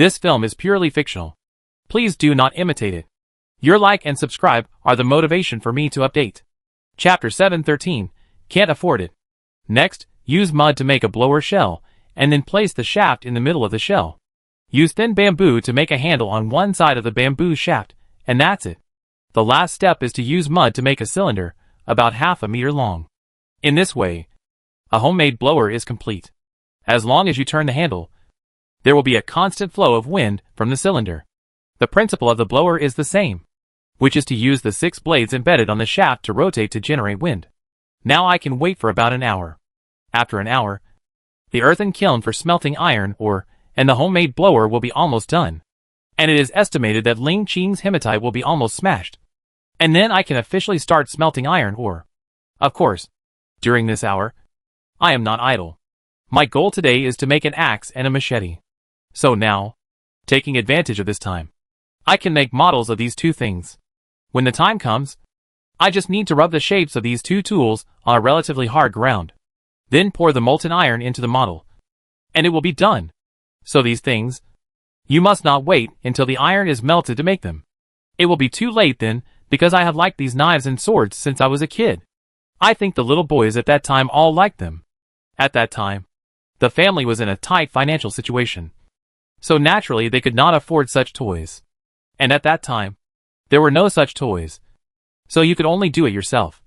This film is purely fictional. Please do not imitate it. Your like and subscribe are the motivation for me to update. Chapter 713. Can't afford it. Next, use mud to make a blower shell, and then place the shaft in the middle of the shell. Use thin bamboo to make a handle on one side of the bamboo shaft, and that's it. The last step is to use mud to make a cylinder, about half a meter long. In this way, a homemade blower is complete. As long as you turn the handle, there will be a constant flow of wind from the cylinder. The principle of the blower is the same, which is to use the 6 blades embedded on the shaft to rotate to generate wind. Now I can wait for about an hour. After an hour, the earthen kiln for smelting iron ore and the homemade blower will be almost done. And it is estimated that Ling Qing's hematite will be almost smashed. And then I can officially start smelting iron ore. Of course, during this hour, I am not idle. My goal today is to make an axe and a machete. So now, taking advantage of this time, I can make models of these two things. When the time comes, I just need to rub the shapes of these two tools on a relatively hard ground. Then pour the molten iron into the model, and it will be done. So these things, you must not wait until the iron is melted to make them. It will be too late then, because I have liked these knives and swords since I was a kid. I think the little boys at that time all liked them. At that time, the family was in a tight financial situation, so naturally they could not afford such toys. And at that time, there were no such toys, so you could only do it yourself,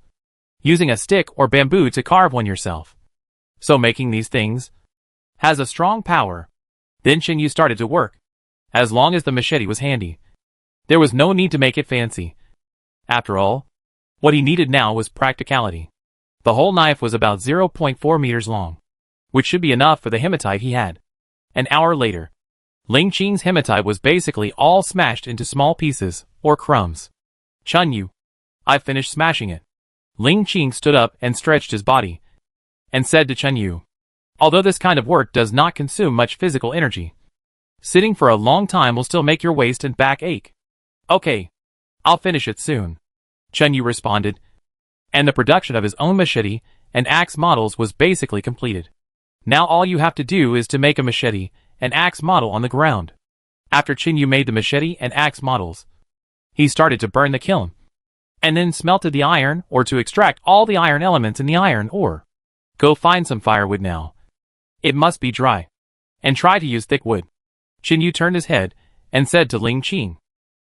using a stick or bamboo to carve one yourself. So making these things has a strong power. Then Xinyu started to work. As long as the machete was handy, there was no need to make it fancy. After all, what he needed now was practicality. The whole knife was about 0.4 meters long, which should be enough for the hematite he had. An hour later, Ling Qing's hematite was basically all smashed into small pieces, or crumbs. Xinyu, I've finished smashing it. Ling Qing stood up and stretched his body, and said to Xinyu, although this kind of work does not consume much physical energy, sitting for a long time will still make your waist and back ache. Okay, I'll finish it soon, Xinyu responded, and the production of his own machete and axe models was basically completed. Now all you have to do is to make a machete and axe model on the ground. After Xinyu made the machete and axe models, he started to burn the kiln, and then smelted the iron ore to extract all the iron elements in the iron ore. Go find some firewood now. It must be dry, and try to use thick wood. Xinyu turned his head and said to Ling Qing,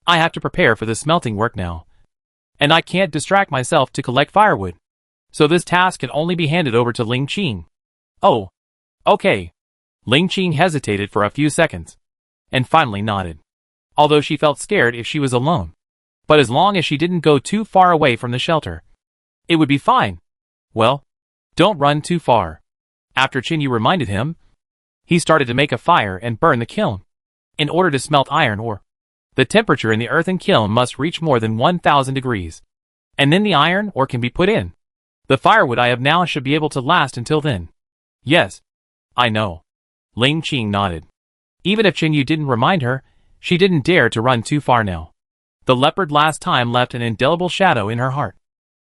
I have to prepare for the smelting work now, and I can't distract myself to collect firewood. So this task can only be handed over to Ling Qing. Oh, okay. Ling Qing hesitated for a few seconds, and finally nodded, although she felt scared if she was alone. But as long as she didn't go too far away from the shelter, it would be fine. Well, don't run too far. After Xinyu reminded him, he started to make a fire and burn the kiln. In order to smelt iron ore, the temperature in the earthen kiln must reach more than 1000 degrees, and then the iron ore can be put in. The firewood I have now should be able to last until then. Yes, I know. Ling Qing nodded. Even if Xinyu didn't remind her, she didn't dare to run too far now. The leopard last time left an indelible shadow in her heart.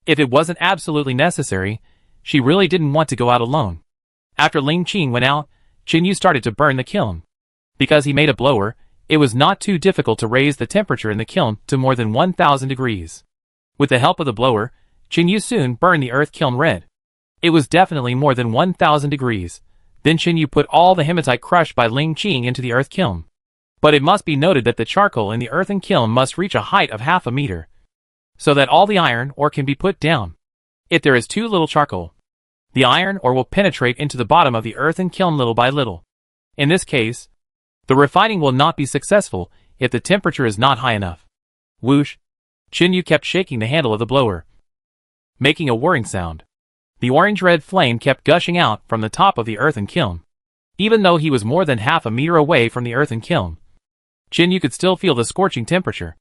If it wasn't absolutely necessary, she really didn't want to go out alone. After Ling Qing went out, Xinyu started to burn the kiln. Because he made a blower, it was not too difficult to raise the temperature in the kiln to more than 1000 degrees. With the help of the blower, Xinyu soon burned the earth kiln red. It was definitely more than 1000 degrees. Then Xinyu put all the hematite crushed by Ling Qing into the earth kiln. But it must be noted that the charcoal in the earthen kiln must reach a height of half a meter, so that all the iron ore can be put down. If there is too little charcoal, the iron ore will penetrate into the bottom of the earthen kiln little by little. In this case, the refining will not be successful if the temperature is not high enough. Whoosh! Xinyu kept shaking the handle of the blower, making a whirring sound. The orange-red flame kept gushing out from the top of the earthen kiln. Even though he was more than half a meter away from the earthen kiln, Xinyu could still feel the scorching temperature.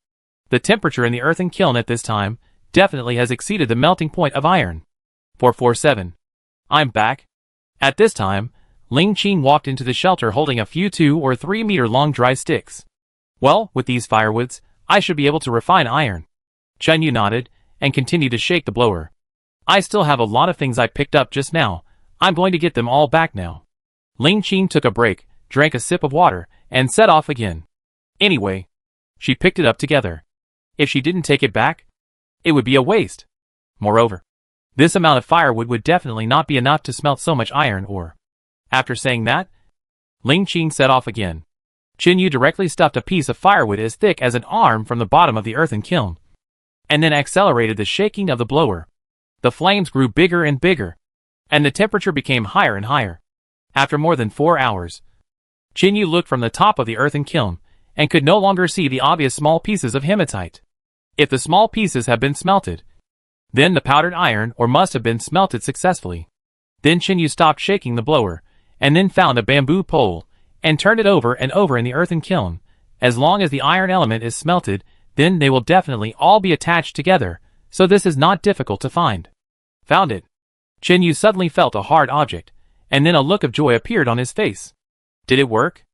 The temperature in the earthen kiln at this time definitely has exceeded the melting point of iron. 447. I'm back. At this time, Ling Qing walked into the shelter holding a few 2 or 3 meter long dry sticks. Well, with these firewoods, I should be able to refine iron. Xinyu nodded and continued to shake the blower. I still have a lot of things I picked up just now. I'm going to get them all back now. Ling Qing took a break, drank a sip of water, and set off again. Anyway, she picked it up together. If she didn't take it back, it would be a waste. Moreover, this amount of firewood would definitely not be enough to smelt so much iron ore. After saying that, Ling Qing set off again. Qin Yu directly stuffed a piece of firewood as thick as an arm from the bottom of the earthen kiln, and then accelerated the shaking of the blower. The flames grew bigger and bigger, and the temperature became higher and higher. After more than 4 hours, Qin Yu looked from the top of the earthen kiln, and could no longer see the obvious small pieces of hematite. If the small pieces had been smelted, then the powdered iron ore must have been smelted successfully. Then Qin Yu stopped shaking the blower, and then found a bamboo pole, and turned it over and over in the earthen kiln. As long as the iron element is smelted, then they will definitely all be attached together, so this is not difficult to find. Found it. Qin Yu suddenly felt a hard object, and then a look of joy appeared on his face. Did it work?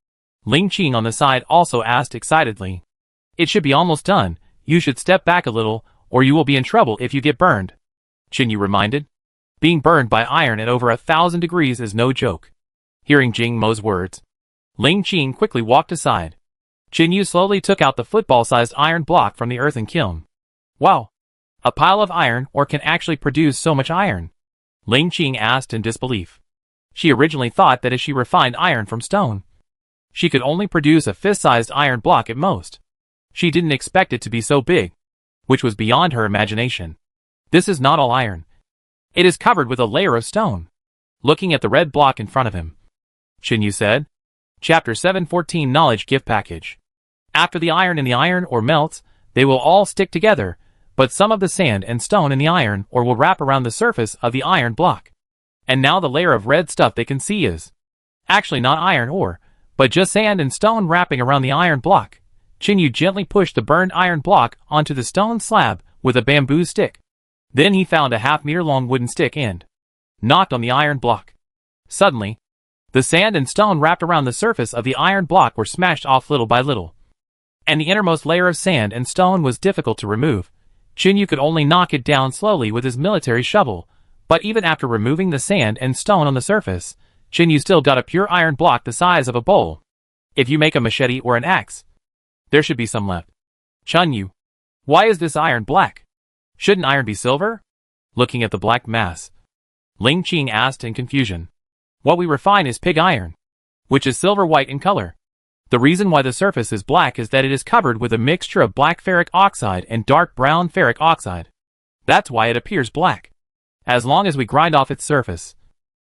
Ling Qing on the side also asked excitedly. It should be almost done. You should step back a little, or you will be in trouble if you get burned, Qin Yu reminded. Being burned by iron at over 1,000 degrees is no joke. Hearing Jing Mo's words, Ling Qing quickly walked aside. Qin Yu slowly took out the football-sized iron block from the earthen kiln. Wow! A pile of iron ore can actually produce so much iron? Ling Qing asked in disbelief. She originally thought that as she refined iron from stone, she could only produce a fist-sized iron block at most. She didn't expect it to be so big, which was beyond her imagination. This is not all iron. It is covered with a layer of stone. Looking at the red block in front of him, Qin Yu said, Chapter 714 Knowledge Gift Package. After the iron in the iron ore melts, they will all stick together, but some of the sand and stone in the iron ore will wrap around the surface of the iron block. And now the layer of red stuff they can see is actually not iron ore, but just sand and stone wrapping around the iron block. Qin Yu gently pushed the burned iron block onto the stone slab with a bamboo stick. Then he found a half-meter-long wooden stick and knocked on the iron block. Suddenly, the sand and stone wrapped around the surface of the iron block were smashed off little by little, and the innermost layer of sand and stone was difficult to remove. Qin Yu could only knock it down slowly with his military shovel, but even after removing the sand and stone on the surface, Qin Yu still got a pure iron block the size of a bowl. If you make a machete or an axe, there should be some left. Qin Yu, why is this iron black? Shouldn't iron be silver? Looking at the black mass, Ling Qing asked in confusion. What we refine is pig iron, which is silver-white in color. The reason why the surface is black is that it is covered with a mixture of black ferric oxide and dark brown ferric oxide. That's why it appears black. As long as we grind off its surface,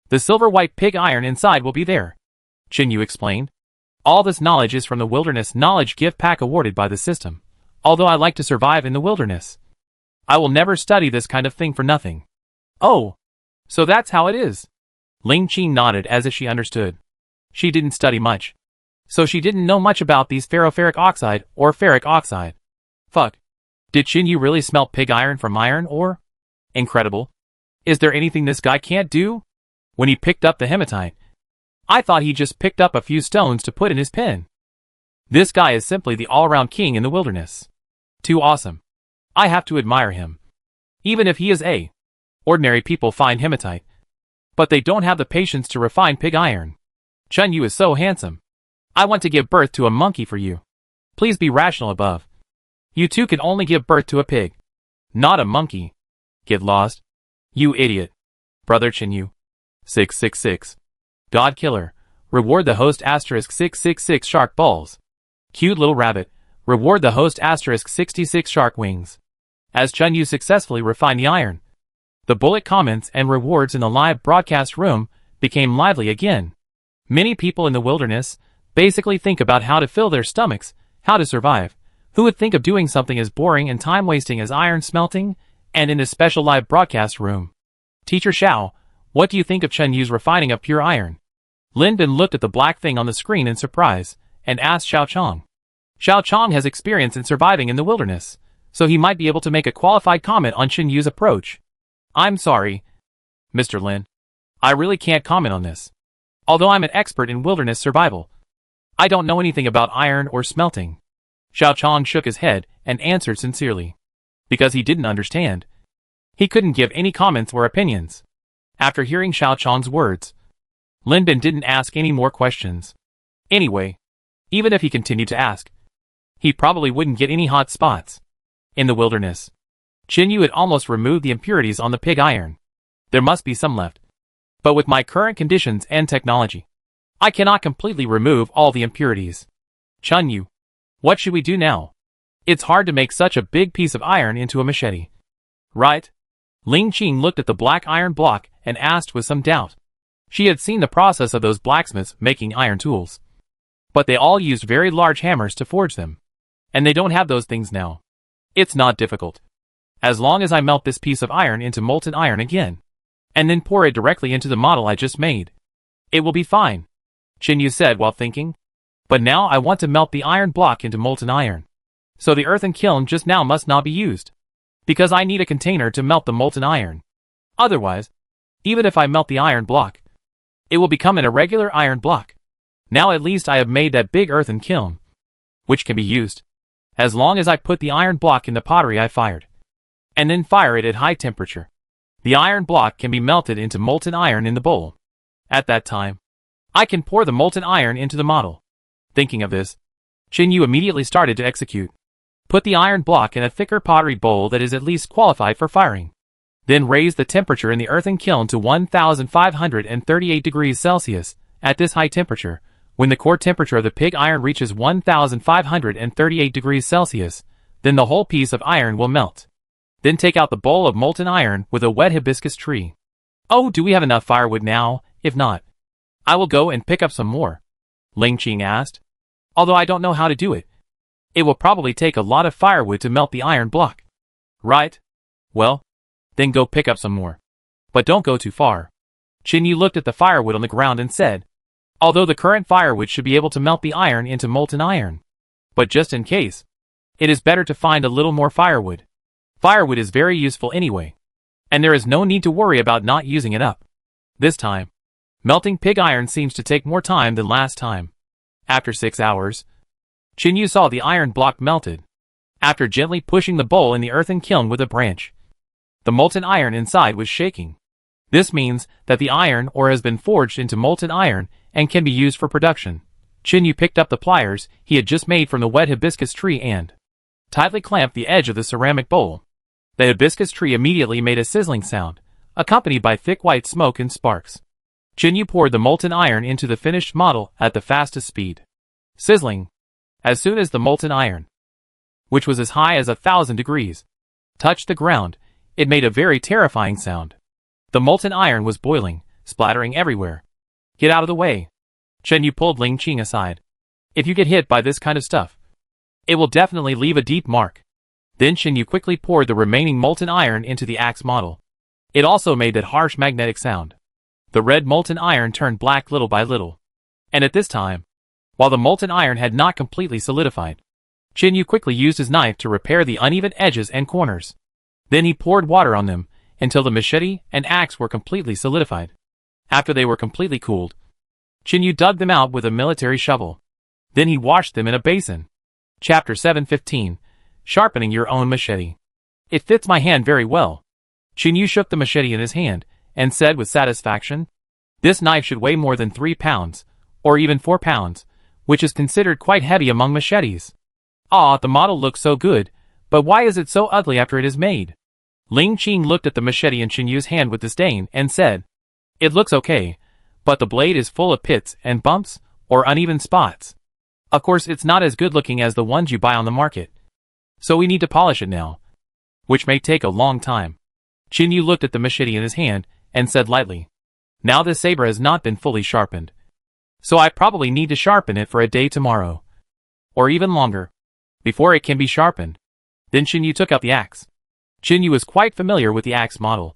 the silver-white pig iron inside will be there, Qin Yu explained. All this knowledge is from the Wilderness Knowledge Gift Pack awarded by the system. Although I like to survive in the wilderness, I will never study this kind of thing for nothing. Oh, so that's how it is. Ling Qing nodded as if she understood. She didn't study much, so she didn't know much about these ferroferric oxide or ferric oxide. Fuck. Did Qin Yu really smelt pig iron from iron ore? Incredible. Is there anything this guy can't do? When he picked up the hematite, I thought he just picked up a few stones to put in his pen. This guy is simply the all-around king in the wilderness. Too awesome. I have to admire him. Even if he is a ordinary people find hematite, but they don't have the patience to refine pig iron. Qin Yu is so handsome. I want to give birth to a monkey for you. Please be rational above. You two can only give birth to a pig, not a monkey. Get lost. You idiot. Brother Qin Yu. 666. God Killer. Reward the host asterisk 666 shark balls. Cute little rabbit. Reward the host asterisk 66 shark wings. As Qin Yu successfully refined the iron, the bullet comments and rewards in the live broadcast room became lively again. Many people in the wilderness basically think about how to fill their stomachs, how to survive. Who would think of doing something as boring and time-wasting as iron smelting? And in this special live broadcast room, Teacher Xiao, what do you think of Qin Yu's refining of pure iron? Lin Bin looked at the black thing on the screen in surprise, and asked Xiao Chong. Xiao Chong has experience in surviving in the wilderness, so he might be able to make a qualified comment on Qin Yu's approach. I'm sorry, Mr. Lin. I really can't comment on this. Although I'm an expert in wilderness survival, I don't know anything about iron or smelting. Xiao Chong shook his head and answered sincerely. Because he didn't understand. He couldn't give any comments or opinions. After hearing Xiao Chong's words, Lin Bin didn't ask any more questions. Anyway, even if he continued to ask, he probably wouldn't get any hot spots. In the wilderness, Chinyu had almost removed the impurities on the pig iron. There must be some left. But with my current conditions and technology, I cannot completely remove all the impurities. Chinyu, what should we do now? It's hard to make such a big piece of iron into a machete. Right? Ling Qing looked at the black iron block and asked with some doubt. She had seen the process of those blacksmiths making iron tools. But they all used very large hammers to forge them. And they don't have those things now. It's not difficult. As long as I melt this piece of iron into molten iron again, and then pour it directly into the model I just made, it will be fine, Chinyu said while thinking. But now I want to melt the iron block into molten iron. So the earthen kiln just now must not be used. Because I need a container to melt the molten iron. Otherwise, even if I melt the iron block, it will become an irregular iron block. Now at least I have made that big earthen kiln, which can be used, as long as I put the iron block in the pottery I fired, and then fire it at high temperature. The iron block can be melted into molten iron in the bowl. At that time, I can pour the molten iron into the model. Thinking of this, Chinyu immediately started to execute. Put the iron block in a thicker pottery bowl that is at least qualified for firing. Then raise the temperature in the earthen kiln to 1538 degrees Celsius. At this high temperature, when the core temperature of the pig iron reaches 1538 degrees Celsius, then the whole piece of iron will melt. Then take out the bowl of molten iron with a wet hibiscus tree. Oh, do we have enough firewood now? If not, I will go and pick up some more, Ling Qing asked. Although I don't know how to do it. It will probably take a lot of firewood to melt the iron block. Right? Well, then go pick up some more. But don't go too far. Chinyu looked at the firewood on the ground and said, although the current firewood should be able to melt the iron into molten iron. But just in case, it is better to find a little more firewood. Firewood is very useful anyway. And there is no need to worry about not using it up. This time, melting pig iron seems to take more time than last time. After 6 hours, Chinyu saw the iron block melted. After gently pushing the bowl in the earthen kiln with a branch, the molten iron inside was shaking. This means that the iron ore has been forged into molten iron and can be used for production. Chinyu picked up the pliers he had just made from the wet hibiscus tree and tightly clamped the edge of the ceramic bowl. The hibiscus tree immediately made a sizzling sound, accompanied by thick white smoke and sparks. Chinyu poured the molten iron into the finished model at the fastest speed. Sizzling. As soon as the molten iron, which was as high as 1,000 degrees, touched the ground, it made a very terrifying sound. The molten iron was boiling, splattering everywhere. Get out of the way. Chinyu pulled Ling Qing aside. If you get hit by this kind of stuff, it will definitely leave a deep mark. Then Chinyu quickly poured the remaining molten iron into the axe model. It also made that harsh magnetic sound. The red molten iron turned black little by little. And at this time, while the molten iron had not completely solidified, Chinyu quickly used his knife to repair the uneven edges and corners. Then he poured water on them, until the machete and axe were completely solidified. After they were completely cooled, Chinyu dug them out with a military shovel. Then he washed them in a basin. Chapter 715, Sharpening Your Own Machete. It fits my hand very well. Chinyu shook the machete in his hand, and said with satisfaction, this knife should weigh more than 3 pounds, or even 4 pounds, which is considered quite heavy among machetes. Ah, the model looks so good, but why is it so ugly after it is made? Ling Qing looked at the machete in Chinyu's hand with disdain and said, it looks okay, but the blade is full of pits and bumps, or uneven spots. Of course it's not as good looking as the ones you buy on the market. So we need to polish it now, which may take a long time. Chinyu looked at the machete in his hand and said lightly, now this saber has not been fully sharpened. So I probably need to sharpen it for a day tomorrow. Or even longer. Before it can be sharpened. Then Chinyu took out the axe. Chinyu was quite familiar with the axe model.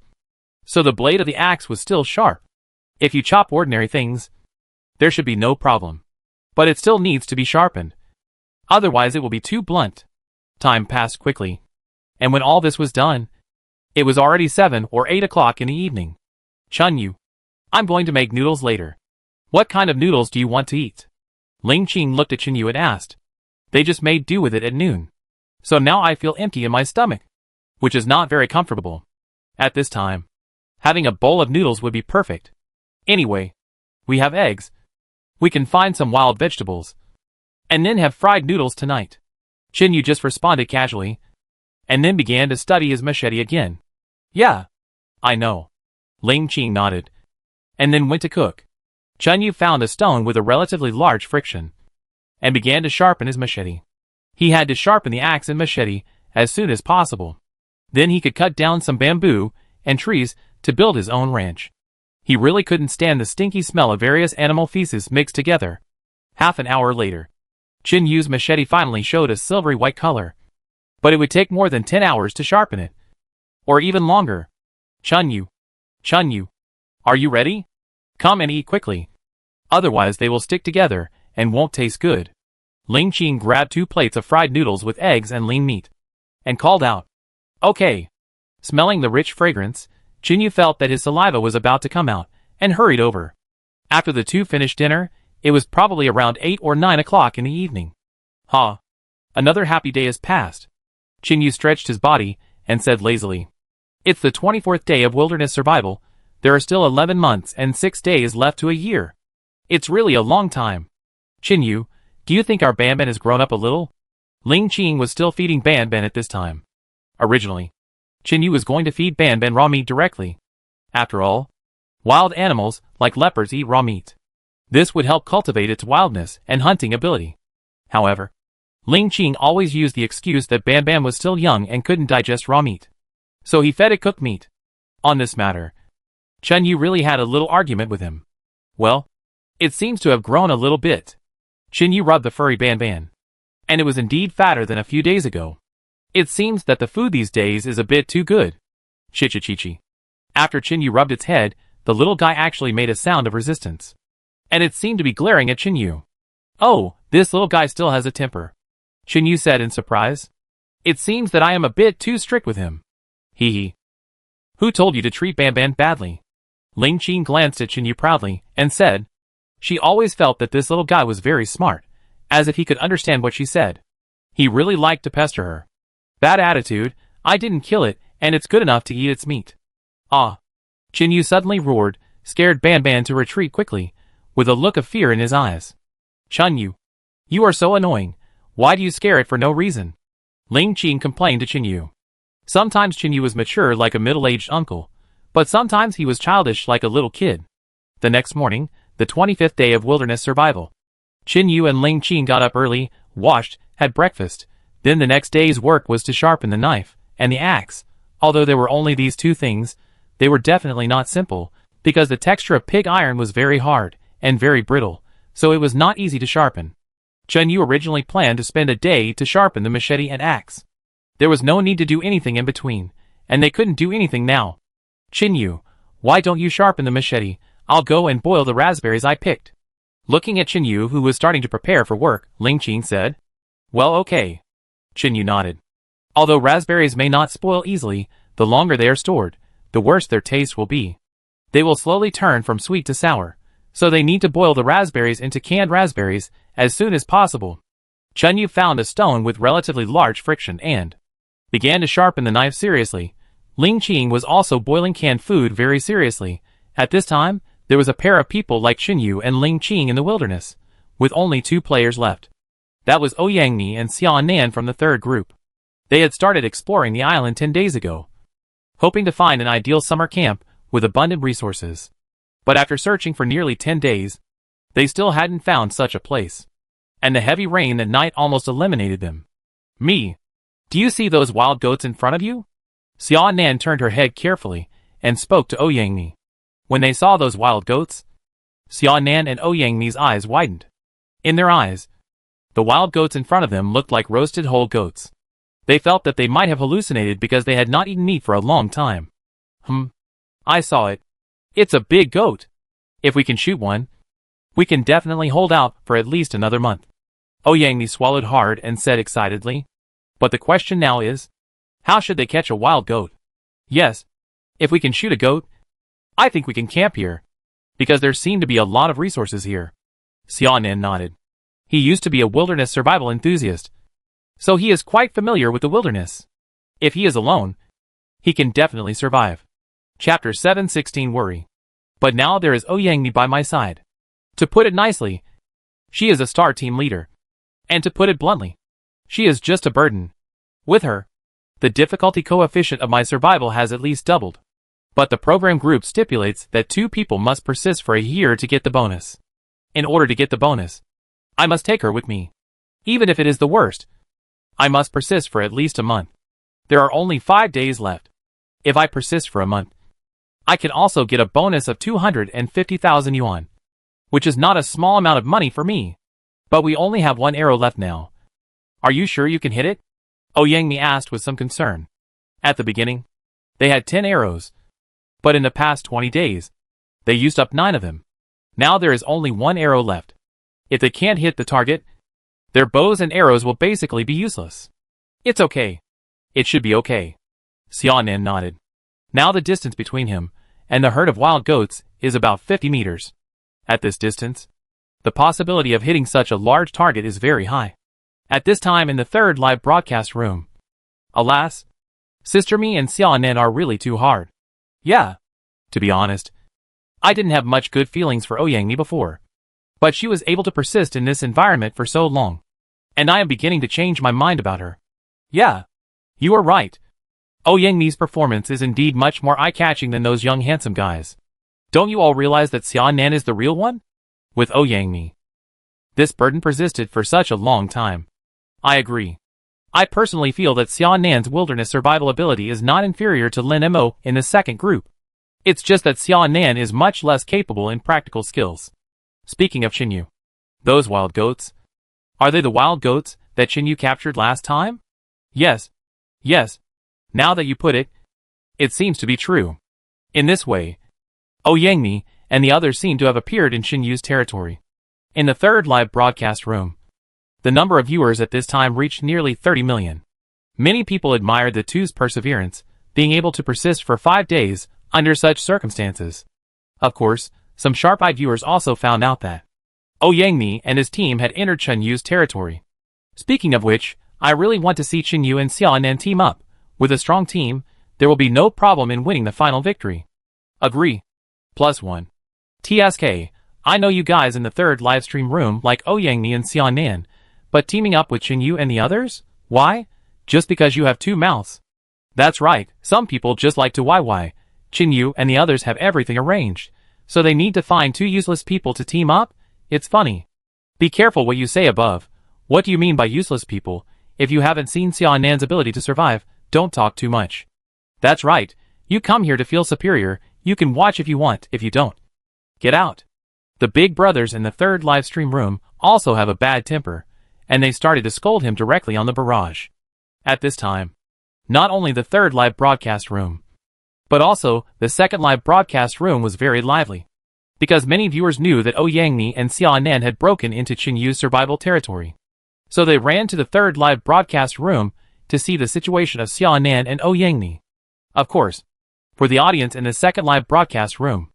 So the blade of the axe was still sharp. If you chop ordinary things, there should be no problem. But it still needs to be sharpened. Otherwise it will be too blunt. Time passed quickly. And when all this was done, it was already 7 or 8 o'clock in the evening. Chinyu, I'm going to make noodles later. What kind of noodles do you want to eat? Ling Qing looked at Chinyu and asked. They just made do with it at noon. So now I feel empty in my stomach, which is not very comfortable. At this time, having a bowl of noodles would be perfect. Anyway, we have eggs. We can find some wild vegetables. And then have fried noodles tonight. Chinyu just responded casually, and then began to study his machete again. Yeah. I know. Ling Qing nodded, and then went to cook. Chinyu found a stone with a relatively large friction, and began to sharpen his machete. He had to sharpen the axe and machete as soon as possible. Then he could cut down some bamboo and trees to build his own ranch. He really couldn't stand the stinky smell of various animal feces mixed together. Half an hour later, Chinyu's machete finally showed a silvery white color. But it would take more than 10 hours to sharpen it. Or even longer. Chinyu. Are you ready? Come and eat quickly. Otherwise they will stick together and won't taste good. Ling Qing grabbed 2 plates of fried noodles with eggs and lean meat, and called out, Okay. Smelling the rich fragrance, Chinyu felt that his saliva was about to come out, and hurried over. After the two finished dinner, it was probably around 8 or 9 o'clock in the evening. Another happy day has passed. Chinyu stretched his body, and said lazily, It's the 24th day of wilderness survival. There are still 11 months and 6 days left to a year. It's really a long time. Chinyu, do you think our Banban has grown up a little? Ling Qing was still feeding Banban at this time. Originally, Chinyu was going to feed Banban raw meat directly. After all, wild animals, like leopards, eat raw meat. This would help cultivate its wildness and hunting ability. However, Ling Qing always used the excuse that Banban was still young and couldn't digest raw meat. So he fed it cooked meat. On this matter, Chinyu really had a little argument with him. Well, it seems to have grown a little bit. Chinyu rubbed the furry Banban. And it was indeed fatter than a few days ago. It seems that the food these days is a bit too good. Chichichichi. After Chinyu rubbed its head, the little guy actually made a sound of resistance. And it seemed to be glaring at Chinyu. Oh, this little guy still has a temper. Chinyu said in surprise. It seems that I am a bit too strict with him. Hee. Who told you to treat Banban badly? Ling Qing glanced at Chinyu proudly, and said. She always felt that this little guy was very smart, as if he could understand what she said. He really liked to pester her. Bad attitude, I didn't kill it, and it's good enough to eat its meat. Chinyu suddenly roared, scared Banban to retreat quickly, with a look of fear in his eyes. Chinyu, you are so annoying. Why do you scare it for no reason? Ling Qing complained to Chinyu. Sometimes Chinyu was mature like a middle-aged uncle, but sometimes he was childish like a little kid. The next morning, the 25th day of wilderness survival. Chinyu and Ling Qing got up early, washed, had breakfast. Then the next day's work was to sharpen the knife and the axe. Although there were only these two things, they were definitely not simple, because the texture of pig iron was very hard and very brittle, so it was not easy to sharpen. Chinyu originally planned to spend a day to sharpen the machete and axe. There was no need to do anything in between, and they couldn't do anything now. Chinyu, why don't you sharpen the machete? I'll go and boil the raspberries I picked. Looking at Chinyu, who was starting to prepare for work, Ling Qing said. Well, okay. Chinyu nodded. Although raspberries may not spoil easily, the longer they are stored, the worse their taste will be. They will slowly turn from sweet to sour, so they need to boil the raspberries into canned raspberries as soon as possible. Chinyu found a stone with relatively large friction and began to sharpen the knife seriously. Ling Qing was also boiling canned food very seriously. At this time, there was a pair of people like Chinyu and Ling Qing in the wilderness, with only 2 players left. That was Ouyangni and Xiaonan from the third group. They had started exploring the island 10 days ago, hoping to find an ideal summer camp with abundant resources. But after searching for nearly 10 days, they still hadn't found such a place. And the heavy rain that night almost eliminated them. Do you see those wild goats in front of you? Xiaonan turned her head carefully and spoke to Ouyangni. When they saw those wild goats, Xiaonan and Ouyangni's eyes widened. In their eyes, the wild goats in front of them looked like roasted whole goats. They felt that they might have hallucinated because they had not eaten meat for a long time. I saw it. It's a big goat. If we can shoot one, we can definitely hold out for at least another month. Ouyangni swallowed hard and said excitedly. But the question now is, how should they catch a wild goat? Yes, if we can shoot a goat, I think we can camp here, because there seem to be a lot of resources here. Xiaonan nodded. He used to be a wilderness survival enthusiast, so he is quite familiar with the wilderness. If he is alone, he can definitely survive. Chapter 716 Worry. But now there is Ouyangni by my side. To put it nicely, She is a star team leader. And to put it bluntly, she is just a burden. With her, the difficulty coefficient of my survival has at least doubled. But the program group stipulates that 2 people must persist for a year to get the bonus. In order to get the bonus, I must take her with me. Even if it is the worst, I must persist for at least a month. There are only 5 days left. If I persist for a month, I can also get a bonus of 250,000 yuan, which is not a small amount of money for me. But we only have 1 arrow left now. Are you sure you can hit it? Yang asked with some concern. At the beginning, they had 10 arrows. But in the past 20 days, they used up 9 of them. Now there is only 1 arrow left. If they can't hit the target, their bows and arrows will basically be useless. It's okay. It should be okay. Xiaonan nodded. Now the distance between him and the herd of wild goats is about 50 meters. At this distance, the possibility of hitting such a large target is very high. At this time in the 3rd live broadcast room. Alas, Sister Mi and Xiaonan are really too hard. Yeah. To be honest, I didn't have much good feelings for Yang Mi before. But she was able to persist in this environment for so long. And I am beginning to change my mind about her. Yeah. You are right. Yang Mi's performance is indeed much more eye-catching than those young handsome guys. Don't you all realize that Xiaonan is the real one? With Yang Mi, this burden persisted for such a long time. I agree. I personally feel that Xiaonan's wilderness survival ability is not inferior to Lin Mo in the 2nd group. It's just that Xiaonan is much less capable in practical skills. Speaking of Xinyu, those wild goats, are they the wild goats that Xinyu captured last time? Yes. Yes. Now that you put it, it seems to be true. In this way, Yang Mi and the others seem to have appeared in Xinyu's territory. In the 3rd live broadcast room, the number of viewers at this time reached nearly 30 million. Many people admired the two's perseverance, being able to persist for 5 days under such circumstances. Of course, some sharp-eyed viewers also found out that Yang Mi and his team had entered Xinyu's territory. Speaking of which, I really want to see Xinyu and Xiaonan team up. With a strong team, there will be no problem in winning the final victory. Agree. +1. TSK, I know you guys in the 3rd livestream room like Yang Mi and Xiaonan, but teaming up with Xinyu and the others? Why? Just because you have 2 mouths. That's right, some people just like to YY. Xinyu and the others have everything arranged, so they need to find 2 useless people to team up? It's funny. Be careful what you say above. What do you mean by useless people? If you haven't seen Xiaonan's ability to survive, don't talk too much. That's right, you come here to feel superior, you can watch if you want, if you don't, get out. The big brothers in the 3rd livestream room also have a bad temper, and they started to scold him directly on the barrage. At this time, not only the 3rd live broadcast room, but also the 2nd live broadcast room was very lively, because many viewers knew that Yang Mi and Xiaonan had broken into Xinyu's survival territory. So they ran to the 3rd live broadcast room to see the situation of Xiaonan and Yang Mi. Of course, for the audience in the 2nd live broadcast room,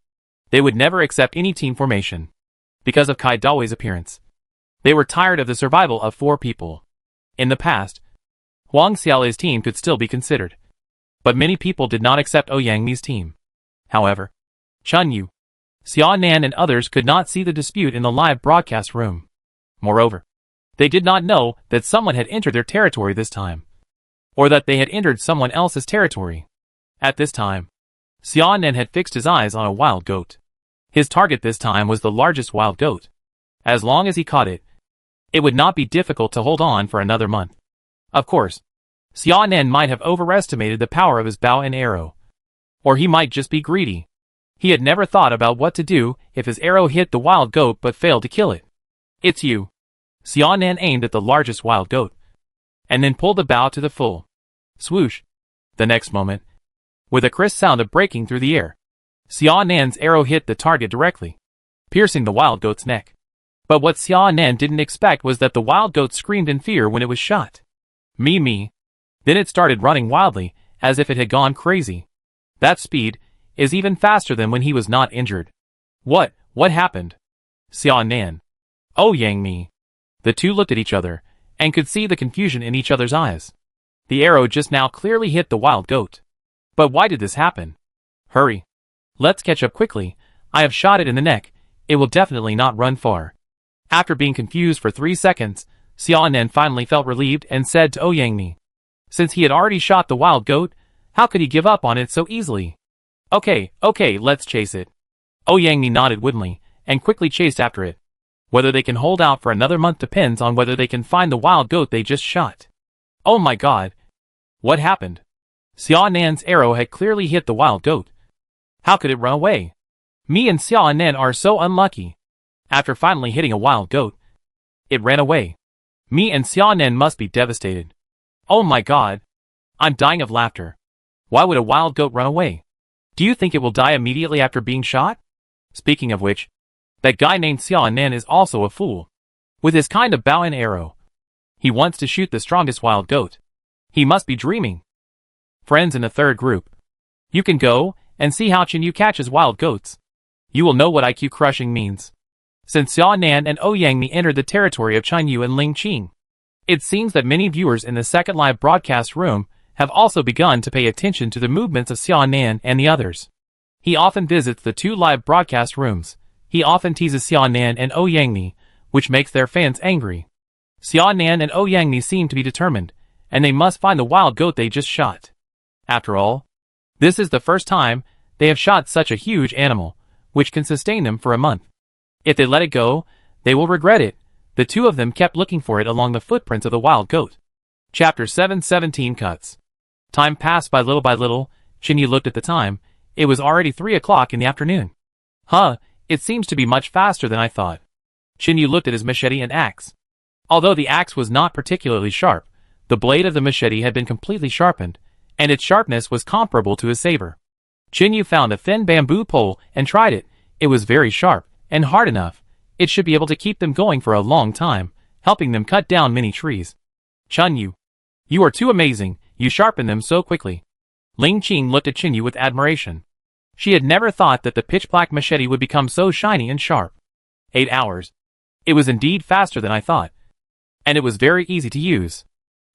they would never accept any team formation, because of Kai Daoi's appearance. They were tired of the survival of 4 people. In the past, Huang Xiaolei's team could still be considered, but many people did not accept Yang Mi's team. However, Xinyu, Xiaonan and others could not see the dispute in the live broadcast room. Moreover, they did not know that someone had entered their territory this time, or that they had entered someone else's territory. At this time, Xiaonan had fixed his eyes on a wild goat. His target this time was the largest wild goat. As long as he caught it, it would not be difficult to hold on for another month. Of course, Xiaonan might have overestimated the power of his bow and arrow. Or he might just be greedy. He had never thought about what to do if his arrow hit the wild goat but failed to kill it. It's you. Xiaonan aimed at the largest wild goat, and then pulled the bow to the full. Swoosh. The next moment, with a crisp sound of breaking through the air, Xiaonan's arrow hit the target directly, piercing the wild goat's neck. But what Xiaonan didn't expect was that the wild goat screamed in fear when it was shot. Me. Then it started running wildly, as if it had gone crazy. That speed is even faster than when he was not injured. What happened? Xiaonan. Yang Mi. The two looked at each other, and could see the confusion in each other's eyes. The arrow just now clearly hit the wild goat. But why did this happen? Hurry. Let's catch up quickly. I have shot it in the neck. It will definitely not run far. After being confused for 3 seconds, Xiaonan finally felt relieved and said to Ouyangmi. Since he had already shot the wild goat, how could he give up on it so easily? Okay, let's chase it. Ouyangmi nodded woodenly, and quickly chased after it. Whether they can hold out for another month depends on whether they can find the wild goat they just shot. Oh my god. What happened? Xiaonan's arrow had clearly hit the wild goat. How could it run away? Me and Xiaonan are so unlucky. After finally hitting a wild goat, it ran away. Me and Xiaonan must be devastated. Oh my god. I'm dying of laughter. Why would a wild goat run away? Do you think it will die immediately after being shot? Speaking of which, that guy named Xiaonan is also a fool. With his kind of bow and arrow, he wants to shoot the strongest wild goat. He must be dreaming. Friends in the third group, you can go and see how Chinyu catches wild goats. You will know what IQ crushing means. Since Xiaonan and Ouyangmi entered the territory of Chinyu and Ling Qing, it seems that many viewers in the second live broadcast room have also begun to pay attention to the movements of Xiaonan and the others. He often visits the 2 live broadcast rooms. He often teases Xiaonan and Ouyangmi, which makes their fans angry. Xiaonan and Ouyangmi seem to be determined, and they must find the wild goat they just shot. After all, this is the first time they have shot such a huge animal, which can sustain them for a month. If they let it go, they will regret it. The 2 of them kept looking for it along the footprints of the wild goat. Chapter 717 cuts. Time passed by little. Chinyu looked at the time. It was already 3 o'clock in the afternoon. It seems to be much faster than I thought. Chinyu looked at his machete and axe. Although the axe was not particularly sharp, the blade of the machete had been completely sharpened, and its sharpness was comparable to his saber. Chinyu found a thin bamboo pole and tried it. It was very sharp and hard enough. It should be able to keep them going for a long time, helping them cut down many trees. Chinyu, you are too amazing. You sharpen them so quickly. Ling Qing looked at Chinyu with admiration. She had never thought that the pitch-black machete would become so shiny and sharp. 8 hours. It was indeed faster than I thought. And it was very easy to use.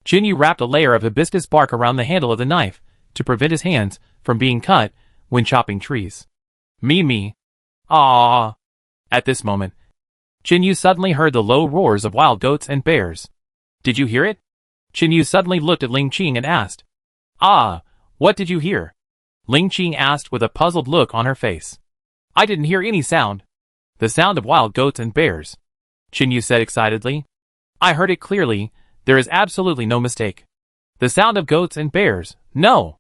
Chinyu wrapped a layer of hibiscus bark around the handle of the knife to prevent his hands from being cut when chopping trees. Me. Ah. At this moment, Chinyu suddenly heard the low roars of wild goats and bears. Did you hear it? Chinyu suddenly looked at Ling Qing and asked. Ah, what did you hear? Ling Qing asked with a puzzled look on her face. I didn't hear any sound. The sound of wild goats and bears. Chinyu said excitedly. I heard it clearly. There is absolutely no mistake. The sound of goats and bears. No.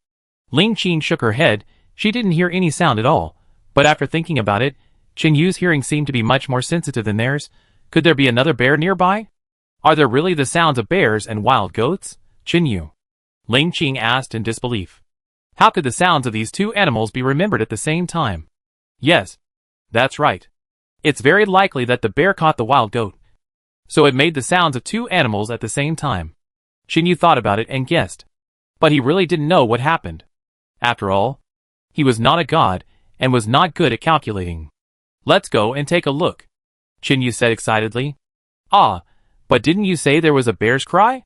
Ling Qing shook her head. She didn't hear any sound at all. But after thinking about it, Chinyu's hearing seemed to be much more sensitive than theirs. Could there be another bear nearby? Are there really the sounds of bears and wild goats? Chinyu, Ling Qing asked in disbelief. How could the sounds of these 2 animals be remembered at the same time? Yes, that's right. It's very likely that the bear caught the wild goat. So it made the sounds of 2 animals at the same time. Chinyu thought about it and guessed. But he really didn't know what happened. After all, he was not a god, and was not good at calculating. Let's go and take a look, Chinyu said excitedly. Ah, but didn't you say there was a bear's cry?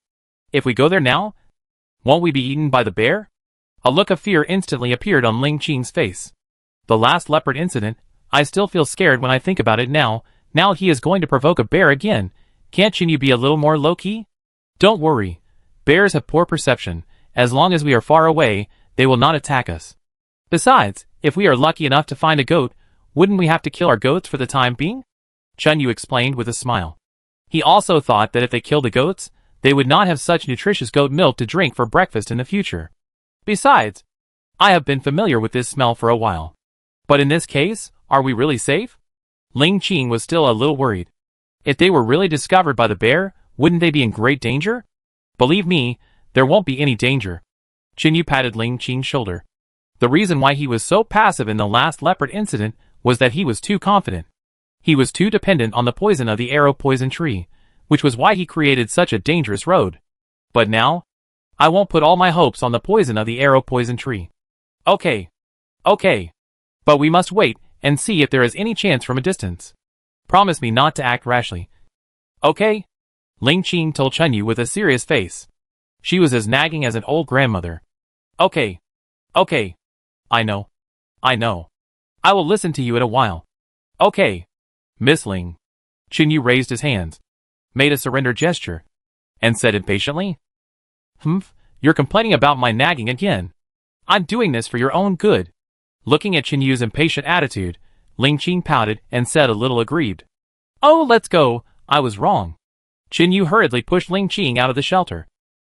If we go there now, won't we be eaten by the bear? A look of fear instantly appeared on Ling Qing's face. The last leopard incident, I still feel scared when I think about it now. Now he is going to provoke a bear again. Can't Chinyu be a little more low-key? Don't worry. Bears have poor perception. As long as we are far away, they will not attack us. Besides, if we are lucky enough to find a goat, wouldn't we have to kill our goats for the time being? Chinyu explained with a smile. He also thought that if they killed the goats, they would not have such nutritious goat milk to drink for breakfast in the future. Besides, I have been familiar with this smell for a while. But in this case, are we really safe? Ling Qing was still a little worried. If they were really discovered by the bear, wouldn't they be in great danger? Believe me, there won't be any danger. Chinyu patted Ling Qing's shoulder. The reason why he was so passive in the last leopard incident was that he was too confident. He was too dependent on the poison of the arrow poison tree, which was why he created such a dangerous road. But now, I won't put all my hopes on the poison of the arrow poison tree. Okay. But we must wait and see if there is any chance from a distance. Promise me not to act rashly. Okay? Ling Qing told Chinyu with a serious face. She was as nagging as an old grandmother. Okay. I know. I will listen to you in a while. Okay. Miss Ling. Chinyu raised his hands, made a surrender gesture, and said impatiently, "Humph, you're complaining about my nagging again. I'm doing this for your own good." Looking at Chinyu's impatient attitude, Ling Qing pouted and said a little aggrieved, "Oh, let's go, I was wrong." Chinyu hurriedly pushed Ling Qing out of the shelter.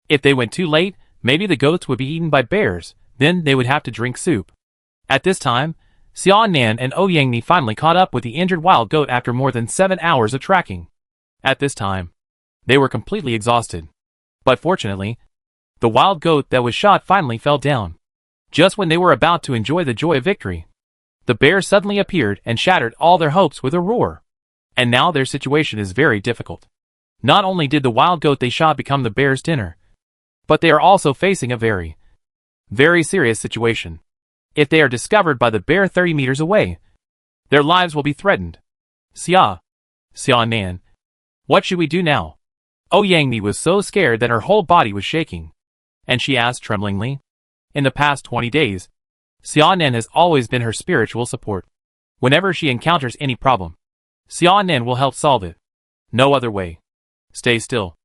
If they went too late, maybe the goats would be eaten by bears, then they would have to drink soup. At this time, Xia Nan and Ouyangni finally caught up with the injured wild goat after more than 7 hours of tracking. At this time, they were completely exhausted. But fortunately, the wild goat that was shot finally fell down. Just when they were about to enjoy the joy of victory, the bear suddenly appeared and shattered all their hopes with a roar. And now their situation is very difficult. Not only did the wild goat they shot become the bear's dinner, but they are also facing a very, very serious situation. If they are discovered by the bear 30 meters away, their lives will be threatened. Xia Nan, what should we do now? Ouyangni was so scared that her whole body was shaking, and she asked tremblingly. In the past 20 days, Xia Nan has always been her spiritual support. Whenever she encounters any problem, Xia Nan will help solve it. No other way. Stay still.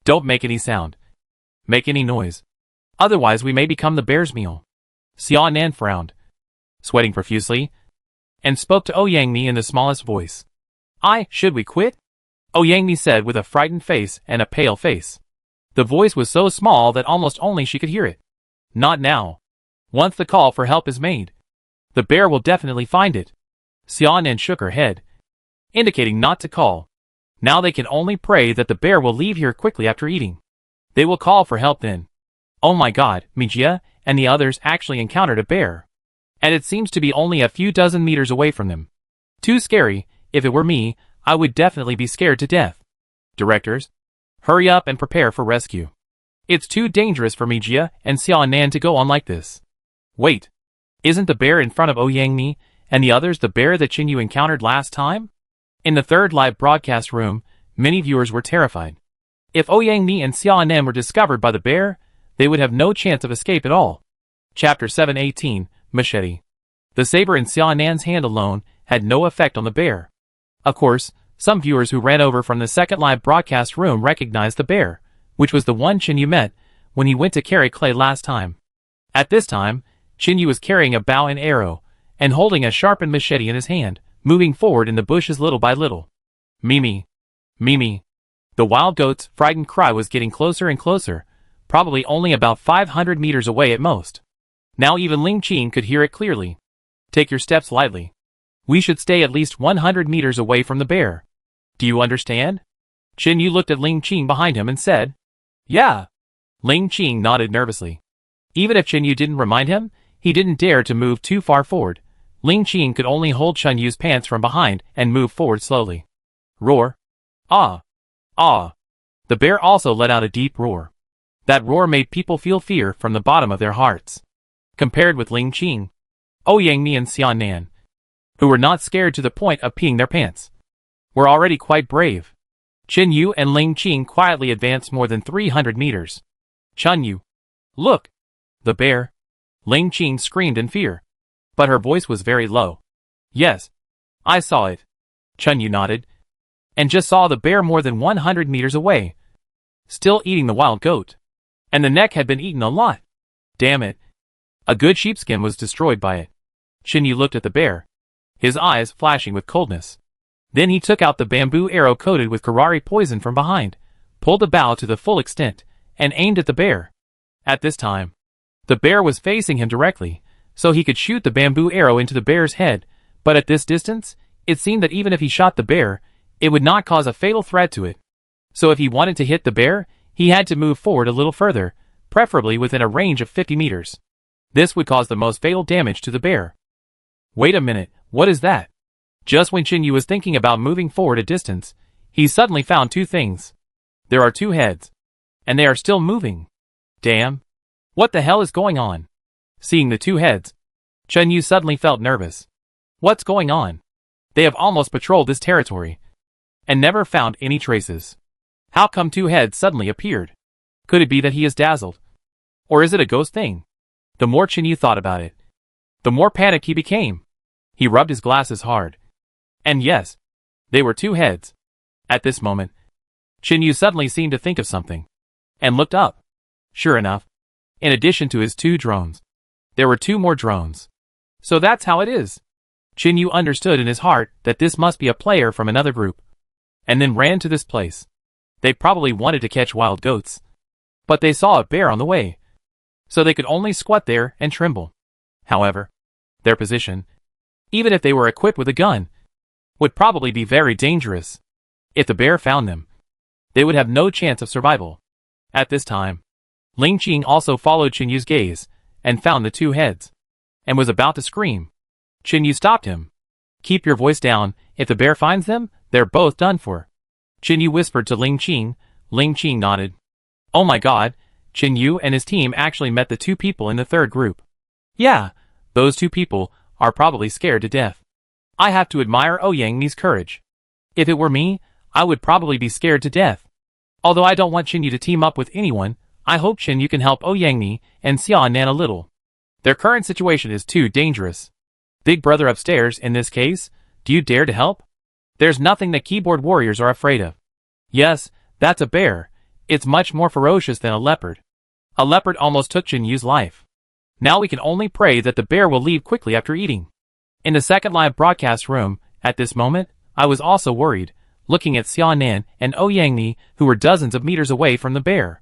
Don't make any sound. Make any noise. Otherwise we may become the bear's meal. Xia Nan frowned, sweating profusely, and spoke to Ouyangni in the smallest voice. Should we quit? Ouyangni said with a frightened face and a pale face. The voice was so small that almost only she could hear it. Not now. Once the call for help is made, the bear will definitely find it. Xia Nan shook her head, indicating not to call. Now they can only pray that the bear will leave here quickly after eating. They will call for help then. Oh my god, Mijia and the others actually encountered a bear. And it seems to be only a few dozen meters away from them. Too scary. If it were me, I would definitely be scared to death. Directors, hurry up and prepare for rescue. It's too dangerous for Mijia and Xia Nan to go on like this. Wait, isn't the bear in front of Ouyangni and the others the bear that Chinyu encountered last time? In the third live broadcast room, many viewers were terrified. If Ouyangni and Xia Nan were discovered by the bear, they would have no chance of escape at all. Chapter 718, Machete. The saber in Xia Nan's hand alone had no effect on the bear. Of course, some viewers who ran over from the second live broadcast room recognized the bear, which was the one Chinyu met when he went to carry clay last time. At this time, Chinyu was carrying a bow and arrow, and holding a sharpened machete in his hand, moving forward in the bushes little by little. Mimi. Mimi. The wild goat's frightened cry was getting closer and closer, probably only about 500 meters away at most. Now even Ling Qing could hear it clearly. Take your steps lightly. We should stay at least 100 meters away from the bear. Do you understand? Chinyu looked at Ling Qing behind him and said, Yeah. Ling Qing nodded nervously. Even if Chinyu didn't remind him, he didn't dare to move too far forward. Ling Qing could only hold Chinyu's pants from behind and move forward slowly. Roar. Ah. Ah. The bear also let out a deep roar. That roar made people feel fear from the bottom of their hearts. Compared with Ling Qing, Ouyangni and Xia Nan, who were not scared to the point of peeing their pants, were already quite brave. Chinyu and Ling Qing quietly advanced more than 300 meters. Chinyu. Look! The bear! Ling Qing screamed in fear, but her voice was very low. Yes, I saw it. Chinyu nodded, and just saw the bear more than 100 meters away, still eating the wild goat. And the neck had been eaten a lot. Damn it. A good sheepskin was destroyed by it. Chinyu looked at the bear, his eyes flashing with coldness. Then he took out the bamboo arrow coated with Karari poison from behind, pulled the bow to the full extent, and aimed at the bear. At this time, the bear was facing him directly, so he could shoot the bamboo arrow into the bear's head, but at this distance, it seemed that even if he shot the bear, it would not cause a fatal threat to it. So if he wanted to hit the bear, he had to move forward a little further, preferably within a range of 50 meters. This would cause the most fatal damage to the bear. Wait a minute, what is that? Just when Chinyu was thinking about moving forward a distance, he suddenly found two things. There are two heads, and they are still moving. Damn. What the hell is going on? Seeing the two heads, Chinyu suddenly felt nervous. What's going on? They have almost patrolled this territory, and never found any traces. How come two heads suddenly appeared? Could it be that he is dazzled? Or is it a ghost thing? The more Chinyu thought about it, the more panicked he became. He rubbed his glasses hard. And yes, they were two heads. At this moment, Chin Yu suddenly seemed to think of something, and looked up. Sure enough, in addition to his 2 drones, there were 2 more drones. So that's how it is. Chin Yu understood in his heart that this must be a player from another group, and then ran to this place. They probably wanted to catch wild goats, but they saw a bear on the way, so they could only squat there and tremble. However, their position, even if they were equipped with a gun, would probably be very dangerous. If the bear found them, they would have no chance of survival. At this time, Ling Qing also followed Chin Yu's gaze and found the 2 heads, and was about to scream. Chin Yu stopped him. Keep your voice down. If the bear finds them, they're both done for. Chin Yu whispered to Ling Qing. Ling Qing nodded. Oh my god, Chin Yu and his team actually met the 2 people in the 3rd group. Yeah, those 2 people are probably scared to death. I have to admire Ouyangni's courage. If it were me, I would probably be scared to death. Although I don't want Chin Yu to team up with anyone, I hope Chin Yu can help Ouyangni and Xiaonan a little. Their current situation is too dangerous. Big brother upstairs, in this case, do you dare to help? There's nothing that keyboard warriors are afraid of. Yes, that's a bear. It's much more ferocious than a leopard. A leopard almost took Chin Yu's life. Now we can only pray that the bear will leave quickly after eating. In the 2nd live broadcast room, at this moment, I was also worried, looking at Xiaonan and Ouyangni, who were dozens of meters away from the bear.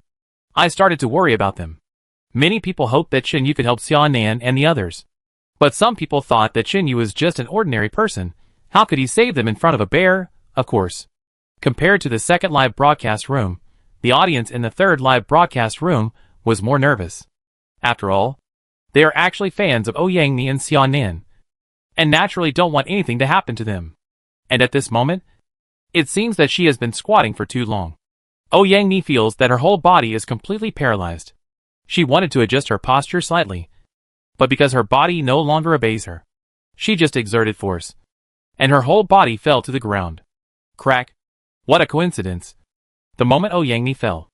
I started to worry about them. Many people hoped that Chin Yu could help Xiaonan and the others. But some people thought that Chin Yu was just an ordinary person. How could he save them in front of a bear? Of course. Compared to the 2nd live broadcast room, the audience in the 3rd live broadcast room was more nervous. After all, they are actually fans of Ouyangni and Xiaonan, and naturally don't want anything to happen to them. And at this moment, it seems that she has been squatting for too long. Ouyangni feels that her whole body is completely paralyzed. She wanted to adjust her posture slightly, but because her body no longer obeys her, she just exerted force, and her whole body fell to the ground. Crack! What a coincidence! The moment Ouyangni fell,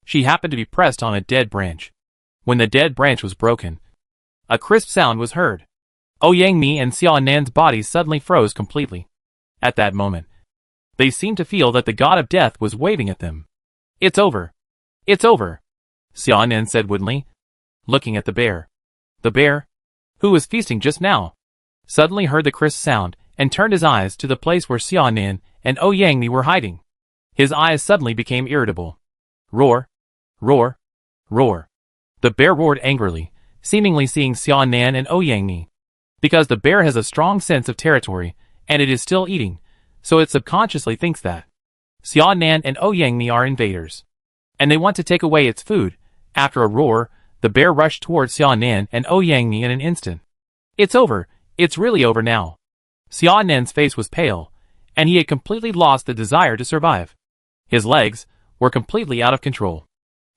she happened to be pressed on a dead branch. When the dead branch was broken, a crisp sound was heard. Ouyangni and Xiaonan's bodies suddenly froze completely. At that moment, they seemed to feel that the god of death was waving at them. It's over. It's over, Xiaonan said woodenly, looking at the bear. The bear, who was feasting just now, suddenly heard the crisp sound and turned his eyes to the place where Xiaonan and Ouyangni were hiding. His eyes suddenly became irritable. Roar! Roar! Roar! The bear roared angrily, seemingly seeing Xiaonan and Ouyangni. Because the bear has a strong sense of territory, and it is still eating, so it subconsciously thinks that Xiaonan and Ouyangni are invaders, and they want to take away its food. After a roar, the bear rushed towards Xiaonan and Ouyangni in an instant. It's over. It's really over now. Xiaonan's face was pale, and he had completely lost the desire to survive. His legs were completely out of control,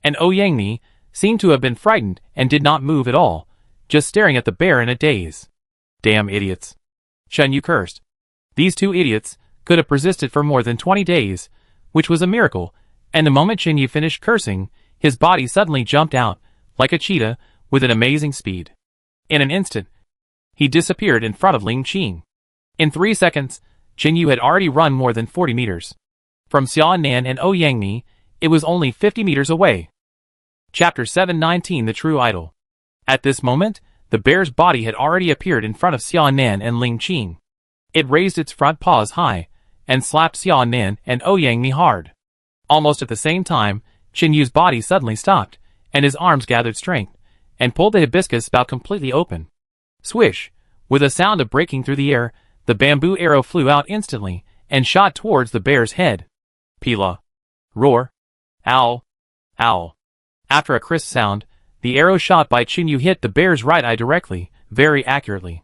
and Ouyangni seemed to have been frightened and did not move at all, just staring at the bear in a daze. Damn idiots! Chin Yu cursed. These 2 idiots could have persisted for more than 20 days, which was a miracle, and the moment Chin Yu finished cursing, his body suddenly jumped out, like a cheetah, with an amazing speed. In an instant, he disappeared in front of Ling Qing. In 3 seconds, Chin Yu had already run more than 40 meters. From Xiaonan and Ouyangni, it was only 50 meters away. Chapter 719 The True Idol. At this moment, the bear's body had already appeared in front of Xiaonan and Ling Qing. It raised its front paws high, and slapped Xiaonan and Ouyangni hard. Almost at the same time, Chin Yu's body suddenly stopped, and his arms gathered strength, and pulled the hibiscus spout completely open. Swish! With a sound of breaking through the air, the bamboo arrow flew out instantly, and shot towards the bear's head. Pila! Roar! Owl! Owl! After a crisp sound, the arrow shot by Chin Yu hit the bear's right eye directly, very accurately.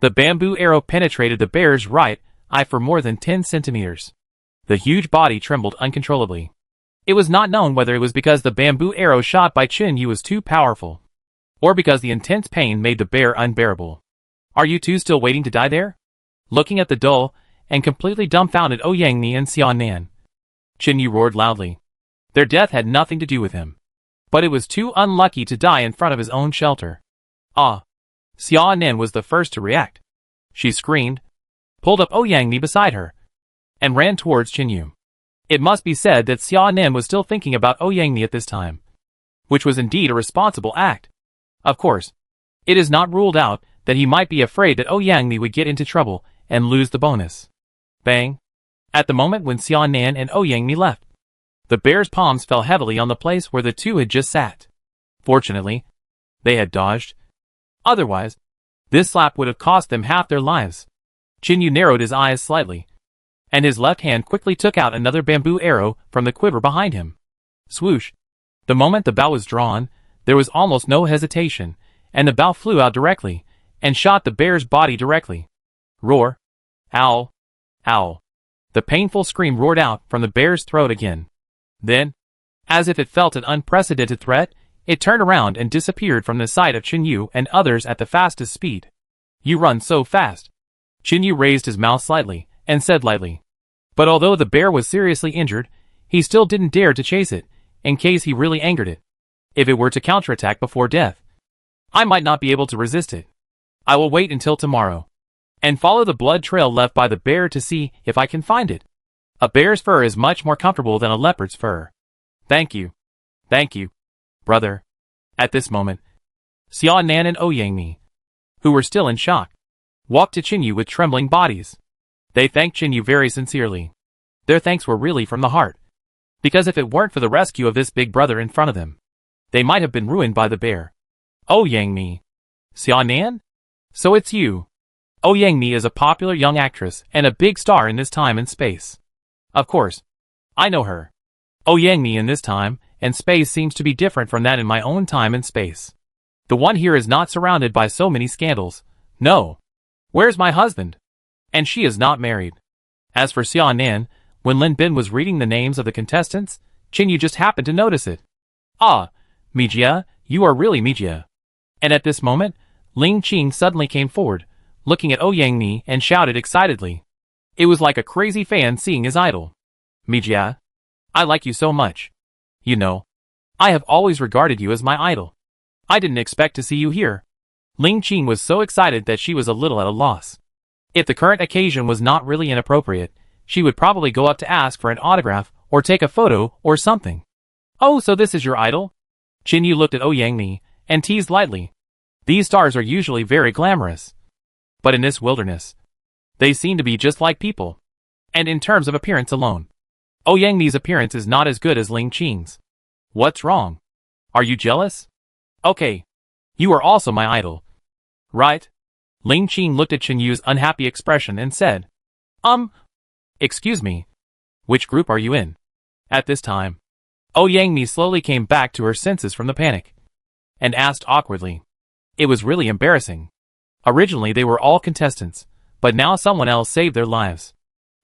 The bamboo arrow penetrated the bear's right eye for more than 10 centimeters. The huge body trembled uncontrollably. It was not known whether it was because the bamboo arrow shot by Chin Yu was too powerful, or because the intense pain made the bear unbearable. Are you 2 still waiting to die there? Looking at the dull and completely dumbfounded Ouyangni and Xiaonan, Chin Yu roared loudly. Their death had nothing to do with him, but it was too unlucky to die in front of his own shelter. Ah! Xiaonan was the first to react. She screamed, pulled up Ouyangni beside her, and ran towards Chin Yu. It must be said that Xia Nan was still thinking about Ouyangni at this time, which was indeed a responsible act. Of course, it is not ruled out that he might be afraid that Ouyangni would get into trouble and lose the bonus. Bang! At the moment when Xia Nan and Ouyangni left, the bear's palms fell heavily on the place where the two had just sat. Fortunately, they had dodged. Otherwise, this slap would have cost them half their lives. Qin Yu narrowed his eyes slightly, and his left hand quickly took out another bamboo arrow from the quiver behind him. Swoosh! The moment the bow was drawn, there was almost no hesitation, and the bow flew out directly, and shot the bear's body directly. Roar! Owl! Owl! The painful scream roared out from the bear's throat again. Then, as if it felt an unprecedented threat, it turned around and disappeared from the sight of Qin Yu and others at the fastest speed. You run so fast. Qin Yu raised his mouth slightly, and said lightly. But although the bear was seriously injured, he still didn't dare to chase it, in case he really angered it. If it were to counterattack before death, I might not be able to resist it. I will wait until tomorrow, and follow the blood trail left by the bear to see if I can find it. A bear's fur is much more comfortable than a leopard's fur. Thank you, brother. At this moment, Xia Nan and Ouyangni, who were still in shock, walked to Qin Yu with trembling bodies. They thanked Qin Yu very sincerely. Their thanks were really from the heart, because if it weren't for the rescue of this big brother in front of them, they might have been ruined by the bear. Ouyangni. Xia Nan? So it's you. Ouyangni is a popular young actress and a big star in this time and space. Of course, I know her. Ouyangni in this time and space seems to be different from that in my own time and space. The one here is not surrounded by so many scandals. No. Where's my husband? And she is not married. As for Xia Nan, when Lin Bin was reading the names of the contestants, Qin Yu just happened to notice it. Ah, Mijia, you are really Mijia. And at this moment, Ling Qing suddenly came forward, looking at Ouyangni and shouted excitedly. It was like a crazy fan seeing his idol. Mijia, I like you so much. You know, I have always regarded you as my idol. I didn't expect to see you here. Ling Qing was so excited that she was a little at a loss. If the current occasion was not really inappropriate, she would probably go up to ask for an autograph or take a photo or something. Oh, so this is your idol? Qin Yu looked at Ouyangni and teased lightly. These stars are usually very glamorous. But in this wilderness, they seem to be just like people. And in terms of appearance alone, Ouyangni's appearance is not as good as Ling Qing's. What's wrong? Are you jealous? Okay. You are also my idol. Right? Ling Qing looked at Qin Yu's unhappy expression and said, Excuse me. Which group are you in? At this time, Ouyangni slowly came back to her senses from the panic, and asked awkwardly. It was really embarrassing. Originally they were all contestants, but now someone else saved their lives.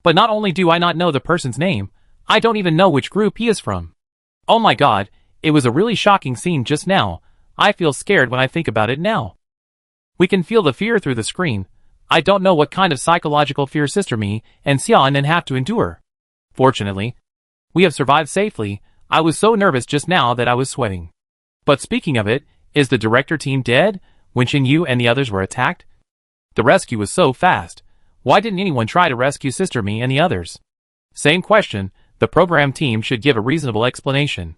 But not only do I not know the person's name, I don't even know which group he is from. Oh my god, it was a really shocking scene just now. I feel scared when I think about it now. We can feel the fear through the screen. I don't know what kind of psychological fear Sister Me and Xia Nan have to endure. Fortunately, we have survived safely. I was so nervous just now that I was sweating. But speaking of it, is the director team dead when Qin Yu and the others were attacked? The rescue was so fast. Why didn't anyone try to rescue Sister Me and the others? Same question. The program team should give a reasonable explanation.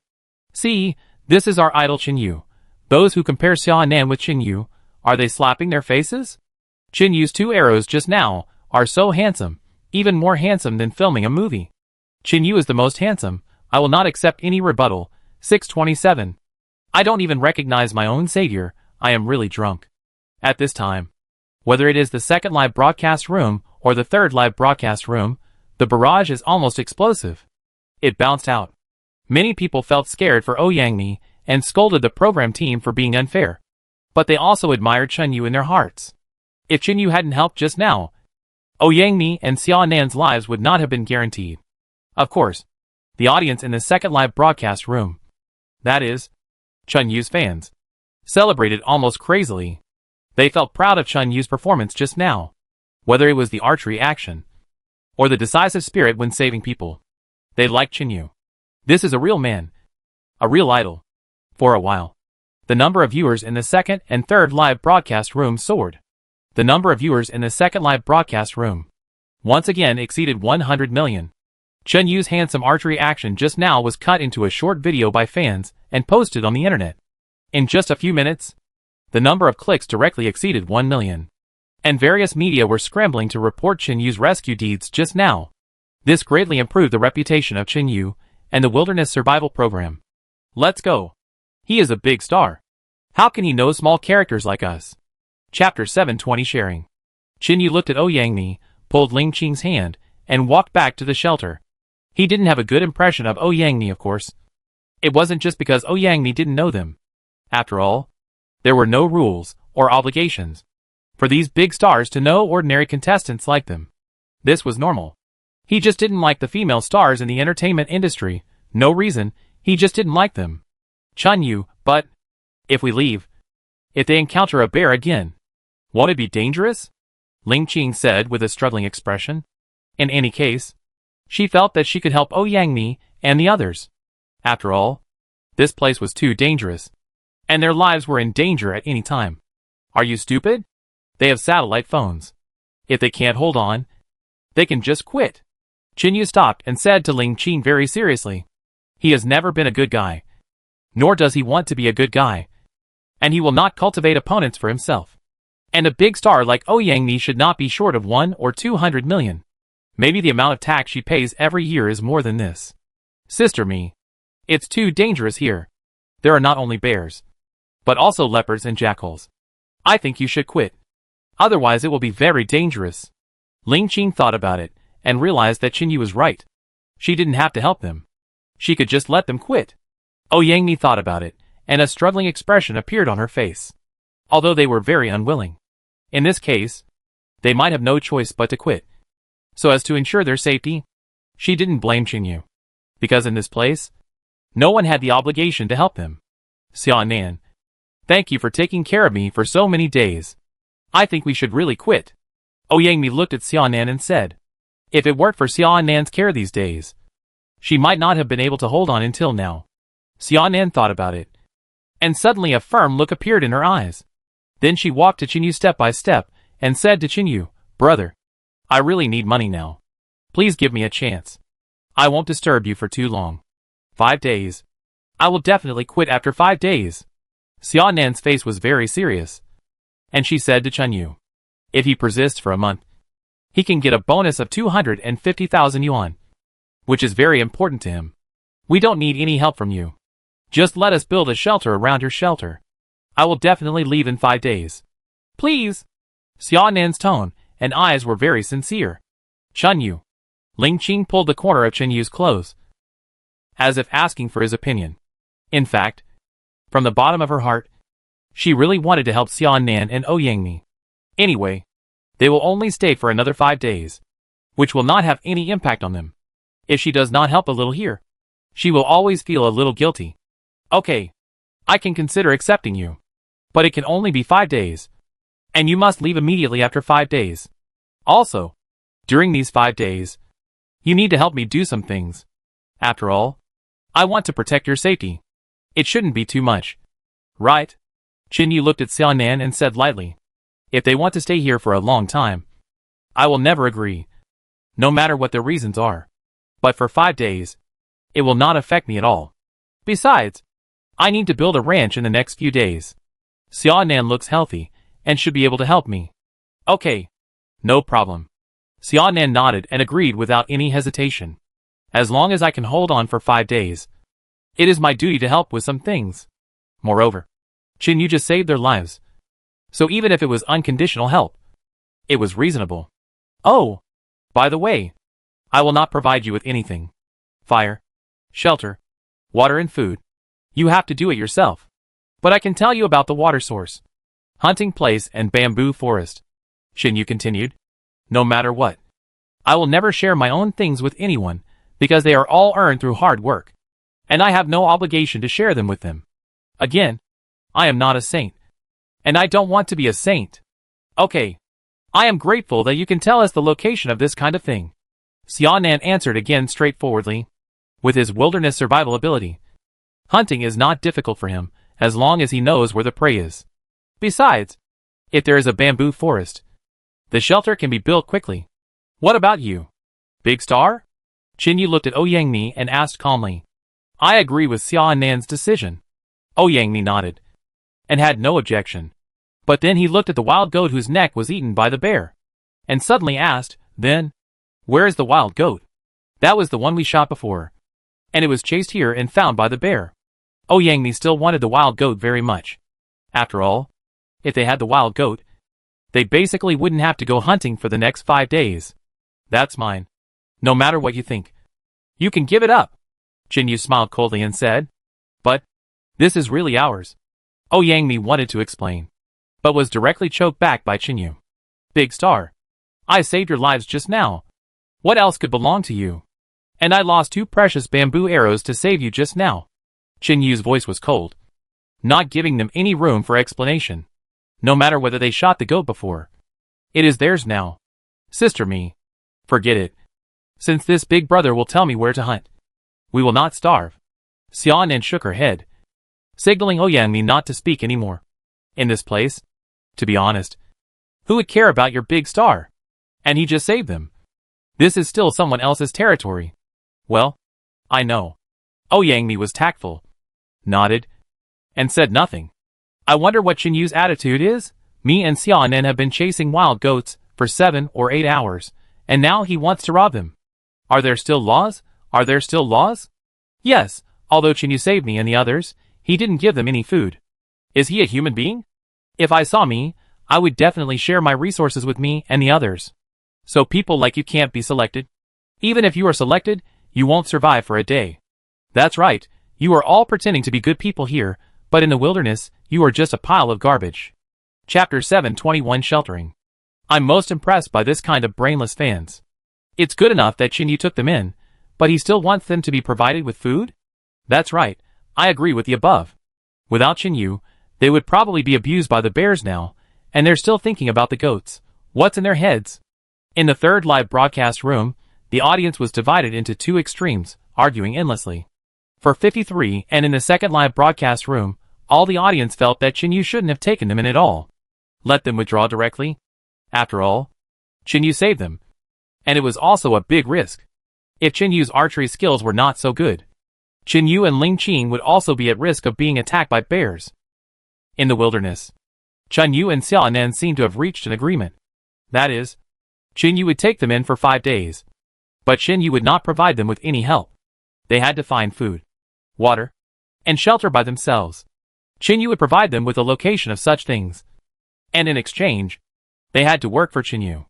See, this is our idol Qin Yu. Those who compare Xia Nan with Qin Yu, are they slapping their faces? Qin Yu's 2 arrows just now are so handsome, even more handsome than filming a movie. Qin Yu is the most handsome. I will not accept any rebuttal. 627. I don't even recognize my own savior. I am really drunk. At this time, whether it is the second live broadcast room or the third live broadcast room, the barrage is almost explosive. It bounced out. Many people felt scared for Ouyangni and scolded the program team for being unfair. But they also admired Qin Yu in their hearts. If Qin Yu hadn't helped just now, Ouyangni and Xia Nan's lives would not have been guaranteed. Of course, the audience in the second live broadcast room, that is, Qin Yu's fans, celebrated almost crazily. They felt proud of Qin Yu's performance just now, whether it was the archery action or the decisive spirit when saving people. They liked Qin Yu. This is a real man, a real idol. For a while, the number of viewers in the second and third live broadcast room soared. The number of viewers in the second live broadcast room once again exceeded 100 million. Chen Yu's handsome archery action just now was cut into a short video by fans and posted on the internet. In just a few minutes, the number of clicks directly exceeded 1 million. And various media were scrambling to report Chen Yu's rescue deeds just now. This greatly improved the reputation of Chen Yu and the Wilderness Survival Program. Let's go. He is a big star. How can he know small characters like us? Chapter 720 Sharing. Chen Yu looked at Ouyangmi, pulled Ling Qing's hand, and walked back to the shelter. He didn't have a good impression of Ouyangmi, of course. It wasn't just because Ouyangmi didn't know them. After all, there were no rules or obligations for these big stars to know ordinary contestants like them. This was normal. He just didn't like the female stars in the entertainment industry. No reason, he just didn't like them. Chen Yu, but if we leave, if they encounter a bear again, won't it be dangerous? Ling Qing said with a struggling expression. In any case, she felt that she could help Ouyangmi and the others. After all, this place was too dangerous, and their lives were in danger at any time. Are you stupid? They have satellite phones. If they can't hold on, they can just quit. Chen Yu stopped and said to Ling Qing very seriously. He has never been a good guy. Nor does he want to be a good guy. And he will not cultivate opponents for himself. And a big star like Ouyangmi should not be short of 1 or 200 million. Maybe the amount of tax she pays every year is more than this. Sister me. It's too dangerous here. There are not only bears, but also leopards and jackals. I think you should quit. Otherwise it will be very dangerous. Ling Qing thought about it, and realized that Chen Yu was right. She didn't have to help them. She could just let them quit. Ouyangmi thought about it, and a struggling expression appeared on her face. Although they were very unwilling. In this case, they might have no choice but to quit. So as to ensure their safety, she didn't blame Chen Yu. Because in this place, no one had the obligation to help them. Xia Nan, thank you for taking care of me for so many days. I think we should really quit. Ouyangmi looked at Xia Nan and said, if it weren't for Xia Nan's care these days, she might not have been able to hold on until now. Xia Nan thought about it, and suddenly a firm look appeared in her eyes. Then she walked to Chen Yu step by step, and said to Chen Yu, brother, I really need money now. Please give me a chance. I won't disturb you for too long. 5 days. I will definitely quit after 5 days. Xia Nan's face was very serious, and she said to Chen Yu, if he persists for a month, he can get a bonus of 250,000 yuan, which is very important to him. We don't need any help from you. Just let us build a shelter around your shelter. I will definitely leave in 5 days. Please. Xia Nan's tone and eyes were very sincere. Chen Yu. Ling Qing pulled the corner of Chen Yu's clothes, as if asking for his opinion. In fact, from the bottom of her heart, she really wanted to help Xia Nan and Ouyangmi. Anyway, they will only stay for another 5 days, which will not have any impact on them. If she does not help a little here, she will always feel a little guilty. Okay, I can consider accepting you. But it can only be 5 days. And you must leave immediately after 5 days. Also, during these 5 days, you need to help me do some things. After all, I want to protect your safety. It shouldn't be too much. Right? Chen Yu looked at Xia Nan and said lightly, if they want to stay here for a long time, I will never agree, no matter what their reasons are. But for 5 days, it will not affect me at all. Besides, I need to build a ranch in the next few days. Xia Nan looks healthy, and should be able to help me. Okay. No problem. Xia Nan nodded and agreed without any hesitation. As long as I can hold on for 5 days, it is my duty to help with some things. Moreover, Chen Yu just saved their lives. So even if it was unconditional help, it was reasonable. Oh, by the way, I will not provide you with anything. Fire, shelter, water and food. You have to do it yourself. But I can tell you about the water source, hunting place and bamboo forest. Chen Yu continued. No matter what, I will never share my own things with anyone, because they are all earned through hard work, and I have no obligation to share them with them. Again, I am not a saint, and I don't want to be a saint. Okay, I am grateful that you can tell us the location of this kind of thing. Xia Nan answered again straightforwardly. With his wilderness survival ability, hunting is not difficult for him, as long as he knows where the prey is. Besides, if there is a bamboo forest, the shelter can be built quickly. What about you? Big Star? Qin Yu looked at Ouyang and asked calmly. I agree with Xia Nan's decision. Ouyang nodded and had no objection. But then he looked at the wild goat whose neck was eaten by the bear, and suddenly asked, then, where is the wild goat? That was the one we shot before, and it was chased here and found by the bear. Ouyang still wanted the wild goat very much. After all, if they had the wild goat, they basically wouldn't have to go hunting for the next 5 days. That's mine. No matter what you think. You can give it up. Qin Yu smiled coldly and said, but this is really ours. Ouyang wanted to explain, but was directly choked back by Qin Yu. Big Star, I saved your lives just now. What else could belong to you? And I lost 2 precious bamboo arrows to save you just now. Qin Yu's voice was cold, not giving them any room for explanation. No matter whether they shot the goat before, it is theirs now. Sister me, forget it. Since this big brother will tell me where to hunt, we will not starve. Xia Nan shook her head, signaling Ouyang not to speak anymore. In this place, to be honest, who would care about your big star? And he just saved them. This is still someone else's territory. Well, I know. Ouyang was tactful, nodded, and said nothing. I wonder what Qin Yu's attitude is? Me and Xia Nan have been chasing wild goats for 7 or 8 hours, and now he wants to rob them. Are there still laws? Are there still laws? Yes, although Qin Yu saved me and the others, he didn't give them any food. Is he a human being? If I saw me, I would definitely share my resources with me and the others. So people like you can't be selected. Even if you are selected, you won't survive for a day. That's right, you are all pretending to be good people here, but in the wilderness, you are just a pile of garbage. Chapter 721 Sheltering. I'm most impressed by this kind of brainless fans. It's good enough that Qin Yu took them in, but he still wants them to be provided with food? That's right, I agree with the above. Without Qin Yu, they would probably be abused by the bears now, and they're still thinking about the goats. What's in their heads? In the third live broadcast room, the audience was divided into 2 extremes, arguing endlessly. For 53, and in the second live broadcast room, all the audience felt that Qin Yu shouldn't have taken them in at all. Let them withdraw directly. After all, Qin Yu saved them. And it was also a big risk. If Qin Yu's archery skills were not so good, Qin Yu and Ling Qing would also be at risk of being attacked by bears. In the wilderness, Qin Yu and Xia Nan seemed to have reached an agreement. That is, Qin Yu would take them in for 5 days. But Qin Yu would not provide them with any help. They had to find food, water, and shelter by themselves. Qin Yu would provide them with a location of such things. And in exchange, they had to work for Qin Yu.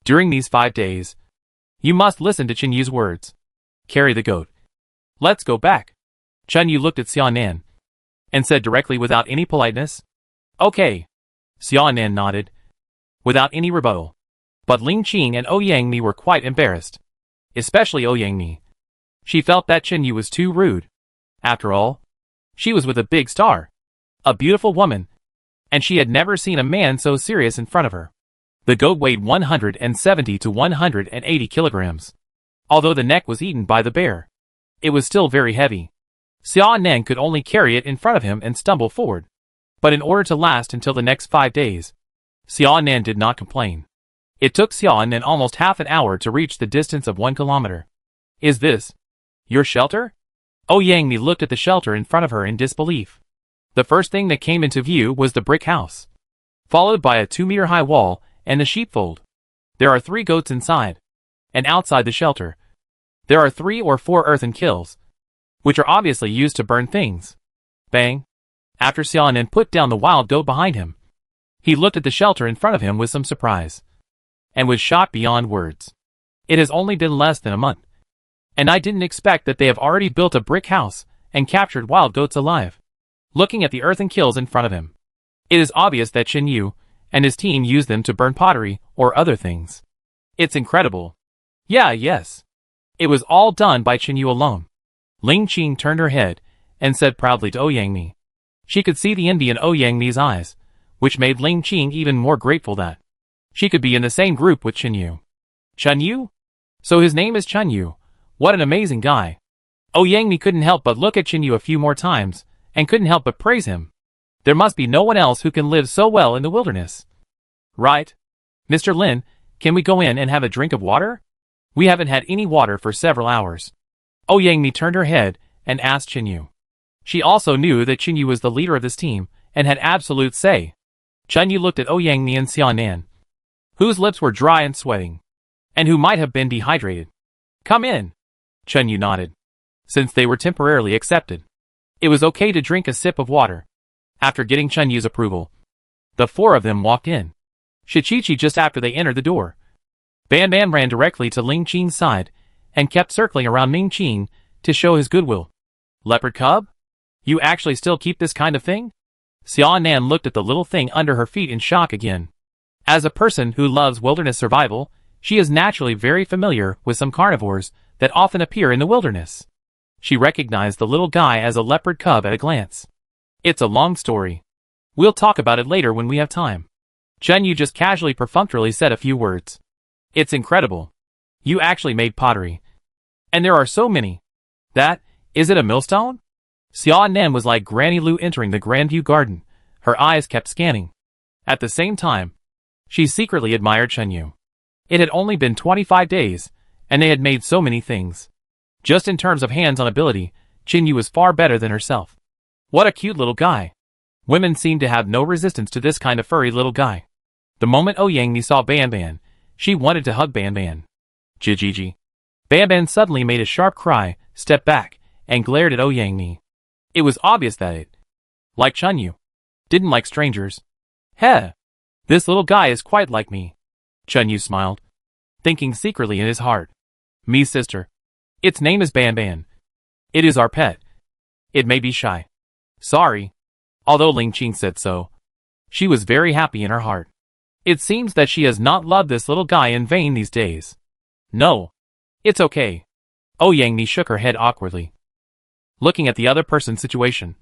During these 5 days, you must listen to Qin Yu's words. Carry the goat. Let's go back. Qin Yu looked at Xia Nan and said directly without any politeness, okay. Xia Nan nodded, without any rebuttal. But Ling Qing and Ouyang were quite embarrassed. Especially Ouyang. She felt that Qin Yu was too rude. After all, she was with a big star, a beautiful woman, and she had never seen a man so serious in front of her. The goat weighed 170 to 180 kilograms. Although the neck was eaten by the bear, it was still very heavy. Xia Nan could only carry it in front of him and stumble forward. But in order to last until the next 5 days, Xia Nan did not complain. It took Xia Nan almost half an hour to reach the distance of 1 kilometer. Is this your shelter? Ouyang looked at the shelter in front of her in disbelief. The first thing that came into view was the brick house, followed by a 2-meter-high wall and the sheepfold. There are 3 goats inside, and outside the shelter, there are 3 or 4 earthen kilns, which are obviously used to burn things. Bang! After Xia Nan put down the wild goat behind him, he looked at the shelter in front of him with some surprise, and was shocked beyond words. It has only been less than a month, and I didn't expect that they have already built a brick house and captured wild goats alive. Looking at the earthen kilns in front of him, it is obvious that Qin Yu and his team used them to burn pottery or other things. It's incredible. Yes. It was all done by Qin Yu alone. Ling Qing turned her head and said proudly to Ouyang. She could see the envy in Ouyang's eyes, which made Ling Qing even more grateful that she could be in the same group with Qin Yu. Qin Yu? So his name is Qin Yu. What an amazing guy. Ouyang couldn't help but look at Qin Yu a few more times, and couldn't help but praise him. There must be no one else who can live so well in the wilderness. Right? Mr. Lin, can we go in and have a drink of water? We haven't had any water for several hours. Yang turned her head and asked Chinyu. She also knew that Chinyu was the leader of this team and had absolute say. Chinyu looked at Yang and Xiaonan, whose lips were dry and sweating, and who might have been dehydrated. Come in. Chinyu nodded. Since they were temporarily accepted, it was okay to drink a sip of water. After getting Chinyu's approval, the four of them walked in. Shichichi just after they entered the door. Ban Ban ran directly to Ling Qing's side and kept circling around Ling Qing to show his goodwill. Leopard cub? You actually still keep this kind of thing? Xiaonan looked at the little thing under her feet in shock again. As a person who loves wilderness survival, she is naturally very familiar with some carnivores that often appear in the wilderness. She recognized the little guy as a leopard cub at a glance. It's a long story. We'll talk about it later when we have time. Chinyu just casually perfunctorily said a few words. It's incredible. You actually made pottery. And there are so many. Is it a millstone? Xiaonan was like Granny Lu entering the Grandview Garden. Her eyes kept scanning. At the same time, she secretly admired Chinyu. It had only been 25 days, and they had made so many things. Just in terms of hands-on ability, Chinyu was far better than herself. What a cute little guy. Women seemed to have no resistance to this kind of furry little guy. The moment Yang saw Ban Ban, she wanted to hug Ban Ban. Jijiji. Ban Ban suddenly made a sharp cry, stepped back, and glared at Yang. It was obvious that it, like Chinyu, didn't like strangers. Heh. This little guy is quite like me. Chinyu smiled, thinking secretly in his heart. Me sister. Its name is Ban Ban. It is our pet. It may be shy. Sorry. Although Ling Qing said so, she was very happy in her heart. It seems that she has not loved this little guy in vain these days. No. It's okay. Yang shook her head awkwardly, looking at the other person's situation.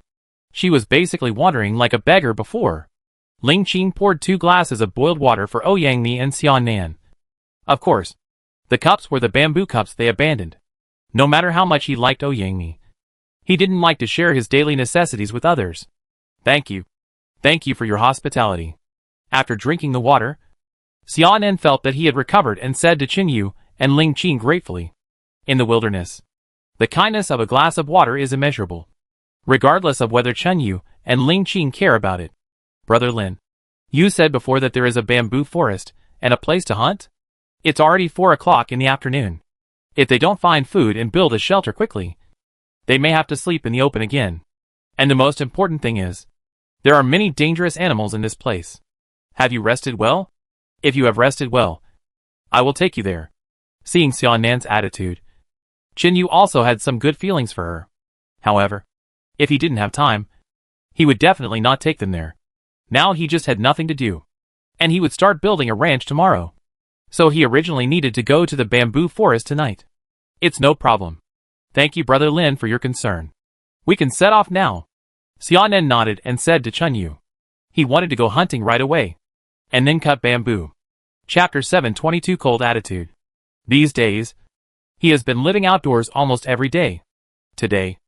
She was basically wandering like a beggar before. Ling Qing poured 2 glasses of boiled water for Yang and Xiaonan. Of course, the cups were the bamboo cups they abandoned. No matter how much he liked Yang, he didn't like to share his daily necessities with others. Thank you. Thank you for your hospitality. After drinking the water, Xiaonan felt that he had recovered and said to Chinyu and Ling Qing gratefully. In the wilderness, the kindness of a glass of water is immeasurable, regardless of whether Chinyu and Ling Qing care about it. Brother Lin, you said before that there is a bamboo forest and a place to hunt? It's already 4 o'clock in the afternoon. If they don't find food and build a shelter quickly, they may have to sleep in the open again. And the most important thing is, there are many dangerous animals in this place. Have you rested well? If you have rested well, I will take you there. Seeing Xiaonan's attitude, Chinyu also had some good feelings for her. However, if he didn't have time, he would definitely not take them there. Now he just had nothing to do, and he would start building a ranch tomorrow. So he originally needed to go to the bamboo forest tonight. It's no problem. Thank you, Brother Lin, for your concern. We can set off now. Xiaonan nodded and said to Chinyu. He wanted to go hunting right away, and then cut bamboo. Chapter 722 Cold Attitude. These days, he has been living outdoors almost every day. Today,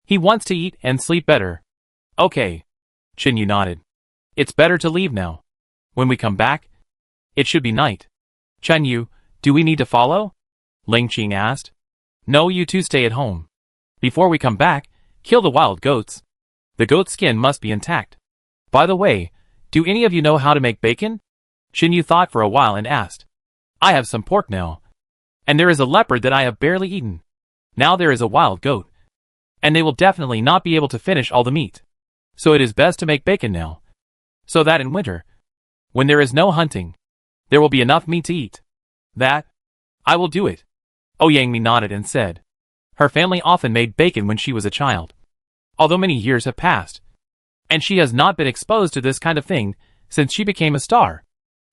he wants to eat and sleep better. Okay. Chinyu nodded. It's better to leave now. When we come back, it should be night. Chinyu, do we need to follow? Ling Qing asked. No, you two stay at home. Before we come back, kill the wild goats. The goat's skin must be intact. By the way, do any of you know how to make bacon? Chinyu thought for a while and asked. I have some pork now. And there is a leopard that I have barely eaten. Now there is a wild goat. And they will definitely not be able to finish all the meat. So it is best to make bacon now. So that in winter, when there is no hunting, there will be enough meat to eat. I will do it. Yang nodded and said. Her family often made bacon when she was a child. Although many years have passed, and she has not been exposed to this kind of thing since she became a star.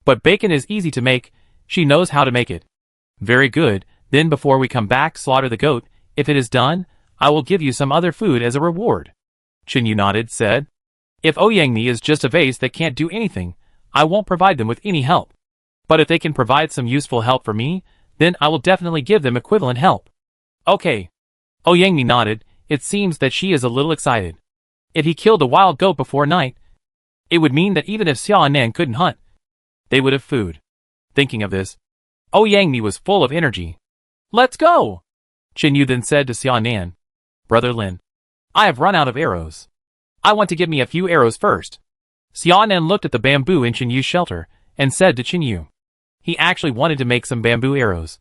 But bacon is easy to make, she knows how to make it. Very good, then before we come back slaughter the goat. If it is done, I will give you some other food as a reward. Chinyu nodded, said. If Yang is just a vase that can't do anything, I won't provide them with any help. But if they can provide some useful help for me, then I will definitely give them equivalent help. Okay. Yang nodded. It seems that she is a little excited. If he killed a wild goat before night, it would mean that even if Xiaonan couldn't hunt, they would have food. Thinking of this, Yang was full of energy. Let's go! Chinyu then said to Xiaonan, Brother Lin, I have run out of arrows. I want to give me a few arrows first. Xiaonan looked at the bamboo in Chinyu's shelter and said to Chinyu. He actually wanted to make some bamboo arrows.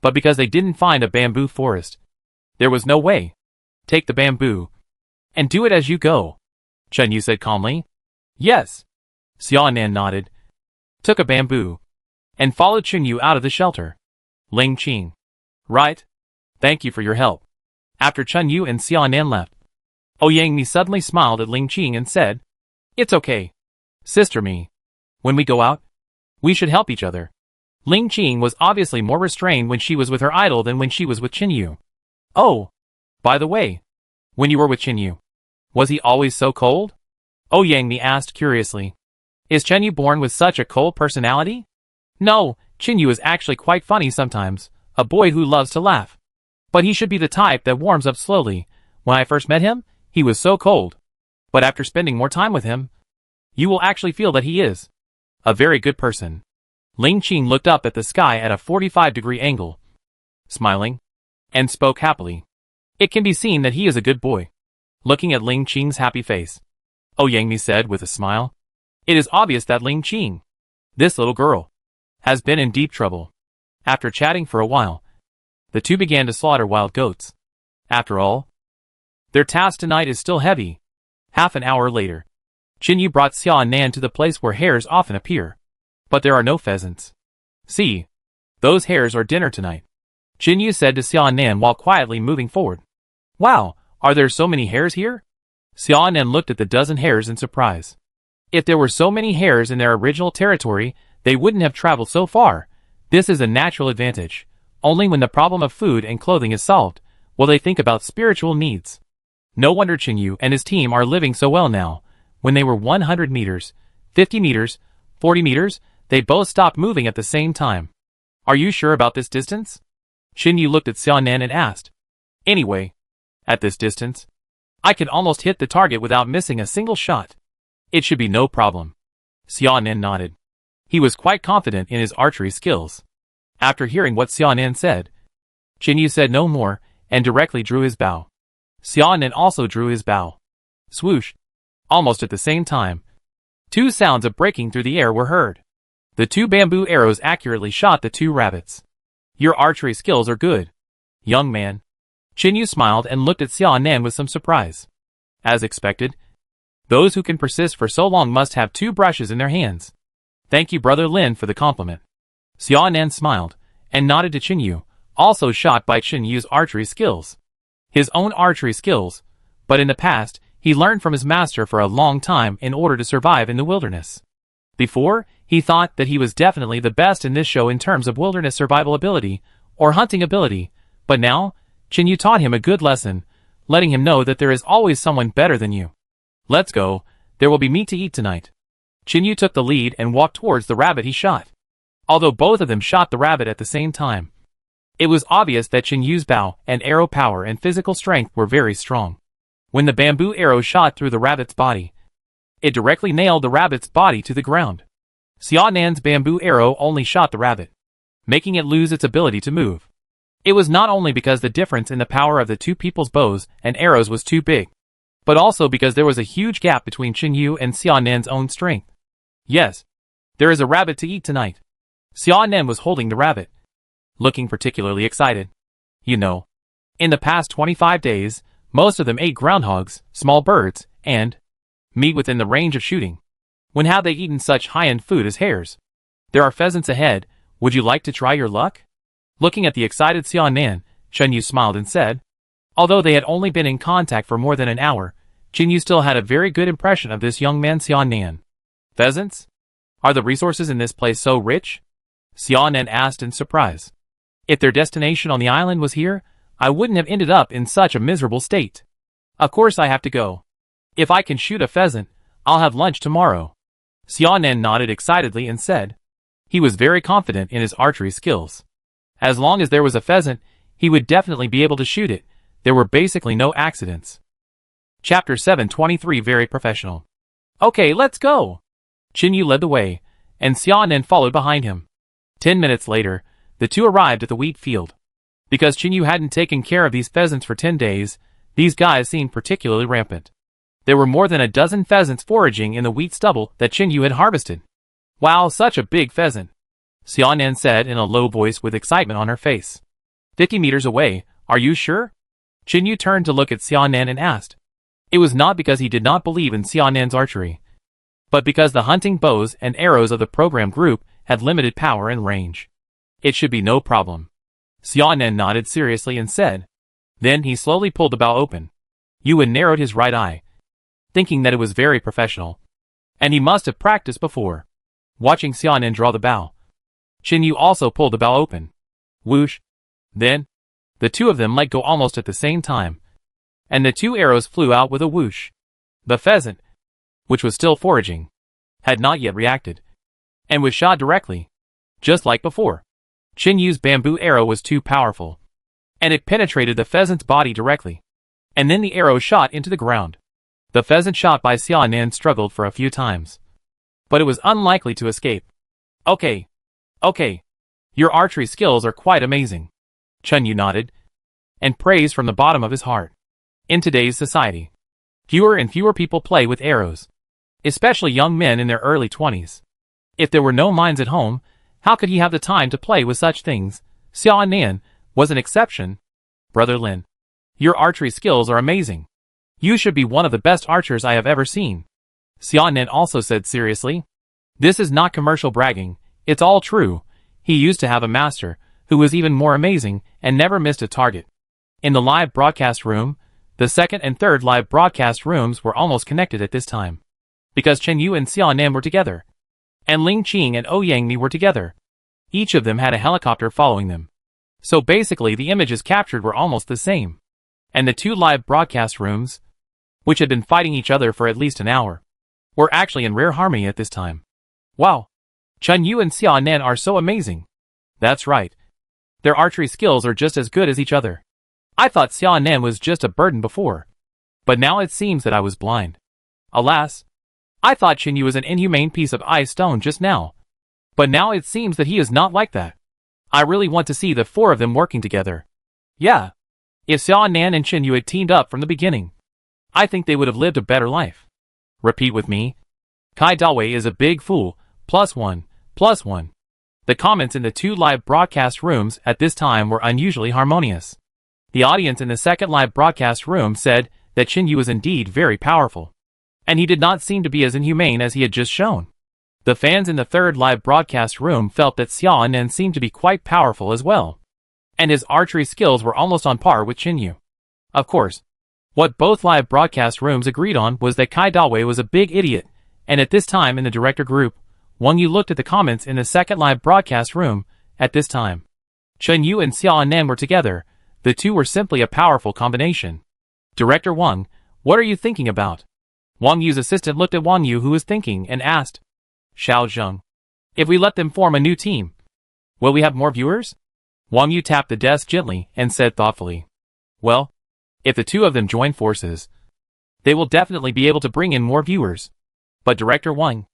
But because they didn't find a bamboo forest, there was no way. Take the bamboo and do it as you go, Chinyu said calmly. Yes. Xiaonan nodded, took a bamboo, and followed Chinyu out of the shelter. Ling Qing. Right. Thank you for your help. After Chinyu and Xiaonan left, Yang Mi suddenly smiled at Ling Qing and said, It's okay. Sister Mi. When we go out, we should help each other. Ling Qing was obviously more restrained when she was with her idol than when she was with Chinyu. Oh, by the way, when you were with Chinyu, was he always so cold? Yang Mi asked curiously. Is Chinyu born with such a cold personality? No, Chinyu is actually quite funny sometimes, a boy who loves to laugh. But he should be the type that warms up slowly. When I first met him, he was so cold. But after spending more time with him, you will actually feel that he is a very good person. Ling Qing looked up at the sky at a 45-degree angle, smiling, and spoke happily. It can be seen that he is a good boy. Looking at Ling Qing's happy face, Yang Mi said with a smile, It is obvious that Ling Qing, this little girl, has been in deep trouble. After chatting for a while, the two began to slaughter wild goats. After all, their task tonight is still heavy. Half an hour later, Chinyu brought Xiaonan to the place where hares often appear. But there are no pheasants. See, those hares are dinner tonight, Chinyu said to Xiaonan while quietly moving forward. Wow, are there so many hares here? Xiaonan looked at the dozen hares in surprise. If there were so many hares in their original territory, they wouldn't have traveled so far. This is a natural advantage. Only when the problem of food and clothing is solved, will they think about spiritual needs. No wonder Chinyu and his team are living so well now. When they were 100 meters, 50 meters, 40 meters, they both stopped moving at the same time. Are you sure about this distance? Chinyu looked at Xiaonan and asked. Anyway, at this distance, I can almost hit the target without missing a single shot. It should be no problem. Xiaonan nodded. He was quite confident in his archery skills. After hearing what Xiaonan said, Chinyu said no more and directly drew his bow. Xiaonan also drew his bow. Swoosh! Almost at the same time, two sounds of breaking through the air were heard. The two bamboo arrows accurately shot the two rabbits. Your archery skills are good, young man. Chinyu smiled and looked at Xiaonan with some surprise. As expected, those who can persist for so long must have two brushes in their hands. Thank you, Brother Lin, for the compliment. Xiaonan smiled and nodded to Chinyu, also shocked by Chinyu's archery skills. His own archery skills, but in the past, he learned from his master for a long time in order to survive in the wilderness. Before, he thought that he was definitely the best in this show in terms of wilderness survival ability or hunting ability, but now, Chinyu taught him a good lesson, letting him know that there is always someone better than you. Let's go, there will be meat to eat tonight. Chinyu took the lead and walked towards the rabbit he shot. Although both of them shot the rabbit at the same time, it was obvious that Chinyu's bow and arrow power and physical strength were very strong. When the bamboo arrow shot through the rabbit's body, it directly nailed the rabbit's body to the ground. Xiaonan's bamboo arrow only shot the rabbit, making it lose its ability to move. It was not only because the difference in the power of the two people's bows and arrows was too big, but also because there was a huge gap between Chinyu and Xiaonan's own strength. Yes, there is a rabbit to eat tonight. Xiaonan was holding the rabbit, looking particularly excited. You know, in the past 25 days, most of them ate groundhogs, small birds, and meat within the range of shooting. When have they eaten such high-end food as hares? There are pheasants ahead, would you like to try your luck? Looking at the excited Xiaonan, Chinyu smiled and said. Although they had only been in contact for more than an hour, Chinyu still had a very good impression of this young man Xiaonan. Pheasants? Are the resources in this place so rich? Xiaonan asked in surprise. If their destination on the island was here, I wouldn't have ended up in such a miserable state. Of course I have to go. If I can shoot a pheasant, I'll have lunch tomorrow. Xiaonan nodded excitedly and said. He was very confident in his archery skills. As long as there was a pheasant, he would definitely be able to shoot it. There were basically no accidents. Chapter 723 Very professional. Okay, let's go! Chinyu led the way, and Xiaonan followed behind him. 10 minutes later, the two arrived at the wheat field. Because Chinyu hadn't taken care of these pheasants for 10 days, these guys seemed particularly rampant. There were more than a dozen pheasants foraging in the wheat stubble that Chinyu had harvested. Wow, such a big pheasant, Xiaonan said in a low voice with excitement on her face. 50 meters away, are you sure? Chinyu turned to look at Xiaonan and asked. It was not because he did not believe in Xiaonan's archery, but because the hunting bows and arrows of the program group had limited power and range. It should be no problem. Xiaonan nodded seriously and said. Then he slowly pulled the bow open. Yuan narrowed his right eye, thinking that it was very professional, and he must have practiced before. Watching Xiaonan draw the bow, Chinyu also pulled the bow open. Whoosh! Then, the two of them let go almost at the same time, and the two arrows flew out with a whoosh. The pheasant, which was still foraging, had not yet reacted, and was shot directly, just like before. Chinyu's bamboo arrow was too powerful, and it penetrated the pheasant's body directly, and then the arrow shot into the ground. The pheasant shot by Xiaonan struggled for a few times, but it was unlikely to escape. Okay. Your archery skills are quite amazing. Chinyu nodded, and praised from the bottom of his heart. In today's society, fewer and fewer people play with arrows, especially young men in their early 20s. If there were no mines at home, how could he have the time to play with such things? Xiaonan was an exception. Brother Lin, your archery skills are amazing. You should be one of the best archers I have ever seen. Xiaonan also said seriously. This is not commercial bragging, it's all true. He used to have a master, who was even more amazing, and never missed a target. In the live broadcast room, the second and third live broadcast rooms were almost connected at this time, because Chenyu and Xiaonan were together, and Ling Qing and Ouyangmi were together. Each of them had a helicopter following them. So basically the images captured were almost the same. And the two live broadcast rooms, which had been fighting each other for at least an hour, were actually in rare harmony at this time. Wow! Chenyu and Xiaonan are so amazing. That's right. Their archery skills are just as good as each other. I thought Xiaonan was just a burden before, but now it seems that I was blind. Alas, I thought Chenyu was an inhumane piece of ice stone just now, but now it seems that he is not like that. I really want to see the four of them working together. Yeah. If Xiaonan and Chenyu had teamed up from the beginning, I think they would have lived a better life. Repeat with me. Kai Dawei is a big fool, +1, +1. The comments in the two live broadcast rooms at this time were unusually harmonious. The audience in the second live broadcast room said that Chenyu was indeed very powerful, and he did not seem to be as inhumane as he had just shown. The fans in the third live broadcast room felt that Xiaonan seemed to be quite powerful as well, and his archery skills were almost on par with Chenyu. Of course, what both live broadcast rooms agreed on was that Kai Dawei was a big idiot, and at this time in the director group, Wang Yu looked at the comments in the second live broadcast room. At this time, Chenyu and Xiaonan were together. The two were simply a powerful combination. Director Wang, what are you thinking about? Wang Yu's assistant looked at Wang Yu, who was thinking, and asked, Xiao Zheng, if we let them form a new team, will we have more viewers? Wang Yu tapped the desk gently and said thoughtfully, well, if the two of them join forces, they will definitely be able to bring in more viewers. But Director Wang,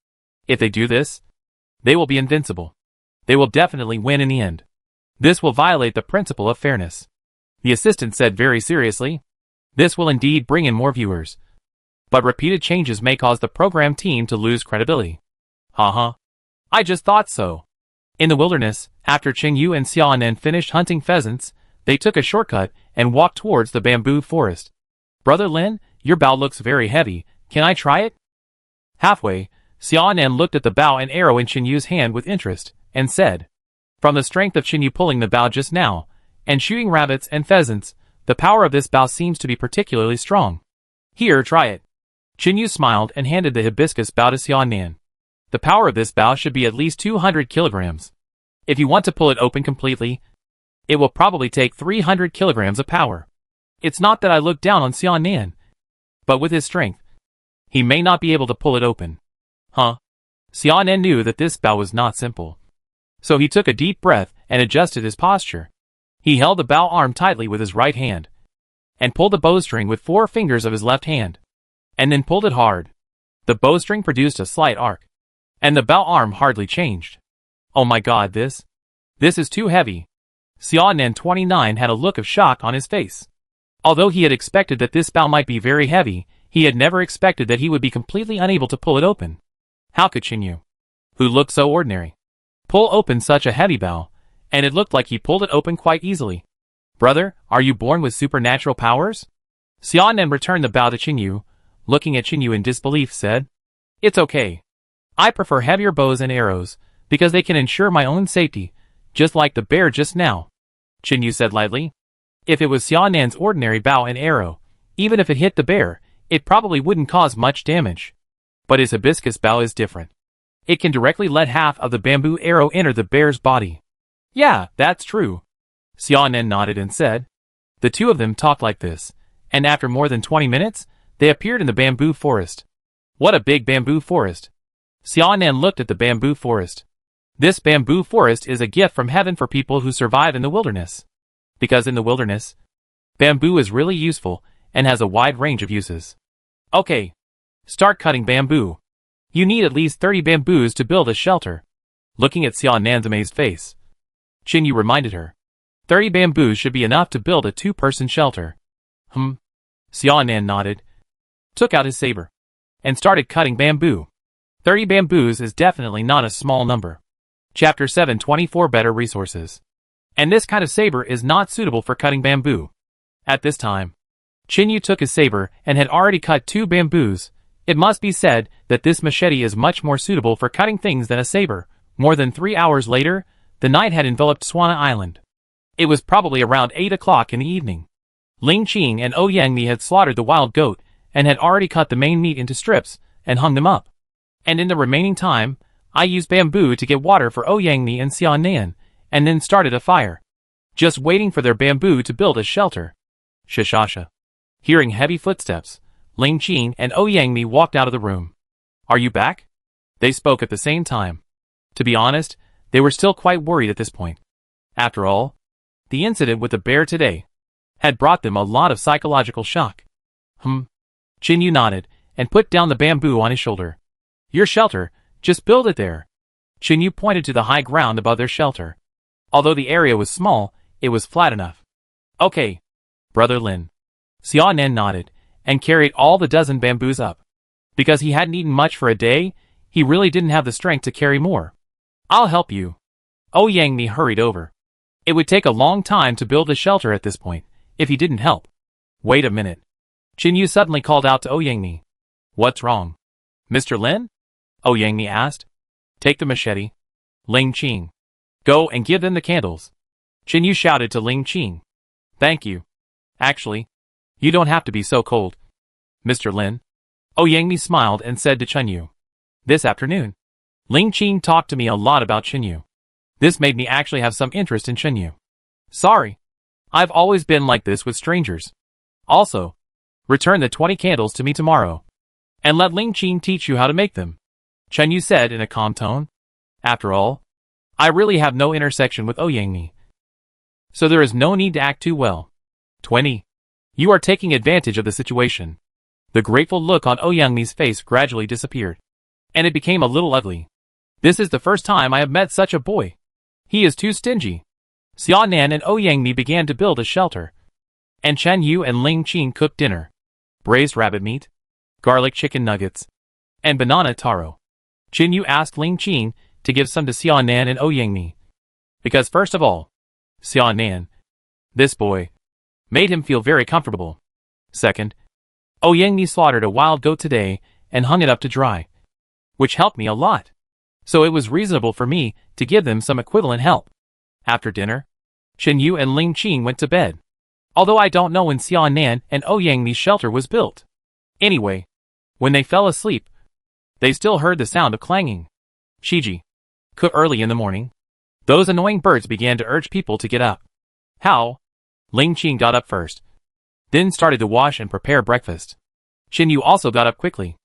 if they do this, they will be invincible. They will definitely win in the end. This will violate the principle of fairness. The assistant said very seriously. This will indeed bring in more viewers, but repeated changes may cause the program team to lose credibility. I just thought so. In the wilderness, after Chenyu and Xiaonan finished hunting pheasants, they took a shortcut and walked towards the bamboo forest. Brother Lin, your bow looks very heavy. Can I try it? Halfway, Xiaonan looked at the bow and arrow in Chenyu's hand with interest, and said, from the strength of Chenyu pulling the bow just now, and shooting rabbits and pheasants, the power of this bow seems to be particularly strong. Here, try it. Chenyu smiled and handed the hibiscus bow to Xiaonan. The power of this bow should be at least 200 kilograms. If you want to pull it open completely, it will probably take 300 kilograms of power. It's not that I look down on Xiaonan, but with his strength, he may not be able to pull it open. Xiaonan knew that this bow was not simple. So he took a deep breath and adjusted his posture. He held the bow arm tightly with his right hand, and pulled the bowstring with 4 fingers of his left hand, and then pulled it hard. The bowstring produced a slight arc, and the bow arm hardly changed. Oh my god, this is too heavy. Xiaonan 29 had a look of shock on his face. Although he had expected that this bow might be very heavy, he had never expected that he would be completely unable to pull it open. How could Qinyu, who looked so ordinary, pull open such a heavy bow? And it looked like he pulled it open quite easily. Brother, are you born with supernatural powers? Xiaonan returned the bow to Qinyu, looking at Qinyu in disbelief, said, It's okay. I prefer heavier bows and arrows, because they can ensure my own safety, just like the bear just now. Qinyu said lightly. If it was Xiaonan's ordinary bow and arrow, even if it hit the bear, it probably wouldn't cause much damage. But his hibiscus bow is different. It can directly let half of the bamboo arrow enter the bear's body. Yeah, that's true. Xiaonan nodded and said. The two of them talked like this, and after more than 20 minutes, they appeared in the bamboo forest. What a big bamboo forest. Xiaonan looked at the bamboo forest. This bamboo forest is a gift from heaven for people who survive in the wilderness. Because in the wilderness, bamboo is really useful and has a wide range of uses. Okay. Start cutting bamboo. You need at least 30 bamboos to build a shelter. Looking at Xiaonan's amazed face, Qinyu reminded her. 30 bamboos should be enough to build a two-person shelter. Xiaonan nodded, took out his saber, and started cutting bamboo. 30 bamboos is definitely not a small number. Chapter 724 Better Resources. And this kind of saber is not suitable for cutting bamboo. At this time, Qinyu took his saber and had already cut 2 bamboos. It must be said that this machete is much more suitable for cutting things than a saber. More than 3 hours later, the night had enveloped Swana Island. It was probably around 8 o'clock in the evening. Ling Qing and Ouyangmi had slaughtered the wild goat and had already cut the main meat into strips and hung them up. And in the remaining time, I used bamboo to get water for Ouyangmi and Xiaonan, and then started a fire. Just waiting for their bamboo to build a shelter. Shashasha. Hearing heavy footsteps, Ling Qing and Ouyangmi walked out of the room. Are you back? They spoke at the same time. To be honest, they were still quite worried at this point. After all, the incident with the bear today had brought them a lot of psychological shock. Qinyu nodded and put down the bamboo on his shoulder. Your shelter, just build it there. Qinyu pointed to the high ground above their shelter. Although the area was small, it was flat enough. Okay, Brother Lin. Xiaonan nodded and carried all the dozen bamboos up. Because he hadn't eaten much for a day, he really didn't have the strength to carry more. I'll help you. Ouyangmi hurried over. It would take a long time to build a shelter at this point, if he didn't help. Wait a minute. Qinyu suddenly called out to Ouyangmi. What's wrong? Mr. Lin? Ouyangmi asked. Take the machete. Ling Qing. Go and give them the candles. Qinyu shouted to Ling Qing. Thank you. Actually, you don't have to be so cold. Mr. Lin. Ouyangmi smiled and said to Qinyu. This afternoon, Ling Qing talked to me a lot about Qinyu. This made me actually have some interest in Qinyu. Sorry. I've always been like this with strangers. Also, return the 20 candles to me tomorrow. And let Ling Qing teach you how to make them. Qinyu said in a calm tone. After all, I really have no intersection with Ouyangmi. So there is no need to act too well. 20. You are taking advantage of the situation. The grateful look on Ouyangmi's face gradually disappeared. And it became a little ugly. This is the first time I have met such a boy. He is too stingy. Xiaonan and Ouyangmi began to build a shelter. And Chen Yu and Ling Qing cooked dinner. Braised rabbit meat, garlic chicken nuggets, and banana taro. Qinyu asked Ling Qing to give some to Xiaonan and Ouyangmi. Because first of all, Xiaonan, this boy, made him feel very comfortable. Second, Ouyangmi slaughtered a wild goat today and hung it up to dry, which helped me a lot. So it was reasonable for me to give them some equivalent help. After dinner, Qinyu and Ling Qing went to bed. Although I don't know when Xiaonan and Ouyangmi's shelter was built. Anyway, when they fell asleep, they still heard the sound of clanging. Shiji. Cook early in the morning. Those annoying birds began to urge people to get up. How? Ling Qing got up first. Then started to wash and prepare breakfast. Qinyu also got up quickly.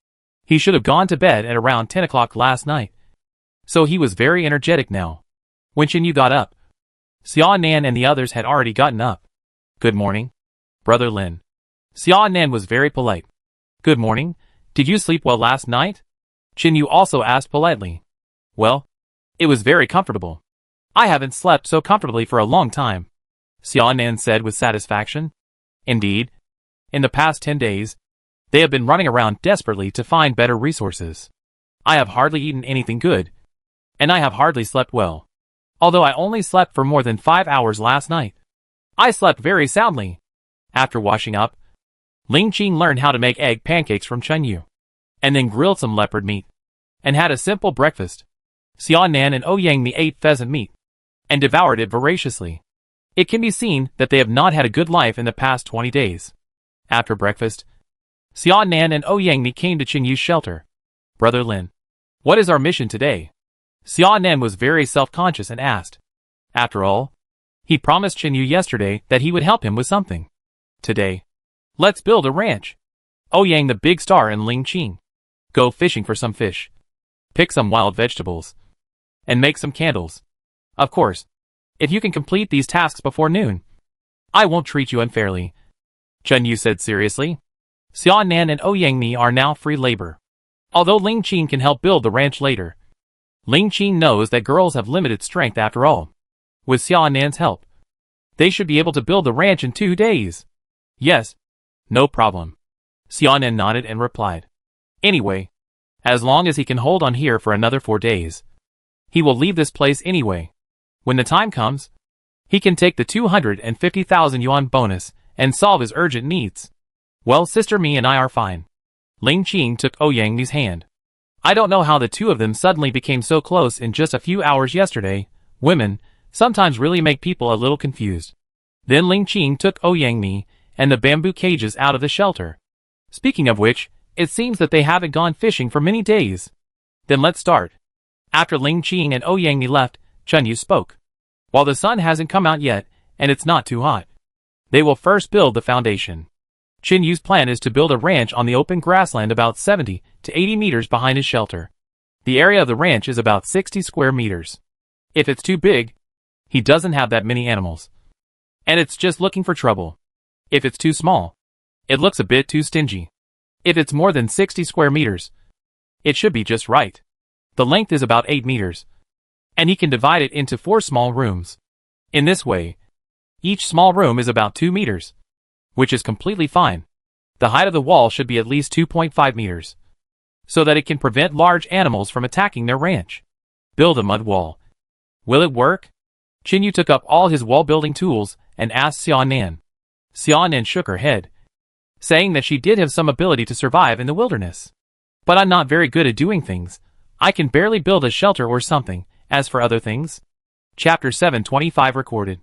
He should have gone to bed at around 10 o'clock last night. So he was very energetic now. When Qinyu got up, Xiaonan and the others had already gotten up. Good morning, Brother Lin. Xiaonan was very polite. Good morning. Did you sleep well last night? Qinyu also asked politely. Well, it was very comfortable. I haven't slept so comfortably for a long time, Xiaonan said with satisfaction. Indeed, in the past 10 days, they have been running around desperately to find better resources. I have hardly eaten anything good, and I have hardly slept well. Although I only slept for more than 5 hours last night. I slept very soundly. After washing up, Ling Qing learned how to make egg pancakes from Chunyu, and then grilled some leopard meat, and had a simple breakfast. Xiaonan and Ouyangmi ate pheasant meat, and devoured it voraciously. It can be seen that they have not had a good life in the past 20 days. After breakfast, Xiaonan and Ouyangmi came to Qinyu's shelter. Brother Lin, what is our mission today? Xiaonan was very self-conscious and asked. After all, he promised Qinyu yesterday that he would help him with something. Today, let's build a ranch. Ouyang the big star and Ling Qing. Go fishing for some fish. Pick some wild vegetables. And make some candles. Of course, if you can complete these tasks before noon, I won't treat you unfairly. Chunyu said seriously. Xiaonan and Ouyangmi are now free labor. Although Ling Qing can help build the ranch later, Ling Qing knows that girls have limited strength after all. With Xiaonan's help, they should be able to build the ranch in 2 days. Yes, no problem. Xiaonan nodded and replied. Anyway, as long as he can hold on here for another 4 days, he will leave this place anyway. When the time comes, he can take the 250,000 yuan bonus and solve his urgent needs. Well, Sister Me and I are fine. Ling Qing took Ouyangmi's hand. I don't know how the two of them suddenly became so close in just a few hours yesterday. Women sometimes really make people a little confused. Then Ling Qing took Ouyangmi and the bamboo cages out of the shelter. Speaking of which, it seems that they haven't gone fishing for many days. Then let's start. After Ling Qing and Ouyangmi left, Chunyu spoke. While the sun hasn't come out yet, and it's not too hot, they will first build the foundation. Qinyu's plan is to build a ranch on the open grassland about 70 to 80 meters behind his shelter. The area of the ranch is about 60 square meters. If it's too big, he doesn't have that many animals, and it's just looking for trouble. If it's too small, it looks a bit too stingy. If it's more than 60 square meters, it should be just right. The length is about 8 meters, and he can divide it into 4 small rooms. In this way, each small room is about 2 meters, which is completely fine. The height of the wall should be at least 2.5 meters, so that it can prevent large animals from attacking their ranch. Build a mud wall. Will it work? Qinyu took up all his wall-building tools and asked Xiaonan. Xiaonan shook her head, saying that she did have some ability to survive in the wilderness. But I'm not very good at doing things. I can barely build a shelter or something. As for other things, Chapter 725 recorded.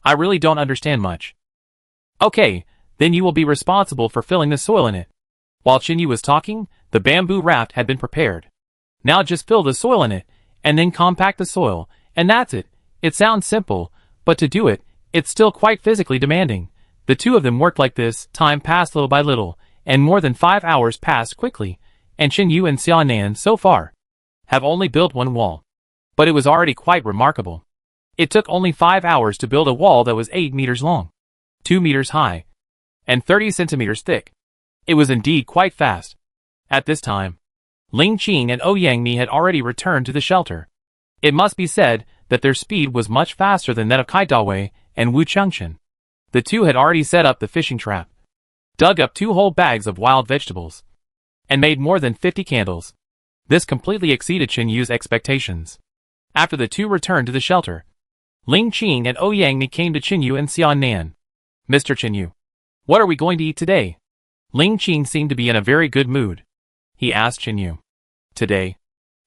I really don't understand much. Okay, then you will be responsible for filling the soil in it. While Qinyu was talking, the bamboo raft had been prepared. Now just fill the soil in it, and then compact the soil, and that's it. It sounds simple, but to do it, it's still quite physically demanding. The two of them worked like this, time passed little by little, and more than 5 hours passed quickly, and Qinyu and Xiaonan, so far, have only built 1 wall. But it was already quite remarkable. It took only 5 hours to build a wall that was 8 meters long, 2 meters high, and 30 centimeters thick. It was indeed quite fast. At this time, Ling Qing and Ouyangmi had already returned to the shelter. It must be said that their speed was much faster than that of Kai Dawei and Wu Chengchen. The two had already set up the fishing trap, dug up 2 whole bags of wild vegetables, and made more than 50 candles. This completely exceeded Qinyu's expectations. After the two returned to the shelter, Ling Qing and Ouyangmi came to Qinyu and Xiaonan. Mr. Qinyu, what are we going to eat today? Ling Qing seemed to be in a very good mood. He asked Qinyu. Today,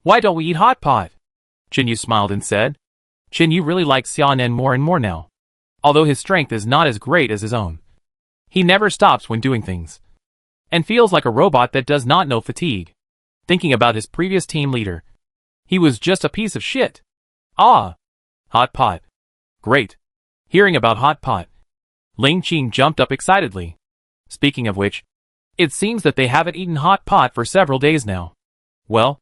why don't we eat hot pot? Qinyu smiled and said. Qinyu really likes Xiaonan more and more now. Although his strength is not as great as his own, he never stops when doing things, and feels like a robot that does not know fatigue. Thinking about his previous team leader, he was just a piece of shit. Ah! Hot pot. Great. Hearing about hot pot, Ling Qing jumped up excitedly. Speaking of which, it seems that they haven't eaten hot pot for several days now. Well,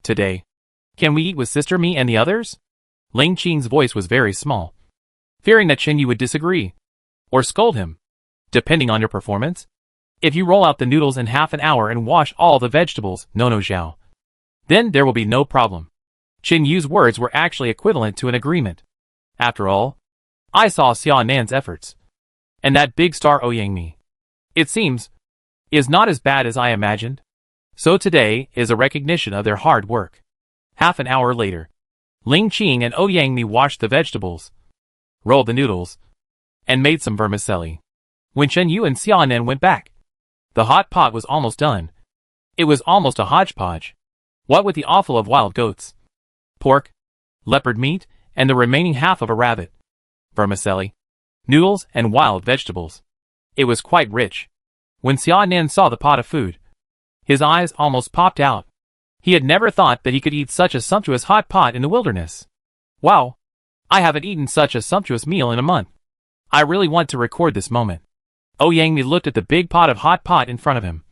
today, can we eat with Sister Me and the others? Ling Qing's voice was very small, fearing that Qinyu would disagree, or scold him, depending on your performance. If you roll out the noodles in half an hour and wash all the vegetables, no Zhao, then there will be no problem. Qin Yu's words were actually equivalent to an agreement. After all, I saw Xia Nan's efforts. And that big star Ouyangmi, it seems, is not as bad as I imagined. So today is a recognition of their hard work. Half an hour later, Ling Qing and Ouyangmi washed the vegetables, rolled the noodles, and made some vermicelli. When Chen Yu and Xia Nan went back, the hot pot was almost done. It was almost a hodgepodge. What with the offal of wild goats, pork, leopard meat, and the remaining half of a rabbit, vermicelli, noodles, and wild vegetables. It was quite rich. When Xia Nan saw the pot of food, his eyes almost popped out. He had never thought that he could eat such a sumptuous hot pot in the wilderness. Wow! I haven't eaten such a sumptuous meal in a month. I really want to record this moment. Ouyangmi looked at the big pot of hot pot in front of him.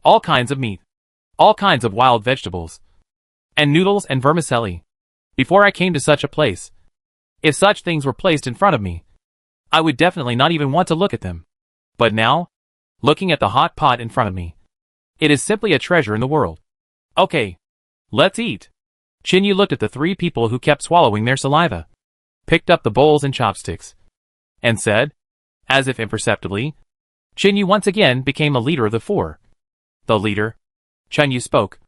All kinds of meat, all kinds of wild vegetables, and noodles and vermicelli. Before I came to such a place, if such things were placed in front of me, I would definitely not even want to look at them. But now, looking at the hot pot in front of me, it is simply a treasure in the world. Okay, let's eat. Qin Yu looked at the three people who kept swallowing their saliva, picked up the bowls and chopsticks, and said, as if imperceptibly, Qin Yu once again became the leader of the four. The leader, Chen Yu spoke,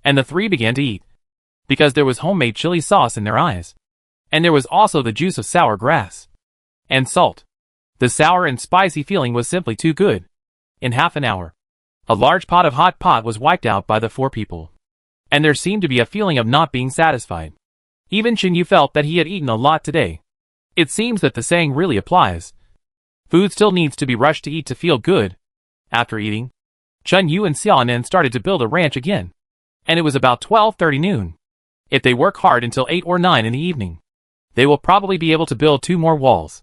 and the three began to eat, because there was homemade chili sauce in their eyes, and there was also the juice of sour grass, and salt. The sour and spicy feeling was simply too good. In half an hour, a large pot of hot pot was wiped out by the four people, and there seemed to be a feeling of not being satisfied. Even Qin Yu felt that he had eaten a lot today. It seems that the saying really applies. Food still needs to be rushed to eat to feel good. After eating, Chen Yu and Xia Nan started to build a ranch again, and it was about 12:30 noon. If they work hard until 8 or 9 in the evening, they will probably be able to build 2 more walls.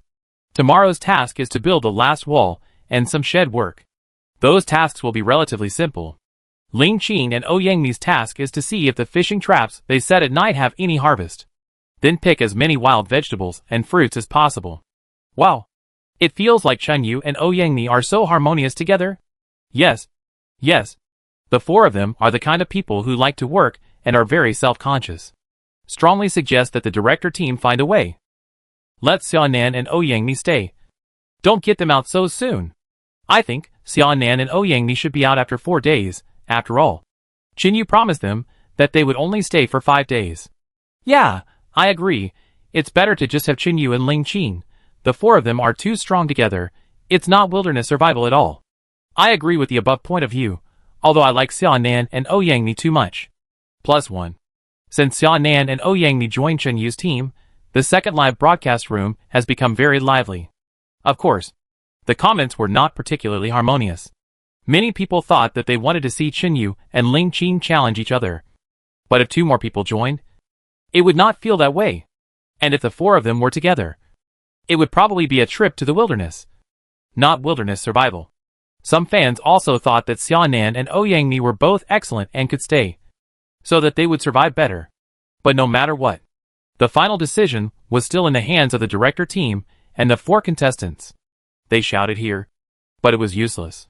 Tomorrow's task is to build the last wall and some shed work. Those tasks will be relatively simple. Ling Qing and Ouyangmi's task is to see if the fishing traps they set at night have any harvest. Then pick as many wild vegetables and fruits as possible. Wow! It feels like Chen Yu and Ouyangmi are so harmonious together. Yes. Yes. The four of them are the kind of people who like to work and are very self-conscious. Strongly suggest that the director team find a way. Let Xia Nan and Ouyangmi stay. Don't get them out so soon. I think Xia Nan and Ouyangmi should be out after 4 days, after all. Qin Yu promised them that they would only stay for 5 days. Yeah, I agree. It's better to just have Qin Yu and Ling Qing. The four of them are too strong together. It's not wilderness survival at all. I agree with the above point of view, although I like Xia Nan and Ouyangmi too much. +1. Since Xia Nan and Ouyangmi joined Chen Yu's team, the second live broadcast room has become very lively. Of course, the comments were not particularly harmonious. Many people thought that they wanted to see Chen Yu and Ling Qing challenge each other. But if 2 more people joined, it would not feel that way. And if the 4 of them were together, it would probably be a trip to the wilderness, not wilderness survival. Some fans also thought that Xia Nan and Ouyangmi were both excellent and could stay, so that they would survive better. But no matter what, the final decision was still in the hands of the director team and the 4 contestants. They shouted here, but it was useless.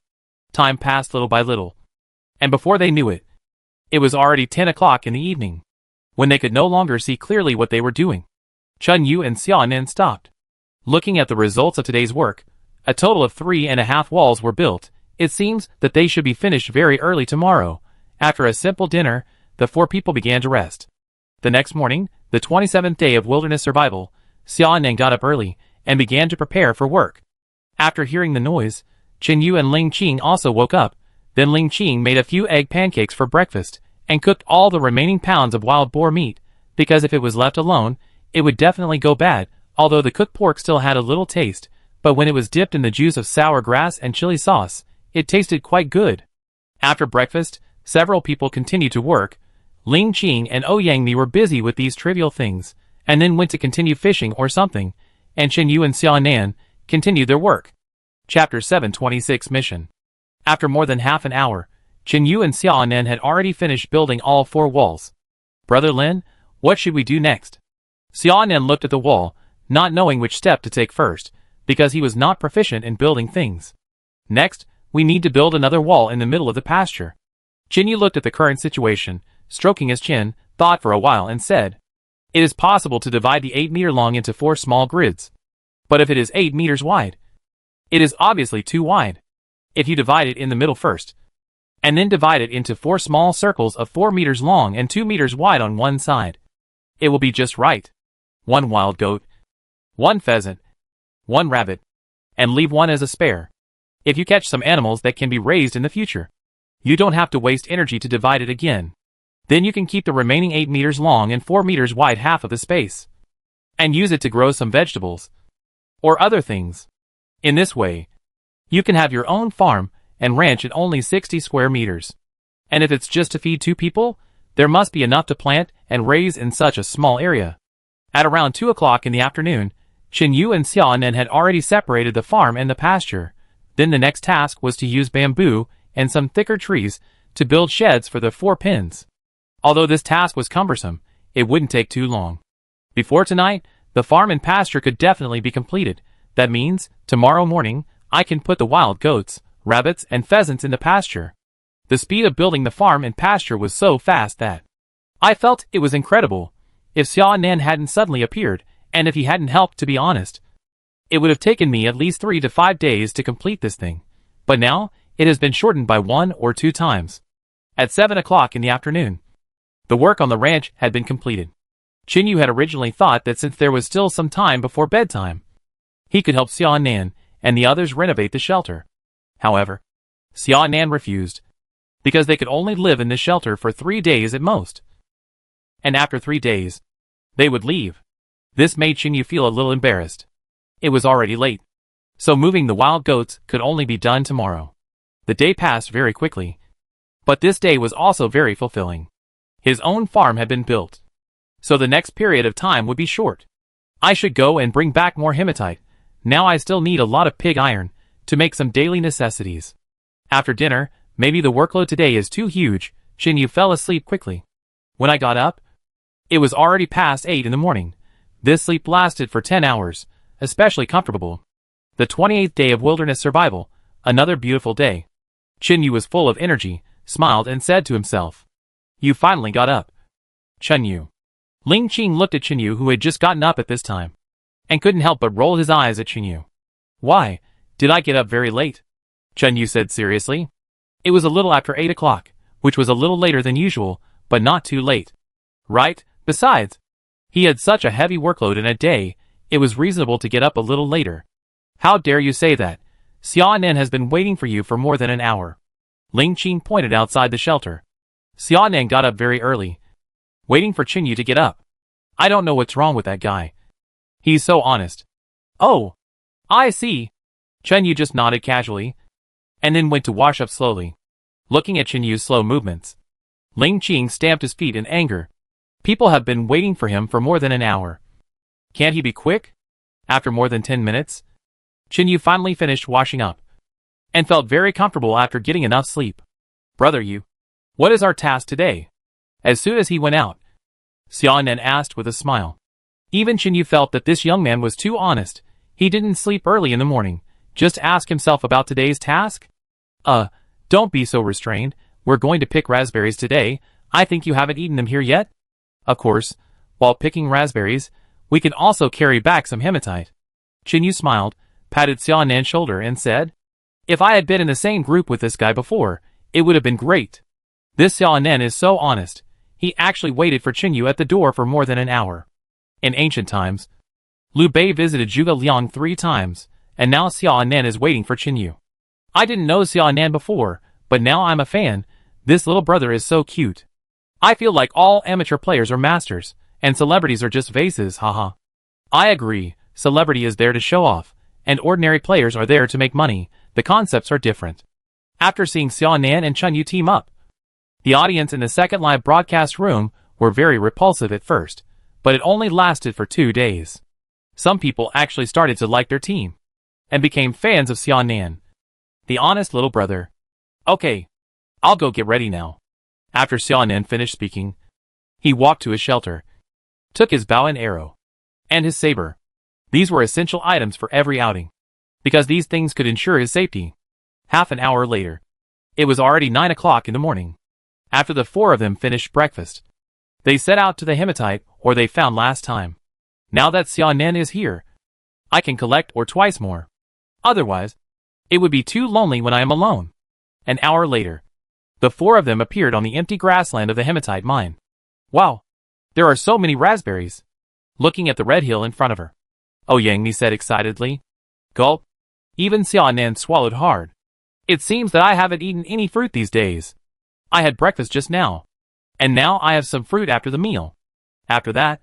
Time passed little by little, and before they knew it, it was already 10 o'clock in the evening, when they could no longer see clearly what they were doing. Chen Yu and Xia Nan stopped. Looking at the results of today's work, a total of 3.5 walls were built. It seems that they should be finished very early tomorrow. After a simple dinner, the 4 people began to rest. The next morning, the 27th day of wilderness survival, Xia Nan got up early and began to prepare for work. After hearing the noise, Chen Yu and Ling Qing also woke up. Then Ling Qing made a few egg pancakes for breakfast and cooked all the remaining pounds of wild boar meat, because if it was left alone, it would definitely go bad. Although the cooked pork still had a little taste, but when it was dipped in the juice of sour grass and chili sauce, it tasted quite good. After breakfast, several people continued to work. Ling Qing and Ouyangmi were busy with these trivial things, and then went to continue fishing or something, and Chen Yu and Xia Nan continued their work. Chapter 726 Mission. After more than half an hour, Chen Yu and Xia Nan had already finished building all 4 walls. Brother Lin, what should we do next? Xia Nan looked at the wall, not knowing which step to take first, because he was not proficient in building things. Next, we need to build another wall in the middle of the pasture. Qin Yu looked at the current situation, stroking his chin, thought for a while and said, "It is possible to divide the 8-meter long into 4 small grids. But if it is 8 meters wide, it is obviously too wide. If you divide it in the middle first, and then divide it into 4 small circles of 4 meters long and 2 meters wide on one side, it will be just right. 1 wild goat, 1 pheasant, 1 rabbit, and leave 1 as a spare. If you catch some animals that can be raised in the future, you don't have to waste energy to divide it again. Then you can keep the remaining 8 meters long and 4 meters wide half of the space, and use it to grow some vegetables, or other things. In this way, you can have your own farm and ranch in only 60 square meters. And if it's just to feed 2 people, there must be enough to plant and raise in such a small area." At around 2 o'clock in the afternoon, Qinyu and Xiaonan had already separated the farm and the pasture. Then the next task was to use bamboo and some thicker trees to build sheds for the 4 pens. Although this task was cumbersome, it wouldn't take too long. Before tonight, the farm and pasture could definitely be completed. That means, tomorrow morning, I can put the wild goats, rabbits, and pheasants in the pasture. The speed of building the farm and pasture was so fast that I felt it was incredible. If Xiaonan hadn't suddenly appeared, and if he hadn't helped, to be honest, it would have taken me at least 3 to 5 days to complete this thing. But now, it has been shortened by 1 or 2 times. At 7 o'clock in the afternoon, the work on the ranch had been completed. Qinyu had originally thought that since there was still some time before bedtime, he could help Xiaonan and the others renovate the shelter. However, Xiaonan refused, because they could only live in the shelter for 3 days at most. And after 3 days, they would leave. This made Qinyu feel a little embarrassed. It was already late, so moving the wild goats could only be done tomorrow. The day passed very quickly, but this day was also very fulfilling. His own farm had been built, so the next period of time would be short. I should go and bring back more hematite. Now I still need a lot of pig iron to make some daily necessities. After dinner, maybe the workload today is too huge. Qinyu fell asleep quickly. When I got up, it was already past 8 in the morning. This sleep lasted for 10 hours, especially comfortable. The 28th day of wilderness survival, another beautiful day. Qinyu was full of energy, smiled and said to himself, "You finally got up." Qinyu. Ling Qing looked at Qinyu, who had just gotten up at this time, and couldn't help but roll his eyes at Qinyu. "Why, did I get up very late?" Qinyu said seriously. It was a little after 8 o'clock, which was a little later than usual, but not too late. Right? Besides, he had such a heavy workload in a day, it was reasonable to get up a little later. "How dare you say that? Xiaonan has been waiting for you for more than an hour." Ling Qing pointed outside the shelter. Xiaonan got up very early, waiting for Qinyu to get up. "I don't know what's wrong with that guy. He's so honest." "Oh, I see." Qinyu just nodded casually, and then went to wash up slowly. Looking at Qinyu's slow movements, Ling Qing stamped his feet in anger. People have been waiting for him for more than an hour. Can't he be quick? After more than 10 minutes, Qinyu finally finished washing up, and felt very comfortable after getting enough sleep. "Brother Yu, what is our task today?" As soon as he went out, Xiaonan asked with a smile. Even Qinyu felt that this young man was too honest. He didn't sleep early in the morning, just ask himself about today's task. Don't be so restrained. We're going to pick raspberries today. I think you haven't eaten them here yet? Of course, while picking raspberries, we can also carry back some hematite. Qinyu smiled, patted Xiaonan's shoulder and said, "If I had been in the same group with this guy before, it would have been great." This Xiaonan is so honest. He actually waited for Qinyu at the door for more than an hour. In ancient times, Liu Bei visited Zhuge Liang 3 times, and now Xiaonan is waiting for Qinyu. I didn't know Xiaonan before, but now I'm a fan. This little brother is so cute. I feel like all amateur players are masters, and celebrities are just vases, haha. I agree, celebrity is there to show off, and ordinary players are there to make money. The concepts are different. After seeing Xiaonan and Qinyu team up, the audience in the second live broadcast room were very repulsive at first, but it only lasted for 2 days. Some people actually started to like their team, and became fans of Xiaonan, the honest little brother. "Okay, I'll go get ready now." After Xiaonan finished speaking, he walked to his shelter, took his bow and arrow, and his saber. These were essential items for every outing, because these things could ensure his safety. Half an hour later, it was already 9 o'clock in the morning. After the 4 of them finished breakfast, They set out to the hematite or they found last time. Now that Xiaonan is here, I can collect or twice more. Otherwise, it would be too lonely when I am alone. An hour later, the four of them appeared on the empty grassland of the hematite mine. Wow! There are so many raspberries. Looking at the red hill in front of her, Yang said excitedly. Gulp. Even Xiaonan swallowed hard. It seems that I haven't eaten any fruit these days. I had breakfast just now. And now I have some fruit after the meal. After that,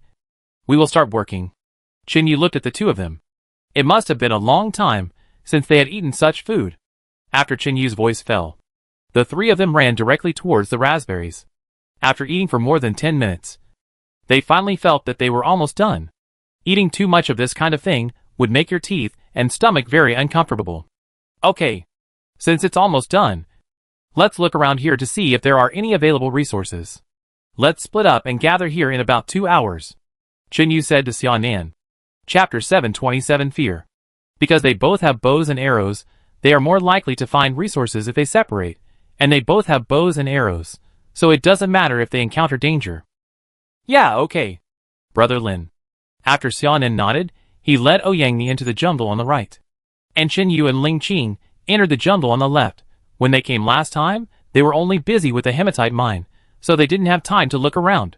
we will start working. Qinyu looked at the two of them. It must have been a long time since they had eaten such food. After Qinyu's voice fell, the three of them ran directly towards the raspberries. After eating for more than 10 minutes, they finally felt that they were almost done. Eating too much of this kind of thing would make your teeth and stomach very uncomfortable. Okay. Since it's almost done, let's look around here to see if there are any available resources. Let's split up and gather here in about 2 hours. Qinyu said to Xiaonan. Chapter 727 Fear. Because they both have bows and arrows, they are more likely to find resources if they separate, and they both have bows and arrows, so it doesn't matter if they encounter danger. Yeah, okay. Brother Lin. After Xiaonan nodded, he led Yang into the jungle on the right. And Qinyu and Ling Qing entered the jungle on the left. When they came last time, they were only busy with the hematite mine, so they didn't have time to look around.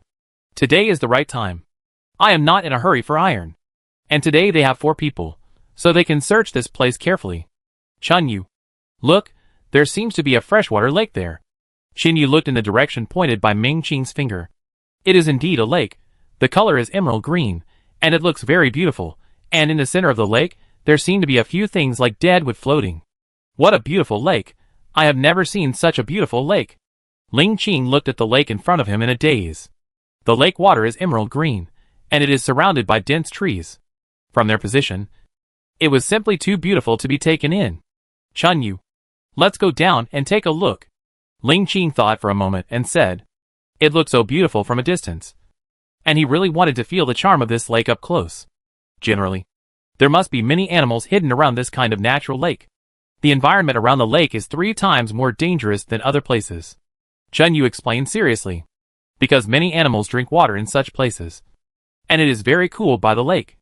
Today is the right time. I am not in a hurry for iron. And today they have 4 people, so they can search this place carefully. Qinyu. Look, there seems to be a freshwater lake there. Qinyu looked in the direction pointed by Ming Qing's finger. It is indeed a lake. The color is emerald green, and it looks very beautiful, and in the center of the lake, there seem to be a few things like dead wood floating. What a beautiful lake! I have never seen such a beautiful lake. Ling Qing looked at the lake in front of him in a daze. The lake water is emerald green, and it is surrounded by dense trees. From their position, it was simply too beautiful to be taken in. Qinyu. Let's go down and take a look. Ling Qing thought for a moment and said, it looked so beautiful from a distance. And he really wanted to feel the charm of this lake up close. Generally, there must be many animals hidden around this kind of natural lake. The environment around the lake is 3 times more dangerous than other places. Qinyu explained seriously. Because many animals drink water in such places. And it is very cool by the lake.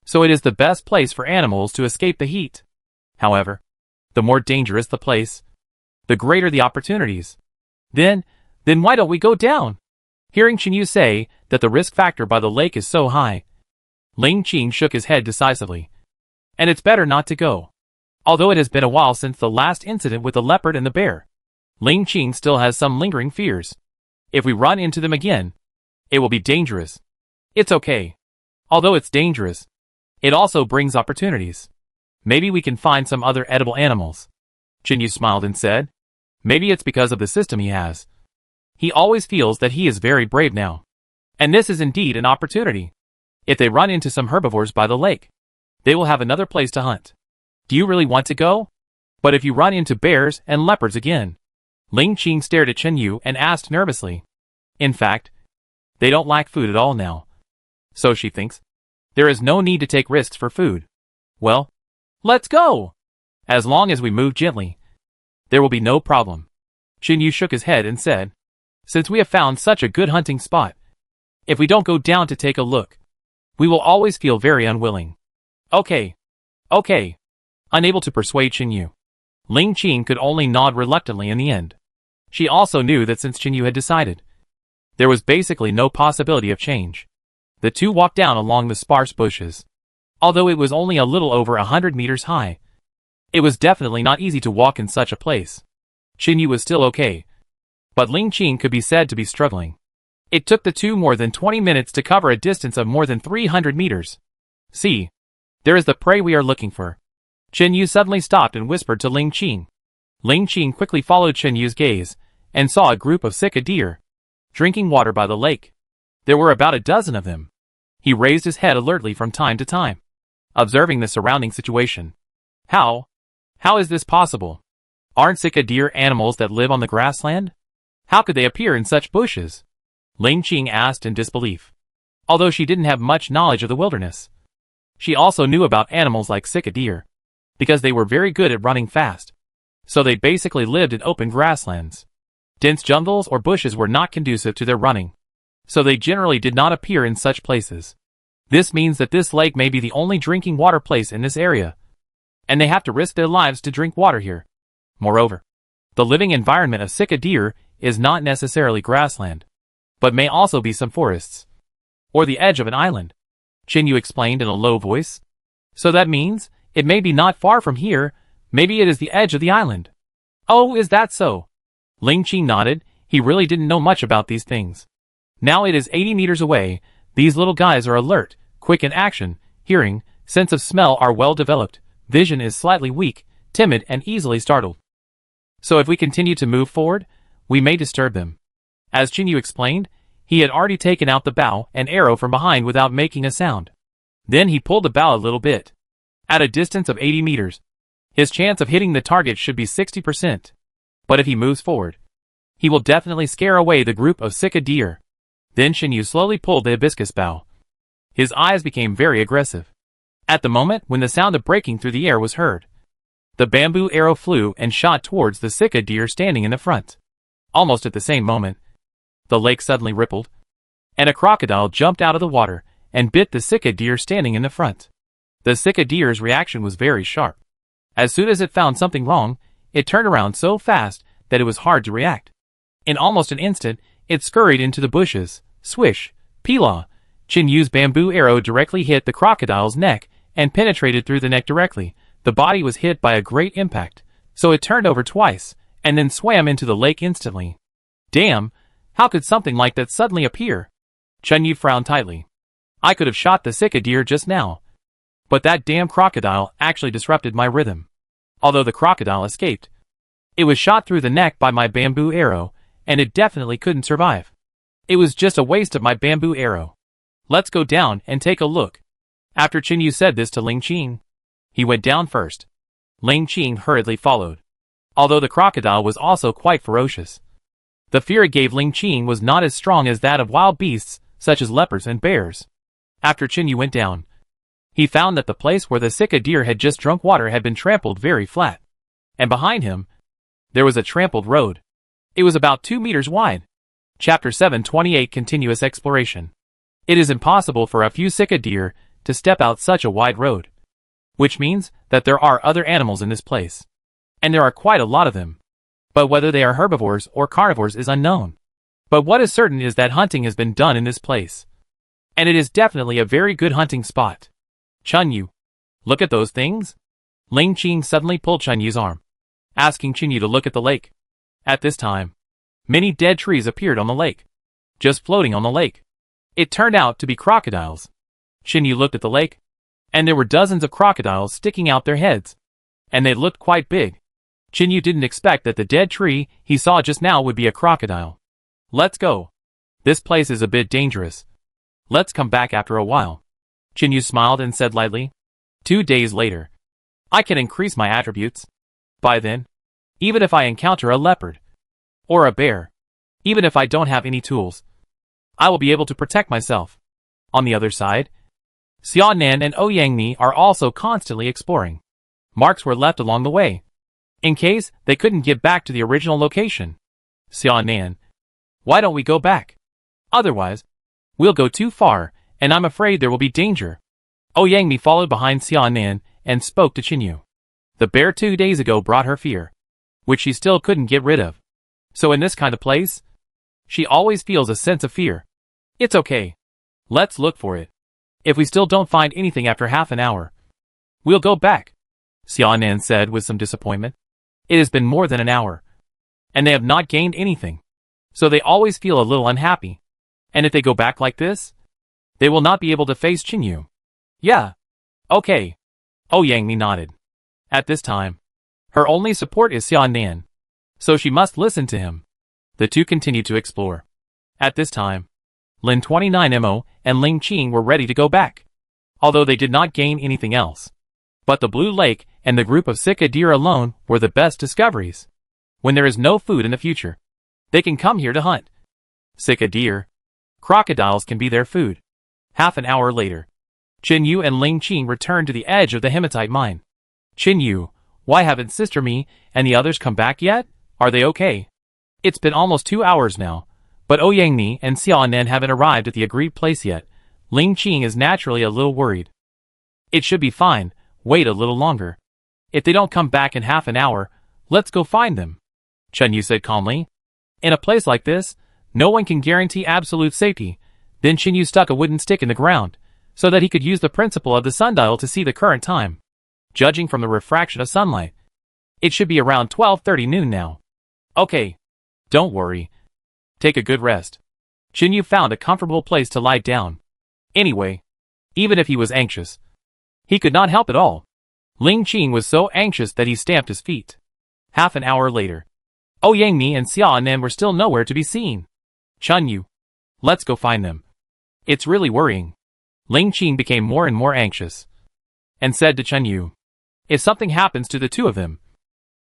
So it is the best place for animals to escape the heat. However, the more dangerous the place, the greater the opportunities. Then why don't we go down? Hearing Qinyu say that the risk factor by the lake is so high, Ling Qing shook his head decisively. And it's better not to go. Although it has been a while since the last incident with the leopard and the bear, Ling Qing still has some lingering fears. If we run into them again, it will be dangerous. It's okay. Although it's dangerous, it also brings opportunities. Maybe we can find some other edible animals. Qinyu smiled and said, maybe it's because of the system he has. He always feels that he is very brave now. And this is indeed an opportunity. If they run into some herbivores by the lake, they will have another place to hunt. Do you really want to go? But if you run into bears and leopards again? Ling Qing stared at Qinyu and asked nervously. In fact, they don't lack food at all now. So she thinks. There is no need to take risks for food. Well, let's go! As long as we move gently, there will be no problem. Qinyu shook his head and said, since we have found such a good hunting spot, if we don't go down to take a look, we will always feel very unwilling. Okay. Okay. Unable to persuade Qinyu, Ling Qing could only nod reluctantly in the end. She also knew that since Qinyu had decided, there was basically no possibility of change. The two walked down along the sparse bushes. Although it was only a little over 100 meters high, it was definitely not easy to walk in such a place. Qinyu was still okay, but Ling Qing could be said to be struggling. It took the two more than 20 minutes to cover a distance of more than 300 meters. See, there is the prey we are looking for. Qinyu suddenly stopped and whispered to Ling Qing. Ling Qing quickly followed Qinyu's gaze and saw a group of sika deer drinking water by the lake. There were about a dozen of them. He raised his head alertly from time to time, observing the surrounding situation. How is this possible? Aren't sika deer animals that live on the grassland? How could they appear in such bushes? Ling Qing asked in disbelief. Although she didn't have much knowledge of the wilderness, she also knew about animals like sika deer, because they were very good at running fast. So they basically lived in open grasslands. Dense jungles or bushes were not conducive to their running. so they generally did not appear in such places. This means that this lake may be the only drinking water place in this area, and they have to risk their lives to drink water here. Moreover, the living environment of sika deer is not necessarily grassland, but may also be some forests, or the edge of an island, Chinyu explained in a low voice. So that means, it may be not far from here, maybe it is the edge of the island. Oh, is that so? Ling Qing nodded, he really didn't know much about these things. Now it is 80 meters away, these little guys are alert, quick in action, hearing, sense of smell are well developed, vision is slightly weak, timid and easily startled. So if we continue to move forward, we may disturb them. As Chinyu explained, he had already taken out the bow and arrow from behind without making a sound. Then he pulled the bow a little bit. At a distance of 80 meters, his chance of hitting the target should be 60%. But if he moves forward, he will definitely scare away the group of sika deer. Then Chinyu slowly pulled the hibiscus bough. His eyes became very aggressive. At the moment when the sound of breaking through the air was heard, the bamboo arrow flew and shot towards the sika deer standing in the front. Almost at the same moment, the lake suddenly rippled, and a crocodile jumped out of the water and bit the sika deer standing in the front. The sika deer's reaction was very sharp. As soon as it found something wrong, it turned around so fast that it was hard to react. In almost an instant, it scurried into the bushes. Swish, Pila. Chinyu's bamboo arrow directly hit the crocodile's neck and penetrated through the neck directly. The body was hit by a great impact, so it turned over twice, and then swam into the lake instantly. Damn, how could something like that suddenly appear? Chinyu frowned tightly. I could have shot the sika deer just now, but that damn crocodile actually disrupted my rhythm. Although the crocodile escaped, it was shot through the neck by my bamboo arrow, and it definitely couldn't survive. It was just a waste of my bamboo arrow. Let's go down and take a look. After Chinyu said this to Ling Qing, he went down first. Ling Qing hurriedly followed. Although the crocodile was also quite ferocious, the fear it gave Ling Qing was not as strong as that of wild beasts such as leopards and bears. After Chinyu went down, he found that the place where the sika deer had just drunk water had been trampled very flat. And behind him, there was a trampled road. It was about 2 meters wide. Chapter 728 Continuous Exploration. It is impossible for a few sika deer to step out such a wide road, which means that there are other animals in this place. And there are quite a lot of them. But whether they are herbivores or carnivores is unknown. But what is certain is that hunting has been done in this place. And it is definitely a very good hunting spot. Chinyu, look at those things? Ling Qing suddenly pulled Chinyu's arm, asking Chinyu to look at the lake. At this time, many dead trees appeared on the lake, just floating on the lake. It turned out to be crocodiles. Chinyu looked at the lake, and there were dozens of crocodiles sticking out their heads, and they looked quite big. Chinyu didn't expect that the dead tree he saw just now would be a crocodile. Let's go. This place is a bit dangerous. Let's come back after a while. Chinyu smiled and said lightly. 2 days later, I can increase my attributes. By then, even if I encounter a leopard or a bear, even if I don't have any tools, I will be able to protect myself. On the other side, Xiaonan and Ouyangmi are also constantly exploring. Marks were left along the way, in case they couldn't get back to the original location. Xiaonan, why don't we go back? Otherwise, we'll go too far, and I'm afraid there will be danger. Ouyangmi followed behind Xiaonan and spoke to Chinyu. The bear 2 days ago brought her fear, which she still couldn't get rid of. So in this kind of place, she always feels a sense of fear. It's okay. Let's look for it. If we still don't find anything after half an hour, we'll go back, Xiaonan said with some disappointment. It has been more than an hour, and they have not gained anything, so they always feel a little unhappy. And if they go back like this, they will not be able to face Chinyu. Yeah. Okay. Ouyangmi nodded. At this time, her only support is Xiaonan, so she must listen to him. The two continued to explore. At this time, Lin 29mo and Ling Qing were ready to go back, although they did not gain anything else. But the Blue Lake and the group of sika deer alone were the best discoveries. When there is no food in the future, they can come here to hunt. Sika deer, crocodiles can be their food. Half an hour later, Chinyu and Ling Qing returned to the edge of the hematite mine. Chinyu, why haven't Sister Me and the others come back yet? Are they okay? It's been almost 2 hours now, But Ouyang and Xiaonan haven't arrived at the agreed place yet. Ling Qing is naturally a little worried. It should be fine, wait a little longer. If they don't come back in half an hour, let's go find them, Chen Yu said calmly. In a place like this, no one can guarantee absolute safety. Then Chen Yu stuck a wooden stick in the ground, so that he could use the principle of the sundial to see the current time. Judging from the refraction of sunlight, it should be around 12:30 noon now. Okay. Don't worry. Take a good rest. Chen Yu found a comfortable place to lie down. Anyway, even if he was anxious, he could not help it all. Ling Qing was so anxious that he stamped his feet. Half an hour later, Ouyang and Xiaonan were still nowhere to be seen. Chen Yu, let's go find them. It's really worrying. Ling Qing became more and more anxious, and said to Chen Yu, if something happens to the two of them,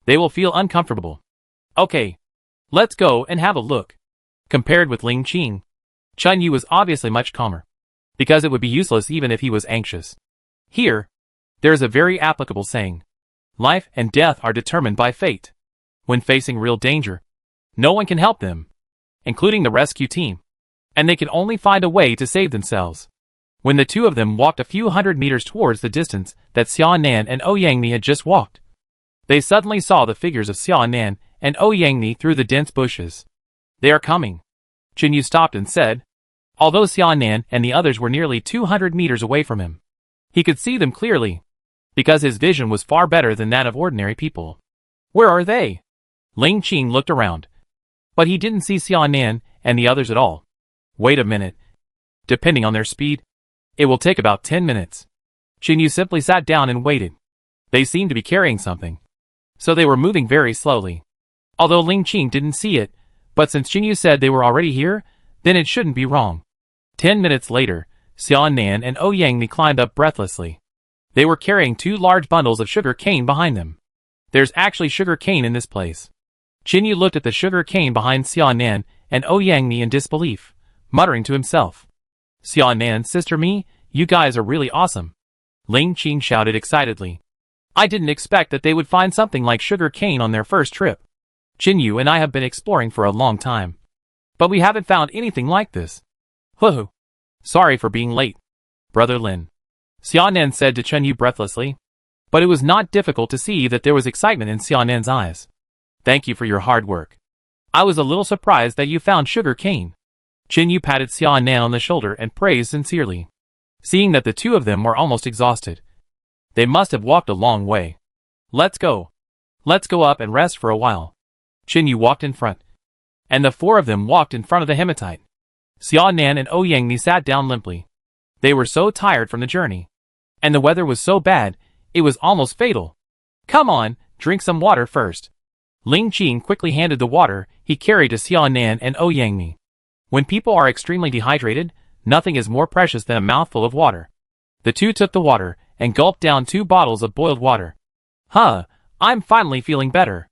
they will feel uncomfortable. Okay, let's go and have a look. Compared with Ling Qing, Chen Yu was obviously much calmer, because it would be useless even if he was anxious. Here, there is a very applicable saying. Life and death are determined by fate. When facing real danger, no one can help them, including the rescue team, and they can only find a way to save themselves. When the two of them walked a few hundred meters towards the distance that Xiaonan and Ouyang had just walked, they suddenly saw the figures of Xiaonan and Ouyang through the dense bushes. They are coming. Chen Yu stopped and said, although Xiaonan and the others were nearly 200 meters away from him, he could see them clearly, because his vision was far better than that of ordinary people. Where are they? Ling Qing looked around, but he didn't see Xiaonan and the others at all. Wait a minute. Depending on their speed, it will take about 10 minutes. Chen Yu simply sat down and waited. They seemed to be carrying something, so they were moving very slowly. Although Ling Qing didn't see it, but since Chen Yu said they were already here, then it shouldn't be wrong. 10 minutes later, Xiaonan and Ouyang climbed up breathlessly. They were carrying 2 large bundles of sugar cane behind them. There's actually sugar cane in this place. Chen Yu looked at the sugar cane behind Xiaonan and Ouyang in disbelief, muttering to himself. Xiaonan, sister me, you guys are really awesome. Ling Qing shouted excitedly. I didn't expect that they would find something like sugar cane on their first trip. Chen Yu and I have been exploring for a long time, but we haven't found anything like this. Woohoo! Sorry for being late, Brother Lin, Xiaonan said to Chen Yu breathlessly. But it was not difficult to see that there was excitement in Xiaonan's eyes. Thank you for your hard work. I was a little surprised that you found sugar cane. Chen Yu patted Xiaonan on the shoulder and praised sincerely. Seeing that the two of them were almost exhausted, they must have walked a long way. Let's go. Let's go up and rest for a while. Chen Yu walked in front, and the 4 of them walked in front of the hematite. Xiaonan and Ouyang sat down limply. They were so tired from the journey, and the weather was so bad, it was almost fatal. Come on, drink some water first. Ling Qing quickly handed the water he carried to Xiaonan and Ouyang. When people are extremely dehydrated, nothing is more precious than a mouthful of water. The two took the water and gulped down 2 bottles of boiled water. Huh, I'm finally feeling better.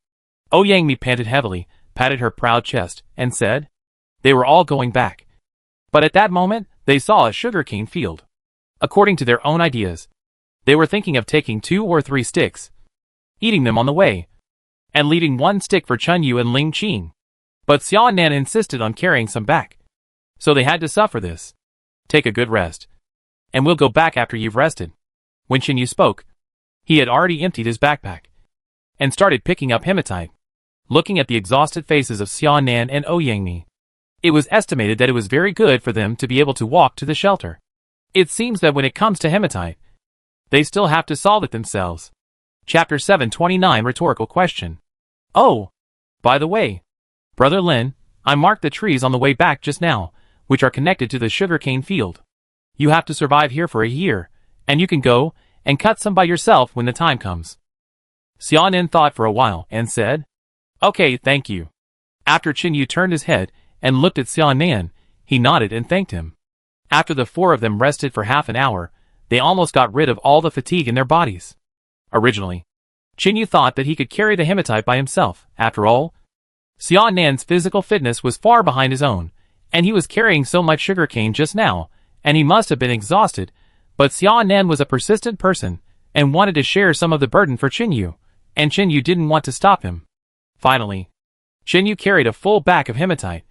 Ouyang panted heavily, patted her proud chest, and said. They were all going back. But at that moment, they saw a sugarcane field. According to their own ideas, they were thinking of taking 2 or 3 sticks, eating them on the way, and leaving 1 stick for Chen Yu and Ling Qing. But Xiaonan insisted on carrying some back, so they had to suffer this. Take a good rest, and we'll go back after you've rested. When Chen Yu spoke, he had already emptied his backpack, and started picking up hematite. Looking at the exhausted faces of Xiaonan and Ouyang, it was estimated that it was very good for them to be able to walk to the shelter. It seems that when it comes to hematite, they still have to solve it themselves. Chapter 729 Rhetorical Question. Oh, by the way, Brother Lin, I marked the trees on the way back just now, which are connected to the sugarcane field. You have to survive here for a year, and you can go and cut some by yourself when the time comes. Xiaonan thought for a while and said, Okay, thank you. After Chen Yu turned his head and looked at Xiaonan, he nodded and thanked him. After the 4 of them rested for half an hour, they almost got rid of all the fatigue in their bodies. Originally, Chen Yu thought that he could carry the hematite by himself. After all, Xiaonan's physical fitness was far behind his own, and he was carrying so much sugarcane just now, and he must have been exhausted. But Xiaonan was a persistent person, and wanted to share some of the burden for Chen Yu, and Chen Yu didn't want to stop him. Finally, Chen Yu carried a full back of hematite,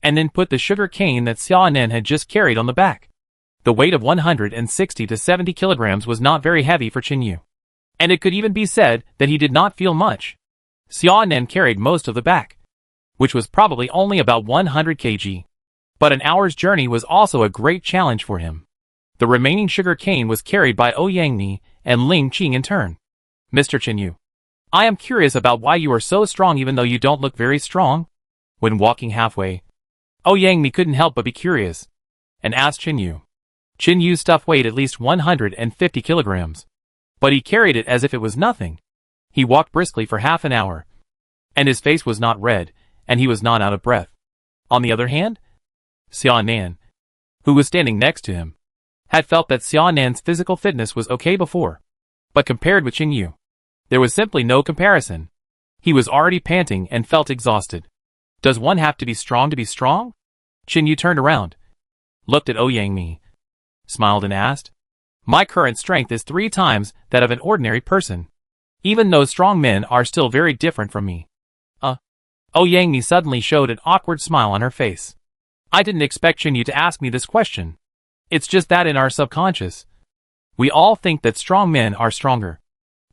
and then put the sugar cane that Xia Nen had just carried on the back. The weight of 160 to 70 kilograms was not very heavy for Qin, and it could even be said that he did not feel much. Xia Nen carried most of the back, which was probably only about 100 kg. But an hour's journey was also a great challenge for him. The remaining sugar cane was carried by Ouyangni and Ling Qing in turn. Mr. Qin, I am curious about why you are so strong even though you don't look very strong. When walking halfway, Ouyangni couldn't help but be curious, and asked Qin. Qin stuff weighed at least 150 kilograms, but he carried it as if it was nothing. He walked briskly for half an hour, and his face was not red, and he was not out of breath. On the other hand, Xia Nan, who was standing next to him, had felt that Xia Nan's physical fitness was okay before, but compared with Qin, there was simply no comparison. He was already panting and felt exhausted. Does one have to be strong to be strong? Qin turned around, looked at Ouyangni, smiled and asked, My current strength is 3 times that of an ordinary person. Even those strong men are still very different from me. Ouyangni suddenly showed an awkward smile on her face. I didn't expect Qin to ask me this question. It's just that in our subconscious, we all think that strong men are stronger.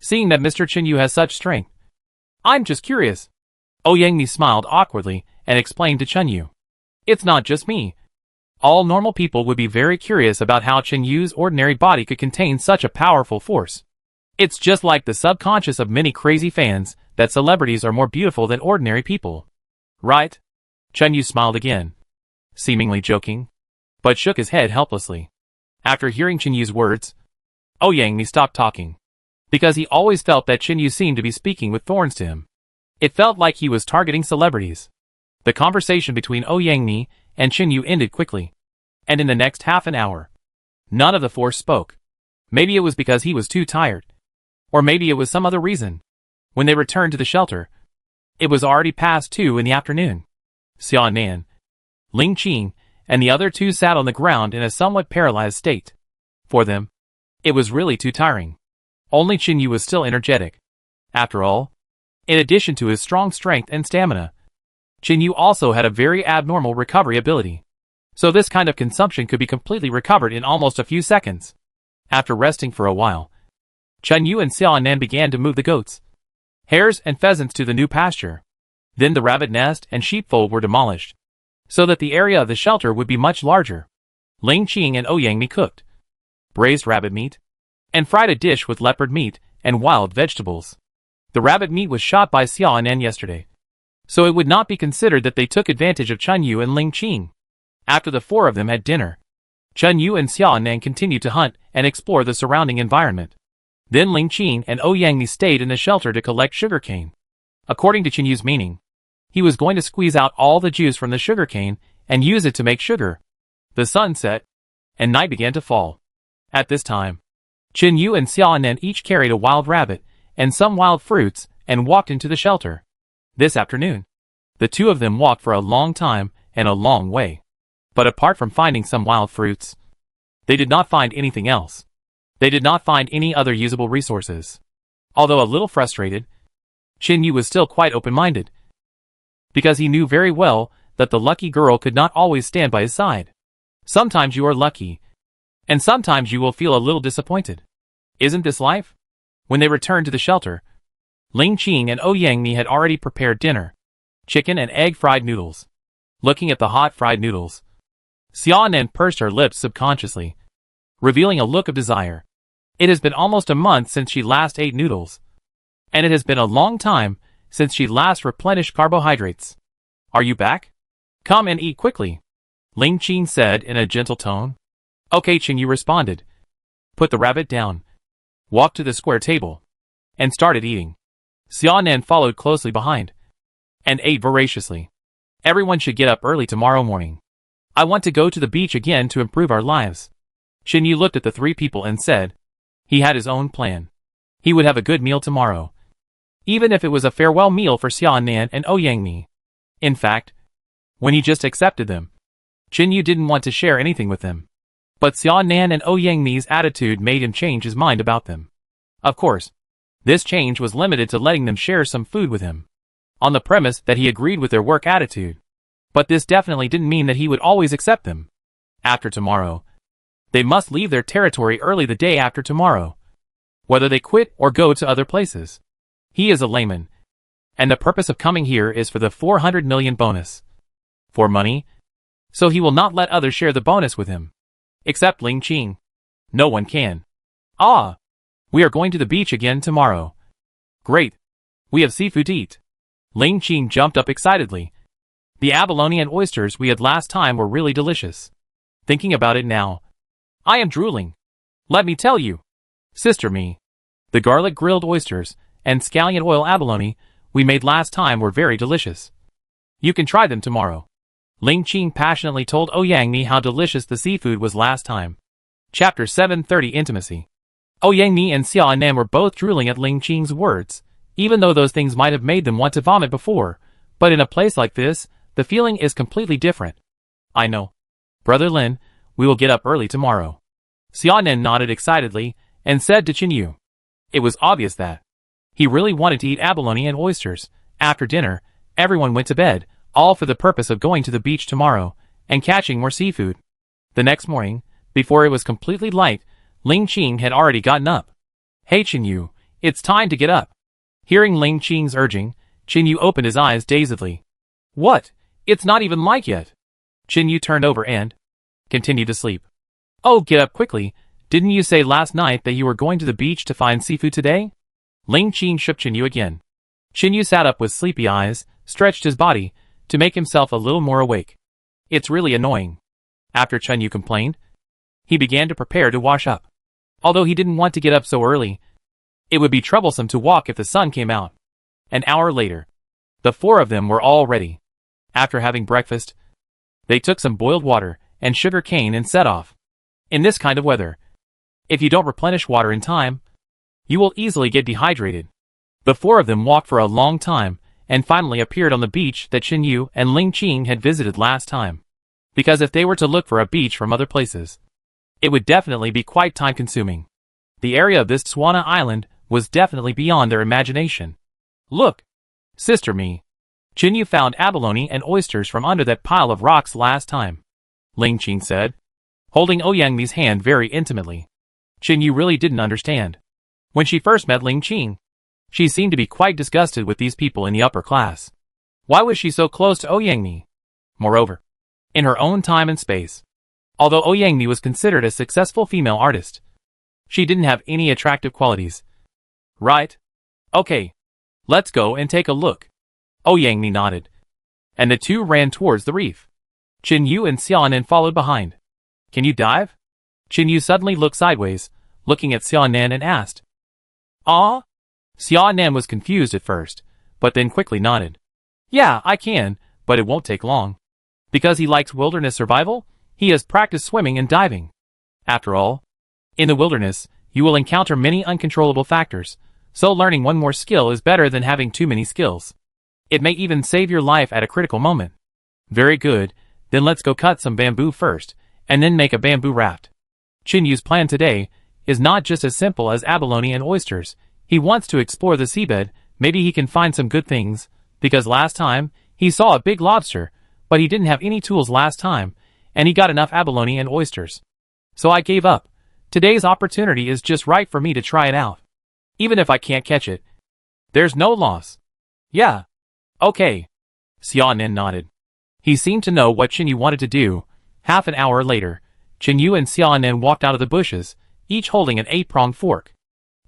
Seeing that Mr. Qin has such strength, I'm just curious. Ouyangni smiled awkwardly and explained to Qin, It's not just me. All normal people would be very curious about how Qin ordinary body could contain such a powerful force. It's just like the subconscious of many crazy fans that celebrities are more beautiful than ordinary people. Right? Qin smiled again, seemingly joking, but shook his head helplessly. After hearing Qin words, Ouyangni stopped talking, because he always felt that Qin seemed to be speaking with thorns to him. It felt like he was targeting celebrities. The conversation between Ouyangni and Qin ended quickly, and in the next half an hour, none of the 4 spoke. Maybe it was because he was too tired, or maybe it was some other reason. When they returned to the shelter, it was already past 2 in the afternoon. Xia Nan, Ling Qing, and the other 2 sat on the ground in a somewhat paralyzed state. For them, it was really too tiring. Only Qin was still energetic. After all, in addition to his strong strength and stamina, Qin also had a very abnormal recovery ability. So this kind of consumption could be completely recovered in almost a few seconds. After resting for a while, Qin and Xia Nan began to move the goats, hares and pheasants to the new pasture. Then the rabbit nest and sheepfold were demolished, so that the area of the shelter would be much larger. Ling Qing and Ouyangni cooked braised rabbit meat, and fried a dish with leopard meat and wild vegetables. The rabbit meat was shot by Xia Nan yesterday, so it would not be considered that they took advantage of Qin and Ling Qing. After the 4 of them had dinner, Qin and Xia Nan continued to hunt and explore the surrounding environment. Then Ling Qing and Ouyangni stayed in the shelter to collect sugarcane. According to Qin's meaning, he was going to squeeze out all the juice from the sugarcane and use it to make sugar. The sun set, and night began to fall. At this time, Qin and Xia Nan each carried a wild rabbit and some wild fruits and walked into the shelter. This afternoon, the 2 of them walked for a long time and a long way. But apart from finding some wild fruits, they did not find anything else. They did not find any other usable resources. Although a little frustrated, Qin was still quite open-minded, because he knew very well that the lucky girl could not always stand by his side. Sometimes you are lucky, and sometimes you will feel a little disappointed. Isn't this life? When they returned to the shelter, Ling Qing and Ouyangni had already prepared dinner, chicken and egg fried noodles. Looking at the hot fried noodles, Xia Nan pursed her lips subconsciously, revealing a look of desire. It has been almost a month since she last ate noodles, and it has been a long time since she last replenished carbohydrates. Are you back? Come and eat quickly, Ling Qing said in a gentle tone. Okay, Qin responded, put the rabbit down, walked to the square table, and started eating. Xia Nan followed closely behind, and ate voraciously. Everyone should get up early tomorrow morning. I want to go to the beach again to improve our lives. Qin looked at the 3 people and said, he had his own plan. He would have a good meal tomorrow, even if it was a farewell meal for Xia Nan and Ouyangni. In fact, when he just accepted them, Qin didn't want to share anything with them. But Xia Nan and Ouyangni's attitude made him change his mind about them. Of course, this change was limited to letting them share some food with him, on the premise that he agreed with their work attitude. But this definitely didn't mean that he would always accept them. After tomorrow, they must leave their territory early the day after tomorrow, whether they quit or go to other places. He is a layman, and the purpose of coming here is for the 400 million bonus. For money, so he will not let others share the bonus with him. Except Ling Qing. No one can. Ah! We are going to the beach again tomorrow. Great. We have seafood to eat. Ling Qing jumped up excitedly. The abalone and oysters we had last time were really delicious. Thinking about it now, I am drooling. Let me tell you. Sister me. The garlic grilled oysters and scallion oil abalone we made last time were very delicious. You can try them tomorrow. Ling Qing passionately told Ouyang Mi how delicious the seafood was last time. Chapter 730 Intimacy. Ouyang Mi and Xia Nan were both drooling at Ling Qing's words, even though those things might have made them want to vomit before, but in a place like this, the feeling is completely different. I know. Brother Lin, we will get up early tomorrow. Xia Nan nodded excitedly and said to Qin Yu. It was obvious that he really wanted to eat abalone and oysters. After dinner, everyone went to bed, all for the purpose of going to the beach tomorrow and catching more seafood. The next morning, before it was completely light, Ling Qing had already gotten up. Hey Qin Yu, it's time to get up. Hearing Ling Qing's urging, Qin Yu opened his eyes dazedly. What? It's not even light yet. Qin Yu turned over and continued to sleep. Oh, get up quickly. Didn't you say last night that you were going to the beach to find seafood today? Ling Qing shook Qin Yu again. Qin Yu sat up with sleepy eyes, stretched his body, to make himself a little more awake. It's really annoying. After Qin Yu complained, he began to prepare to wash up. Although he didn't want to get up so early, it would be troublesome to walk if the sun came out. An hour later, the four of them were all ready. After having breakfast, they took some boiled water and sugar cane and set off. In this kind of weather, if you don't replenish water in time, you will easily get dehydrated. The four of them walked for a long time and finally appeared on the beach that Qin Yu and Ling Qing had visited last time. Because if they were to look for a beach from other places, it would definitely be quite time-consuming. The area of this Tswana island was definitely beyond their imagination. Look, sister me. Qin Yu found abalone and oysters from under that pile of rocks last time, Ling Qing said, holding Ouyang Mi's hand very intimately. Qin Yu really didn't understand. When she first met Ling Qing, she seemed to be quite disgusted with these people in the upper class. Why was she so close to Ouyang Mi? Moreover, in her own time and space, although Ouyang Mi was considered a successful female artist, she didn't have any attractive qualities. Right? Okay. Let's go and take a look. Ouyang Mi nodded, and the two ran towards the reef. Qin Yu and Xia Nan followed behind. Can you dive? Qin Yu suddenly looked sideways, looking at Xia Nan and asked. Ah? Xia Nan was confused at first, but then quickly nodded. Yeah, I can, but it won't take long. Because he likes wilderness survival, he has practiced swimming and diving. After all, in the wilderness, you will encounter many uncontrollable factors, so learning one more skill is better than having too many skills. It may even save your life at a critical moment. Very good, then let's go cut some bamboo first, and then make a bamboo raft. Qin Yu's plan today is not just as simple as abalone and oysters. He wants to explore the seabed. Maybe he can find some good things, because last time, he saw a big lobster, but he didn't have any tools last time, and he got enough abalone and oysters. So I gave up. Today's opportunity is just right for me to try it out. Even if I can't catch it, there's no loss. Yeah. Okay. Xia Nan nodded. He seemed to know what Qin Yu wanted to do. Half an hour later, Qin Yu and Xia Nan walked out of the bushes, each holding an 8-pronged fork.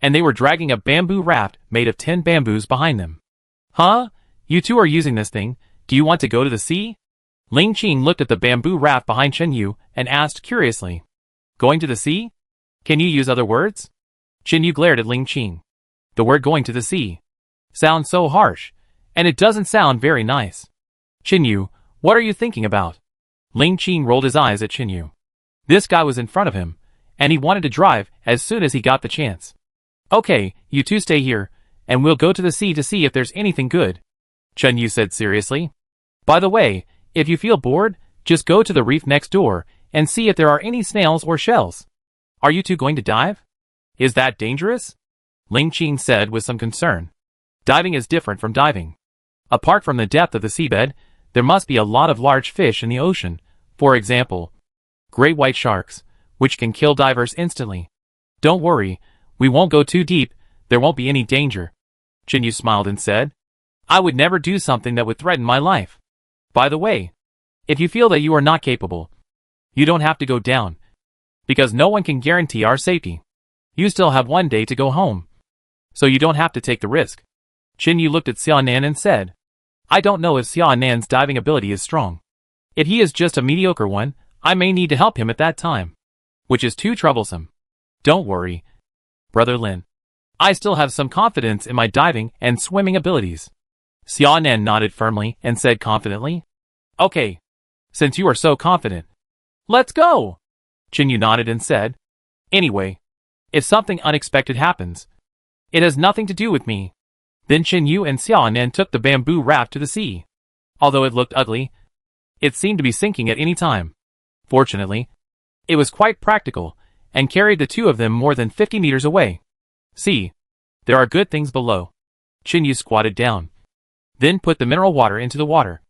And they were dragging a bamboo raft made of 10 bamboos behind them. Huh? You two are using this thing. Do you want to go to the sea? Ling Qing looked at the bamboo raft behind Qin Yu and asked curiously. Going to the sea? Can you use other words? Qin Yu glared at Ling Qing. The word going to the sea sounds so harsh, and it doesn't sound very nice. Qin Yu, what are you thinking about? Ling Qing rolled his eyes at Qin Yu. This guy was in front of him, and he wanted to drive as soon as he got the chance. Okay, you two stay here, and we'll go to the sea to see if there's anything good, Qin Yu said seriously. By the way, if you feel bored, just go to the reef next door and see if there are any snails or shells. Are you two going to dive? Is that dangerous? Ling Qing said with some concern. Diving is different from diving. Apart from the depth of the seabed, there must be a lot of large fish in the ocean, for example, great white sharks, which can kill divers instantly. Don't worry, we won't go too deep, there won't be any danger. Chinyu smiled and said, I would never do something that would threaten my life. By the way, if you feel that you are not capable, you don't have to go down, because no one can guarantee our safety. You still have 1 day to go home, so you don't have to take the risk. Chinyu looked at Xiaonan and said, I don't know if Xiaonan's diving ability is strong. If he is just a mediocre one, I may need to help him at that time, which is too troublesome. Don't worry, Brother Lin. I still have some confidence in my diving and swimming abilities. Xiaonan nodded firmly and said confidently, Okay, since you are so confident, let's go. Chinyu nodded and said, Anyway, if something unexpected happens, it has nothing to do with me. Then Chinyu and Xiaonan took the bamboo raft to the sea. Although it looked ugly, it seemed to be sinking at any time. Fortunately, it was quite practical, and carried the two of them more than 50 meters away. See, there are good things below. Chinyu squatted down, then put the mineral water into the water.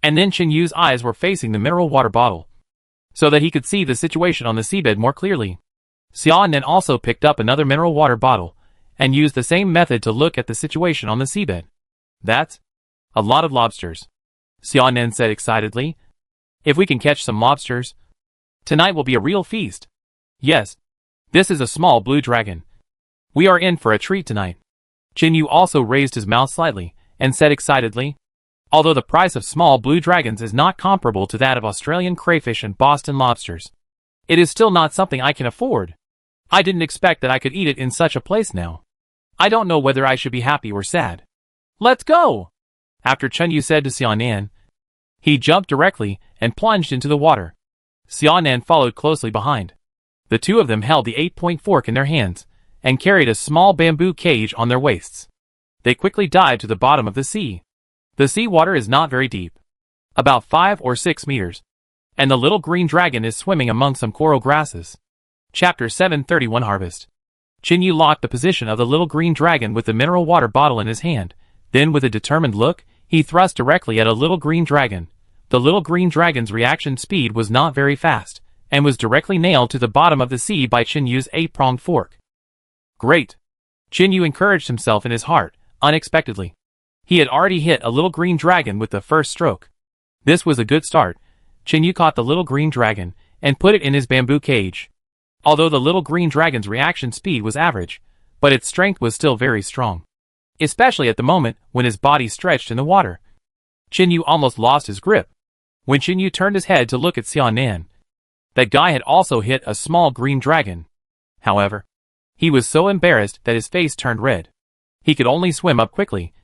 And then Chinyu's eyes were facing the mineral water bottle, so that he could see the situation on the seabed more clearly. Xiaonan also picked up another mineral water bottle, and used the same method to look at the situation on the seabed. That's a lot of lobsters, Xiaonan said excitedly. If we can catch some lobsters, tonight will be a real feast. Yes, this is a small blue dragon. We are in for a treat tonight. Chinyu also raised his mouth slightly, and said excitedly, Although the price of small blue dragons is not comparable to that of Australian crayfish and Boston lobsters, it is still not something I can afford. I didn't expect that I could eat it in such a place now. I don't know whether I should be happy or sad. Let's go! After Chinyu said to Xiaonan, he jumped directly and plunged into the water. Xiaonan followed closely behind. The two of them held the 8-point fork in their hands, and carried a small bamboo cage on their waists. They quickly dived to the bottom of the sea. The sea water is not very deep, about 5 or 6 meters, and the little green dragon is swimming among some coral grasses. Chapter 731 Harvest. Chinyu locked the position of the little green dragon with the mineral water bottle in his hand. Then with a determined look, he thrust directly at a little green dragon. The little green dragon's reaction speed was not very fast, and was directly nailed to the bottom of the sea by Chinyu's 8-pronged fork. Great! Chinyu encouraged himself in his heart, unexpectedly. He had already hit a little green dragon with the first stroke. This was a good start. Chinyu caught the little green dragon, and put it in his bamboo cage. Although the little green dragon's reaction speed was average, but its strength was still very strong, especially at the moment when his body stretched in the water. Chinyu almost lost his grip. When Chinyu turned his head to look at Xiaonan, that guy had also hit a small green dragon. However, he was so embarrassed that his face turned red. He could only swim up quickly,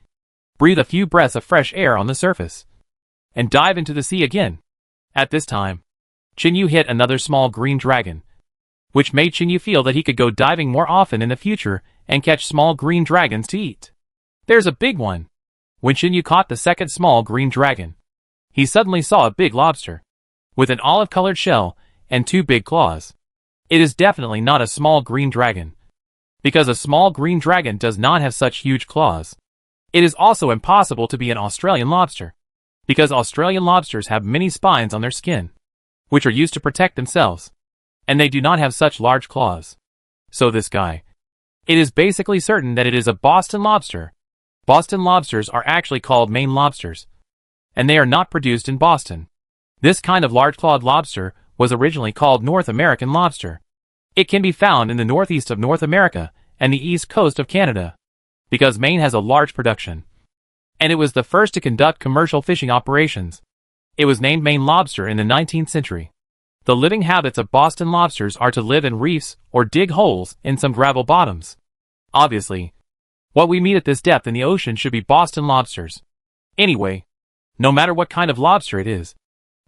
breathe a few breaths of fresh air on the surface, and dive into the sea again. At this time, Chinyu hit another small green dragon, which made Chinyu feel that he could go diving more often in the future and catch small green dragons to eat. There's a big one. When Chinyu caught the second small green dragon, he suddenly saw a big lobster, with an olive-colored shell and 2 big claws. It is definitely not a small green dragon, because a small green dragon does not have such huge claws. It is also impossible to be an Australian lobster, because Australian lobsters have many spines on their skin, which are used to protect themselves, and they do not have such large claws. So this guy, it is basically certain that it is a Boston lobster. Boston lobsters are actually called Maine lobsters, and they are not produced in Boston. This kind of large-clawed lobster was originally called North American lobster. It can be found in the northeast of North America and the east coast of Canada, because Maine has a large production, and it was the first to conduct commercial fishing operations. It was named Maine lobster in the 19th century. The living habits of Boston lobsters are to live in reefs or dig holes in some gravel bottoms. Obviously, what we meet at this depth in the ocean should be Boston lobsters. Anyway, no matter what kind of lobster it is,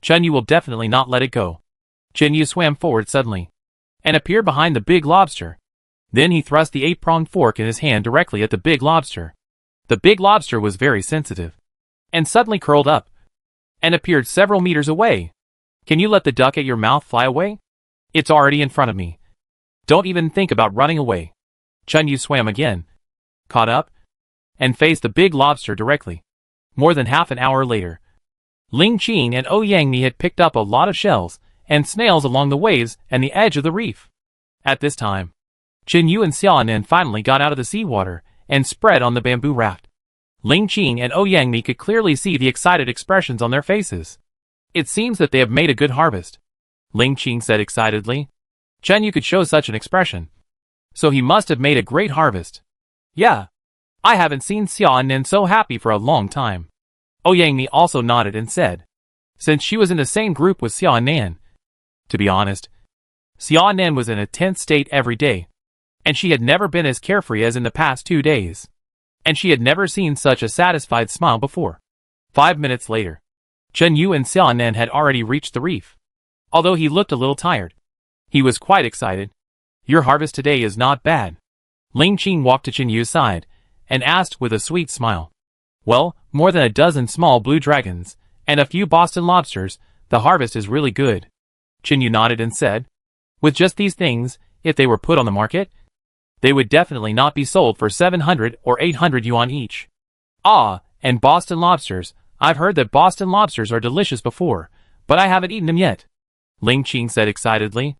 Chinyu will definitely not let it go. Chinyu swam forward suddenly, and appeared behind the big lobster. Then he thrust the 8-pronged fork in his hand directly at the big lobster. The big lobster was very sensitive, and suddenly curled up, and appeared several meters away. Can you let the duck at your mouth fly away? It's already in front of me. Don't even think about running away. Chinyu swam again, caught up, and faced the big lobster directly. More than half an hour later, Ling Qing and Ouyang had picked up a lot of shells and snails along the waves and the edge of the reef. At this time, Chen Yu and Xiaonan finally got out of the seawater and spread on the bamboo raft. Ling Qing and Ouyang could clearly see the excited expressions on their faces. It seems that they have made a good harvest, Ling Qing said excitedly. Chen Yu could show such an expression. So he must have made a great harvest. Yeah. I haven't seen Xiaonan so happy for a long time. Ouyang also nodded and said, since she was in the same group with Xiaonan. To be honest, Xiaonan was in a tense state every day, and she had never been as carefree as in the past 2 days. And she had never seen such a satisfied smile before. 5 minutes later, Chen Yu and Xiaonan had already reached the reef. Although he looked a little tired, he was quite excited. Your harvest today is not bad. Ling Qing walked to Chen Yu's side and asked with a sweet smile. Well, more than a dozen small blue dragons and a few Boston lobsters, the harvest is really good. Chen Yu nodded and said, with just these things, if they were put on the market, they would definitely not be sold for 700 or 800 yuan each. Ah, and Boston lobsters, I've heard that Boston lobsters are delicious before, but I haven't eaten them yet, Ling Qing said excitedly.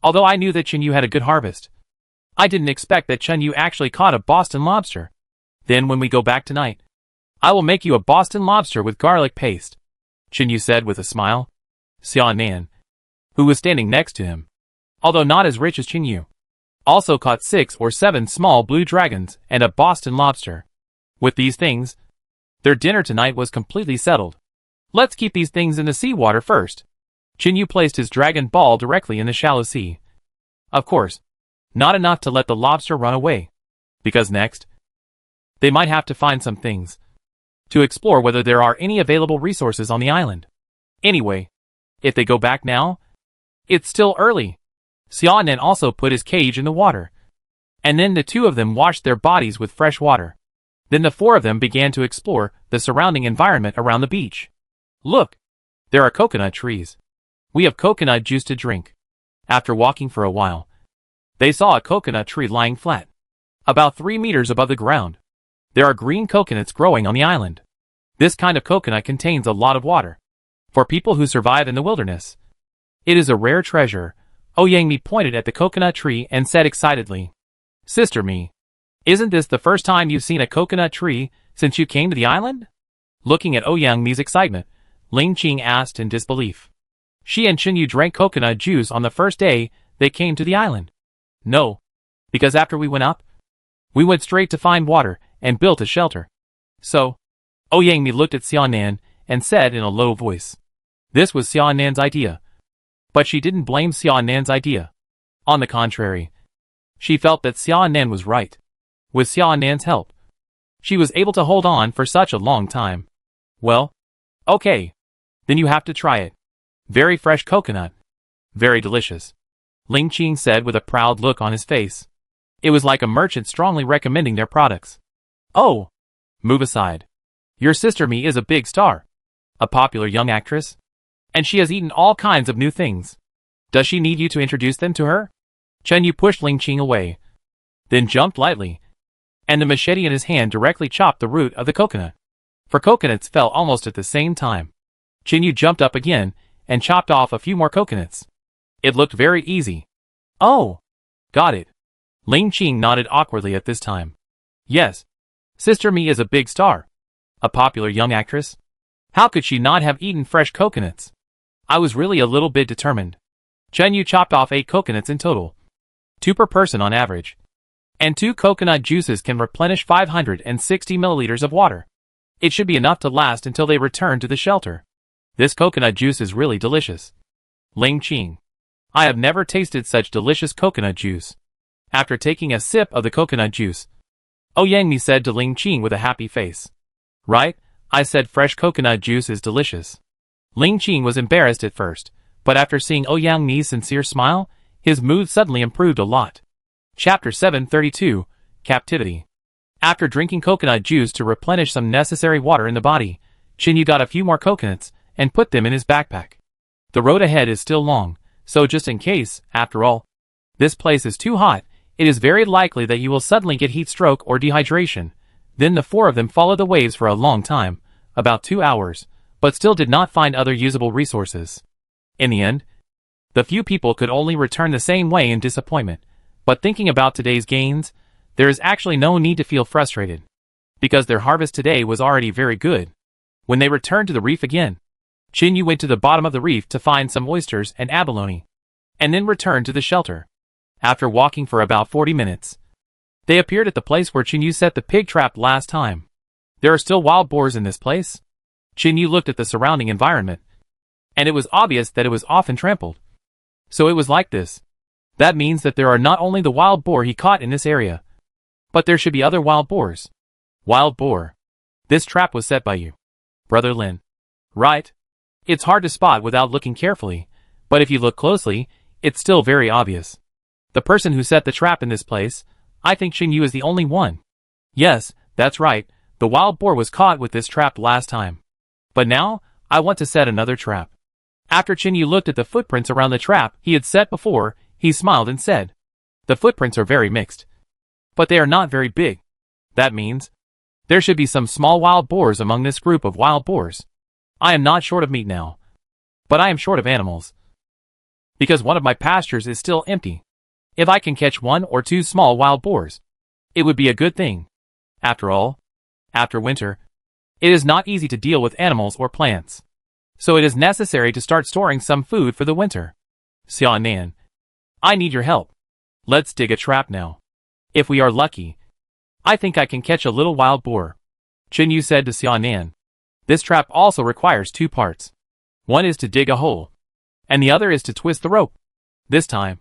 Although I knew that Chen Yu had a good harvest, I didn't expect that Chen Yu actually caught a Boston lobster. Then when we go back tonight, I will make you a Boston lobster with garlic paste, Chen Yu said with a smile. Xiaonan, who was standing next to him, although not as rich as Chen Yu, also caught 6 or 7 small blue dragons and a Boston lobster. With these things, their dinner tonight was completely settled. Let's keep these things in the seawater first. Chen Yu placed his dragon ball directly in the shallow sea. Of course, not enough to let the lobster run away, because next, they might have to find some things to explore whether there are any available resources on the island. Anyway, if they go back now, it's still early. Xiaonan also put his cage in the water, and then the 2 of them washed their bodies with fresh water. Then the 4 of them began to explore the surrounding environment around the beach. Look, there are coconut trees. We have coconut juice to drink. After walking for a while, they saw a coconut tree lying flat, about 3 meters above the ground. There are green coconuts growing on the island. This kind of coconut contains a lot of water. For people who survive in the wilderness, it is a rare treasure. Ouyang pointed at the coconut tree and said excitedly, Sister Mi, isn't this the first time you've seen a coconut tree since you came to the island? Looking at Ouyang excitement, Ling Qing asked in disbelief. She and Chen Yu drank coconut juice on the first day they came to the island. No, because after we went up, we went straight to find water and built a shelter. So, Ouyang looked at Xiaonan and said in a low voice, this was Xiaonan's idea. But she didn't blame Xiaonan's idea. On the contrary, she felt that Xiaonan was right. With Xiaonan's help, she was able to hold on for such a long time. Well, okay. Then you have to try it. Very fresh coconut. Very delicious, Ling Qing said with a proud look on his face. It was like a merchant strongly recommending their products. Oh, move aside. Your sister Mi is a big star, a popular young actress, and she has eaten all kinds of new things. Does she need you to introduce them to her? Chen Yu pushed Ling Qing away, then jumped lightly, and the machete in his hand directly chopped the root of the coconut. For coconuts fell almost at the same time. Chen Yu jumped up again and chopped off a few more coconuts. It looked very easy. Oh, got it. Ling Qing nodded awkwardly at this time. Yes, Sister Mi is a big star, a popular young actress. How could she not have eaten fresh coconuts? I was really a little bit determined. Chen Yu chopped off 8 coconuts in total, 2 per person on average. And 2 coconut juices can replenish 560 milliliters of water. It should be enough to last until they return to the shelter. This coconut juice is really delicious. Ling Qing, I have never tasted such delicious coconut juice. After taking a sip of the coconut juice, Ouyang said to Ling Qing with a happy face. Right, I said fresh coconut juice is delicious. Ling Qing was embarrassed at first, but after seeing Ouyang's sincere smile, his mood suddenly improved a lot. Chapter 732, Captivity. After drinking coconut juice to replenish some necessary water in the body, Chen Yu got a few more coconuts and put them in his backpack. The road ahead is still long, so just in case, after all, this place is too hot, it is very likely that you will suddenly get heat stroke or dehydration. Then the 4 of them followed the waves for a long time, about 2 hours, but still did not find other usable resources. In the end, the few people could only return the same way in disappointment, but thinking about today's gains, there is actually no need to feel frustrated, because their harvest today was already very good. When they returned to the reef again, Chinyu went to the bottom of the reef to find some oysters and abalone, and then returned to the shelter. After walking for about 40 minutes, they appeared at the place where Chinyu set the pig trap last time. There are still wild boars in this place. Chinyu looked at the surrounding environment, and it was obvious that it was often trampled. So it was like this. That means that there are not only the wild boar he caught in this area, but there should be other wild boars. Wild boar. This trap was set by you, Brother Lin. Right? It's hard to spot without looking carefully, but if you look closely, it's still very obvious. The person who set the trap in this place, I think Chinyu is the only one. Yes, that's right, the wild boar was caught with this trap last time. But now, I want to set another trap. After Chinyu looked at the footprints around the trap he had set before, he smiled and said, "The footprints are very mixed, but they are not very big. That means there should be some small wild boars among this group of wild boars. I am not short of meat now, but I am short of animals, because one of my pastures is still empty. If I can catch 1 or 2 small wild boars, it would be a good thing. After all, after winter, it is not easy to deal with animals or plants. So it is necessary to start storing some food for the winter. Xiaonan, I need your help. Let's dig a trap now. If we are lucky, I think I can catch a little wild boar." Chinyu said to Xiaonan. This trap also requires 2 parts. One is to dig a hole, and the other is to twist the rope. This time,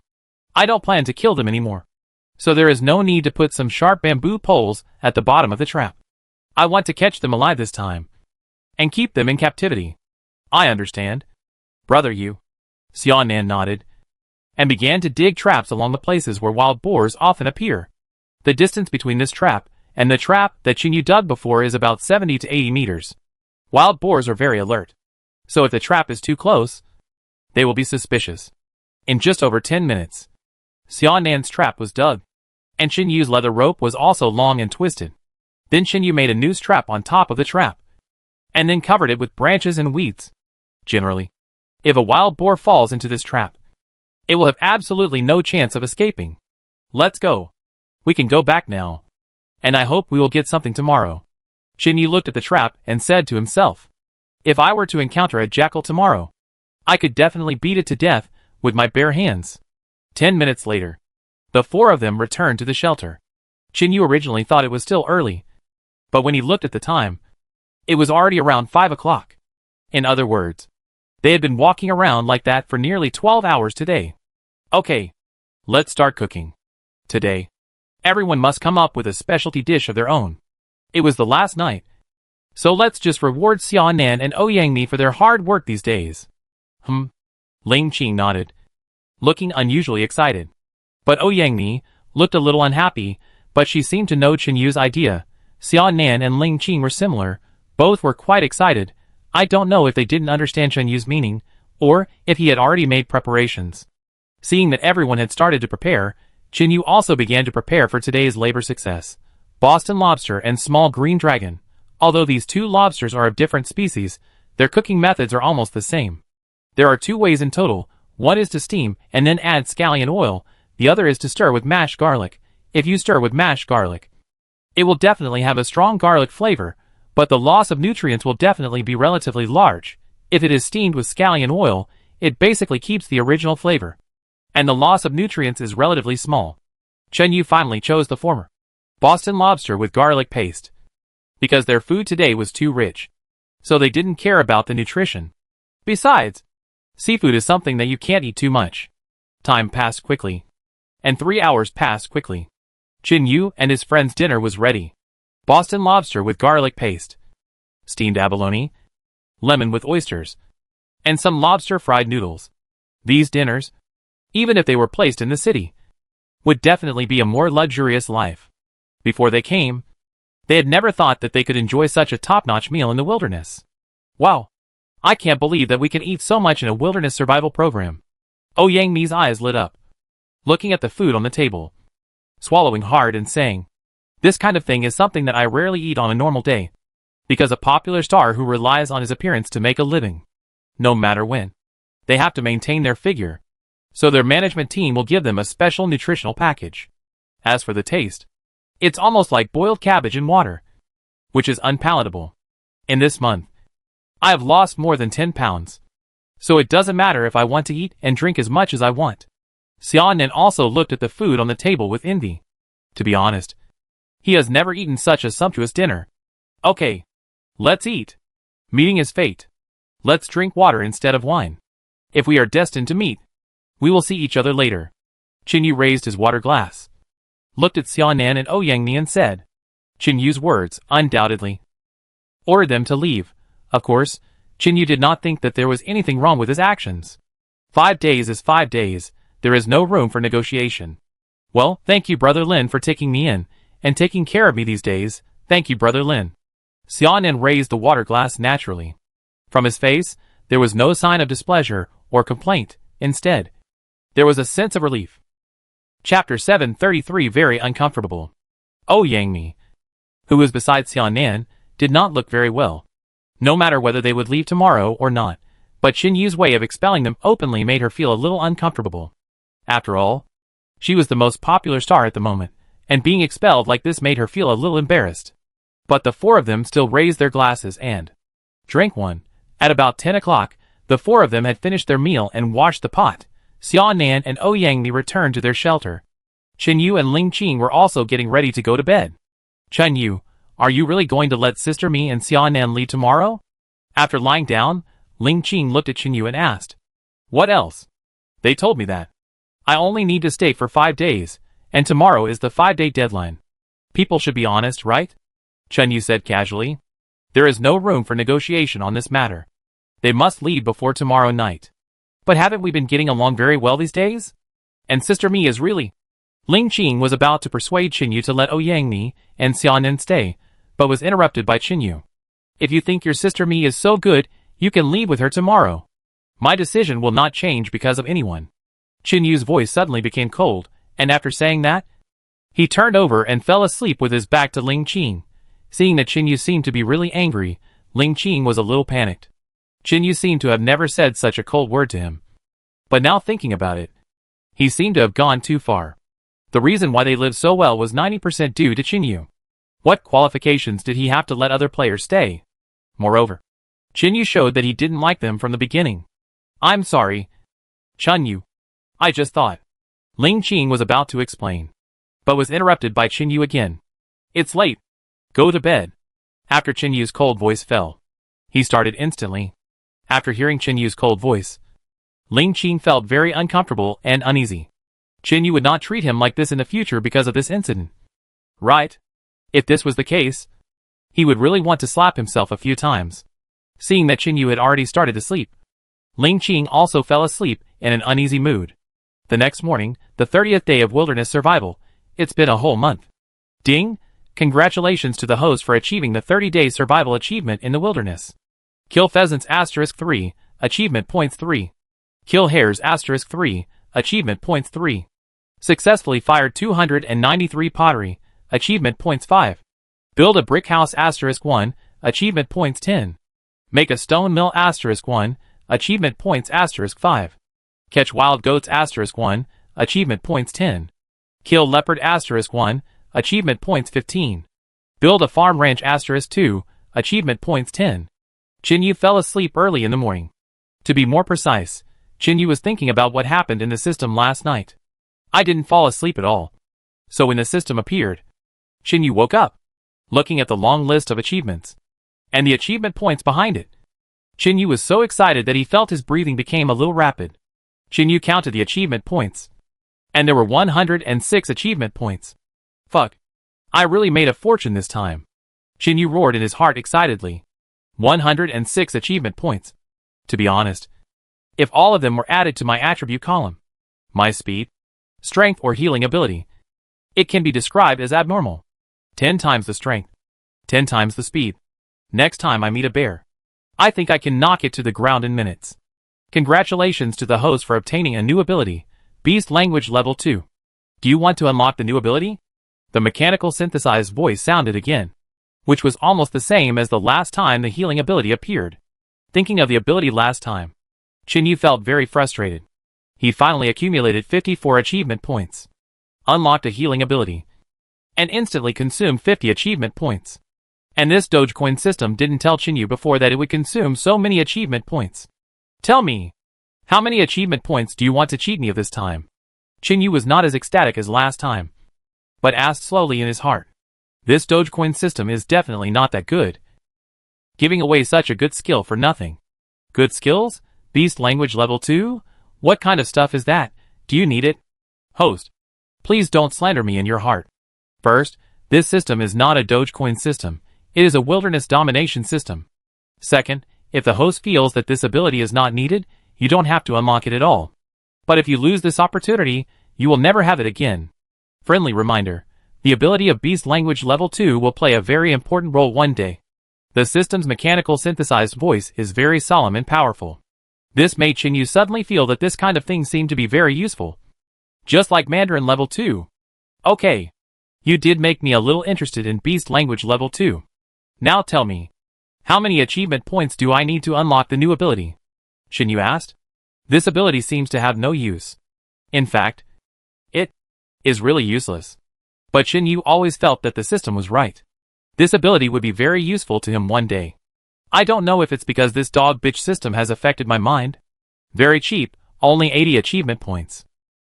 I don't plan to kill them anymore, so there is no need to put some sharp bamboo poles at the bottom of the trap. I want to catch them alive this time, and keep them in captivity. I understand, Brother Yu. Xiaonan nodded, and began to dig traps along the places where wild boars often appear. The distance between this trap and the trap that Chinyu dug before is about 70 to 80 meters. Wild boars are very alert, so if the trap is too close, they will be suspicious. In just over 10 minutes, Xiaonan's trap was dug, and Chinyu's leather rope was also long and twisted. Then Chinyu made a noose trap on top of the trap, and then covered it with branches and weeds. Generally, if a wild boar falls into this trap, it will have absolutely no chance of escaping. Let's go. We can go back now, and I hope we will get something tomorrow. Chinyu looked at the trap and said to himself, if I were to encounter a jackal tomorrow, I could definitely beat it to death with my bare hands. 10 minutes later, the 4 of them returned to the shelter. Chinyu originally thought it was still early, but when he looked at the time, it was already around 5 o'clock. In other words, they had been walking around like that for nearly 12 hours today. Okay, let's start cooking. Today, everyone must come up with a specialty dish of their own. It was the last night, so let's just reward Xiaonan and Ouyangmi for their hard work these days. Ling Qing nodded, looking unusually excited. But Ouyangmi looked a little unhappy, but she seemed to know Chinyu's idea. Xiaonan and Ling Qing were similar, both were quite excited. I don't know if they didn't understand Chinyu's meaning, or if he had already made preparations. Seeing that everyone had started to prepare, Chinyu also began to prepare for today's labor success. Boston lobster and small green dragon. Although these 2 lobsters are of different species, their cooking methods are almost the same. There are 2 ways in total. One is to steam and then add scallion oil. The other is to stir with mashed garlic. If you stir with mashed garlic, it will definitely have a strong garlic flavor, but the loss of nutrients will definitely be relatively large. If it is steamed with scallion oil, it basically keeps the original flavor, and the loss of nutrients is relatively small. Chinyu finally chose the former, Boston lobster with garlic paste, because their food today was too rich, so they didn't care about the nutrition. Besides, seafood is something that you can't eat too much. Time passed quickly, and 3 hours passed quickly. Chinyu and his friend's dinner was ready. Boston lobster with garlic paste, steamed abalone, lemon with oysters, and some lobster fried noodles. These dinners, even if they were placed in the city, would definitely be a more luxurious life. Before they came, they had never thought that they could enjoy such a top-notch meal in the wilderness. Wow! I can't believe that we can eat so much in a wilderness survival program. Ouyangmi's eyes lit up, looking at the food on the table, swallowing hard and saying, this kind of thing is something that I rarely eat on a normal day. Because a popular star who relies on his appearance to make a living. No matter when. They have to maintain their figure. So their management team will give them a special nutritional package. As for the taste, it's almost like boiled cabbage in water, which is unpalatable. In this month, I have lost more than 10 pounds. So it doesn't matter if I want to eat and drink as much as I want. Xiaonan also looked at the food on the table with envy. To be honest, he has never eaten such a sumptuous dinner. Okay, let's eat. Meeting is fate. Let's drink water instead of wine. If we are destined to meet, we will see each other later. Qin raised his water glass, looked at Xiaonan and Ouyangni and said, Qin words, undoubtedly, ordered them to leave. Of course, Qin did not think that there was anything wrong with his actions. 5 days is 5 days, there is no room for negotiation. Well, thank you Brother Lin for taking me in, and taking care of me these days, thank you Brother Lin. Xiaonan raised the water glass naturally. From his face, there was no sign of displeasure or complaint, instead, there was a sense of relief. Chapter 733 Very uncomfortable. Ouyangni, who was beside Xiaonan, did not look very well. No matter whether they would leave tomorrow or not, but Qin way of expelling them openly made her feel a little uncomfortable. After all, she was the most popular star at the moment, and being expelled like this made her feel a little embarrassed. But the 4 of them still raised their glasses and drank one. At about 10 o'clock, the 4 of them had finished their meal and washed the pot. Xiaonan and Ouyangni returned to their shelter. Qin and Ling Qing were also getting ready to go to bed. Qin, are you really going to let Sister Mi and Xiaonan leave tomorrow? After lying down, Ling Qing looked at Qin and asked, What else? They told me that. I only need to stay for 5 days, and tomorrow is the 5-day deadline. People should be honest, right? Qin said casually. There is no room for negotiation on this matter. They must leave before tomorrow night. But haven't we been getting along very well these days? And Sister Mi is really... Ling Qing was about to persuade Qin to let Ouyangni and Xiaonan stay, but was interrupted by Qin. If you think your Sister Mi is so good, you can leave with her tomorrow. My decision will not change because of anyone. Qin voice suddenly became cold, and after saying that, he turned over and fell asleep with his back to Ling Qing. Seeing that Qin seemed to be really angry, Ling Qing was a little panicked. Qin seemed to have never said such a cold word to him. But now thinking about it, he seemed to have gone too far. The reason why they lived so well was 90% due to Qin. What qualifications did he have to let other players stay? Moreover, Qin showed that he didn't like them from the beginning. I'm sorry, Qin. I just thought. Ling Qing was about to explain, but was interrupted by Qin again. It's late. Go to bed. After Qin cold voice fell, he started instantly. After hearing Qin cold voice, Ling Qing felt very uncomfortable and uneasy. Qin would not treat him like this in the future because of this incident. Right? If this was the case, he would really want to slap himself a few times. Seeing that Qin had already started to sleep, Ling Qing also fell asleep in an uneasy mood. The next morning, the 30th day of wilderness survival, it's been a whole month. Ding! Congratulations to the host for achieving the 30-day survival achievement in the wilderness. Kill pheasants *3, achievement points 3. Kill hares *3, achievement points 3. Successfully fired 293 pottery, achievement points 5. Build a brick house *1, achievement points 10. Make a stone mill *1, achievement points *5. Catch wild goats *1, achievement points 10. Kill leopard *1, achievement points 15. Build a farm ranch *2, achievement points 10. Qin fell asleep early in the morning. To be more precise, Qin was thinking about what happened in the system last night. I didn't fall asleep at all. So when the system appeared, Qin woke up, looking at the long list of achievements, and the achievement points behind it. Qin was so excited that he felt his breathing became a little rapid. Qin counted the achievement points, and there were 106 achievement points. Fuck. I really made a fortune this time. Qin roared in his heart excitedly. 106 achievement points. To be honest, if all of them were added to my attribute column, my speed, strength or healing ability, it can be described as abnormal. 10 times the strength, 10 times the speed. Next time I meet a bear, I think I can knock it to the ground in minutes. Congratulations to the host for obtaining a new ability, Beast Language Level 2. Do you want to unlock the new ability? The mechanical synthesized voice sounded again. which was almost the same as the last time the healing ability appeared. Thinking of the ability last time, Chinyu felt very frustrated. He finally accumulated 54 achievement points, unlocked a healing ability, and instantly consumed 50 achievement points. And this Dogecoin system didn't tell Chinyu before that it would consume so many achievement points. Tell me, how many achievement points do you want to cheat me of this time? Chinyu was not as ecstatic as last time, but asked slowly in his heart. This Dogecoin system is definitely not that good. Giving away such a good skill for nothing. Good skills? Beast language level 2? What kind of stuff is that? Do you need it? Host, please don't slander me in your heart. First, this system is not a Dogecoin system. It is a wilderness domination system. Second, if the host feels that this ability is not needed, you don't have to unlock it at all. But if you lose this opportunity, you will never have it again. Friendly reminder, the ability of Beast Language Level 2 will play a very important role one day. The system's mechanical synthesized voice is very solemn and powerful. This made Chinyu suddenly feel that this kind of thing seemed to be very useful. Just like Mandarin Level 2. Okay. You did make me a little interested in Beast Language Level 2. Now tell me, how many achievement points do I need to unlock the new ability? Chinyu asked. This ability seems to have no use. In fact, it is really useless. But Chinyu always felt that the system was right. This ability would be very useful to him one day. I don't know if it's because this dog bitch system has affected my mind. Very cheap, only 80 achievement points.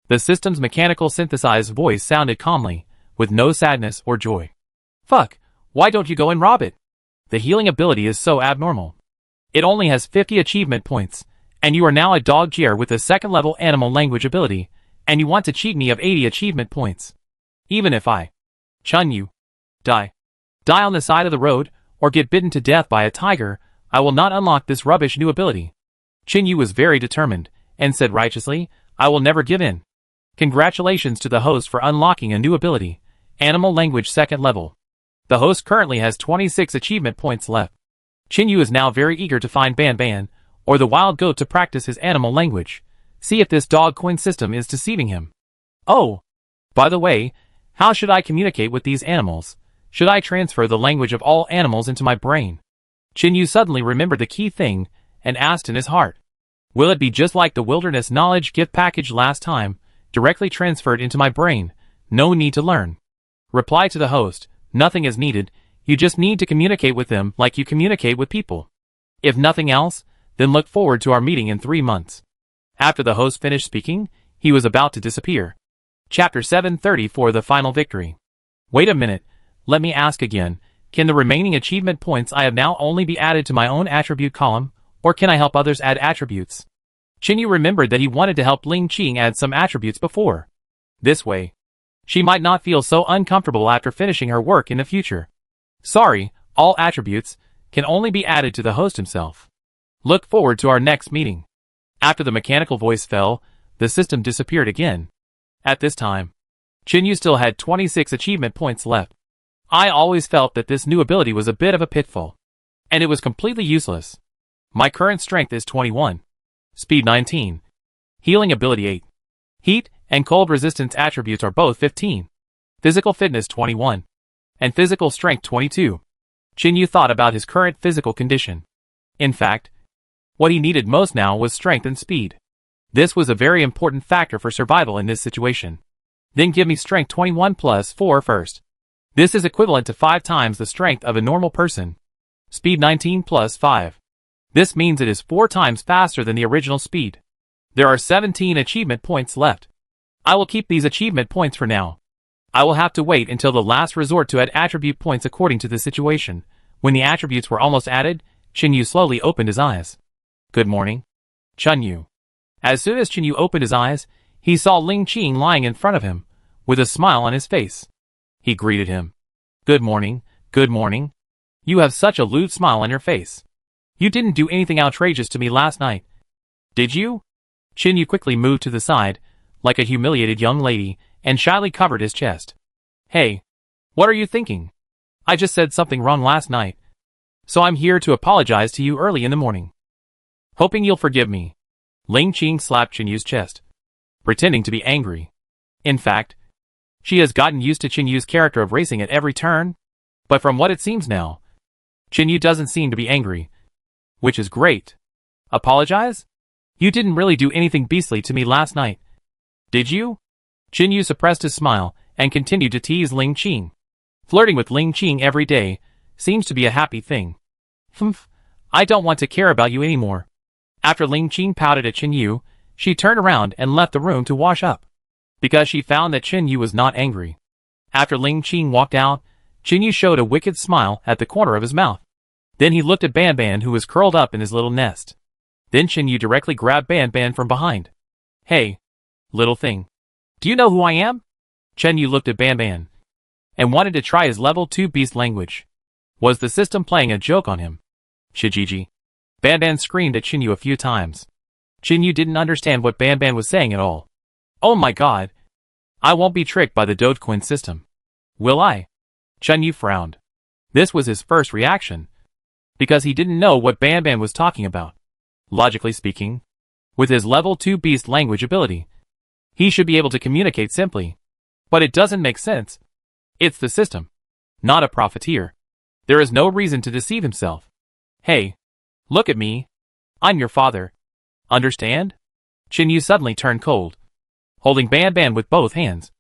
The system's mechanical synthesized voice sounded calmly, with no sadness or joy. Fuck, why don't you go and rob it? The healing ability is so abnormal. It only has 50 achievement points, and you are now a dog gear with a second level animal language ability, and you want to cheat me of 80 achievement points. Even if I, Chinyu, die on the side of the road, or get bitten to death by a tiger, I will not unlock this rubbish new ability. Chinyu was very determined, and said righteously, I will never give in. Congratulations to the host for unlocking a new ability, Animal Language second level. The host currently has 26 achievement points left. Chinyu is now very eager to find Ban Ban, or the wild goat to practice his animal language. See if this dog coin system is deceiving him. Oh, by the way, how should I communicate with these animals? Should I transfer the language of all animals into my brain? Chinyu suddenly remembered the key thing, and asked in his heart. Will it be just like the wilderness knowledge gift package last time, directly transferred into my brain, no need to learn? Reply to the host, nothing is needed, you just need to communicate with them like you communicate with people. If nothing else, then look forward to our meeting in 3 months. After the host finished speaking, he was about to disappear. Chapter 730 for the final victory. Wait a minute, let me ask again, can the remaining achievement points I have now only be added to my own attribute column, or can I help others add attributes? Chinyu remembered that he wanted to help Ling Qing add some attributes before. This way, she might not feel so uncomfortable after finishing her work in the future. Sorry, all attributes can only be added to the host himself. Look forward to our next meeting. After the mechanical voice fell, the system disappeared again. At this time, Chinyu still had 26 achievement points left. I always felt that this new ability was a bit of a pitfall, and it was completely useless. My current strength is 21. Speed 19. Healing ability 8. Heat and cold resistance attributes are both 15. Physical fitness 21. And physical strength 22. Chinyu thought about his current physical condition. In fact, what he needed most now was strength and speed. This was a very important factor for survival in this situation. Then give me strength 21 plus 4 first. This is equivalent to 5 times the strength of a normal person. Speed 19 plus 5. This means it is 4 times faster than the original speed. There are 17 achievement points left. I will keep these achievement points for now. I will have to wait until the last resort to add attribute points according to the situation. When the attributes were almost added, Chinyu slowly opened his eyes. Good morning, Chinyu. As soon as Chinyu opened his eyes, he saw Ling Qing lying in front of him, with a smile on his face. He greeted him. Good morning, good morning. You have such a lewd smile on your face. You didn't do anything outrageous to me last night, did you? Chinyu quickly moved to the side, like a humiliated young lady, and shyly covered his chest. Hey, what are you thinking? I just said something wrong last night, so I'm here to apologize to you early in the morning. Hoping you'll forgive me. Ling Qing slapped Chinyu's chest, pretending to be angry. In fact, she has gotten used to Chinyu's character of racing at every turn. But from what it seems now, Chinyu doesn't seem to be angry. Which is great. Apologize? You didn't really do anything beastly to me last night. Did you? Chinyu suppressed his smile and continued to tease Ling Qing. Flirting with Ling Qing every day seems to be a happy thing. Humph, I don't want to care about you anymore. After Ling Qing pouted at Chinyu, she turned around and left the room to wash up, because she found that Chinyu was not angry. After Ling Qing walked out, Chinyu showed a wicked smile at the corner of his mouth. Then he looked at Ban Ban, who was curled up in his little nest. Then Chinyu directly grabbed Ban Ban from behind. Hey, little thing. Do you know who I am? Chinyu looked at Ban Ban and wanted to try his level 2 beast language. Was the system playing a joke on him? Shijiji. Ban Ban screamed at Chinyu a few times. Chinyu didn't understand what Ban Ban was saying at all. Oh my god. I won't be tricked by the Dogecoin system. Will I? Chinyu frowned. This was his first reaction, because he didn't know what Ban Ban was talking about. Logically speaking, with his level 2 beast language ability, he should be able to communicate simply. But it doesn't make sense. It's the system, not a profiteer. There is no reason to deceive himself. Hey, look at me. I'm your father. Understand? Chinyu suddenly turned cold, holding Ban Ban with both hands,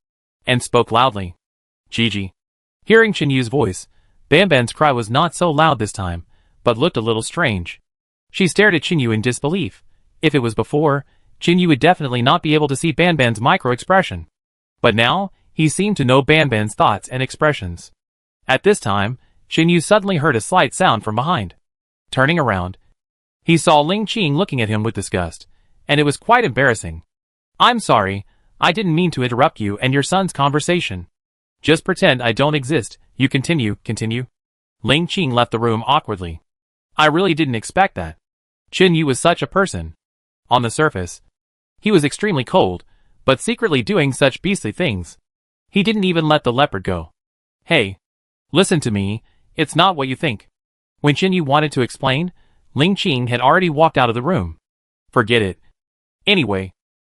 and spoke loudly. Gigi. Hearing Chinyu's voice, Ban Ban's cry was not so loud this time, but looked a little strange. She stared at Chinyu in disbelief. If it was before, Chinyu would definitely not be able to see Ban Ban's micro-expression. But now, he seemed to know Ban Ban's thoughts and expressions. At this time, Chinyu suddenly heard a slight sound from behind. Turning around, he saw Ling Qing looking at him with disgust, and it was quite embarrassing. I'm sorry, I didn't mean to interrupt you and your son's conversation. Just pretend I don't exist. You continue. Ling Qing left the room awkwardly. I really didn't expect that. Chinyu was such a person. On the surface, he was extremely cold, but secretly doing such beastly things. He didn't even let the leopard go. Hey, listen to me, it's not what you think. When Chinyu wanted to explain, Ling Qing had already walked out of the room. Forget it. Anyway,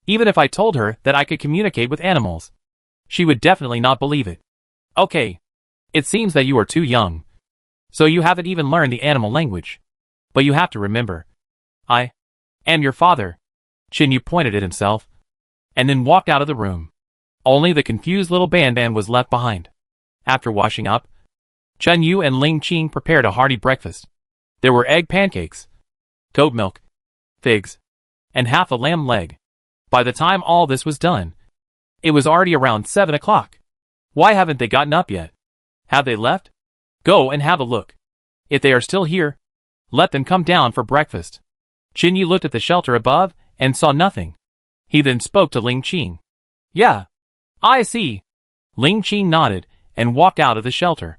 even if I told her that I could communicate with animals, she would definitely not believe it. Okay. It seems that you are too young, so you haven't even learned the animal language. But you have to remember, I am your father. Chinyu pointed at himself, and then walked out of the room. Only the confused little Ban Ban was left behind. After washing up, Chinyu and Ling Qing prepared a hearty breakfast. There were egg pancakes, goat milk, figs, and half a lamb leg. By the time all this was done, it was already around 7 o'clock. Why haven't they gotten up yet? Have they left? Go and have a look. If they are still here, let them come down for breakfast. Chinyu looked at the shelter above and saw nothing. He then spoke to Ling Qing. Yeah, I see. Ling Qing nodded and walked out of the shelter.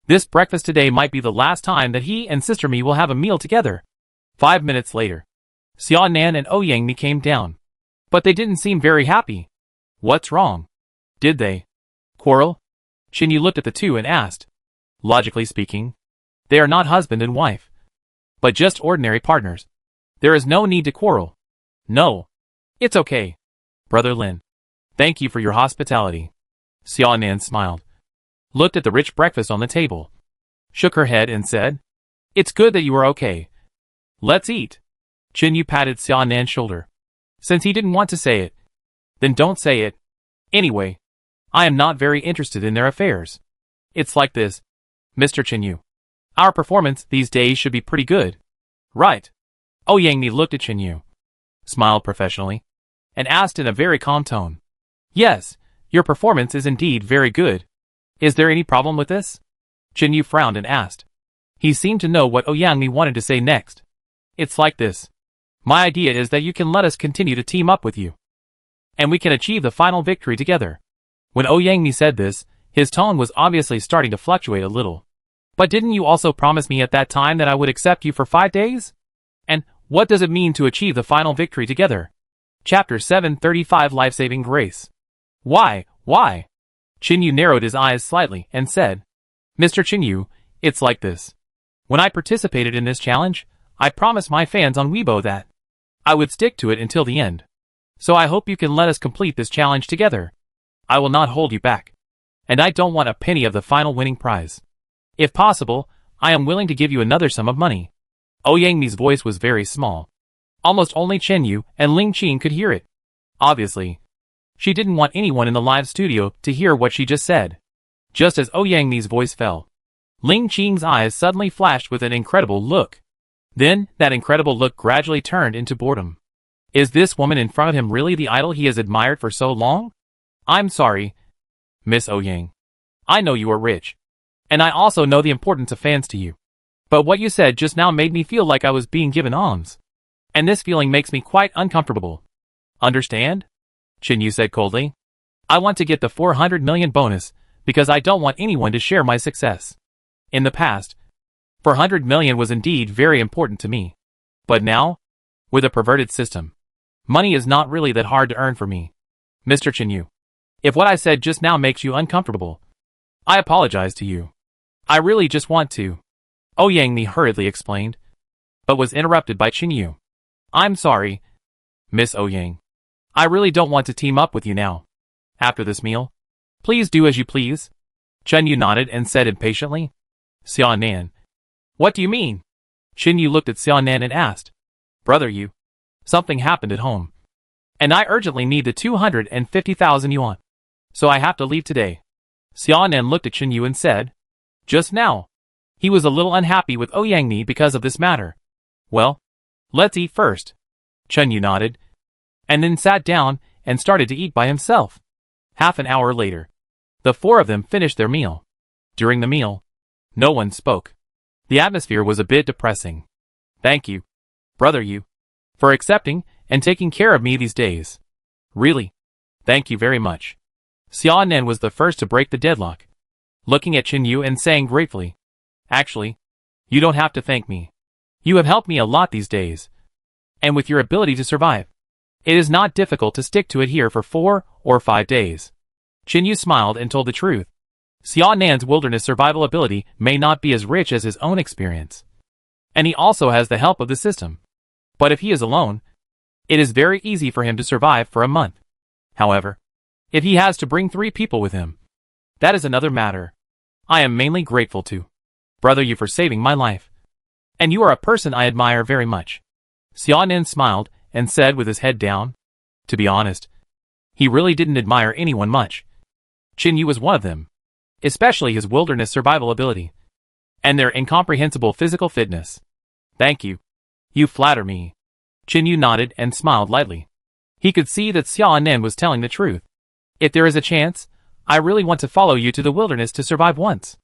This breakfast today might be the last time that he and Sister Mi will have a meal together. 5 minutes later, Xia Nan and Ouyang Mi came down. But they didn't seem very happy. What's wrong? Did they quarrel? Chinyu looked at the two and asked. Logically speaking, they are not husband and wife, but just ordinary partners. There is no need to quarrel. No. It's okay. Brother Lin. Thank you for your hospitality. Xia Nan smiled, looked at the rich breakfast on the table, shook her head and said, It's good that you are okay. Let's eat. Chinyu patted Xia Nan's shoulder. Since he didn't want to say it, then don't say it. Anyway, I am not very interested in their affairs. It's like this, Mr. Chinyu. Our performance these days should be pretty good. Right. Ouyang Mi looked at Chinyu, smiled professionally, and asked in a very calm tone. Yes, your performance is indeed very good. Is there any problem with this? Chinyu frowned and asked. He seemed to know what Ouyang Mi wanted to say next. It's like this. My idea is that you can let us continue to team up with you, and we can achieve the final victory together. When Ouyang Mi said this, his tone was obviously starting to fluctuate a little. But didn't you also promise me at that time that I would accept you for 5 days? And what does it mean to achieve the final victory together? Chapter 735 Life-Saving Grace. Why? Chinyu narrowed his eyes slightly and said, Mr. Chinyu, it's like this. When I participated in this challenge, I promised my fans on Weibo that I would stick to it until the end. So I hope you can let us complete this challenge together. I will not hold you back. And I don't want a penny of the final winning prize. If possible, I am willing to give you another sum of money. Yang voice was very small. Almost only Chen Yu and Ling Qing could hear it. Obviously, she didn't want anyone in the live studio to hear what she just said. Just as Yang's voice fell, Ling Qing's eyes suddenly flashed with an incredible look. Then, that incredible look gradually turned into boredom. Is this woman in front of him really the idol he has admired for so long? I'm sorry, Miss Yang. I know you are rich. And I also know the importance of fans to you. But what you said just now made me feel like I was being given alms. And this feeling makes me quite uncomfortable. Understand? Chen Yu said coldly. I want to get the 400 million bonus, because I don't want anyone to share my success. In the past, 400 million was indeed very important to me. But now, with a perverted system, money is not really that hard to earn for me. Mr. Chen Yu, if what I said just now makes you uncomfortable, I apologize to you. I really just want to. Yang hurriedly explained, but was interrupted by Chen Yu. I'm sorry, Miss Yang. I really don't want to team up with you now. After this meal, please do as you please. Chen Yu nodded and said impatiently. Xiaonan. What do you mean? Chen Yu looked at Xiaonan and asked. Brother Yu, something happened at home. And I urgently need the 250,000 yuan. So I have to leave today. Xiaonan looked at Chen Yu and said. Just now, he was a little unhappy with Yang because of this matter. Well, let's eat first. Chen Yu nodded, and then sat down and started to eat by himself. Half an hour later, the four of them finished their meal. During the meal, no one spoke. The atmosphere was a bit depressing. Thank you, Brother Yu, for accepting and taking care of me these days. Really, thank you very much. Xiaonan was the first to break the deadlock, looking at Chen Yu and saying gratefully, Actually, you don't have to thank me. You have helped me a lot these days. And with your ability to survive, it is not difficult to stick to it here for 4 or 5 days. Chen Yu smiled and told the truth. Xiaonan's wilderness survival ability may not be as rich as his own experience. And he also has the help of the system. But if he is alone, it is very easy for him to survive for a month. However, if he has to bring 3 people with him, that is another matter. I am mainly grateful to Brother Yu for saving my life. And you are a person I admire very much. Xiaonan smiled and said with his head down. To be honest, he really didn't admire anyone much. Chen Yu was one of them, especially his wilderness survival ability, and their incomprehensible physical fitness. Thank you. You flatter me. Chen Yu nodded and smiled lightly. He could see that Xiaonan was telling the truth. If there is a chance, I really want to follow you to the wilderness to survive once.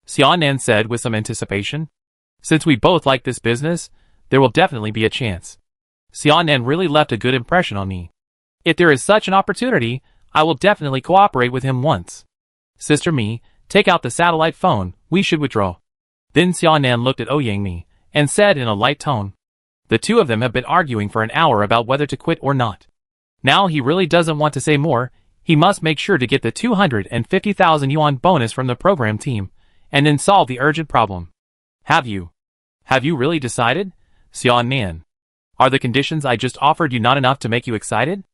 Xiaonan said with some anticipation. Since we both like this business, there will definitely be a chance. Xiaonan really left a good impression on me. If there is such an opportunity, I will definitely cooperate with him once. Sister Mi, take out the satellite phone, we should withdraw. Then Xiaonan looked at Yang and said in a light tone. The two of them have been arguing for an hour about whether to quit or not. Now he really doesn't want to say more. He must make sure to get the 250,000 yuan bonus from the program team, and then solve the urgent problem. Have you really decided? Xiaonan. Are the conditions I just offered you not enough to make you excited?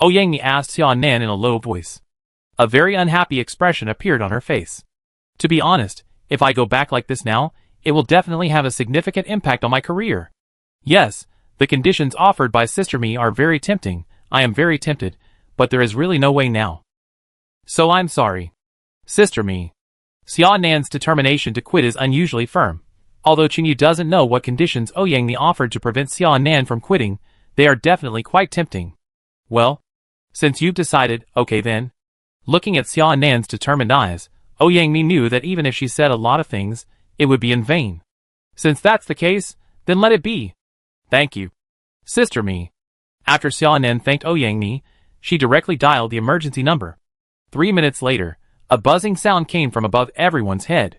Yang asked Xiaonan in a low voice. A very unhappy expression appeared on her face. To be honest, if I go back like this now, it will definitely have a significant impact on my career. Yes, the conditions offered by Sister Mi are very tempting. I am very tempted, but there is really no way now. So I'm sorry. Sister Mi. Xiaonan's determination to quit is unusually firm. Although Chen Yu doesn't know what conditions Yang offered to prevent Xiaonan from quitting, they are definitely quite tempting. Well, since you've decided, okay then. Looking at Xiaonan's determined eyes, Yang knew that even if she said a lot of things, it would be in vain. Since that's the case, then let it be. Thank you. Sister Mi. After Xiaonan thanked Yang, she directly dialed the emergency number. 3 minutes later, a buzzing sound came from above everyone's head.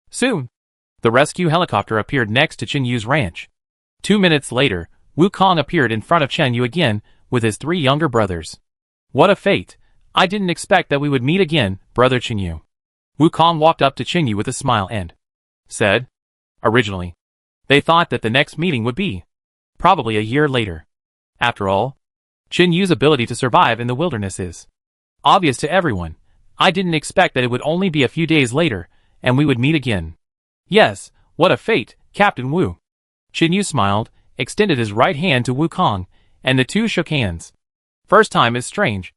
Soon, the rescue helicopter appeared next to Chen Yu's ranch. 2 minutes later, Wukong appeared in front of Chen Yu again, with his 3 younger brothers. What a fate! I didn't expect that we would meet again, Brother Chen Yu. Wukong walked up to Chen Yu with a smile and said, originally, they thought that the next meeting would be probably a year later. After all, Chen Yu's ability to survive in the wilderness is obvious to everyone. I didn't expect that it would only be a few days later, and we would meet again. Yes, what a fate, Captain Wu. Chen Yu smiled, extended his right hand to Wukong, and the two shook hands. First time is strange.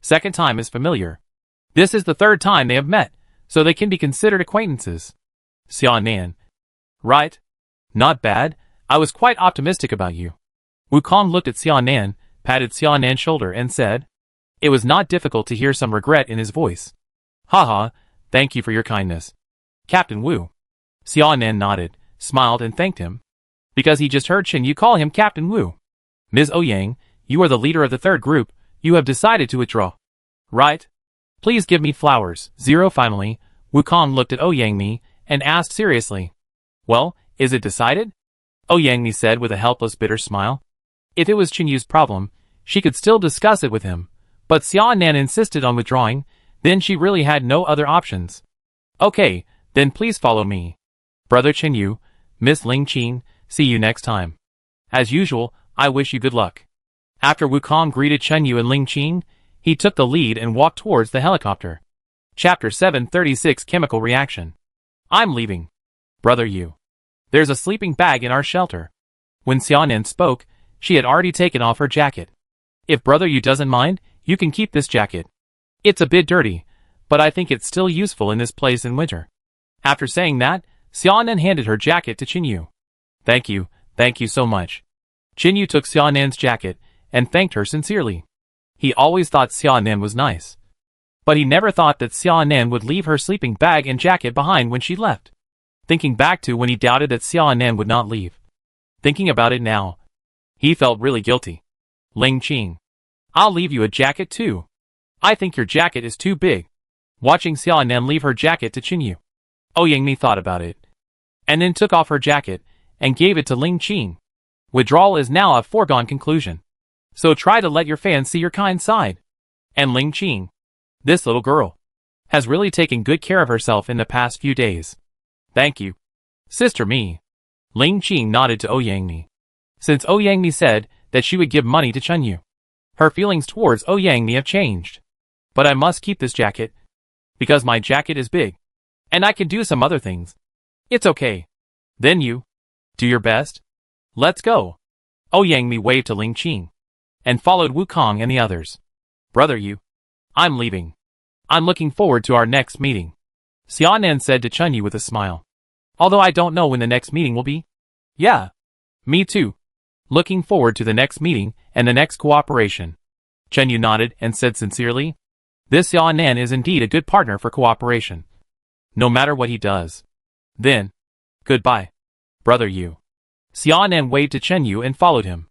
Second time is familiar. This is the third time they have met, so they can be considered acquaintances. Xiaonan. Right? Not bad. I was quite optimistic about you. Wukong looked at Xiaonan, patted Xiaonan's shoulder and said. It was not difficult to hear some regret in his voice. Haha, thank you for your kindness. Captain Wu. Xiaonan nodded, smiled and thanked him. Because he just heard Chen Yu call him Captain Wu. Ms. Ouyang, you are the leader of the third group, you have decided to withdraw. Right? Please give me flowers. Finally, Wukong looked at Ouyang and asked seriously. Well, is it decided? Ouyang said with a helpless bitter smile. If it was Chen Yu's problem, she could still discuss it with him, but Xiaonan insisted on withdrawing, then she really had no other options. Okay, then please follow me. Brother Chen Yu, Miss Ling Qing, see you next time. As usual, I wish you good luck. After Wukong greeted Chen Yu and Ling Qing, he took the lead and walked towards the helicopter. Chapter 736 Chemical Reaction. I'm leaving. Brother Yu. There's a sleeping bag in our shelter. When Xiaonan spoke, she had already taken off her jacket. If Brother Yu doesn't mind, you can keep this jacket. It's a bit dirty, but I think it's still useful in this place in winter. After saying that, Xiaonan handed her jacket to Chen Yu. Thank you so much. Chen Yu took Xiaonan's jacket and thanked her sincerely. He always thought Xiaonan was nice. But he never thought that Xiaonan would leave her sleeping bag and jacket behind when she left. Thinking back to when he doubted that Xiaonan would not leave. Thinking about it now, he felt really guilty. Ling Qing. I'll leave you a jacket too. I think your jacket is too big. Watching Xiaonan leave her jacket to Chen Yu. Ouyang thought about it. And then took off her jacket and gave it to Ling Qing. Withdrawal is now a foregone conclusion. So try to let your fans see your kind side. And Ling Qing. This little girl has really taken good care of herself in the past few days. Thank you. Sister me. Ling Qing nodded to Ouyang. Since Ouyang said that she would give money to Chen Yu, her feelings towards Ouyang have changed. But I must keep this jacket. Because my jacket is big. And I can do some other things. It's okay. Then you. Do your best. Let's go. Ouyang waved to Ling Qing. And followed Wukong and the others. Brother Yu. I'm leaving. I'm looking forward to our next meeting. Xiaonan said to Chen Yu with a smile. Although I don't know when the next meeting will be. Yeah. Me too. Looking forward to the next meeting and the next cooperation. Chen Yu nodded and said sincerely. This Xiaonan is indeed a good partner for cooperation. No matter what he does. Then. Goodbye. Brother Yu. Xiaonan waved to Chen Yu and followed him.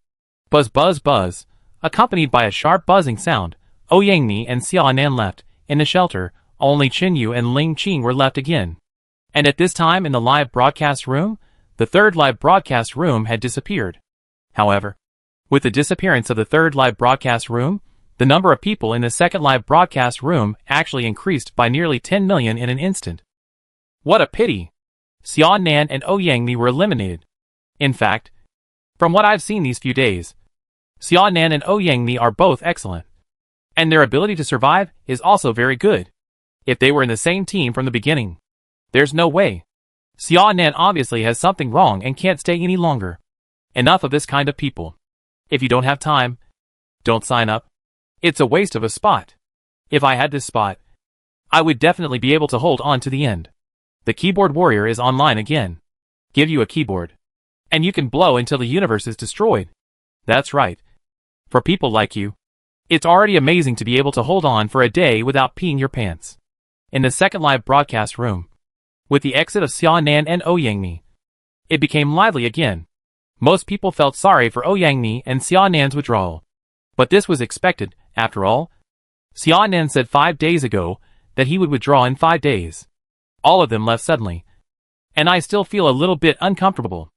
Buzz buzz buzz. Accompanied by a sharp buzzing sound, Ouyang and Xiaonan left. In the shelter, only Chen Yu and Ling Qing were left again. And at this time in the live broadcast room, the third live broadcast room had disappeared. However, with the disappearance of the third live broadcast room, the number of people in the second live broadcast room actually increased by nearly 10 million in an instant. What a pity! Xiaonan and Ouyang were eliminated. In fact, from what I've seen these few days, Xiaonan and Ouyang are both excellent. And their ability to survive is also very good. If they were in the same team from the beginning, there's no way. Xiaonan obviously has something wrong and can't stay any longer. Enough of this kind of people. If you don't have time, don't sign up. It's a waste of a spot. If I had this spot, I would definitely be able to hold on to the end. The keyboard warrior is online again. Give you a keyboard. And you can blow until the universe is destroyed. That's right. For people like you, it's already amazing to be able to hold on for a day without peeing your pants. In the second live broadcast room, with the exit of Xiaonan and Ouyang, it became lively again. Most people felt sorry for Ouyang and Xiaonan's withdrawal. But this was expected, after all. Xiaonan said 5 days ago that he would withdraw in 5 days. All of them left suddenly. And I still feel a little bit uncomfortable.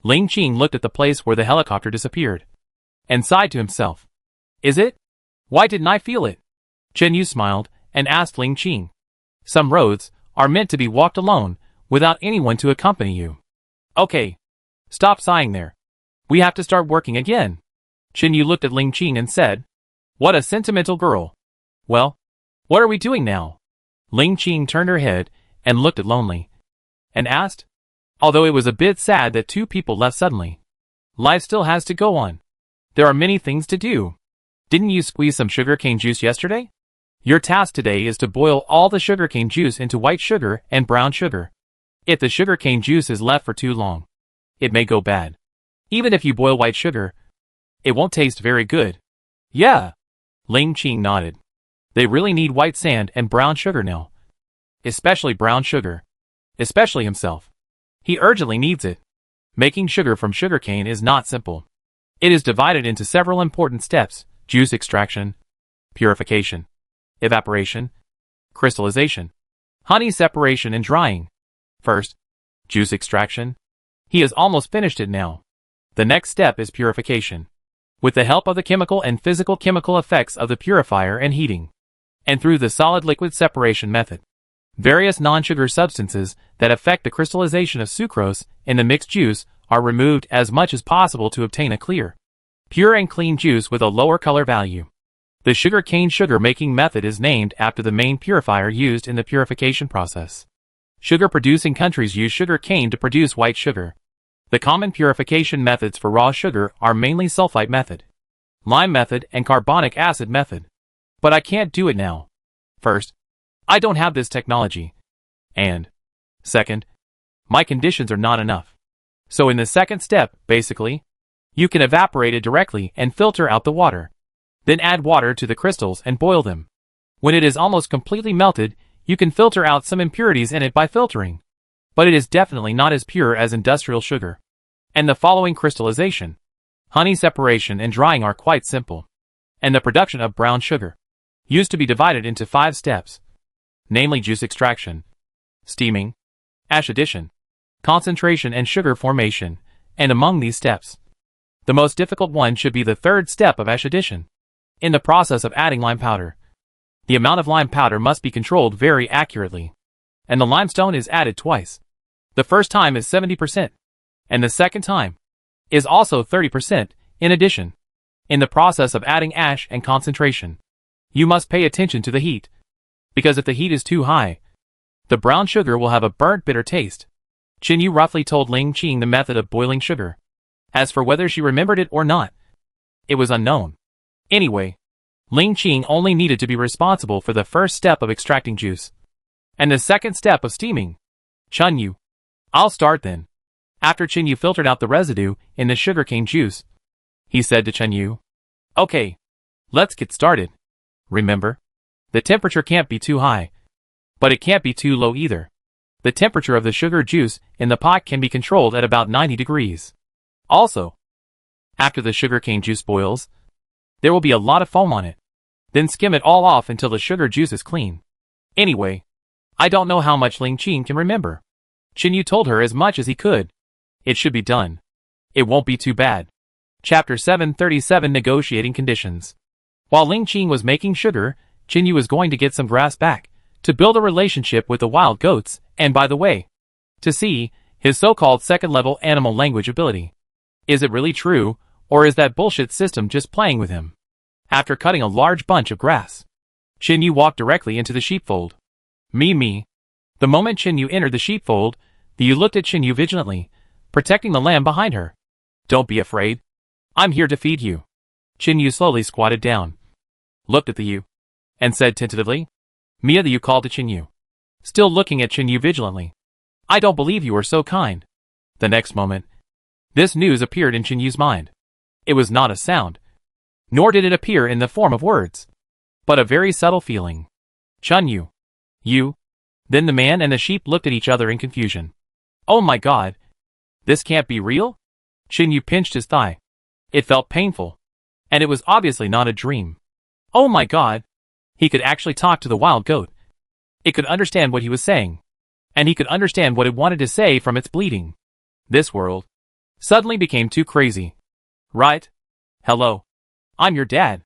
Ling Qing looked at the place where the helicopter disappeared. And sighed to himself. Is it? Why didn't I feel it? Chen Yu smiled and asked Ling Qing. Some roads are meant to be walked alone, without anyone to accompany you. Okay. Stop sighing there. We have to start working again. Chen Yu looked at Ling Qing and said. What a sentimental girl. Well, what are we doing now? Ling Qing turned her head and looked at Lonely. And asked. Although it was a bit sad that two people left suddenly. Life still has to go on. There are many things to do. Didn't you squeeze some sugarcane juice yesterday? Your task today is to boil all the sugarcane juice into white sugar and brown sugar. If the sugarcane juice is left for too long, it may go bad. Even if you boil white sugar, it won't taste very good. Yeah. Ling Qing nodded. They really need white sand and brown sugar now. Especially brown sugar. Especially himself. He urgently needs it. Making sugar from sugarcane is not simple. It is divided into several important steps: juice extraction, purification, evaporation, crystallization, honey separation and drying. First, juice extraction. He has almost finished it now. The next step is purification. With the help of the chemical and physical chemical effects of the purifier and heating, and through the solid-liquid separation method, various non-sugar substances that affect the crystallization of sucrose in the mixed juice are removed as much as possible to obtain a clear, pure and clean juice with a lower color value. The sugarcane sugar-making method is named after the main purifier used in the purification process. Sugar-producing countries use sugarcane to produce white sugar. The common purification methods for raw sugar are mainly sulfite method, lime method, and carbonic acid method. But I can't do it now. First, I don't have this technology. And second, my conditions are not enough. So in the second step, basically, you can evaporate it directly and filter out the water. Then add water to the crystals and boil them. When it is almost completely melted, you can filter out some impurities in it by filtering. But it is definitely not as pure as industrial sugar. And the following crystallization, honey separation and drying are quite simple. And the production of brown sugar used to be divided into 5 steps, namely juice extraction, steaming, ash addition, concentration and sugar formation, and among these steps, the most difficult one should be the third step of ash addition. In the process of adding lime powder, the amount of lime powder must be controlled very accurately, and the limestone is added twice. The first time is 70%, and the second time is also 30% in addition. In the process of adding ash and concentration, you must pay attention to the heat, because if the heat is too high, the brown sugar will have a burnt bitter taste. Qin Yu roughly told Ling Qing the method of boiling sugar. As for whether she remembered it or not, it was unknown. Anyway, Ling Qing only needed to be responsible for the first step of extracting juice, and the second step of steaming. Qin Yu, I'll start then. After Qin Yu filtered out the residue in the sugarcane juice, he said to Qin Yu, "Okay, let's get started. Remember, the temperature can't be too high, but it can't be too low either. The temperature of the sugar juice in the pot can be controlled at about 90 degrees. Also, after the sugarcane juice boils, there will be a lot of foam on it. Then skim it all off until the sugar juice is clean." Anyway, I don't know how much Ling Qing can remember. Qin Yu told her as much as he could. It should be done. It won't be too bad. Chapter 737 Negotiating Conditions. While Ling Qing was making sugar, Qin Yu was going to get some grass back, to build a relationship with the wild goats, and by the way, to see his so-called second-level animal language ability. Is it really true, or is that bullshit system just playing with him? After cutting a large bunch of grass, Qin Yu walked directly into the sheepfold. Me. The moment Qin Yu entered the sheepfold, the ewe looked at Qin Yu vigilantly, protecting the lamb behind her. "Don't be afraid. I'm here to feed you." Qin Yu slowly squatted down, looked at the ewe, and said tentatively, "Mia." The ewe called to Qin Yu, still looking at Qin Yu vigilantly. "I don't believe you are so kind." The next moment, this news appeared in Qin Yu's mind. It was not a sound, nor did it appear in the form of words, but a very subtle feeling. "Qin Yu. You?" Then the man and the sheep looked at each other in confusion. "Oh my God. This can't be real?" Qin Yu pinched his thigh. It felt painful, and it was obviously not a dream. Oh my God. He could actually talk to the wild goat. It could understand what he was saying, and he could understand what it wanted to say from its bleating. This world suddenly became too crazy. Right? Hello. I'm your dad.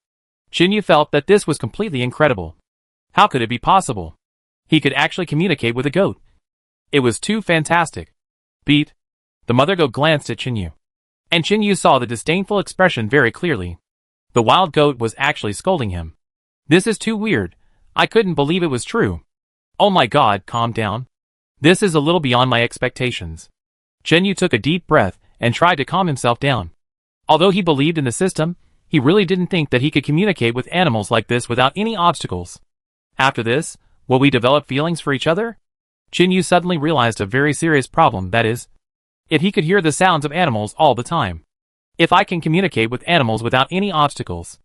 Qin Yu felt that this was completely incredible. How could it be possible? He could actually communicate with a goat. It was too fantastic. Beat. The mother goat glanced at Qin Yu, and Qin Yu saw the disdainful expression very clearly. The wild goat was actually scolding him. "This is too weird. I couldn't believe it was true." "Oh my God, calm down. This is a little beyond my expectations." Chen Yu took a deep breath and tried to calm himself down. Although he believed in the system, he really didn't think that he could communicate with animals like this without any obstacles. After this, will we develop feelings for each other? Chen Yu suddenly realized a very serious problem, that is, if he could hear the sounds of animals all the time. If I can communicate with animals without any obstacles,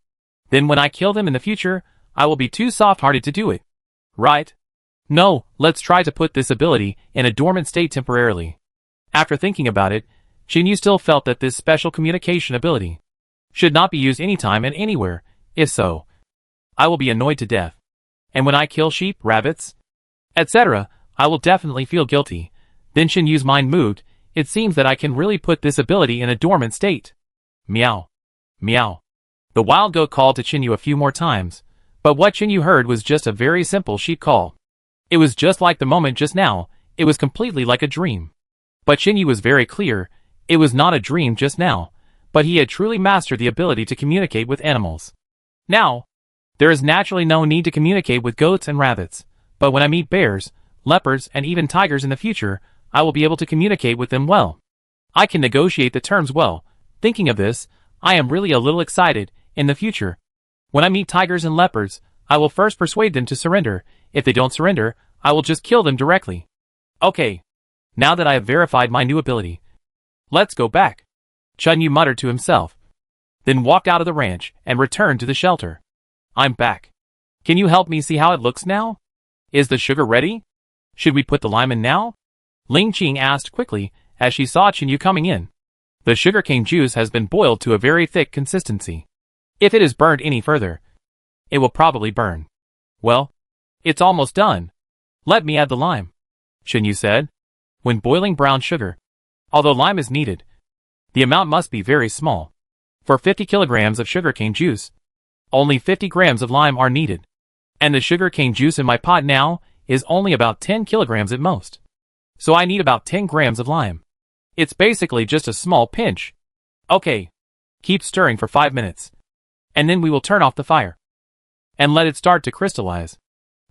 then when I kill them in the future, I will be too soft-hearted to do it. Right? No, let's try to put this ability in a dormant state temporarily. After thinking about it, Chen Yu still felt that this special communication ability should not be used anytime and anywhere. If so, I will be annoyed to death. And when I kill sheep, rabbits, etc., I will definitely feel guilty. Then Chen Yu's mind moved. It seems that I can really put this ability in a dormant state. Meow. Meow. The wild goat called to Chen Yu a few more times, but what Chen Yu heard was just a very simple sheep call. It was just like the moment just now. It was completely like a dream. But Chen Yu was very clear. It was not a dream just now, but he had truly mastered the ability to communicate with animals. Now, there is naturally no need to communicate with goats and rabbits, but when I meet bears, leopards, and even tigers in the future, I will be able to communicate with them well. I can negotiate the terms well. Thinking of this, I am really a little excited. In the future, when I meet tigers and leopards, I will first persuade them to surrender. If they don't surrender, I will just kill them directly. Okay. Now that I have verified my new ability, let's go back. Chen Yu muttered to himself, then walked out of the ranch and returned to the shelter. I'm back. Can you help me see how it looks now? Is the sugar ready? Should we put the lime in now? Ling Qing asked quickly as she saw Chen Yu coming in. The sugarcane juice has been boiled to a very thick consistency. If it is burned any further, it will probably burn. Well, it's almost done. Let me add the lime, Chen Yu said. When boiling brown sugar, although lime is needed, the amount must be very small. For 50 kilograms of sugarcane juice, only 50 grams of lime are needed. And the sugarcane juice in my pot now is only about 10 kilograms at most. So I need about 10 grams of lime. It's basically just a small pinch. Okay. Keep stirring for 5 minutes. And then we will turn off the fire and let it start to crystallize.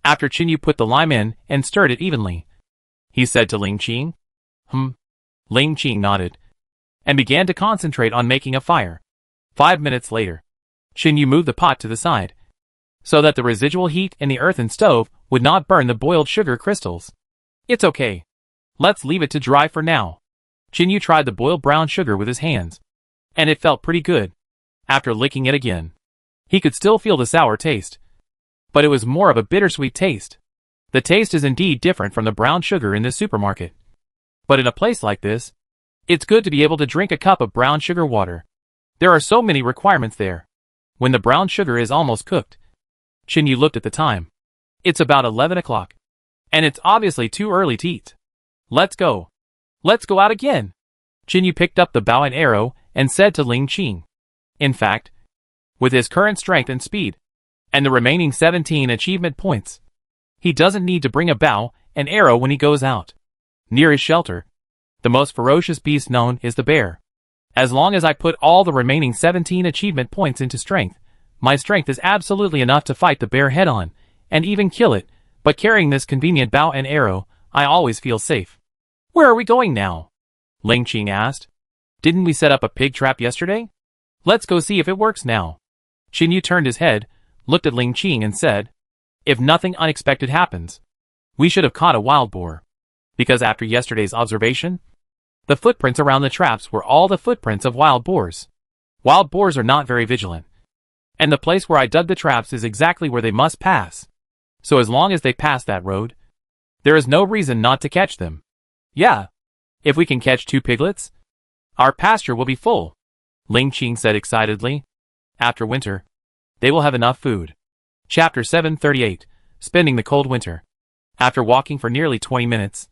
After Chen Yu put the lime in and stirred it evenly, he said to Ling Qing. Ling Qing nodded and began to concentrate on making a fire. 5 minutes later, Chen Yu moved the pot to the side so that the residual heat in the earthen stove would not burn the boiled sugar crystals. It's okay. Let's leave it to dry for now. Chen Yu tried the boiled brown sugar with his hands, and it felt pretty good. After licking it again, he could still feel the sour taste, but it was more of a bittersweet taste. The taste is indeed different from the brown sugar in the supermarket. But in a place like this, it's good to be able to drink a cup of brown sugar water. There are so many requirements there. When the brown sugar is almost cooked, Chen Yu looked at the time. It's about 11 o'clock, and it's obviously too early to eat. Let's go. Let's go out again. Chen Yu picked up the bow and arrow and said to Ling Qing. In fact, with his current strength and speed, and the remaining 17 achievement points, he doesn't need to bring a bow and arrow when he goes out. Near his shelter, the most ferocious beast known is the bear. As long as I put all the remaining 17 achievement points into strength, my strength is absolutely enough to fight the bear head-on, and even kill it, but carrying this convenient bow and arrow, I always feel safe. Where are we going now? Ling Qing asked. Didn't we set up a pig trap yesterday? Let's go see if it works now. Chen Yu turned his head, looked at Ling Qing and said, if nothing unexpected happens, we should have caught a wild boar. Because after yesterday's observation, the footprints around the traps were all the footprints of wild boars. Wild boars are not very vigilant, and the place where I dug the traps is exactly where they must pass. So as long as they pass that road, there is no reason not to catch them. Yeah, if we can catch 2 piglets, our pasture will be full, Ling Qing said excitedly. After winter, they will have enough food. Chapter 738, Spending the Cold Winter. After walking for nearly 20 minutes,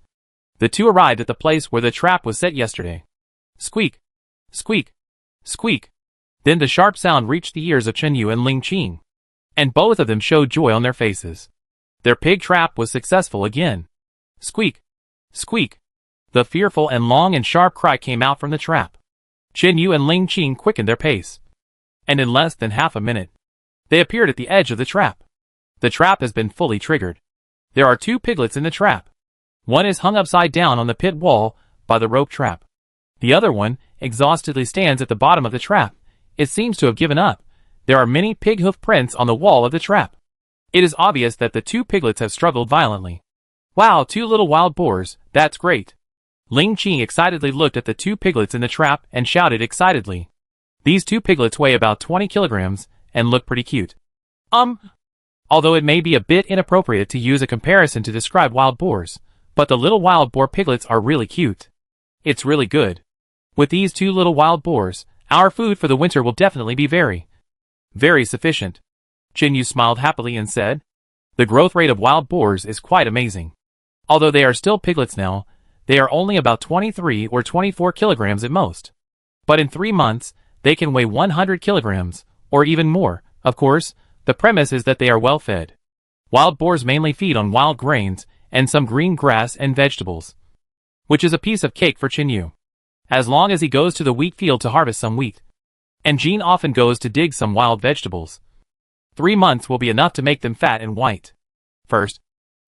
the two arrived at the place where the trap was set yesterday. Squeak, squeak, squeak. Then the sharp sound reached the ears of Chen Yu and Ling Qing, and both of them showed joy on their faces. Their pig trap was successful again. Squeak, squeak. The fearful and long and sharp cry came out from the trap. Chen Yu and Ling Qing quickened their pace, and in less than half a minute, they appeared at the edge of the trap. The trap has been fully triggered. There are 2 piglets in the trap. One is hung upside down on the pit wall by the rope trap. The other one exhaustedly stands at the bottom of the trap. It seems to have given up. There are many pig hoof prints on the wall of the trap. It is obvious that the two piglets have struggled violently. Wow, 2 little wild boars, that's great. Ling Qing excitedly looked at the 2 piglets in the trap and shouted excitedly. These 2 piglets weigh about 20 kilograms and look pretty cute. Although it may be a bit inappropriate to use a comparison to describe wild boars, but the little wild boar piglets are really cute. It's really good. With these 2 little wild boars, our food for the winter will definitely be very sufficient. Qin Yu smiled happily and said, the growth rate of wild boars is quite amazing. Although they are still piglets now, they are only about 23 or 24 kilograms at most. But in 3 months, they can weigh 100 kilograms, or even more. Of course, the premise is that they are well fed. Wild boars mainly feed on wild grains and some green grass and vegetables, which is a piece of cake for Qin Yu, as long as he goes to the wheat field to harvest some wheat. And Jean often goes to dig some wild vegetables. 3 months will be enough to make them fat and white. First,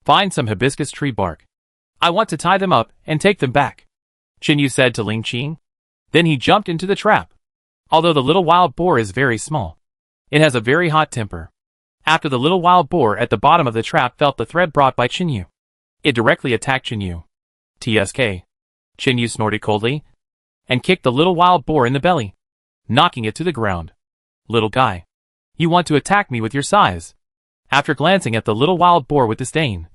find some hibiscus tree bark. I want to tie them up and take them back, Qin Yu said to Ling Qing. Then he jumped into the trap. Although the little wild boar is very small, it has a very hot temper. After the little wild boar at the bottom of the trap felt the thread brought by Qin Yu, it directly attacked Qin Yu. TSK. Qin Yu snorted coldly and kicked the little wild boar in the belly, knocking it to the ground. Little guy, you want to attack me with your size? After glancing at the little wild boar with disdain,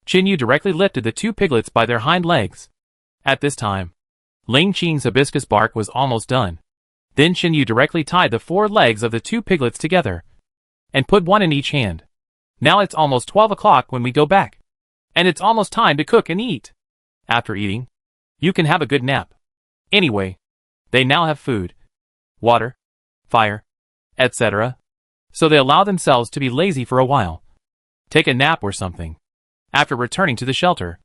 Qin Yu directly lifted the 2 piglets by their hind legs. At this time, Ling Qing's hibiscus bark was almost done. Then Qin Yu directly tied the 4 legs of the 2 piglets together and put one in each hand. Now it's almost 12 o'clock when we go back, and it's almost time to cook and eat. After eating, you can have a good nap. Anyway, they now have food, water, fire, etc. So they allow themselves to be lazy for a while. Take a nap or something. After returning to the shelter,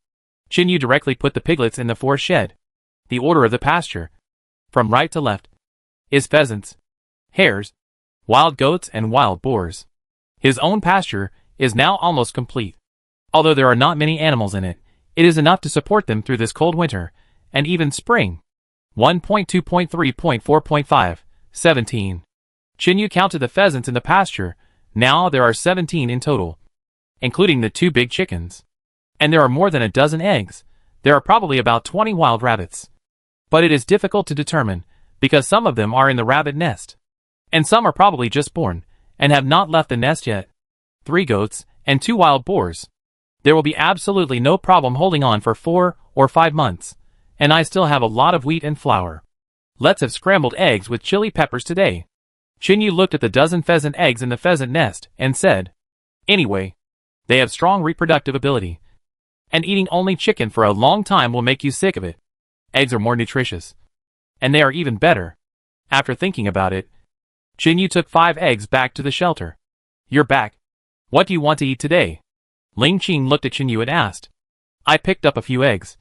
Qin Yu directly put the piglets in the 4 shed. The order of the pasture, from right to left, is pheasants, hares, wild goats and wild boars. His own pasture is now almost complete. Although there are not many animals in it, it is enough to support them through this cold winter, and even spring. 1.2.3.4.5, 17. Qin Yu counted the pheasants in the pasture. Now there are 17 in total, including the 2 big chickens. And there are more than a dozen eggs. There are probably about 20 wild rabbits. But it is difficult to determine, because some of them are in the rabbit nest, and some are probably just born, and have not left the nest yet. 3 goats, and 2 wild boars. There will be absolutely no problem holding on for 4 or 5 months, and I still have a lot of wheat and flour. Let's have scrambled eggs with chili peppers today. Qin Yu looked at the dozen pheasant eggs in the pheasant nest and said, anyway, they have strong reproductive ability, and eating only chicken for a long time will make you sick of it. Eggs are more nutritious, and they are even better. After thinking about it, Qin Yu took 5 eggs back to the shelter. You're back. What do you want to eat today? Ling Qing looked at Qin Yu and asked. I picked up a few eggs,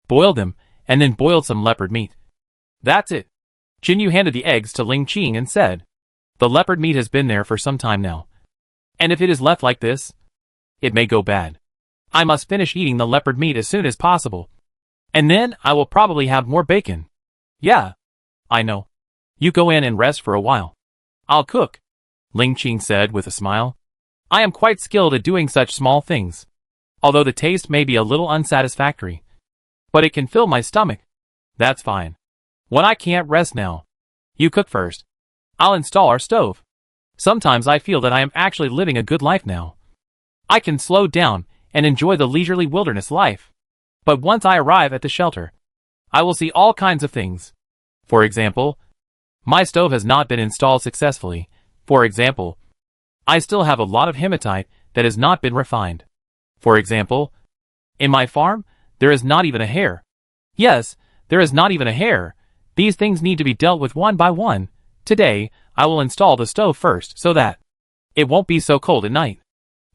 boiled them, and then boiled some leopard meat. That's it. Qin Yu handed the eggs to Ling Qing and said, the leopard meat has been there for some time now, and if it is left like this, it may go bad. I must finish eating the leopard meat as soon as possible, and then I will probably have more bacon. Yeah, I know. You go in and rest for a while. I'll cook, Ling Qing said with a smile. I am quite skilled at doing such small things, although the taste may be a little unsatisfactory, but it can fill my stomach. That's fine. When I can't rest now, you cook first. I'll install our stove. Sometimes I feel that I am actually living a good life now. I can slow down and enjoy the leisurely wilderness life. But once I arrive at the shelter, I will see all kinds of things. For example, my stove has not been installed successfully. For example, I still have a lot of hematite that has not been refined. For example, in my farm, there is not even a hare. Yes, there is not even a hare. These things need to be dealt with one by one. Today, I will install the stove first so that it won't be so cold at night.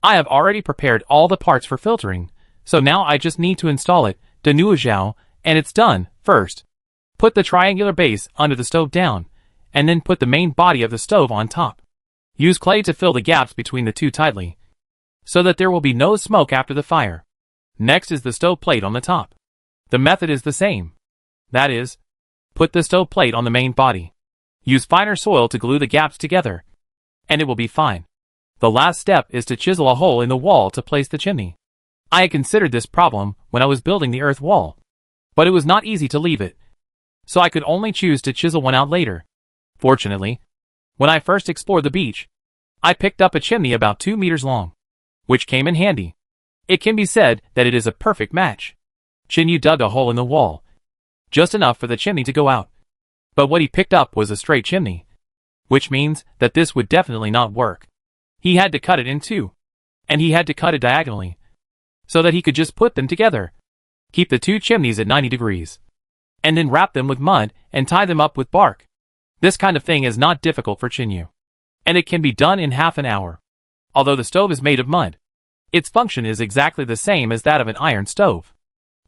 I have already prepared all the parts for filtering, so now I just need to install it, and it's done. First, put the triangular base under the stove down, and then put the main body of the stove on top. Use clay to fill the gaps between the two tightly, so that there will be no smoke after the fire. Next is the stove plate on the top. The method is the same. That is, put the stove plate on the main body. Use finer soil to glue the gaps together, and it will be fine. The last step is to chisel a hole in the wall to place the chimney. I had considered this problem when I was building the earth wall, but it was not easy to leave it, so I could only choose to chisel one out later. Fortunately, when I first explored the beach, I picked up a chimney about 2 meters long, which came in handy. It can be said that it is a perfect match. Chinyu dug a hole in the wall, just enough for the chimney to go out. But what he picked up was a straight chimney, which means that this would definitely not work. He had to cut it in two, and he had to cut it diagonally, so that he could just put them together. Keep the 2 chimneys at 90 degrees, and then wrap them with mud and tie them up with bark. This kind of thing is not difficult for Chinyu, and it can be done in half an hour. Although the stove is made of mud, its function is exactly the same as that of an iron stove.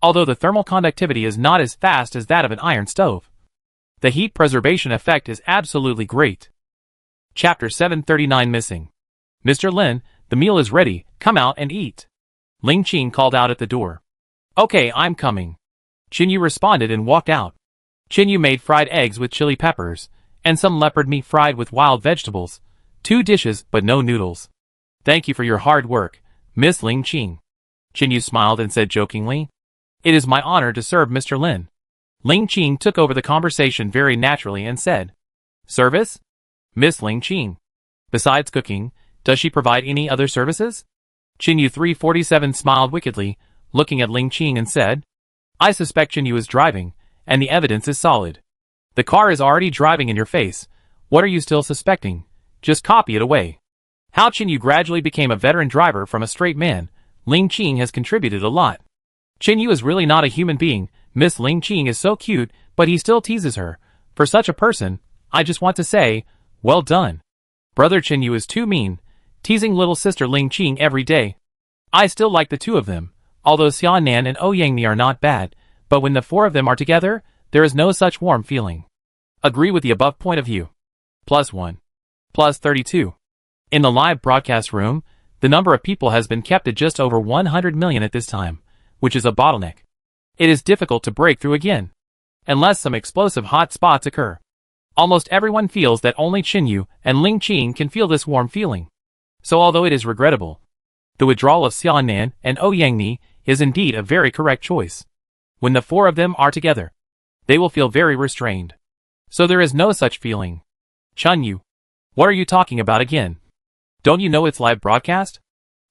Although the thermal conductivity is not as fast as that of an iron stove, the heat preservation effect is absolutely great. Chapter 739 Missing. Mr. Lin, the meal is ready, come out and eat. Ling Qing called out at the door. Okay, I'm coming. Chinyu responded and walked out. Chinyu made fried eggs with chili peppers, and some leopard meat fried with wild vegetables. 2 dishes, but no noodles. Thank you for your hard work, Miss Ling Qing. Chinyu smiled and said jokingly. It is my honor to serve Mr. Lin. Ling Qing took over the conversation very naturally and said, Service? Miss Ling Qing. Besides cooking, does she provide any other services? Chinyu 347 smiled wickedly, looking at Ling Qing and said, I suspect Chinyu is driving, and the evidence is solid. The car is already driving in your face. What are you still suspecting? Just copy it away. How Chinyu gradually became a veteran driver from a straight man, Ling Qing has contributed a lot. Chinyu is really not a human being. Miss Ling Qing is so cute, but he still teases her. For such a person, I just want to say, well done. Brother Chinyu is too mean, teasing little sister Ling Qing every day. I still like the 2 of them, although Xiaonan and Ouyangni are not bad, but when the 4 of them are together, there is no such warm feeling. Agree with the above point of view. +1. +32. In the live broadcast room, the number of people has been kept at just over 100 million at this time, which is a bottleneck. It is difficult to break through again, unless some explosive hot spots occur. Almost everyone feels that only Chinyu and Ling Qing can feel this warm feeling. So although it is regrettable, the withdrawal of Xiaonan and Ouyangni is indeed a very correct choice. When the 4 of them are together, they will feel very restrained. So there is no such feeling. Chinyu, what are you talking about again? Don't you know it's live broadcast?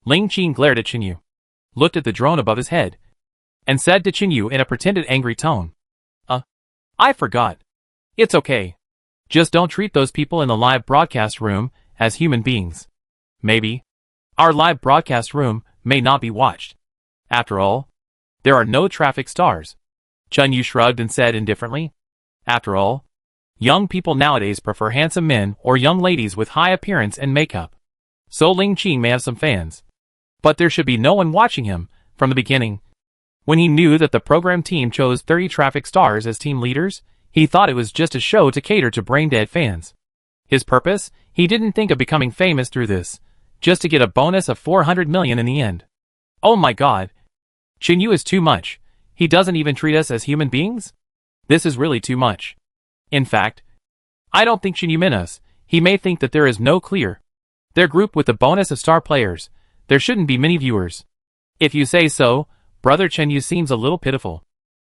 Ling Qing glared at Chinyu, looked at the drone above his head, and said to Chinyu in a pretended angry tone. I forgot. It's okay. Just don't treat those people in the live broadcast room as human beings. Maybe our live broadcast room may not be watched. After all, there are no traffic stars. Chinyu shrugged and said indifferently. After all, young people nowadays prefer handsome men or young ladies with high appearance and makeup. So Ling Qing may have some fans, but there should be no one watching him from the beginning. When he knew that the program team chose 30 traffic stars as team leaders, he thought it was just a show to cater to brain-dead fans. His purpose? He didn't think of becoming famous through this, just to get a bonus of 400 million in the end. Oh my god. Chinyu is too much. He doesn't even treat us as human beings? This is really too much. In fact, I don't think Chinyu meant us. He may think that there is no clear. Their group with the bonus of star players. There shouldn't be many viewers. If you say so, Brother Chinyu seems a little pitiful.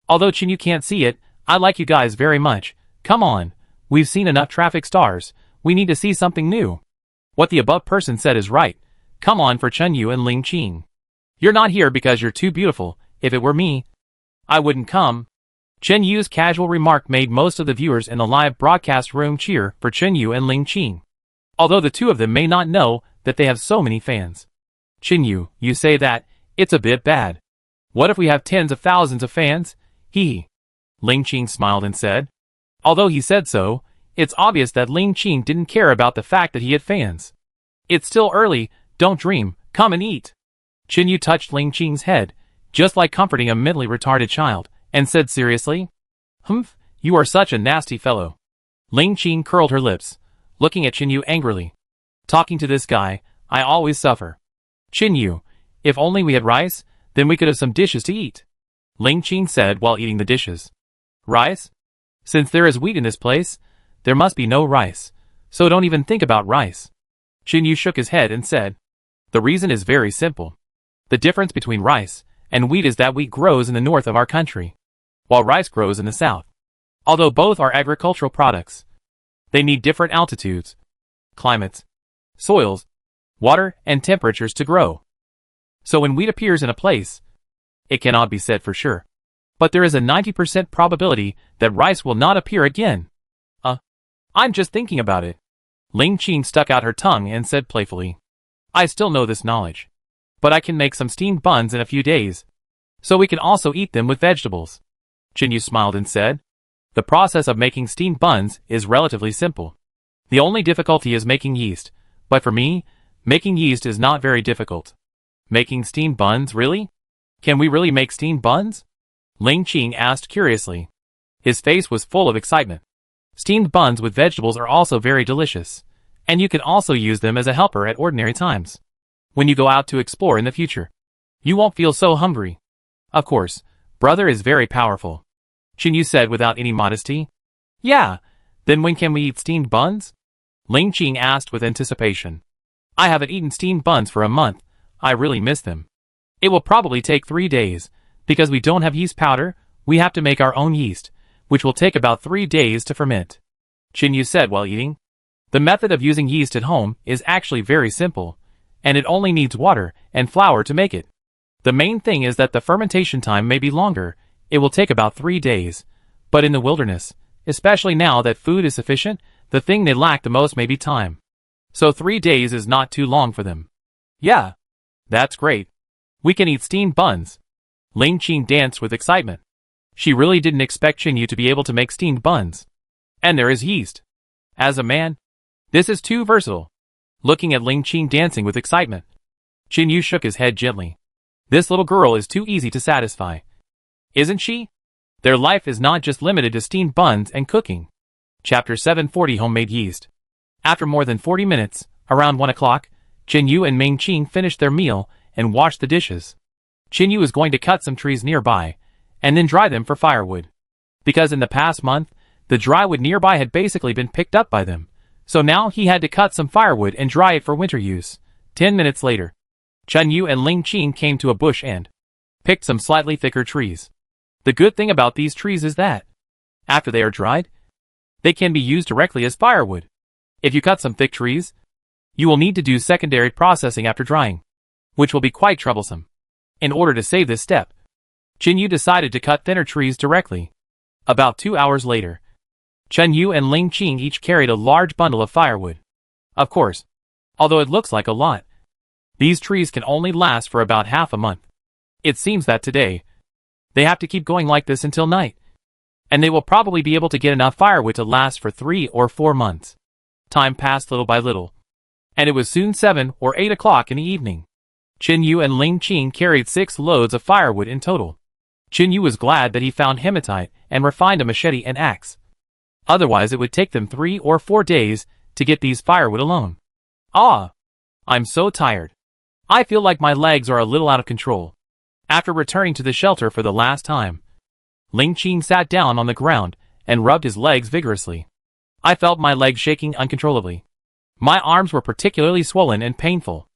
Although Chinyu can't see it, I like you guys very much. Come on, we've seen enough traffic stars. We need to see something new. What the above person said is right. Come on for Chinyu and Ling Qing. You're not here because you're too beautiful. If it were me, I wouldn't come. Chinyu's casual remark made most of the viewers in the live broadcast room cheer for Chinyu and Ling Qing, although the 2 of them may not know that they have so many fans. Chinyu, you say that, it's a bit bad. What if we have tens of thousands of fans? Hee. Ling Qing smiled and said. Although he said so, it's obvious that Ling Qing didn't care about the fact that he had fans. It's still early, don't dream, come and eat. Chinyu touched Ling Qing's head, just like comforting a mentally retarded child, and said seriously, Humph, you are such a nasty fellow. Ling Qing curled her lips, looking at Chinyu angrily. Talking to this guy, I always suffer. Chinyu, if only we had rice, then we could have some dishes to eat. Ling Qing said while eating the dishes. Rice? Since there is wheat in this place, there must be no rice, so don't even think about rice. Chinyu shook his head and said, the reason is very simple. The difference between rice and wheat is that wheat grows in the north of our country, while rice grows in the south. Although both are agricultural products, they need different altitudes, climates, soils, water, and temperatures to grow. So when wheat appears in a place, it cannot be said for sure, but there is a 90% probability that rice will not appear again. I'm just thinking about it. Ling Qing stuck out her tongue and said playfully, I still know this knowledge, but I can make some steamed buns in a few days, so we can also eat them with vegetables. Chinyu smiled and said, the process of making steamed buns is relatively simple. The only difficulty is making yeast, but for me, making yeast is not very difficult. Making steamed buns, really? Can we really make steamed buns? Ling Qing asked curiously. His face was full of excitement. Steamed buns with vegetables are also very delicious, and you can also use them as a helper at ordinary times. When you go out to explore in the future, you won't feel so hungry. Of course, brother is very powerful, Chinyu said without any modesty. Yeah, then when can we eat steamed buns? Ling Qing asked with anticipation. I haven't eaten steamed buns for a month. I really miss them. It will probably take 3 days, because we don't have yeast powder. We have to make our own yeast, which will take about 3 days to ferment, Chinyu said while eating. The method of using yeast at home is actually very simple, and it only needs water and flour to make it. The main thing is that the fermentation time may be longer. It will take about 3 days, but in the wilderness, especially now that food is sufficient, the thing they lack the most may be time. So 3 days is not too long for them. Yeah, that's great. We can eat steamed buns. Ling Qing danced with excitement. She really didn't expect Chinyu to be able to make steamed buns. And there is yeast. As a man, this is too versatile. Looking at Ling Qing dancing with excitement, Chinyu shook his head gently. This little girl is too easy to satisfy. Isn't she? Their life is not just limited to steamed buns and cooking. Chapter 740 Homemade Yeast. After more than 40 minutes, around 1 o'clock, Chinyu and Ling Qing finished their meal and washed the dishes. Chinyu was going to cut some trees nearby, and then dry them for firewood. Because in the past month, the dry wood nearby had basically been picked up by them, so now he had to cut some firewood and dry it for winter use. 10 minutes later, Chinyu and Ling Qing came to a bush and picked some slightly thicker trees. The good thing about these trees is that, after they are dried, they can be used directly as firewood. If you cut some thick trees, you will need to do secondary processing after drying, which will be quite troublesome. In order to save this step, Chinyu decided to cut thinner trees directly. About 2 hours later, Chinyu and Ling Qing each carried a large bundle of firewood. Of course, although it looks like a lot, these trees can only last for about half a month. It seems that today, they have to keep going like this until night, and they will probably be able to get enough firewood to last for 3 or 4 months. Time passed little by little, and it was soon 7 or 8 o'clock in the evening. Chinyu and Ling Qing carried 6 loads of firewood in total. Chinyu was glad that he found hematite and refined a machete and axe. Otherwise it would take them 3 or 4 days to get these firewood alone. I'm so tired. I feel like my legs are a little out of control. After returning to the shelter for the last time, Ling Qing sat down on the ground and rubbed his legs vigorously. I felt my legs shaking uncontrollably. My arms were particularly swollen and painful,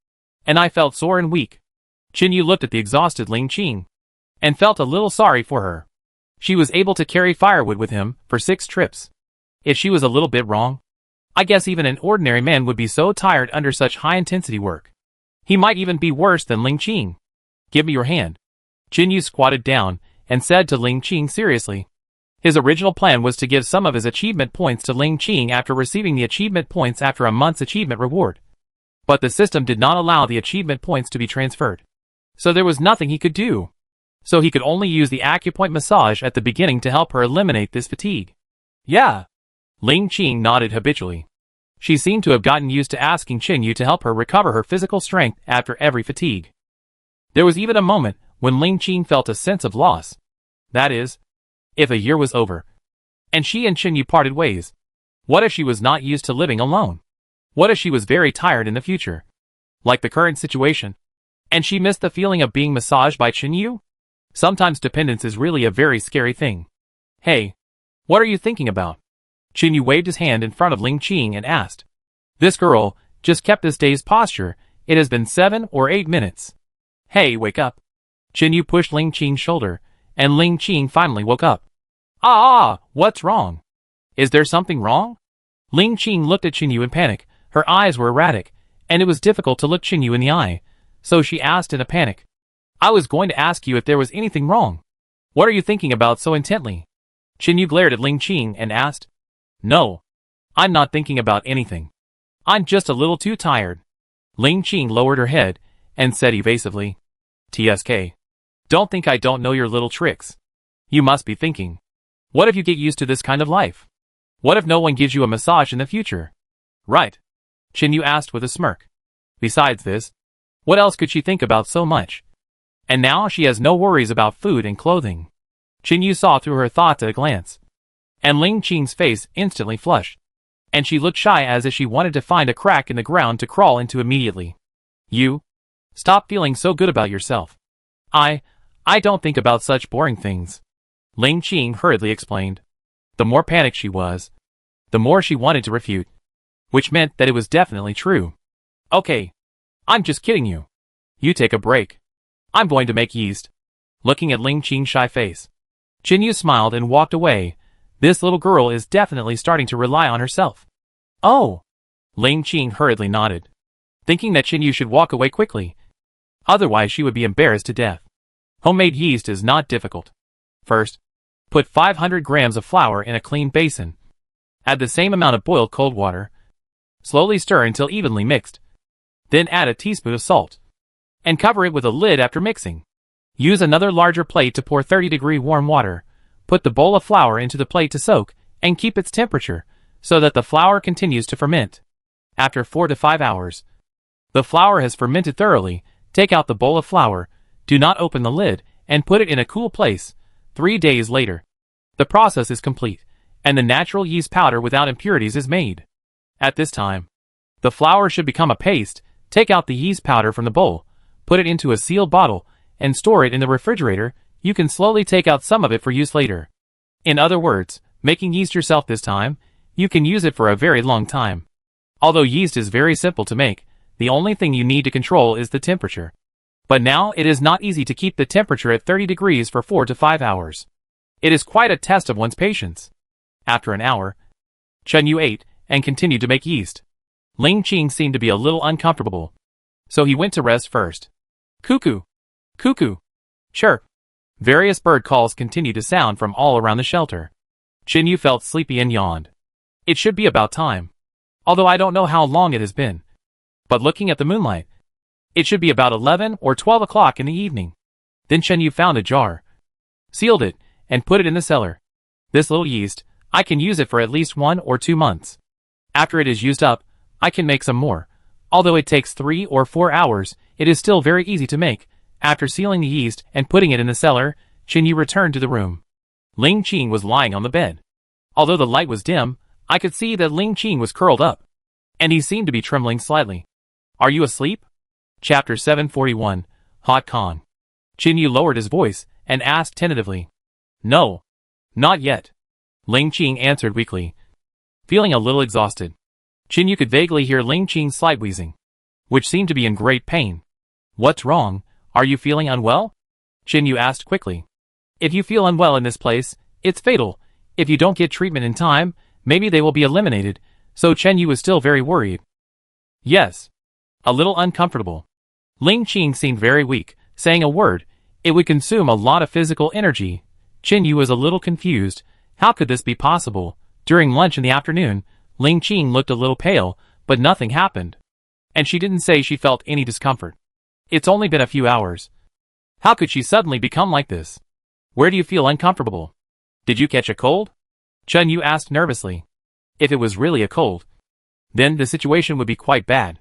and I felt sore and weak. Chinyu looked at the exhausted Ling Qing and felt a little sorry for her. She was able to carry firewood with him for 6 trips. If she was a little bit wrong, I guess even an ordinary man would be so tired under such high-intensity work. He might even be worse than Ling Qing. Give me your hand. Chinyu squatted down and said to Ling Qing seriously. His original plan was to give some of his achievement points to Ling Qing after receiving the achievement points after a month's achievement reward. But the system did not allow the achievement points to be transferred. So there was nothing he could do. So he could only use the acupoint massage at the beginning to help her eliminate this fatigue. Yeah. Ling Qing nodded habitually. She seemed to have gotten used to asking Chinyu to help her recover her physical strength after every fatigue. There was even a moment when Ling Qing felt a sense of loss. That is, if a year was over, and she and Chinyu parted ways. What if she was not used to living alone? What if she was very tired in the future? Like the current situation, and she missed the feeling of being massaged by Chinyu? Sometimes dependence is really a very scary thing. Hey, What are you thinking about? Qinyu waved his hand in front of Ling Qing and asked. This girl just kept this dazed posture. It has been 7 or 8 minutes. Hey, wake up. Qinyu pushed Ling Qing's shoulder, and Ling Qing finally woke up. What's wrong? Is there something wrong? Ling Qing looked at Qinyu in panic. Her eyes were erratic, and it was difficult to look Qinyu in the eye, so she asked in a panic. I was going to ask you if there was anything wrong. What are you thinking about so intently? Qinyu glared at Ling Qing and asked. No. I'm not thinking about anything. I'm just a little too tired. Ling Qing lowered her head and said evasively. TSK. Don't think I don't know your little tricks. You must be thinking. What if you get used to this kind of life? What if no one gives you a massage in the future? Right. Qinyu asked with a smirk. Besides this, what else could she think about so much? And now she has no worries about food and clothing. Qinyu saw through her thoughts at a glance. And Ling Qing's face instantly flushed. And she looked shy as if she wanted to find a crack in the ground to crawl into immediately. You? Stop feeling so good about yourself. I don't think about such boring things. Ling Qing hurriedly explained. The more panicked she was, the more she wanted to refute. Which meant that it was definitely true. Okay. I'm just kidding you. You take a break. I'm going to make yeast. Looking at Ling Qing's shy face, Qinyu smiled and walked away. This little girl is definitely starting to rely on herself. Oh! Ling Qing hurriedly nodded, thinking that Qinyu should walk away quickly. Otherwise she would be embarrassed to death. Homemade yeast is not difficult. First, put 500 grams of flour in a clean basin. Add the same amount of boiled cold water. Slowly stir until evenly mixed. Then add a teaspoon of salt. And cover it with a lid after mixing. Use another larger plate to pour 30-degree warm water. Put the bowl of flour into the plate to soak, and keep its temperature, so that the flour continues to ferment. After 4 to 5 hours, the flour has fermented thoroughly. Take out the bowl of flour, do not open the lid, and put it in a cool place. 3 days later, the process is complete, and the natural yeast powder without impurities is made. At this time, the flour should become a paste. Take out the yeast powder from the bowl, put it into a sealed bottle, and store it in the refrigerator. You can slowly take out some of it for use later. In other words, making yeast yourself this time, you can use it for a very long time. Although yeast is very simple to make, the only thing you need to control is the temperature. But now it is not easy to keep the temperature at 30 degrees for 4 to 5 hours. It is quite a test of one's patience. After an hour, Qinyu ate and continued to make yeast. Ling Qing seemed to be a little uncomfortable, so he went to rest first. Cuckoo! Cuckoo! Chirp! Various bird calls continued to sound from all around the shelter. Qinyu felt sleepy and yawned. It should be about time. Although I don't know how long it has been. But looking at the moonlight, it should be about 11 or 12 o'clock in the evening. Then Qinyu found a jar, sealed it, and put it in the cellar. This little yeast, I can use it for at least 1 or 2 months. After it is used up, I can make some more. Although it takes 3 or 4 hours, it is still very easy to make. After sealing the yeast and putting it in the cellar, Qinyu returned to the room. Ling Qing was lying on the bed. Although the light was dim, I could see that Ling Qing was curled up, and he seemed to be trembling slightly. Are you asleep? Chapter 741, Hot Kong. Qinyu lowered his voice and asked tentatively. No. Not yet. Ling Qing answered weakly, feeling a little exhausted. Qinyu could vaguely hear Ling Qing's slight wheezing, which seemed to be in great pain. What's wrong? Are you feeling unwell? Qinyu asked quickly. If you feel unwell in this place, it's fatal. If you don't get treatment in time, maybe they will be eliminated, so Qinyu was still very worried. Yes. A little uncomfortable. Ling Qing seemed very weak. Saying a word, it would consume a lot of physical energy. Qinyu was a little confused. How could this be possible? During lunch in the afternoon, Ling Qing looked a little pale, but nothing happened. And she didn't say she felt any discomfort. It's only been a few hours. How could she suddenly become like this? Where do you feel uncomfortable? Did you catch a cold? Qinyu asked nervously. If it was really a cold, then the situation would be quite bad.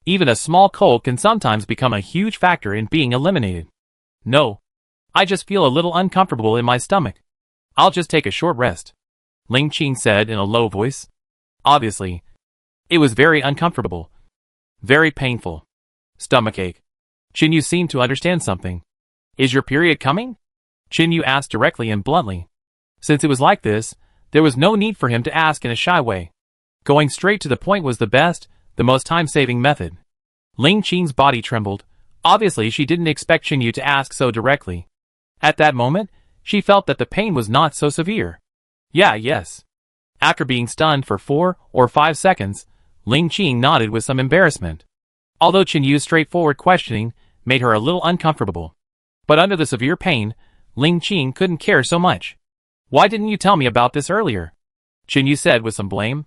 Even a small cold can sometimes become a huge factor in being eliminated. No. I just feel a little uncomfortable in my stomach. I'll just take a short rest, Ling Qing said in a low voice. Obviously, it was very uncomfortable. Very painful. Stomachache. Qinyu seemed to understand something. Is your period coming? Qinyu asked directly and bluntly. Since it was like this, There was no need for him to ask in a shy way. Going straight to the point was the best, the most time-saving method. Ling Qing's body trembled. Obviously, she didn't expect Chinyu to ask so directly. At that moment, she felt that the pain was not so severe. Yes. After being stunned for 4 or 5 seconds, Ling Qing nodded with some embarrassment. Although Chinyu's straightforward questioning made her a little uncomfortable. But under the severe pain, Ling Qing couldn't care so much. Why didn't you tell me about this earlier? Chinyu said with some blame.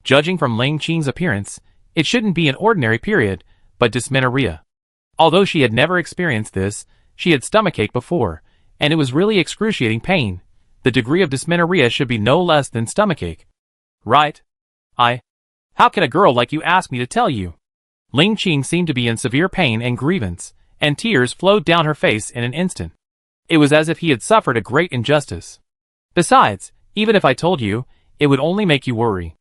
Judging from Ling Qing's appearance, it shouldn't be an ordinary period, but dysmenorrhea. Although she had never experienced this, she had stomachache before, and it was really excruciating pain. The degree of dysmenorrhea should be no less than stomachache. Right? How can a girl like you ask me to tell you? Ling Qing seemed to be in severe pain and grievance, and tears flowed down her face in an instant. It was as if he had suffered a great injustice. Besides, even if I told you, it would only make you worry.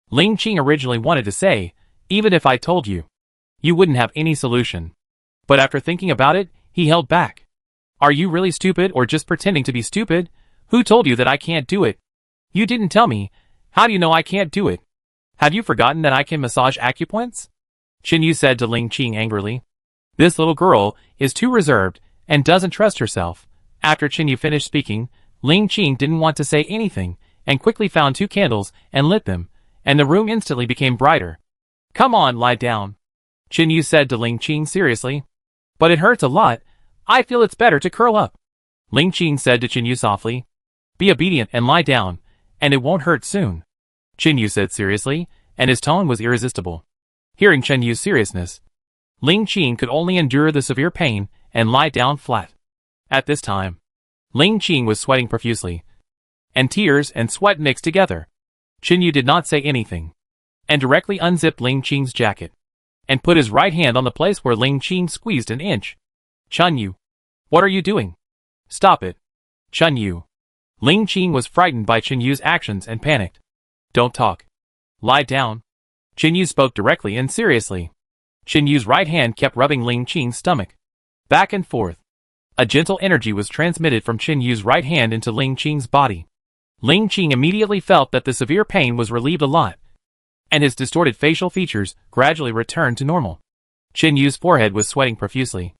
Ling Qing originally wanted to say, even if I told you, you wouldn't have any solution. But after thinking about it, he held back. Are you really stupid or just pretending to be stupid? Who told you that I can't do it? You didn't tell me. How do you know I can't do it? Have you forgotten that I can massage acupoints? Chinyu said to Ling Qing angrily. This little girl is too reserved and doesn't trust herself. After Chinyu finished speaking, Ling Qing didn't want to say anything and quickly found 2 candles and lit them, and the room instantly became brighter. Come on, lie down, Chinyu said to Ling Qing seriously. But it hurts a lot. I feel it's better to curl up, Ling Qing said to Chinyu softly. Be obedient and lie down, and it won't hurt soon, Chinyu said seriously, and his tone was irresistible. Hearing Chinyu's seriousness, Ling Qing could only endure the severe pain and lie down flat. At this time, Ling Qing was sweating profusely, and tears and sweat mixed together. Chinyu did not say anything, and directly unzipped Ling Qing's jacket, and put his right hand on the place where Ling Qing squeezed an inch. Chinyu, what are you doing? Stop it, Chinyu. Ling Qing was frightened by Chinyu's actions and panicked. Don't talk. Lie down. Chinyu spoke directly and seriously. Chinyu's right hand kept rubbing Ling Qing's stomach, back and forth. A gentle energy was transmitted from Chinyu's right hand into Ling Qing's body. Ling Qing immediately felt that the severe pain was relieved a lot, and his distorted facial features gradually returned to normal. Chinyu's forehead was sweating profusely,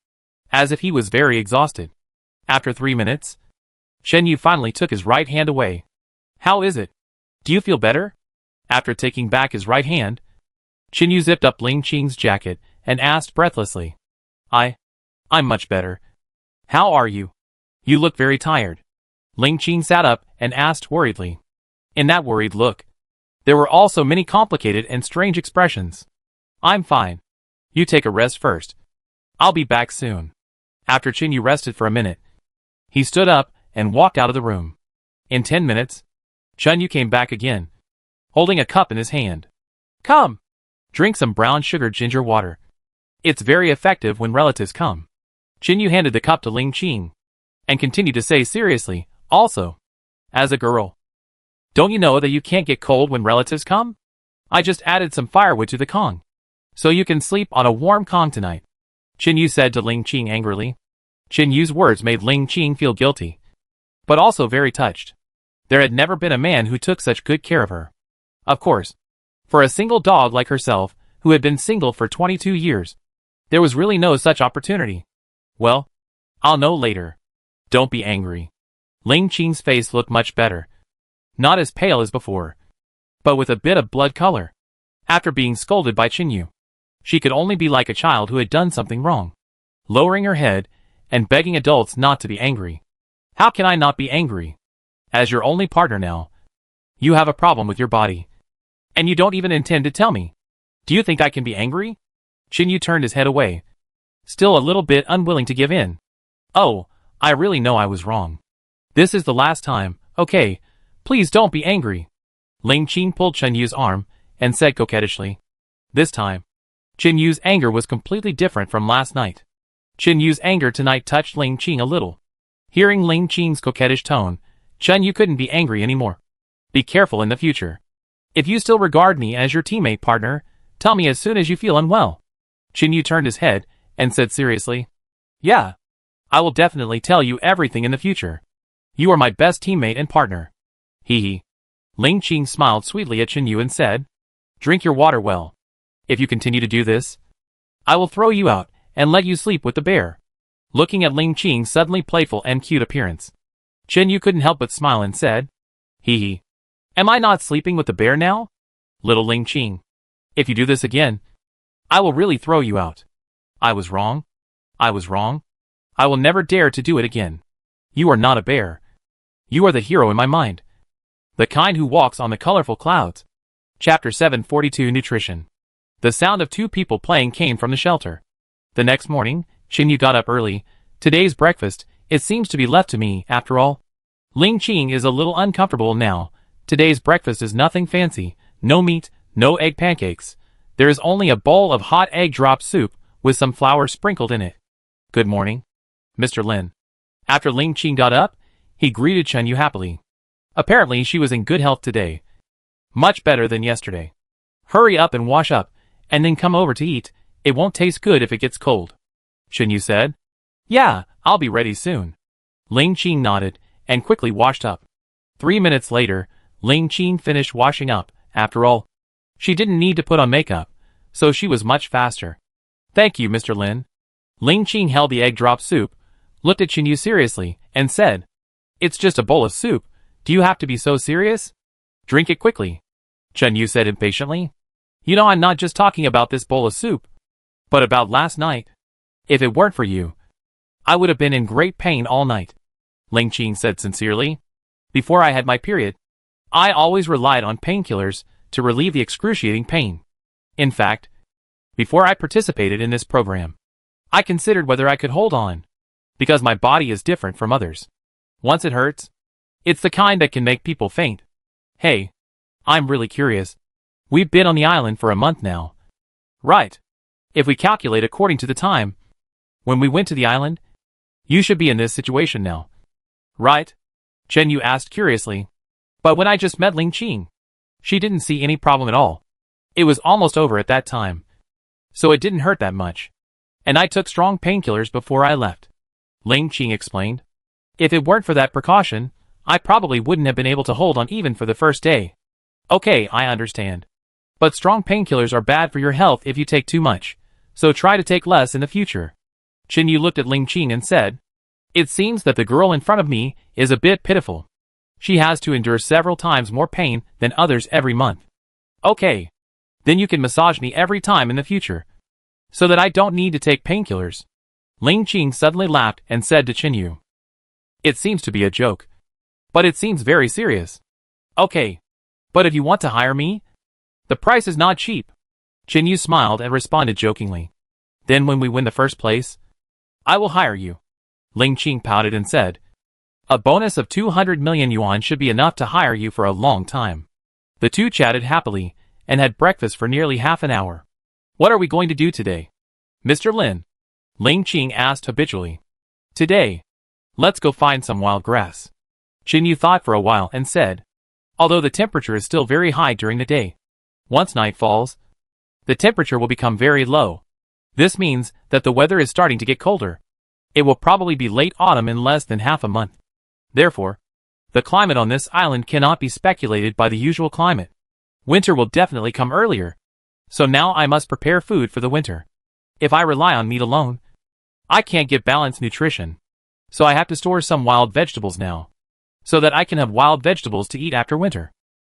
as if he was very exhausted. After 3 minutes, Chinyu finally took his right hand away. How is it? Do you feel better? After taking back his right hand, Chinyu zipped up Ling Qing's jacket and asked breathlessly. I'm much better. How are you? You look very tired. Ling Qing sat up and asked worriedly. In that worried look, there were also many complicated and strange expressions. I'm fine. You take a rest first. I'll be back soon. After Chinyu rested for a minute, he stood up and walked out of the room. In 10 minutes, Chinyu came back again, holding a cup in his hand. Come, drink some brown sugar ginger water. It's very effective when relatives come. Chinyu handed the cup to Ling Qing, and continued to say seriously, also, as a girl, don't you know that you can't get cold when relatives come? I just added some firewood to the Kong, so you can sleep on a warm Kong tonight, Chinyu said to Ling Qing angrily. Chinyu's words made Ling Qing feel guilty, but also very touched. There had never been a man who took such good care of her. Of course, for a single dog like herself, who had been single for 22 years, there was really no such opportunity. Well, I'll know later. Don't be angry. Ling Qing's face looked much better. Not as pale as before, but with a bit of blood color. After being scolded by Chinyu, she could only be like a child who had done something wrong, lowering her head and begging adults not to be angry. How can I not be angry? As your only partner now, you have a problem with your body, and you don't even intend to tell me. Do you think I can be angry? Chinyu turned his head away, still a little bit unwilling to give in. Oh, I really know I was wrong. This is the last time, okay? Please don't be angry. Ling Qing pulled Chinyu's arm and said coquettishly. This time, Chinyu's anger was completely different from last night. Chinyu's anger tonight touched Ling Qing a little. Hearing Ling Qing's coquettish tone, Chinyu couldn't be angry anymore. Be careful in the future. If you still regard me as your teammate partner, tell me as soon as you feel unwell. Chinyu turned his head and said seriously. Yeah. I will definitely tell you everything in the future. You are my best teammate and partner. Hee hee. Ling Qing smiled sweetly at Chen Yu and said, "Drink your water well. If you continue to do this, I will throw you out and let you sleep with the bear." Looking at Ling Qing's suddenly playful and cute appearance, Chen Yu couldn't help but smile and said, "Hee hee. Am I not sleeping with the bear now? Little Ling Qing, if you do this again, I will really throw you out. I was wrong. I was wrong. I will never dare to do it again. You are not a bear. You are the hero in my mind. The kind who walks on the colorful clouds." Chapter 742 Nutrition. The sound of two people playing came from the shelter. The next morning, Chen Yu got up early. "Today's breakfast, it seems to be left to me, after all." Ling Qing is a little uncomfortable now. Today's breakfast is nothing fancy. No meat, no egg pancakes. There is only a bowl of hot egg drop soup with some flour sprinkled in it. "Good morning, Mr. Lin." After Ling Qing got up, he greeted Chen Yu happily. Apparently she was in good health today. Much better than yesterday. "Hurry up and wash up, and then come over to eat. It won't taste good if it gets cold," Chen Yu said. "Yeah, I'll be ready soon." Ling Qing nodded and quickly washed up. 3 minutes later, Ling Qing finished washing up. After all, she didn't need to put on makeup, so she was much faster. "Thank you, Mr. Lin." Ling Qing held the egg drop soup, looked at Chen Yu seriously, and said, "It's just a bowl of soup. Do you have to be so serious? Drink it quickly," Chen Yu said impatiently. "You know I'm not just talking about this bowl of soup, but about last night. If it weren't for you, I would have been in great pain all night," Ling Qing said sincerely. "Before I had my period, I always relied on painkillers to relieve the excruciating pain. In fact, before I participated in this program, I considered whether I could hold on, because my body is different from others. Once it hurts, it's the kind that can make people faint. Hey, I'm really curious. We've been on the island for a month now. Right. If we calculate according to the time when we went to the island, you should be in this situation now. Right?" Chen Yu asked curiously. "But when I just met Ling Qing, she didn't see any problem at all. It was almost over at that time, so it didn't hurt that much. And I took strong painkillers before I left," Ling Qing explained. "If it weren't for that precaution, I probably wouldn't have been able to hold on even for the first day." "Okay, I understand. But strong painkillers are bad for your health if you take too much, so try to take less in the future." Chen Yu looked at Ling Qing and said, "It seems that the girl in front of me is a bit pitiful. She has to endure several times more pain than others every month. Okay. Then you can massage me every time in the future, so that I don't need to take painkillers." Ling Qing suddenly laughed and said to Chen Yu, "It seems to be a joke, but it seems very serious." "Okay. But if you want to hire me, the price is not cheap." Chen Yu smiled and responded jokingly. "Then when we win the first place, I will hire you." Ling Qing pouted and said, "A bonus of 200 million yuan should be enough to hire you for a long time." The two chatted happily and had breakfast for nearly half an hour. "What are we going to do today, Mr. Lin?" Ling Qing asked habitually. "Today, let's go find some wild grass." Chen Yu thought for a while and said, "Although the temperature is still very high during the day, once night falls, the temperature will become very low. This means that the weather is starting to get colder. It will probably be late autumn in less than half a month. Therefore, the climate on this island cannot be speculated by the usual climate. Winter will definitely come earlier. So now I must prepare food for the winter. If I rely on meat alone, I can't get balanced nutrition. So I have to store some wild vegetables now, so that I can have wild vegetables to eat after winter.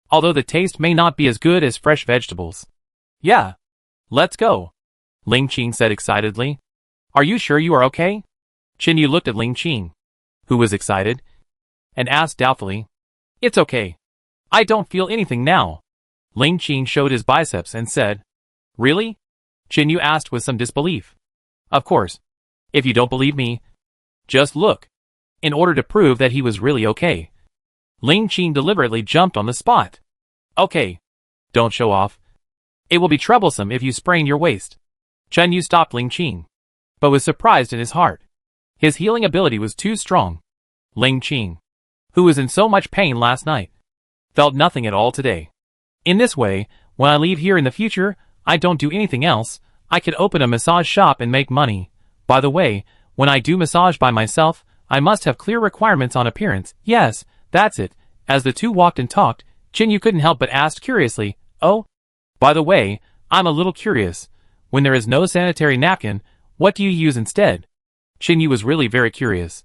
Although the taste may not be as good as fresh vegetables." "Yeah. Let's go," Ling Qing said excitedly. "Are you sure you are okay?" Chen Yu looked at Ling Qing, who was excited, and asked doubtfully, "It's okay. I don't feel anything now." Ling Qing showed his biceps and said, "Really?" Chen Yu asked with some disbelief. "Of course. If you don't believe me, just look." In order to prove that he was really okay, Ling Qing deliberately jumped on the spot. "Okay. Don't show off. It will be troublesome if you sprain your waist." Chen Yu stopped Ling Qing, but was surprised in his heart. His healing ability was too strong. Ling Qing, who was in so much pain last night, felt nothing at all today. In this way, when I leave here in the future, I don't do anything else. I could open a massage shop and make money. By the way, when I do massage by myself, I must have clear requirements on appearance. Yes, that's it. As the two walked and talked, Chinyu couldn't help but ask curiously, "Oh, by the way, I'm a little curious. When there is no sanitary napkin, what do you use instead?" Chinyu was really very curious.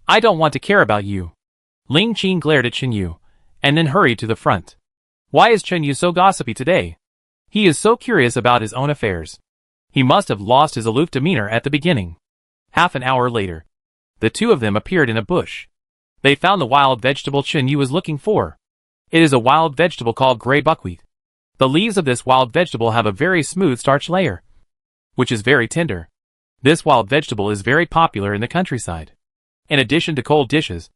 I don't want to care about you." Ling Qing glared at Chinyu, and then hurried to the front. Why is Chinyu so gossipy today? He is so curious about his own affairs. He must have lost his aloof demeanor at the beginning. Half an hour later, the two of them appeared in a bush. They found the wild vegetable Chinyu was looking for. It is a wild vegetable called gray buckwheat. The leaves of this wild vegetable have a very smooth starch layer, which is very tender. This wild vegetable is very popular in the countryside. In addition to cold dishes,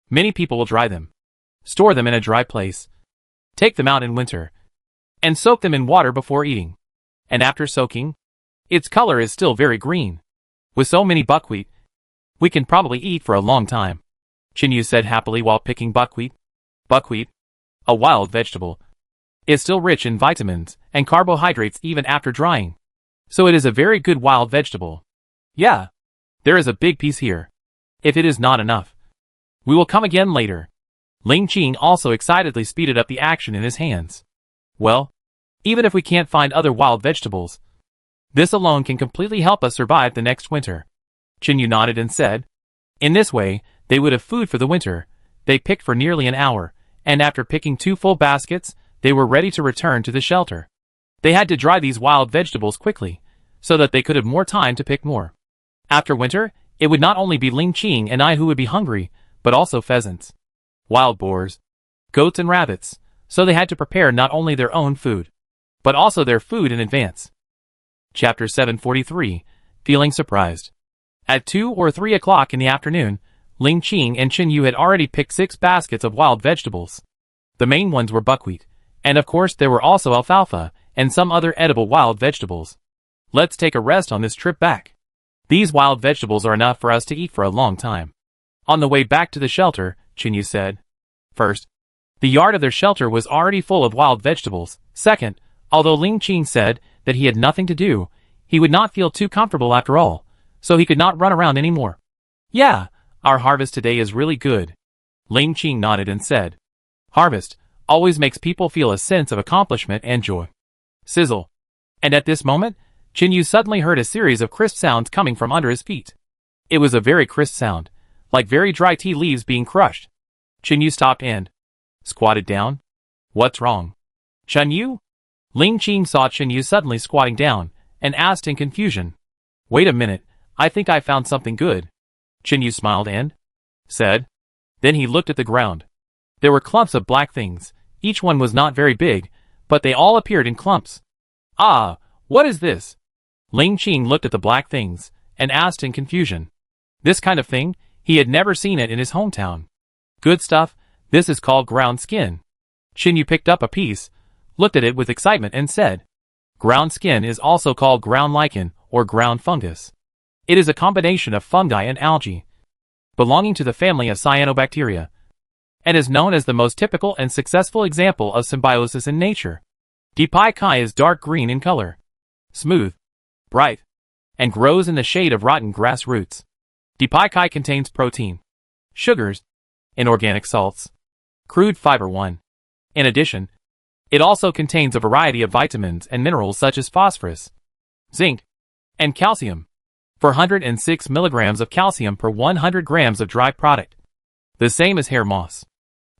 many people will dry them, store them in a dry place, take them out in winter, and soak them in water before eating. And after soaking, its color is still very green. With so many buckwheat, we can probably eat for a long time, Chinyu said happily while picking buckwheat. Buckwheat, a wild vegetable, is still rich in vitamins and carbohydrates even after drying. So it is a very good wild vegetable. Yeah, there is a big piece here. If it is not enough, we will come again later. Ling Qing also excitedly speeded up the action in his hands. Well, even if we can't find other wild vegetables, this alone can completely help us survive the next winter. Chinyu nodded and said, in this way, they would have food for the winter. They picked for nearly an hour, and after picking 2 full baskets, they were ready to return to the shelter. They had to dry these wild vegetables quickly, so that they could have more time to pick more. After winter, it would not only be Ling Qing and I who would be hungry, but also pheasants, wild boars, goats and rabbits, so they had to prepare not only their own food, but also their food in advance. Chapter 743, Feeling Surprised. At 2 or 3 o'clock in the afternoon, Ling Qing and Chinyu had already picked 6 baskets of wild vegetables. The main ones were buckwheat, and of course there were also alfalfa, and some other edible wild vegetables. Let's take a rest on this trip back. These wild vegetables are enough for us to eat for a long time. On the way back to the shelter, Chinyu said. First, the yard of their shelter was already full of wild vegetables. Second, although Ling Qing said that he had nothing to do, he would not feel too comfortable after all, so he could not run around anymore. Yeah, our harvest today is really good. Ling Qing nodded and said. Harvest always makes people feel a sense of accomplishment and joy. Sizzle. And at this moment, Chinyu suddenly heard a series of crisp sounds coming from under his feet. It was a very crisp sound, like very dry tea leaves being crushed. Chinyu stopped and squatted down. What's wrong? Chinyu? Ling Qing saw Chinyu suddenly squatting down, and asked in confusion. Wait a minute, I think I found something good. Chinyu smiled and said. Then he looked at the ground. There were clumps of black things. Each one was not very big, but they all appeared in clumps. Ah, what is this? Ling Qing looked at the black things, and asked in confusion. This kind of thing, he had never seen it in his hometown. Good stuff, this is called ground skin. Chinyu picked up a piece, looked at it with excitement and said. Ground skin is also called ground lichen, or ground fungus. It is a combination of fungi and algae, belonging to the family of cyanobacteria, and is known as the most typical and successful example of symbiosis in nature. Deepai Kai is dark green in color, smooth, bright, and grows in the shade of rotten grass roots. Deepai Kai contains protein, sugars, inorganic salts, crude fiber 1. In addition, it also contains a variety of vitamins and minerals such as phosphorus, zinc, and calcium. 406 milligrams of calcium per 100 grams of dry product. The same as hair moss.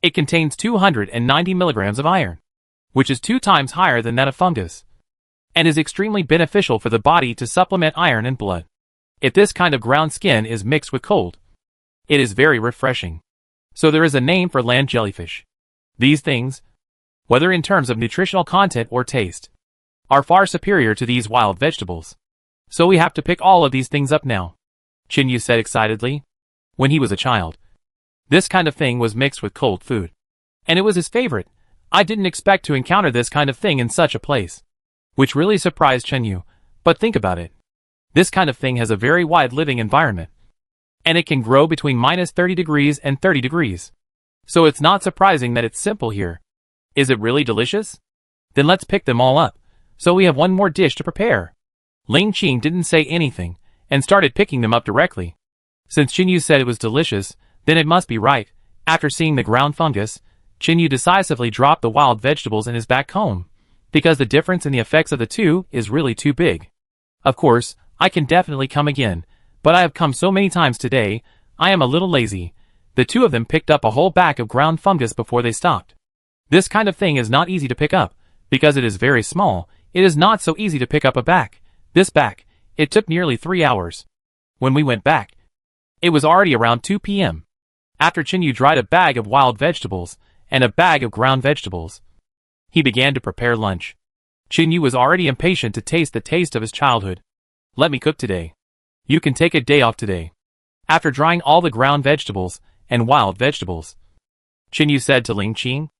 It contains 290 milligrams of iron, which is 2 times higher than that of fungus, and is extremely beneficial for the body to supplement iron and blood. If this kind of ground skin is mixed with cold, it is very refreshing. So there is a name for land jellyfish. These things, whether in terms of nutritional content or taste, are far superior to these wild vegetables. So we have to pick all of these things up now, Chinyu said excitedly. When he was a child, this kind of thing was mixed with cold food, and it was his favorite. I didn't expect to encounter this kind of thing in such a place, which really surprised Chinyu. But think about it. This kind of thing has a very wide living environment, and it can grow between -30 degrees and 30 degrees. So it's not surprising that it's simple here. Is it really delicious? Then let's pick them all up, so we have one more dish to prepare. Ling Qing didn't say anything, and started picking them up directly. Since Chinyu said it was delicious, then it must be right. After seeing the ground fungus, Chinyu decisively dropped the wild vegetables in his back home, because the difference in the effects of the two is really too big. Of course, I can definitely come again, but I have come so many times today, I am a little lazy. The two of them picked up a whole bag of ground fungus before they stopped. This kind of thing is not easy to pick up, because it is very small. It is not so easy to pick up a bag. This bag, it took nearly 3 hours. When we went back, it was already around 2 p.m. After Chinyu dried a bag of wild vegetables and a bag of ground vegetables, he began to prepare lunch. Chinyu was already impatient to taste the taste of his childhood. Let me cook today. You can take a day off today. After drying all the ground vegetables and wild vegetables, Chinyu said to Ling Qing.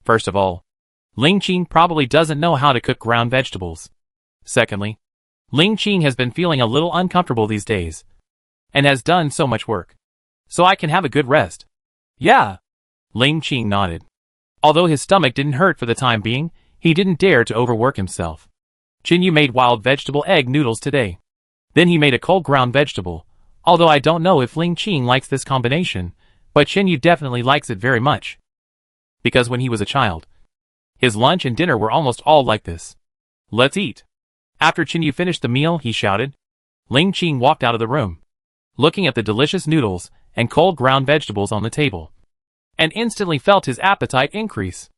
First of all, Ling Qing probably doesn't know how to cook ground vegetables. Secondly, Ling Qing has been feeling a little uncomfortable these days, and has done so much work. So I can have a good rest. Yeah. Ling Qing nodded. Although his stomach didn't hurt for the time being, he didn't dare to overwork himself. Chinyu made wild vegetable egg noodles today. Then he made a cold ground vegetable, although I don't know if Ling Qing likes this combination, but Chinyu definitely likes it very much. Because when he was a child, his lunch and dinner were almost all like this. Let's eat. After Chinyu finished the meal, he shouted. Ling Qing walked out of the room, looking at the delicious noodles and cold ground vegetables on the table, and instantly felt his appetite increase.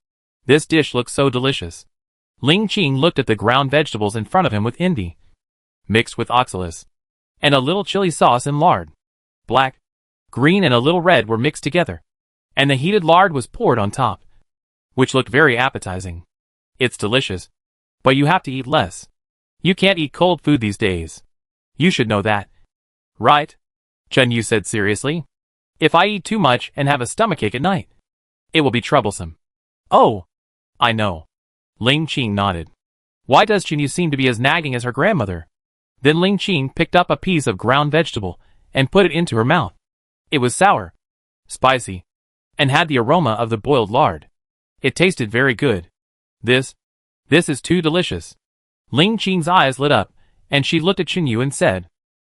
This dish looked so delicious. Ling Qing looked at the ground vegetables in front of him with envy, mixed with oxalis, and a little chili sauce and lard. Black, green and a little red were mixed together, and the heated lard was poured on top, which looked very appetizing. It's delicious, but you have to eat less. You can't eat cold food these days. You should know that. Right? Chinyu said seriously. If I eat too much and have a stomachache at night, it will be troublesome. Oh, I know. Ling Qing nodded. Why does Chinyu seem to be as nagging as her grandmother? Then Ling Qing picked up a piece of ground vegetable and put it into her mouth. It was sour, spicy, and had the aroma of the boiled lard. It tasted very good. This is too delicious. Ling Qing's eyes lit up, and she looked at Chinyu and said.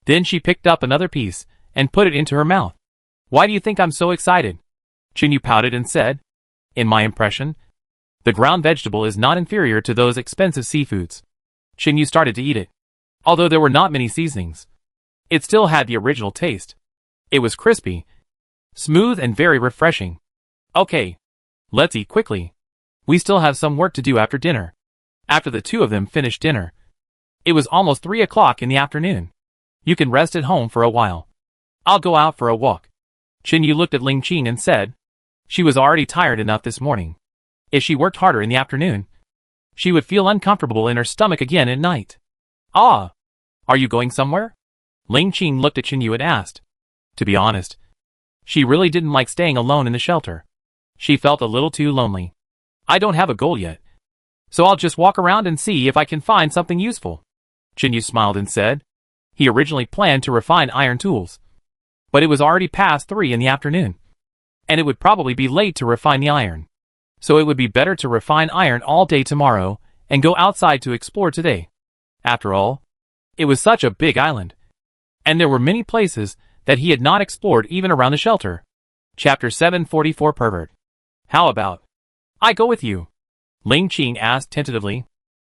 Then she picked up another piece and put it into her mouth. Why do you think I'm so excited? Chinyu pouted and said. In my impression, the ground vegetable is not inferior to those expensive seafoods. Chinyu started to eat it. Although there were not many seasonings, it still had the original taste. It was crispy, smooth and very refreshing. Okay, let's eat quickly. We still have some work to do after dinner. After the two of them finished dinner, it was almost 3 o'clock in the afternoon. You can rest at home for a while. I'll go out for a walk. Chinyu looked at Ling Qing and said. She was already tired enough this morning. If she worked harder in the afternoon, she would feel uncomfortable in her stomach again at night. Ah, are you going somewhere? Ling Qing looked at Chinyu and asked. To be honest, she really didn't like staying alone in the shelter. She felt a little too lonely. I don't have a goal yet, so I'll just walk around and see if I can find something useful. Chinyu smiled and said. He originally planned to refine iron tools, but it was already past 3 in the afternoon, and it would probably be late to refine the iron. So it would be better to refine iron all day tomorrow and go outside to explore today. After all, it was such a big island, and there were many places that he had not explored even around the shelter. Chapter 744 Pervert. How about I go with you? Ling Qing asked tentatively.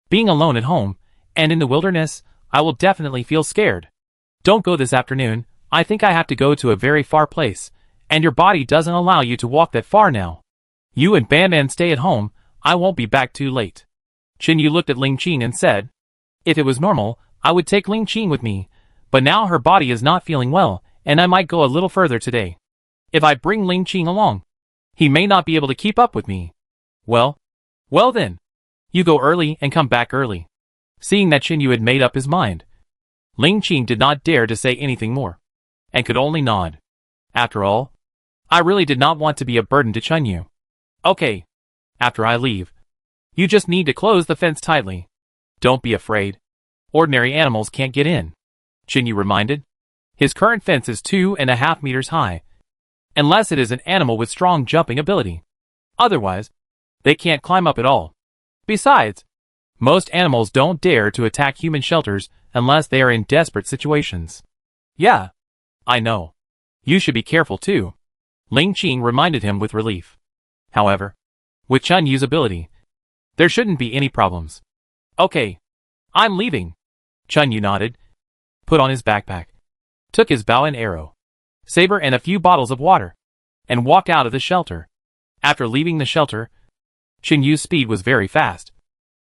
Being alone at home and in the wilderness, I will definitely feel scared. Don't go this afternoon. I think I have to go to a very far place, and your body doesn't allow you to walk that far now. You and Banban stay at home. I won't be back too late. Chinyu looked at Ling Qing and said. If it was normal, I would take Ling Qing with me, but now her body is not feeling well, and I might go a little further today. If I bring Ling Qing along, he may not be able to keep up with me. Well then. You go early and come back early. Seeing that Chinyu had made up his mind, Ling Qing did not dare to say anything more, and could only nod. After all, I really did not want to be a burden to Chinyu. Okay. After I leave, you just need to close the fence tightly. Don't be afraid. Ordinary animals can't get in, Chinyu reminded. His current fence is 2.5 meters high, unless it is an animal with strong jumping ability. Otherwise, they can't climb up at all. Besides, most animals don't dare to attack human shelters unless they are in desperate situations. Yeah, I know. You should be careful too, Ling Qing reminded him with relief. However, With Chun Yu's ability, there shouldn't be any problems. Okay. I'm leaving. Chun Yu nodded, put on his backpack, took his bow and arrow, saber and a few bottles of water, and walked out of the shelter. After leaving the shelter, Chun Yu's speed was very fast.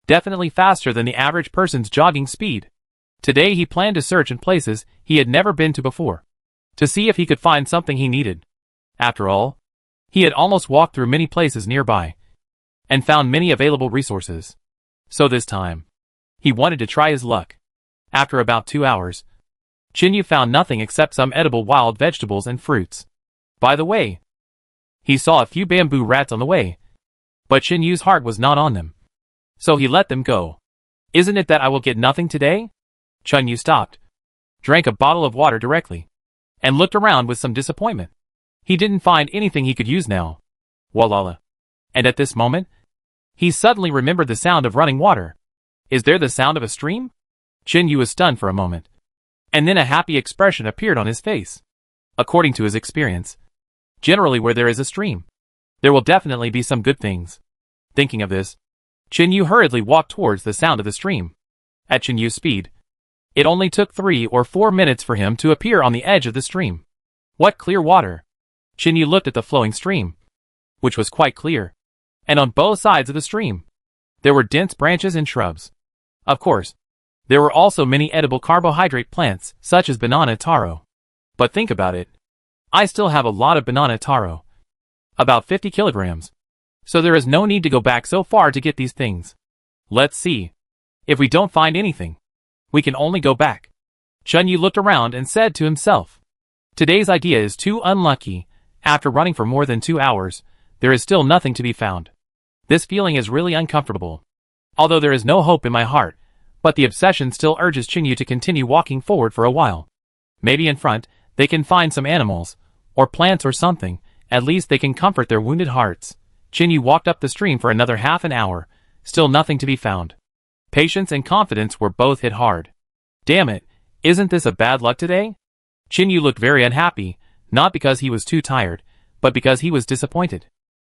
Definitely faster than the average person's jogging speed. Today he planned to search in places he had never been to before, to see if he could find something he needed. After all, he had almost walked through many places nearby, and found many available resources. So this time, he wanted to try his luck. After about 2 hours, Chun Yu found nothing except some edible wild vegetables and fruits. By the way, he saw a few bamboo rats on the way, but Chun Yu's heart was not on them, so he let them go. Isn't it that I will get nothing today? Chun Yu stopped, drank a bottle of water directly, and looked around with some disappointment. He didn't find anything he could use now. Walala. And at this moment, he suddenly remembered the sound of running water. Is there the sound of a stream? Chun Yu was stunned for a moment, and then a happy expression appeared on his face. According to his experience, generally where there is a stream, there will definitely be some good things. Thinking of this, Chun Yu hurriedly walked towards the sound of the stream. At Chun Yu's speed, it only took 3 or 4 minutes for him to appear on the edge of the stream. What clear water! Chun Yu looked at the flowing stream, which was quite clear, and on both sides of the stream, there were dense branches and shrubs. Of course, there were also many edible carbohydrate plants, such as banana taro. But think about it. I still have a lot of banana taro. About 50 kilograms. So there is no need to go back so far to get these things. Let's see. If we don't find anything, we can only go back. Chun Yu looked around and said to himself, today's idea is too unlucky. After running for more than 2 hours, there is still nothing to be found. This feeling is really uncomfortable. Although there is no hope in my heart, but the obsession still urges Chun Yu to continue walking forward for a while. Maybe in front, they can find some animals, or plants or something, at least they can comfort their wounded hearts. Chun Yu walked up the stream for another half an hour, still nothing to be found. Patience and confidence were both hit hard. Damn it, isn't this a bad luck today? Chun Yu looked very unhappy, not because he was too tired, but because he was disappointed.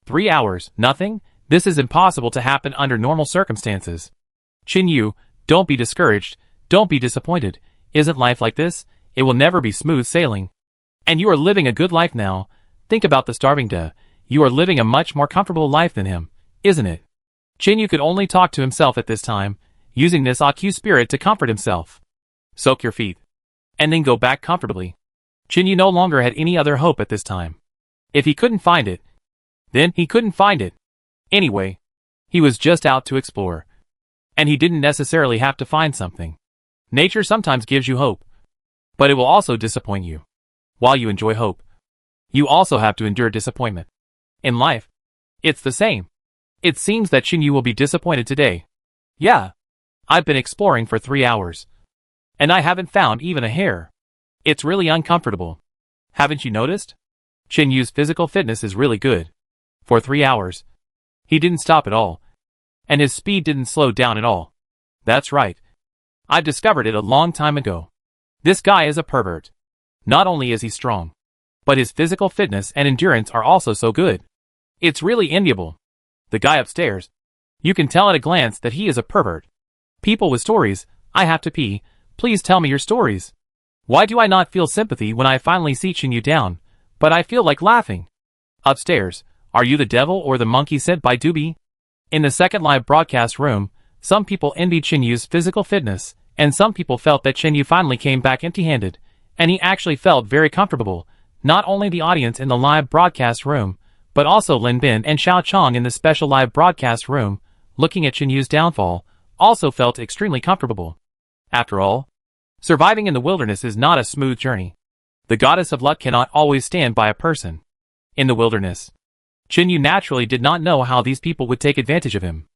3 hours, nothing? This is impossible to happen under normal circumstances. Chun Yu, don't be discouraged, don't be disappointed. Isn't life like this? It will never be smooth sailing. And you are living a good life now. Think about the starving duh. You are living a much more comfortable life than him, isn't it? Chun Yu could only talk to himself at this time, using this AQ spirit to comfort himself. Soak your feet, and then go back comfortably. Chun Yu no longer had any other hope at this time. If he couldn't find it, then he couldn't find it. Anyway, he was just out to explore. And he didn't necessarily have to find something. Nature sometimes gives you hope, but it will also disappoint you. While you enjoy hope, you also have to endure disappointment. In life, it's the same. It seems that Chun Yu will be disappointed today. Yeah, I've been exploring for 3 hours, and I haven't found even a hair. It's really uncomfortable. Haven't you noticed? Chun Yu's physical fitness is really good. For 3 hours, he didn't stop at all, and his speed didn't slow down at all. That's right. I've discovered it a long time ago. This guy is a pervert. Not only is he strong, but his physical fitness and endurance are also so good. It's really enviable. The guy upstairs. You can tell at a glance that he is a pervert. People with stories, I have to pee. Please tell me your stories. Why do I not feel sympathy when I finally see Chun Yu down, but I feel like laughing? Upstairs, are you the devil or the monkey sent by Doobie? In the second live broadcast room, some people envied Chun Yu's physical fitness, and some people felt that Chun Yu finally came back empty-handed, and he actually felt very comfortable. Not only the audience in the live broadcast room, but also Lin Bin and Xiao Chong in the special live broadcast room, looking at Chun Yu's downfall, also felt extremely comfortable. After all, surviving in the wilderness is not a smooth journey. The goddess of luck cannot always stand by a person. In the wilderness, Chun Yu naturally did not know how these people would take advantage of him.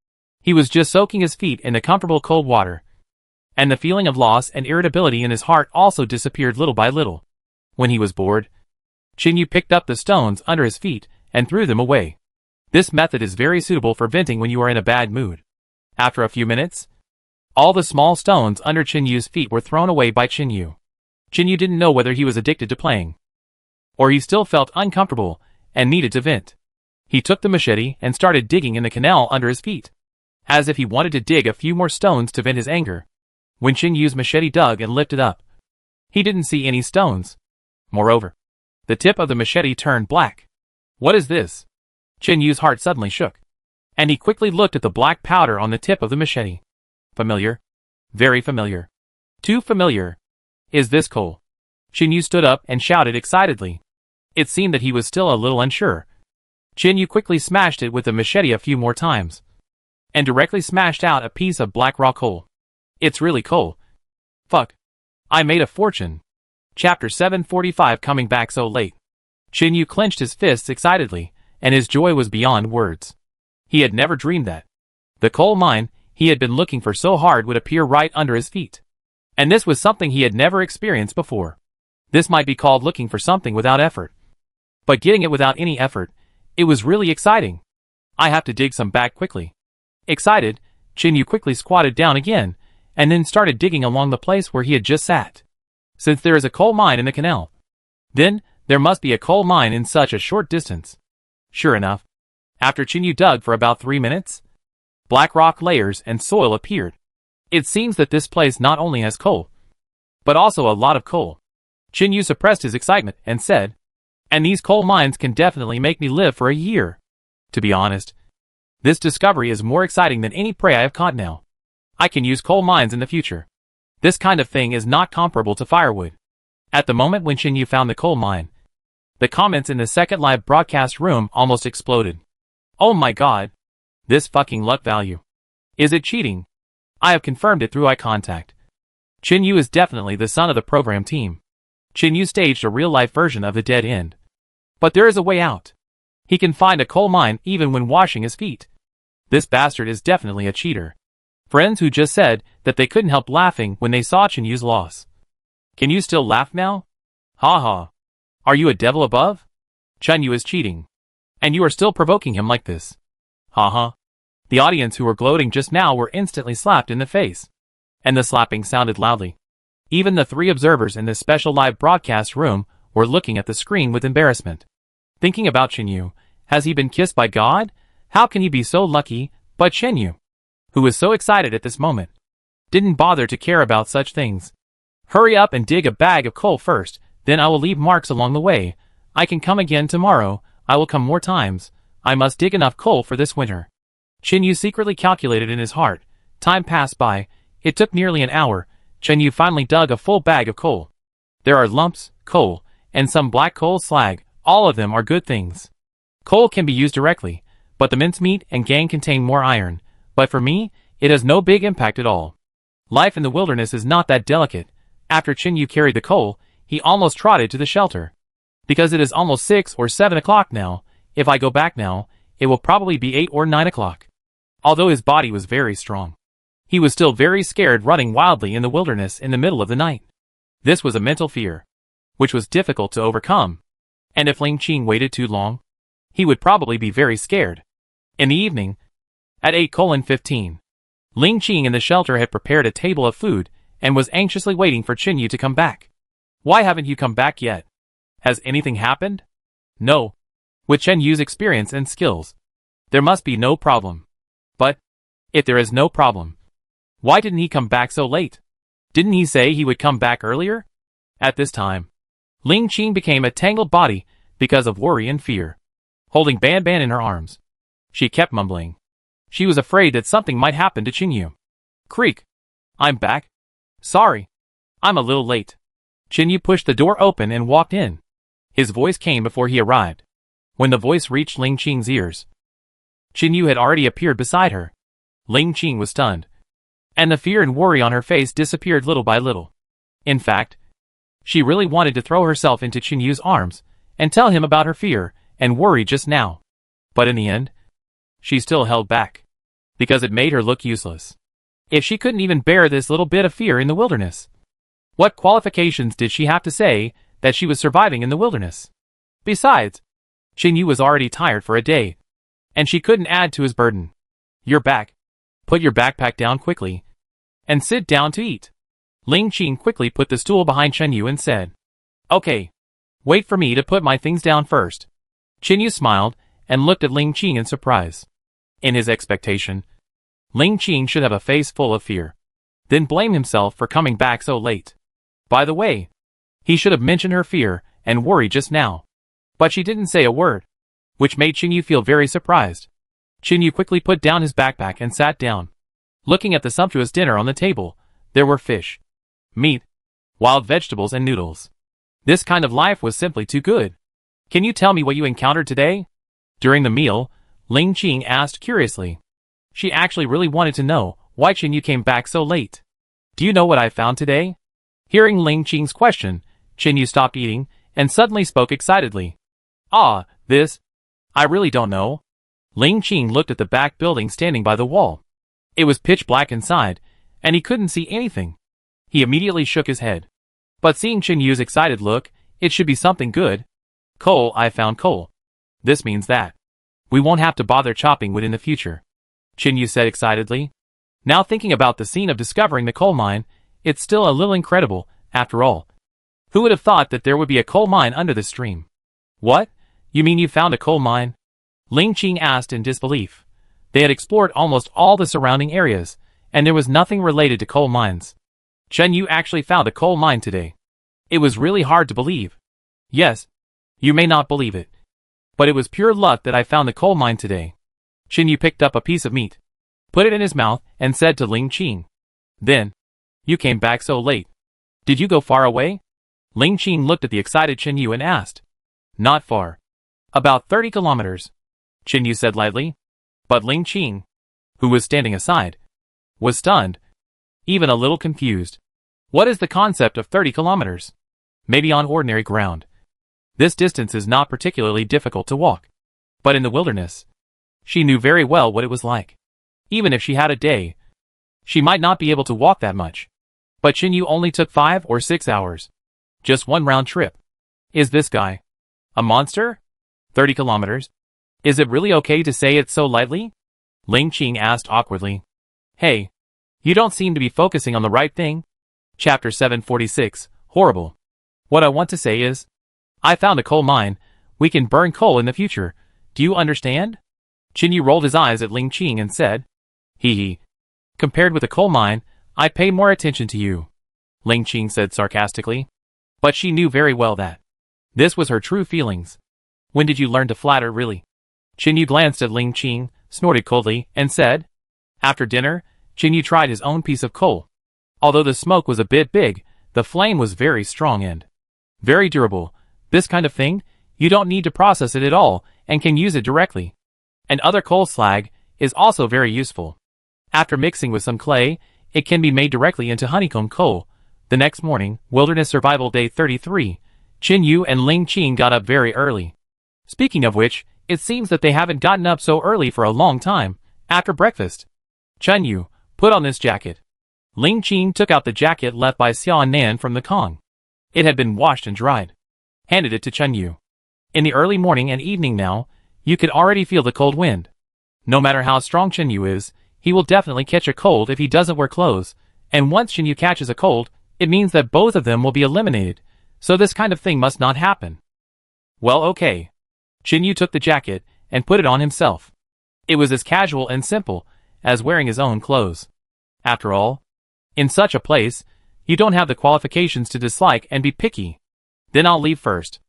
He was just soaking his feet in the comfortable cold water, and the feeling of loss and irritability in his heart also disappeared little by little. When he was bored, Chun Yu picked up the stones under his feet and threw them away. This method is very suitable for venting when you are in a bad mood. After a few minutes, all the small stones under Chun Yu's feet were thrown away by Chun Yu. Chun Yu didn't know whether he was addicted to playing, or he still felt uncomfortable and needed to vent. He took the machete and started digging in the canal under his feet, as if he wanted to dig a few more stones to vent his anger. When Qin Yu's machete dug and lifted up, he didn't see any stones. Moreover, the tip of the machete turned black. What is this? Qin Yu's heart suddenly shook, and he quickly looked at the black powder on the tip of the machete. Familiar. Very familiar. Too familiar. Is this coal? Qin Yu stood up and shouted excitedly. It seemed that he was still a little unsure. Qin Yu quickly smashed it with the machete a few more times, and directly smashed out a piece of black raw coal. It's really coal. Fuck. I made a fortune. Chapter 745 coming back so late. Qin Yu clenched his fists excitedly, and his joy was beyond words. He had never dreamed that the coal mine he had been looking for so hard would appear right under his feet. And this was something he had never experienced before. This might be called looking for something without effort. But getting it without any effort, it was really exciting. I have to dig some back quickly. Excited, Qin Yu quickly squatted down again, and then started digging along the place where he had just sat. Since there is a coal mine in the canal, then there must be a coal mine in such a short distance. Sure enough, after Qin Yu dug for about 3 minutes, black rock layers and soil appeared. It seems that this place not only has coal, but also a lot of coal. Qin Yu suppressed his excitement and said, and these coal mines can definitely make me live for a year. To be honest, this discovery is more exciting than any prey I have caught now. I can use coal mines in the future. This kind of thing is not comparable to firewood. At the moment when Qin Yu found the coal mine, the comments in the second live broadcast room almost exploded. Oh my god. This fucking luck value. Is it cheating? I have confirmed it through eye contact. Qin Yu is definitely the son of the program team. Qin Yu staged a real-life version of the dead end. But there is a way out. He can find a coal mine even when washing his feet. This bastard is definitely a cheater. Friends who just said that they couldn't help laughing when they saw Qin Yu's loss. Can you still laugh now? Ha ha. Are you a devil above? Qin Yu is cheating. And you are still provoking him like this. Ha ha. The audience who were gloating just now were instantly slapped in the face. And the slapping sounded loudly. Even the 3 observers in this special live broadcast room were looking at the screen with embarrassment. Thinking about Qin Yu, has he been kissed by God? How can he be so lucky? But Qin Yu, who was so excited at this moment, didn't bother to care about such things. Hurry up and dig a bag of coal first, then I will leave marks along the way. I can come again tomorrow, I will come more times. I must dig enough coal for this winter. Qin Yu secretly calculated in his heart. Time passed by. It took nearly an hour. Qin Yu finally dug a full bag of coal. There are lumps, coal, and some black coal slag. All of them are good things. Coal can be used directly, but the mincemeat and gang contain more iron. But for me, it has no big impact at all. Life in the wilderness is not that delicate. After Qin Yu carried the coal, he almost trotted to the shelter. Because it is almost 6 or 7 o'clock now. If I go back now, it will probably be 8 or 9 o'clock. Although his body was very strong, he was still very scared running wildly in the wilderness in the middle of the night. This was a mental fear, which was difficult to overcome. And if Ling Qing waited too long, he would probably be very scared. In the evening, at 8:15, Ling Qing in the shelter had prepared a table of food and was anxiously waiting for Qin Yu to come back. Why haven't you come back yet? Has anything happened? No. With Qin Yu's experience and skills, there must be no problem. But, if there is no problem, why didn't he come back so late? Didn't he say he would come back earlier? At this time, Ling Qing became a tangled body because of worry and fear. Holding Ban Ban in her arms, she kept mumbling. She was afraid that something might happen to Qin Yu. Creak. I'm back. Sorry. I'm a little late. Qin Yu pushed the door open and walked in. His voice came before he arrived. When the voice reached Ling Qing's ears, Qin Yu had already appeared beside her. Ling Qing was stunned, and the fear and worry on her face disappeared little by little. In fact, she really wanted to throw herself into Qin Yu's arms and tell him about her fear and worry just now. But in the end, she still held back, because it made her look useless. If she couldn't even bear this little bit of fear in the wilderness, what qualifications did she have to say that she was surviving in the wilderness? Besides, Qin Yu was already tired for a day, and she couldn't add to his burden. You're back. Put your backpack down quickly, and sit down to eat. Ling Qing quickly put the stool behind Qin Yu and said, Okay. Wait for me to put my things down first. Qin Yu smiled, and looked at Ling Qing in surprise. In his expectation, Ling Qing should have a face full of fear, then blame himself for coming back so late. By the way, he should have mentioned her fear and worry just now. But she didn't say a word, which made Qingyu feel very surprised. Qingyu quickly put down his backpack and sat down. Looking at the sumptuous dinner on the table, there were fish, meat, wild vegetables and noodles. This kind of life was simply too good. Can you tell me what you encountered today? During the meal, Ling Qing asked curiously. She actually really wanted to know why Qingyu came back so late. Do you know what I found today? Hearing Ling Qing's question, Qingyu stopped eating and suddenly spoke excitedly. Ah, this? I really don't know. Ling Qing looked at the back building standing by the wall. It was pitch black inside, and he couldn't see anything. He immediately shook his head. But seeing Qinyu's excited look, it should be something good. Coal, I found coal. This means that we won't have to bother chopping wood in the future, Qingyu said excitedly. Now thinking about the scene of discovering the coal mine, it's still a little incredible, after all. Who would have thought that there would be a coal mine under the stream? What? You mean you found a coal mine? Ling Qing asked in disbelief. They had explored almost all the surrounding areas, and there was nothing related to coal mines. Qingyu actually found a coal mine today. It was really hard to believe. Yes, you may not believe it, but it was pure luck that I found the coal mine today. Qingyu picked up a piece of meat, put it in his mouth, and said to Ling Qing. Then, you came back so late. Did you go far away? Ling Qing looked at the excited Qingyu and asked. Not far. About 30 kilometers, Qingyu said lightly. But Ling Qing, who was standing aside, was stunned, even a little confused. What is the concept of 30 kilometers? Maybe on ordinary ground. This distance is not particularly difficult to walk. But in the wilderness, she knew very well what it was like. Even if she had a day, she might not be able to walk that much. But Qingyu only took 5 or 6 hours. Just one round trip. Is this guy a monster? 30 kilometers? Is it really okay to say it so lightly? Ling Qing asked awkwardly. Hey, you don't seem to be focusing on the right thing. Chapter 746, Horrible. What I want to say is, I found a coal mine. We can burn coal in the future. Do you understand? Qingyu rolled his eyes at Ling Qing and said, Hee hee. Compared with a coal mine, I pay more attention to you, Ling Qing said sarcastically. But she knew very well that this was her true feelings. When did you learn to flatter, really? Qingyu glanced at Ling Qing, snorted coldly, and said. After dinner, Qingyu tried his own piece of coal. Although the smoke was a bit big, the flame was very strong and very durable. This kind of thing, you don't need to process it at all, and can use it directly. And other coal slag is also very useful. After mixing with some clay, it can be made directly into honeycomb coal. The next morning, Wilderness Survival Day 33, Qingyu and Ling Qing got up very early. Speaking of which, it seems that they haven't gotten up so early for a long time. After breakfast, Qingyu, put on this jacket. Ling Qing took out the jacket left by Xian Nan from the Kong. It had been washed and dried. Handed it to Qingyu. In the early morning and evening now, you could already feel the cold wind. No matter how strong Qingyu is, he will definitely catch a cold if he doesn't wear clothes, and once Qingyu catches a cold, it means that both of them will be eliminated, so this kind of thing must not happen. Well, okay. Qingyu took the jacket and put it on himself. It was as casual and simple as wearing his own clothes. After all, in such a place, you don't have the qualifications to dislike and be picky. Then I'll leave first.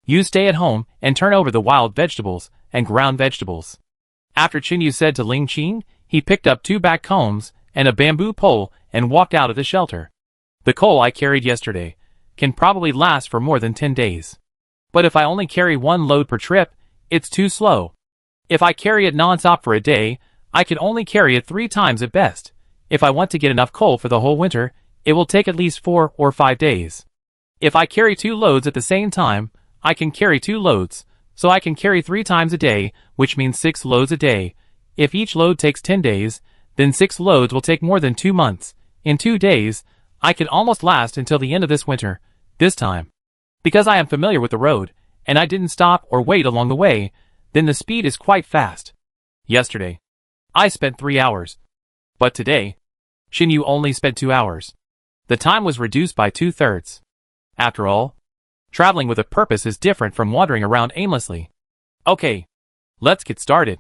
You stay at home and turn over the wild vegetables and ground vegetables. After Qingyu said to Ling Qing, he picked up 2 back combs and a bamboo pole and walked out of the shelter. The coal I carried yesterday can probably last for more than 10 days. But if I only carry 1 load per trip, it's too slow. If I carry it non-stop for a day, I can only carry it 3 times at best. If I want to get enough coal for the whole winter, it will take at least 4 or 5 days. If I carry 2 loads at the same time, I can carry 2 loads, so I can carry 3 times a day, which means 6 loads a day. If each load takes 10 days, then 6 loads will take more than 2 months. In 2 days, I can almost last until the end of this winter, this time. Because I am familiar with the road, and I didn't stop or wait along the way, then the speed is quite fast. Yesterday, I spent 3 hours. But today, Qingyu only spent 2 hours. The time was reduced by 2/3. After all, traveling with a purpose is different from wandering around aimlessly. Okay. Let's get started.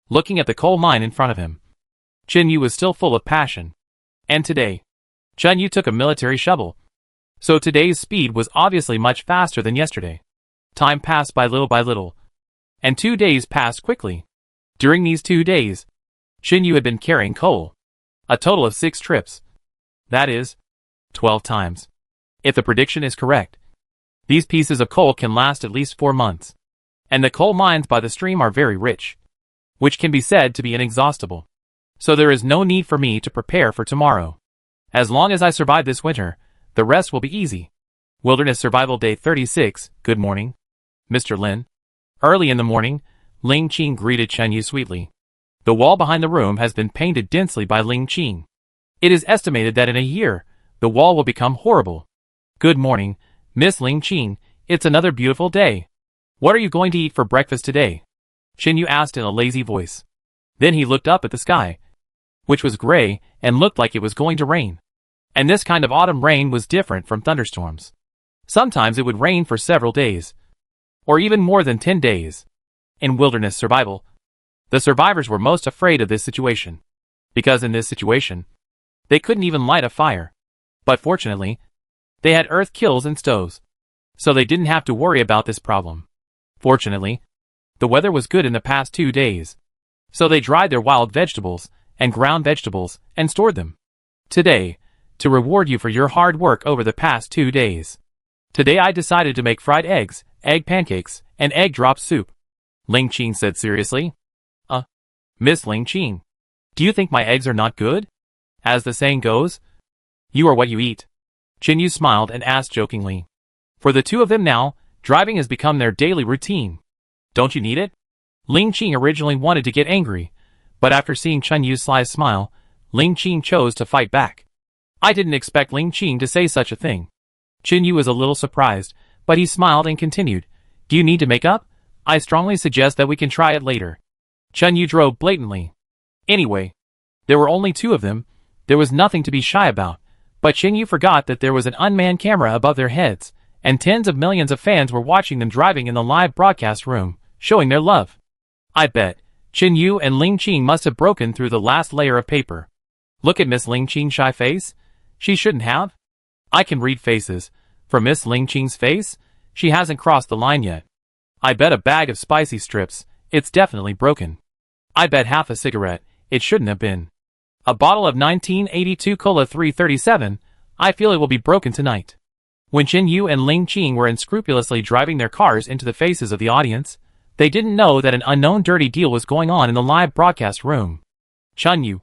Looking at the coal mine in front of him, Chen Yu was still full of passion. And today, Chen Yu took a military shovel. So today's speed was obviously much faster than yesterday. Time passed by little, and 2 days passed quickly. During these 2 days, Chen Yu had been carrying coal. A total of 6 trips. That is, 12 times. If the prediction is correct, these pieces of coal can last at least 4 months. And the coal mines by the stream are very rich, which can be said to be inexhaustible. So there is no need for me to prepare for tomorrow. As long as I survive this winter, the rest will be easy. Wilderness Survival Day 36, good morning, Mr. Lin. Early in the morning, Ling Qing greeted Chen Yu sweetly. The wall behind the room has been painted densely by Ling Qing. It is estimated that in a year, the wall will become horrible. Good morning, Miss Ling Qing, it's another beautiful day. What are you going to eat for breakfast today? Chen Yu asked in a lazy voice. Then he looked up at the sky, which was gray and looked like it was going to rain. And this kind of autumn rain was different from thunderstorms. Sometimes it would rain for several days, or even more than 10 days. In wilderness survival, the survivors were most afraid of this situation, because in this situation, they couldn't even light a fire. But fortunately, they had earth kilns and stoves, so they didn't have to worry about this problem. Fortunately, the weather was good in the past 2 days, so they dried their wild vegetables and ground vegetables and stored them. Today, to reward you for your hard work over the past 2 days, today I decided to make fried eggs, egg pancakes, and egg drop soup. Ling Qing said seriously. Miss Ling Qing, do you think my eggs are not good? As the saying goes, you are what you eat. Chen Yu smiled and asked jokingly. For the two of them now, driving has become their daily routine. Don't you need it? Ling Qing originally wanted to get angry, but after seeing Chen Yu's sly smile, Ling Qing chose to fight back. I didn't expect Ling Qing to say such a thing. Chen Yu was a little surprised, but he smiled and continued. Do you need to make up? I strongly suggest that we can try it later. Chen Yu drove blatantly. Anyway, there were only 2 of them. There was nothing to be shy about, but Chen Yu forgot that there was an unmanned camera above their heads, and tens of millions of fans were watching them driving in the live broadcast room, showing their love. I bet Chen Yu and Ling Qing must have broken through the last layer of paper. Look at Miss Ling Qing's shy face. She shouldn't have. I can read faces. For Miss Ling Qing's face, she hasn't crossed the line yet. I bet a bag of spicy strips, it's definitely broken. I bet half a cigarette, it shouldn't have been. A bottle of 1982 Cola 337, I feel it will be broken tonight. When Chen Yu and Ling Qing were unscrupulously driving their cars into the faces of the audience, they didn't know that an unknown dirty deal was going on in the live broadcast room. Chen Yu.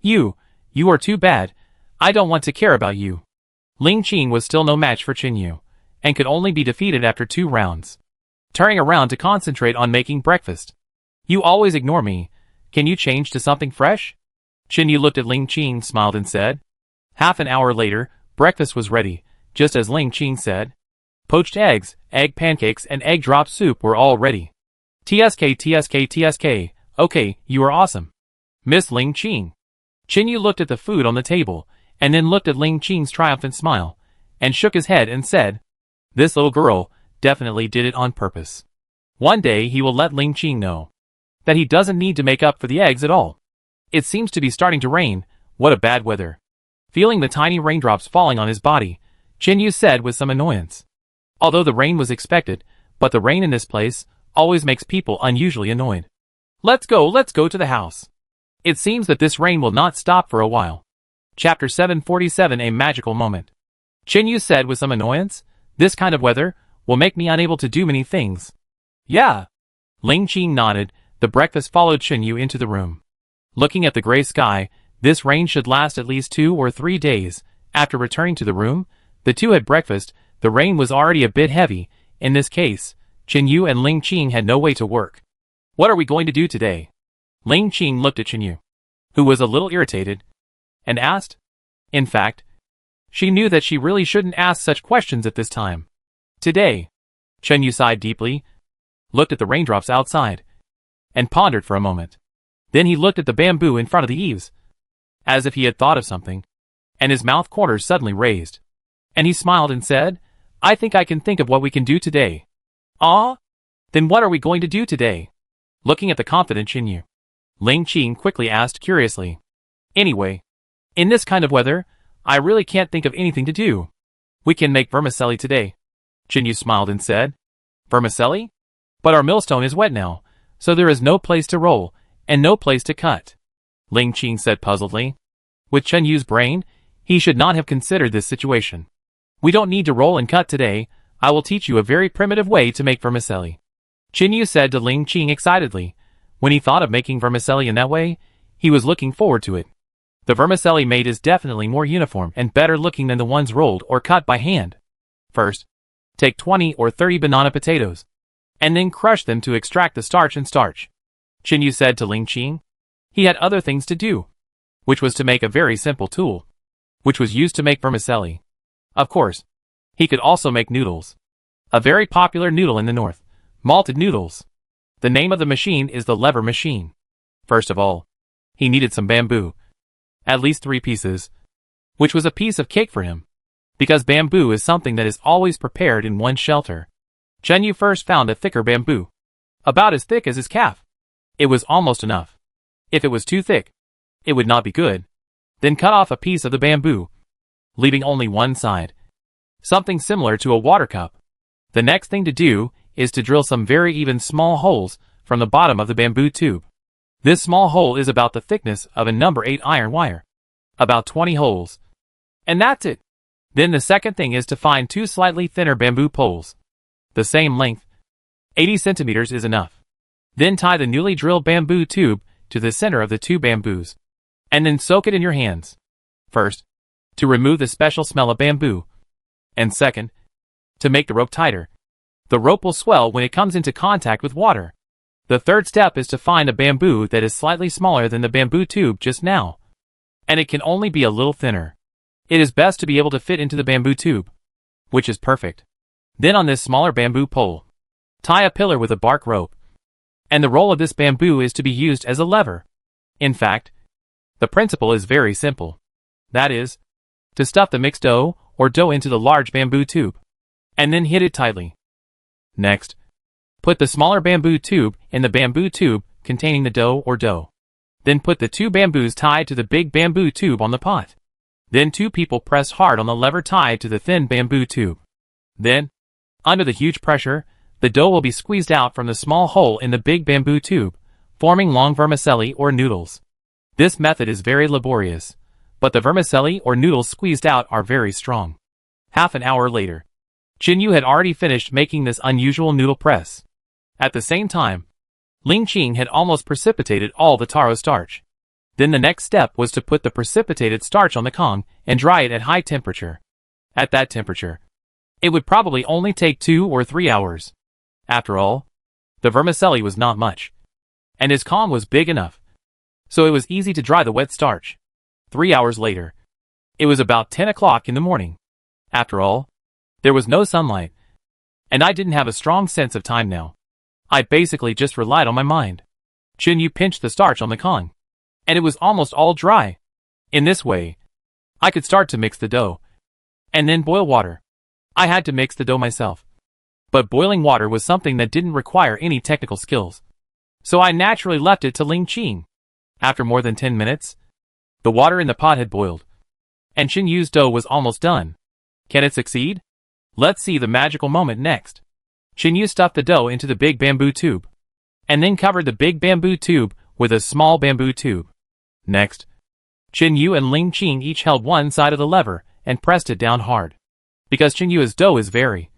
You are too bad. I don't want to care about you. Ling Qing was still no match for Chen Yu, and could only be defeated after 2 rounds. Turning around to concentrate on making breakfast. You always ignore me. Can you change to something fresh? Chen Yu looked at Ling Qing, smiled and said. Half an hour later, breakfast was ready, just as Ling Qing said. Poached eggs, egg pancakes and egg drop soup were all ready. TSK. Okay, you are awesome. Miss Ling Qing. Chen Yu looked at the food on the table, and then looked at Ling Qing's triumphant smile, and shook his head and said, this little girl definitely did it on purpose. One day he will let Ling Qing know that he doesn't need to make up for the eggs at all. It seems to be starting to rain. What a bad weather. Feeling the tiny raindrops falling on his body, Chen Yu said with some annoyance. Although the rain was expected, but the rain in this place always makes people unusually annoyed. Let's go to the house. It seems that this rain will not stop for a while. Chapter 747, a magical moment. Chen Yu said with some annoyance. This kind of weather will make me unable to do many things. Yeah. Ling Qing nodded. The breakfast followed Chen Yu into the room. Looking at the gray sky, this rain should last at least 2 or 3 days. After returning to the room, the two had breakfast. The rain was already a bit heavy. In this case, Chen Yu and Ling Qing had no way to work. What are we going to do today? Ling Qing looked at Chen Yu, who was a little irritated, and asked. In fact, she knew that she really shouldn't ask such questions at this time. Today. Chen Yu sighed deeply, looked at the raindrops outside, and pondered for a moment. Then he looked at the bamboo in front of the eaves, as if he had thought of something, and his mouth corners suddenly raised. And he smiled and said, I think I can think of what we can do today. Ah? Then what are we going to do today? Looking at the confident Chinyu, Ling Qing quickly asked curiously. Anyway, in this kind of weather, I really can't think of anything to do. We can make vermicelli today. Chinyu smiled and said. Vermicelli? But our millstone is wet now, so there is no place to roll, and no place to cut. Ling Qing said puzzledly. With Chinyu's brain, he should not have considered this situation. We don't need to roll and cut today. I will teach you a very primitive way to make vermicelli. Chinyu said to Ling Qing excitedly. When he thought of making vermicelli in that way, he was looking forward to it. The vermicelli made is definitely more uniform and better looking than the ones rolled or cut by hand. First, take 20 or 30 banana potatoes, and then crush them to extract the starch and starch. Chinyu said to Ling Qing. He had other things to do, which was to make a very simple tool, which was used to make vermicelli. Of course, he could also make noodles. A very popular noodle in the north, malted noodles. The name of the machine is the lever machine. First of all, he needed some bamboo. At least 3 pieces, which was a piece of cake for him, because bamboo is something that is always prepared in one's shelter. Chinyu first found a thicker bamboo, about as thick as his calf. It was almost enough. If it was too thick, it would not be good. Then cut off a piece of the bamboo, leaving only one side, something similar to a water cup. The next thing to do is to drill some very even small holes from the bottom of the bamboo tube. This small hole is about the thickness of a number 8 iron wire. About 20 holes. And that's it. Then the second thing is to find 2 slightly thinner bamboo poles. The same length. 80 centimeters is enough. Then tie the newly drilled bamboo tube to the center of the 2 bamboos. And then soak it in your hands. First, to remove the special smell of bamboo. And second, to make the rope tighter. The rope will swell when it comes into contact with water. The third step is to find a bamboo that is slightly smaller than the bamboo tube just now. And it can only be a little thinner. It is best to be able to fit into the bamboo tube, which is perfect. Then on this smaller bamboo pole, tie a pillar with a bark rope. And the roll of this bamboo is to be used as a lever. In fact, the principle is very simple. That is, to stuff the mixed dough or dough into the large bamboo tube, and then hit it tightly. Next, put the smaller bamboo tube in the bamboo tube containing the dough or dough. Then put the 2 bamboos tied to the big bamboo tube on the pot. Then 2 people press hard on the lever tied to the thin bamboo tube. Then, under the huge pressure, the dough will be squeezed out from the small hole in the big bamboo tube, forming long vermicelli or noodles. This method is very laborious, but the vermicelli or noodles squeezed out are very strong. Half an hour later, Chinyu had already finished making this unusual noodle press. At the same time, Ling Qing had almost precipitated all the taro starch. Then the next step was to put the precipitated starch on the Kong and dry it at high temperature. At that temperature, it would probably only take 2 or 3 hours. After all, the vermicelli was not much, and his Kong was big enough, so it was easy to dry the wet starch. 3 hours later, it was about 10 o'clock in the morning. After all, there was no sunlight, and I didn't have a strong sense of time now. I basically just relied on my mind. Chinyu pinched the starch on the Kong, and it was almost all dry. In this way, I could start to mix the dough, and then boil water. I had to mix the dough myself, but boiling water was something that didn't require any technical skills, so I naturally left it to Ling Qing. After more than 10 minutes, the water in the pot had boiled, and Chinyu's dough was almost done. Can it succeed? Let's see the magical moment next. Chinyu stuffed the dough into the big bamboo tube, and then covered the big bamboo tube with a small bamboo tube. Next, Chinyu and Ling Qing each held one side of the lever and pressed it down hard, because Chinyu's dough is very,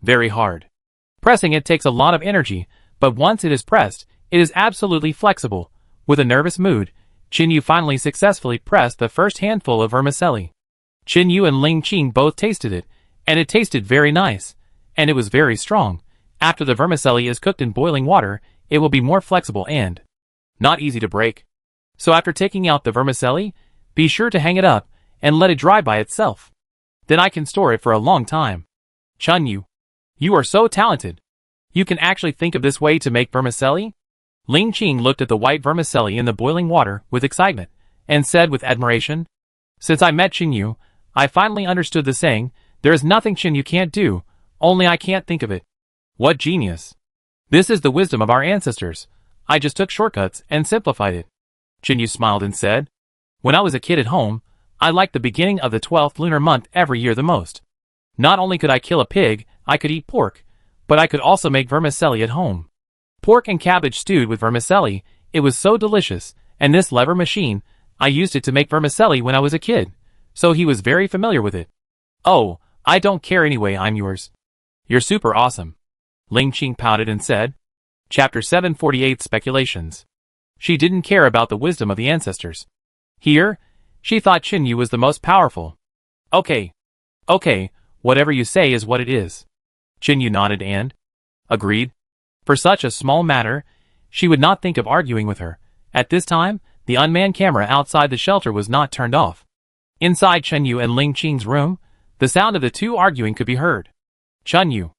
very hard. Pressing it takes a lot of energy, but once it is pressed, it is absolutely flexible. With a nervous mood, Chinyu finally successfully pressed the first handful of vermicelli. Chinyu and Ling Qing both tasted it, and it tasted very nice, and it was very strong. After the vermicelli is cooked in boiling water, it will be more flexible and not easy to break. So after taking out the vermicelli, be sure to hang it up and let it dry by itself. Then I can store it for a long time. Chinyu, you are so talented. You can actually think of this way to make vermicelli? Ling Qing looked at the white vermicelli in the boiling water with excitement, and said with admiration, "Since I met Chinyu, I finally understood the saying, there is nothing Chinyu can't do, only I can't think of it. What genius! This is the wisdom of our ancestors. I just took shortcuts and simplified it. Chinyu smiled and said, when I was a kid at home, I liked the beginning of the 12th lunar month every year the most. Not only could I kill a pig, I could eat pork, but I could also make vermicelli at home. Pork and cabbage stewed with vermicelli, it was so delicious, and this lever machine, I used it to make vermicelli when I was a kid, so he was very familiar with it. Oh, I don't care anyway, I'm yours. You're super awesome. Ling Qing pouted and said. Chapter 748 Speculations. She didn't care about the wisdom of the ancestors. Here, she thought Chinyu was the most powerful. Okay, whatever you say is what it is. Chinyu nodded and agreed. For such a small matter, she would not think of arguing with her. At this time, the unmanned camera outside the shelter was not turned off. Inside Chinyu and Ling Qing's room, the sound of the two arguing could be heard. Chinyu,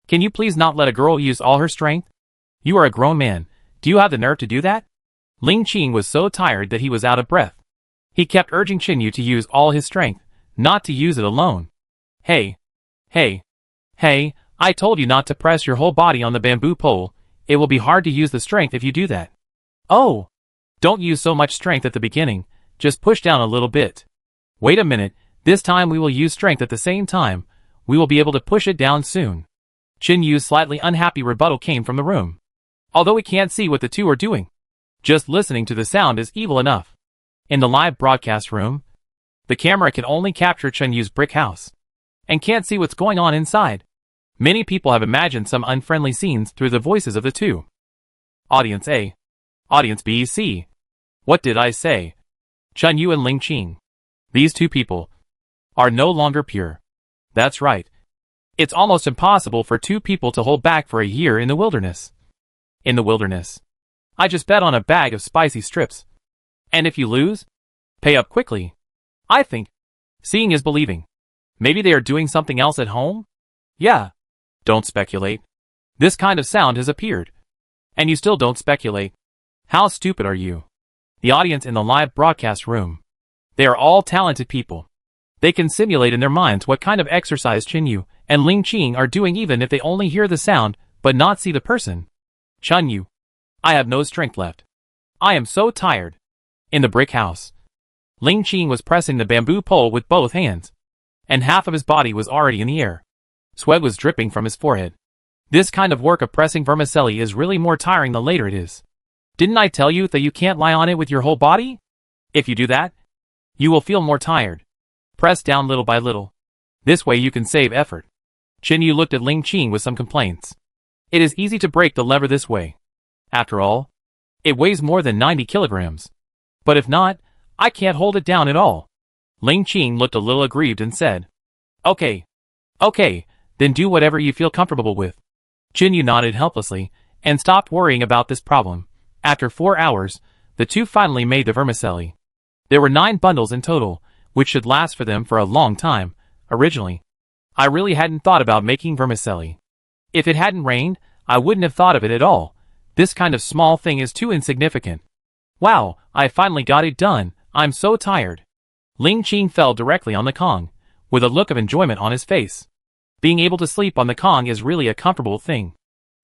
can you please not let a girl use all her strength? You are a grown man. Do you have the nerve to do that? Ling Qing was so tired that he was out of breath. He kept urging Chinyu to use all his strength, not to use it alone. Hey, I told you not to press your whole body on the bamboo pole. It will be hard to use the strength if you do that. Oh, don't use so much strength at the beginning, just push down a little bit. Wait a minute, this time we will use strength at the same time. We will be able to push it down soon. Chinyu's slightly unhappy rebuttal came from the room. Although we can't see what the two are doing, just listening to the sound is evil enough. In the live broadcast room, the camera can only capture Chinyu's brick house, and can't see what's going on inside. Many people have imagined some unfriendly scenes through the voices of the two. Audience A. Audience B, C. What did I say? Chinyu and Ling Qing. These two people are no longer pure. That's right. It's almost impossible for two people to hold back for a year in the wilderness. In the wilderness. I just bet on a bag of spicy strips. And if you lose, pay up quickly. I think seeing is believing. Maybe they are doing something else at home? Yeah. Don't speculate. This kind of sound has appeared. And you still don't speculate. How stupid are you? The audience in the live broadcast room. They are all talented people. They can simulate in their minds what kind of exercise Chinyu and Ling Qing are doing even if they only hear the sound but not see the person. Chinyu. I have no strength left. I am so tired. In the brick house. Ling Qing was pressing the bamboo pole with both hands. And half of his body was already in the air. Sweat was dripping from his forehead. This kind of work of pressing vermicelli is really more tiring the later it is. Didn't I tell you that you can't lie on it with your whole body? If you do that, you will feel more tired. Press down little by little. This way you can save effort. Chinyu looked at Ling Qing with some complaints. It is easy to break the lever this way. After all, it weighs more than 90 kilograms. But if not, I can't hold it down at all. Ling Qing looked a little aggrieved and said, Okay, then do whatever you feel comfortable with. Chinyu nodded helplessly and stopped worrying about this problem. After 4 hours, the two finally made the vermicelli. There were 9 bundles in total, which should last for them for a long time. Originally, I really hadn't thought about making vermicelli. If it hadn't rained, I wouldn't have thought of it at all. This kind of small thing is too insignificant. Wow, I finally got it done. I'm so tired. Ling Qing fell directly on the Kong, with a look of enjoyment on his face. Being able to sleep on the Kong is really a comfortable thing.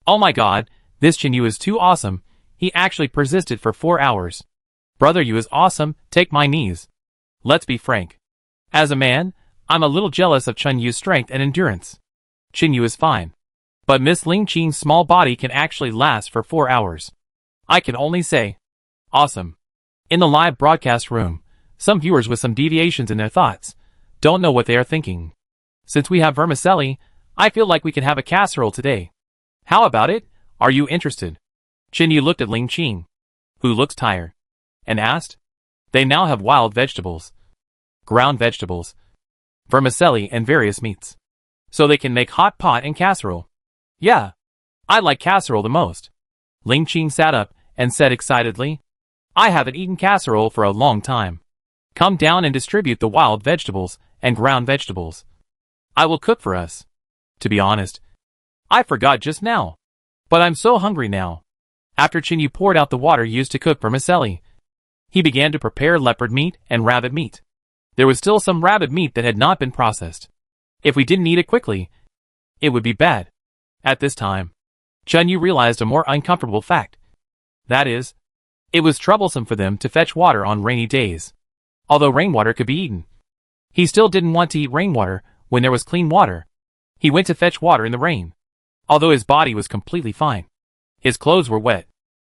Oh my god, this Chinyu is too awesome. He actually persisted for 4 hours. Brother, you is awesome, take my knees. Let's be frank. As a man, I'm a little jealous of Chinyu's strength and endurance. Chinyu is fine. But Miss Ling Qing's small body can actually last for 4 hours. I can only say, awesome. In the live broadcast room, some viewers with some deviations in their thoughts don't know what they are thinking. Since we have vermicelli, I feel like we can have a casserole today. How about it? Are you interested? Chinyu looked at Ling Qing, who looks tired, and asked. They now have wild vegetables, ground vegetables, vermicelli and various meats. So they can make hot pot and casserole. Yeah, I like casserole the most. Ling Qing sat up and said excitedly, I haven't eaten casserole for a long time. Come down and distribute the wild vegetables and ground vegetables. I will cook for us. To be honest, I forgot just now. But I'm so hungry now. After Chinyu poured out the water used to cook vermicelli, he began to prepare leopard meat and rabbit meat. There was still some rabbit meat that had not been processed. If we didn't eat it quickly, it would be bad. At this time, Chinyu realized a more uncomfortable fact. That is, it was troublesome for them to fetch water on rainy days. Although rainwater could be eaten, he still didn't want to eat rainwater when there was clean water. He went to fetch water in the rain. Although his body was completely fine, his clothes were wet,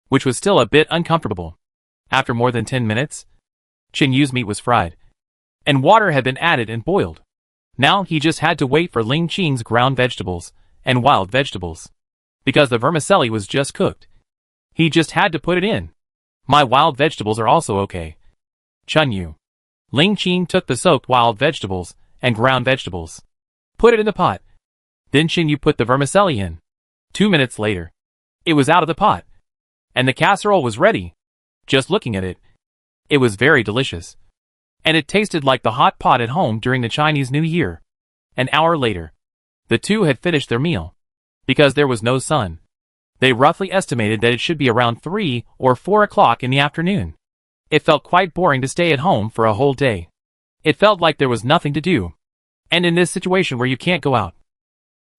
which was still a bit uncomfortable. After more than 10 minutes, Chin Yu's meat was fried, and water had been added and boiled. Now he just had to wait for Ling Qing's ground vegetables and wild vegetables. Because the vermicelli was just cooked, he just had to put it in. My wild vegetables are also okay. Chun Yu. Ling Qing took the soaked wild vegetables and ground vegetables, put it in the pot. Then Chin Yu put the vermicelli in. 2 minutes later, it was out of the pot, and the casserole was ready. Just looking at it, it was very delicious, and it tasted like the hot pot at home during the Chinese New Year. An hour later, the two had finished their meal. Because there was no sun, they roughly estimated that it should be around 3 or 4 o'clock in the afternoon. It felt quite boring to stay at home for a whole day. It felt like there was nothing to do. And in this situation where you can't go out,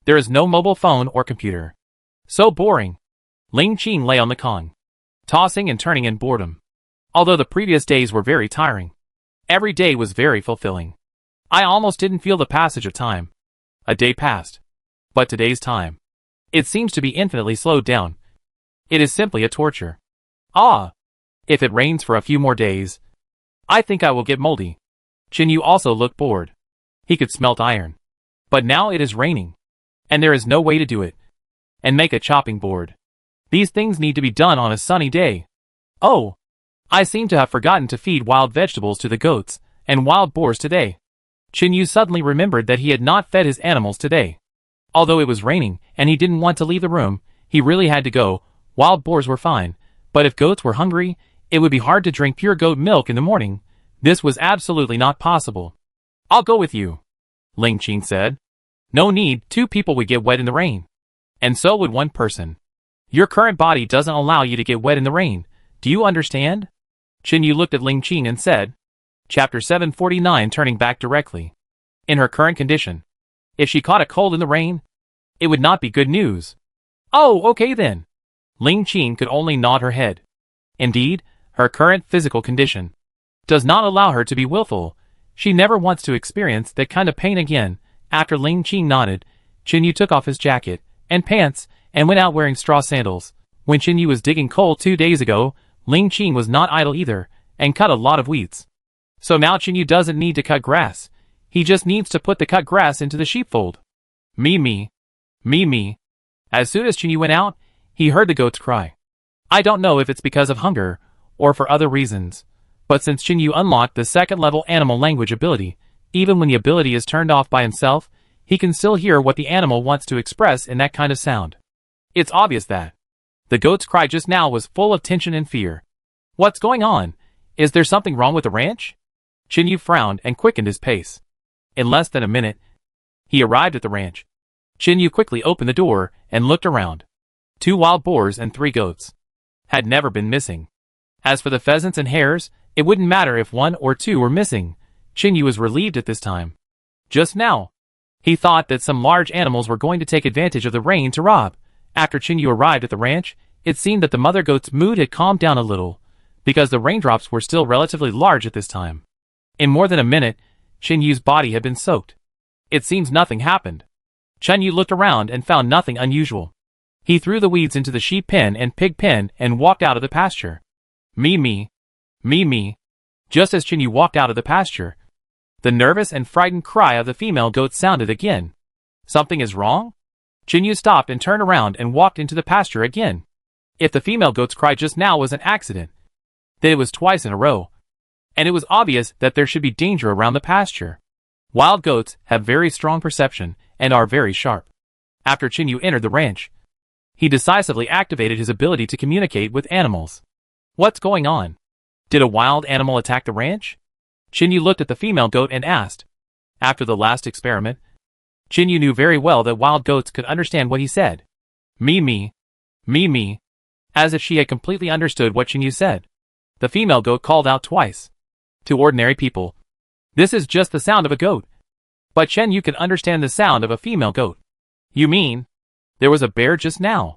there is no mobile phone or computer. So boring. Ling Qing lay on the con, tossing and turning in boredom. Although the previous days were very tiring, every day was very fulfilling. I almost didn't feel the passage of time. A day passed. But today's time, it seems to be infinitely slowed down. It is simply a torture. Ah! If it rains for a few more days, I think I will get moldy. Chin Yu also looked bored. He could smelt iron. But now it is raining, and there is no way to do it. And make a chopping board. These things need to be done on a sunny day. Oh! I seem to have forgotten to feed wild vegetables to the goats and wild boars today. Chin Yu suddenly remembered that he had not fed his animals today. Although it was raining and he didn't want to leave the room, he really had to go. Wild boars were fine, but if goats were hungry, it would be hard to drink pure goat milk in the morning. This was absolutely not possible. I'll go with you, Ling Qing said. No need, 2 people would get wet in the rain. And so would 1 person. Your current body doesn't allow you to get wet in the rain. Do you understand? Chin Yu looked at Ling Qing and said, Chapter 749 turning back directly. In her current condition, if she caught a cold in the rain, it would not be good news. Oh, okay then. Ling Qing could only nod her head. Indeed, her current physical condition does not allow her to be willful. She never wants to experience that kind of pain again. After Ling Qing nodded, Chin Yu took off his jacket and pants and went out wearing straw sandals. When Chin Yu was digging coal 2 days ago, Ling Qing was not idle either and cut a lot of weeds. So now Chin Yu doesn't need to cut grass. He just needs to put the cut grass into the sheepfold. Me me. Me me. As soon as Chin Yu went out, he heard the goats cry. I don't know if it's because of hunger or for other reasons, but since Chin Yu unlocked the 2nd level animal language ability, even when the ability is turned off by himself, he can still hear what the animal wants to express in that kind of sound. It's obvious that the goat's cry just now was full of tension and fear. What's going on? Is there something wrong with the ranch? Chin Yu frowned and quickened his pace. In less than a minute, he arrived at the ranch. Chin Yu quickly opened the door and looked around. 2 wild boars and 3 goats had never been missing. As for the pheasants and hares, it wouldn't matter if 1 or 2 were missing. Chin Yu was relieved at this time. Just now, he thought that some large animals were going to take advantage of the rain to rob. After Chin Yu arrived at the ranch, it seemed that the mother goat's mood had calmed down a little, because the raindrops were still relatively large at this time. In more than a minute, Chin Yu's body had been soaked. It seems nothing happened. Chin Yu looked around and found nothing unusual. He threw the weeds into the sheep pen and pig pen and walked out of the pasture. Me me. Me me. Just as Chin Yu walked out of the pasture, the nervous and frightened cry of the female goat sounded again. Something is wrong? Chin Yu stopped and turned around and walked into the pasture again. If the female goat's cry just now was an accident, then it was twice in a row. And it was obvious that there should be danger around the pasture. Wild goats have very strong perception and are very sharp. After Chin Yu entered the ranch, he decisively activated his ability to communicate with animals. What's going on? Did a wild animal attack the ranch? Chin Yu looked at the female goat and asked. After the last experiment, Chin Yu knew very well that wild goats could understand what he said. Me me. Me me. As if she had completely understood what Chin Yu said. The female goat called out twice. To ordinary people, this is just the sound of a goat. But Chin Yu can understand the sound of a female goat. You mean, there was a bear just now?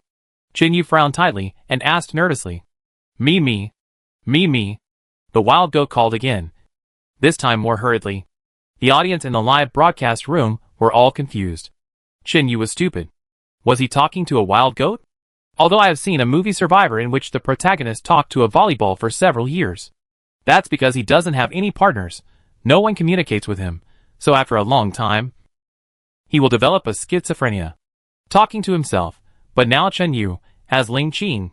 Chin Yu frowned tightly and asked nervously. Me me. Me me. The wild goat called again. This time more hurriedly. The audience in the live broadcast room were all confused. Chin Yu was stupid. Was he talking to a wild goat? Although I have seen a movie Survivor in which the protagonist talked to a volleyball for several years. That's because he doesn't have any partners. No one communicates with him. So after a long time, he will develop a schizophrenia. Talking to himself. But now Chen Yu has Ling Qing,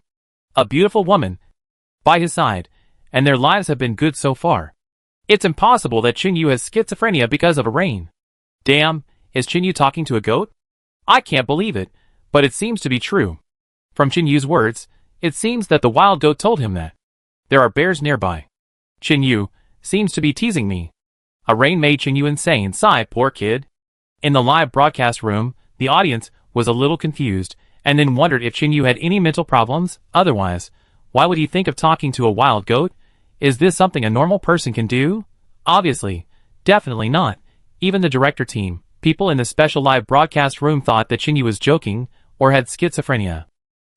a beautiful woman, by his side, and their lives have been good so far. It's impossible that Chen Yu has schizophrenia because of a rain. Damn, is Chen Yu talking to a goat? I can't believe it, but it seems to be true. From Chen Yu's words, it seems that the wild goat told him that there are bears nearby. Chen Yu seems to be teasing me. A rain made Chen Yu insane. Sigh, poor kid. In the live broadcast room, the audience was a little confused, and then wondered if Chen Yu had any mental problems. Otherwise, why would he think of talking to a wild goat? Is this something a normal person can do? Obviously, definitely not. Even the director team, people in the special live broadcast room thought that Chen Yu was joking, or had schizophrenia.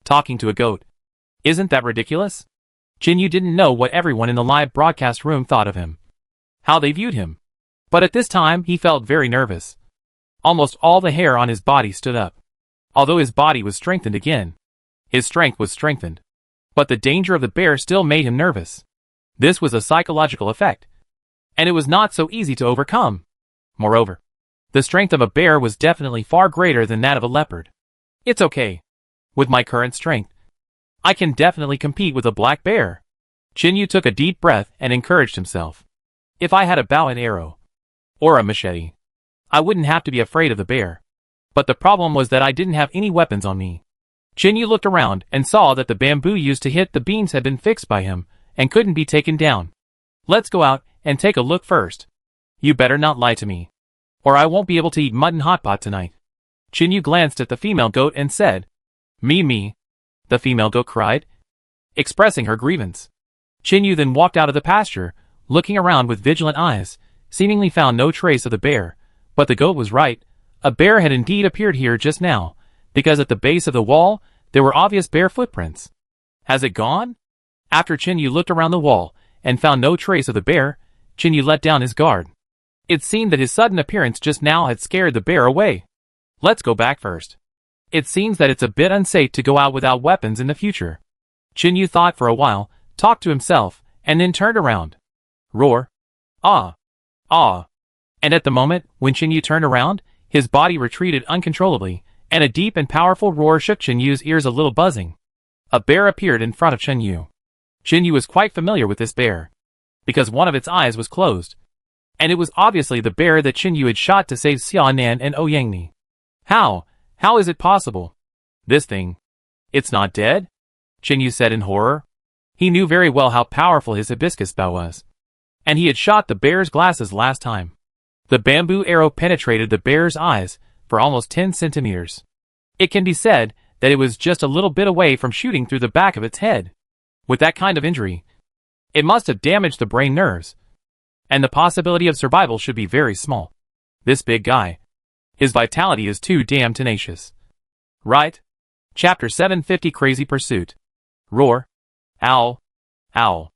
Talking to a goat. Isn't that ridiculous? Chen Yu didn't know what everyone in the live broadcast room thought of him. How they viewed him. But at this time he felt very nervous. Almost all the hair on his body stood up. Although his body was strengthened again. His strength was strengthened. But the danger of the bear still made him nervous. This was a psychological effect. And it was not so easy to overcome. Moreover, the strength of a bear was definitely far greater than that of a leopard. It's okay. With my current strength, I can definitely compete with a black bear. Chen Yu took a deep breath and encouraged himself. If I had a bow and arrow, or a machete, I wouldn't have to be afraid of the bear. But the problem was that I didn't have any weapons on me. Chen Yu looked around and saw that the bamboo used to hit the beams had been fixed by him, and couldn't be taken down. Let's go out and take a look first. You better not lie to me, or I won't be able to eat mutton hot pot tonight. Chen Yu glanced at the female goat and said, Me, the female goat cried, expressing her grievance. Chen Yu then walked out of the pasture, looking around with vigilant eyes, seemingly found no trace of the bear, but the goat was right. A bear had indeed appeared here just now, because at the base of the wall, there were obvious bear footprints. Has it gone? After Chen Yu looked around the wall, and found no trace of the bear, Chen Yu let down his guard. It seemed that his sudden appearance just now had scared the bear away. Let's go back first. It seems that it's a bit unsafe to go out without weapons in the future. Chen Yu thought for a while, talked to himself, and then turned around. Roar. Ah. Ah. And at the moment, when Chen Yu turned around, his body retreated uncontrollably, and a deep and powerful roar shook Chen Yu's ears, a little buzzing. A bear appeared in front of Chen Yu. Chen Yu was quite familiar with this bear, because one of its eyes was closed. And it was obviously the bear that Chen Yu had shot to save Xiaonan and Ouyangni. How is it possible? This thing. It's not dead? Chen Yu said in horror. He knew very well how powerful his hibiscus bow was. And he had shot the bear's glasses last time. The bamboo arrow penetrated the bear's eyes for almost 10 centimeters. It can be said that it was just a little bit away from shooting through the back of its head. With that kind of injury, it must have damaged the brain nerves. And the possibility of survival should be very small. This big guy. His vitality is too damn tenacious. Right? Chapter 750 Crazy Pursuit. Roar. Owl. Owl.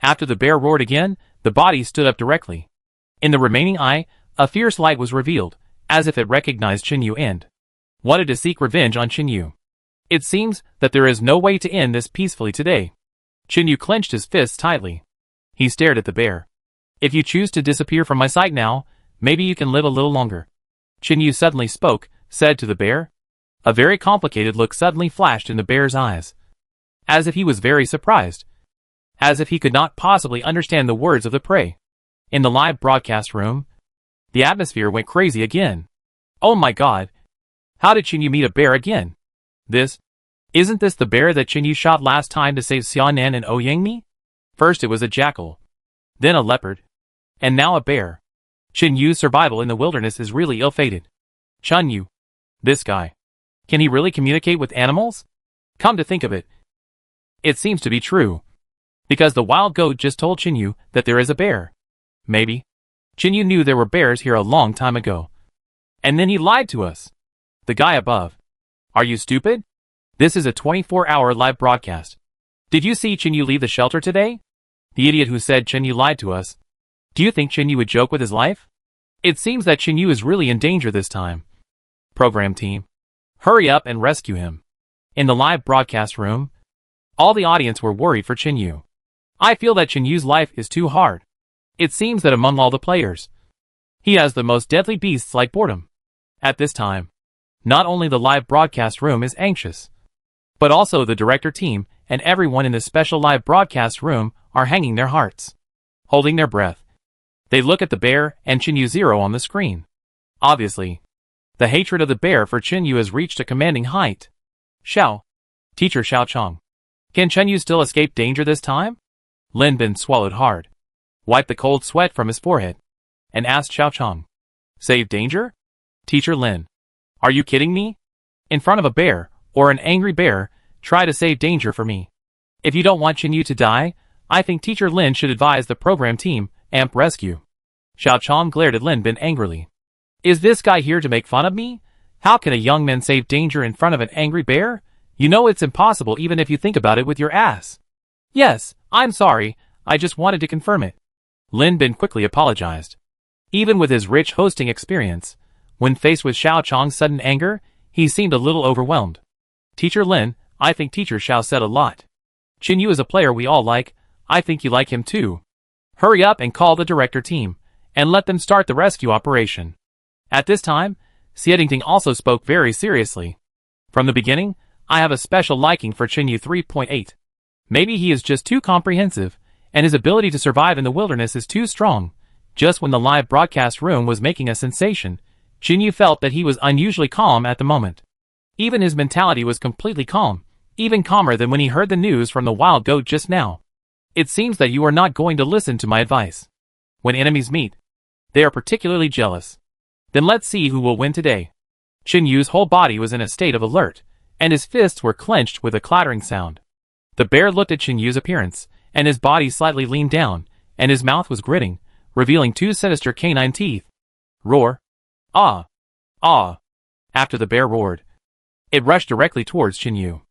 After the bear roared again, the body stood up directly. In the remaining eye, a fierce light was revealed, as if it recognized Chen Yu and wanted to seek revenge on Chen Yu. It seems that there is no way to end this peacefully today. Chen Yu clenched his fists tightly. He stared at the bear. If you choose to disappear from my sight now, maybe you can live a little longer. Chen Yu suddenly spoke, said to the bear. A very complicated look suddenly flashed in the bear's eyes. As if he was very surprised. As if he could not possibly understand the words of the prey. In the live broadcast room, the atmosphere went crazy again. Oh my god. How did Chen Yu meet a bear again? Isn't this the bear that Chen Yu shot last time to save Xiaonan and Ouyangmi? First it was a jackal. Then a leopard. And now a bear. Chen Yu's survival in the wilderness is really ill-fated. Chen Yu. This guy. Can he really communicate with animals? Come to think of it, it seems to be true. Because the wild goat just told Chen Yu that there is a bear. Maybe Chen Yu knew there were bears here a long time ago. And then he lied to us. The guy above. Are you stupid? This is a 24-hour live broadcast. Did you see Chinyu leave the shelter today? The idiot who said Chinyu lied to us. Do you think Chinyu would joke with his life? It seems that Chinyu is really in danger this time. Program team, hurry up and rescue him. In the live broadcast room, all the audience were worried for Chinyu. I feel that Chinyu's life is too hard. It seems that among all the players, he has the most deadly beasts like boredom. At this time, not only the live broadcast room is anxious, but also the director team and everyone in the special live broadcast room are hanging their hearts, holding their breath. They look at the bear and Chinyu Zero on the screen. Obviously, the hatred of the bear for Chinyu has reached a commanding height. Xiao. Teacher Xiao Chong. Can Chinyu still escape danger this time? Lin Bin swallowed hard, wiped the cold sweat from his forehead, and asked Xiao Chong. Save danger? Teacher Lin. Are you kidding me? In front of a bear, or an angry bear, try to save danger for me. If you don't want Chinyu to die, I think Teacher Lin should advise the program team, Amp Rescue. Xiao Chong glared at Lin Bin angrily. Is this guy here to make fun of me? How can a young man save danger in front of an angry bear? You know it's impossible even if you think about it with your ass. Yes, I'm sorry, I just wanted to confirm it. Lin Bin quickly apologized. Even with his rich hosting experience, when faced with Xiao Chong's sudden anger, he seemed a little overwhelmed. Teacher Lin, I think Teacher Xiao said a lot. Chinyu is a player we all like, I think you like him too. Hurry up and call the director team, and let them start the rescue operation. At this time, Xiedingting also spoke very seriously. From the beginning, I have a special liking for Chinyu 3.8. Maybe he is just too comprehensive, and his ability to survive in the wilderness is too strong. Just when the live broadcast room was making a sensation, Chinyu felt that he was unusually calm at the moment. Even his mentality was completely calm, even calmer than when he heard the news from the wild goat just now. It seems that you are not going to listen to my advice. When enemies meet, they are particularly jealous. Then let's see who will win today. Chinyu's whole body was in a state of alert, and his fists were clenched with a clattering sound. The bear looked at Chinyu's appearance, and his body slightly leaned down, and his mouth was gritting, revealing two sinister canine teeth. Roar. Ah! Ah! After the bear roared, it rushed directly towards Chinyu.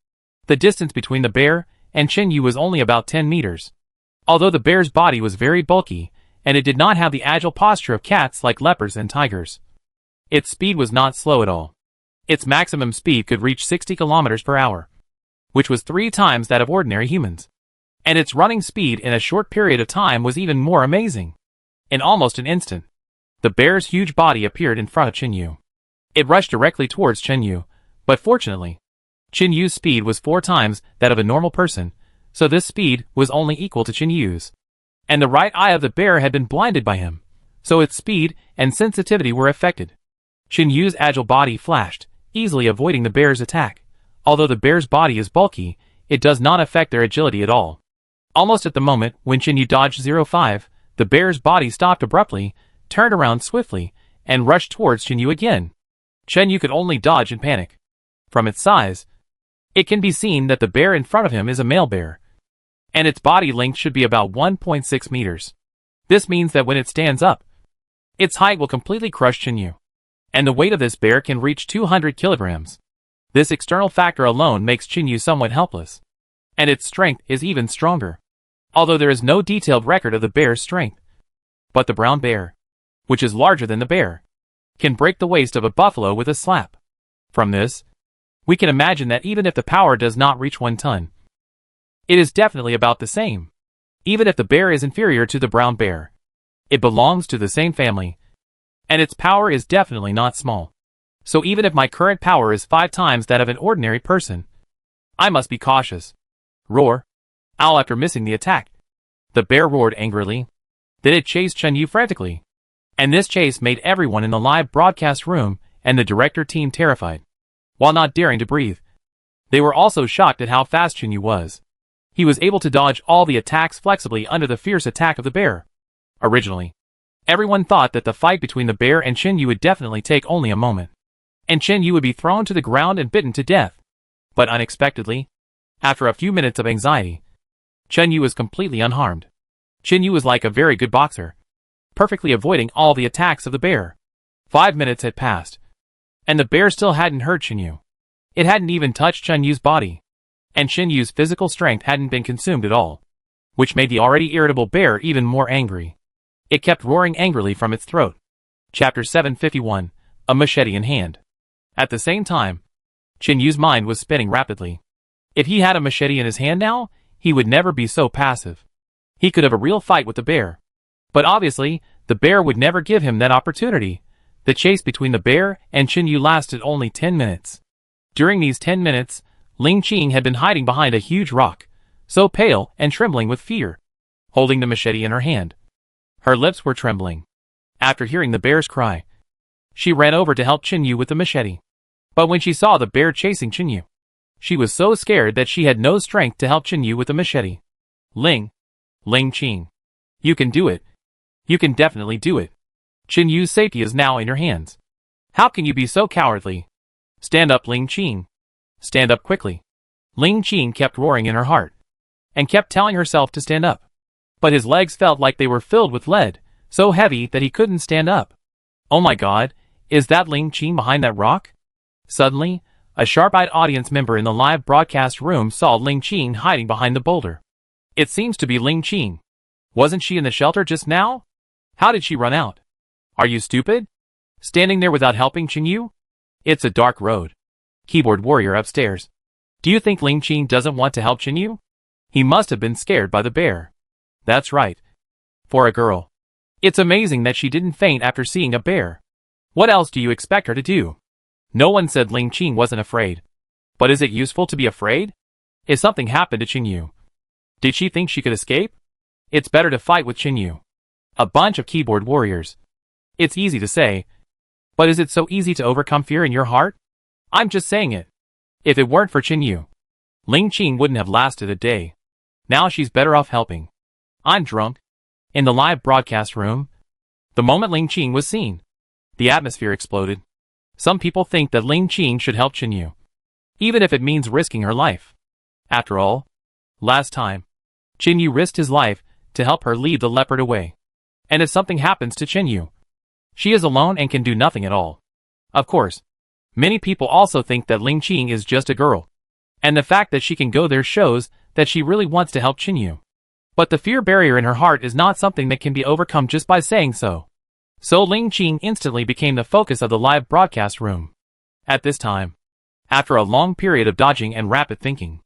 The distance between the bear and Chinyu was only about 10 meters. Although the bear's body was very bulky, and it did not have the agile posture of cats like leopards and tigers, its speed was not slow at all. Its maximum speed could reach 60 kilometers per hour, which was 3 times that of ordinary humans. And its running speed in a short period of time was even more amazing. In almost an instant, the bear's huge body appeared in front of Chinyu. It rushed directly towards Chinyu, but fortunately, Chinyu's speed was 4 times that of a normal person, so this speed was only equal to Chinyu's. And the right eye of the bear had been blinded by him, so its speed and sensitivity were affected. Chinyu's agile body flashed, easily avoiding the bear's attack. Although the bear's body is bulky, it does not affect their agility at all. Almost at the moment when Chinyu dodged 05, the bear's body stopped abruptly, turned around swiftly, and rushed towards Chinyu again. Chinyu could only dodge in panic. From its size, it can be seen that the bear in front of him is a male bear, and its body length should be about 1.6 meters. This means that when it stands up, its height will completely crush Chinyu, and the weight of this bear can reach 200 kilograms. This external factor alone makes Chinyu somewhat helpless, and its strength is even stronger, although there is no detailed record of the bear's strength. But the brown bear, which is larger than the bear, can break the waist of a buffalo with a slap. From this, we can imagine that even if the power does not reach 1 ton, it is definitely about the same. Even if the bear is inferior to the brown bear, it belongs to the same family, and its power is definitely not small. So even if my current power is 5 times that of an ordinary person, I must be cautious. Roar. Owl after missing the attack. The bear roared angrily. Then it chased Chinyu frantically. And this chase made everyone in the live broadcast room and the director team terrified, while not daring to breathe. They were also shocked at how fast Chinyu was. He was able to dodge all the attacks flexibly under the fierce attack of the bear. Originally, everyone thought that the fight between the bear and Chinyu would definitely take only a moment, and Chinyu would be thrown to the ground and bitten to death. But unexpectedly, after a few minutes of anxiety, Chinyu was completely unharmed. Chinyu was like a very good boxer, perfectly avoiding all the attacks of the bear. 5 minutes had passed, and the bear still hadn't hurt Chinyu. It hadn't even touched Chinyu's body. and Chin Yu's physical strength hadn't been consumed at all, which made the already irritable bear even more angry. It kept roaring angrily from its throat. Chapter 751, a machete in hand. At the same time, Chin Yu's mind was spinning rapidly. If he had a machete in his hand now, he would never be so passive. He could have a real fight with the bear. But obviously, the bear would never give him that opportunity. The chase between the bear and Chin Yu lasted only 10 minutes. During these 10 minutes, Ling Qing had been hiding behind a huge rock, so pale and trembling with fear, holding the machete in her hand. Her lips were trembling. After hearing the bear's cry, she ran over to help Chin Yu with the machete. But when she saw the bear chasing Chin Yu, she was so scared that she had no strength to help Chin Yu with the machete. Ling Qing. You can do it. You can definitely do it. Chin Yu's safety is now in your hands. How can you be so cowardly? Stand up, Ling Qing. Stand up quickly. Ling Qing kept roaring in her heart, and kept telling herself to stand up. But his legs felt like they were filled with lead, so heavy that he couldn't stand up. Oh my god, is that Ling Qing behind that rock? Suddenly, a sharp-eyed audience member in the live broadcast room saw Ling Qing hiding behind the boulder. It seems to be Ling Qing. Wasn't she in the shelter just now? How did she run out? Are you stupid? Standing there without helping Chin Yu? It's a dark road. Keyboard warrior upstairs. Do you think Ling Qing doesn't want to help Chin Yu? He must have been scared by the bear. That's right. For a girl. It's amazing that she didn't faint after seeing a bear. What else do you expect her to do? No one said Ling Qing wasn't afraid. But is it useful to be afraid? If something happened to Chin Yu, did she think she could escape? It's better to fight with Chin Yu. A bunch of keyboard warriors. It's easy to say. But is it so easy to overcome fear in your heart? I'm just saying it. If it weren't for Chin Yu, Ling Qing wouldn't have lasted a day. Now she's better off helping. I'm drunk. In the live broadcast room, the moment Ling Qing was seen, the atmosphere exploded. Some people think that Ling Qing should help Chin Yu, even if it means risking her life. After all, last time, Chin Yu risked his life to help her lead the leopard away. And if something happens to Chin Yu, she is alone and can do nothing at all. Of course, many people also think that Ling Qing is just a girl, and the fact that she can go there shows that she really wants to help Chin Yu. But the fear barrier in her heart is not something that can be overcome just by saying so. So Ling Qing instantly became the focus of the live broadcast room. At this time, after a long period of dodging and rapid thinking,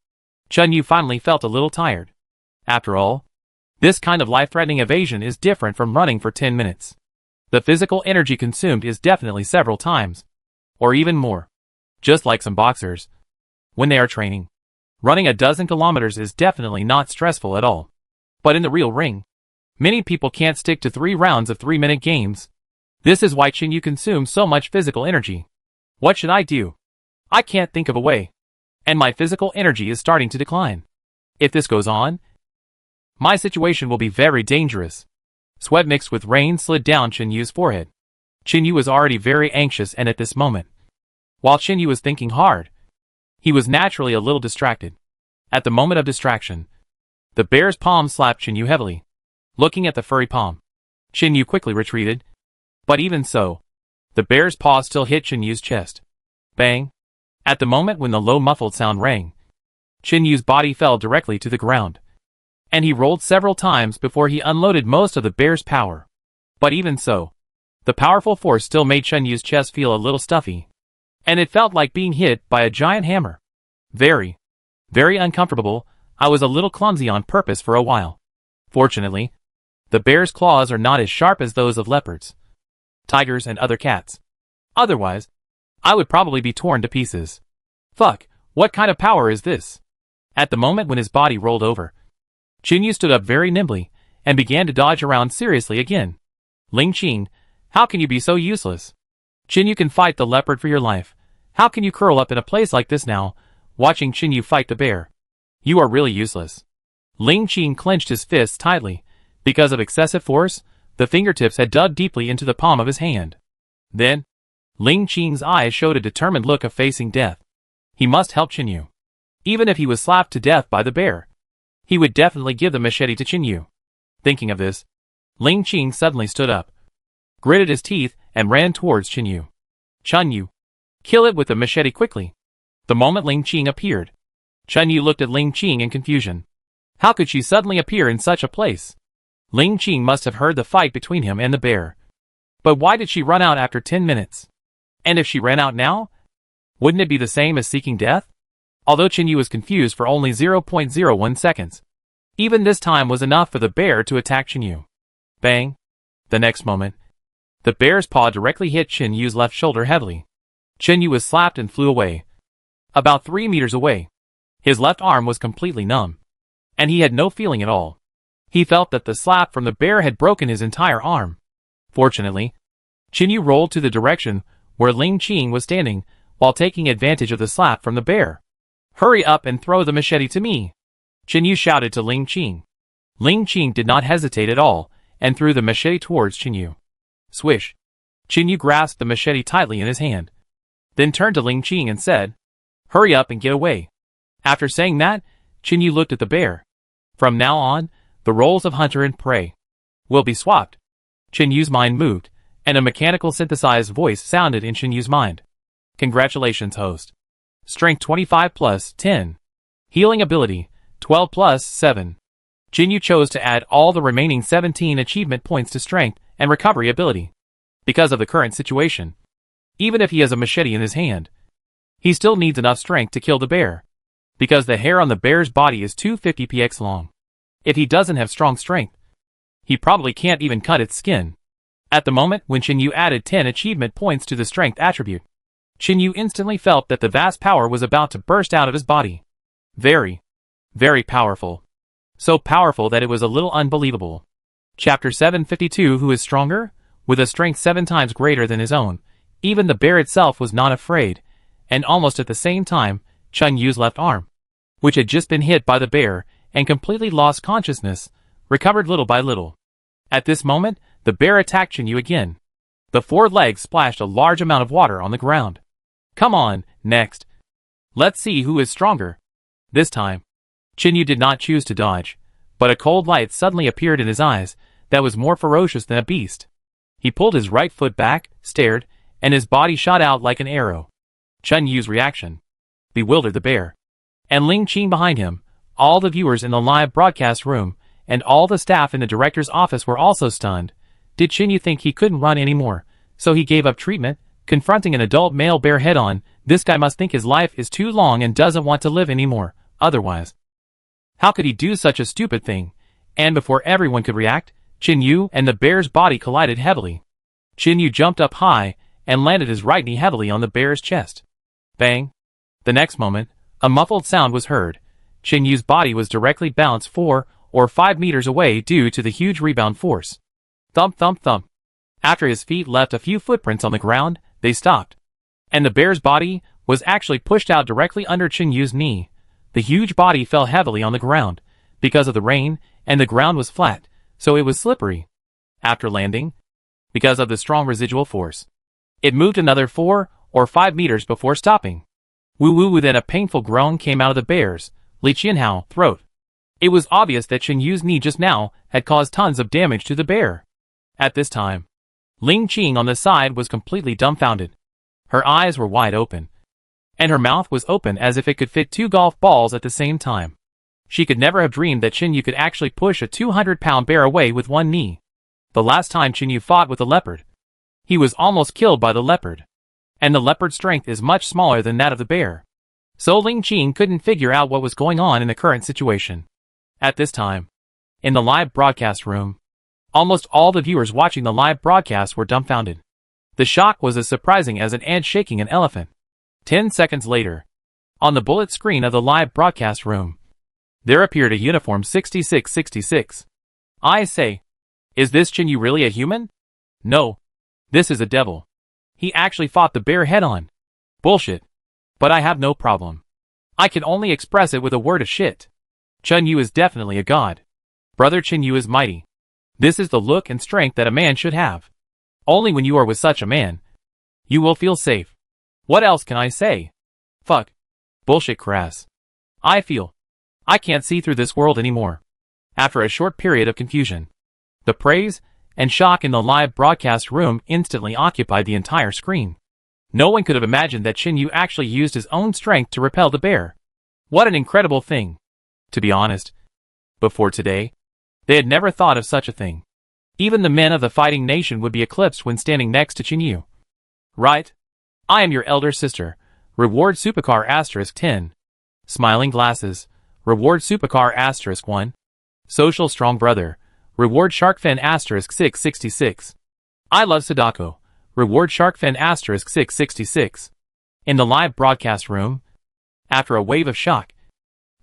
Chin Yu finally felt a little tired. After all, this kind of life-threatening evasion is different from running for 10 minutes. The physical energy consumed is definitely several times, or even more. Just like some boxers, when they are training, running a dozen kilometers is definitely not stressful at all. But in the real ring, many people can't stick to 3 rounds of 3-minute games. This is why Chin Yu consumes so much physical energy. What should I do? I can't think of a way. And my physical energy is starting to decline. If this goes on, my situation will be very dangerous. Sweat mixed with rain slid down Chin Yu's forehead. Chin Yu was already very anxious, and at this moment, while Chin Yu was thinking hard, he was naturally a little distracted. At the moment of distraction, the bear's palm slapped Chin Yu heavily. Looking at the furry palm, Chin Yu quickly retreated. But even so, the bear's paw still hit Chin Yu's chest. Bang! At the moment when the low muffled sound rang, Chin Yu's body fell directly to the ground, and he rolled several times before he unloaded most of the bear's power. But even so, the powerful force still made Chin Yu's chest feel a little stuffy, and it felt like being hit by a giant hammer. Very, very uncomfortable. I was a little clumsy on purpose for a while. Fortunately, the bear's claws are not as sharp as those of leopards, tigers, and other cats. Otherwise, I would probably be torn to pieces. Fuck, what kind of power is this? At the moment when his body rolled over, Chin Yu stood up very nimbly and began to dodge around seriously again. Ling Qing, how can you be so useless? Chin Yu can fight the leopard for your life. How can you curl up in a place like this now, watching Chin Yu fight the bear? You are really useless. Ling Qing clenched his fists tightly. Because of excessive force, the fingertips had dug deeply into the palm of his hand. Then, Ling Qing's eyes showed a determined look of facing death. He must help Chin Yu. Even if he was slapped to death by the bear, he would definitely give the machete to Chin Yu. Thinking of this, Ling Qing suddenly stood up, gritted his teeth, and ran towards Chin Yu. Chin Yu, kill it with the machete quickly. The moment Ling Qing appeared, Chun Yu looked at Ling Qing in confusion. How could she suddenly appear in such a place? Ling Qing must have heard the fight between him and the bear. But why did she run out after 10 minutes? And if she ran out now, wouldn't it be the same as seeking death? Although Chun Yu was confused for only 0.01 seconds. Even this time was enough for the bear to attack Chun Yu. Bang! The next moment, the bear's paw directly hit Chun Yu's left shoulder heavily. Chun Yu was slapped and flew away. About 3 meters away. His left arm was completely numb. And he had no feeling at all. He felt that the slap from the bear had broken his entire arm. Fortunately, Chun Yu rolled to the direction where Ling Qing was standing while taking advantage of the slap from the bear. Hurry up and throw the machete to me, Chun Yu shouted to Ling Qing. Ling Qing did not hesitate at all and threw the machete towards Chun Yu. Swish! Chun Yu grasped the machete tightly in his hand. Then turned to Ling Qing and said, "Hurry up and get away." After saying that, Chun Yu looked at the bear. From now on, the roles of hunter and prey will be swapped. Chun Yu's mind moved, and a mechanical synthesized voice sounded in Chun Yu's mind. Congratulations, host. Strength 25 plus 10. Healing ability 12 plus 7. Chun Yu chose to add all the remaining 17 achievement points to strength and recovery ability. Because of the current situation, even if he has a machete in his hand, he still needs enough strength to kill the bear. Because the hair on the bear's body is 250 px long. If he doesn't have strong strength, he probably can't even cut its skin. At the moment when Chun Yu added 10 achievement points to the strength attribute, Chun Yu instantly felt that the vast power was about to burst out of his body. Very, very powerful. So powerful that it was a little unbelievable. Chapter 752. Who is stronger? With a strength 7 times greater than his own, even the bear itself was not afraid, and almost at the same time, Chun Yu's left arm, which had just been hit by the bear and completely lost consciousness, recovered little by little. At this moment, the bear attacked Chun Yu again. The 4 legs splashed a large amount of water on the ground. Come on, next. Let's see who is stronger. This time, Chun Yu did not choose to dodge, but a cold light suddenly appeared in his eyes that was more ferocious than a beast. He pulled his right foot back, stared, and his body shot out like an arrow. Chun Yu's reaction bewildered the bear. And Ling Qing behind him, all the viewers in the live broadcast room, and all the staff in the director's office were also stunned. Did Chun Yu think he couldn't run anymore, so he gave up treatment, confronting an adult male bear head-on? This guy must think his life is too long and doesn't want to live anymore, otherwise. How could he do such a stupid thing? And before everyone could react, Chun Yu and the bear's body collided heavily. Chun Yu jumped up high and landed his right knee heavily on the bear's chest. Bang! The next moment, a muffled sound was heard. Chun Yu's body was directly bounced 4 or 5 meters away due to the huge rebound force. Thump thump thump. After his feet left a few footprints on the ground, they stopped. And the bear's body was actually pushed out directly under Chun Yu's knee. The huge body fell heavily on the ground, because of the rain, and the ground was flat, so it was slippery. After landing, because of the strong residual force, it moved another 4 or 5 meters before stopping. Woo-woo! Then a painful groan came out of the bear's, Li Qianhao, throat. It was obvious that Chun Yu's knee just now had caused tons of damage to the bear. At this time, Ling Qing on the side was completely dumbfounded. Her eyes were wide open, and her mouth was open as if it could fit 2 golf balls at the same time. She could never have dreamed that Chun Yu could actually push a 200-pound bear away with one knee. The last time Chun Yu fought with a leopard, he was almost killed by the leopard. And the leopard's strength is much smaller than that of the bear. So Ling Qing couldn't figure out what was going on in the current situation. At this time, in the live broadcast room, almost all the viewers watching the live broadcast were dumbfounded. The shock was as surprising as an ant shaking an elephant. 10 seconds later, on the bullet screen of the live broadcast room, there appeared a uniform 6666. I say, is this Chun Yu really a human? No. This is a devil. He actually fought the bear head-on. Bullshit. But I have no problem. I can only express it with a word of shit. Chun Yu is definitely a god. Brother Chun Yu is mighty. This is the look and strength that a man should have. Only when you are with such a man, you will feel safe. What else can I say? Fuck. Bullshit crass. I can't see through this world anymore. After a short period of confusion, the praise and shock in the live broadcast room instantly occupied the entire screen. No one could have imagined that Chun Yu actually used his own strength to repel the bear. What an incredible thing. To be honest, before today, they had never thought of such a thing. Even the men of the fighting nation would be eclipsed when standing next to Chinyu. Right? I am your elder sister. Reward Supercar *10. Smiling glasses. Reward Supercar *1. Social strong brother. Reward Sharkfin *666. I love Sadako. Reward Sharkfin *666. In the live broadcast room, after a wave of shock,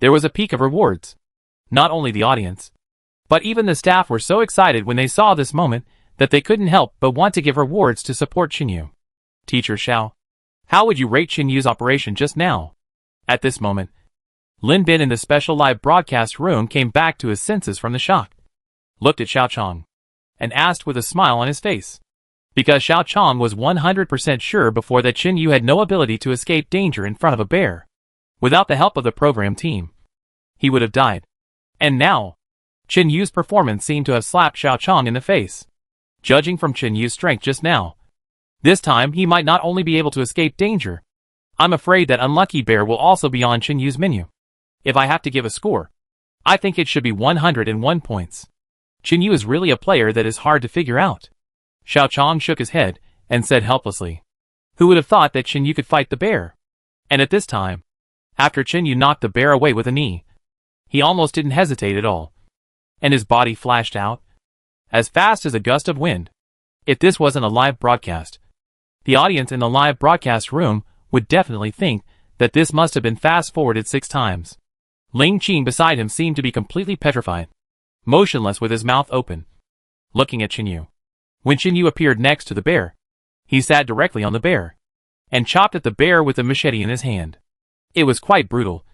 there was a peak of rewards. Not only the audience, but even the staff were so excited when they saw this moment that they couldn't help but want to give rewards to support Chinyu. Teacher Xiao, how would you rate Chinyu's operation just now? At this moment, Lin Bin in the special live broadcast room came back to his senses from the shock, looked at Xiao Chong, and asked with a smile on his face. Because Xiao Chong was 100% sure before that Chinyu had no ability to escape danger in front of a bear. Without the help of the program team, he would have died. And now, Chinyu's performance seemed to have slapped Xiao Chong in the face. Judging from Chinyu's strength just now, this time he might not only be able to escape danger, I'm afraid that Unlucky Bear will also be on Chinyu's menu. If I have to give a score, I think it should be 101 points. Chinyu is really a player that is hard to figure out. Xiao Chong shook his head and said helplessly, who would have thought that Chinyu could fight the bear? And at this time, after Chinyu knocked the bear away with a knee, he almost didn't hesitate at all, and his body flashed out as fast as a gust of wind. If this wasn't a live broadcast, the audience in the live broadcast room would definitely think that this must have been fast-forwarded 6 times. Ling Qin beside him seemed to be completely petrified, motionless with his mouth open, looking at Chinyu. When Chinyu appeared next to the bear, he sat directly on the bear and chopped at the bear with a machete in his hand. It was quite brutal.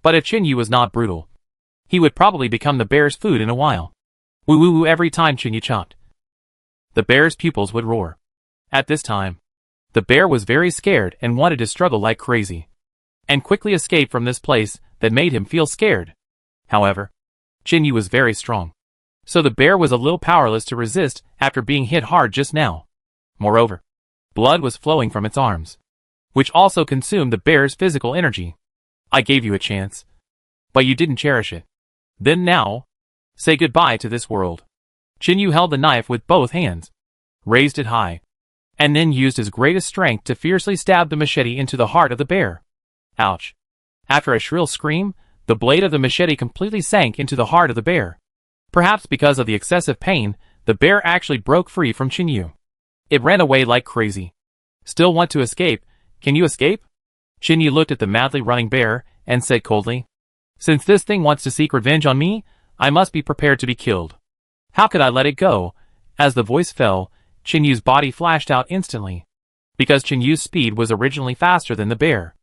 But if Chinyu was not brutal, he would probably become the bear's food in a while. Woo-woo-woo every time Chinyu chopped. The bear's pupils would roar. At this time, the bear was very scared and wanted to struggle like crazy, and quickly escape from this place that made him feel scared. However, Chinyu was very strong, so the bear was a little powerless to resist after being hit hard just now. Moreover, blood was flowing from its arms, which also consumed the bear's physical energy. I gave you a chance, but you didn't cherish it. Then now, say goodbye to this world. Chinyu held the knife with both hands, raised it high, and then used his greatest strength to fiercely stab the machete into the heart of the bear. Ouch. After a shrill scream, the blade of the machete completely sank into the heart of the bear. Perhaps because of the excessive pain, the bear actually broke free from Chinyu. It ran away like crazy. Still want to escape? Can you escape? Chinyu looked at the madly running bear and said coldly, since this thing wants to seek revenge on me, I must be prepared to be killed. How could I let it go? As the voice fell, Chinyu's body flashed out instantly, because Chinyu's speed was originally faster than the bear.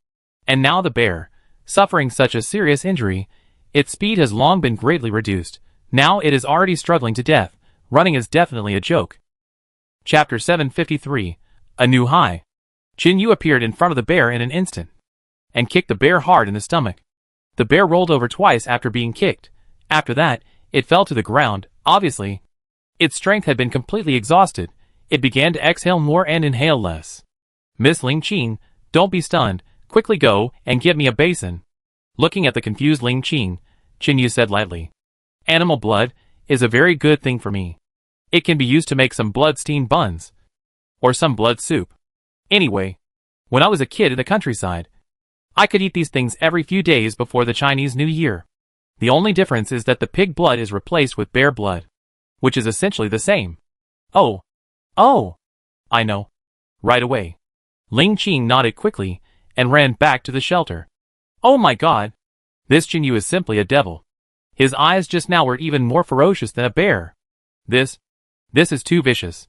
And now the bear, suffering such a serious injury, its speed has long been greatly reduced. Now it is already struggling to death. Running is definitely a joke. Chapter 753, A New High. Chinyu appeared in front of the bear in an instant, and kicked the bear hard in the stomach. The bear rolled over twice after being kicked. After that, it fell to the ground. Obviously, its strength had been completely exhausted. It began to exhale more and inhale less. Miss Ling Qin, don't be stunned. Quickly go and get me a basin. Looking at the confused Ling Qin, Chinyu said lightly, animal blood is a very good thing for me. It can be used to make some blood-steamed buns, or some blood soup. Anyway, when I was a kid in the countryside, I could eat these things every few days before the Chinese New Year. The only difference is that the pig blood is replaced with bear blood, which is essentially the same. Oh, I know. Right away. Ling Qin nodded quickly and ran back to the shelter. Oh my god! This Chinyu is simply a devil. His eyes just now were even more ferocious than a bear. This is too vicious.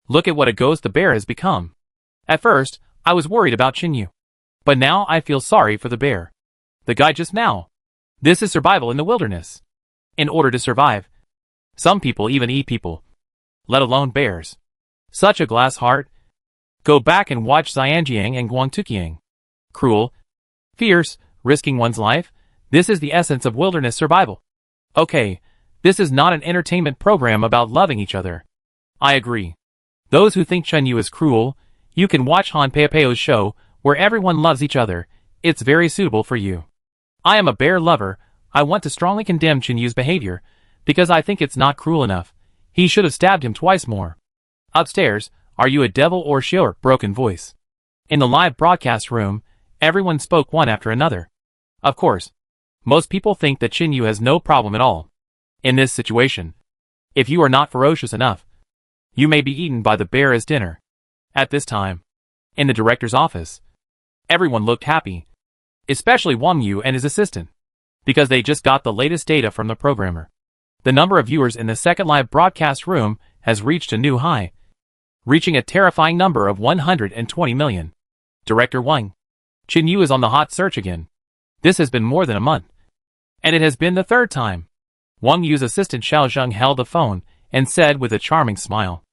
Look at what a ghost the bear has become. At first, I was worried about Chinyu, but now I feel sorry for the bear. The guy just now. This is survival in the wilderness. In order to survive, some people even eat people, let alone bears. Such a glass heart. Go back and watch Xianjiang and Guangtuqiang. Cruel, fierce, risking one's life. This is the essence of wilderness survival. Okay, this is not an entertainment program about loving each other. I agree. Those who think Chinyu is cruel, you can watch Han Peopeo's show, where everyone loves each other. It's very suitable for you. I am a bear lover. I want to strongly condemn Chinyu's behavior, because I think it's not cruel enough. He should have stabbed him twice more. Upstairs, are you a devil or sure? Broken voice. In the live broadcast room, everyone spoke one after another. Of course, most people think that Chinyu has no problem at all. In this situation, if you are not ferocious enough, you may be eaten by the bear as dinner. At this time, in the director's office, everyone looked happy, especially Wang Yu and his assistant, because they just got the latest data from the programmer. The number of viewers in the second live broadcast room has reached a new high, reaching a terrifying number of 120 million. Director Wang. Chinyu is on the hot search again. This has been more than a month, and it has been the third time. Wang Yu's assistant Xiao Zheng held the phone and said with a charming smile.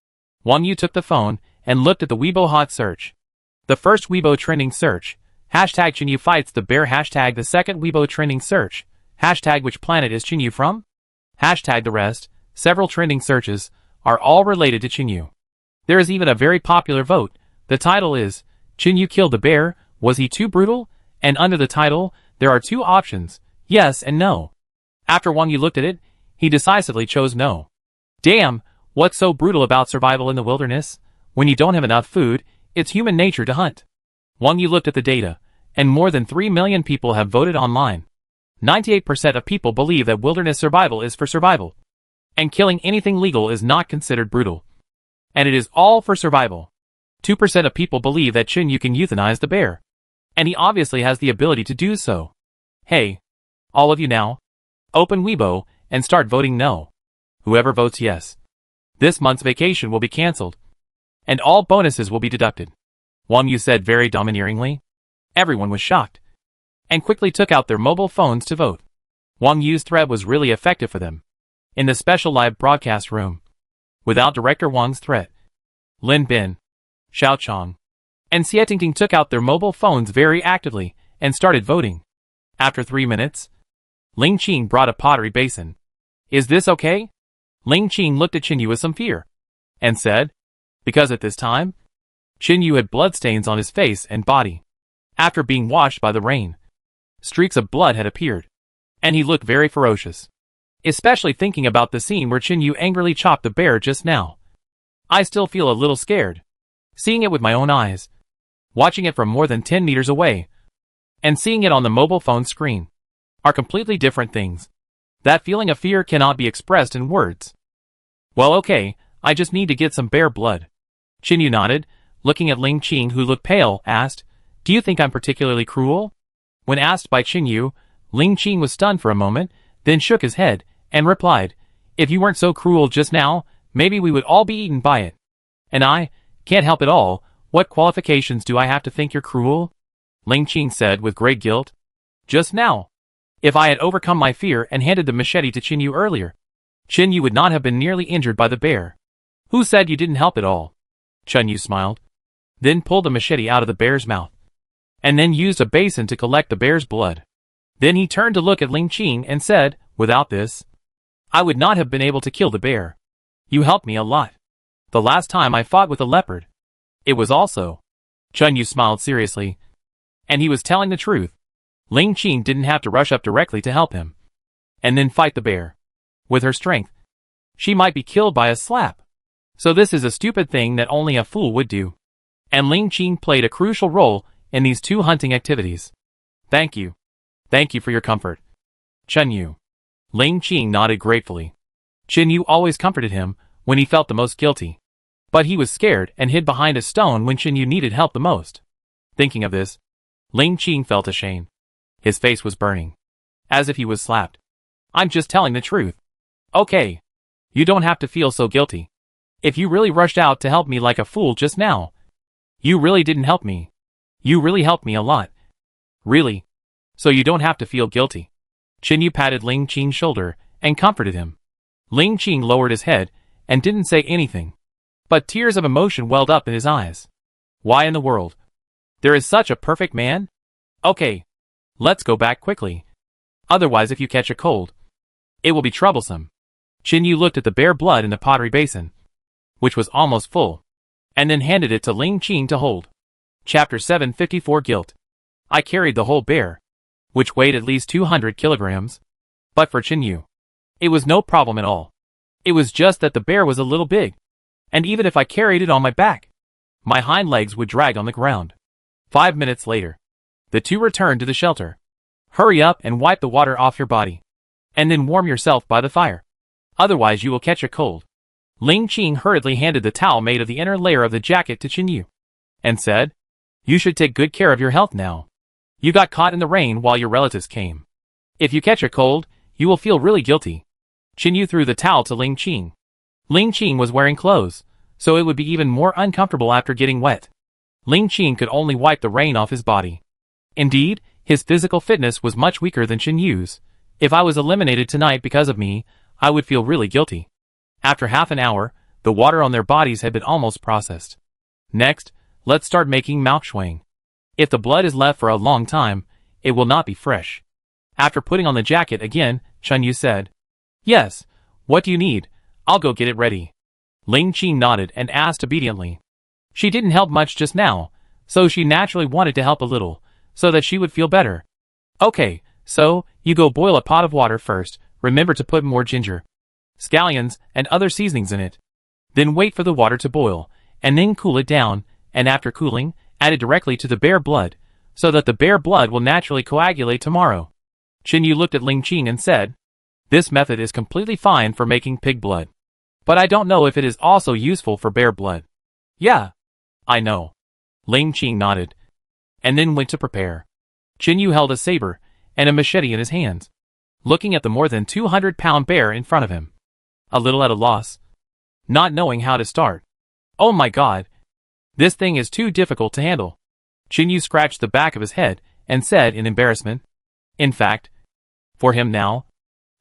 Wang Yu took the phone and looked at the Weibo hot search. The first Weibo trending search, hashtag Chinyu fights the bear, hashtag the second Weibo trending search, hashtag which planet is Chinyu from? Hashtag the rest, several trending searches, are all related to Chinyu. There is even a very popular vote. The title is, Chinyu killed the bear, was he too brutal? And under the title, there are two options, yes and no. After Wang Yu looked at it, he decisively chose no. Damn, what's so brutal about survival in the wilderness? When you don't have enough food, it's human nature to hunt. Wang Yu looked at the data, and more than 3 million people have voted online. 98% of people believe that wilderness survival is for survival, and killing anything legal is not considered brutal. And it is all for survival. 2% of people believe that Chinyu can euthanize the bear, and he obviously has the ability to do so. Hey, all of you now, open Weibo and start voting no. Whoever votes yes, this month's vacation will be cancelled, and all bonuses will be deducted. Wang Yu said very domineeringly. Everyone was shocked, and quickly took out their mobile phones to vote. Wang Yu's threat was really effective for them. In the special live broadcast room, without Director Wang's threat, Lin Bin, Xiao Chong, and Xie Tingting took out their mobile phones very actively and started voting. After 3 minutes, Ling Qing brought a pottery basin. Is this okay? Ling Qing looked at Chinyu with some fear, and said, because at this time, Chinyu had bloodstains on his face and body. After being washed by the rain, streaks of blood had appeared, and he looked very ferocious. Especially thinking about the scene where Chinyu angrily chopped the bear just now. I still feel a little scared, seeing it with my own eyes, watching it from more than 10 meters away, and seeing it on the mobile phone screen, are completely different things. That feeling of fear cannot be expressed in words. Well, okay, I just need to get some bear blood. Chinyu nodded, looking at Ling Qing, who looked pale, asked, do you think I'm particularly cruel? When asked by Chinyu, Ling Qing was stunned for a moment, then shook his head, and replied, if you weren't so cruel just now, maybe we would all be eaten by it. And I can't help it all. What qualifications do I have to think you're cruel? Ling Qing said with great guilt. Just now. If I had overcome my fear and handed the machete to Chinyu earlier, Chinyu would not have been nearly injured by the bear. Who said you didn't help at all? Chinyu smiled, then pulled the machete out of the bear's mouth, and then used a basin to collect the bear's blood. Then he turned to look at Ling Qing and said, without this, I would not have been able to kill the bear. You helped me a lot. The last time I fought with a leopard, it was also. Chinyu smiled seriously, and he was telling the truth. Ling Qing didn't have to rush up directly to help him, and then fight the bear. With her strength, she might be killed by a slap. So this is a stupid thing that only a fool would do. And Ling Qing played a crucial role in these two hunting activities. Thank you. Thank you for your comfort, Chinyu. Ling Qing nodded gratefully. Chinyu always comforted him when he felt the most guilty. But he was scared and hid behind a stone when Chinyu needed help the most. Thinking of this, Ling Qing felt ashamed. His face was burning, as if he was slapped. I'm just telling the truth. Okay. You don't have to feel so guilty. If you really rushed out to help me like a fool just now, you really didn't help me. You really helped me a lot. Really. So you don't have to feel guilty. Chinyu patted Ling Qing's shoulder and comforted him. Ling Qing lowered his head and didn't say anything, but tears of emotion welled up in his eyes. Why in the world? There is such a perfect man? Okay. Let's go back quickly. Otherwise, if you catch a cold, it will be troublesome. Chinyu looked at the bear blood in the pottery basin, which was almost full, and then handed it to Ling Qing to hold. Chapter 754 Guilt. I carried the whole bear. which weighed at least 200 kilograms. But for Chinyu, it was no problem at all. It was just that the bear was a little big, and even if I carried it on my back, my hind legs would drag on the ground. 5 minutes later, the two returned to the shelter. Hurry up and wipe the water off your body, and then warm yourself by the fire. Otherwise you will catch a cold. Ling Qing hurriedly handed the towel made of the inner layer of the jacket to Chinyu, and said, "You should take good care of your health now. You got caught in the rain while your relatives came. If you catch a cold, you will feel really guilty." Chinyu threw the towel to Ling Qing. Ling Qing was wearing clothes, so it would be even more uncomfortable after getting wet. Ling Qing could only wipe the rain off his body. Indeed, his physical fitness was much weaker than Chinyu's. If I was eliminated tonight because of me, I would feel really guilty. After half an hour, the water on their bodies had been almost processed. Next, let's start making malkshuang. If the blood is left for a long time, it will not be fresh. After putting on the jacket again, Chinyu said, "Yes, what do you need? I'll go get it ready." Ling Qing nodded and asked obediently. She didn't help much just now, so she naturally wanted to help a little, so that she would feel better. "Okay, so, you go boil a pot of water first, remember to put more ginger, scallions, and other seasonings in it. Then wait for the water to boil, and then cool it down, and after cooling, add it directly to the bear blood, so that the bear blood will naturally coagulate tomorrow." Chinyu looked at Ling Qing and said, "This method is completely fine for making pig blood, but I don't know if it is also useful for bear blood." "Yeah, I know." Ling Qing nodded, and then went to prepare. Chinyu held a saber and a machete in his hands, looking at the more than 200-pound bear in front of him, a little at a loss, not knowing how to start. "Oh my god, this thing is too difficult to handle." Chinyu scratched the back of his head and said in embarrassment. In fact, for him now,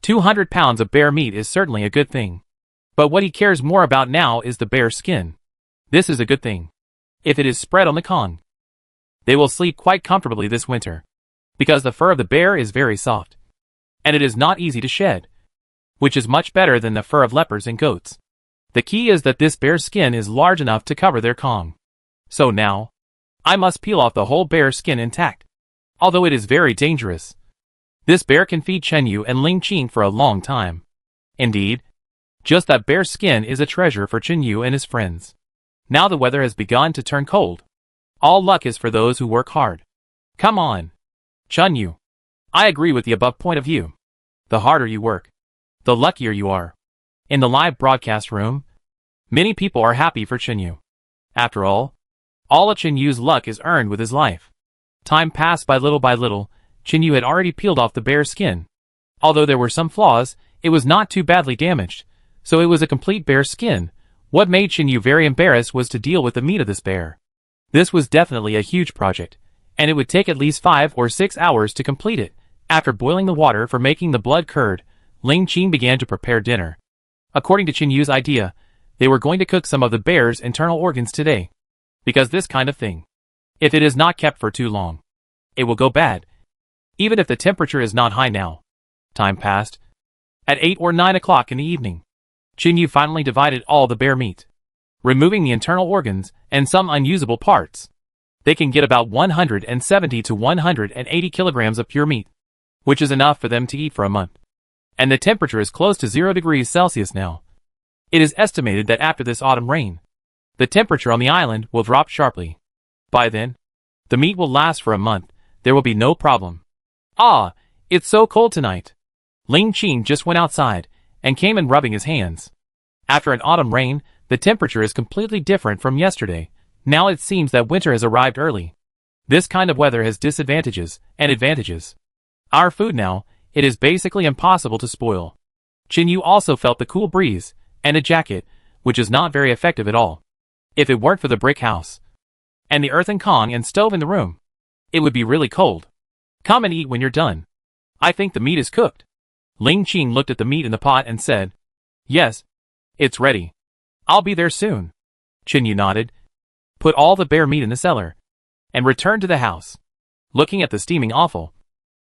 200 pounds of bear meat is certainly a good thing. But what he cares more about now is the bear's skin. This is a good thing. If it is spread on the Kong, they will sleep quite comfortably this winter, because the fur of the bear is very soft, and it is not easy to shed, which is much better than the fur of leopards and goats. The key is that this bear's skin is large enough to cover their Kong. So now, I must peel off the whole bear's skin intact. Although it is very dangerous, this bear can feed Chenyu and Ling Qing for a long time. Indeed, just that bear's skin is a treasure for Chenyu and his friends. Now the weather has begun to turn cold. All luck is for those who work hard. Come on, Chenyu. I agree with the above point of view. The harder you work, the luckier you are. In the live broadcast room, many people are happy for Chenyu. After all of Chenyu's luck is earned with his life. Time passed by little, Chenyu had already peeled off the bear's skin. Although there were some flaws, it was not too badly damaged, so it was a complete bear skin. What made Chenyu very embarrassed was to deal with the meat of this bear. This was definitely a huge project, and it would take at least 5 or 6 hours to complete it. After boiling the water for making the blood curd, Ling Qing began to prepare dinner. According to Chenyu's idea, they were going to cook some of the bear's internal organs today. Because this kind of thing, if it is not kept for too long, it will go bad, even if the temperature is not high now. Time passed. At 8 or 9 o'clock in the evening, Chenyu finally divided all the bear meat, removing the internal organs and some unusable parts. They can get about 170 to 180 kilograms of pure meat, which is enough for them to eat for a month. And the temperature is close to 0 degrees Celsius now. It is estimated that after this autumn rain, the temperature on the island will drop sharply. By then, the meat will last for a month. There will be no problem. Ah, it's so cold tonight. Ling Qing just went outside and came in rubbing his hands. After an autumn rain, the temperature is completely different from yesterday. Now it seems that winter has arrived early. This kind of weather has disadvantages and advantages. Our food now, it is basically impossible to spoil. Chenyu also felt the cool breeze and a jacket, which is not very effective at all. If it weren't for the brick house and the earthen Kong and stove in the room, it would be really cold. Come and eat when you're done. I think the meat is cooked. Ling Qing looked at the meat in the pot and said, "Yes, it's ready. I'll be there soon." Chenyu nodded, put all the bear meat in the cellar, and returned to the house. Looking at the steaming offal,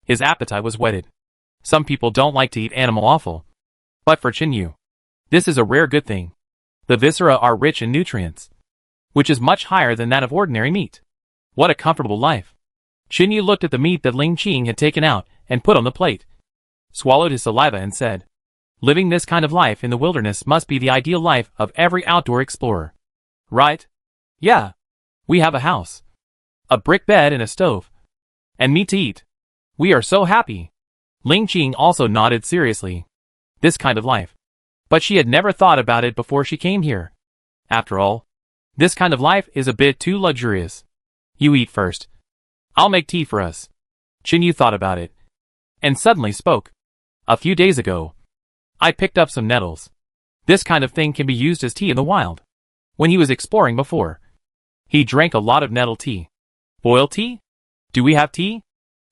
his appetite was whetted. Some people don't like to eat animal offal, but for Chenyu, this is a rare good thing. The viscera are rich in nutrients, which is much higher than that of ordinary meat. What a comfortable life. Chinyu looked at the meat that Ling Qing had taken out and put on the plate, swallowed his saliva and said, "Living this kind of life in the wilderness must be the ideal life of every outdoor explorer. Right? Yeah. We have a house, a brick bed and a stove, and meat to eat. We are so happy." Ling Qing also nodded seriously. This kind of life. But she had never thought about it before she came here. After all, this kind of life is a bit too luxurious. You eat first. I'll make tea for us. Chinyu thought about it, and suddenly spoke. A few days ago, I picked up some nettles. This kind of thing can be used as tea in the wild. When he was exploring before, he drank a lot of nettle tea. Boiled tea? Do we have tea?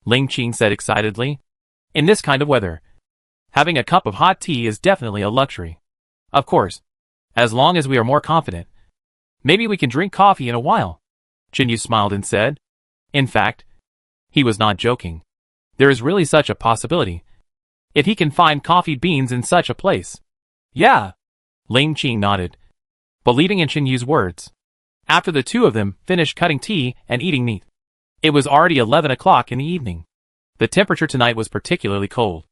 Ling Qing said excitedly. In this kind of weather, having a cup of hot tea is definitely a luxury. Of course, as long as we are more confident. Maybe we can drink coffee in a while. Chinyu smiled and said. In fact, he was not joking. There is really such a possibility. If he can find coffee beans in such a place. Yeah. Ling Qing nodded, believing in Chinyu's words. After the two of them finished cutting tea and eating meat, it was already 11 o'clock in the evening. The temperature tonight was particularly cold,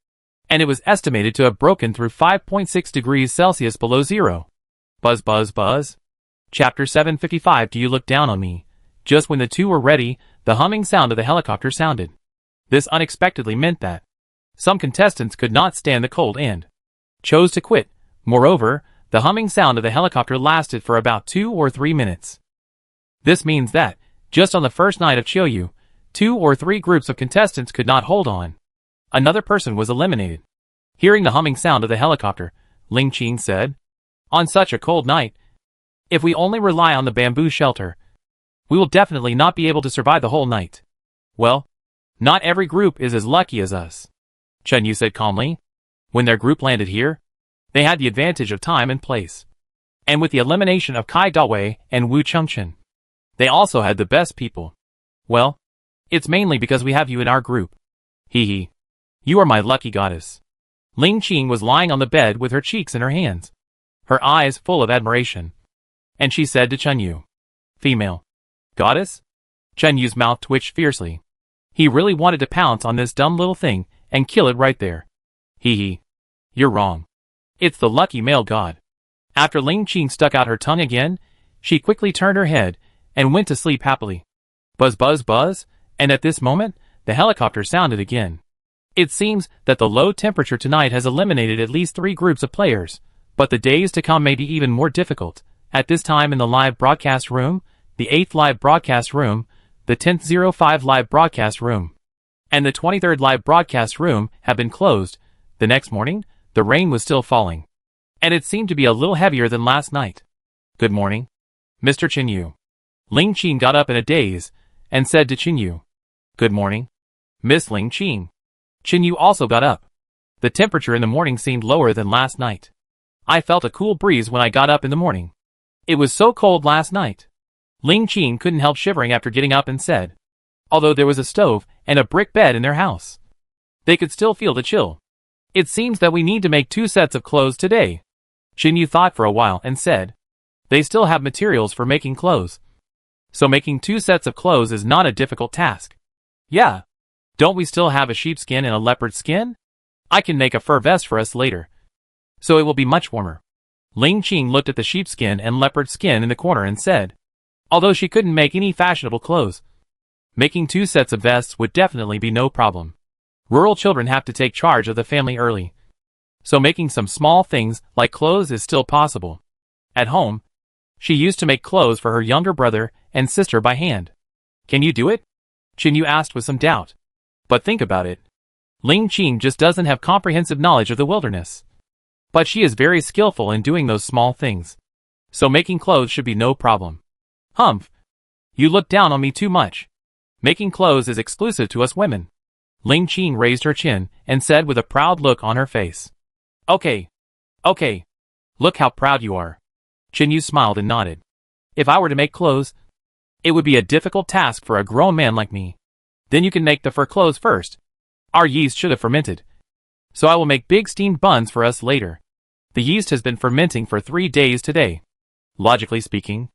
and it was estimated to have broken through 5.6 degrees Celsius below zero. Buzz buzz buzz. Chapter 755. Do you look down on me? Just when the two were ready, the humming sound of the helicopter sounded. This unexpectedly meant that some contestants could not stand the cold and chose to quit. Moreover, the humming sound of the helicopter lasted for about 2 or 3 minutes. This means that, just on the first night of Chiyoyu, 2 or 3 groups of contestants could not hold on. Another person was eliminated. Hearing the humming sound of the helicopter, Ling Qing said, "On such a cold night, if we only rely on the bamboo shelter, we will definitely not be able to survive the whole night." Well, not every group is as lucky as us, Chinyu said calmly. When their group landed here, they had the advantage of time and place. And with the elimination of Kai Dawei and Wu Chengchen, they also had the best people. Well, it's mainly because we have you in our group. Hee hee. You are my lucky goddess. Ling Qing was lying on the bed with her cheeks in her hands, her eyes full of admiration. And she said to Chinyu, "Female goddess?" Chenyu's mouth twitched fiercely. He really wanted to pounce on this dumb little thing and kill it right there. Hee hee. You're wrong. It's the lucky male god. After Ling Qing stuck out her tongue again, she quickly turned her head and went to sleep happily. Buzz buzz buzz, and at this moment, the helicopter sounded again. It seems that the low temperature tonight has eliminated at least 3 groups of players, but the days to come may be even more difficult. At this time in the live broadcast room, the 8th live broadcast room, the 10th 05 live broadcast room, and the 23rd live broadcast room have been closed. The next morning, the rain was still falling, and it seemed to be a little heavier than last night. Good morning, Mr. Chinyu. Ling Qing got up in a daze and said to Chinyu, "Good morning, Miss Ling Qing." Chinyu also got up. The temperature in the morning seemed lower than last night. I felt a cool breeze when I got up in the morning. It was so cold last night. Ling Qing couldn't help shivering after getting up and said, although there was a stove and a brick bed in their house, they could still feel the chill. It seems that we need to make 2 sets of clothes today. Chinyu thought for a while and said, they still have materials for making clothes. So making 2 sets of clothes is not a difficult task. Yeah. Don't we still have a sheepskin and a leopard skin? I can make a fur vest for us later, so it will be much warmer. Ling Qing looked at the sheepskin and leopard skin in the corner and said, although she couldn't make any fashionable clothes, making 2 sets of vests would definitely be no problem. Rural children have to take charge of the family early, so making some small things like clothes is still possible. At home, she used to make clothes for her younger brother and sister by hand. Can you do it? Chinyu asked with some doubt. But think about it. Ling Qing just doesn't have comprehensive knowledge of the wilderness. But she is very skillful in doing those small things, so making clothes should be no problem. Humph. You look down on me too much. Making clothes is exclusive to us women. Ling Qing raised her chin and said with a proud look on her face. Okay. Look how proud you are. Chinyu smiled and nodded. If I were to make clothes, it would be a difficult task for a grown man like me. Then you can make the fur clothes first. Our yeast should have fermented, so I will make big steamed buns for us later. The yeast has been fermenting for 3 days today. Logically speaking,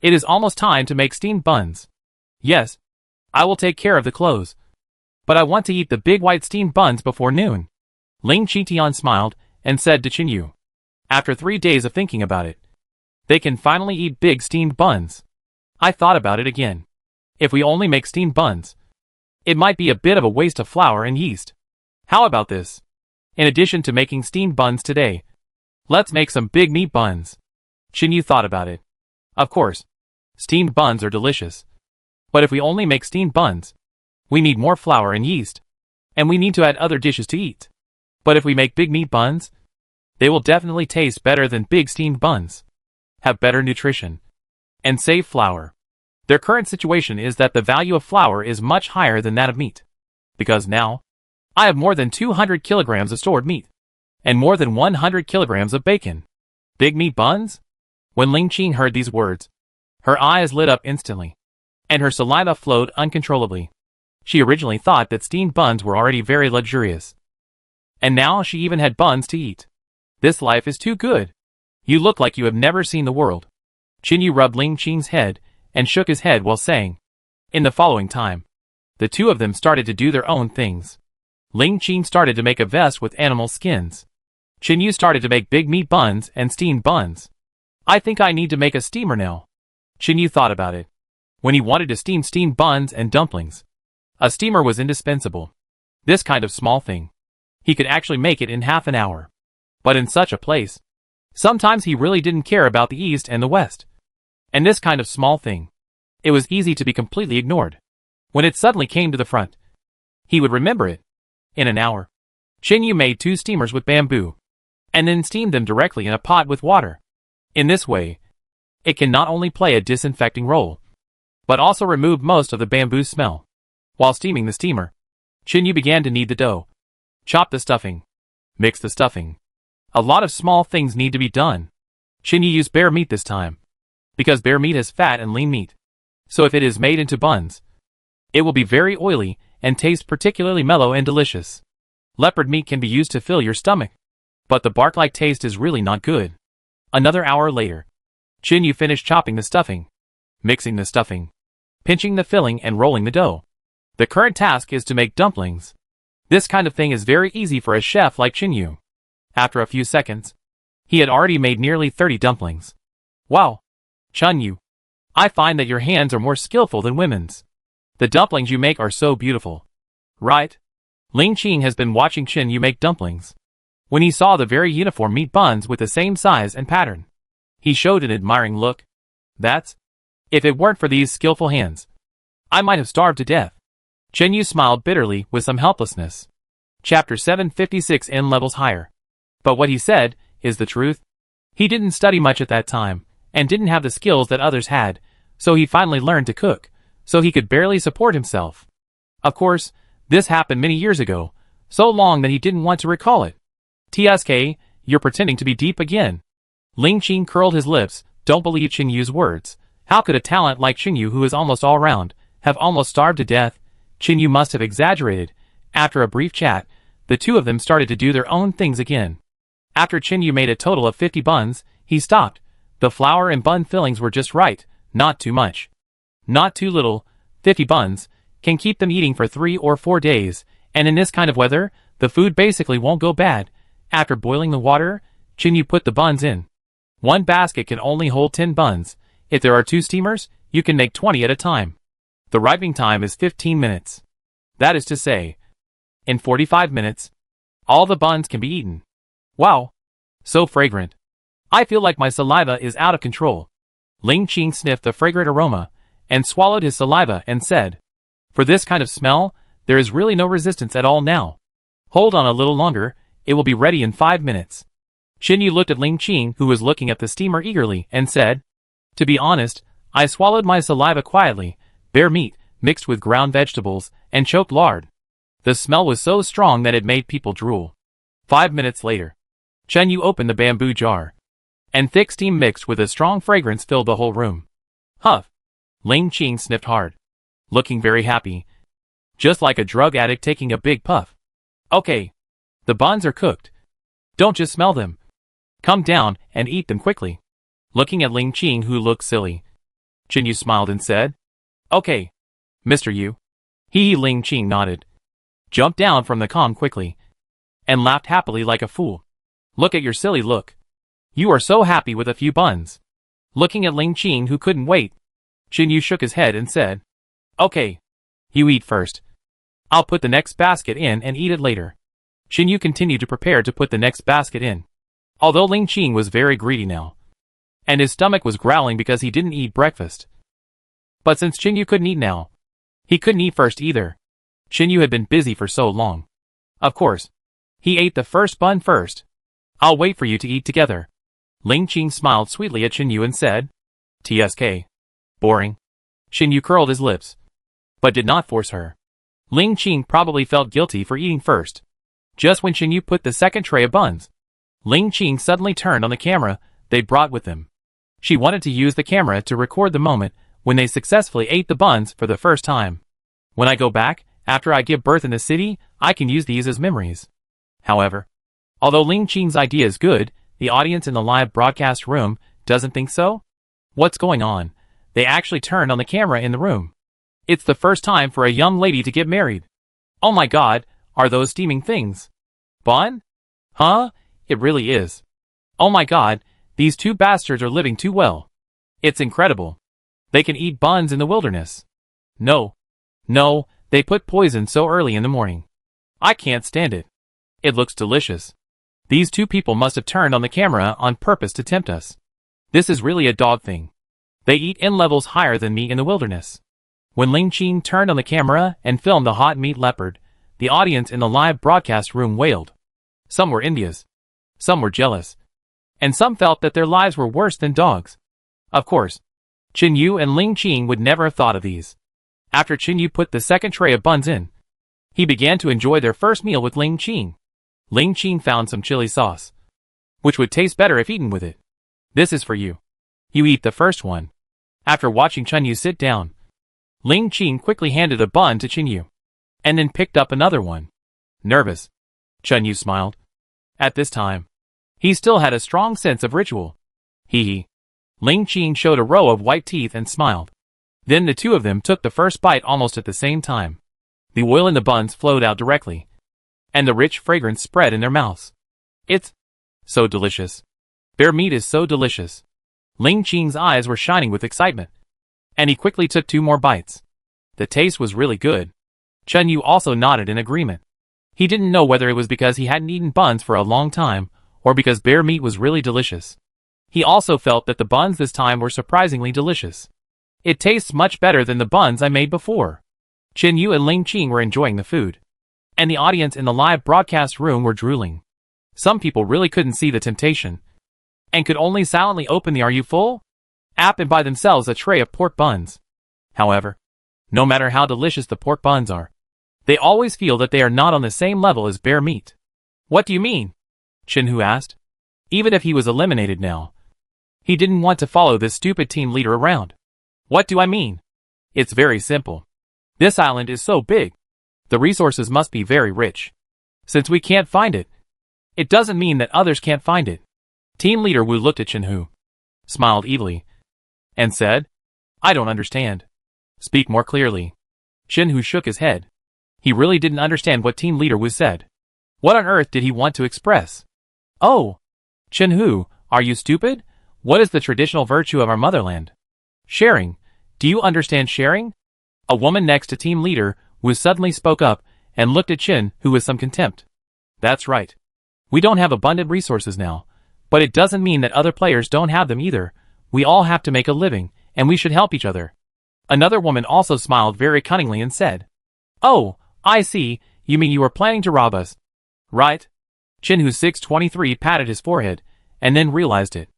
it is almost time to make steamed buns. Yes, I will take care of the clothes. But I want to eat the big white steamed buns before noon. Ling Qitian smiled and said to Qinyu. After 3 days of thinking about it, they can finally eat big steamed buns. I thought about it again. If we only make steamed buns, it might be a bit of a waste of flour and yeast. How about this? In addition to making steamed buns today, let's make some big meat buns. Qinyu thought about it. Of course, steamed buns are delicious. But if we only make steamed buns, we need more flour and yeast. And we need to add other dishes to eat. But if we make big meat buns, they will definitely taste better than big steamed buns, have better nutrition, and save flour. Their current situation is that the value of flour is much higher than that of meat. Because now, I have more than 200 kilograms of stored meat, and more than 100 kilograms of bacon. Big meat buns? When Ling Qing heard these words, her eyes lit up instantly, and her saliva flowed uncontrollably. She originally thought that steamed buns were already very luxurious. And now she even had buns to eat. This life is too good. You look like you have never seen the world. Qinyu rubbed Ling Qing's head and shook his head while saying. In the following time, the two of them started to do their own things. Ling Qing started to make a vest with animal skins. Qinyu started to make big meat buns and steamed buns. I think I need to make a steamer now. Qinyu thought about it. When he wanted to steam steamed buns and dumplings, a steamer was indispensable. This kind of small thing, he could actually make it in half an hour. But in such a place, sometimes he really didn't care about the east and the west. And this kind of small thing, it was easy to be completely ignored. When it suddenly came to the front, he would remember it. In an hour, Qinyu made 2 steamers with bamboo, and then steamed them directly in a pot with water. In this way, it can not only play a disinfecting role, but also remove most of the bamboo smell. While steaming the steamer, Qinyu began to knead the dough, chop the stuffing, mix the stuffing. A lot of small things need to be done. Qinyu used bear meat this time, because bear meat has fat and lean meat. So if it is made into buns, it will be very oily and taste particularly mellow and delicious. Leopard meat can be used to fill your stomach, but the bark-like taste is really not good. Another hour later, Qinyu finished chopping the stuffing, mixing the stuffing, pinching the filling and rolling the dough. The current task is to make dumplings. This kind of thing is very easy for a chef like Qinyu. After a few seconds, he had already made nearly 30 dumplings. Wow! Qinyu, I find that your hands are more skillful than women's. The dumplings you make are so beautiful. Right? Ling Qing has been watching Qinyu make dumplings. When he saw the very uniform meat buns with the same size and pattern, he showed an admiring look. If it weren't for these skillful hands, I might have starved to death. Qinyu smiled bitterly with some helplessness. Chapter 756 N levels higher. But what he said is the truth. He didn't study much at that time, and didn't have the skills that others had, so he finally learned to cook, so he could barely support himself. Of course, this happened many years ago, so long that he didn't want to recall it. TSK, you're pretending to be deep again. Ling Qing curled his lips. Don't believe Qinyu's words. How could a talent like Qinyu, who is almost all round, have almost starved to death? Qinyu must have exaggerated. After a brief chat, the two of them started to do their own things again. After Qinyu made a total of 50 buns, he stopped. The flour and bun fillings were just right, not too much, not too little. 50 buns can keep them eating for 3 or 4 days, and in this kind of weather, the food basically won't go bad. After boiling the water, Qinyu put the buns in. One basket can only hold 10 buns. If there are 2 steamers, you can make 20 at a time. The ripening time is 15 minutes. That is to say, in 45 minutes, all the buns can be eaten. Wow! So fragrant. I feel like my saliva is out of control. Ling Qing sniffed the fragrant aroma, and swallowed his saliva and said, for this kind of smell, there is really no resistance at all now. Hold on a little longer, it will be ready in 5 minutes. Qinyu looked at Ling Qing, who was looking at the steamer eagerly, and said, to be honest, I swallowed my saliva quietly. Bear meat, mixed with ground vegetables, and chopped lard. The smell was so strong that it made people drool. 5 minutes later, Qinyu opened the bamboo jar, and thick steam mixed with a strong fragrance filled the whole room. Huff! Ling Qing sniffed hard, looking very happy, just like a drug addict taking a big puff. Okay, the buns are cooked. Don't just smell them. Come down and eat them quickly. Looking at Ling Qing, who looked silly, Qinyu smiled and said, okay, Mr. Yu. Ling Qing nodded, jumped down from the com quickly, and laughed happily like a fool. Look at your silly look. You are so happy with a few buns. Looking at Ling Qing, who couldn't wait, Qin Yu shook his head and said, Okay. You eat first. I'll put the next basket in and eat it later. Qin Yu continued to prepare to put the next basket in. Although Ling Qing was very greedy now, and his stomach was growling because he didn't eat breakfast. But since Qin Yu couldn't eat now, he couldn't eat first either. Qin Yu had been busy for so long. Of course, he ate the first bun first. I'll wait for you to eat together. Ling Qing smiled sweetly at Qin Yu and said, TSK. Boring. Qin Yu curled his lips, but did not force her. Ling Qing probably felt guilty for eating first. Just when Qin Yu put the second tray of buns, Ling Qing suddenly turned on the camera they brought with them. She wanted to use the camera to record the moment when they successfully ate the buns for the first time. When I go back, after I give birth in the city, I can use these as memories. However, although Ling Qing's idea is good, the audience in the live broadcast room doesn't think so? What's going on? They actually turned on the camera in the room. It's the first time for a young lady to get married. Oh my god, are those steaming things? Bun? Huh? It really is. Oh my god, these two bastards are living too well. It's incredible. They can eat buns in the wilderness. No. No, they put poison so early in the morning. I can't stand it. It looks delicious. These two people must have turned on the camera on purpose to tempt us. This is really a dog thing. They eat in levels higher than me in the wilderness. When Ling Qing turned on the camera and filmed the hot meat leopard, the audience in the live broadcast room wailed. Some were envious. Some were jealous. And some felt that their lives were worse than dogs. Of course, Qin Yu and Ling Qing would never have thought of these. After Qin Yu put the second tray of buns in, he began to enjoy their first meal with Ling Qing. Ling Qing found some chili sauce, which would taste better if eaten with it. This is for you. You eat the first one. After watching Qin Yu sit down, Ling Qing quickly handed a bun to Qin Yu, and then picked up another one. Nervous, Qin Yu smiled. At this time, he still had a strong sense of ritual. Hee. Ling Qing showed a row of white teeth and smiled. Then the two of them took the first bite almost at the same time. The oil in the buns flowed out directly, and the rich fragrance spread in their mouths. It's so delicious. Bear meat is so delicious. Ling Qing's eyes were shining with excitement, and he quickly took 2 more bites. The taste was really good. Qin Yu also nodded in agreement. He didn't know whether it was because he hadn't eaten buns for a long time, or because bear meat was really delicious. He also felt that the buns this time were surprisingly delicious. It tastes much better than the buns I made before. Qin Yu and Ling Qing were enjoying the food, and the audience in the live broadcast room were drooling. Some people really couldn't see the temptation, and could only silently open the "Are you full?" app and buy themselves a tray of pork buns. However, no matter how delicious the pork buns are, they always feel that they are not on the same level as bear meat. What do you mean? Qin Hu asked. Even if he was eliminated now, he didn't want to follow this stupid team leader around. What do I mean? It's very simple. This island is so big. The resources must be very rich. Since we can't find it, it doesn't mean that others can't find it. Team leader Wu looked at Qin Hu, smiled evilly, and said, I don't understand. Speak more clearly. Qin Hu shook his head. He really didn't understand what team leader Wu said. What on earth did he want to express? Oh, Qin Hu, are you stupid? What is the traditional virtue of our motherland? Sharing. Do you understand sharing? A woman next to team leader Wu suddenly spoke up and looked at Qin Hu with some contempt. That's right. We don't have abundant resources now, but it doesn't mean that other players don't have them either. We all have to make a living, and we should help each other. Another woman also smiled very cunningly and said, Oh, I see, you mean you are planning to rob us. Right? Qin Hu 623 patted his forehead, and then realized it.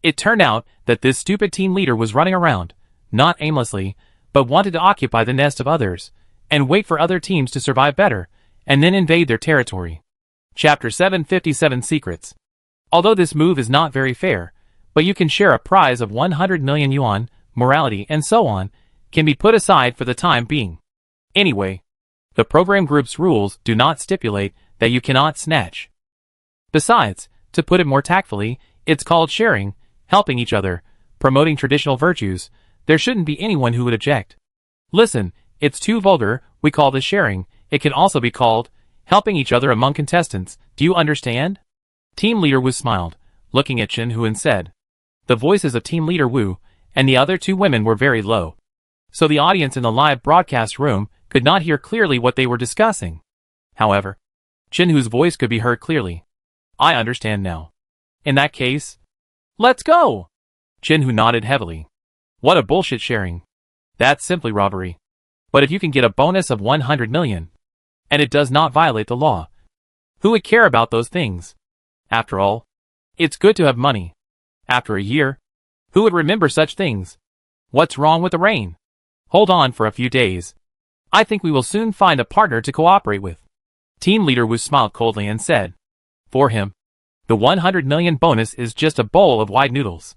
It turned out that this stupid team leader was running around, not aimlessly, but wanted to occupy the nest of others, and wait for other teams to survive better, and then invade their territory. Chapter 757 Secrets. Although this move is not very fair, but you can share a prize of 100 million yuan, morality and so on, can be put aside for the time being. Anyway, the program group's rules do not stipulate that you cannot snatch. Besides, to put it more tactfully, it's called sharing, helping each other, promoting traditional virtues. There shouldn't be anyone who would object. Listen, It's too vulgar, we call this sharing. It can also be called helping each other among contestants. Do you understand? Team Leader Wu smiled, looking at Chin Hu and said. The voices of Team Leader Wu and the other two women were very low, so the audience in the live broadcast room could not hear clearly what they were discussing. However, Chin Hu's voice could be heard clearly. I understand now. In that case, let's go! Chin Hu nodded heavily. What a bullshit sharing. That's simply robbery. But if you can get a bonus of 100 million, and it does not violate the law, who would care about those things? After all, it's good to have money. After a year, who would remember such things? What's wrong with the rain? Hold on for a few days. I think we will soon find a partner to cooperate with. Team Leader Wu smiled coldly and said. For him, the 100 million bonus is just a bowl of white noodles.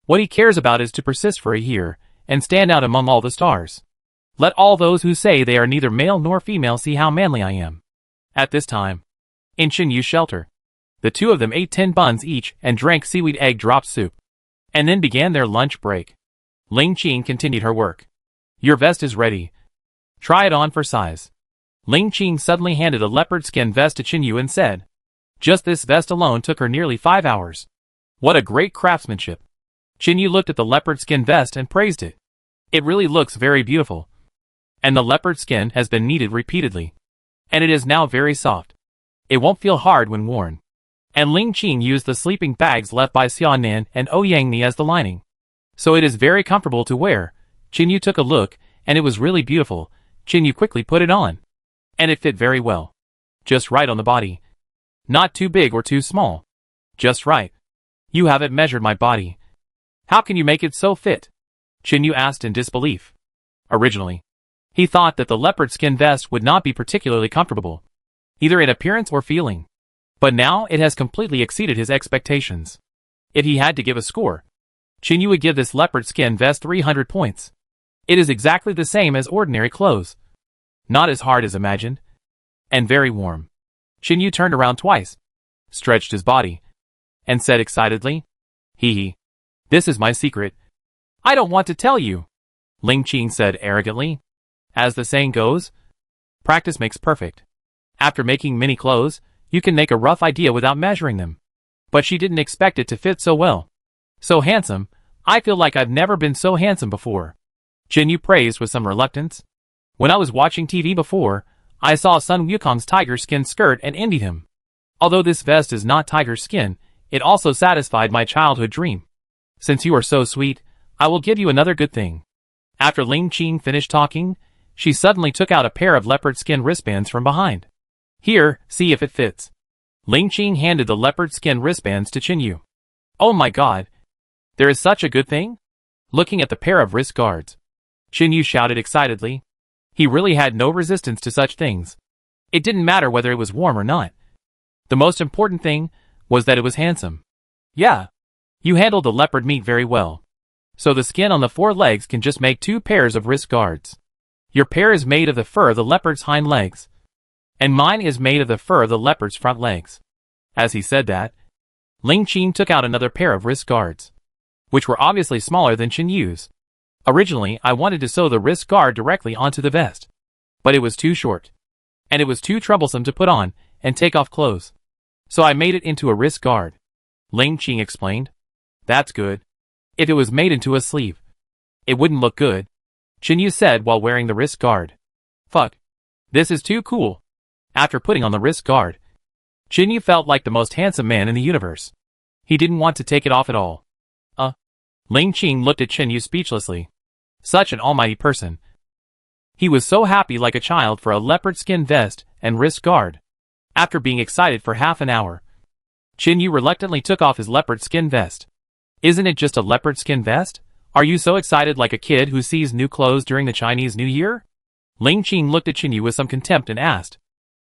What he cares about is to persist for a year and stand out among all the stars. Let all those who say they are neither male nor female see how manly I am. At this time, in Chin Yu's shelter, the two of them ate 10 buns each and drank seaweed egg drop soup, and then began their lunch break. Ling Qing continued her work. Your vest is ready. Try it on for size. Ling Qing suddenly handed a leopard skin vest to Chin Yu and said. Just this vest alone took her nearly 5 hours. What a great craftsmanship. Chin Yu looked at the leopard skin vest and praised it. It really looks very beautiful. And the leopard skin has been kneaded repeatedly. And it is now very soft. It won't feel hard when worn. And Ling Qing used the sleeping bags left by Xiaonan and Ouyangni as the lining. So it is very comfortable to wear. Chin Yu took a look, and it was really beautiful. Chin Yu quickly put it on. And it fit very well. Just right on the body. Not too big or too small. Just right. You haven't measured my body. How can you make it so fit? Chin Yu asked in disbelief. Originally, he thought that the leopard skin vest would not be particularly comfortable, either in appearance or feeling. But now it has completely exceeded his expectations. If he had to give a score, Chin Yu would give this leopard skin vest 300 points. It is exactly the same as ordinary clothes. Not as hard as imagined. And very warm. Chin Yu turned around twice, stretched his body, and said excitedly, Hee hee. This is my secret. I don't want to tell you. Ling Qing said arrogantly. As the saying goes, practice makes perfect. After making many clothes, you can make a rough idea without measuring them. But she didn't expect it to fit so well. So handsome, I feel like I've never been so handsome before. Chin Yu praised with some reluctance. When I was watching TV before, I saw Sun Wukong's tiger skin skirt and envied him. Although this vest is not tiger skin, it also satisfied my childhood dream. Since you are so sweet, I will give you another good thing. After Ling Qing finished talking, she suddenly took out a pair of leopard skin wristbands from behind. Here, see if it fits. Ling Qing handed the leopard skin wristbands to Chin Yu. Oh my god. There is such a good thing? Looking at the pair of wrist guards, Chin Yu shouted excitedly. He really had no resistance to such things. It didn't matter whether it was warm or not. The most important thing was that it was handsome. Yeah. You handled the leopard meat very well. So the skin on the 4 legs can just make 2 pairs of wrist guards. Your pair is made of the fur of the leopard's hind legs. And mine is made of the fur of the leopard's front legs. As he said that, Ling Qing took out another pair of wrist guards, which were obviously smaller than Chin Yu's. Originally, I wanted to sew the wrist guard directly onto the vest, but it was too short, and it was too troublesome to put on and take off clothes. So I made it into a wrist guard. Ling Qing explained. That's good. If it was made into a sleeve, it wouldn't look good, Chin Yu said while wearing the wrist guard. Fuck. This is too cool. After putting on the wrist guard, Chin Yu felt like the most handsome man in the universe. He didn't want to take it off at all. Ling Qing looked at Chin Yu speechlessly. Such an almighty person. He was so happy like a child for a leopard skin vest and wrist guard. After being excited for half an hour, Chin Yu reluctantly took off his leopard skin vest. Isn't it just a leopard skin vest? Are you so excited like a kid who sees new clothes during the Chinese New Year? Ling Qing looked at Chin Yu with some contempt and asked.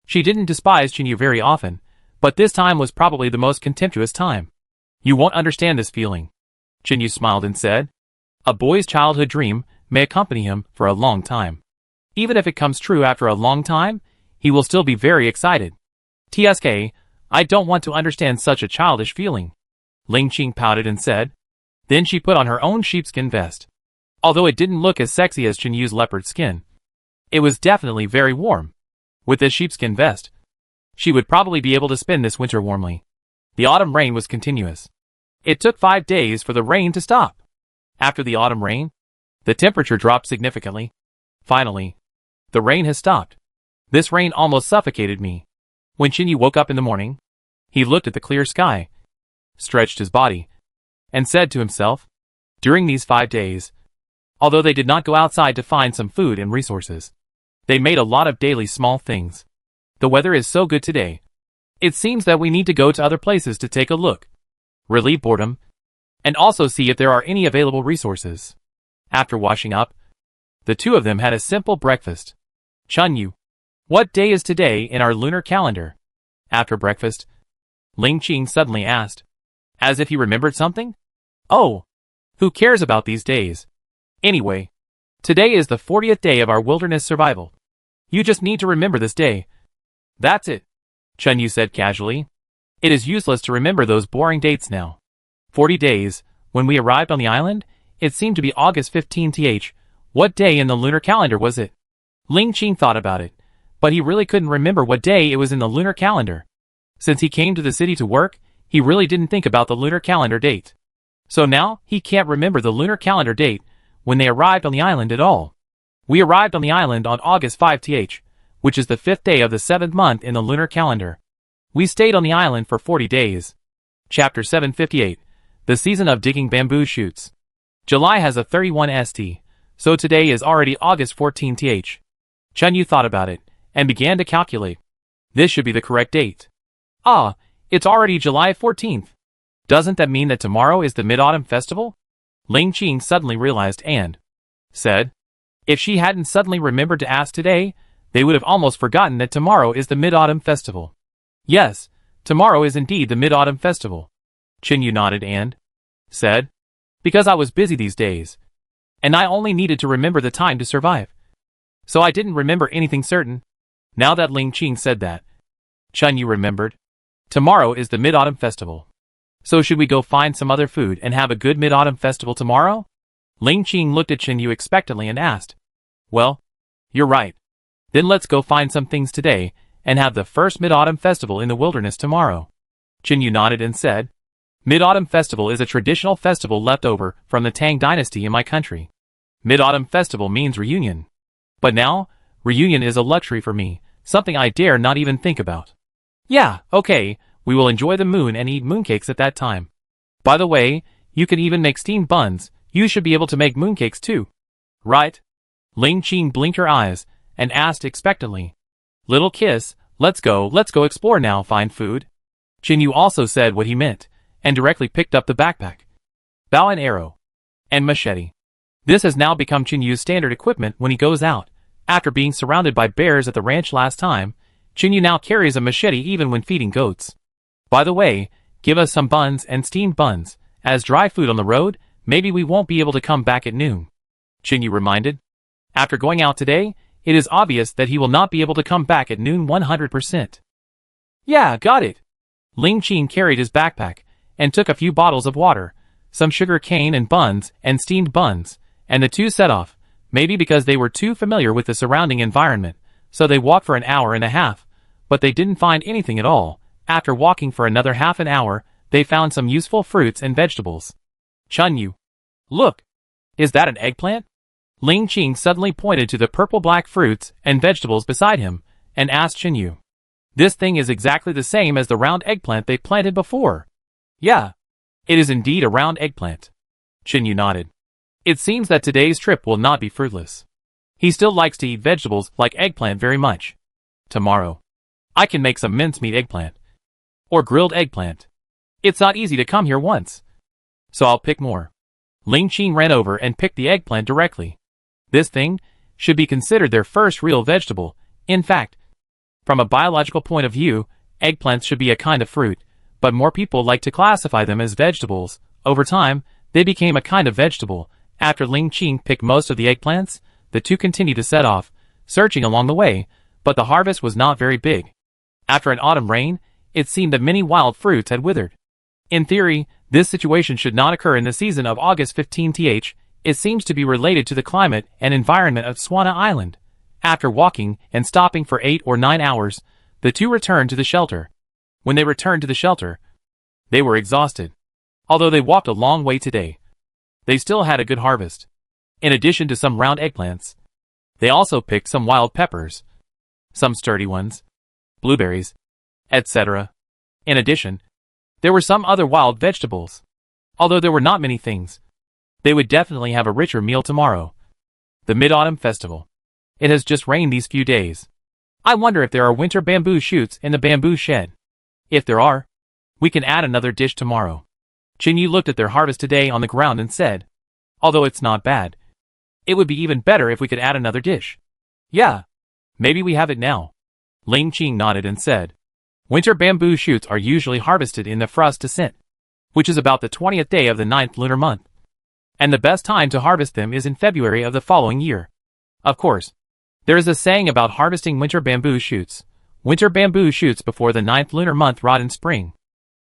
She didn't despise Chin Yu very often, but this time was probably the most contemptuous time. You won't understand this feeling. Chin Yu smiled and said. A boy's childhood dream may accompany him for a long time. Even if it comes true after a long time, he will still be very excited. TSK, I don't want to understand such a childish feeling. Ling Qing pouted and said. Then she put on her own sheepskin vest. Although it didn't look as sexy as Chin Yu's leopard skin, It was definitely very warm. With this sheepskin vest, she would probably be able to spend this winter warmly. The autumn rain was continuous. It took 5 days for the rain to stop. After the autumn rain, the temperature dropped significantly. Finally, the rain has stopped. This rain almost suffocated me. When Chinyu woke up in the morning, he looked at the clear sky, stretched his body, and said to himself, during these 5 days, although they did not go outside to find some food and resources, they made a lot of daily small things. The weather is so good today. It seems that we need to go to other places to take a look, relieve boredom, and also see if there are any available resources. After washing up, the two of them had a simple breakfast. Chinyu, what day is today in our lunar calendar? After breakfast, Ling Qing suddenly asked, as if he remembered something. Oh, who cares about these days? Anyway, today is the 40th day of our wilderness survival. You just need to remember this day. That's it, Chinyu said casually. It is useless to remember those boring dates now. 40 days, when we arrived on the island, it seemed to be August 15th. What day in the lunar calendar was it? Ling Qing thought about it, but he really couldn't remember what day it was in the lunar calendar. Since he came to the city to work, he really didn't think about the lunar calendar date. So now, he can't remember the lunar calendar date when they arrived on the island at all. We arrived on the island on August 5th, which is the 5th day of the 7th month in the lunar calendar. We stayed on the island for 40 days. Chapter 758, The Season of Digging Bamboo Shoots. July has a 31 St, so today is already August 14th. Chinyu thought about it, and began to calculate. This should be the correct date. Ah, it's already July 14th. Doesn't that mean that tomorrow is the Mid-Autumn Festival? Ling Qing suddenly realized and said, if she hadn't suddenly remembered to ask today, they would have almost forgotten that tomorrow is the Mid-Autumn Festival. Yes, tomorrow is indeed the Mid-Autumn Festival. Chinyu nodded and said, because I was busy these days, and I only needed to remember the time to survive. So I didn't remember anything certain. Now that Ling Qing said that, Chinyu remembered. Tomorrow is the Mid-Autumn Festival. So should we go find some other food and have a good Mid-Autumn Festival tomorrow? Ling Qing looked at Chinyu expectantly and asked. Well, you're right. Then let's go find some things today and have the first Mid-Autumn Festival in the wilderness tomorrow. Chinyu nodded and said, Mid-Autumn Festival is a traditional festival left over from the Tang Dynasty in my country. Mid-Autumn Festival means reunion. But now, reunion is a luxury for me, something I dare not even think about. Yeah, okay, we will enjoy the moon and eat mooncakes at that time. By the way, you can even make steamed buns. You should be able to make mooncakes too. Right? Ling Qing blinked her eyes and asked expectantly. Little kiss, let's go explore now, find food. Chinyu also said what he meant, and directly picked up the backpack, bow and arrow, and machete. This has now become Chinyu's standard equipment when he goes out. After being surrounded by bears at the ranch last time, Chinyu now carries a machete even when feeding goats. By the way, give us some buns and steamed buns, as dry food on the road, maybe we won't be able to come back at noon. Chinyu reminded. After going out today, it is obvious that he will not be able to come back at noon 100%. Yeah, got it. Ling Qing carried his backpack, and took a few bottles of water, some sugar cane and buns and steamed buns, and the two set off, maybe because they were too familiar with the surrounding environment, so they walked for an hour and a half, but they didn't find anything at all. After walking for another half an hour, they found some useful fruits and vegetables. Chinyu, look, is that an eggplant? Ling Qing suddenly pointed to the purple-black fruits and vegetables beside him, and asked Chinyu. This thing is exactly the same as the round eggplant they planted before. Yeah, it is indeed a round eggplant. Chinyu nodded. It seems that today's trip will not be fruitless. He still likes to eat vegetables like eggplant very much. Tomorrow, I can make some mincemeat eggplant. Or grilled eggplant. It's not easy to come here once. So I'll pick more. Ling Qing ran over and picked the eggplant directly. This thing should be considered their first real vegetable. In fact, from a biological point of view, eggplants should be a kind of fruit, but more people like to classify them as vegetables. Over time, they became a kind of vegetable. After Ling Qing picked most of the eggplants, the two continued to set off, searching along the way, but the harvest was not very big. After an autumn rain, it seemed that many wild fruits had withered. In theory, this situation should not occur in the season of August 15th. It seems to be related to the climate and environment of Swana Island. After walking and stopping for 8 or 9 hours, the two returned to the shelter. When they returned to the shelter, they were exhausted. Although they walked a long way today, they still had a good harvest. In addition to some round eggplants, they also picked some wild peppers, some sturdy ones, blueberries, etc. In addition, there were some other wild vegetables. Although there were not many things, they would definitely have a richer meal tomorrow. The Mid-Autumn Festival. It has just rained these few days. I wonder if there are winter bamboo shoots in the bamboo shed. If there are, we can add another dish tomorrow. Chinyu looked at their harvest today on the ground and said, although it's not bad, it would be even better if we could add another dish. Yeah, maybe we have it now. Ling Qing nodded and said, winter bamboo shoots are usually harvested in the frost descent, which is about the 20th day of the 9th lunar month. And the best time to harvest them is in February of the following year. Of course, there is a saying about harvesting winter bamboo shoots. Winter bamboo shoots before the 9th lunar month rot in spring,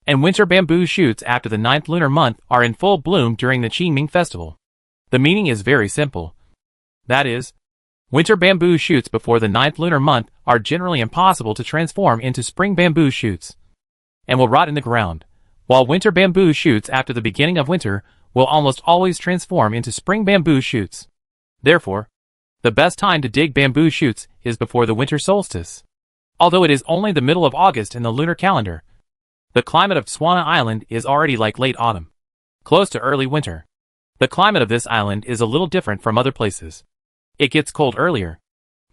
and winter bamboo shoots after the 9th lunar month are in full bloom during the Qingming festival. The meaning is very simple. That is, winter bamboo shoots before the 9th lunar month are generally impossible to transform into spring bamboo shoots, and will rot in the ground, while winter bamboo shoots after the beginning of winter will almost always transform into spring bamboo shoots. Therefore, the best time to dig bamboo shoots is before the winter solstice. Although it is only the middle of August in the lunar calendar, the climate of Swana Island is already like late autumn, close to early winter. The climate of this island is a little different from other places. It gets cold earlier.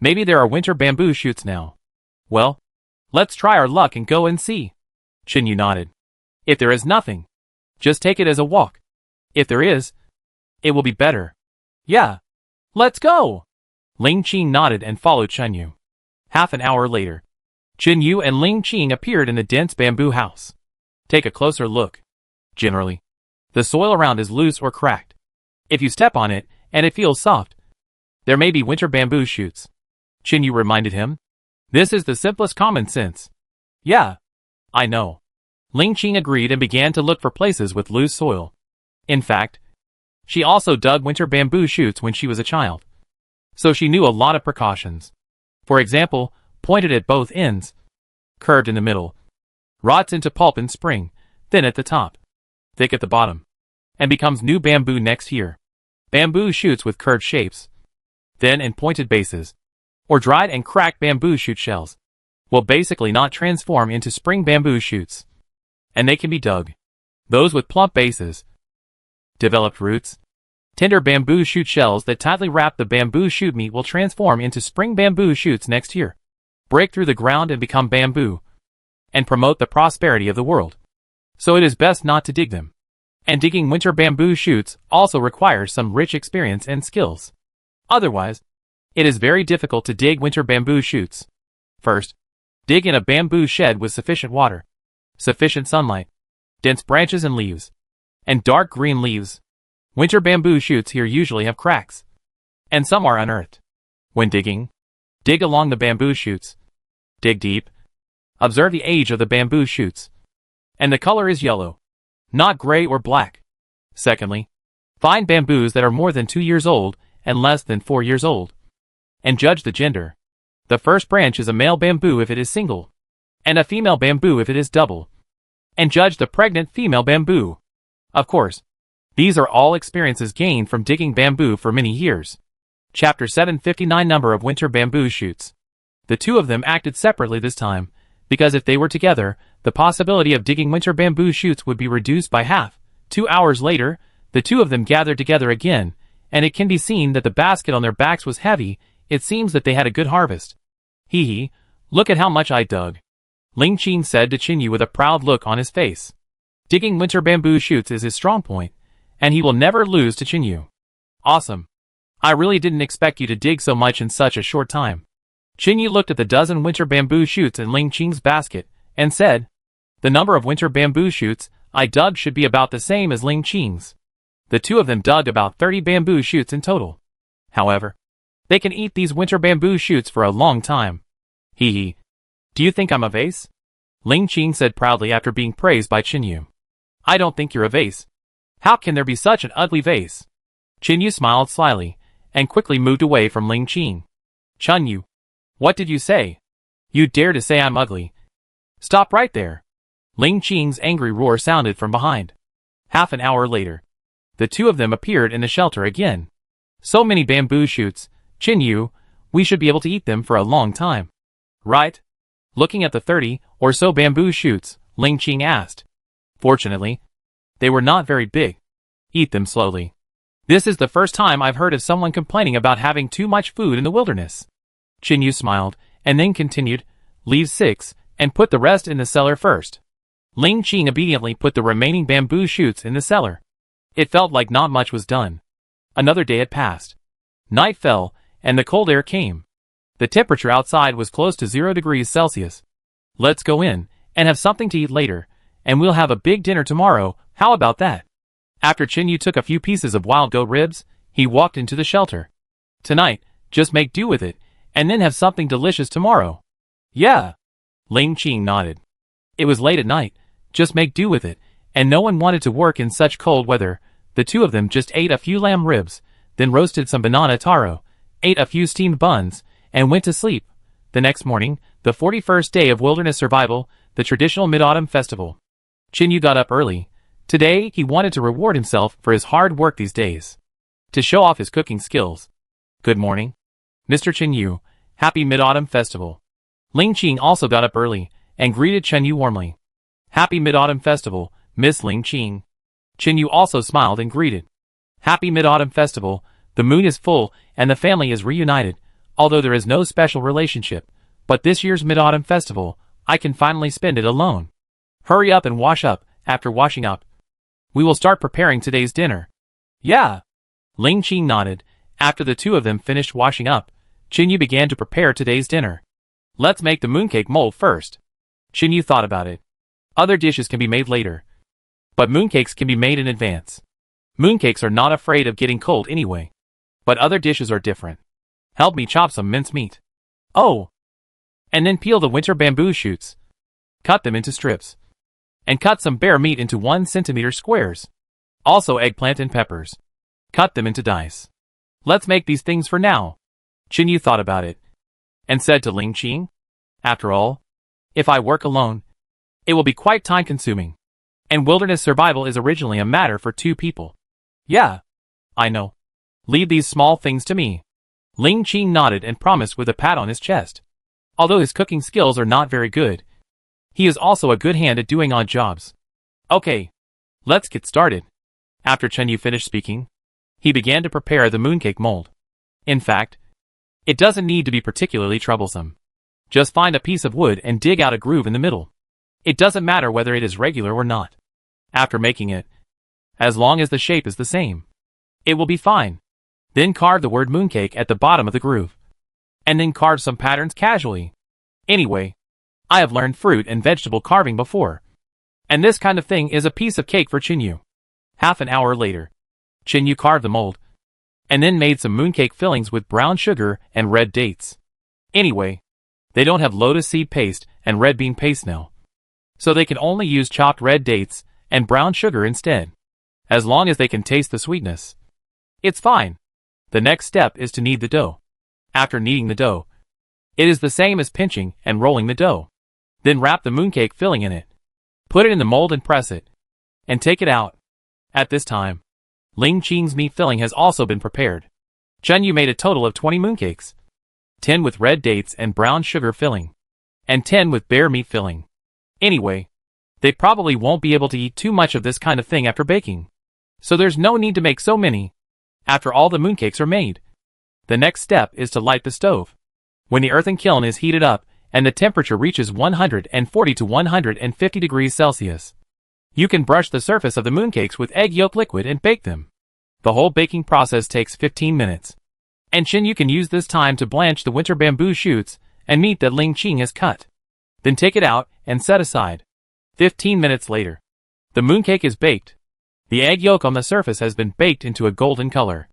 Maybe there are winter bamboo shoots now. Well, let's try our luck and go and see. Chinyu nodded. If there is nothing, just take it as a walk. If there is, it will be better. Yeah, let's go. Ling Qing nodded and followed Chinyu. Half an hour later, Chinyu and Ling Qing appeared in the dense bamboo house. Take a closer look. Generally, the soil around is loose or cracked. If you step on it and it feels soft, there may be winter bamboo shoots. Chinyu reminded him. This is the simplest common sense. Yeah, I know. Ling Qing agreed and began to look for places with loose soil. In fact, she also dug winter bamboo shoots when she was a child, so she knew a lot of precautions. For example, pointed at both ends, curved in the middle, rots into pulp in spring, thin at the top, thick at the bottom, and becomes new bamboo next year. Bamboo shoots with curved shapes, thin and pointed bases, or dried and cracked bamboo shoot shells, will basically not transform into spring bamboo shoots, and they can be dug. Those with plump bases, developed roots, tender bamboo shoot shells that tightly wrap the bamboo shoot meat will transform into spring bamboo shoots next year, break through the ground and become bamboo, and promote the prosperity of the world. So it is best not to dig them. And digging winter bamboo shoots also requires some rich experience and skills. Otherwise, it is very difficult to dig winter bamboo shoots. First, dig in a bamboo shed with sufficient water, sufficient sunlight, dense branches and leaves, and dark green leaves. Winter bamboo shoots here usually have cracks, and some are unearthed. When digging, dig along the bamboo shoots. Dig deep. Observe the age of the bamboo shoots. And the color is yellow, not gray or black. Secondly, find bamboos that are more than 2 years old and less than 4 years old, and judge the gender. The first branch is a male bamboo if it is single, and a female bamboo if it is double, and judge the pregnant female bamboo. Of course, these are all experiences gained from digging bamboo for many years. Chapter 759 Number of winter bamboo shoots. The two of them acted separately this time, because if they were together, the possibility of digging winter bamboo shoots would be reduced by half. 2 hours later, the two of them gathered together again, and it can be seen that the basket on their backs was heavy. It seems that they had a good harvest. Hee hee, look at how much I dug. Ling Qing said to Chinyu with a proud look on his face. Digging winter bamboo shoots is his strong point, and he will never lose to Chinyu. Awesome. I really didn't expect you to dig so much in such a short time. Chinyu looked at the dozen winter bamboo shoots in Ling Qing's basket, and said, the number of winter bamboo shoots I dug should be about the same as Ling Qing's. The two of them dug about 30 bamboo shoots in total. However, they can eat these winter bamboo shoots for a long time. Hee hee. Do you think I'm a vase? Ling Qing said proudly after being praised by Chinyu. I don't think you're a vase. How can there be such an ugly vase? Chinyu smiled slyly, and quickly moved away from Ling Qing. Chun Yu. What did you say? You dare to say I'm ugly? Stop right there. Ling Qing's angry roar sounded from behind. Half an hour later, the two of them appeared in the shelter again. So many bamboo shoots, Qin Yu, we should be able to eat them for a long time. Right? Looking at the 30 or so bamboo shoots, Ling Qing asked. Fortunately, they were not very big. Eat them slowly. This is the first time I've heard of someone complaining about having too much food in the wilderness. Qin Yu smiled, and then continued, leave 6, and put the rest in the cellar first. Ling Qing obediently put the remaining bamboo shoots in the cellar. It felt like not much was done. Another day had passed. Night fell, and the cold air came. The temperature outside was close to 0 degrees Celsius. Let's go in, and have something to eat later, and we'll have a big dinner tomorrow, how about that? After Qin Yu took a few pieces of wild goat ribs, he walked into the shelter. Tonight, just make do with it, and then have something delicious tomorrow. Yeah. Ling Qing nodded. It was late at night, just make do with it, and no one wanted to work in such cold weather. The two of them just ate a few lamb ribs, then roasted some banana taro, ate a few steamed buns, and went to sleep. The next morning, the 41st day of wilderness survival, the traditional mid-autumn festival. Qin Yu got up early. Today, he wanted to reward himself for his hard work these days. To show off his cooking skills. Good morning, Mr. Qin Yu. Happy Mid-Autumn Festival. Ling Qing also got up early and greeted Qin Yu warmly. Happy Mid-Autumn Festival, Miss Ling Qing. Qin Yu also smiled and greeted. Happy Mid-Autumn Festival. The moon is full and the family is reunited, although there is no special relationship. But this year's Mid-Autumn Festival, I can finally spend it alone. Hurry up and wash up. After washing up, we will start preparing today's dinner. Yeah. Ling Qing nodded. After the two of them finished washing up, Qin Yu began to prepare today's dinner. Let's make the mooncake mold first. Qin Yu thought about it. Other dishes can be made later, but mooncakes can be made in advance. Mooncakes are not afraid of getting cold anyway. But other dishes are different. Help me chop some mincemeat. Oh! And then peel the winter bamboo shoots. Cut them into strips. And cut some bear meat into 1 centimeter squares. Also eggplant and peppers. Cut them into dice. Let's make these things for now. Qin Yu thought about it, and said to Ling Qing, after all, if I work alone, it will be quite time-consuming. And wilderness survival is originally a matter for 2 people. Yeah. I know. Leave these small things to me. Ling Qing nodded and promised with a pat on his chest. Although his cooking skills are not very good, he is also a good hand at doing odd jobs. Okay. Let's get started. After Qin Yu finished speaking, he began to prepare the mooncake mold. In fact, it doesn't need to be particularly troublesome. Just find a piece of wood and dig out a groove in the middle. It doesn't matter whether it is regular or not. After making it, as long as the shape is the same, it will be fine. Then carve the word mooncake at the bottom of the groove. And then carve some patterns casually. Anyway, I have learned fruit and vegetable carving before. And this kind of thing is a piece of cake for Qin Yu. Half an hour later, Qin Yu carved the mold, and then made some mooncake fillings with brown sugar and red dates. Anyway, they don't have lotus seed paste and red bean paste now, so they can only use chopped red dates and brown sugar instead. As long as they can taste the sweetness, it's fine. The next step is to knead the dough. After kneading the dough, it is the same as pinching and rolling the dough. Then wrap the mooncake filling in it. Put it in the mold and press it. And take it out. At this time, Ling Qing's meat filling has also been prepared. Qin Yu made a total of 20 mooncakes. 10 with red dates and brown sugar filling. And 10 with bear meat filling. Anyway, they probably won't be able to eat too much of this kind of thing after baking. So there's no need to make so many. After all the mooncakes are made, the next step is to light the stove. When the earthen kiln is heated up, and the temperature reaches 140 to 150 degrees Celsius, you can brush the surface of the mooncakes with egg yolk liquid and bake them. The whole baking process takes 15 minutes. And Qin Yu can use this time to blanch the winter bamboo shoots and meat that Ling Qing has cut. Then take it out and set aside. 15 minutes later, the mooncake is baked. The egg yolk on the surface has been baked into a golden color,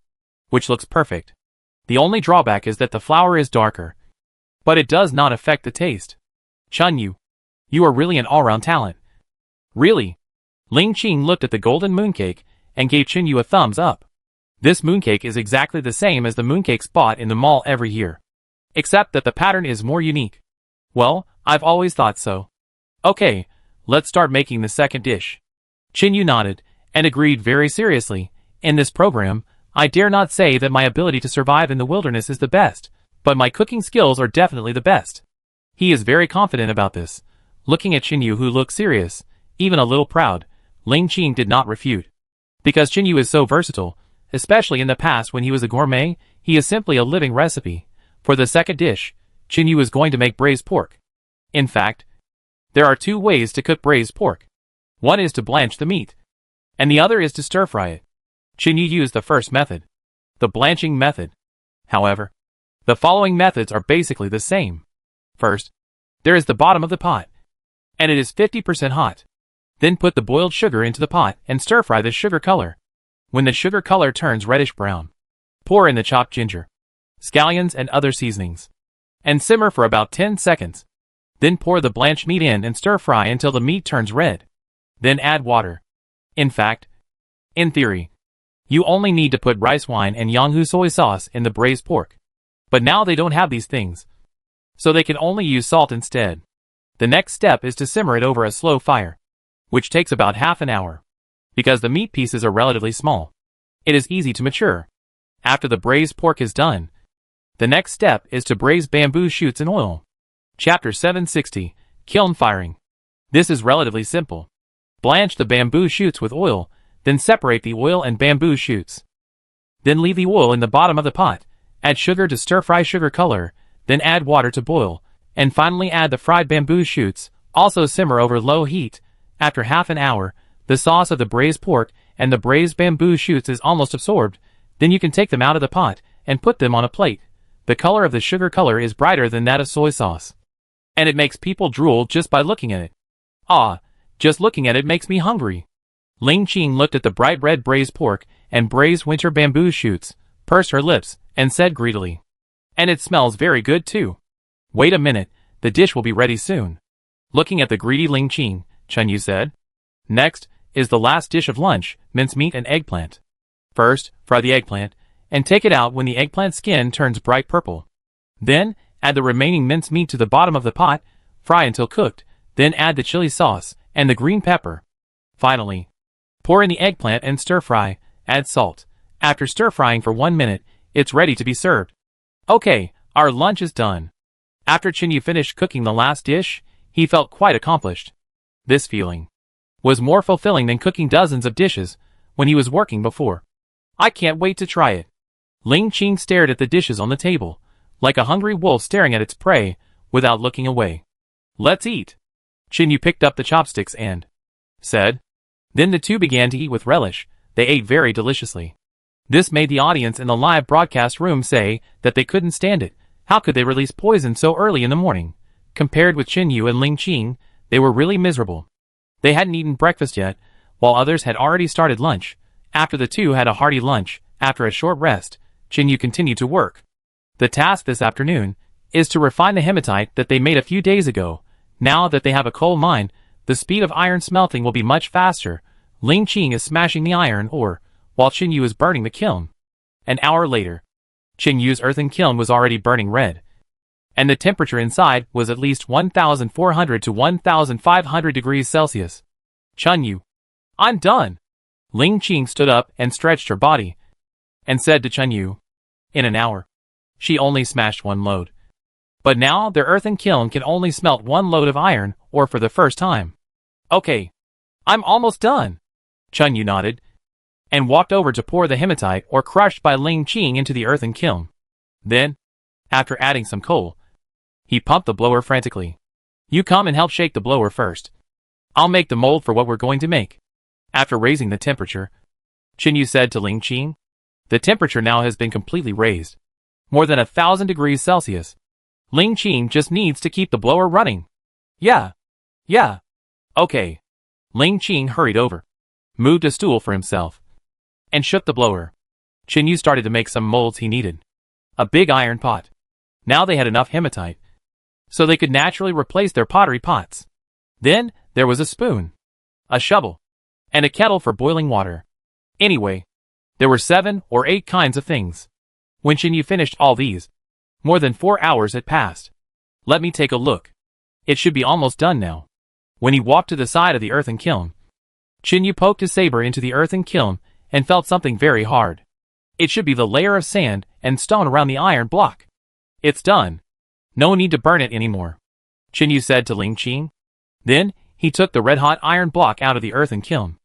which looks perfect. The only drawback is that the flour is darker, but it does not affect the taste. Qin Yu, you are really an all-round talent. Really? Ling Qing looked at the golden mooncake and gave Qin Yu a thumbs up. This mooncake is exactly the same as the mooncakes bought in the mall every year. except that the pattern is more unique. Well, I've always thought so. Okay, let's start making the second dish. Chinyu nodded, and agreed very seriously. In this program, I dare not say that my ability to survive in the wilderness is the best, but my cooking skills are definitely the best. He is very confident about this. Looking at Chinyu, who looked serious, even a little proud, Ling Qing did not refute. Because Chinyu is so versatile, especially in the past when he was a gourmet, he is simply a living recipe. For the second dish, Chinyu is going to make braised pork. In fact, there are two ways to cook braised pork. One is to blanch the meat, and the other is to stir-fry it. Chinyu used the first method, the blanching method. However, the following methods are basically the same. First, there is the bottom of the pot, and it is 50% hot. Then put the boiled sugar into the pot and stir-fry the sugar color. When the sugar color turns reddish-brown, pour in the chopped ginger, scallions and other seasonings, and simmer for about 10 seconds. Then pour the blanched meat in and stir-fry until the meat turns red. Then add water. In fact, in theory, you only need to put rice wine and Yanghu soy sauce in the braised pork. But now they don't have these things, so they can only use salt instead. The next step is to simmer it over a slow fire, which takes about half an hour. Because the meat pieces are relatively small, it is easy to mature. After the braised pork is done, the next step is to braise bamboo shoots in oil. Chapter 760, Kiln Firing. This is relatively simple. Blanch the bamboo shoots with oil, then separate the oil and bamboo shoots. Then leave the oil in the bottom of the pot, add sugar to stir-fry sugar color, then add water to boil, and finally add the fried bamboo shoots, also simmer over low heat. After half an hour, the sauce of the braised pork and the braised bamboo shoots is almost absorbed. Then you can take them out of the pot and put them on a plate. The color of the sugar color is brighter than that of soy sauce, and it makes people drool just by looking at it. Ah, just looking at it makes me hungry. Ling Qing looked at the bright red braised pork and braised winter bamboo shoots, pursed her lips, and said greedily, "And it smells very good too. Wait a minute, the dish will be ready soon." Looking at the greedy Ling Qing, Chinyu said, "Next is the last dish of lunch, mincemeat and eggplant. First, fry the eggplant, and take it out when the eggplant skin turns bright purple. Then, add the remaining mincemeat to the bottom of the pot, fry until cooked, then add the chili sauce and the green pepper. Finally, pour in the eggplant and stir-fry, add salt. After stir-frying for 1 minute, it's ready to be served." Okay, our lunch is done. After Chinyu finished cooking the last dish, he felt quite accomplished. This feeling was more fulfilling than cooking dozens of dishes when he was working before. "I can't wait to try it." Ling Qing stared at the dishes on the table, like a hungry wolf staring at its prey, without looking away. "Let's eat." Chinyu picked up the chopsticks and said. Then the two began to eat with relish. They ate very deliciously. This made the audience in the live broadcast room say that they couldn't stand it. How could they release poison so early in the morning? Compared with Chinyu and Ling Qing, they were really miserable. They hadn't eaten breakfast yet, while others had already started lunch. After the two had a hearty lunch, after a short rest, Chinyu continued to work. The task this afternoon is to refine the hematite that they made a few days ago. Now that they have a coal mine, the speed of iron smelting will be much faster. Ling Qing is smashing the iron ore, while Chinyu is burning the kiln. An hour later, Chinyu's earthen kiln was already burning red, and the temperature inside was at least 1,400 to 1,500 degrees Celsius. "Chinyu, I'm done." Ling Qing stood up and stretched her body, and said to Chinyu, "In an hour, she only smashed 1 load. But now their earthen kiln can only smelt 1 load of iron ore for the first time." "Okay, I'm almost done." Chinyu nodded, and walked over to pour the hematite ore crushed by Ling Qing into the earthen kiln. Then, after adding some coal, he pumped the blower frantically. "You come and help shake the blower first. I'll make the mold for what we're going to make." After raising the temperature, Chinyu said to Ling Qing, "The temperature now has been completely raised, more than 1,000 degrees Celsius. Ling Qing just needs to keep the blower running." Yeah. Okay." Ling Qing hurried over, moved a stool for himself, and shook the blower. Chinyu started to make some molds he needed. A big iron pot. Now they had enough hematite, so they could naturally replace their pottery pots. Then there was a spoon, a shovel, and a kettle for boiling water. Anyway, there were 7 or 8 kinds of things. When Chinyu finished all these, More than 4 hours had passed. Let me take a look. It should be almost done now. When he walked to the side of the earthen kiln, Chinyu poked his saber into the earthen kiln and felt something very hard. It should be the layer of sand and stone around the iron block. It's done. No need to burn it anymore, Chinyu said to Ling Qing. Then, he took the red-hot iron block out of the earthen kiln.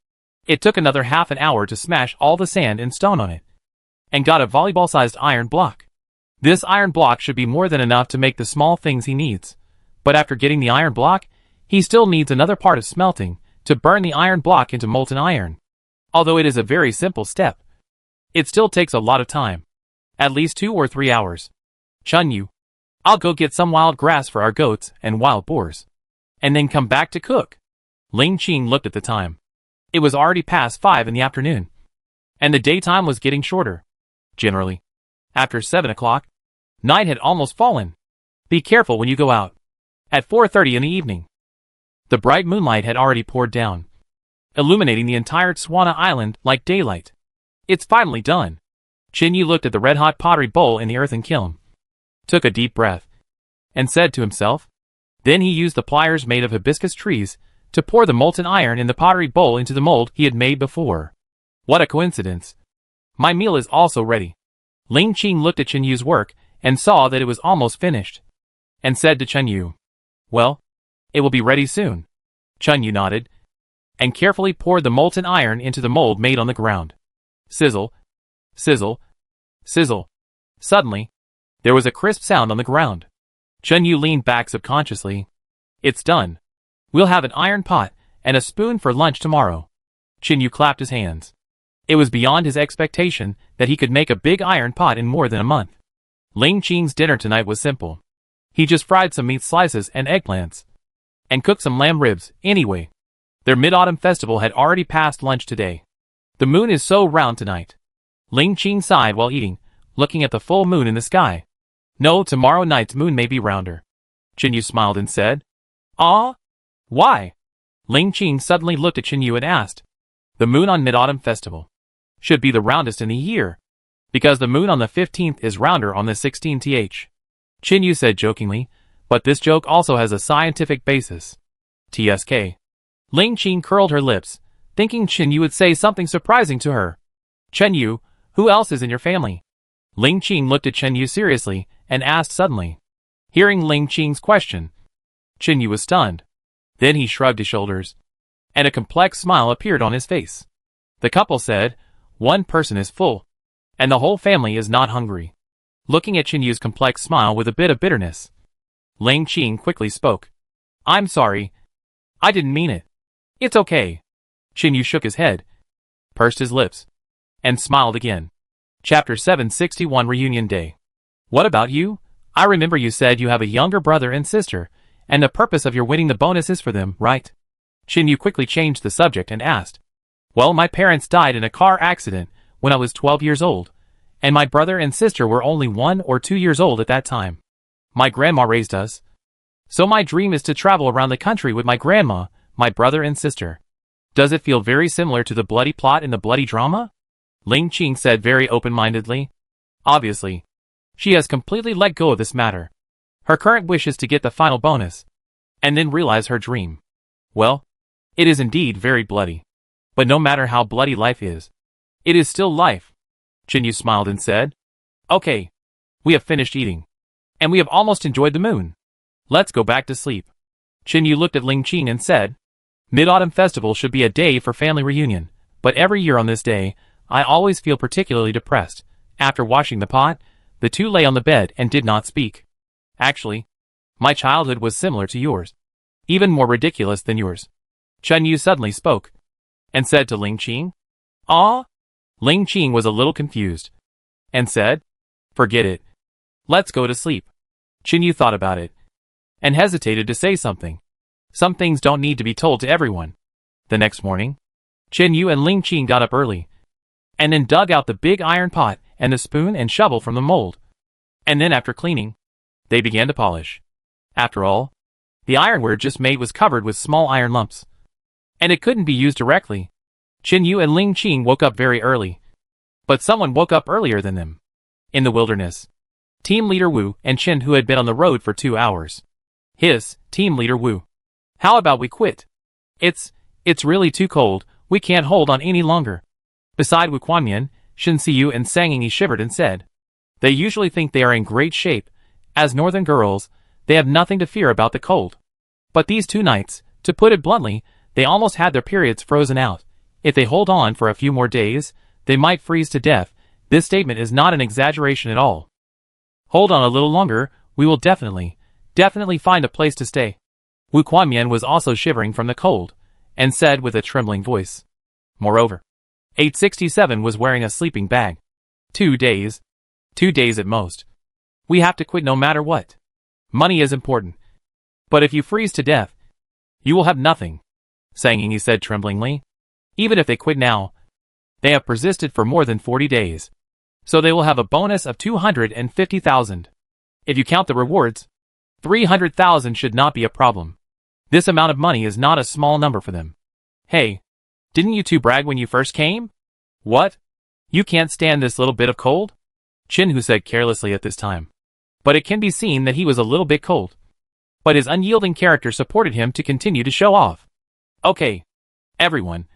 It took another half an hour to smash all the sand and stone on it, and got a volleyball-sized iron block. This iron block should be more than enough to make the small things he needs. But after getting the iron block, he still needs another part of smelting, to burn the iron block into molten iron. Although it is a very simple step, it still takes a lot of time. At least 2 or 3 hours. Chinyu, I'll go get some wild grass for our goats and wild boars, and then come back to cook. Ling Qing looked at the time. It was already past 5 in the afternoon, and the daytime was getting shorter. Generally, after 7 o'clock, night had almost fallen. Be careful when you go out. At 4:30 in the evening, the bright moonlight had already poured down, illuminating the entire Tswana Island like daylight. It's finally done. Chinyu looked at the red-hot pottery bowl in the earthen kiln, took a deep breath, and said to himself. Then he used the pliers made of hibiscus trees to pour the molten iron in the pottery bowl into the mold he had made before. What a coincidence. My meal is also ready. Ling Qing looked at Chinyu's work and saw that it was almost finished, and said to Chinyu, well, it will be ready soon. Chinyu nodded, and carefully poured the molten iron into the mold made on the ground. Sizzle, sizzle, sizzle. Suddenly, there was a crisp sound on the ground. Chinyu leaned back subconsciously. It's done. We'll have an iron pot and a spoon for lunch tomorrow. Chinyu clapped his hands. It was beyond his expectation that he could make a big iron pot in more than a month. Ling Qing's dinner tonight was simple. He just fried some meat slices and eggplants, and cooked some lamb ribs. Anyway, their mid-autumn festival had already passed lunch today. The moon is so round tonight. Ling Qing sighed while eating, looking at the full moon in the sky. No, tomorrow night's moon may be rounder. Chinyu smiled and said, Ah? Why? Ling Qing suddenly looked at Chinyu and asked. The moon on Mid-Autumn Festival should be the roundest in the year, because the moon on the 15th is rounder on the 16th. Chinyu said jokingly, but this joke also has a scientific basis. TSK. Ling Qing curled her lips, thinking Chinyu would say something surprising to her. Chinyu, who else is in your family? Ling Qing looked at Chinyu seriously and asked suddenly. Hearing Ling Qing's question, Chinyu was stunned. Then he shrugged his shoulders, and a complex smile appeared on his face. The couple said, one person is full, and the whole family is not hungry. Looking at Chinyu's complex smile with a bit of bitterness, Ling Qing quickly spoke. I'm sorry. I didn't mean it. It's okay. Chinyu shook his head, pursed his lips, and smiled again. Chapter 761 Reunion Day. What about you? I remember you said you have a younger brother and sister, and the purpose of your winning the bonus is for them, right? Chinyu quickly changed the subject and asked. Well, my parents died in a car accident when I was 12 years old, and my brother and sister were only 1 or 2 years old at that time. My grandma raised us. So my dream is to travel around the country with my grandma, my brother and sister. Does it feel very similar to the bloody plot in the bloody drama? Ling Qing said very open-mindedly. Obviously, she has completely let go of this matter. Her current wish is to get the final bonus, and then realize her dream. Well, it is indeed very bloody. But no matter how bloody life is, it is still life. Chinyu smiled and said, Okay, we have finished eating, and we have almost enjoyed the moon. Let's go back to sleep. Chinyu looked at Ling Qing and said, Mid-Autumn Festival should be a day for family reunion, but every year on this day, I always feel particularly depressed. After washing the pot, the two lay on the bed and did not speak. Actually, my childhood was similar to yours. Even more ridiculous than yours. Chinyu suddenly spoke, and said to Ling Qing, Ah? Ling Qing was a little confused, and said, Forget it. Let's go to sleep. Chinyu thought about it, and hesitated to say something. Some things don't need to be told to everyone. The next morning, Chinyu and Ling Qing got up early, and then dug out the big iron pot and the spoon and shovel from the mold. And then after cleaning, they began to polish. After all, the ironware just made was covered with small iron lumps, and it couldn't be used directly. Chinyu and Ling Qing woke up very early, but someone woke up earlier than them. In the wilderness, Team Leader Wu and Chin, who had been on the road for 2 hours. Team Leader Wu. How about we quit? It's really too cold, we can't hold on any longer. Beside Wu Quanmian, Shin Siyu and Sang Yingyi shivered and said. They usually think they are in great shape. As northern girls, they have nothing to fear about the cold. But these 2 nights, to put it bluntly, they almost had their periods frozen out. If they hold on for a few more days, they might freeze to death. This statement is not an exaggeration at all. Hold on a little longer, we will definitely find a place to stay. Wu Quanmian was also shivering from the cold, and said with a trembling voice. Moreover, 867 was wearing a sleeping bag. 2 days. 2 days at most. We have to quit no matter what. Money is important. But if you freeze to death, you will have nothing, Sang Yingyi said tremblingly. Even if they quit now, they have persisted for more than 40 days. So they will have a bonus of 250,000. If you count the rewards, 300,000 should not be a problem. This amount of money is not a small number for them. Hey, didn't you 2 brag when you first came? What? You can't stand this little bit of cold? Chin-Hu said carelessly at this time. But it can be seen that he was a little bit cold. But his unyielding character supported him to continue to show off. Okay. Everyone.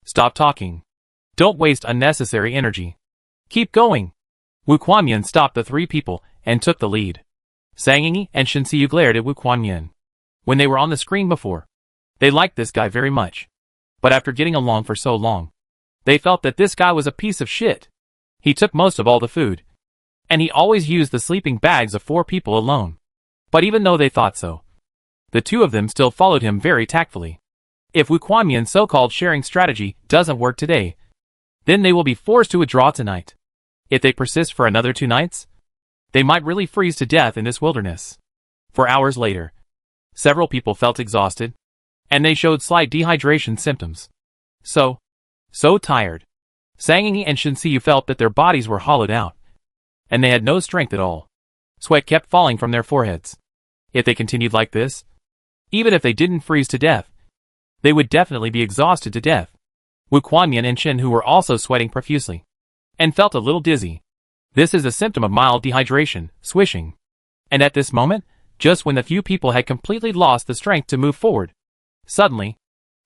Stop talking. Don't waste unnecessary energy. Keep going. Wu Quanmian stopped the 3 people and took the lead. Sang Yingyi and Shin Siyu glared at Wu Quanmian. When they were on the screen before, they liked this guy very much. But after getting along for so long, they felt that this guy was a piece of shit. He took most of all the food. And he always used the sleeping bags of 4 people alone. But even though they thought so, the 2 of them still followed him very tactfully. If Wu Quanmian's so-called sharing strategy doesn't work today, then they will be forced to withdraw tonight. If they persist for another 2 nights, they might really freeze to death in this wilderness. 4 hours later, several people felt exhausted, and they showed slight dehydration symptoms. So tired. Sang Yingyi and Shin Siyu felt that their bodies were hollowed out, and they had no strength at all. Sweat kept falling from their foreheads. If they continued like this, even if they didn't freeze to death, they would definitely be exhausted to death. Wu Quanmian and Chin, who were also sweating profusely, and felt a little dizzy. This is a symptom of mild dehydration, swishing. And at this moment, just when the few people had completely lost the strength to move forward, suddenly,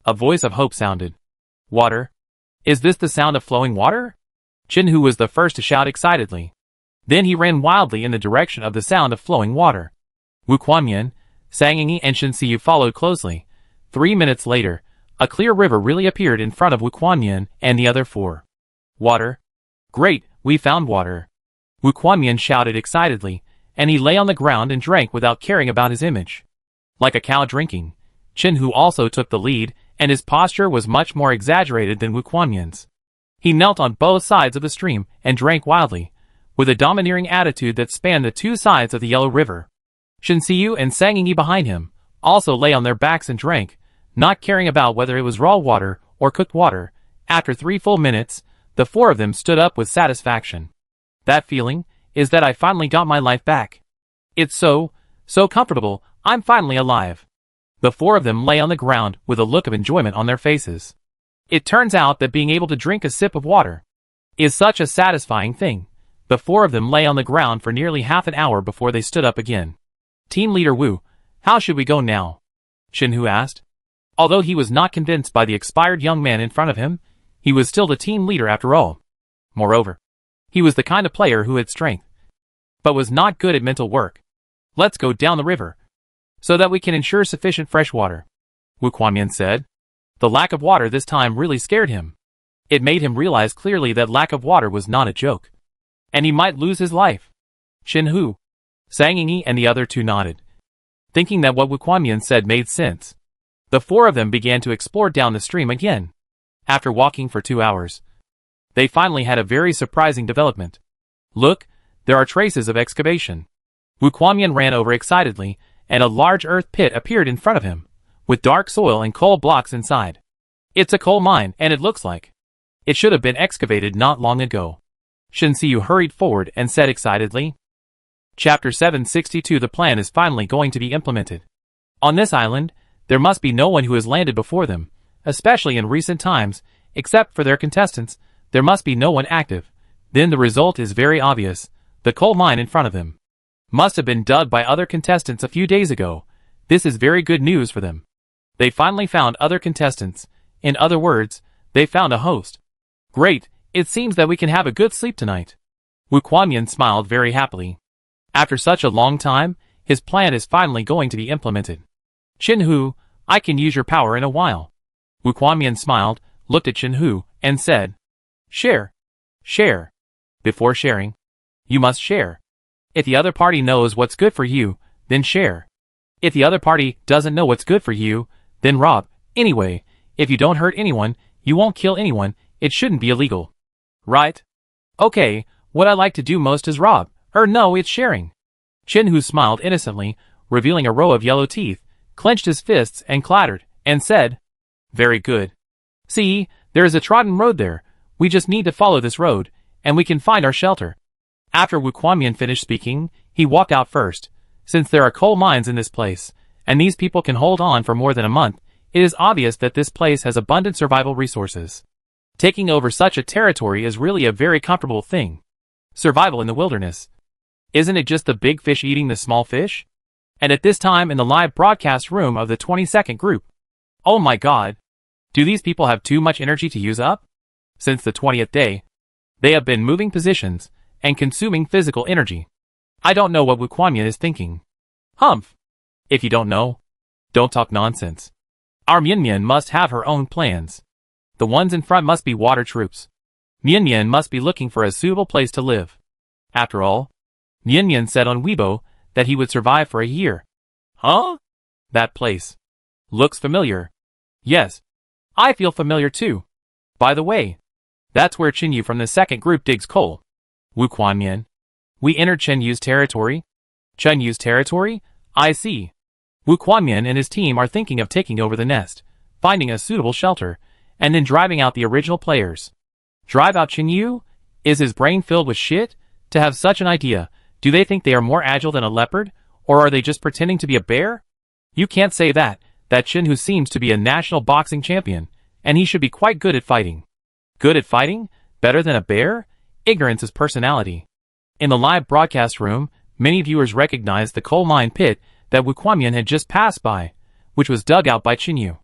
a voice of hope sounded. Water? Is this the sound of flowing water? Chin-Hu was the first to shout excitedly. Then he ran wildly in the direction of the sound of flowing water. Wu Quanmian, Sang Yingyi and Shin Siyu followed closely. 3 minutes later, a clear river really appeared in front of Wu Quanmian and the other 4. Water? Great, we found water. Wu Quanmian shouted excitedly, and he lay on the ground and drank without caring about his image. Like a cow drinking, Chin-Hu also took the lead, and his posture was much more exaggerated than Wu Quanmian's. He knelt on both sides of the stream and drank wildly, with a domineering attitude that spanned the 2 sides of the Yellow River. Shin Siyu and Sang Yingyi behind him also lay on their backs and drank, not caring about whether it was raw water or cooked water. After 3 full minutes, the 4 of them stood up with satisfaction. That feeling is that I finally got my life back. It's so comfortable, I'm finally alive. The 4 of them lay on the ground with a look of enjoyment on their faces. It turns out that being able to drink a sip of water is such a satisfying thing. The 4 of them lay on the ground for nearly half an hour before they stood up again. Team Leader Wu, how should we go now? Chin-Hu asked. Although he was not convinced by the expired young man in front of him, he was still the team leader after all. Moreover, he was the kind of player who had strength, but was not good at mental work. Let's go down the river, so that we can ensure sufficient fresh water, Wu Quanmian said. The lack of water this time really scared him. It made him realize clearly that lack of water was not a joke, and he might lose his life. Chin-Hu, Sang Yingyi and the other 2 nodded, thinking that what Wu Quanmian said made sense. The 4 of them began to explore down the stream again. After walking for 2 hours, they finally had a very surprising development. Look, there are traces of excavation. Wu Quanmian ran over excitedly, and a large earth pit appeared in front of him, with dark soil and coal blocks inside. It's a coal mine, and it looks like it should have been excavated not long ago. Shin Siyu hurried forward and said excitedly. Chapter 762. The plan is finally going to be implemented. On this island, there must be no one who has landed before them, especially in recent times. Except for their contestants, there must be no one active. Then the result is very obvious. The coal mine in front of them must have been dug by other contestants a few days ago. This is very good news for them. They finally found other contestants. In other words, they found a host. Great, it seems that we can have a good sleep tonight. Wu Kuanyan smiled very happily. After such a long time, his plan is finally going to be implemented. Qin Hu, I can use your power in a while. Wu Kuanyan smiled, looked at Qin Hu, and said, Share. Share. Before sharing, you must share. If the other party knows what's good for you, then share. If the other party doesn't know what's good for you, then rob. Anyway, if you don't hurt anyone, you won't kill anyone, it shouldn't be illegal. Right? Okay, what I like to do most is rob. No, it's sharing. Qin Hu smiled innocently, revealing a row of yellow teeth, clenched his fists and clattered, and said, Very good. See, there is a trodden road there. We just need to follow this road, and we can find our shelter. After Wu Kuanyan finished speaking, he walked out first. Since there are coal mines in this place, and these people can hold on for more than a month, it is obvious that this place has abundant survival resources. Taking over such a territory is really a very comfortable thing. Survival in the wilderness. Isn't it just the big fish eating the small fish? And at this time in the live broadcast room of the 22nd group. Oh my god. Do these people have too much energy to use up? Since the 20th day, they have been moving positions and consuming physical energy. I don't know what Wu Kuanyan is thinking. Humph. If you don't know, don't talk nonsense. Our Mian must have her own plans. The ones in front must be water troops. Mian must be looking for a suitable place to live. After all, Mian said on Weibo that he would survive for a year. Huh? That place looks familiar. Yes, I feel familiar too. By the way, that's where Qin Yu from the second group digs coal. Wu Kuanyan. We entered Chen Yu's territory. Chen Yu's territory? I see. Wu Kuanyan and his team are thinking of taking over the nest, finding a suitable shelter, and then driving out the original players. Drive out Qin Yu? Is his brain filled with shit? To have such an idea, do they think they are more agile than a leopard, or are they just pretending to be a bear? You can't say that. That Qin Yu seems to be a national boxing champion, and he should be quite good at fighting. Good at fighting? Better than a bear? Ignorance is personality. In the live broadcast room, many viewers recognized the coal mine pit that Wu Kuanyan had just passed by, which was dug out by Qin Yu.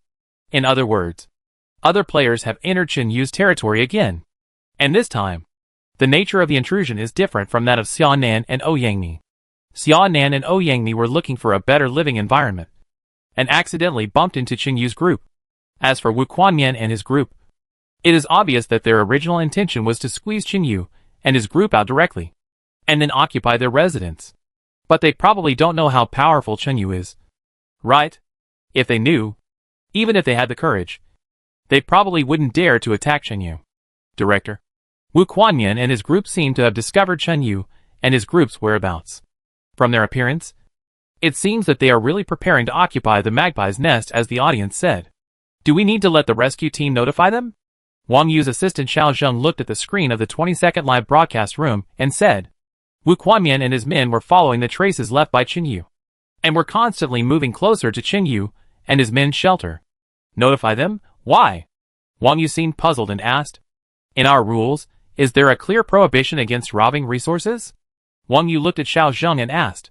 In other words, other players have entered Qin Yu's territory again. And this time, the nature of the intrusion is different from that of Xiaonan and Ouyangmi. Xiaonan and Ouyangmi were looking for a better living environment, and accidentally bumped into Qin Yu's group. As for Wu Kuanyan and his group, it is obvious that their original intention was to squeeze Qin Yu and his group out directly, and then occupy their residence. But they probably don't know how powerful Qin Yu is. Right? If they knew, even if they had the courage, they probably wouldn't dare to attack Qin Yu. Director. Wu Kuanyan and his group seem to have discovered Qin Yu and his group's whereabouts. From their appearance, it seems that they are really preparing to occupy the magpie's nest, as the audience said. Do we need to let the rescue team notify them? Wang Yu's assistant Xiao Zheng looked at the screen of the 22nd live broadcast room and said, Wu Kuanyan and his men were following the traces left by Qin Yu, and were constantly moving closer to Qin Yu and his men's shelter. Notify them? Why? Wang Yu seemed puzzled and asked, In our rules, is there a clear prohibition against robbing resources? Wang Yu looked at Xiao Zheng and asked,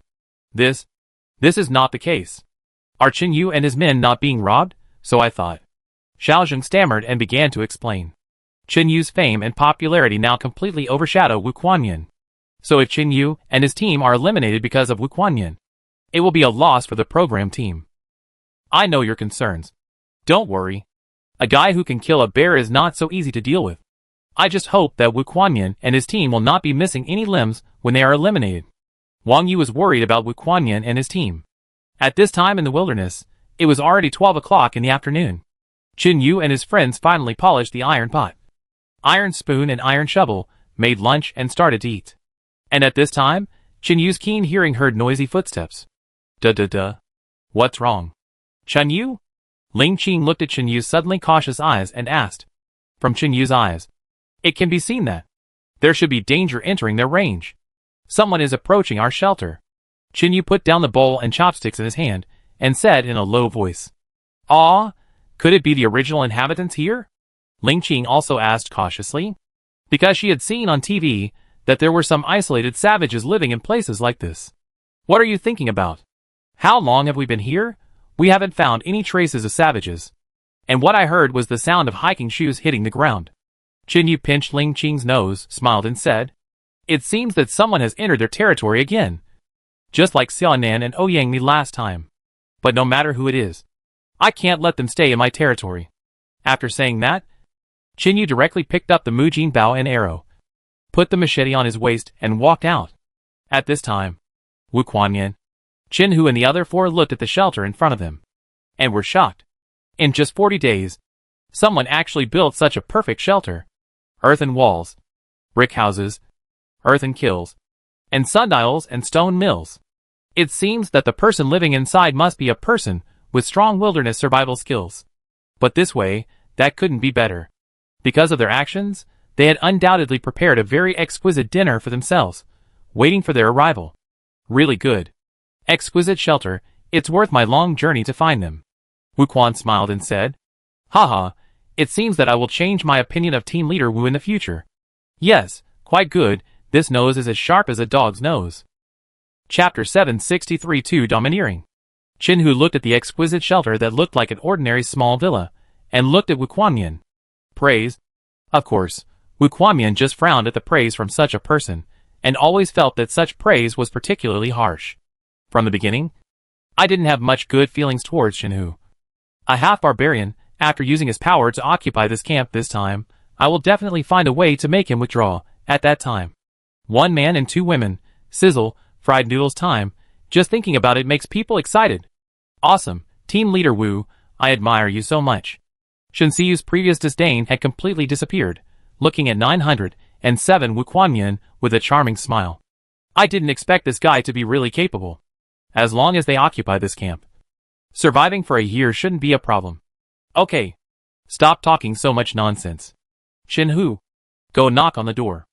This is not the case. Are Qin Yu and his men not being robbed? So I thought. Xiao Zheng stammered and began to explain. Qin Yu's fame and popularity now completely overshadow Wu Kuanyan. So if Qin Yu and his team are eliminated because of Wu Kuanyan, it will be a loss for the program team. I know your concerns. Don't worry. A guy who can kill a bear is not so easy to deal with. I just hope that Wu Kuanyan and his team will not be missing any limbs when they are eliminated. Wang Yu was worried about Wu Kuanyan and his team. At this time in the wilderness, it was already 12 o'clock in the afternoon. Qin Yu and his friends finally polished the iron pot, iron spoon and iron shovel, made lunch and started to eat. And at this time, Qin Yu's keen hearing heard noisy footsteps. Duh. What's wrong? Qin Yu? Ling Qing looked at Qin Yu's suddenly cautious eyes and asked. From Qin Yu's eyes, it can be seen that there should be danger entering their range. Someone is approaching our shelter. Qin Yu put down the bowl and chopsticks in his hand and said in a low voice, Aw, could it be the original inhabitants here? Ling Qing also asked cautiously, because she had seen on TV that there were some isolated savages living in places like this. What are you thinking about? How long have we been here? We haven't found any traces of savages. And what I heard was the sound of hiking shoes hitting the ground. Chinyu pinched Ling Qing's nose, smiled and said, "It seems that someone has entered their territory again. Just like Xiaonan and Ouyang last time. But no matter who it is, I can't let them stay in my territory." After saying that, Chinyu directly picked up the Mujin bow and arrow, put the machete on his waist and walked out. At this time, Wu Kuanyan, Qinhu and the other four looked at the shelter in front of them, and were shocked. In just 40 days, someone actually built such a perfect shelter. Earthen walls, brick houses, earthen kilns, and sundials and stone mills. It seems that the person living inside must be a person with strong wilderness survival skills. But this way, that couldn't be better. Because of their actions, they had undoubtedly prepared a very exquisite dinner for themselves, waiting for their arrival. Really good. Exquisite shelter, it's worth my long journey to find them. Wu Quan smiled and said, "Haha, it seems that I will change my opinion of Team Leader Wu in the future. Yes, quite good, this nose is as sharp as a dog's nose." Chapter 763 Too Domineering. Qinhu looked at the exquisite shelter that looked like an ordinary small villa, and looked at Wu Kuanyan. Praise? Of course, Wu Kuanyan just frowned at the praise from such a person, and always felt that such praise was particularly harsh. From the beginning, I didn't have much good feelings towards Qinhu. A half-barbarian, after using his power to occupy this camp this time, I will definitely find a way to make him withdraw, at that time. 1 man and 2 women, sizzle, fried noodles time, just thinking about it makes people excited. Awesome, Team Leader Wu, I admire you so much. Shenxiu's previous disdain had completely disappeared, looking at 907 Wu Kuanyan with a charming smile. I didn't expect this guy to be really capable. As long as they occupy this camp, surviving for a year shouldn't be a problem. Okay. Stop talking so much nonsense. Qinhu, go knock on the door.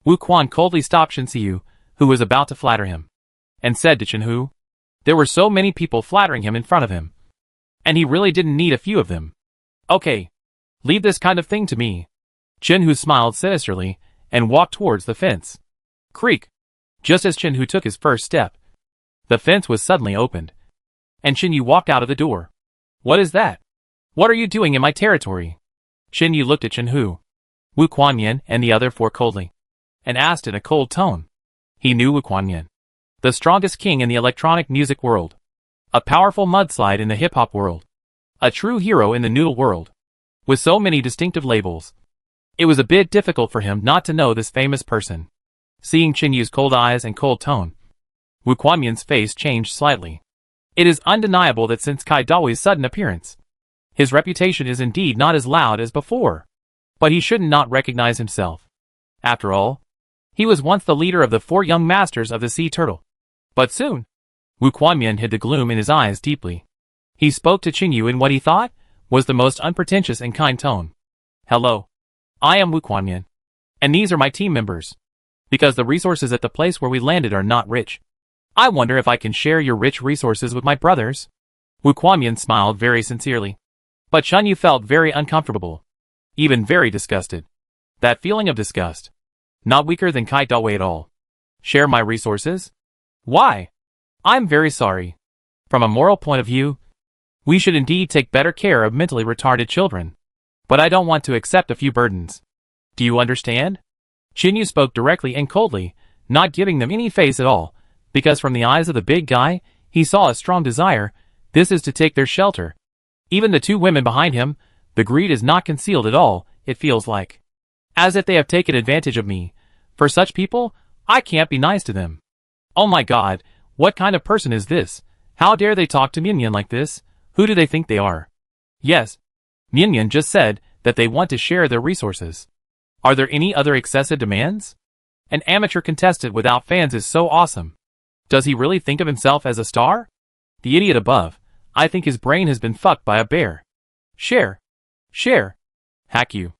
Wu Quan coldly stopped Shenxiu, who was about to flatter him, and said to Qinhu, there were so many people flattering him in front of him, and he really didn't need a few of them. Okay. Leave this kind of thing to me. Qinhu smiled sinisterly, and walked towards the fence. Creak. Just as Qinhu took his first step, the fence was suddenly opened, and Qinyu walked out of the door. What is that? What are you doing in my territory? Qinyu looked at Qinhu, Wu Kuanyan and the other 4 coldly, and asked in a cold tone. He knew Wu Kuanyan, the strongest king in the electronic music world, a powerful mudslide in the hip-hop world, a true hero in the noodle world, with so many distinctive labels. It was a bit difficult for him not to know this famous person. Seeing Qinyu's cold eyes and cold tone, Wu Kuanyan's face changed slightly. It is undeniable that since Kai Daoi's sudden appearance, his reputation is indeed not as loud as before. But he should not recognize himself. After all, he was once the leader of the 4 young masters of the sea turtle. But soon, Wu Kuanyan hid the gloom in his eyes deeply. He spoke to Qinyu in what he thought was the most unpretentious and kind tone. Hello. I am Wu Kuanyan, and these are my team members. Because the resources at the place where we landed are not rich, I wonder if I can share your rich resources with my brothers? Wu Kuanyan smiled very sincerely. But Qinyu felt very uncomfortable, even very disgusted. That feeling of disgust, not weaker than Kai Dawei at all. Share my resources? Why? I'm very sorry. From a moral point of view, we should indeed take better care of mentally retarded children. But I don't want to accept a few burdens. Do you understand? Qinyu spoke directly and coldly, not giving them any face at all, because from the eyes of the big guy, he saw a strong desire. This is to take their shelter. Even the 2 women behind him, the greed is not concealed at all, it feels like. As if they have taken advantage of me. For such people, I can't be nice to them. Oh my god, what kind of person is this? How dare they talk to Minyan like this? Who do they think they are? Yes, Minyan just said that they want to share their resources. Are there any other excessive demands? An amateur contestant without fans is so awesome. Does he really think of himself as a star? The idiot above, I think his brain has been fucked by a bear. Share. Share. Hack you.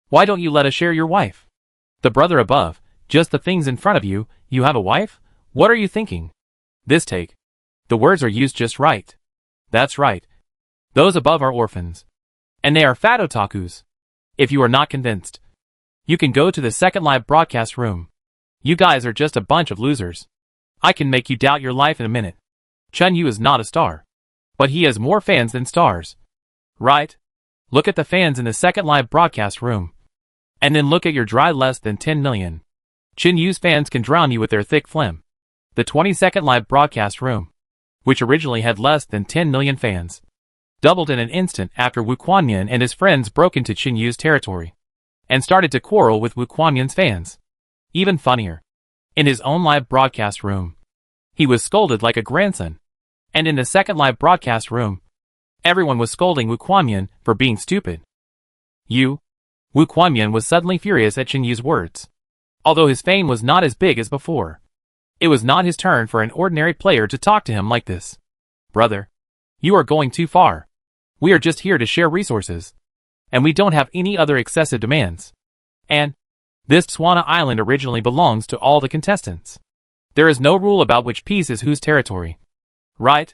Why don't you let us share your wife? The brother above, just the things in front of you, you have a wife? What are you thinking? This take. The words are used just right. That's right. Those above are orphans. And they are fat otakus. If you are not convinced, you can go to the second live broadcast room. You guys are just a bunch of losers. I can make you doubt your life in a minute. Chun Yu is not a star. But he has more fans than stars. Right? Look at the fans in the second live broadcast room. And then look at your dry less than 10 million. Chun Yu's fans can drown you with their thick phlegm. The 22nd live broadcast room, which originally had less than 10 million fans, doubled in an instant after Wu Kuanyan and his friends broke into Chun Yu's territory and started to quarrel with Wu Kuanyan's fans. Even funnier, in his own live broadcast room, he was scolded like a grandson. And in the second live broadcast room, everyone was scolding Wu Kuanyan for being stupid. Wu Kuanyan was suddenly furious at Chun Yu's words. Although his fame was not as big as before, it was not his turn for an ordinary player to talk to him like this. Brother, you are going too far. We are just here to share resources. And we don't have any other excessive demands. And this Tswana Island originally belongs to all the contestants. There is no rule about which piece is whose territory. Right?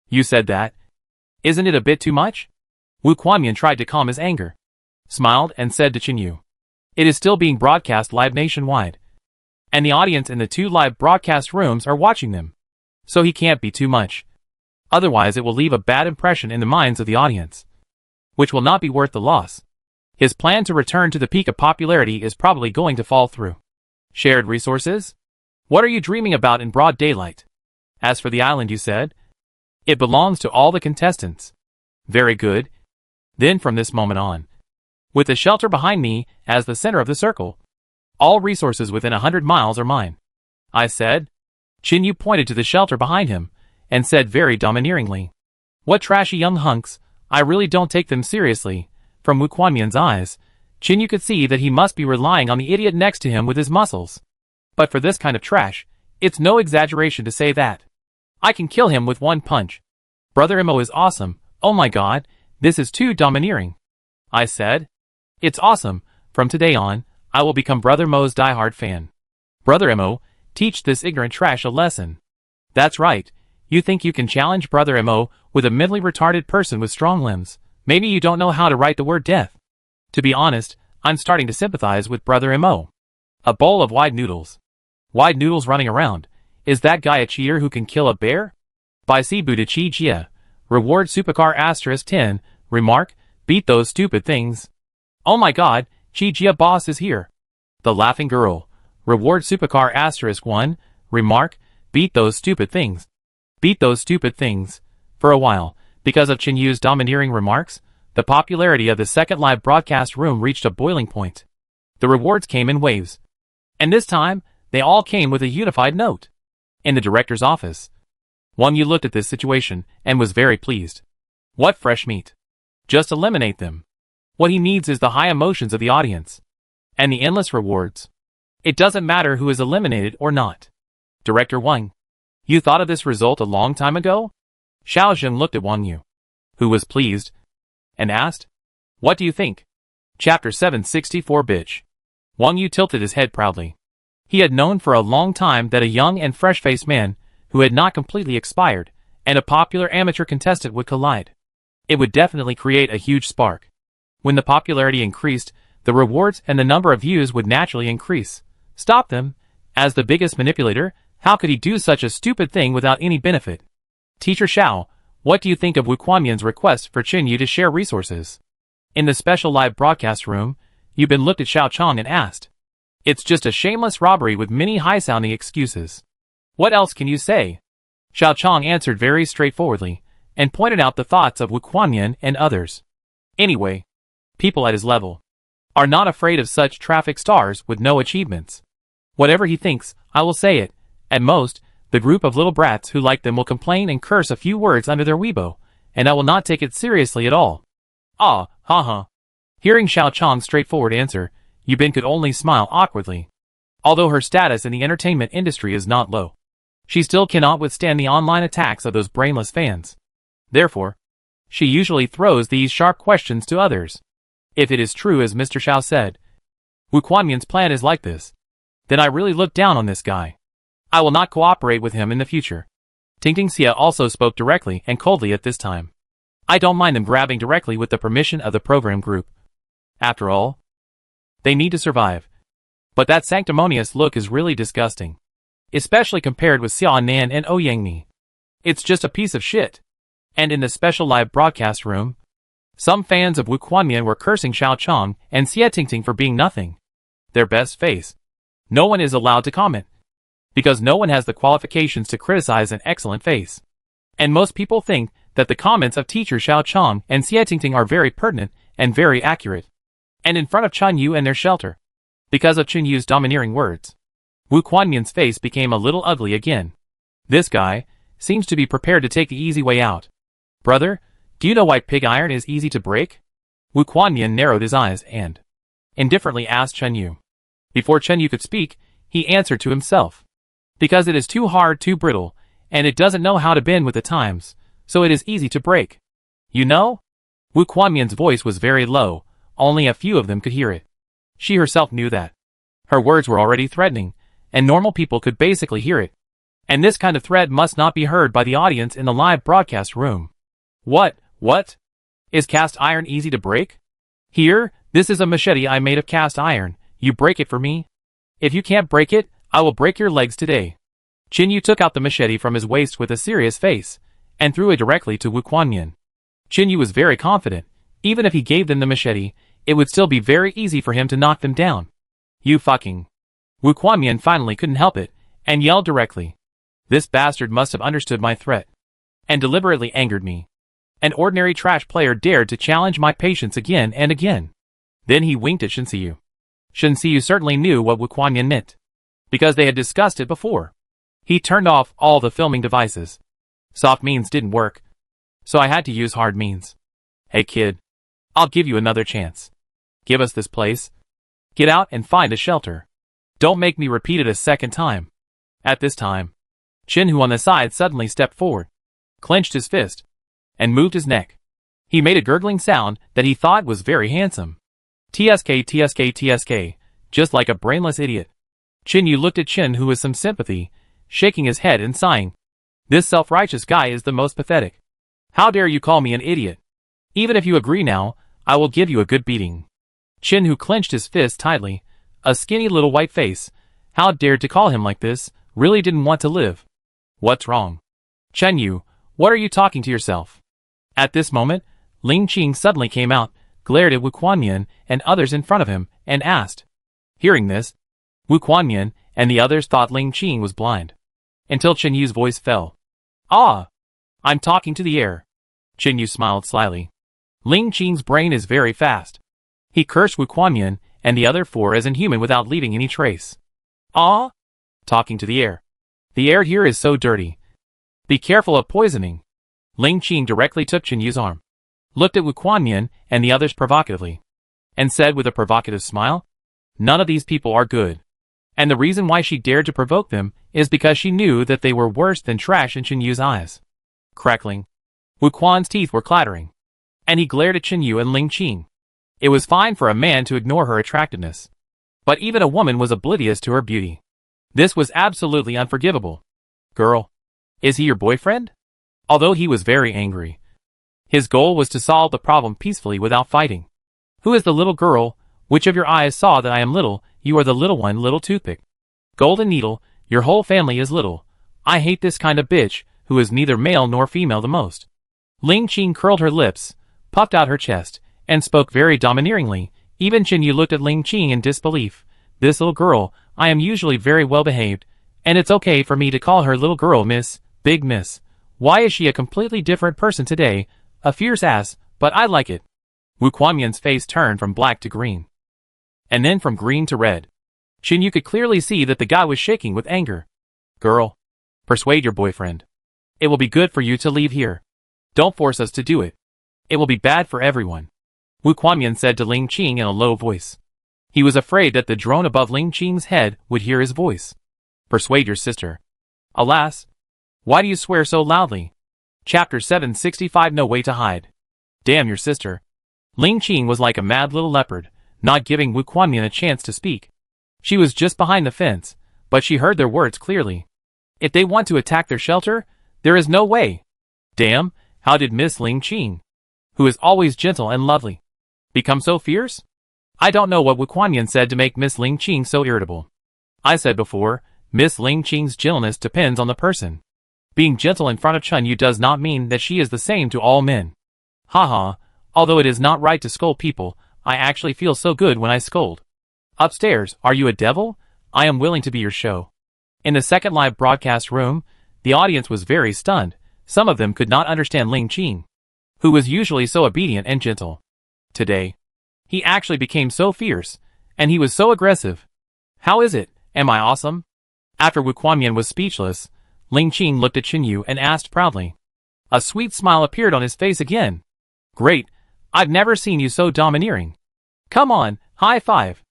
You said that. Isn't it a bit too much? Wu Kuanyan tried to calm his anger, smiled and said to Chun Yu, it is still being broadcast live nationwide. And the audience in the 2 live broadcast rooms are watching them. So he can't be too much. Otherwise it will leave a bad impression in the minds of the audience, which will not be worth the loss. His plan to return to the peak of popularity is probably going to fall through. Shared resources? What are you dreaming about in broad daylight? As for the island you said, it belongs to all the contestants. Very good. Then from this moment on, with the shelter behind me as the center of the circle, all resources within 100 miles are mine. I said. Chun Yu pointed to the shelter behind him and said very domineeringly, what trashy young hunks, I really don't take them seriously. From Wu Kuanyan's eyes, Chun Yu could see that he must be relying on the idiot next to him with his muscles. But for this kind of trash, it's no exaggeration to say that I can kill him with one punch. Brother Mo is awesome. Oh my god, this is too domineering. I said. It's awesome. From today on, I will become Brother Mo's diehard fan. Brother Mo, teach this ignorant trash a lesson. That's right. You think you can challenge Brother Mo with a mentally retarded person with strong limbs? Maybe you don't know how to write the word death. To be honest, I'm starting to sympathize with Brother Mo. A bowl of wide noodles. Wide noodles running around. Is that guy a cheater who can kill a bear? By Sibu to Chi Jia. Reward Supercar *10. Remark, beat those stupid things. Oh my god, Chi Jia boss is here. The laughing girl. Reward Supercar *1. Remark, beat those stupid things. Beat those stupid things. For a while, because of Chun Yu's domineering remarks, the popularity of the second live broadcast room reached a boiling point. The rewards came in waves. And this time, they all came with a unified note. In the director's office, Wang Yu looked at this situation and was very pleased. What fresh meat. Just eliminate them. What he needs is the high emotions of the audience. And the endless rewards. It doesn't matter who is eliminated or not. Director Wang, you thought of this result a long time ago? Xiao Zhen looked at Wang Yu, who was pleased, and asked, what do you think? Chapter 764 Bitch. Wang Yu tilted his head proudly. He had known for a long time that a young and fresh-faced man, who had not completely expired, and a popular amateur contestant would collide. It would definitely create a huge spark. When the popularity increased, the rewards and the number of views would naturally increase. Stop them. As the biggest manipulator, how could he do such a stupid thing without any benefit? Teacher Xiao, what do you think of Wu Kuanyan's request for Chun Yu to share resources? In the special live broadcast room, Yubin looked at Xiao Chong and asked. It's just a shameless robbery with many high-sounding excuses. What else can you say? Xiao Chong answered very straightforwardly, and pointed out the thoughts of Wu Kuanyan and others. Anyway, people at his level are not afraid of such traffic stars with no achievements. Whatever he thinks, I will say it. At most, the group of little brats who like them will complain and curse a few words under their Weibo, and I will not take it seriously at all. Ah, ha. Hearing Xiao Chong's straightforward answer, Yubin could only smile awkwardly. Although her status in the entertainment industry is not low, she still cannot withstand the online attacks of those brainless fans. Therefore, she usually throws these sharp questions to others. If it is true as Mr. Xiao said, Wu Kuanyan's plan is like this, then I really look down on this guy. I will not cooperate with him in the future. Tingting Xia also spoke directly and coldly at this time. I don't mind them grabbing directly with the permission of the program group. After all, they need to survive. But that sanctimonious look is really disgusting. Especially compared with Xia Nan and Ouyangmi. It's just a piece of shit. And in the special live broadcast room, some fans of Wu Quanmian were cursing Xiao Chong and Xie Tingting for being nothing. Their best face. No one is allowed to comment. Because no one has the qualifications to criticize an excellent face. And most people think that the comments of teacher Xiao Chong and Xie Tingting are very pertinent and very accurate. And in front of Chen Yu and their shelter. Because of Chen Yu's domineering words. Wu Quanmian's face became a little ugly again. This guy seems to be prepared to take the easy way out. Brother, do you know why pig iron is easy to break? Wu Quanmian narrowed his eyes and indifferently asked Chen Yu. Before Chen Yu could speak, he answered to himself. Because it is too hard, too brittle, and it doesn't know how to bend with the times, so it is easy to break. You know? Wu Quanmian's voice was very low, only a few of them could hear it. She herself knew that. Her words were already threatening, and normal people could basically hear it. And this kind of threat must not be heard by the audience in the live broadcast room. What? Is cast iron easy to break? Here, this is a machete I made of cast iron, you break it for me? If you can't break it, I will break your legs today. Chen Yu took out the machete from his waist with a serious face, and threw it directly to Wu Quanmian. Chen Yu was very confident, even if he gave them the machete, it would still be very easy for him to knock them down. You fucking... Wu Quanmian finally couldn't help it, and yelled directly. This bastard must have understood my threat. And deliberately angered me. An ordinary trash player dared to challenge my patience again and again. Then he winked at Shenxiu. Shenxiu certainly knew what Wu Quanmian meant. Because they had discussed it before. He turned off all the filming devices. Soft means didn't work. So I had to use hard means. Hey kid. I'll give you another chance. Give us this place. Get out and find a shelter. Don't make me repeat it a second time. At this time, Chen Hu on the side suddenly stepped forward, clenched his fist, and moved his neck. He made a gurgling sound that he thought was very handsome. TSK, just like a brainless idiot. Chen Yu looked at Chen Hu with some sympathy, shaking his head and sighing. This self-righteous guy is the most pathetic. How dare you call me an idiot? Even if you agree now, I will give you a good beating. Chen Hu clenched his fist tightly, a skinny little white face. How dared to call him like this, really didn't want to live. What's wrong? Chen Yu, what are you talking to yourself? At this moment, Ling Qing suddenly came out, glared at Wu Quanmian and others in front of him, and asked. Hearing this, Wu Quanmian and the others thought Ling Qing was blind. Until Chen Yu's voice fell. Ah! I'm talking to the air. Chen Yu smiled slyly. Ling Qing's brain is very fast. He cursed Wu Quanmian and the other four as inhuman without leaving any trace. Ah? Talking to the air. The air here is so dirty. Be careful of poisoning. Ling Qing directly took Chen Yu's arm, looked at Wu Quanmian and the others provocatively, and said with a provocative smile, none of these people are good. And the reason why she dared to provoke them is because she knew that they were worse than trash in Chen Yu's eyes. Crackling. Wu Quan's teeth were clattering, and he glared at Chen Yu and Ling Qing. It was fine for a man to ignore her attractiveness. But even a woman was oblivious to her beauty. This was absolutely unforgivable. Girl. Is he your boyfriend? Although he was very angry. His goal was to solve the problem peacefully without fighting. Who is the little girl? Which of your eyes saw that I am little? You are the little one, little toothpick. Golden needle, your whole family is little. I hate this kind of bitch, who is neither male nor female the most. Ling Qing curled her lips, puffed out her chest, and spoke very domineeringly. Even Chen Yu looked at Ling Qing in disbelief. This little girl, I am usually very well behaved, and it's okay for me to call her little girl miss, big miss. Why is she a completely different person today? A fierce ass, but I like it. Wu Quanmian's face turned from black to green, and then from green to red. Chen Yu could clearly see that the guy was shaking with anger. Girl, persuade your boyfriend. It will be good for you to leave here. Don't force us to do it. It will be bad for everyone. Wu Quanmian said to Ling Qing in a low voice. He was afraid that the drone above Ling Qing's head would hear his voice. Persuade your sister. Alas. Why do you swear so loudly? Chapter 765 No Way to Hide. Damn your sister. Ling Qing was like a mad little leopard, not giving Wu Quanmian a chance to speak. She was just behind the fence, but she heard their words clearly. If they want to attack their shelter, there is no way. Damn, how did Miss Ling Qing, who is always gentle and lovely, become so fierce? I don't know what Wu Kuanyan said to make Miss Ling Qing so irritable. I said before, Miss Ling Qing's gentleness depends on the person. Being gentle in front of Chen Yu does not mean that she is the same to all men. Haha, although it is not right to scold people, I actually feel so good when I scold. Upstairs, are you a devil? I am willing to be your show. In the second live broadcast room, the audience was very stunned. Some of them could not understand Ling Qing, who was usually so obedient and gentle. Today, he actually became so fierce, and he was so aggressive. How is it? Am I awesome? After Wu Kuanyan was speechless, Ling Qing looked at Chen Yu and asked proudly. A sweet smile appeared on his face again. Great, I've never seen you so domineering. Come on, high five.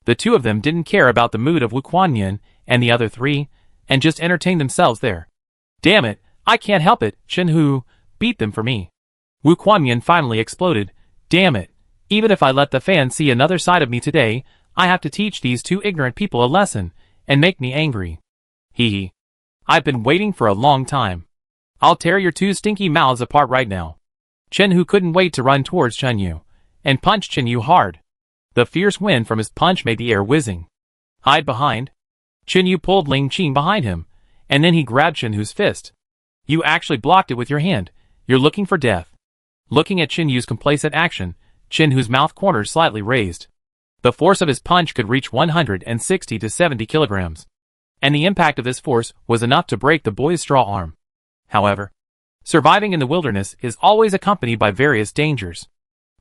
The two of them didn't care about the mood of Wu Kuanyan and the other three, and just entertained themselves there. Damn it, I can't help it, Chen Hu, beat them for me. Wu Kuanyan finally exploded. Damn it, even if I let the fans see another side of me today, I have to teach these two ignorant people a lesson, and make me angry. Hee hee. I've been waiting for a long time. I'll tear your two stinky mouths apart right now. Chen Hu couldn't wait to run towards Chen Yu, and punched Chen Yu hard. The fierce wind from his punch made the air whizzing. Hide behind. Chen Yu pulled Ling Qing behind him, and then he grabbed Chen Hu's fist. You actually blocked it with your hand. You're looking for death. Looking at Chen Yu's complacent action, Chen Hu's mouth corners slightly raised. The force of his punch could reach 160 to 70 kilograms. And the impact of this force was enough to break the boy's straw arm. However, surviving in the wilderness is always accompanied by various dangers.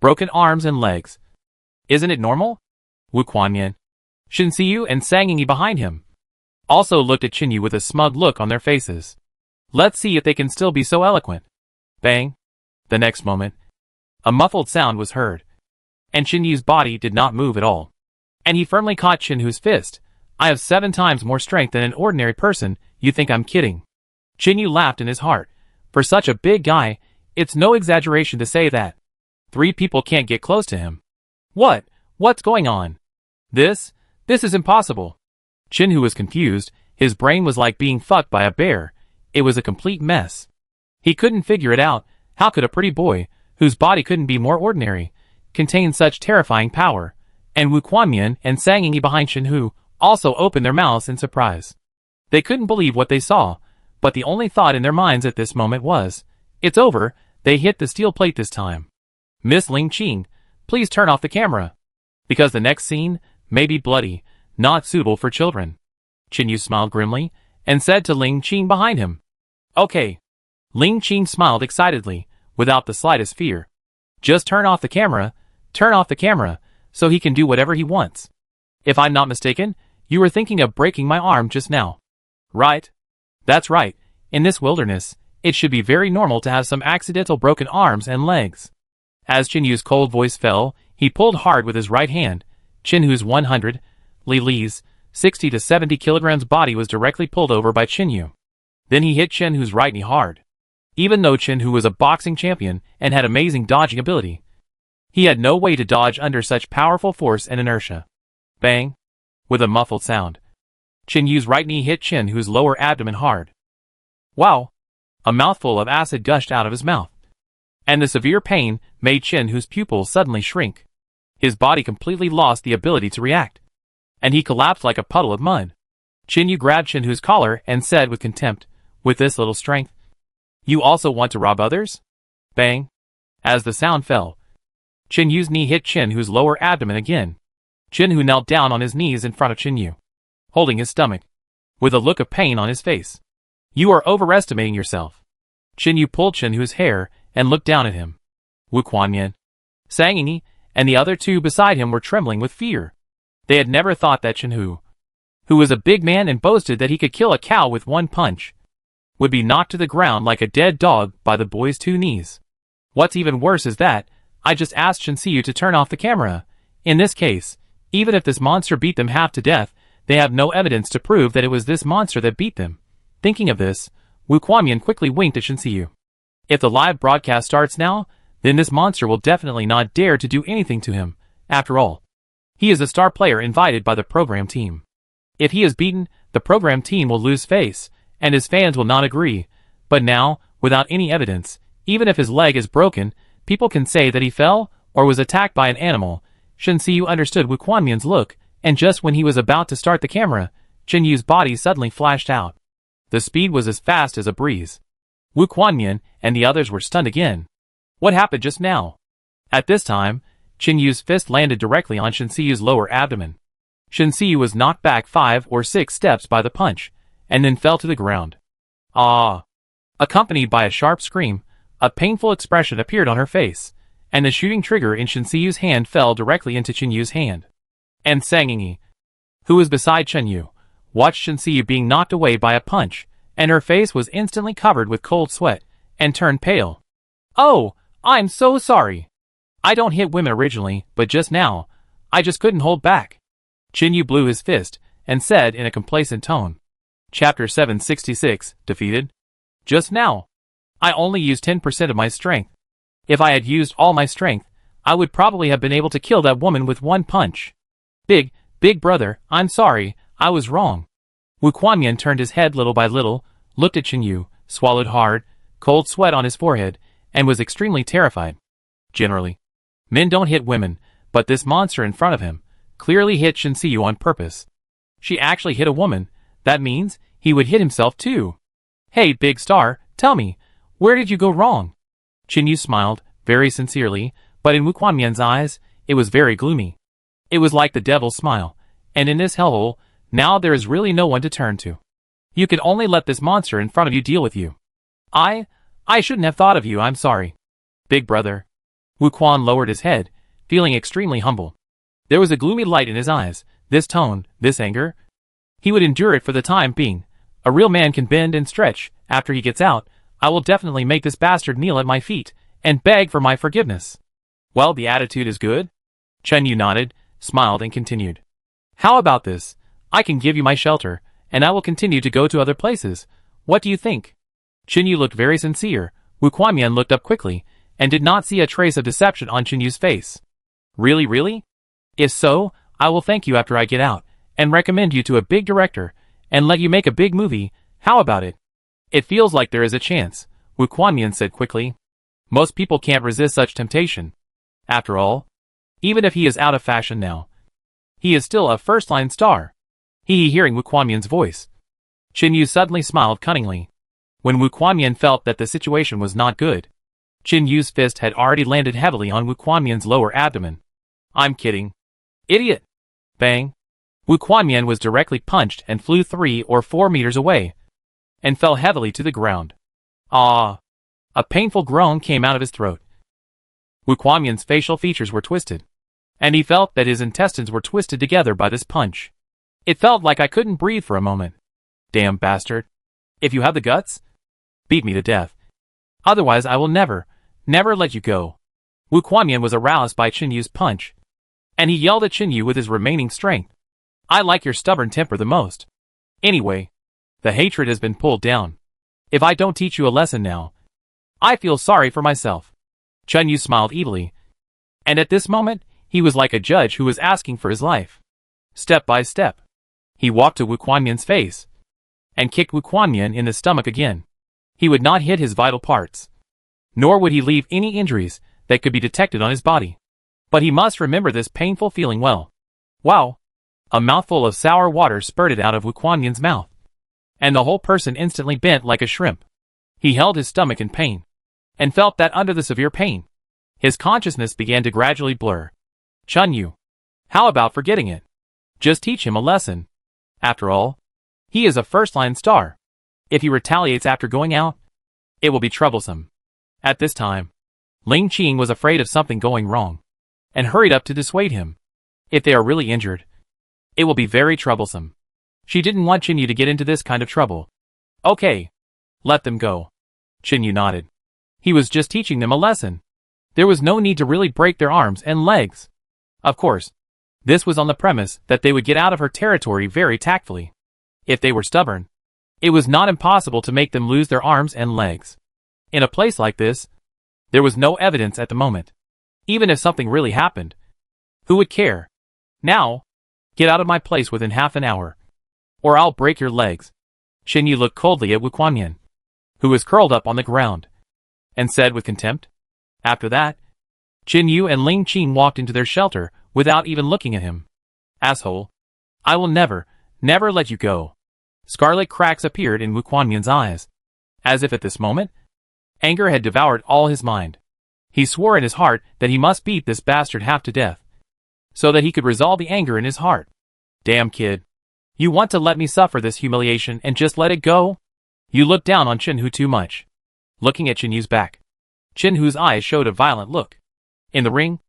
Broken arms and legs. Isn't it normal? Wu Kuanyan, Shen Xiyu and Sang Yingyi behind him also looked at Chen Yu with a smug look on their faces. Let's see if they can still be so eloquent. Bang. The next moment, a muffled sound was heard, and Chen Yu's body did not move at all. And he firmly caught Chen Hu's fist. I have 7 times more strength than an ordinary person, you think I'm kidding? Chen Yu laughed in his heart. For such a big guy, it's no exaggeration to say that 3 people can't get close to him. What's going on? This is impossible. Chen Hu was confused. His brain was like being fucked by a bear. It was a complete mess. He couldn't figure it out. How could a pretty boy, whose body couldn't be more ordinary, contain such terrifying power? And Wu Kuanyan and Sang Yingyi behind Chen Hu also opened their mouths in surprise. They couldn't believe what they saw, but the only thought in their minds at this moment was, it's over, they hit the steel plate this time. Miss Ling Qing, please turn off the camera. Because the next scene may be bloody, not suitable for children. Chen Yu smiled grimly, and said to Ling Qing behind him. Okay. Ling Qing smiled excitedly, without the slightest fear. Just turn off the camera, so he can do whatever he wants. If I'm not mistaken, you were thinking of breaking my arm just now. Right? That's right, in this wilderness, it should be very normal to have some accidental broken arms and legs. As Chen Yu's cold voice fell, he pulled hard with his right hand. Chen Hu's 100, Li Li's 60 to 70 kilograms body was directly pulled over by Chen Yu. Then he hit Chen Hu's right knee hard. Even though Chen Hu was a boxing champion and had amazing dodging ability, he had no way to dodge under such powerful force and inertia. Bang! With a muffled sound, Chen Yu's right knee hit Chen Hu's lower abdomen hard. Wow! A mouthful of acid gushed out of his mouth. And the severe pain made Chen Hu's pupils suddenly shrink. His body completely lost the ability to react, and he collapsed like a puddle of mud. Chen Yu grabbed Chen Hu's collar and said with contempt, with this little strength, you also want to rob others? Bang! As the sound fell, Chen Yu's knee hit Chen Hu's lower abdomen again. Chen Hu knelt down on his knees in front of Chen Yu, holding his stomach, with a look of pain on his face. You are overestimating yourself. Chen Yu pulled Chen Hu's hair and looked down at him. Wu Kuanyan, Sang Yingyi, and the other 2 beside him were trembling with fear. They had never thought that Chen Hu, who was a big man and boasted that he could kill a cow with 1 punch, would be knocked to the ground like a dead dog by the boy's 2 knees. What's even worse is that I just asked Shen Xiyu to turn off the camera. In this case, even if this monster beat them half to death, they have no evidence to prove that it was this monster that beat them. Thinking of this, Wu Kuanyan quickly winked at Shen Xiyu. If the live broadcast starts now, then this monster will definitely not dare to do anything to him. After all, he is a star player invited by the program team. If he is beaten, the program team will lose face, and his fans will not agree. But now, without any evidence, even if his leg is broken, people can say that he fell or was attacked by an animal. Shen Xiyu understood Wu Quanmian's look, and just when he was about to start the camera, Chen Yu's body suddenly flashed out. The speed was as fast as a breeze. Wu Quanmian and the others were stunned again. What happened just now? At this time, Chen Yu's fist landed directly on Shen Xiyu's lower abdomen. Shen Xiyu was knocked back 5 or 6 steps by the punch, and then fell to the ground. Ah! Accompanied by a sharp scream, a painful expression appeared on her face, and the shooting trigger in Shen Xiyu's hand fell directly into Chen Yu's hand. And Sangyi, who was beside Chen Yu, watched Shen Xiyu being knocked away by a punch, and her face was instantly covered with cold sweat, and turned pale. Oh, I'm so sorry. I don't hit women originally, but just now, I just couldn't hold back. Chen Yu blew his fist, and said in a complacent tone. Chapter 766, Defeated. Just now. I only used 10% of my strength. If I had used all my strength, I would probably have been able to kill that woman with one punch. Big brother, I'm sorry, I was wrong. Wu Quanmian turned his head little by little, looked at Chen Yu, swallowed hard, cold sweat on his forehead, and was extremely terrified. Generally, men don't hit women, but this monster in front of him clearly hit Shen Xiyu on purpose. She actually hit a woman. That means he would hit himself too. Hey, big star, tell me, where did you go wrong? Chen Yu smiled, very sincerely, but in Wu Quanmian's eyes, it was very gloomy. It was like the devil's smile, and in this hellhole, now there is really no one to turn to. You can only let this monster in front of you deal with you. I shouldn't have thought of you, I'm sorry. Big brother. Wu Quan lowered his head, feeling extremely humble. There was a gloomy light in his eyes, this tone, this anger. He would endure it for the time being. A real man can bend and stretch. After he gets out, I will definitely make this bastard kneel at my feet, and beg for my forgiveness. Well, the attitude is good? Chen Yu nodded, smiled and continued. How about this? I can give you my shelter, and I will continue to go to other places. What do you think? Chen Yu looked very sincere. Wu Quanmian looked up quickly, and did not see a trace of deception on Chen Yu's face. Really? If so, I will thank you after I get out, and recommend you to a big director, and let you make a big movie. How about it? It feels like there is a chance, Wu Quanmian said quickly. Most people can't resist such temptation. After all, even if he is out of fashion now, he is still a first-line star. Hearing Wu Quanmian's voice, Chen Yu suddenly smiled cunningly. When Wu Quanmian felt that the situation was not good, Chen Yu's fist had already landed heavily on Wu Quanmian's lower abdomen. I'm kidding. Idiot! Bang! Wu Quanmian was directly punched and flew 3 or 4 meters away, and fell heavily to the ground. Ah! A painful groan came out of his throat. Wu Quanmian's facial features were twisted, and he felt that his intestines were twisted together by this punch. It felt like I couldn't breathe for a moment. Damn bastard. If you have the guts, beat me to death. Otherwise I will never let you go. Wu Quanmian was aroused by Chen Yu's punch, and he yelled at Chen Yu with his remaining strength. I like your stubborn temper the most. Anyway, the hatred has been pulled down. If I don't teach you a lesson now, I feel sorry for myself. Chen Yu smiled evilly, and at this moment, he was like a judge who was asking for his life. Step by step, he walked to Wu Quanmian's face, and kicked Wu Quanmian in the stomach again. He would not hit his vital parts, nor would he leave any injuries that could be detected on his body. But he must remember this painful feeling well. Wow! A mouthful of sour water spurted out of Wu Quanmian's mouth, and the whole person instantly bent like a shrimp. He held his stomach in pain, and felt that under the severe pain, his consciousness began to gradually blur. Chen Yu, how about forgetting it? Just teach him a lesson. After all, he is a first-line star. If he retaliates after going out, it will be troublesome. At this time, Ling Qing was afraid of something going wrong, and hurried up to dissuade him. If they are really injured, it will be very troublesome. She didn't want Chen Yu to get into this kind of trouble. Okay, let them go. Chen Yu nodded. He was just teaching them a lesson. There was no need to really break their arms and legs. Of course, this was on the premise that they would get out of her territory very tactfully. If they were stubborn, it was not impossible to make them lose their arms and legs. In a place like this, there was no evidence at the moment. Even if something really happened, who would care? Now, get out of my place within half an hour, or I'll break your legs. Chen Yu looked coldly at Wu Quanmian, who was curled up on the ground, and said with contempt. After that, Chen Yu and Ling Qing walked into their shelter without even looking at him. Asshole. I will never let you go. Scarlet cracks appeared in Wu Kuanyan's eyes. As if at this moment, anger had devoured all his mind. He swore in his heart that he must beat this bastard half to death, so that he could resolve the anger in his heart. Damn kid. You want to let me suffer this humiliation and just let it go? You look down on Chin Hu too much. Looking at Chin Yu's back, Chin Hu's eyes showed a violent look. In the ring,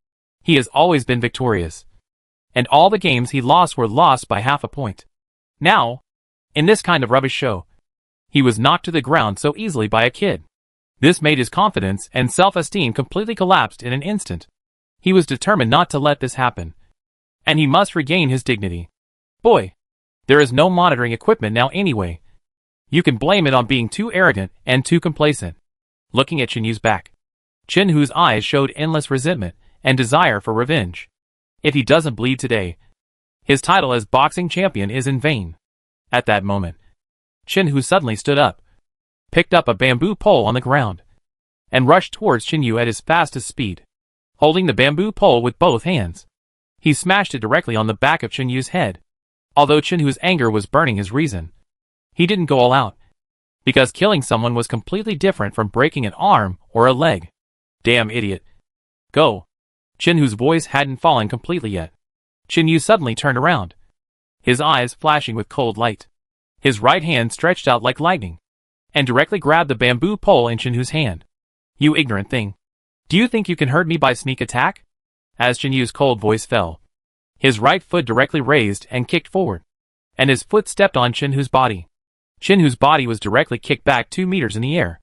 he has always been victorious, and all the games he lost were lost by half a point. Now, in this kind of rubbish show, he was knocked to the ground so easily by a kid. This made his confidence and self-esteem completely collapsed in an instant. He was determined not to let this happen, and he must regain his dignity. Boy, there is no monitoring equipment now anyway. You can blame it on being too arrogant and too complacent. Looking at Chin Yu's back, Chin Hu's eyes showed endless resentment and desire for revenge. If he doesn't bleed today, his title as boxing champion is in vain. At that moment, Chin Hu suddenly stood up, picked up a bamboo pole on the ground, and rushed towards Chin Yu at his fastest speed. Holding the bamboo pole with both hands, he smashed it directly on the back of Chin Yu's head. Although Chin Hu's anger was burning his reason, he didn't go all out, because killing someone was completely different from breaking an arm or a leg. Damn idiot. Go. Chin Hu's voice hadn't fallen completely yet. Chin Yu suddenly turned around, his eyes flashing with cold light. His right hand stretched out like lightning, and directly grabbed the bamboo pole in Chin Hu's hand. You ignorant thing. Do you think you can hurt me by sneak attack? As Chin Yu's cold voice fell, his right foot directly raised and kicked forward, and his foot stepped on Chin Hu's body. Chin Hu's body was directly kicked back 2 meters in the air.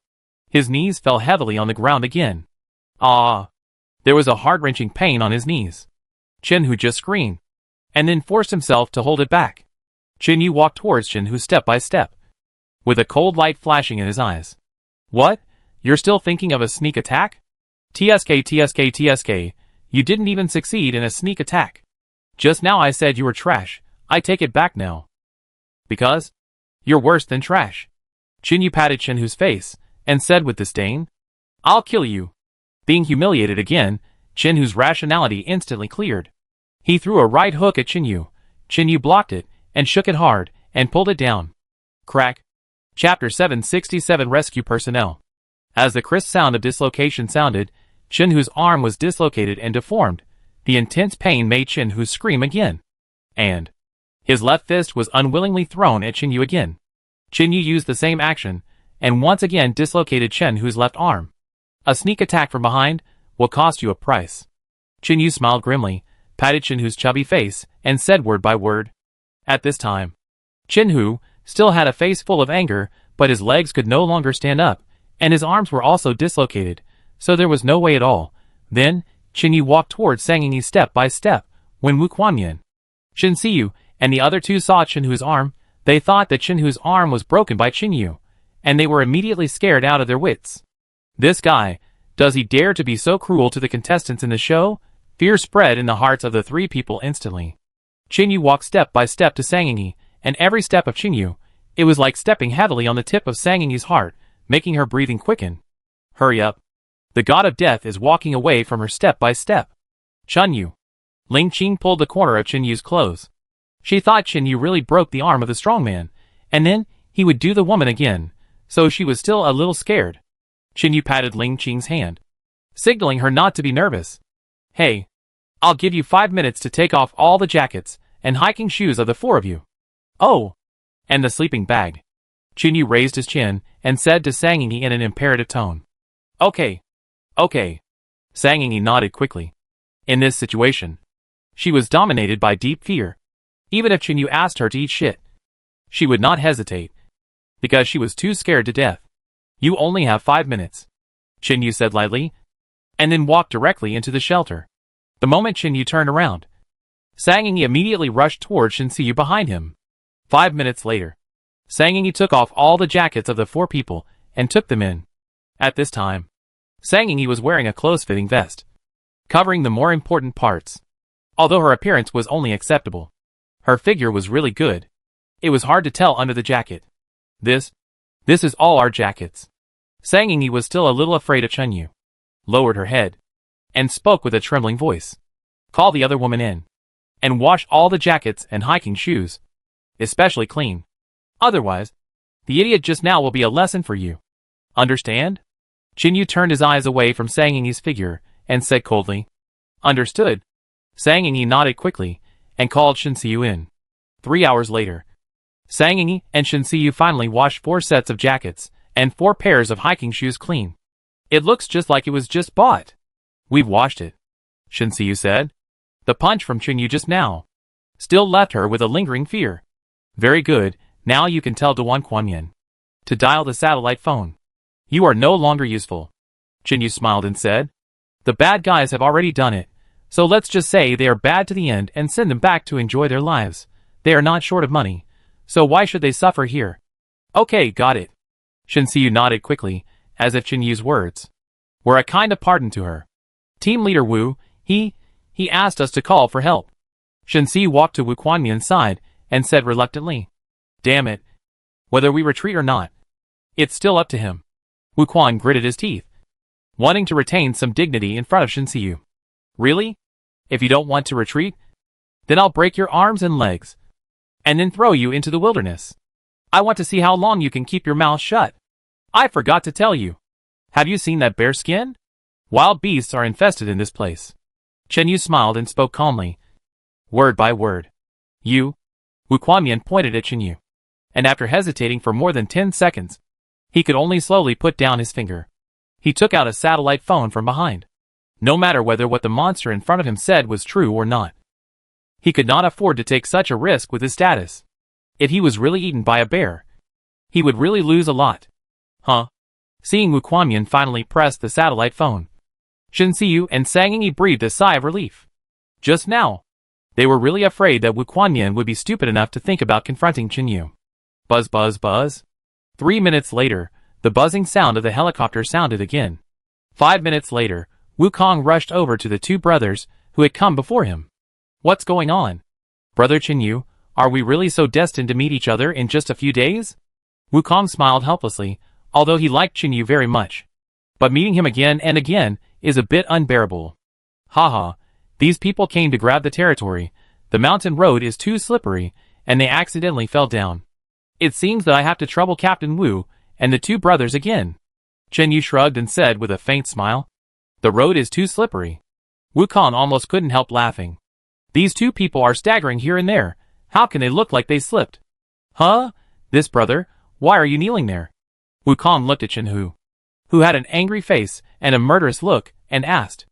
His knees fell heavily on the ground again. Ah! There was a heart-wrenching pain on his knees. Chin Hu just screamed, and then forced himself to hold it back. Chin Yu walked towards Chin Hu step by step, with a cold light flashing in his eyes. What? You're still thinking of a sneak attack? TSK, you didn't even succeed in a sneak attack. Just now I said you were trash. I take it back now. Because? You're worse than trash. Chin Yu patted Chin Hu's face, and said with disdain, I'll kill you. Being humiliated again, Chin Hu's rationality instantly cleared. He threw a right hook at Chin Yu. Chin Yu blocked it, and shook it hard, and pulled it down. Crack. Chapter 767 Rescue Personnel. As the crisp sound of dislocation sounded, Chin Hu's arm was dislocated and deformed. The intense pain made Chin Hu scream again. And his left fist was unwillingly thrown at Chin Yu again. Chin Yu used the same action, and once again dislocated Chin Hu's left arm. A sneak attack from behind will cost you a price. Chin Yu smiled grimly, patted Chin Hu's chubby face, and said word by word. At this time, Chin Hu still had a face full of anger, but his legs could no longer stand up, and his arms were also dislocated, so there was no way at all. Then, Chin Yu walked towards Sang Yi step by step. When Wu Kuanyan, Shin Siyu, and the other two saw Chin Hu's arm, they thought that Chin Hu's arm was broken by Chin Yu, and they were immediately scared out of their wits. This guy, does he dare to be so cruel to the contestants in the show? Fear spread in the hearts of the 3 people instantly. Chin Yu walked step by step to Sang Yi, and every step of Chin Yu, it was like stepping heavily on the tip of Sang Yi's heart, making her breathing quicken. Hurry up. The god of death is walking away from her step by step. Chun Yu. Ling Qing pulled the corner of Chin Yu's clothes. She thought Chin Yu really broke the arm of the strong man, and then he would do the woman again, so she was still a little scared. Chin Yu patted Ling Qing's hand, signaling her not to be nervous. Hey, I'll give you 5 minutes to take off all the jackets and hiking shoes of the 4 of you. Oh, and the sleeping bag. Chin Yu raised his chin and said to Sang Yi in an imperative tone. Okay. Sang Yi nodded quickly. In this situation, she was dominated by deep fear. Even if Chin Yu asked her to eat shit, she would not hesitate, because she was too scared to death. You only have 5 minutes, Chin Yu said lightly, and then walked directly into the shelter. The moment Chin Yu turned around, Sang Yi immediately rushed towards Shin Siyu behind him. 5 minutes later, Sang Yi took off all the jackets of the 4 people and took them in. At this time, Sang Yi was wearing a close-fitting vest, covering the more important parts. Although her appearance was only acceptable, her figure was really good. It was hard to tell under the jacket. This is all our jackets. Sang Yi was still a little afraid of Chun Yu, lowered her head, and spoke with a trembling voice. Call the other woman in. And wash all the jackets and hiking shoes. Especially clean. Otherwise, the idiot just now will be a lesson for you. Understand? Chinyu turned his eyes away from Sang Ying's figure and said coldly, Understood. Sang Ying nodded quickly and called Shin Siyu in. 3 hours later, Sang Ying and Shin Siyu finally washed 4 sets of jackets and 4 pairs of hiking shoes clean. It looks just like it was just bought. We've washed it, Shin Siyu said. The punch from Chinyu just now still left her with a lingering fear. Very good, now you can tell Dewan Quanmian to dial the satellite phone. You are no longer useful. Chinyu smiled and said, The bad guys have already done it, so let's just say they are bad to the end and send them back to enjoy their lives. They are not short of money, so why should they suffer here? Okay, got it. Shin Siyu nodded quickly, as if Chinyu's words were a kind of pardon to her. Team leader Wu, he asked us to call for help. Shin Siyu walked to Wu Quanmian's side and said reluctantly, Damn it. Whether we retreat or not, it's still up to him. Wu Quan gritted his teeth, wanting to retain some dignity in front of Shin Siyu. Really? If you don't want to retreat, then I'll break your arms and legs, and then throw you into the wilderness. I want to see how long you can keep your mouth shut. I forgot to tell you. Have you seen that bear skin? Wild beasts are infested in this place. Chenyu smiled and spoke calmly, word by word. You? Wu Quanmian pointed at Chenyu, and after hesitating for more than 10 seconds, he could only slowly put down his finger. He took out a satellite phone from behind. No matter whether what the monster in front of him said was true or not, he could not afford to take such a risk with his status. If he was really eaten by a bear, he would really lose a lot. Huh? Seeing Wu Quanmian finally press the satellite phone, Shin Siyu and Sang Ying breathed a sigh of relief. Just now, they were really afraid that Wu Quanmian would be stupid enough to think about confronting Chinyu. Buzz buzz buzz. 3 minutes later, the buzzing sound of the helicopter sounded again. 5 minutes later, Wukong rushed over to the 2 brothers who had come before him. What's going on? Brother Chinyu, are we really so destined to meet each other in just a few days? Wukong smiled helplessly, although he liked Chinyu very much. But meeting him again and again is a bit unbearable. Haha, these people came to grab the territory. The mountain road is too slippery, and they accidentally fell down. It seems that I have to trouble Captain Wu and the 2 brothers again. Chenyu shrugged and said with a faint smile, The road is too slippery. Wukong almost couldn't help laughing. These 2 people are staggering here and there. How can they look like they slipped? Huh? This brother? Why are you kneeling there? Wukong looked at Chenhu, who had an angry face and a murderous look, and asked.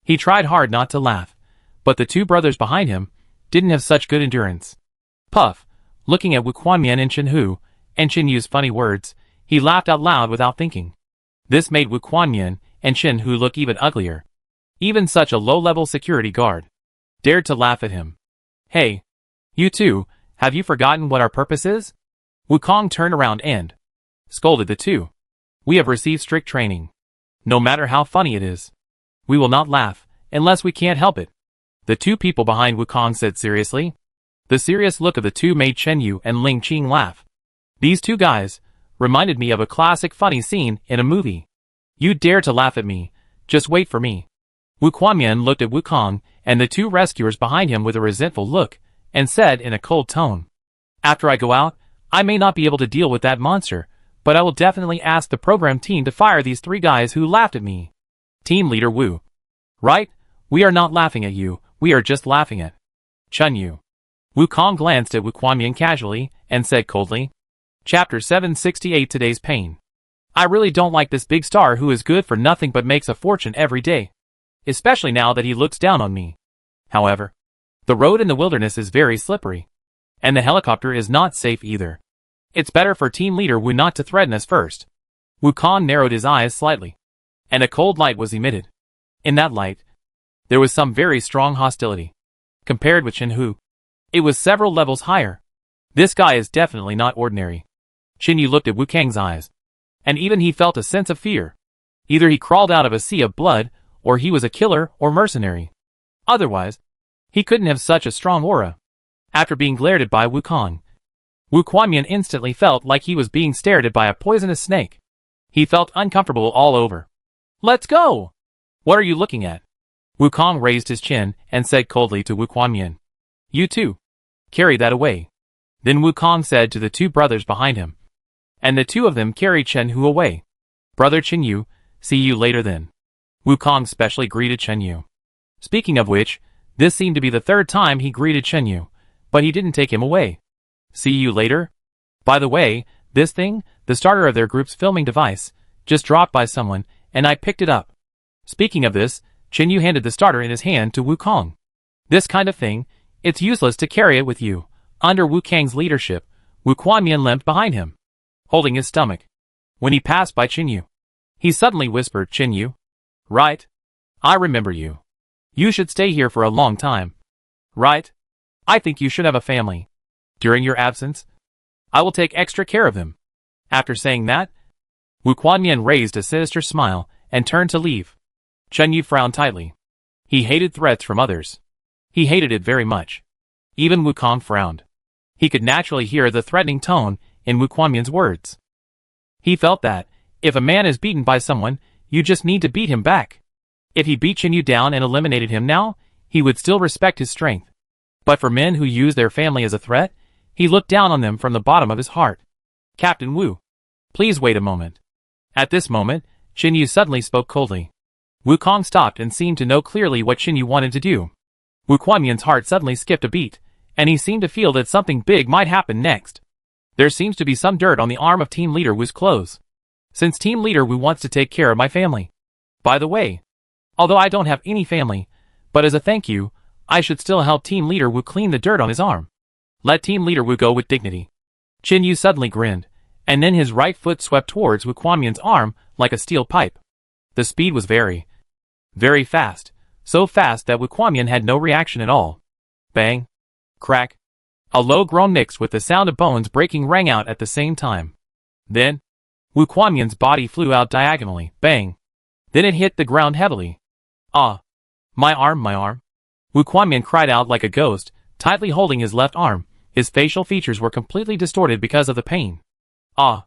He tried hard not to laugh, but the 2 brothers behind him didn't have such good endurance. Puff, looking at Wu Quanmian and Chenhu, and Chenyu's funny words, he laughed out loud without thinking. This made Wu Quanmian and Chenhu look even uglier. Even such a low-level security guard dared to laugh at him. Hey, you 2, have you forgotten what our purpose is? Wukong turned around and scolded the 2. We have received strict training. No matter how funny it is, we will not laugh, unless we can't help it. The 2 people behind Wukong said seriously. The serious look of the 2 made Chenyu and Ling Qing laugh. These 2 guys reminded me of a classic funny scene in a movie. You dare to laugh at me, just wait for me. Wu Quanmian looked at Wukong and the 2 rescuers behind him with a resentful look, and said in a cold tone, After I go out, I may not be able to deal with that monster, but I will definitely ask the program team to fire these 3 guys who laughed at me. Team leader Wu. Right? We are not laughing at you, we are just laughing at Chenyu. Wukong glanced at Wu Quanmian casually, and said coldly, Chapter 768 Today's Pain. I really don't like this big star who is good for nothing but makes a fortune every day. Especially now that he looks down on me. However, the road in the wilderness is very slippery. And the helicopter is not safe either. It's better for team leader Wu not to threaten us first. Wukong narrowed his eyes slightly, and a cold light was emitted. In that light, there was some very strong hostility. Compared with Chenhu, it was several levels higher. This guy is definitely not ordinary. Chenyu looked at Wukong's eyes, and even he felt a sense of fear. Either he crawled out of a sea of blood, or he was a killer or mercenary. Otherwise, he couldn't have such a strong aura. After being glared at by Wukong, Wu Quanmian instantly felt like he was being stared at by a poisonous snake. He felt uncomfortable all over. Let's go! What are you looking at? Wukong raised his chin and said coldly to Wu Kuanmian. You too. Carry that away. Then Wukong said to the two brothers behind him. And the two of them carried Chen Hu away. Brother Chen Yu, see you later then. Wukong specially greeted Chen Yu. Speaking of which, this seemed to be the third time he greeted Chen Yu, but he didn't take him away. See you later? By the way, this thing, the starter of their group's filming device, just dropped by someone, and I picked it up. Speaking of this, Chen Yu handed the starter in his hand to Wukong. This kind of thing, it's useless to carry it with you. Under Wukong's leadership, Wu Kuanmian limped behind him, holding his stomach. When he passed by Chen Yu, he suddenly whispered, Chen Yu. Right? I remember you. You should stay here for a long time. Right? I think you should have a family. During your absence, I will take extra care of him. After saying that, Wu Kuanmian raised a sinister smile and turned to leave. Chen Yu frowned tightly. He hated threats from others. He hated it very much. Even Wukong frowned. He could naturally hear the threatening tone in Wu Kuanmian's words. He felt that, if a man is beaten by someone, you just need to beat him back. If he beat Chen Yu down and eliminated him now, he would still respect his strength. But for men who use their family as a threat, he looked down on them from the bottom of his heart. Captain Wu. Please wait a moment. At this moment, Chen Yu suddenly spoke coldly. Wukong stopped and seemed to know clearly what Chen Yu wanted to do. Wu Kuanmian's heart suddenly skipped a beat, and he seemed to feel that something big might happen next. There seems to be some dirt on the arm of Team Leader Wu's clothes. Since Team Leader Wu wants to take care of my family. By the way, although I don't have any family, but as a thank you, I should still help Team Leader Wu clean the dirt on his arm. Let Team Leader Wu go with dignity. Chen Yu suddenly grinned, and then his right foot swept towards Wu Kuanmian's arm like a steel pipe. The speed was very fast, so fast that Wu Kuanmian had no reaction at all. Bang! Crack! A low groan mixed with the sound of bones breaking rang out at the same time. Then, Wu Kuanmian's body flew out diagonally. Bang! Then it hit the ground heavily. Ah! My arm, my arm! Wu Kuanmian cried out like a ghost, tightly holding his left arm. His facial features were completely distorted because of the pain. Ah!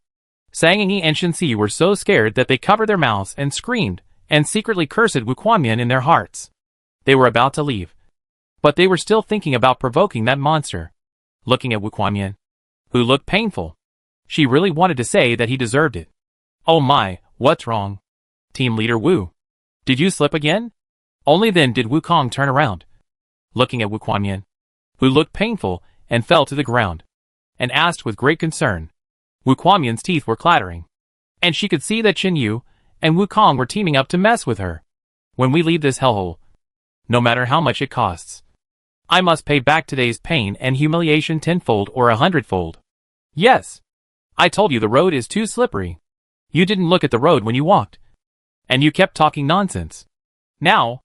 Sang Yi and Shen Si were so scared that they covered their mouths and screamed, and secretly cursed Wu Kuanmian in their hearts. They were about to leave. But they were still thinking about provoking that monster. Looking at Wu Kuanmian, who looked painful. She really wanted to say that he deserved it. Oh my, what's wrong? Team Leader Wu. Did you slip again? Only then did Wukong turn around. Looking at Wu Kuanmian, who looked painful and fell to the ground, and asked with great concern. Wu Kuanmian's teeth were clattering, and she could see that Chen Yu and Wukong were teaming up to mess with her. When we leave this hellhole, no matter how much it costs, I must pay back today's pain and humiliation tenfold or 100-fold. Yes. I told you the road is too slippery. You didn't look at the road when you walked. And you kept talking nonsense. Now,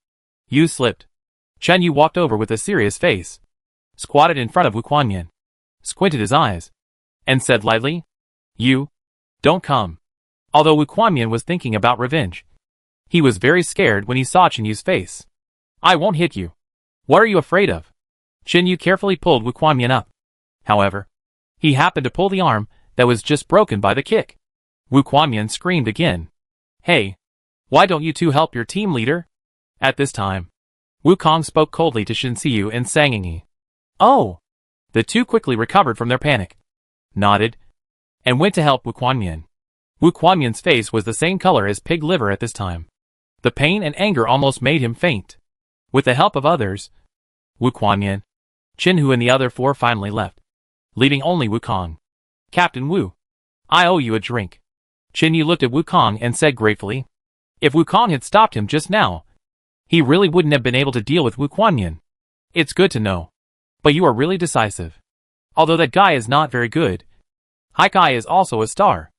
you slipped. Chen Yu walked over with a serious face, squatted in front of Wu Kuanmian, squinted his eyes, and said lightly, You, don't come. Although Wu Kuanmian was thinking about revenge, he was very scared when he saw Chen Yu's face. I won't hit you. What are you afraid of? Chen Yu carefully pulled Wu Kuanmian up. However, he happened to pull the arm that was just broken by the kick. Wu Kuanmian screamed again. Hey, why don't you two help your team leader? At this time, Wukong spoke coldly to Shen Siyu and Sang Yi. Oh! The two quickly recovered from their panic, nodded, and went to help Wu Kuanmian. Wu Kuanmian's face was the same color as pig liver at this time. The pain and anger almost made him faint. With the help of others, Wu Kuanmian, Chen Hu and the other four finally left, leaving only Wukong. Captain Wu, I owe you a drink. Chen Yu looked at Wukong and said gratefully. If Wukong had stopped him just now, he really wouldn't have been able to deal with Wu Kuanmian. It's good to know. But you are really decisive. Although that guy is not very good, Haikai is also a star.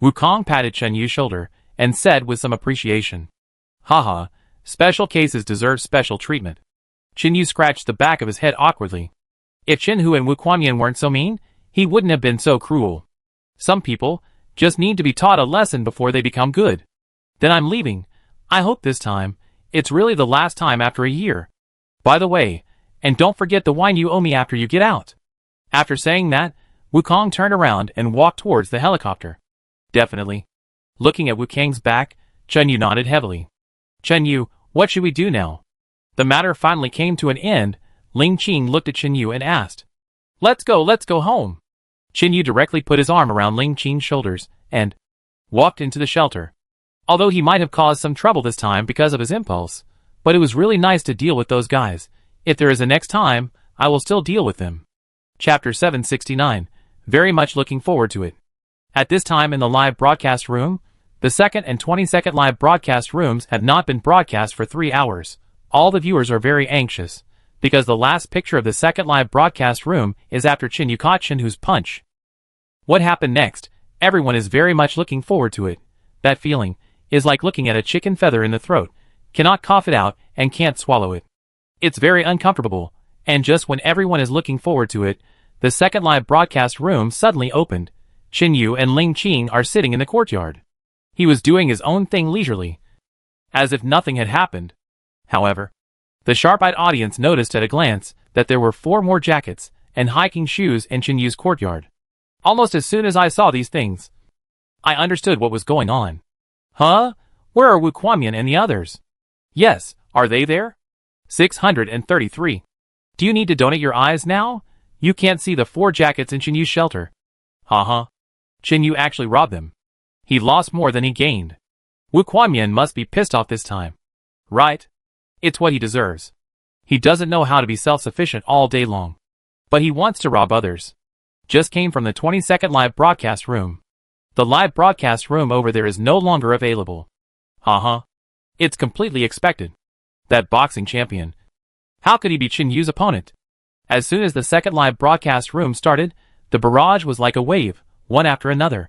Wukong patted Chen Yu's shoulder and said with some appreciation. Haha, special cases deserve special treatment. Chen Yu scratched the back of his head awkwardly. If Chen Hu and Wu Kuanmian weren't so mean, he wouldn't have been so cruel. Some people just need to be taught a lesson before they become good. Then I'm leaving. I hope this time, it's really the last time after a year. By the way, and don't forget the wine you owe me after you get out. After saying that, Wukong turned around and walked towards the helicopter. Definitely. Looking at Wukong's back, Chen Yu nodded heavily. Chen Yu, what should we do now? The matter finally came to an end. Ling Qing looked at Chen Yu and asked, let's go home." Chen Yu directly put his arm around Ling Qing's shoulders and walked into the shelter. Although he might have caused some trouble this time because of his impulse, but it was really nice to deal with those guys. If there is a next time, I will still deal with them. Chapter 769. Very much looking forward to it. At this time in the live broadcast room, the second and 22nd live broadcast rooms have not been broadcast for 3 hours. All the viewers are very anxious, because the last picture of the second live broadcast room is after Chen Yu caught Chen Hu's punch. What happened next? Everyone is very much looking forward to it. That feeling is like looking at a chicken feather in the throat, cannot cough it out and can't swallow it. It's very uncomfortable, and just when everyone is looking forward to it, the second live broadcast room suddenly opened. Chen Yu and Ling Qing are sitting in the courtyard. He was doing his own thing leisurely, as if nothing had happened. However, the sharp-eyed audience noticed at a glance that there were 4 more jackets and hiking shoes in Chen Yu's courtyard. Almost as soon as I saw these things, I understood what was going on. Huh? Where are Wu Quanmian and the others? Yes, are they there? 633. Do you need to donate your eyes now? You can't see the 4 jackets in Chen Yu's shelter. Haha. Chen Yu actually robbed them. He lost more than he gained. Wu Quanmian must be pissed off this time. Right? It's what he deserves. He doesn't know how to be self-sufficient all day long. But he wants to rob others. Just came from the 22nd live broadcast room. The live broadcast room over there is no longer available. Haha. It's completely expected. That boxing champion. How could he be Chen Yu's opponent? As soon as the second live broadcast room started, the barrage was like a wave, one after another.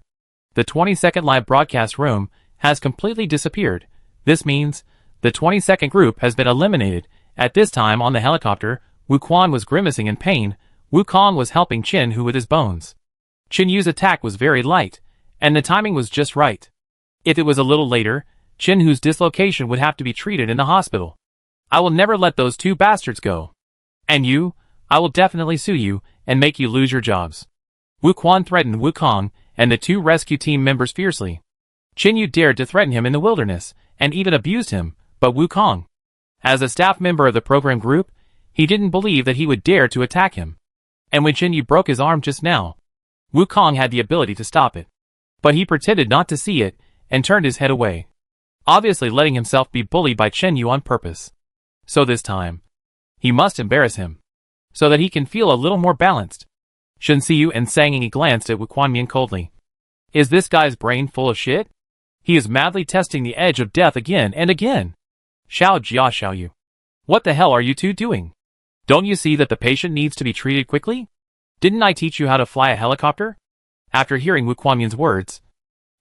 The 22nd live broadcast room has completely disappeared. This means the 22nd group has been eliminated. At this time on the helicopter, Wu Quan was grimacing in pain. Wu Kong was helping Chen Hu with his bones. Chen Yu's attack was very light, and the timing was just right. If it was a little later, Chen Hu's dislocation would have to be treated in the hospital. I will never let those 2 bastards go. And you, I will definitely sue you and make you lose your jobs. Wu Quan threatened Wu Kong and the 2 rescue team members fiercely. Chen Yu dared to threaten him in the wilderness and even abused him, but Wu Kong, as a staff member of the program group, he didn't believe that he would dare to attack him. And when Chen Yu broke his arm just now, Wu Kong had the ability to stop it. But he pretended not to see it and turned his head away, obviously letting himself be bullied by Chen Yu on purpose. So this time, he must embarrass him, so that he can feel a little more balanced. Shen Xiyu and Sang Ying glanced at Wu Quanmian coldly. Is this guy's brain full of shit? He is madly testing the edge of death again and again. Xiao Jia Xiaoyu. What the hell are you 2 doing? Don't you see that the patient needs to be treated quickly? Didn't I teach you how to fly a helicopter? After hearing Wu Quanmian's words,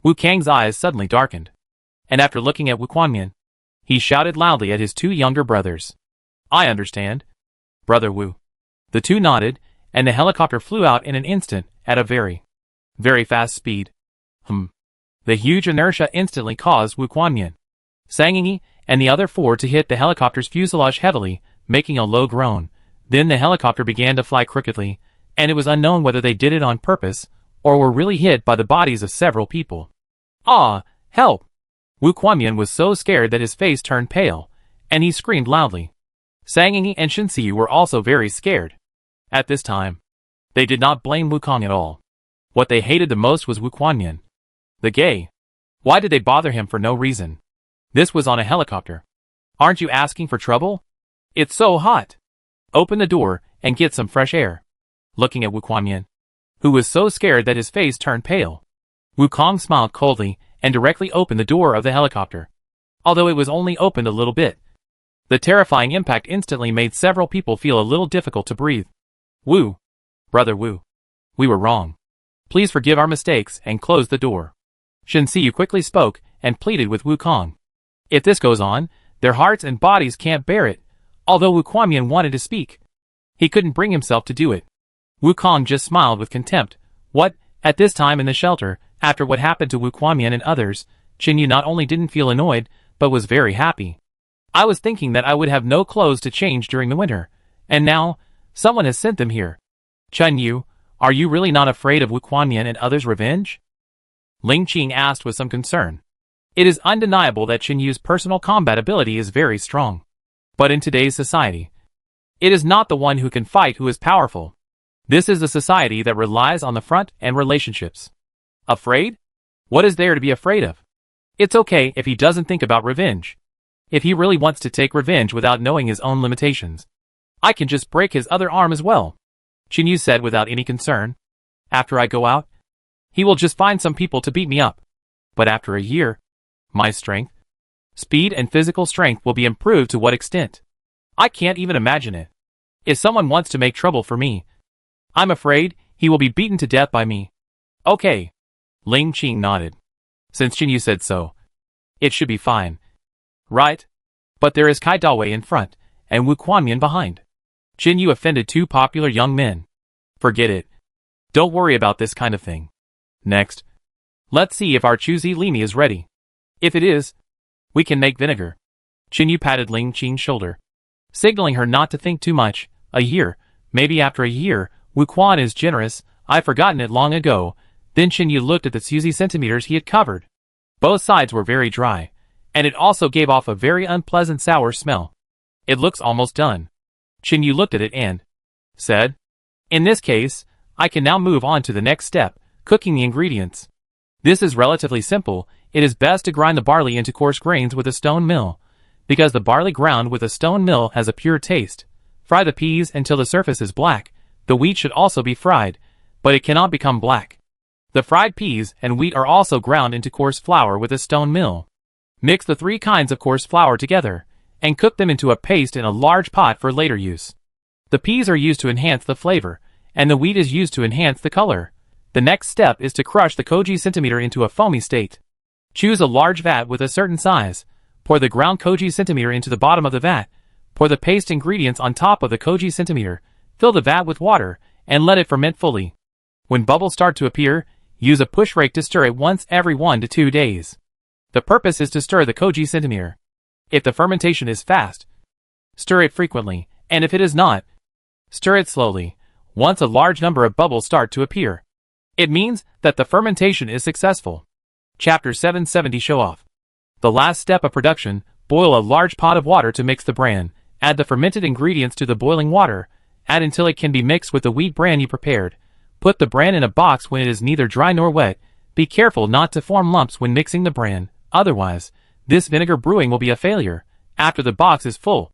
Wu Kang's eyes suddenly darkened. And after looking at Wu Quanmian, he shouted loudly at his 2 younger brothers. I understand. Brother Wu. The 2 nodded, and the helicopter flew out in an instant at a very, very fast speed. The huge inertia instantly caused Wu Quanmian, Sang Ying, and the other 4 to hit the helicopter's fuselage heavily, making a low groan. Then the helicopter began to fly crookedly, and it was unknown whether they did it on purpose or were really hit by the bodies of several people. Ah, help! Wu Quanmian was so scared that his face turned pale, and he screamed loudly. Sang Ying and Shen Xiyu were also very scared. At this time, they did not blame Wu Kong at all. What they hated the most was Wu Quanmian, the gay. Why did they bother him for no reason? This was on a helicopter. Aren't you asking for trouble? It's so hot. Open the door and get some fresh air. Looking at Wu Quanmian, who was so scared that his face turned pale, Wu Kong smiled coldly and directly opened the door of the helicopter. Although it was only opened a little bit, the terrifying impact instantly made several people feel a little difficult to breathe. Wu. Brother Wu. We were wrong. Please forgive our mistakes and close the door. Shen Xiyu quickly spoke and pleaded with Wu Kong. If this goes on, their hearts and bodies can't bear it. Although Wu Quanmian wanted to speak, he couldn't bring himself to do it. Wu Kong just smiled with contempt. What? At this time in the shelter, after what happened to Wu Quanmian and others, Chen Yu not only didn't feel annoyed, but was very happy. I was thinking that I would have no clothes to change during the winter, and now, someone has sent them here. Chen Yu, are you really not afraid of Wu Quanmian and others' revenge? Ling Qing asked with some concern. It is undeniable that Chen Yu's personal combat ability is very strong. But in today's society, it is not the one who can fight who is powerful. This is a society that relies on the front and relationships. Afraid? What is there to be afraid of? It's okay if he doesn't think about revenge. If he really wants to take revenge without knowing his own limitations, I can just break his other arm as well, Chinyu said without any concern. After I go out, he will just find some people to beat me up. But after a year, my strength, speed and physical strength will be improved to what extent? I can't even imagine it. If someone wants to make trouble for me, I'm afraid he will be beaten to death by me. Okay. Ling Qing nodded. Since Chinyu said so, it should be fine. Right? But there is Kai Dawei in front, and Wu Quanmian behind. Chinyu offended two popular young men. Forget it. Don't worry about this kind of thing. Next, let's see if our Chuzi Limi is ready. If it is, we can make vinegar. Chinyu patted Ling Qing's shoulder, signaling her not to think too much. A year, maybe after a year, Wu Quan is generous. I've forgotten it long ago. Then Chinyu looked at the Suzy centimeters he had covered. Both sides were very dry, and it also gave off a very unpleasant sour smell. It looks almost done. Chinyu looked at it and said, in this case, I can now move on to the next step, cooking the ingredients. This is relatively simple. It is best to grind the barley into coarse grains with a stone mill, because the barley ground with a stone mill has a pure taste. Fry the peas until the surface is black. The wheat should also be fried, but it cannot become black. The fried peas and wheat are also ground into coarse flour with a stone mill. Mix the three kinds of coarse flour together, and cook them into a paste in a large pot for later use. The peas are used to enhance the flavor, and the wheat is used to enhance the color. The next step is to crush the koji centimeter into a foamy state. Choose a large vat with a certain size. Pour the ground koji centimeter into the bottom of the vat. Pour the paste ingredients on top of the koji centimeter. Fill the vat with water, and let it ferment fully. When bubbles start to appear, use a push rake to stir it once every 1 to 2 days. The purpose is to stir the koji centimeter. If the fermentation is fast, stir it frequently, and if it is not, stir it slowly. Once a large number of bubbles start to appear, it means that the fermentation is successful. Chapter 770 Show Off. The last step of production, boil a large pot of water to mix the bran. Add the fermented ingredients to the boiling water. Add until it can be mixed with the wheat bran you prepared. Put the bran in a box when it is neither dry nor wet. Be careful not to form lumps when mixing the bran, otherwise, this vinegar brewing will be a failure. After the box is full,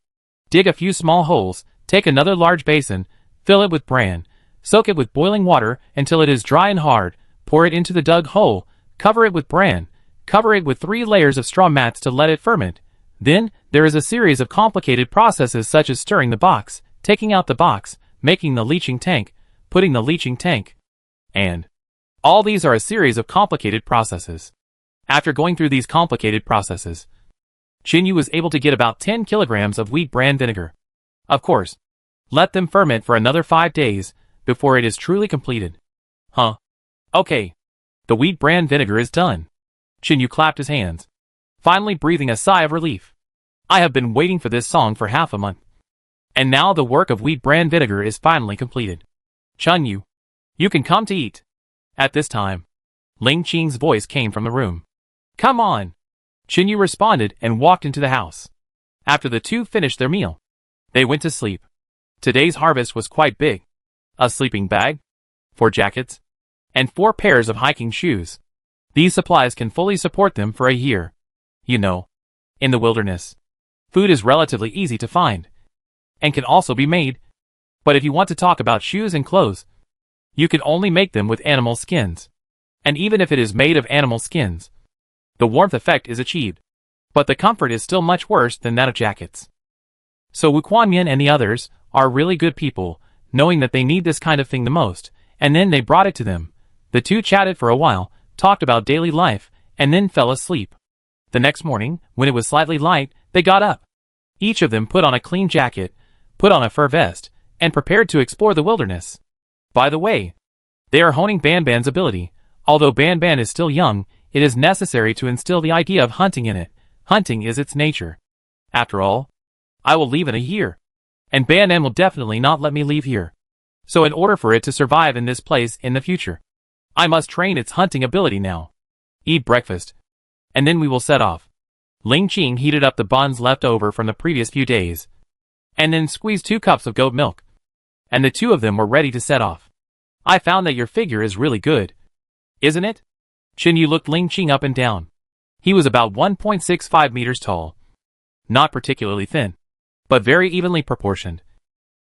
dig a few small holes, take another large basin, fill it with bran, soak it with boiling water until it is dry and hard, pour it into the dug hole, cover it with bran, cover it with 3 layers of straw mats to let it ferment. Then, there is a series of complicated processes such as stirring the box, taking out the box, making the leaching tank, putting the leaching tank, and all these are a series of complicated processes. After going through these complicated processes, Chinyu was able to get about 10 kilograms of wheat bran vinegar. Of course, let them ferment for another 5 days before it is truly completed. Huh? Okay. The wheat bran vinegar is done. Chinyu clapped his hands, finally breathing a sigh of relief. I have been waiting for this song for half a month. And now the work of wheat bran vinegar is finally completed. Chinyu, you can come to eat. At this time, Ling Qing's voice came from the room. Come on. Chinyu responded and walked into the house. After the two finished their meal, they went to sleep. Today's harvest was quite big. A sleeping bag, 4 jackets, and 4 pairs of hiking shoes. These supplies can fully support them for a year. You know, in the wilderness, food is relatively easy to find, and can also be made. But if you want to talk about shoes and clothes, you can only make them with animal skins. And even if it is made of animal skins, the warmth effect is achieved, but the comfort is still much worse than that of jackets. So Wu Quanmian and the others are really good people, knowing that they need this kind of thing the most, and then they brought it to them. The two chatted for a while, talked about daily life, and then fell asleep. The next morning, when it was slightly light, they got up. Each of them put on a clean jacket, put on a fur vest, and prepared to explore the wilderness. By the way, they are honing Banban's ability. Although Banban is still young, it is necessary to instill the idea of hunting in it. Hunting is its nature. After all, I will leave in a year, and Banban will definitely not let me leave here. So in order for it to survive in this place in the future, I must train its hunting ability now. Eat breakfast, and then we will set off. Ling Qing heated up the buns left over from the previous few days, and then squeezed 2 cups of goat milk. And the 2 of them were ready to set off. I found that your figure is really good. Isn't it? Chinyu looked Ling Qing up and down. He was about 1.65 meters tall. Not particularly thin, but very evenly proportioned.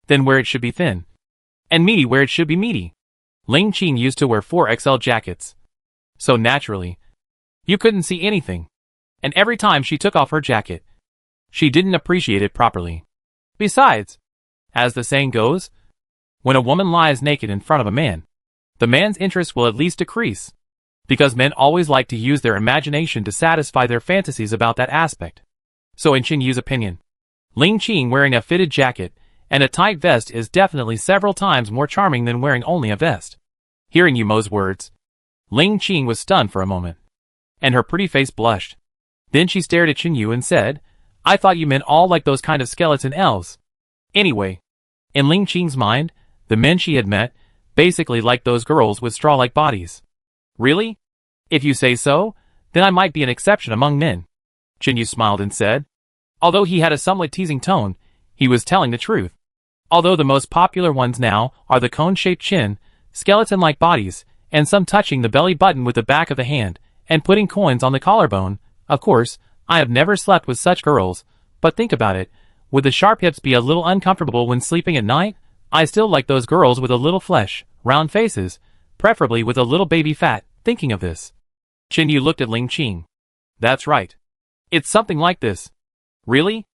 Thin where it should be thin, and meaty where it should be meaty. Ling Qing used to wear 4XL jackets. So naturally, you couldn't see anything. And every time she took off her jacket, she didn't appreciate it properly. Besides, as the saying goes, when a woman lies naked in front of a man, the man's interest will at least decrease, because men always like to use their imagination to satisfy their fantasies about that aspect. So in Chinyu's opinion, Ling Qing wearing a fitted jacket and a tight vest is definitely several times more charming than wearing only a vest. Hearing Yumo's words, Ling Qing was stunned for a moment, and her pretty face blushed. Then she stared at Chinyu and said, I thought you meant all like those kind of skeleton elves. Anyway, in Ling Qing's mind, the men she had met basically liked those girls with straw-like bodies. Really? If you say so, then I might be an exception among men. Chinyu smiled and said. Although he had a somewhat teasing tone, he was telling the truth. Although the most popular ones now are the cone-shaped chin, skeleton-like bodies, and some touching the belly button with the back of the hand, and putting coins on the collarbone. Of course, I have never slept with such girls, but think about it, would the sharp hips be a little uncomfortable when sleeping at night? I still like those girls with a little flesh, round faces, preferably with a little baby fat. Thinking of this, Chinyu looked at Ling Qing. That's right. It's something like this. Really?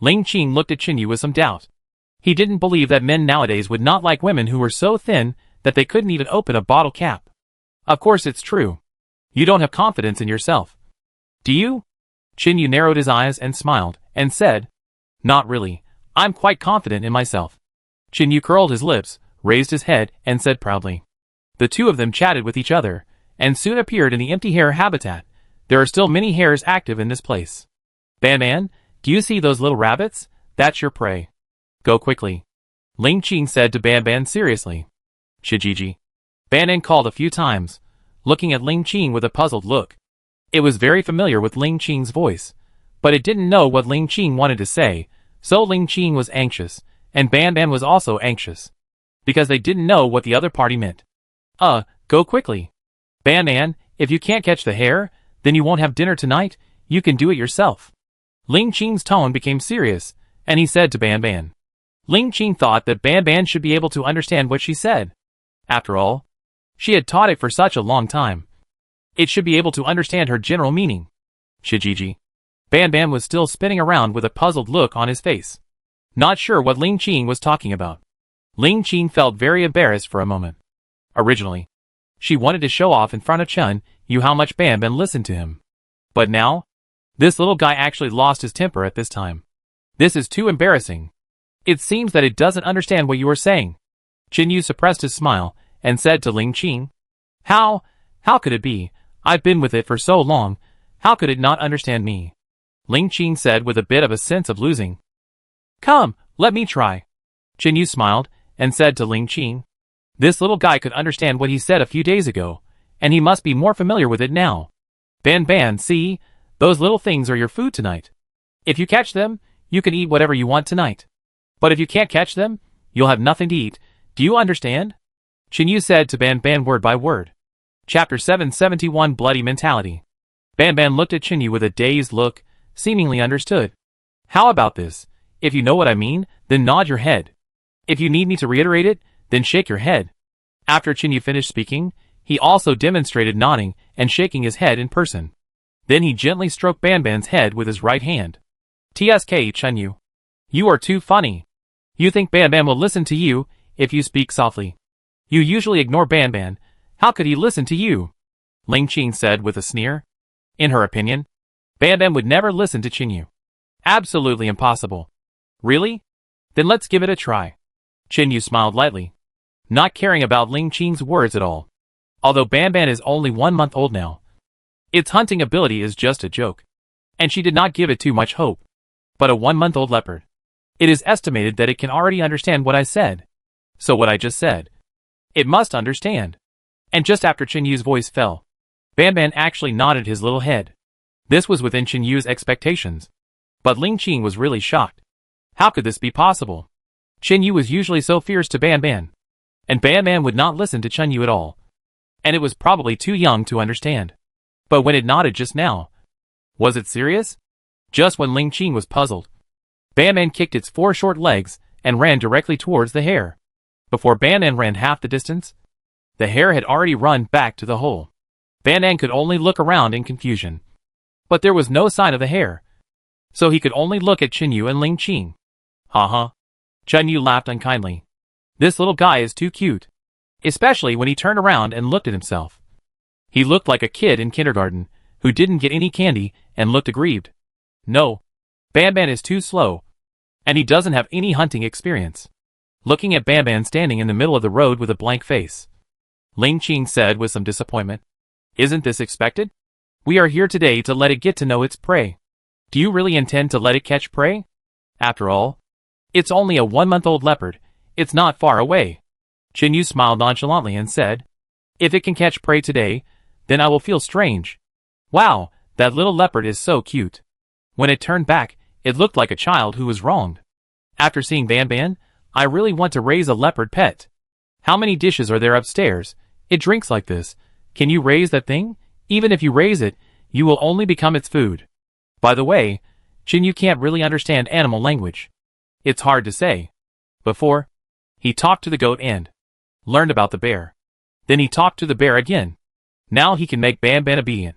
Ling Qing looked at Chinyu with some doubt. He didn't believe that men nowadays would not like women who were so thin that they couldn't even open a bottle cap. Of course it's true. You don't have confidence in yourself. Do you? Chinyu narrowed his eyes and smiled, and said, Not really. I'm quite confident in myself. Chinyu curled his lips, raised his head, and said proudly. The 2 of them chatted with each other, and soon appeared in the empty hare habitat. There are still many hares active in this place. Ban, do you see those little rabbits? That's your prey. Go quickly. Ling Qing said to Ban seriously. Shijiji. Ban called a few times, looking at Ling Qing with a puzzled look. It was very familiar with Ling Qing's voice, but it didn't know what Ling Qing wanted to say, so Ling Qing was anxious, and Ban was also anxious, because they didn't know what the other party meant. Go quickly. Ban, if you can't catch the hare, then you won't have dinner tonight, you can do it yourself. Ling Qing's tone became serious, and he said to Ban. Ling Qing thought that Ban should be able to understand what she said. After all, she had taught it for such a long time. It should be able to understand her general meaning. Shijiji. Ban was still spinning around with a puzzled look on his face, not sure what Ling Qing was talking about. Ling Qing felt very embarrassed for a moment. Originally, she wanted to show off in front of Chun Yu how much Ban listened to him. But now, this little guy actually lost his temper at this time. This is too embarrassing. It seems that it doesn't understand what you are saying. Chinyu suppressed his smile, and said to Ling Qing, How could it be? I've been with it for so long, how could it not understand me? Ling Qing said with a bit of a sense of losing. Come, let me try. Chinyu smiled, and said to Ling Qing, This little guy could understand what he said a few days ago, and he must be more familiar with it now. Ban, see, those little things are your food tonight. If you catch them, you can eat whatever you want tonight. But if you can't catch them, you'll have nothing to eat. Do you understand? Chinyu said to Ban word by word. Chapter 771 Bloody Mentality. Ban looked at Chinyu with a dazed look, seemingly understood. How about this? If you know what I mean, then nod your head. If you need me to reiterate it, then shake your head. After Chinyu finished speaking, he also demonstrated nodding and shaking his head in person. Then he gently stroked Ban's head with his right hand. TSK Chinyu. You are too funny. You think Ban will listen to you if you speak softly. You usually ignore Ban. How could he listen to you? Ling Qing said with a sneer. In her opinion, Ban would never listen to Chinyu. Absolutely impossible. Really? Then let's give it a try. Chinyu smiled lightly, not caring about Ling Qing's words at all. Although Ban is only 1 month old now, its hunting ability is just a joke, and she did not give it too much hope. But a 1-month-old leopard. It is estimated that it can already understand what I said. So what I just said, it must understand. And just after Chinyu's voice fell, Ban actually nodded his little head. This was within Chen Yu's expectations. But Ling Qing was really shocked. How could this be possible? Chen Yu was usually so fierce to Ban Ban. And Ban Ban would not listen to Chen Yu at all. And it was probably too young to understand. But when it nodded just now, was it serious? Just when Ling Qing was puzzled, Ban Ban kicked its 4 short legs and ran directly towards the hare. Before Ban Ban ran half the distance, the hare had already run back to the hole. Ban Ban could only look around in confusion. But there was no sign of the hare. So he could only look at Chen Yu and Ling Qing. Ha. Chen Yu laughed unkindly. This little guy is too cute. Especially when he turned around and looked at himself. He looked like a kid in kindergarten, who didn't get any candy and looked aggrieved. No. Ban Ban is too slow. And he doesn't have any hunting experience. Looking at Ban Ban standing in the middle of the road with a blank face, Ling Qing said with some disappointment, "Isn't this expected? We are here today to let it get to know its prey. Do you really intend to let it catch prey? After all, it's only a 1-month-old leopard. It's not far away." Chen Yu smiled nonchalantly and said, "If it can catch prey today, then I will feel strange. Wow, that little leopard is so cute." When it turned back, it looked like a child who was wronged. After seeing Ban Ban, I really want to raise a leopard pet. How many dishes are there upstairs? It drinks like this. Can you raise that thing? Even if you raise it, you will only become its food. By the way, Chen Yu can't really understand animal language. It's hard to say. Before, he talked to the goat and learned about the bear. Then he talked to the bear again. Now he can make Ban Ban obedient.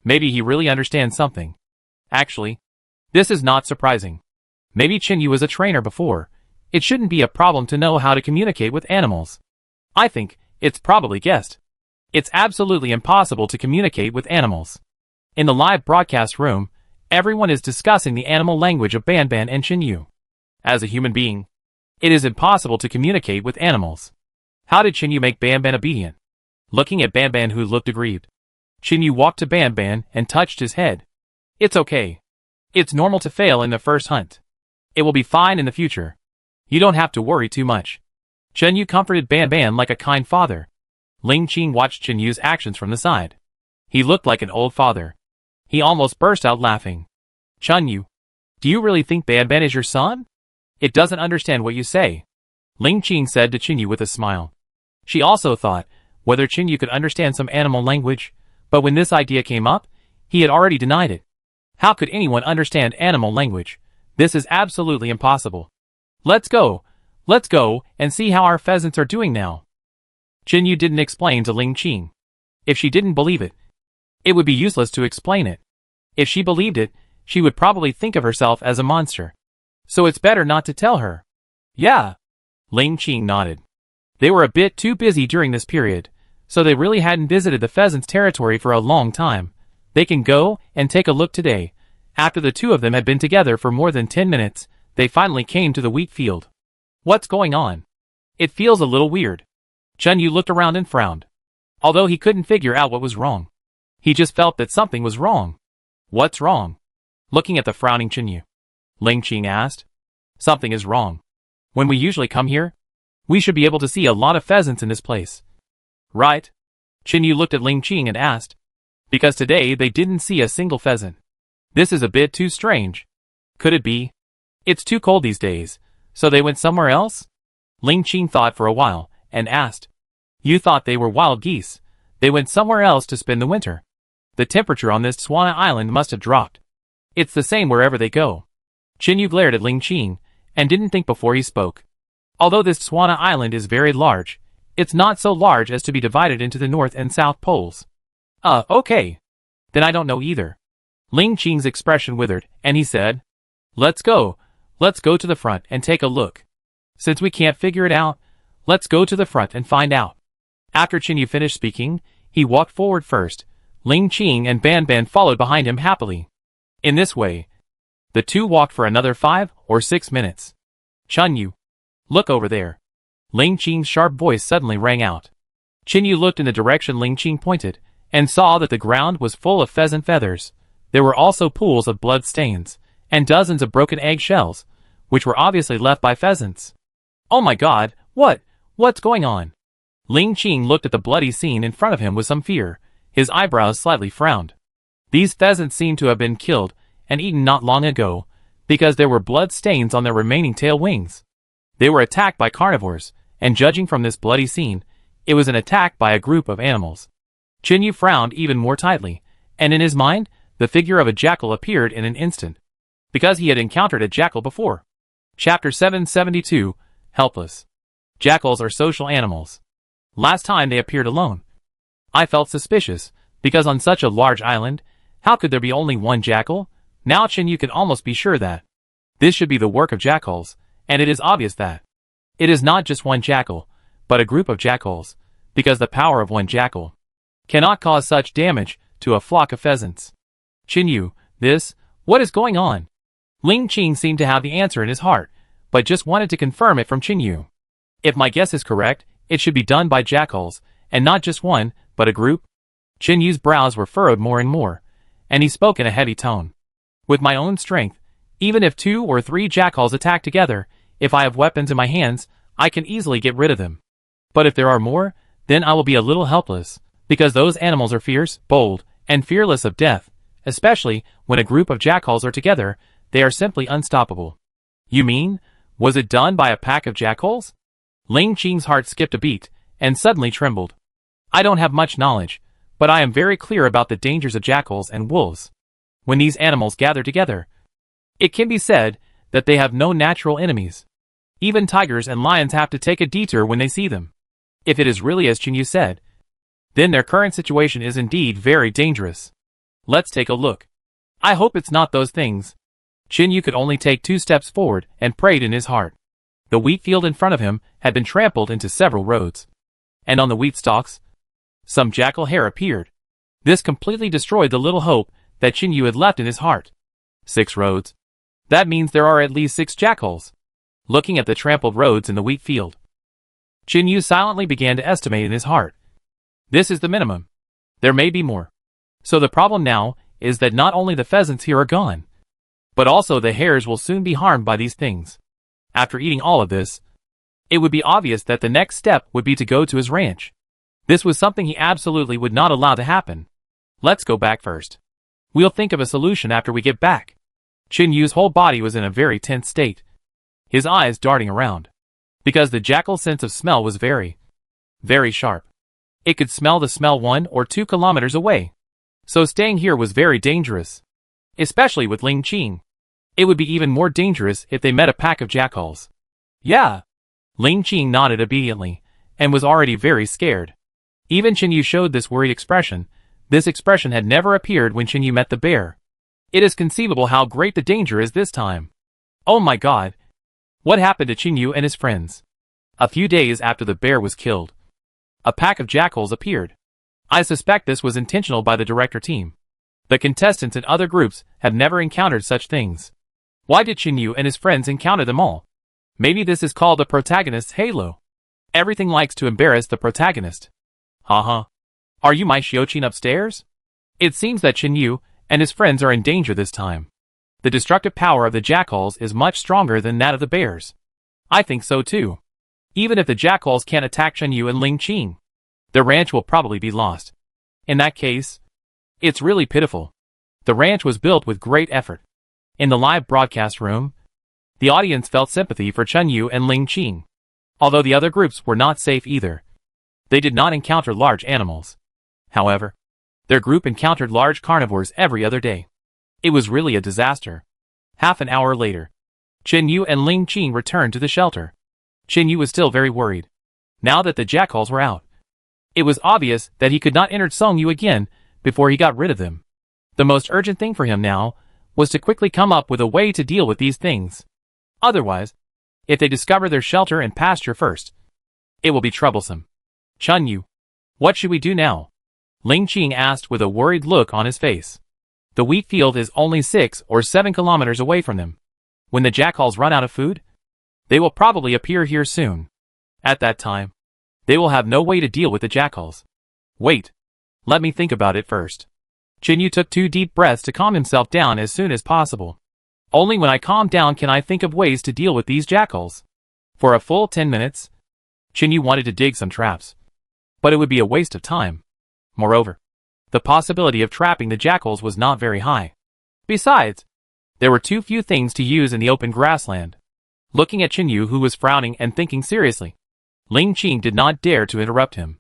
Maybe he really understands something. Actually, this is not surprising. Maybe Chen Yu was a trainer before. It shouldn't be a problem to know how to communicate with animals. I think it's probably guessed. It's absolutely impossible to communicate with animals. In the live broadcast room, everyone is discussing the animal language of Ban Ban and Chen Yu. As a human being, it is impossible to communicate with animals. How did Chen Yu make Ban Ban obedient? Looking at Ban Ban, who looked aggrieved, Chen Yu walked to Ban Ban and touched his head. "It's okay. It's normal to fail in the first hunt. It will be fine in the future. You don't have to worry too much." Chen Yu comforted Ban Ban like a kind father. Ling Qing watched Chen Yu's actions from the side. He looked like an old father. He almost burst out laughing. "Chen Yu, do you really think Ban Ban is your son? It doesn't understand what you say," Ling Qing said to Chen Yu with a smile. She also thought whether Chen Yu could understand some animal language, but when this idea came up, he had already denied it. How could anyone understand animal language? This is absolutely impossible. Let's go and see how our pheasants are doing now." Chen Yu didn't explain to Ling Qing. If she didn't believe it, it would be useless to explain it. If she believed it, she would probably think of herself as a monster. So it's better not to tell her. "Yeah." Ling Qing nodded. They were a bit too busy during this period, so they really hadn't visited the pheasants' territory for a long time. They can go and take a look today. After the two of them had been together for more than 10 minutes, they finally came to the wheat field. What's going on? It feels a little weird. Chen Yu looked around and frowned. Although he couldn't figure out what was wrong, he just felt that something was wrong. What's wrong? Looking at the frowning Chen Yu, Ling Qing asked. Something is wrong. When we usually come here, we should be able to see a lot of pheasants in this place. Right? Chen Yu looked at Ling Qing and asked. Because today they didn't see a single pheasant. This is a bit too strange. Could it be? It's too cold these days, so they went somewhere else? Ling Qing thought for a while, and asked. You thought they were wild geese. They went somewhere else to spend the winter. The temperature on this Swana Island must have dropped. It's the same wherever they go. Chen Yu glared at Ling Qing, and didn't think before he spoke. Although this Swana Island is very large, it's not so large as to be divided into the North and South Poles. Okay. Then I don't know either. Ling Qing's expression withered, and he said, Let's go to the front and take a look. Since we can't figure it out, let's go to the front and find out. After Chen Yu finished speaking, he walked forward first. Ling Qing and Ban Ban followed behind him happily. In this way, the two walked for another 5 or 6 minutes. Chen Yu, look over there. Ling Qing's sharp voice suddenly rang out. Chen Yu looked in the direction Ling Qing pointed, and saw that the ground was full of pheasant feathers. There were also pools of blood stains, and dozens of broken egg shells, which were obviously left by pheasants. Oh my god, what's going on? Ling Qing looked at the bloody scene in front of him with some fear. His eyebrows slightly frowned. These pheasants seemed to have been killed and eaten not long ago, because there were blood stains on their remaining tail wings. They were attacked by carnivores, and judging from this bloody scene, it was an attack by a group of animals. Chinyu frowned even more tightly, and in his mind, the figure of a jackal appeared in an instant, because he had encountered a jackal before. Chapter 772, Helpless. Jackals are social animals. Last time they appeared alone. I felt suspicious, because on such a large island, how could there be only one jackal? Now Chinyu could almost be sure that this should be the work of jackals, and it is obvious that it is not just one jackal, but a group of jackals, because the power of one jackal cannot cause such damage to a flock of pheasants. Chinyu, what is going on? Ling Qing seemed to have the answer in his heart, but just wanted to confirm it from Chinyu. If my guess is correct, it should be done by jackals, and not just one, but a group. Chinyu's brows were furrowed more and more, and he spoke in a heavy tone. With my own strength, even if 2 or 3 jackals attack together, if I have weapons in my hands, I can easily get rid of them. But if there are more, then I will be a little helpless, because those animals are fierce, bold, and fearless of death, especially when a group of jackals are together, they are simply unstoppable. You mean, was it done by a pack of jackals? Ling Qing's heart skipped a beat, and suddenly trembled. I don't have much knowledge, but I am very clear about the dangers of jackals and wolves. When these animals gather together, it can be said that they have no natural enemies. Even tigers and lions have to take a detour when they see them. If it is really as Chinyu said, then their current situation is indeed very dangerous. Let's take a look. I hope it's not those things. Chinyu could only take 2 steps forward and prayed in his heart. The wheat field in front of him had been trampled into several roads, and on the wheat stalks, some jackal hair appeared. This completely destroyed the little hope that Chinyu had left in his heart. 6 roads. That means there are at least 6 jackals. Looking at the trampled roads in the wheat field, Chinyu silently began to estimate in his heart. This is the minimum. There may be more. So the problem now is that not only the pheasants here are gone, but also the hares will soon be harmed by these things. After eating all of this, it would be obvious that the next step would be to go to his ranch. This was something he absolutely would not allow to happen. Let's go back first. We'll think of a solution after we get back. Chinyu's whole body was in a very tense state, his eyes darting around, because the jackal's sense of smell was very, very sharp. It could smell the smell 1 or 2 kilometers away. So staying here was very dangerous, especially with Ling Qing. It would be even more dangerous if they met a pack of jackals. Yeah. Ling Qing nodded obediently, and was already very scared. Even Chinyu showed this worried expression. This expression had never appeared when Chinyu met the bear. It is conceivable how great the danger is this time. Oh my god. What happened to Chinyu and his friends? A few days after the bear was killed, a pack of jackals appeared. I suspect this was intentional by the director team. The contestants in other groups have never encountered such things. Why did Chinyu and his friends encounter them all? Maybe this is called the protagonist's halo. Everything likes to embarrass the protagonist. Haha. Are you my Xiaoqin upstairs? It seems that Chinyu and his friends are in danger this time. The destructive power of the jackals is much stronger than that of the bears. I think so too. Even if the jackals can't attack Chinyu and Ling Qing, the ranch will probably be lost. In that case, it's really pitiful. The ranch was built with great effort. In the live broadcast room, the audience felt sympathy for Chinyu and Ling Qing. Although the other groups were not safe either. They did not encounter large animals. However, their group encountered large carnivores every other day. It was really a disaster. Half an hour later, Chinyu and Ling Qing returned to the shelter. Chinyu was still very worried. Now that the jackals were out, it was obvious that he could not enter Songyu again before he got rid of them. The most urgent thing for him now was to quickly come up with a way to deal with these things. Otherwise, if they discover their shelter and pasture first, it will be troublesome. Chinyu, what should we do now? Ling Qing asked with a worried look on his face. The wheat field is only 6 or 7 kilometers away from them. When the jackals run out of food, they will probably appear here soon. At that time, they will have no way to deal with the jackals. Wait. Let me think about it first. Chinyu took 2 deep breaths to calm himself down as soon as possible. Only when I calm down can I think of ways to deal with these jackals. For a full 10 minutes, Chinyu wanted to dig some traps. But it would be a waste of time. Moreover, The possibility of trapping the jackals was not very high. Besides, there were too few things to use in the open grassland. Looking at Chinyu, who was frowning and thinking seriously, Ling Qing did not dare to interrupt him.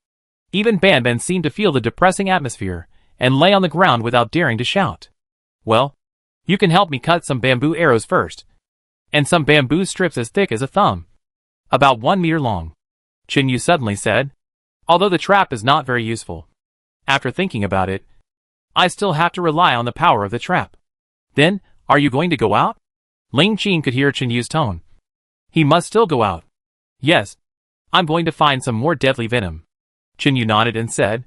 Even Ban Ban seemed to feel the depressing atmosphere and lay on the ground without daring to shout. Well, you can help me cut some bamboo arrows first, and some bamboo strips as thick as a thumb, about 1 meter long, Chinyu suddenly said, although the trap is not very useful. After thinking about it, I still have to rely on the power of the trap. Then, are you going to go out? Ling Qing could hear Chinyu's tone. He must still go out. Yes, I'm going to find some more deadly venom. Chinyu nodded and said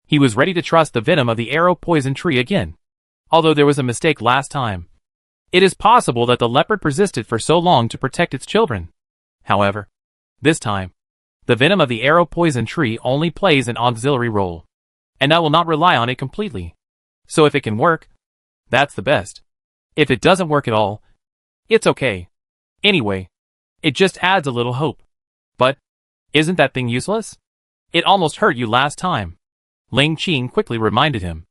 he was ready to trust the venom of the arrow poison tree again, although there was a mistake last time. It is possible that the leopard persisted for so long to protect its children. However, this time, the venom of the arrow poison tree only plays an auxiliary role, and I will not rely on it completely. So if it can work, that's the best. If it doesn't work at all, it's okay. Anyway, it just adds a little hope. But, isn't that thing useless? It almost hurt you last time. Ling Qing quickly reminded him.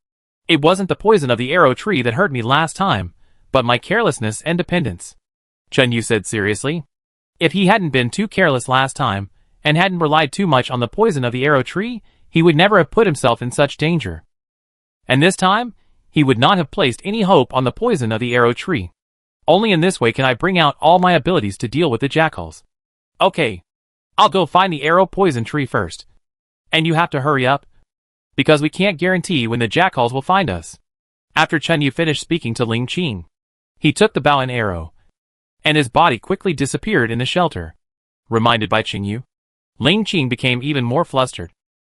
It wasn't the poison of the arrow tree that hurt me last time, but my carelessness and dependence. Chinyu said seriously. If he hadn't been too careless last time, and hadn't relied too much on the poison of the arrow tree, he would never have put himself in such danger. And this time, he would not have placed any hope on the poison of the arrow tree. Only in this way can I bring out all my abilities to deal with the jackals. Okay, I'll go find the arrow poison tree first. And you have to hurry up, because we can't guarantee when the jackals will find us. After Chinyu finished speaking to Ling Qing, he took the bow and arrow, and his body quickly disappeared in the shelter. Reminded by Chinyu, Ling Qing became even more flustered,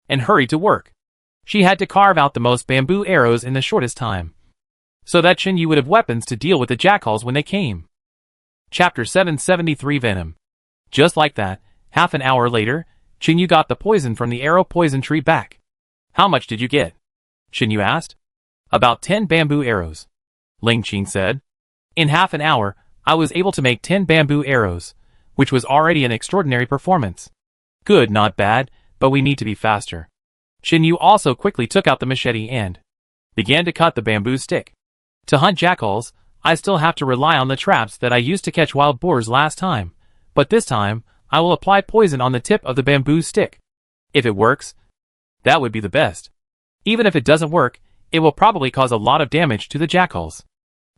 and hurried to work. She had to carve out the most bamboo arrows in the shortest time, so that Chinyu would have weapons to deal with the jackals when they came. Chapter 773 Venom. Just like that, half an hour later, Chinyu got the poison from the arrow poison tree back. How much did you get? Chinyu asked. About 10 bamboo arrows, Ling Qing said. In half an hour, I was able to make 10 bamboo arrows, which was already an extraordinary performance. Good, not bad, but we need to be faster. Chinyu also quickly took out the machete and began to cut the bamboo stick. To hunt jackals, I still have to rely on the traps that I used to catch wild boars last time, but this time, I will apply poison on the tip of the bamboo stick. If it works, that would be the best. Even if it doesn't work, it will probably cause a lot of damage to the jackals.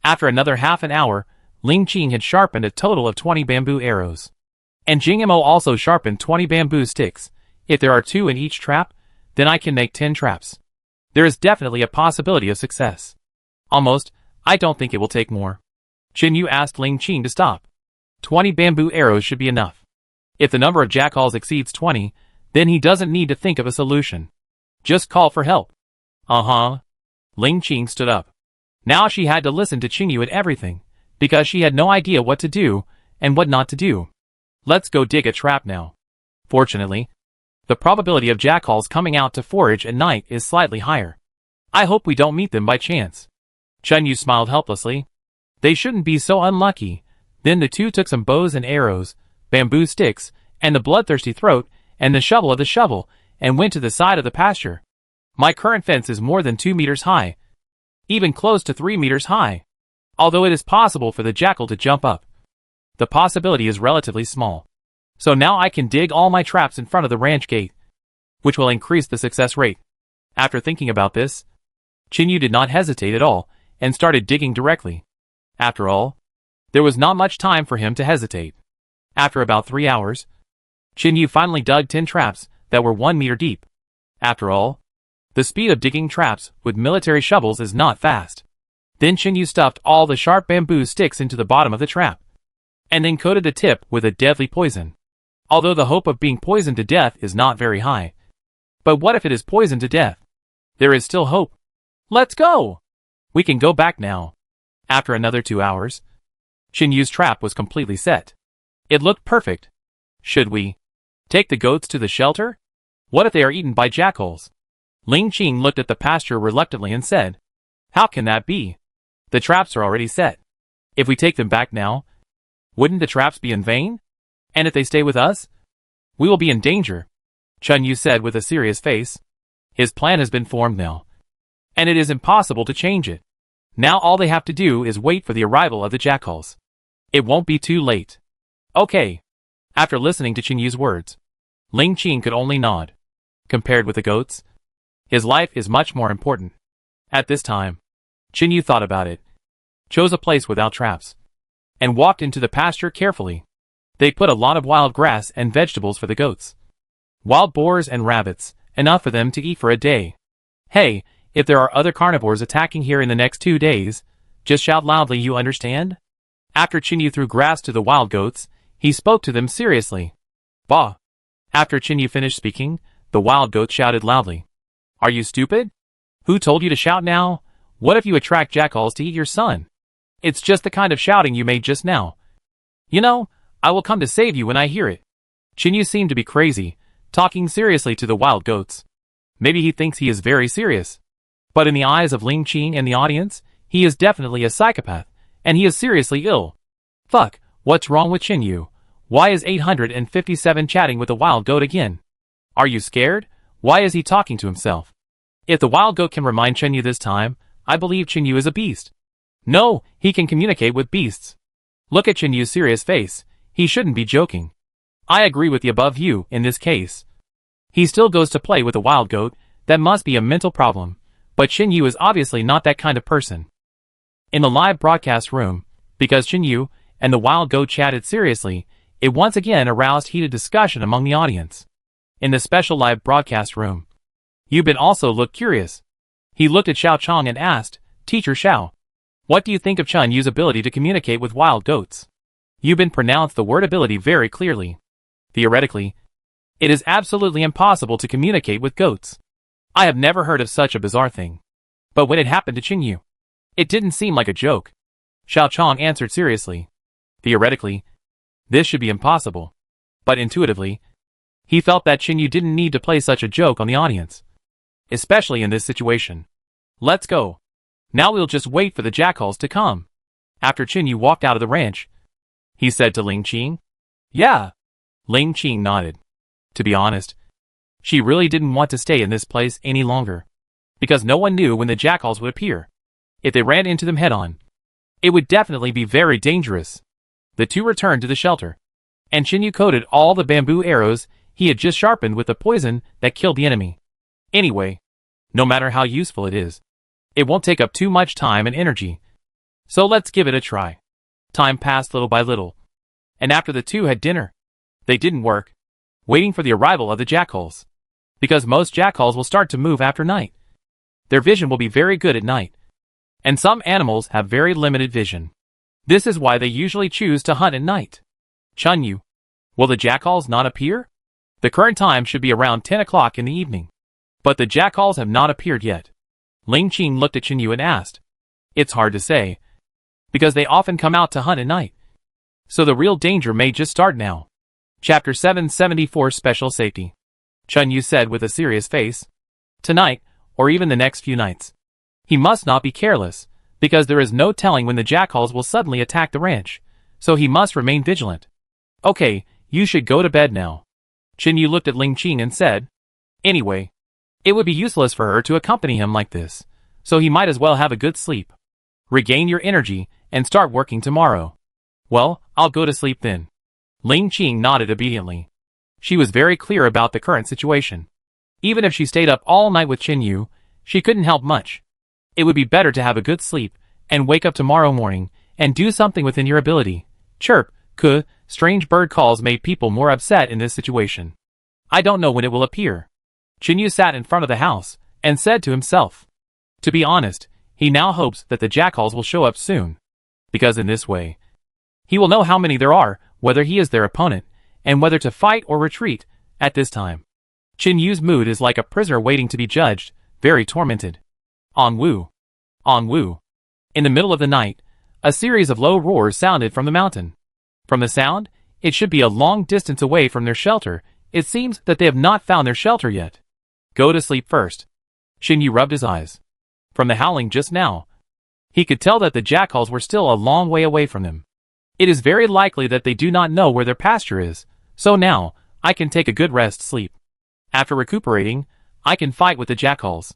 After another half an hour, Ling Qing had sharpened a total of 20 bamboo arrows. And Jingmo also sharpened 20 bamboo sticks. If there are 2 in each trap, then I can make 10 traps. There is definitely a possibility of success. Almost, I don't think it will take more. Chinyu asked Ling Qing to stop. 20 bamboo arrows should be enough. If the number of jackals exceeds 20, then he doesn't need to think of a solution. Just call for help. Ling Qing stood up. Now she had to listen to Chinyu and everything, because she had no idea what to do and what not to do. Let's go dig a trap now. Fortunately, the probability of jackals coming out to forage at night is slightly higher. I hope we don't meet them by chance. Chinyu smiled helplessly. They shouldn't be so unlucky. Then the two took some bows and arrows, bamboo sticks, and the bloodthirsty throat, and the shovel of the shovel, and went to the side of the pasture. My current fence is more than 2 meters high, even close to 3 meters high. Although it is possible for the jackal to jump up, the possibility is relatively small. So now I can dig all my traps in front of the ranch gate, which will increase the success rate. After thinking about this, Chinyu did not hesitate at all, and started digging directly. After all, there was not much time for him to hesitate. After about 3 hours, Chinyu finally dug 10 traps that were 1 meter deep. After all, the speed of digging traps with military shovels is not fast. Then Chinyu stuffed all the sharp bamboo sticks into the bottom of the trap, and then coated the tip with a deadly poison. Although the hope of being poisoned to death is not very high. But what if it is poisoned to death? There is still hope. Let's go! We can go back now. After another 2 hours, Chinyu's trap was completely set. It looked perfect. Should we take the goats to the shelter? What if they are eaten by jackals? Ling Qing looked at the pasture reluctantly and said, how can that be? The traps are already set. If we take them back now, wouldn't the traps be in vain? And if they stay with us, we will be in danger, Chinyu said with a serious face. His plan has been formed now. and it is impossible to change it. Now all they have to do is wait for the arrival of the jackals. It won't be too late. Okay. After listening to Qinyu's words, Ling Qing could only nod. Compared with the goats, his life is much more important. At this time, Qinyu thought about it, chose a place without traps, and walked into the pasture carefully. They put a lot of wild grass and vegetables for the goats. Wild boars and rabbits, enough for them to eat for a day. Hey, if there are other carnivores attacking here in the next 2 days, just shout loudly, you understand? After Qinyu threw grass to the wild goats, he spoke to them seriously. Bah! After Qinyu finished speaking, the wild goat shouted loudly. Are you stupid? Who told you to shout now? What if you attract jackals to eat your son? It's just the kind of shouting you made just now. You know, I will come to save you when I hear it. Qinyu seemed to be crazy, talking seriously to the wild goats. Maybe he thinks he is very serious. But in the eyes of Ling Qing and the audience, he is definitely a psychopath, and he is seriously ill. Fuck, what's wrong with Qinyu? Why is 857 chatting with the wild goat again? Are you scared? Why is he talking to himself? If the wild goat can remind Qinyu this time, I believe Qinyu is a beast. No, he can communicate with beasts. Look at Qinyu's serious face, he shouldn't be joking. I agree with the above view in this case. He still goes to play with the wild goat, that must be a mental problem, but Qinyu is obviously not that kind of person. In the live broadcast room, because Qinyu and the wild goat chatted seriously, it once again aroused heated discussion among the audience. In the special live broadcast room, Yubin also looked curious. He looked at Xiao Chong and asked, Teacher Xiao, what do you think of Qinyu's ability to communicate with wild goats? Yubin pronounced the word ability very clearly. Theoretically, it is absolutely impossible to communicate with goats. I have never heard of such a bizarre thing. But when it happened to Qinyu, it didn't seem like a joke. Xiao Chong answered seriously. Theoretically, this should be impossible. But intuitively, he felt that Qinyu didn't need to play such a joke on the audience. Especially in this situation. Let's go. Now we'll just wait for the jackals to come. After Qinyu walked out of the ranch, he said to Ling Qing. Yeah. Ling Qing nodded. To be honest, she really didn't want to stay in this place any longer. Because no one knew when the jackals would appear. If they ran into them head-on, it would definitely be very dangerous. The two returned to the shelter, and Qinyu coated all the bamboo arrows he had just sharpened with the poison that killed the enemy. Anyway, no matter how useful it is, it won't take up too much time and energy. So let's give it a try. Time passed little by little, and after the two had dinner, they didn't work, waiting for the arrival of the jackals. Because most jackals will start to move after night. Their vision will be very good at night. And some animals have very limited vision. This is why they usually choose to hunt at night. Qinyu, will the jackals not appear? The current time should be around 10 o'clock in the evening. But the jackals have not appeared yet. Ling Qing looked at Qinyu and asked. It's hard to say. Because they often come out to hunt at night. So the real danger may just start now. Chapter 774 Special Safety. Qinyu said with a serious face. Tonight, or even the next few nights. He must not be careless, because there is no telling when the jackals will suddenly attack the ranch, so he must remain vigilant. Okay, you should go to bed now. Qinyu looked at Ling Qing and said. Anyway, it would be useless for her to accompany him like this, so he might as well have a good sleep. Regain your energy, and start working tomorrow. Well, I'll go to sleep then. Ling Qing nodded obediently. She was very clear about the current situation. Even if she stayed up all night with Qinyu, she couldn't help much. It would be better to have a good sleep, and wake up tomorrow morning, and do something within your ability. Chirp, strange bird calls made people more upset in this situation. I don't know when it will appear. Qinyu sat in front of the house, and said to himself. To be honest, he now hopes that the jackals will show up soon. Because in this way, he will know how many there are, whether he is their opponent, and whether to fight or retreat, at this time. Qinyu's mood is like a prisoner waiting to be judged, very tormented. On Wu. In the middle of the night, a series of low roars sounded from the mountain. From the sound, it should be a long distance away from their shelter. It seems that they have not found their shelter yet. Go to sleep first. Qinyu rubbed his eyes. From the howling just now, he could tell that the jackals were still a long way away from them. It is very likely that they do not know where their pasture is, so now, I can take a good rest sleep. After recuperating, I can fight with the jackals.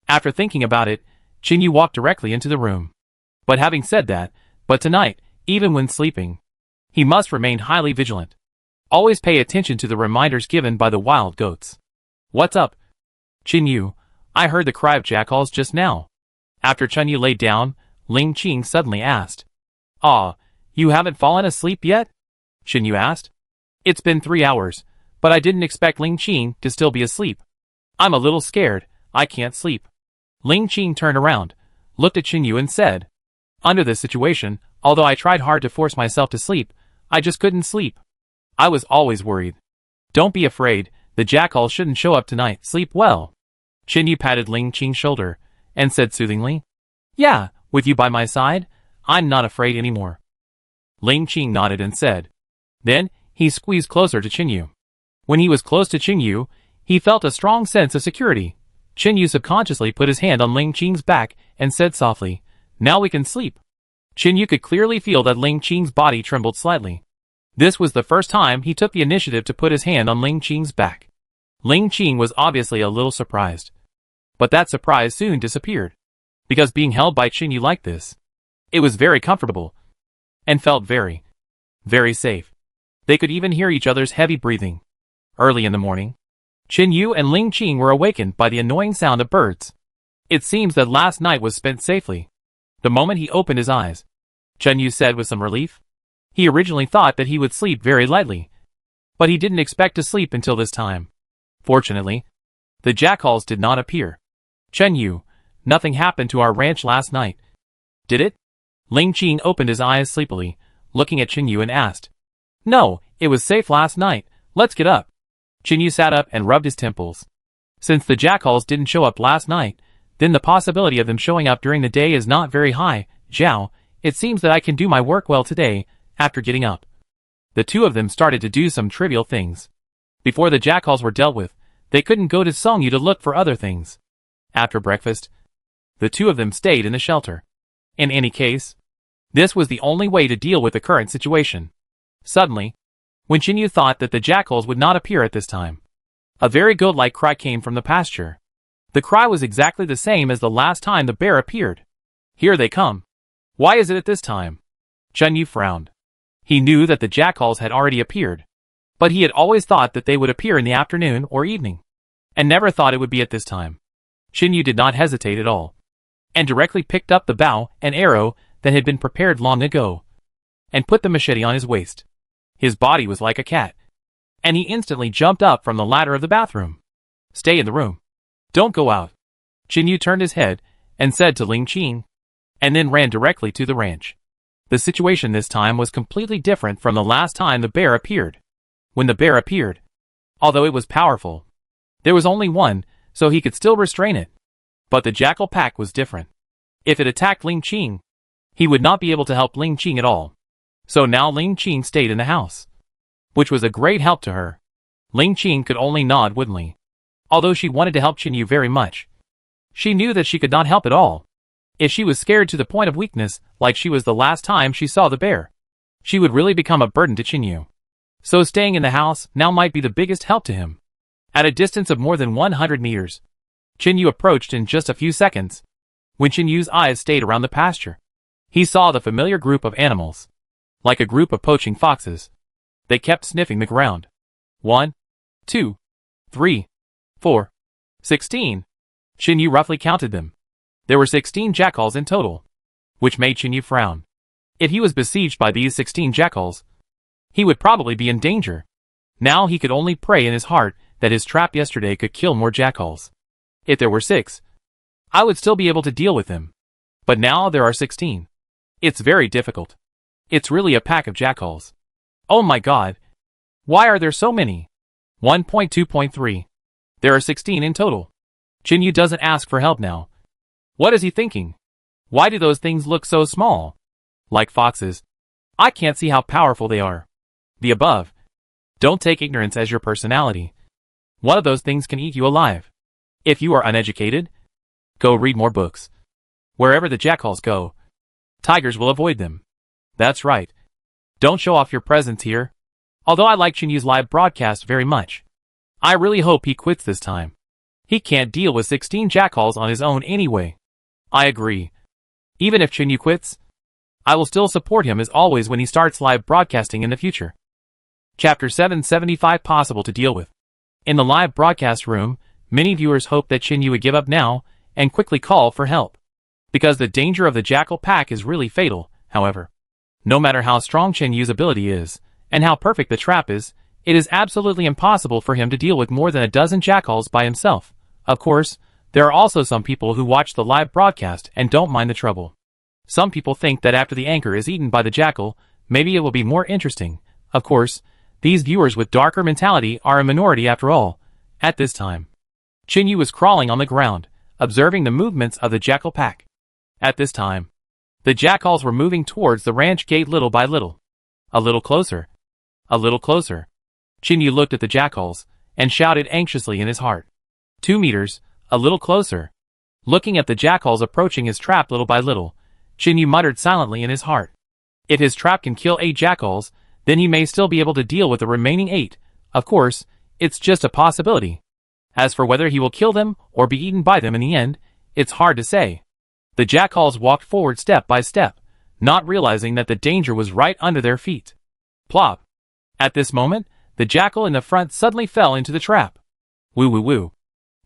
After thinking about it, Chinyu walked directly into the room. But having said that, tonight, even when sleeping, he must remain highly vigilant. Always pay attention to the reminders given by the wild goats. What's up? Chinyu, I heard the cry of jackals just now. After Chinyu laid down, Ling Qing suddenly asked. You haven't fallen asleep yet? Chinyu asked. It's been 3 hours, but I didn't expect Ling Qing to still be asleep. I'm a little scared, I can't sleep. Ling Qing turned around, looked at Chinyu and said. Under this situation, although I tried hard to force myself to sleep, I just couldn't sleep. I was always worried. Don't be afraid, the jackal shouldn't show up tonight, sleep well. Chinyu patted Ling Qing's shoulder, and said soothingly. Yeah, with you by my side, I'm not afraid anymore. Ling Qing nodded and said. Then, he squeezed closer to Chinyu. When he was close to Chinyu, he felt a strong sense of security. Chinyu subconsciously put his hand on Ling Qing's back and said softly, Now we can sleep. Chinyu could clearly feel that Ling Qing's body trembled slightly. This was the first time he took the initiative to put his hand on Ling Qing's back. Ling Qing was obviously a little surprised. But that surprise soon disappeared. Because being held by Chinyu like this, it was very comfortable. And felt very, very safe. They could even hear each other's heavy breathing. Early in the morning, Chinyu and Ling Qing were awakened by the annoying sound of birds. It seems that last night was spent safely. The moment he opened his eyes, Chinyu said with some relief. He originally thought that he would sleep very lightly, but he didn't expect to sleep until this time. Fortunately, the jackals did not appear. Chinyu, nothing happened to our ranch last night. Did it? Ling Qing opened his eyes sleepily, looking at Chinyu and asked. No, it was safe last night, let's get up. Chinyu sat up and rubbed his temples. Since the jackals didn't show up last night, then the possibility of them showing up during the day is not very high. Zhao, it seems that I can do my work well today, after getting up. The two of them started to do some trivial things. Before the jackals were dealt with, they couldn't go to Songyu to look for other things. After breakfast, the two of them stayed in the shelter. In any case, this was the only way to deal with the current situation. Suddenly, when Chinyu thought that the jackals would not appear at this time, a very goat-like cry came from the pasture. The cry was exactly the same as the last time the bear appeared. Here they come. Why is it at this time? Chinyu frowned. He knew that the jackals had already appeared, but he had always thought that they would appear in the afternoon or evening, and never thought it would be at this time. Chinyu did not hesitate at all, and directly picked up the bow and arrow that had been prepared long ago, and put the machete on his waist. His body was like a cat, and he instantly jumped up from the ladder of the bathroom. Stay in the room. Don't go out. Chinyu turned his head and said to Ling Qing, and then ran directly to the ranch. The situation this time was completely different from the last time the bear appeared. When the bear appeared, although it was powerful, there was only one, so he could still restrain it. But the jackal pack was different. If it attacked Ling Qing, he would not be able to help Ling Qing at all. So now Ling Qing stayed in the house, which was a great help to her. Ling Qing could only nod woodenly. Although she wanted to help Chinyu very much, she knew that she could not help at all. If she was scared to the point of weakness, like she was the last time she saw the bear, she would really become a burden to Chinyu. So staying in the house now might be the biggest help to him. At a distance of more than 100 meters, Chinyu approached in just a few seconds. When Chinyu's eyes stayed around the pasture, he saw the familiar group of animals. Like a group of poaching foxes, they kept sniffing the ground. 1, 2, 3, 4, 16. Chinyu roughly counted them. There were 16 jackals in total, which made Chinyu frown. If he was besieged by these 16 jackals, he would probably be in danger. Now he could only pray in his heart that his trap yesterday could kill more jackals. If there were 6, I would still be able to deal with them. But now there are 16. It's very difficult. It's really a pack of jackals. Oh my god. Why are there so many? 1.2.3. There are 16 in total. Chinyu doesn't ask for help now. What is he thinking? Why do those things look so small? Like foxes. I can't see how powerful they are. The above. Don't take ignorance as your personality. One of those things can eat you alive. If you are uneducated, go read more books. Wherever the jackals go, tigers will avoid them. That's right. Don't show off your presence here. Although I like Chinyu's live broadcast very much, I really hope he quits this time. He can't deal with 16 jackals on his own anyway. I agree. Even if Chinyu quits, I will still support him as always when he starts live broadcasting in the future. Chapter 775 Possible to deal with. In the live broadcast room, many viewers hope that Chinyu would give up now and quickly call for help. Because the danger of the jackal pack is really fatal, however. No matter how strong Chinyu's ability is, and how perfect the trap is, it is absolutely impossible for him to deal with more than a dozen jackals by himself. Of course, there are also some people who watch the live broadcast and don't mind the trouble. Some people think that after the anchor is eaten by the jackal, maybe it will be more interesting. Of course, these viewers with darker mentality are a minority after all. At this time, Chinyu was crawling on the ground, observing the movements of the jackal pack. At this time, the jackals were moving towards the ranch gate little by little. A little closer. A little closer. Chinyu looked at the jackals and shouted anxiously in his heart. 2 meters, a little closer. Looking at the jackals approaching his trap little by little, Chinyu muttered silently in his heart. If his trap can kill 8 jackals, then he may still be able to deal with the remaining 8. Of course, it's just a possibility. As for whether he will kill them or be eaten by them in the end, it's hard to say. The jackals walked forward step by step, not realizing that the danger was right under their feet. Plop. At this moment, the jackal in the front suddenly fell into the trap. Woo woo woo.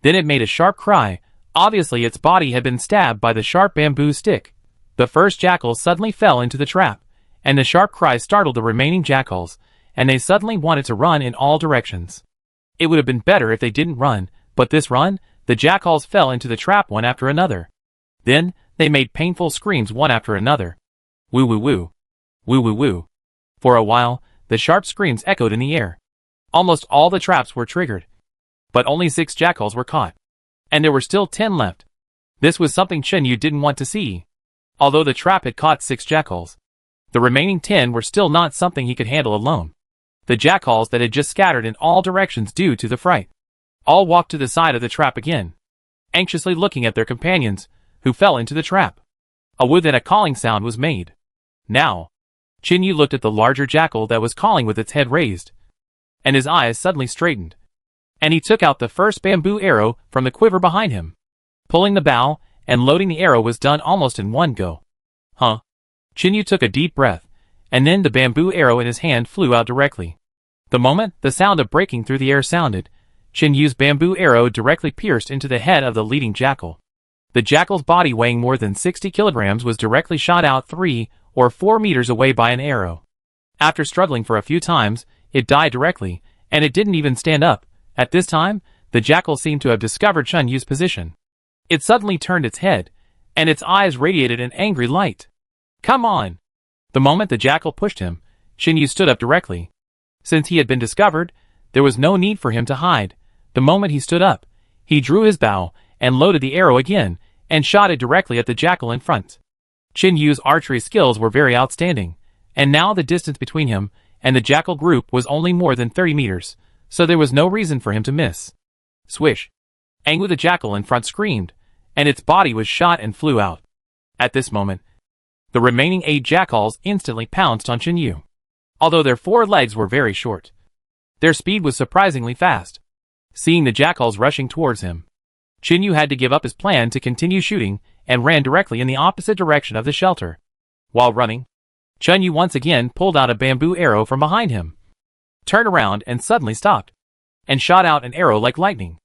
Then it made a sharp cry. Obviously its body had been stabbed by the sharp bamboo stick. The first jackal suddenly fell into the trap, and the sharp cry startled the remaining jackals, and they suddenly wanted to run in all directions. It would have been better if they didn't run, but this run, the jackals fell into the trap one after another. Then, they made painful screams one after another. Woo woo woo. Woo woo woo. For a while, the sharp screams echoed in the air. Almost all the traps were triggered. But only 6 jackals were caught. And there were still 10 left. This was something Chinyu didn't want to see. Although the trap had caught 6 jackals, the remaining 10 were still not something he could handle alone. The jackals that had just scattered in all directions due to the fright all walked to the side of the trap again, anxiously looking at their companions, who fell into the trap. A woo then a calling sound was made. Now, Chinyu looked at the larger jackal that was calling with its head raised, and his eyes suddenly straightened. And he took out the first bamboo arrow from the quiver behind him. Pulling the bow and loading the arrow was done almost in one go. Huh? Chinyu took a deep breath, and then the bamboo arrow in his hand flew out directly. The moment the sound of breaking through the air sounded, Chinyu's bamboo arrow directly pierced into the head of the leading jackal. The jackal's body weighing more than 60 kilograms was directly shot out 3 or 4 meters away by an arrow. After struggling for a few times, it died directly, and it didn't even stand up. At this time, the jackal seemed to have discovered Chinyu's position. It suddenly turned its head, and its eyes radiated an angry light. Come on! The moment the jackal pushed him, Chinyu stood up directly. Since he had been discovered, there was no need for him to hide. The moment he stood up, he drew his bow and loaded the arrow again, and shot it directly at the jackal in front. Chinyu's archery skills were very outstanding, and now the distance between him and the jackal group was only more than 30 meters, so there was no reason for him to miss. Swish! Angu the jackal in front screamed, and its body was shot and flew out. At this moment, the remaining 8 jackals instantly pounced on Chinyu. Although their 4 legs were very short, their speed was surprisingly fast. Seeing the jackals rushing towards him, Chinyu had to give up his plan to continue shooting and ran directly in the opposite direction of the shelter. While running, Chinyu once again pulled out a bamboo arrow from behind him, turned around and suddenly stopped, and shot out an arrow like lightning.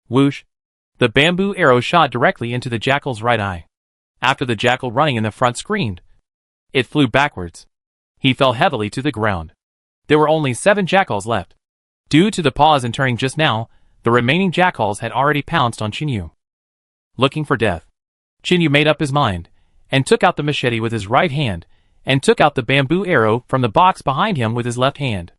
Whoosh! The bamboo arrow shot directly into the jackal's right eye. After the jackal running in the front screamed, it flew backwards. He fell heavily to the ground. There were only 7 jackals left. Due to the pause in turning just now, the remaining jackals had already pounced on Chinyu. Looking for death, Chinyu made up his mind, and took out the machete with his right hand, and took out the bamboo arrow from the box behind him with his left hand.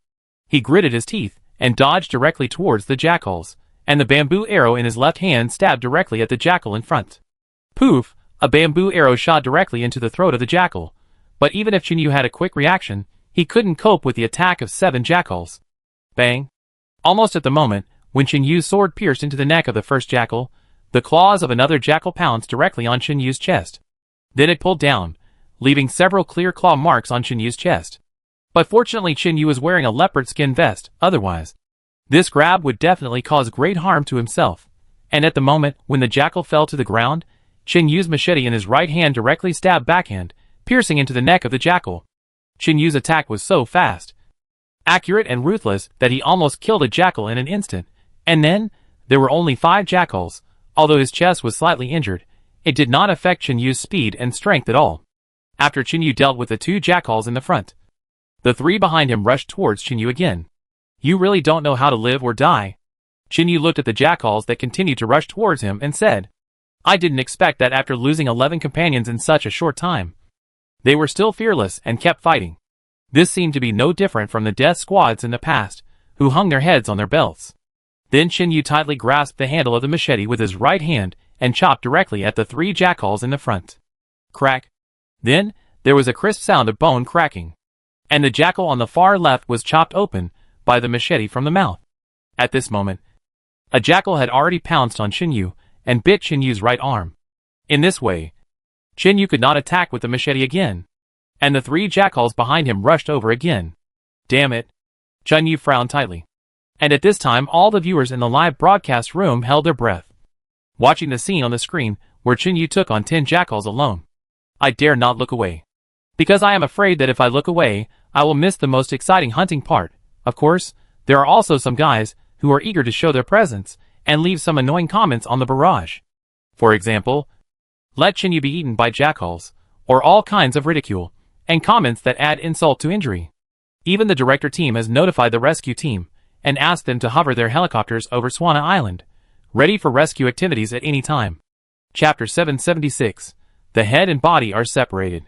He gritted his teeth, and dodged directly towards the jackals, and the bamboo arrow in his left hand stabbed directly at the jackal in front. Poof! A bamboo arrow shot directly into the throat of the jackal, but even if Chinyu had a quick reaction, he couldn't cope with the attack of 7 jackals. Bang! Almost at the moment, when Chinyu's sword pierced into the neck of the first jackal, the claws of another jackal pounced directly on Chinyu's chest. Then it pulled down, leaving several clear claw marks on Chinyu's chest. But fortunately Chinyu was wearing a leopard skin vest, otherwise, this grab would definitely cause great harm to himself. and at the moment when the jackal fell to the ground, Qin Yu's machete in his right hand directly stabbed backhand, piercing into the neck of the jackal. Qin Yu's attack was so fast, accurate and ruthless that he almost killed a jackal in an instant, and then, there were only 5 jackals. Although his chest was slightly injured, it did not affect Qin Yu's speed and strength at all. After Qin Yu dealt with the 2 jackals in the front, the 3 behind him rushed towards Qin Yu again. You really don't know how to live or die. Qin Yu looked at the jackals that continued to rush towards him and said, I didn't expect that after losing 11 companions in such a short time. They were still fearless and kept fighting. This seemed to be no different from the death squads in the past, who hung their heads on their belts. Then Qin Yu tightly grasped the handle of the machete with his right hand and chopped directly at the 3 jackals in the front. Crack. Then, there was a crisp sound of bone cracking, and the jackal on the far left was chopped open by the machete from the mouth. At this moment, a jackal had already pounced on Qin Yu and bit Qin Yu's right arm. In this way, Qin Yu could not attack with the machete again, and the 3 jackals behind him rushed over again. Damn it. Qin Yu frowned tightly. And at this time all the viewers in the live broadcast room held their breath, watching the scene on the screen where Qin Yu took on 10 jackals alone. I dare not look away, because I am afraid that if I look away, I will miss the most exciting hunting part. Of course, there are also some guys who are eager to show their presence and leave some annoying comments on the barrage. For example, let Qin Yu be eaten by jackals, or all kinds of ridicule, and comments that add insult to injury. Even the director team has notified the rescue team, and asked them to hover their helicopters over Swana Island, ready for rescue activities at any time. Chapter 776. The head and body are separated.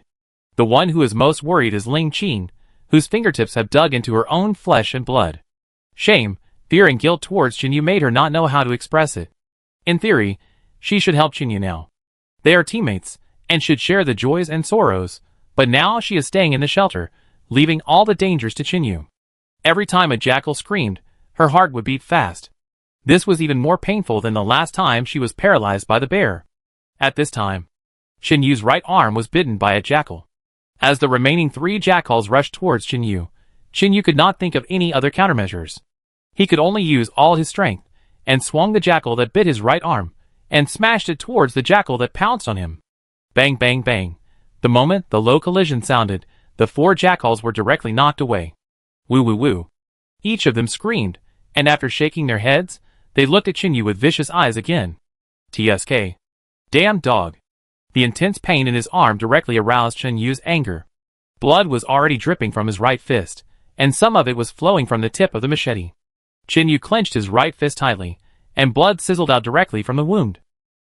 The one who is most worried is Ling Qin, whose fingertips have dug into her own flesh and blood. Shame, fear and guilt towards Qin Yu made her not know how to express it. In theory, she should help Qin Yu now. They are teammates, and should share the joys and sorrows, but now she is staying in the shelter, leaving all the dangers to Qin Yu. Every time a jackal screamed, her heart would beat fast. This was even more painful than the last time she was paralyzed by the bear. At this time, Qin Yu's right arm was bitten by a jackal. As the remaining 3 jackals rushed towards Qin Yu could not think of any other countermeasures. He could only use all his strength, and swung the jackal that bit his right arm, and smashed it towards the jackal that pounced on him. Bang bang bang. The moment the low collision sounded, the 4 jackals were directly knocked away. Woo woo woo. Each of them screamed, and after shaking their heads, they looked at Qin Yu with vicious eyes again. TSK. Damn dog. The intense pain in his arm directly aroused Qin Yu's anger. Blood was already dripping from his right fist, and some of it was flowing from the tip of the machete. Qin Yu clenched his right fist tightly, and blood sizzled out directly from the wound.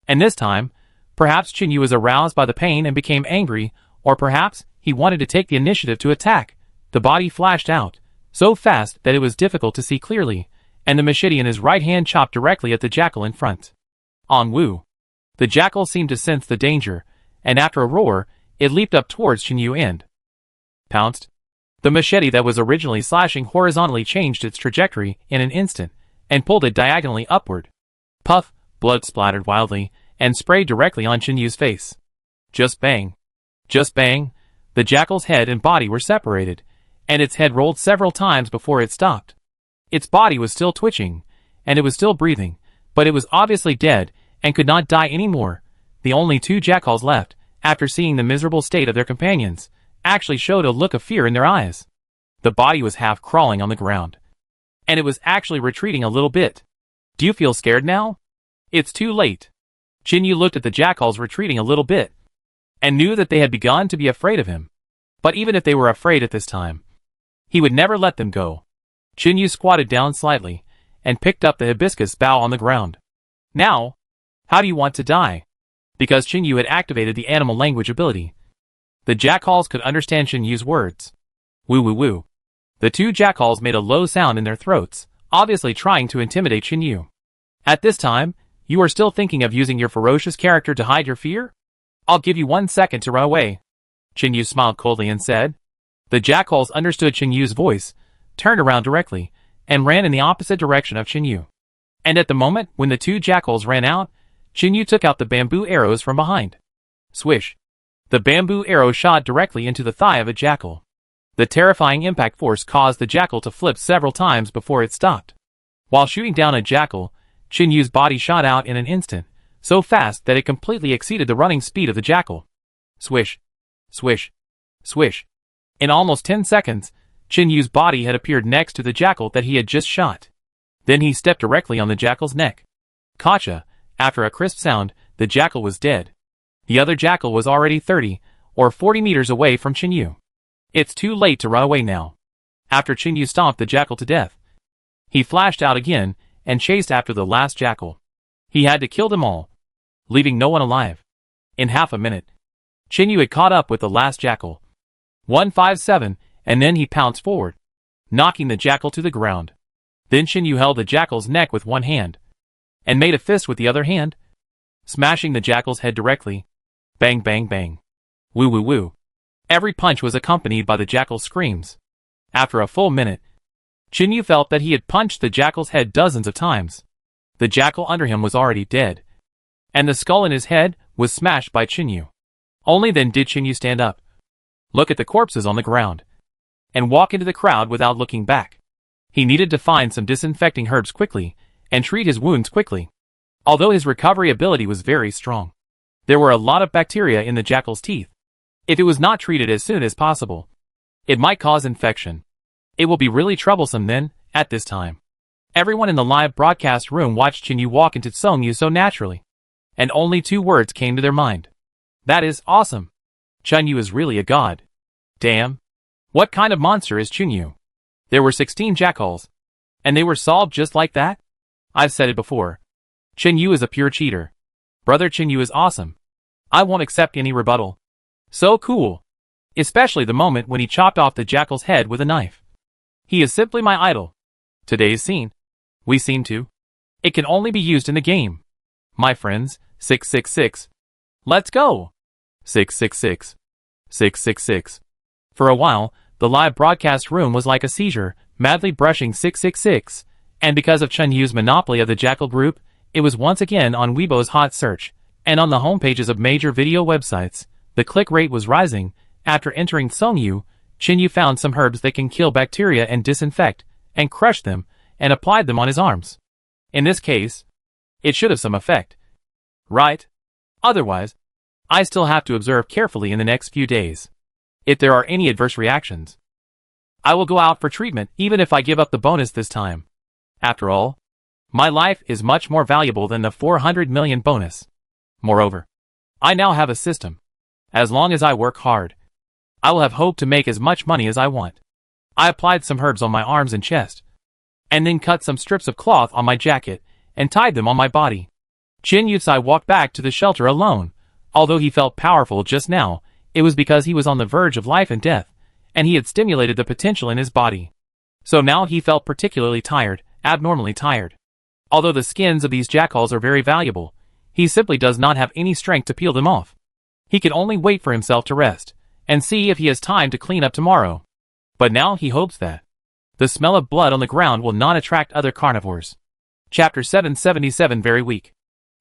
And this time, perhaps Qin Yu was aroused by the pain and became angry, or perhaps he wanted to take the initiative to attack. The body flashed out, so fast that it was difficult to see clearly, and the machete in his right hand chopped directly at the jackal in front. On Wu. The jackal seemed to sense the danger, and after a roar, it leaped up towards Qin Yu and pounced. The machete that was originally slashing horizontally changed its trajectory in an instant, and pulled it diagonally upward. Puff, blood splattered wildly, and sprayed directly on Qin Yu's face. Just bang. Just bang. The jackal's head and body were separated, and its head rolled several times before it stopped. Its body was still twitching, and it was still breathing, but it was obviously dead, and could not die anymore. The only 2 jackals left, after seeing the miserable state of their companions, actually showed a look of fear in their eyes. The body was half crawling on the ground, and it was actually retreating a little bit. Do you feel scared now? It's too late. Qin Yu looked at the jackals retreating a little bit, and knew that they had begun to be afraid of him. But even if they were afraid at this time, he would never let them go. Qin Yu squatted down slightly, and picked up the hibiscus bough on the ground. Now, how do you want to die? Because Qin Yu had activated the animal language ability. The jackals could understand Qin Yu's words. Woo woo woo. The 2 jackals made a low sound in their throats, obviously trying to intimidate Qin Yu. At this time, you are still thinking of using your ferocious character to hide your fear? I'll give you 1 second to run away. Qin Yu smiled coldly and said. The jackals understood Qin Yu's voice, turned around directly, and ran in the opposite direction of Qin Yu. And at the moment when the 2 jackals ran out, Qin Yu took out the bamboo arrows from behind. Swish. The bamboo arrow shot directly into the thigh of a jackal. The terrifying impact force caused the jackal to flip several times before it stopped. While shooting down a jackal, Chin Yu's body shot out in an instant, so fast that it completely exceeded the running speed of the jackal. Swish, swish, swish. In almost 10 seconds, Chin Yu's body had appeared next to the jackal that he had just shot. Then he stepped directly on the jackal's neck. Gotcha! After a crisp sound, the jackal was dead. The other jackal was already 30 or 40 meters away from Chin Yu. It's too late to run away now. After Chin Yu stomped the jackal to death, he flashed out again and chased after the last jackal. He had to kill them all, leaving no one alive. In half a minute, Chin Yu had caught up with the last jackal. 157, and then he pounced forward, knocking the jackal to the ground. Then Chin Yu held the jackal's neck with one hand, and made a fist with the other hand, smashing the jackal's head directly. Bang bang bang. Woo woo woo. Every punch was accompanied by the jackal's screams. After a full minute, Chin Yu felt that he had punched the jackal's head dozens of times. The jackal under him was already dead, and the skull in his head was smashed by Chin Yu. Only then did Chin Yu stand up, look at the corpses on the ground, and walk into the crowd without looking back. He needed to find some disinfecting herbs quickly, and treat his wounds quickly. Although his recovery ability was very strong, there were a lot of bacteria in the jackal's teeth. If it was not treated as soon as possible, it might cause infection. It will be really troublesome then, at this time. Everyone in the live broadcast room watched Chin Yu walk into Song Yu so naturally, and only 2 words came to their mind. That is awesome. Chin Yu is really a god. Damn. What kind of monster is Chin Yu? There were 16 jackals, and they were solved just like that? I've said it before. Chin Yu is a pure cheater. Brother Chin Yu is awesome. I won't accept any rebuttal. So cool. Especially the moment when he chopped off the jackal's head with a knife. He is simply my idol. Today's scene. We scene 2. It can only be used in the game. My friends, 666. Let's go. 666. 666. For a while, the live broadcast room was like a seizure, madly brushing 666, and because of Chin Yu's monopoly of the jackal group, it was once again on Weibo's hot search, and on the homepages of major video websites. The click rate was rising. After entering Song Yu, Chin Yu found some herbs that can kill bacteria and disinfect, and crushed them, and applied them on his arms. In this case, it should have some effect. Right? Otherwise, I still have to observe carefully in the next few days. If there are any adverse reactions, I will go out for treatment even if I give up the bonus this time. After all, my life is much more valuable than the 400 million bonus. Moreover, I now have a system. As long as I work hard, I will have hope to make as much money as I want. I applied some herbs on my arms and chest, and then cut some strips of cloth on my jacket and tied them on my body. Chin Yusai walked back to the shelter alone. Although he felt powerful just now, it was because he was on the verge of life and death, and he had stimulated the potential in his body. So now he felt particularly tired, abnormally tired. Although the skins of these jackals are very valuable, he simply does not have any strength to peel them off. He can only wait for himself to rest, and see if he has time to clean up tomorrow. But now he hopes that the smell of blood on the ground will not attract other carnivores. Chapter 777. Very weak.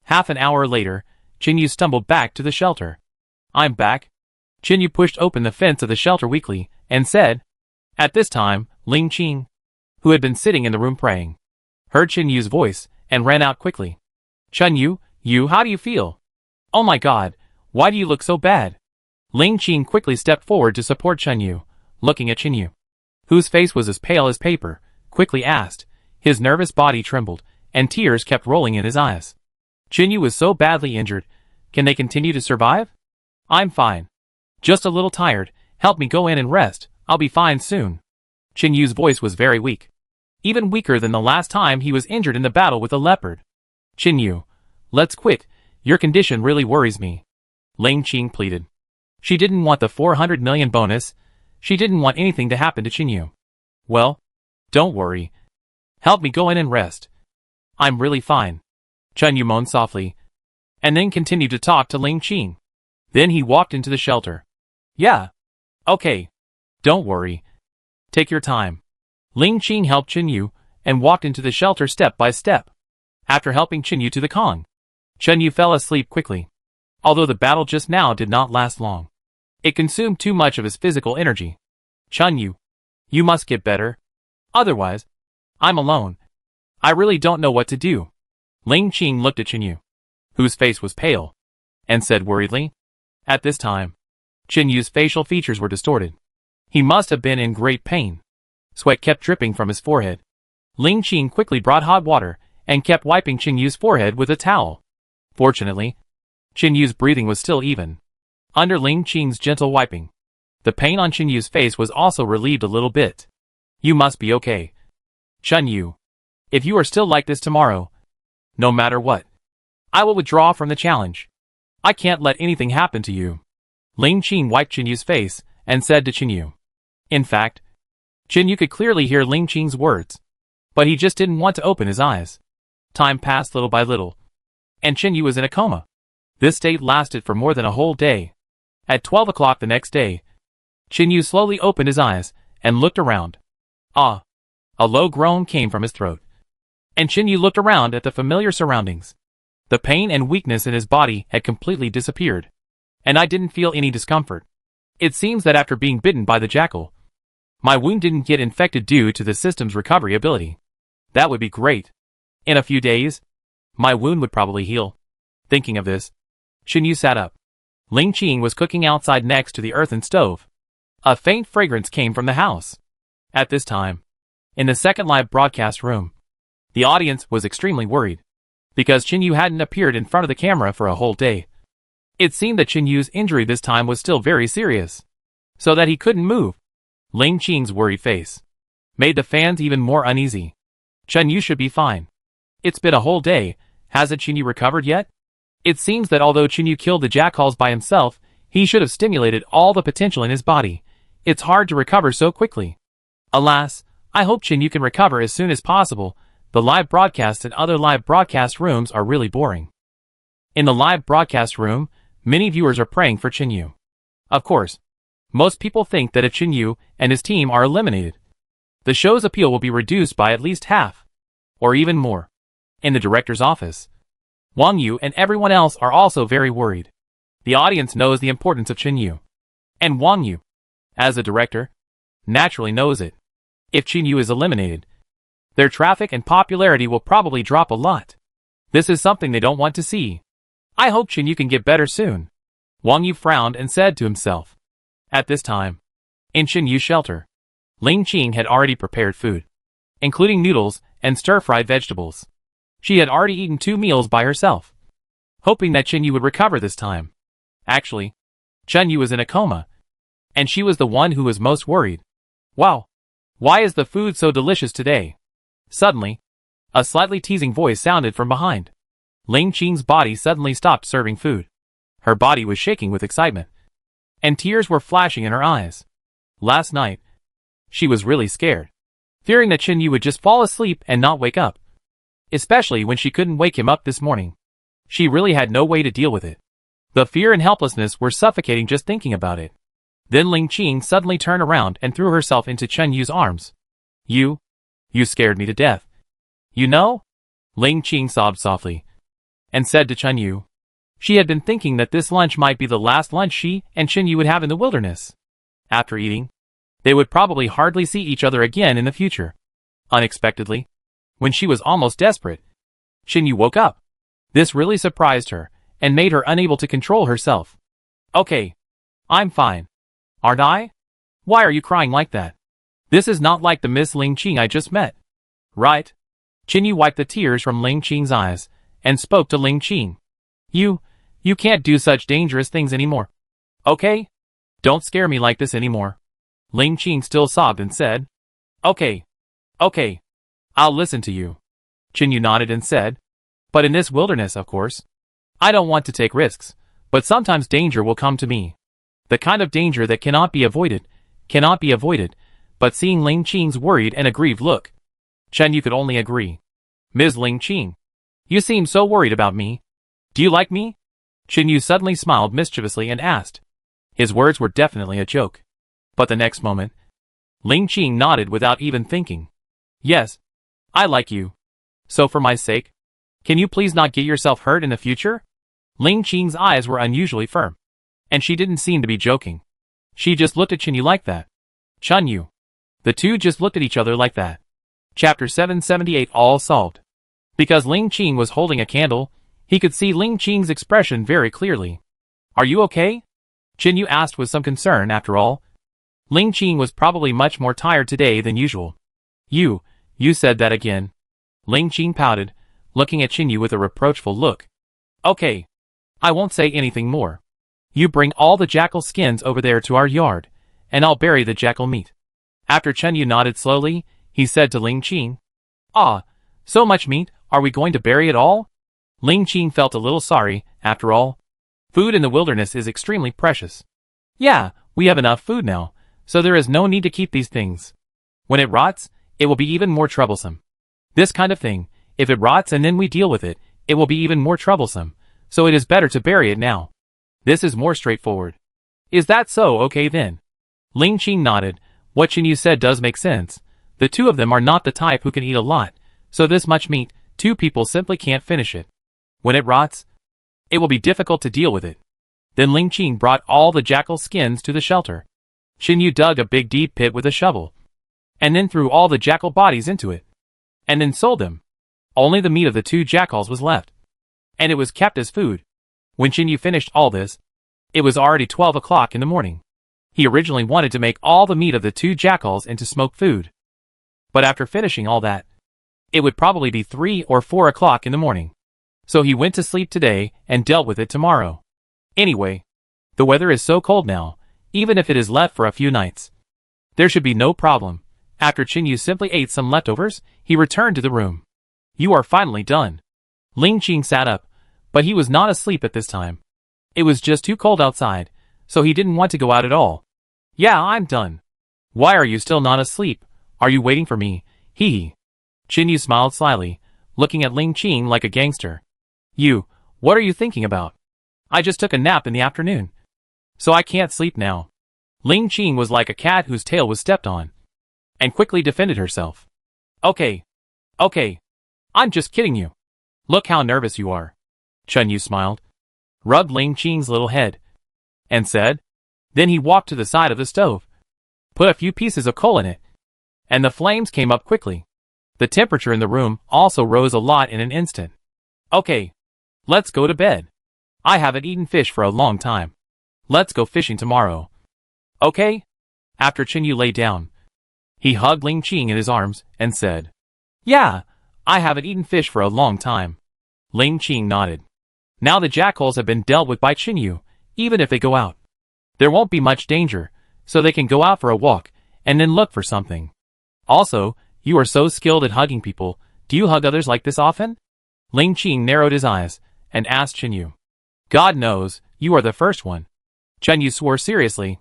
Half an hour later, Chin Yu stumbled back to the shelter. I'm back. Chin Yu pushed open the fence of the shelter weakly, and said. At this time, Ling Qing, who had been sitting in the room praying, heard Chin Yu's voice, and ran out quickly. Chin Yu, how do you feel? Oh my god, why do you look so bad? Ling Qing quickly stepped forward to support Chin Yu, looking at Chin Yu, whose face was as pale as paper, quickly asked. His nervous body trembled, and tears kept rolling in his eyes. Chin Yu was so badly injured. Can they continue to survive? I'm fine. Just a little tired. Help me go in and rest. I'll be fine soon. Chin Yu's voice was very weak. Even weaker than the last time he was injured in the battle with the leopard. Chin Yu, let's quit. Your condition really worries me. Ling Qing pleaded. She didn't want the 400 million bonus. She didn't want anything to happen to Chin Yu. Well, don't worry. Help me go in and rest. I'm really fine. Chin Yu moaned softly, and then continued to talk to Ling Qing. Then he walked into the shelter. Yeah. Okay. Don't worry. Take your time. Ling Qing helped Chin Yu, and walked into the shelter step by step. After helping Chin Yu to the Kong, Chin Yu fell asleep quickly. Although the battle just now did not last long, it consumed too much of his physical energy. Chin Yu, you must get better. Otherwise, I'm alone. I really don't know what to do. Ling Qing looked at Chinyu, whose face was pale, and said worriedly. At this time, Chinyu's facial features were distorted. He must have been in great pain. Sweat kept dripping from his forehead. Ling Qing quickly brought hot water and kept wiping Chinyu's forehead with a towel. Fortunately, Chinyu's breathing was still even. Under Ling Qing's gentle wiping, the pain on Chinyu's face was also relieved a little bit. You must be okay, Chinyu. If you are still like this tomorrow, no matter what, I will withdraw from the challenge. I can't let anything happen to you. Ling Qing wiped Chinyu's face and said to Chinyu. In fact, Chinyu could clearly hear Ling Qing's words, but he just didn't want to open his eyes. Time passed little by little, and Chinyu was in a coma. This state lasted for more than a whole day. At 12 o'clock the next day, Chinyu slowly opened his eyes and looked around. Ah! A low groan came from his throat, and Chinyu looked around at the familiar surroundings. The pain and weakness in his body had completely disappeared, and I didn't feel any discomfort. It seems that after being bitten by the jackal, my wound didn't get infected due to the system's recovery ability. That would be great. In a few days, my wound would probably heal. Thinking of this, Chinyu sat up. Ling Qing was cooking outside next to the earthen stove. A faint fragrance came from the house. At this time, in the second live broadcast room, the audience was extremely worried, because Chinyu hadn't appeared in front of the camera for a whole day. It seemed that Chinyu's injury this time was still very serious, so that he couldn't move. Ling Qing's worried face made the fans even more uneasy. Chinyu should be fine. It's been a whole day. Hasn't Chinyu recovered yet? It seems that although Chinyu killed the jackals by himself, he should have stimulated all the potential in his body. It's hard to recover so quickly. Alas, I hope Chinyu can recover as soon as possible. The live broadcast and other live broadcast rooms are really boring. In the live broadcast room, many viewers are praying for Chinyu. Of course, most people think that if Chinyu and his team are eliminated, the show's appeal will be reduced by at least half, or even more. In the director's office, Wang Yu and everyone else are also very worried. The audience knows the importance of Chinyu, and Wang Yu, as a director, naturally knows it. If Chinyu is eliminated, their traffic and popularity will probably drop a lot. This is something they don't want to see. I hope Chinyu can get better soon. Wang Yu frowned and said to himself. At this time, in Chinyu's shelter, Ling Qing had already prepared food, including noodles and stir-fried vegetables. She had already eaten 2 meals by herself, hoping that Chinyu would recover this time. Actually, Chinyu was in a coma, and she was the one who was most worried. Wow! Why is the food so delicious today? Suddenly, a slightly teasing voice sounded from behind. Ling Qing's body suddenly stopped serving food. Her body was shaking with excitement, and tears were flashing in her eyes. Last night, she was really scared, fearing that Chinyu would just fall asleep and not wake up. Especially when she couldn't wake him up this morning. She really had no way to deal with it. The fear and helplessness were suffocating just thinking about it. Then Ling Qing suddenly turned around and threw herself into Chinyu's arms. You scared me to death. You know? Ling Qing sobbed softly, and said to Chinyu. She had been thinking that this lunch might be the last lunch she and Chinyu would have in the wilderness. After eating, they would probably hardly see each other again in the future. Unexpectedly, when she was almost desperate, Chinyu woke up. This really surprised her, and made her unable to control herself. Okay. I'm fine. Aren't I? Why are you crying like that? This is not like the Miss Ling Qing I just met. Right? Chinyu wiped the tears from Ling Qing's eyes, and spoke to Ling Qing. You can't do such dangerous things anymore. Okay? Don't scare me like this anymore. Ling Qing still sobbed and said. Okay. I'll listen to you. Chinyu nodded and said. But in this wilderness, of course. I don't want to take risks, but sometimes danger will come to me. The kind of danger that cannot be avoided, but seeing Ling Qing's worried and aggrieved look, Chinyu could only agree. Ms. Ling Qing, you seem so worried about me. Do you like me? Chinyu suddenly smiled mischievously and asked. His words were definitely a joke. But the next moment, Ling Qing nodded without even thinking. Yes, I like you. So for my sake, can you please not get yourself hurt in the future? Ling Qing's eyes were unusually firm, and she didn't seem to be joking. She just looked at Chinyu like that. Chinyu. The two just looked at each other like that. Chapter 778 All solved. Because Ling Qing was holding a candle, he could see Ling Qing's expression very clearly. Are you okay? Chinyu asked with some concern. After all, Ling Qing was probably much more tired today than usual. You said that again. Ling Qing pouted, looking at Chinyu with a reproachful look. Okay. I won't say anything more. You bring all the jackal skins over there to our yard, and I'll bury the jackal meat. After Chinyu nodded slowly, he said to Ling Qing, Ah, so much meat, are we going to bury it all? Ling Qing felt a little sorry. After all, food in the wilderness is extremely precious. Yeah, we have enough food now, so there is no need to keep these things. When it rots, it will be even more troublesome. This kind of thing, if it rots and then we deal with it, it will be even more troublesome, so it is better to bury it now. This is more straightforward. Is that so? Okay then. Ling Qing nodded. What Chinyu said does make sense. The two of them are not the type who can eat a lot, so this much meat, two people simply can't finish it. When it rots, it will be difficult to deal with it. Then Ling Qing brought all the jackal skins to the shelter. Chinyu dug a big deep pit with a shovel, and then threw all the jackal bodies into it, and then sold them. Only the meat of the two jackals was left, and it was kept as food. When Chinyu finished all this, it was already 12 o'clock in the morning. He originally wanted to make all the meat of the two jackals into smoked food, but after finishing all that, it would probably be 3 or 4 o'clock in the morning. So he went to sleep today and dealt with it tomorrow. Anyway, the weather is so cold now, even if it is left for a few nights, there should be no problem. After Chinyu simply ate some leftovers, he returned to the room. You are finally done. Ling Qing sat up, but he was not asleep at this time. It was just too cold outside, so he didn't want to go out at all. Yeah, I'm done. Why are you still not asleep? Are you waiting for me? Hee. Chinyu smiled slyly, looking at Ling Qing like a gangster. What are you thinking about? I just took a nap in the afternoon, so I can't sleep now. Ling Qing was like a cat whose tail was stepped on, and quickly defended herself. Okay. I'm just kidding you. Look how nervous you are. Chinyu smiled, rubbed Ling Qing's little head, and said. Then he walked to the side of the stove, put a few pieces of coal in it, and the flames came up quickly. The temperature in the room also rose a lot in an instant. Okay. Let's go to bed. I haven't eaten fish for a long time. Let's go fishing tomorrow. Okay? After Chinyu lay down, he hugged Ling Qing in his arms and said, Yeah, I haven't eaten fish for a long time. Ling Qing nodded. Now the jackals have been dealt with by Chinyu. Even if they go out, there won't be much danger, so they can go out for a walk and then look for something. Also, you are so skilled at hugging people. Do you hug others like this often? Ling Qing narrowed his eyes and asked Chinyu. God knows, you are the first one. Chinyu swore seriously.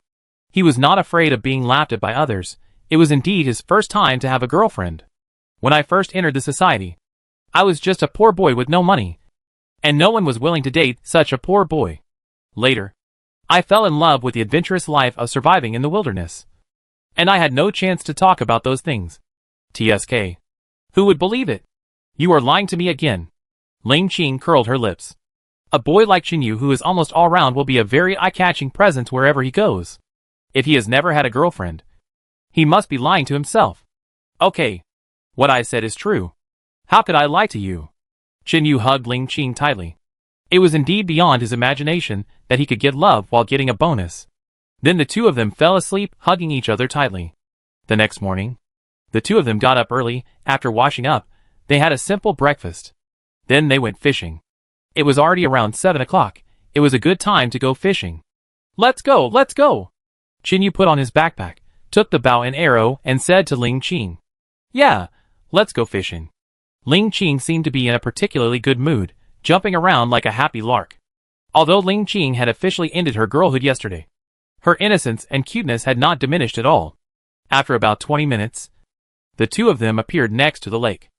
He was not afraid of being laughed at by others. It was indeed his first time to have a girlfriend. When I first entered the society, I was just a poor boy with no money, and no one was willing to date such a poor boy. Later, I fell in love with the adventurous life of surviving in the wilderness, and I had no chance to talk about those things. TSK. Who would believe it? You are lying to me again. Ling Qing curled her lips. A boy like Chinyu who is almost all round will be a very eye-catching presence wherever he goes. If he has never had a girlfriend, he must be lying to himself. Okay. What I said is true. How could I lie to you? Chinyu hugged Ling Qing tightly. It was indeed beyond his imagination that he could get love while getting a bonus. Then the two of them fell asleep, hugging each other tightly. The next morning, the two of them got up early. After washing up, they had a simple breakfast. Then they went fishing. It was already around 7 o'clock. It was a good time to go fishing. Let's go! Chinyu put on his backpack, took the bow and arrow, and said to Ling Qing. Yeah, let's go fishing. Ling Qing seemed to be in a particularly good mood, jumping around like a happy lark. Although Ling Qing had officially ended her girlhood yesterday, her innocence and cuteness had not diminished at all. After about 20 minutes, the two of them appeared next to the lake.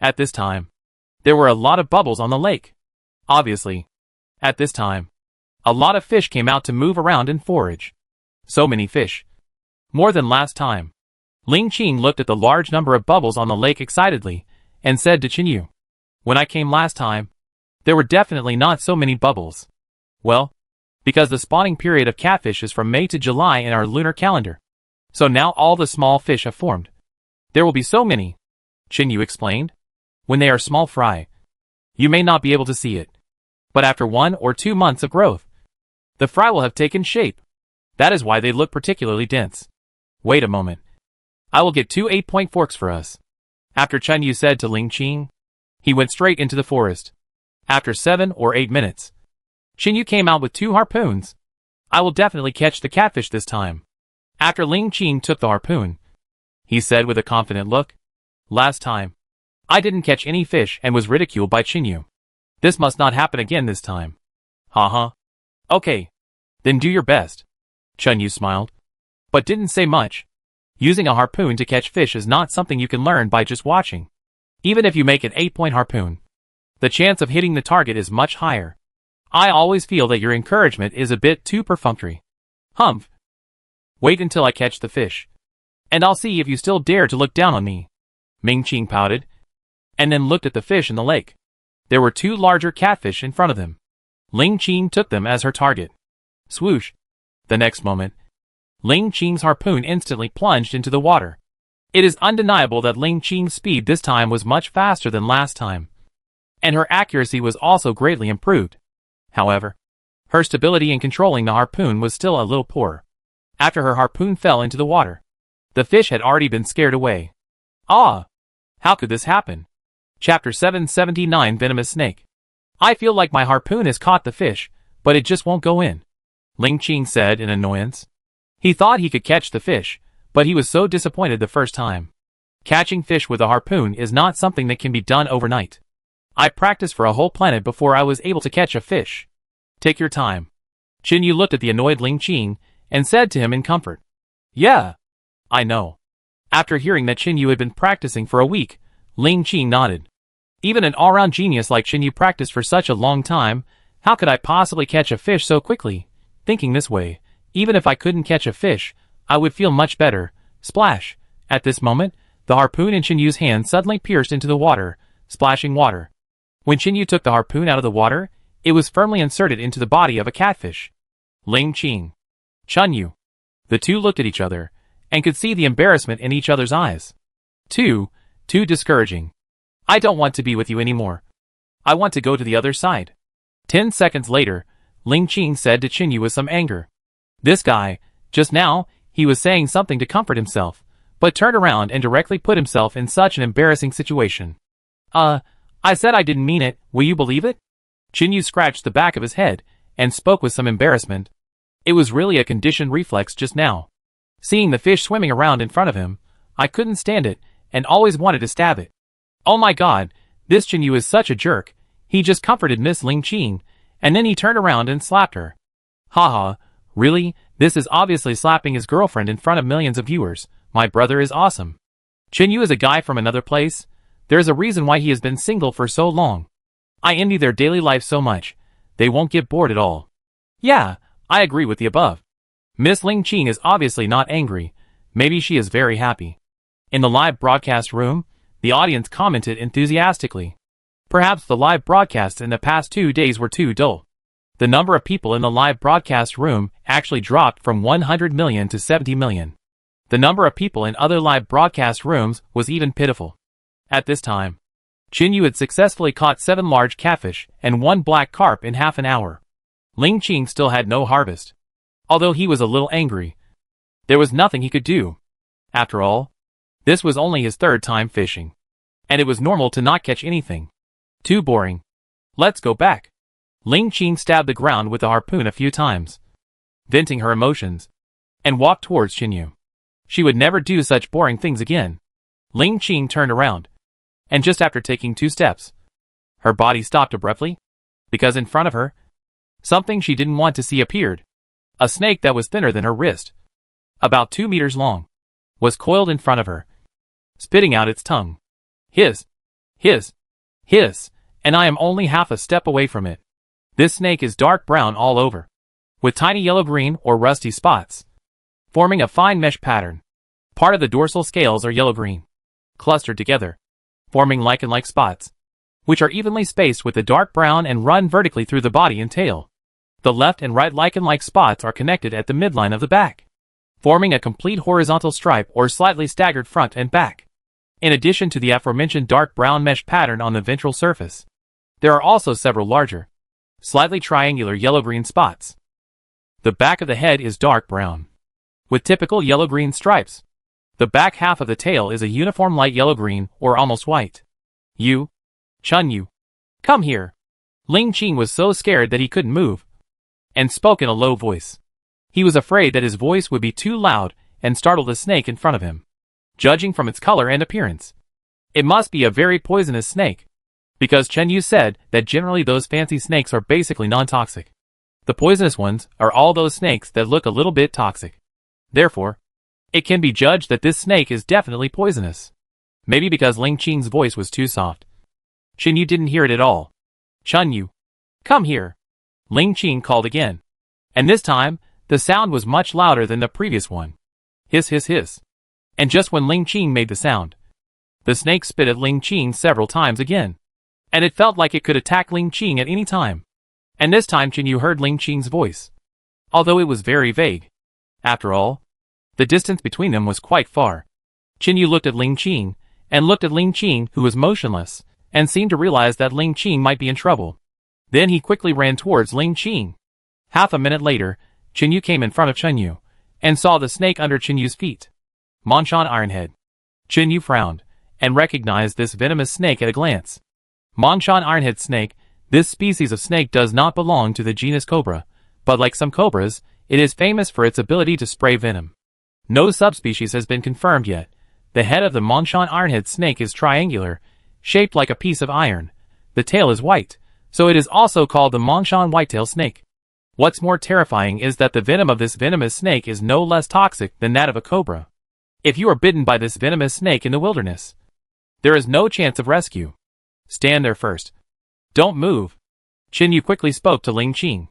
At this time, there were a lot of bubbles on the lake. Obviously, at this time, a lot of fish came out to move around and forage. So many fish. More than last time. Ling Qing looked at the large number of bubbles on the lake excitedly, and said to Chinyu, When I came last time, there were definitely not so many bubbles. Well, because the spawning period of catfish is from May to July in our lunar calendar. So now all the small fish have formed. There will be so many, Chinyu explained. When they are small fry, you may not be able to see it. But after 1 or 2 months of growth, the fry will have taken shape. That is why they look particularly dense. Wait a moment. I will get 2 8-point forks for us. After Chen Yu said to Ling Qing, he went straight into the forest. After 7 or 8 minutes, Chen Yu came out with 2 harpoons. I will definitely catch the catfish this time. After Ling Qing took the harpoon, he said with a confident look, last time, I didn't catch any fish and was ridiculed by Chen Yu. This must not happen again this time. Haha. Okay. Then do your best. Chen Yu smiled, but didn't say much. Using a harpoon to catch fish is not something you can learn by just watching. Even if you make an 8-point harpoon, the chance of hitting the target is much higher. I always feel that your encouragement is a bit too perfunctory. Humph. Wait until I catch the fish, and I'll see if you still dare to look down on me. Ming Qing pouted, and then looked at the fish in the lake. There were 2 larger catfish in front of them. Ling Qing took them as her target. Swoosh. The next moment, Ling Qing's harpoon instantly plunged into the water. It is undeniable that Ling Qing's speed this time was much faster than last time, and her accuracy was also greatly improved. However, her stability in controlling the harpoon was still a little poor. After her harpoon fell into the water, the fish had already been scared away. Ah! How could this happen? Chapter 779 Venomous Snake. I feel like my harpoon has caught the fish, but it just won't go in, Ling Qing said in annoyance. He thought he could catch the fish, but he was so disappointed the first time. Catching fish with a harpoon is not something that can be done overnight. I practiced for a whole planet before I was able to catch a fish. Take your time. Chen Yu looked at the annoyed Ling Qing and said to him in comfort. Yeah, I know. After hearing that Chen Yu had been practicing for a week, Ling Qing nodded. Even an all-round genius like Chen Yu practiced for such a long time. How could I possibly catch a fish so quickly? Thinking this way, even if I couldn't catch a fish, I would feel much better. Splash! At this moment, the harpoon in Chen Yu's hand suddenly pierced into the water, splashing water. When Chen Yu took the harpoon out of the water, it was firmly inserted into the body of a catfish. Ling Qing. Chen Yu. The two looked at each other, and could see the embarrassment in each other's eyes. Too discouraging. I don't want to be with you anymore. I want to go to the other side. 10 seconds later, Ling Qing said to Chen Yu with some anger. This guy, just now, he was saying something to comfort himself, but turned around and directly put himself in such an embarrassing situation. I said I didn't mean it, will you believe it? Chen Yu scratched the back of his head, and spoke with some embarrassment. It was really a conditioned reflex just now. Seeing the fish swimming around in front of him, I couldn't stand it, and always wanted to stab it. Oh my god, this Chen Yu is such a jerk. He just comforted Miss Ling Qing, and then he turned around and slapped her. Haha, really? This is obviously slapping his girlfriend in front of millions of viewers. My brother is awesome. Chen Yu is a guy from another place. There's a reason why he has been single for so long. I envy their daily life so much. They won't get bored at all. Yeah, I agree with the above. Miss Ling Qing is obviously not angry. Maybe she is very happy. In the live broadcast room, the audience commented enthusiastically. Perhaps the live broadcasts in the past 2 days were too dull. The number of people in the live broadcast room actually dropped from 100 million to 70 million. The number of people in other live broadcast rooms was even pitiful. At this time, Chen Yu had successfully caught 7 large catfish and 1 black carp in half an hour. Ling Qing still had no harvest. Although he was a little angry, there was nothing he could do. After all, this was only his 3rd time fishing, and it was normal to not catch anything. Too boring. Let's go back. Ling Qing stabbed the ground with the harpoon a few times, venting her emotions, and walked towards Chen Yu. She would never do such boring things again. Ling Qing turned around, and just after taking 2 steps, her body stopped abruptly, because in front of her, something she didn't want to see appeared. A snake that was thinner than her wrist, about 2 meters long, was coiled in front of her, spitting out its tongue. Hiss, hiss, hiss, and I am only half a step away from it. This snake is dark brown all over, with tiny yellow-green or rusty spots, forming a fine mesh pattern. Part of the dorsal scales are yellow-green, clustered together, forming lichen-like spots, which are evenly spaced with the dark brown and run vertically through the body and tail. The left and right lichen-like spots are connected at the midline of the back, forming a complete horizontal stripe or slightly staggered front and back. In addition to the aforementioned dark brown mesh pattern on the ventral surface, there are also several larger, slightly triangular yellow-green spots. The back of the head is dark brown, with typical yellow-green stripes. The back half of the tail is a uniform light yellow-green or almost white. Chunyu, come here. Ling Qing was so scared that he couldn't move, and spoke in a low voice. He was afraid that his voice would be too loud and startle the snake in front of him. Judging from its color and appearance, it must be a very poisonous snake, because Chen Yu said that generally those fancy snakes are basically non-toxic. The poisonous ones are all those snakes that look a little bit toxic. Therefore, it can be judged that this snake is definitely poisonous. Maybe because Ling Qing's voice was too soft, Chen Yu didn't hear it at all. Chunyu, come here. Ling Qing called again, and this time, the sound was much louder than the previous one. Hiss hiss hiss. And just when Ling Qing made the sound, the snake spit at Ling Qing several times again, and it felt like it could attack Ling Qing at any time. And this time Chen Yu heard Ling Qing's voice, although it was very vague. After all, the distance between them was quite far. Chen Yu looked at Ling Qing, and looked at Ling Qing, who was motionless, and seemed to realize that Ling Qing might be in trouble. Then he quickly ran towards Ling Qing. Half a minute later, Chen Yu came in front of Chen Yu, and saw the snake under Chen Yu's feet. Monshan Ironhead. Chen Yu frowned, and recognized this venomous snake at a glance. Monshan Ironhead snake. This species of snake does not belong to the genus Cobra, but like some cobras, it is famous for its ability to spray venom. No subspecies has been confirmed yet. The head of the Monshan Ironhead snake is triangular, shaped like a piece of iron. The tail is white, so it is also called the Monshan whitetail snake. What's more terrifying is that the venom of this venomous snake is no less toxic than that of a cobra. If you are bitten by this venomous snake in the wilderness, there is no chance of rescue. Stand there first. Don't move. Chen Yu quickly spoke to Ling Qing.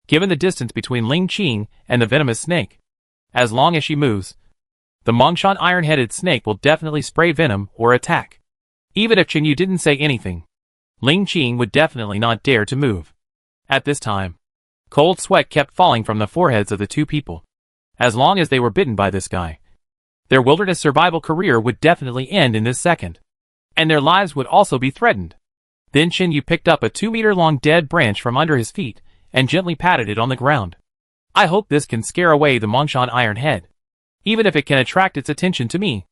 Given the distance between Ling Qing and the venomous snake, as long as she moves, the Monshan iron-headed snake will definitely spray venom or attack. Even if Chen Yu didn't say anything, Ling Qing would definitely not dare to move. At this time, cold sweat kept falling from the foreheads of the two people. As long as they were bitten by this guy, their wilderness survival career would definitely end in this second, and their lives would also be threatened. Then Chen Yu picked up a 2-meter-long dead branch from under his feet and gently patted it on the ground. I hope this can scare away the Monshan Ironhead, even if it can attract its attention to me,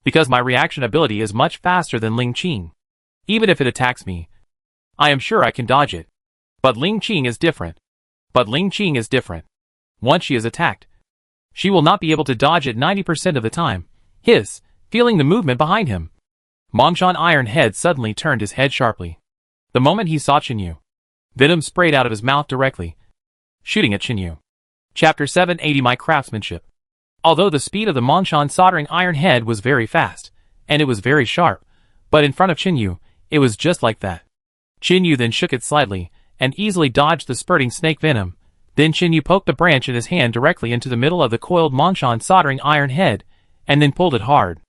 because my reaction ability is much faster than Ling Qing. Even if it attacks me, I am sure I can dodge it. But Ling Qing is different. Once she is attacked, she will not be able to dodge it 90% of the time. Hiss, feeling the movement behind him. Monshan Ironhead suddenly turned his head sharply. The moment he saw Chen Yu, venom sprayed out of his mouth directly, shooting at Chen Yu. Chapter 780 My Craftsmanship. Although the speed of the Monshan soldering iron head was very fast, and it was very sharp, but in front of Chen Yu, it was just like that. Chen Yu then shook it slightly, and easily dodged the spurting snake venom. Then Chen Yu poked the branch in his hand directly into the middle of the coiled Monshan soldering iron head, and then pulled it hard.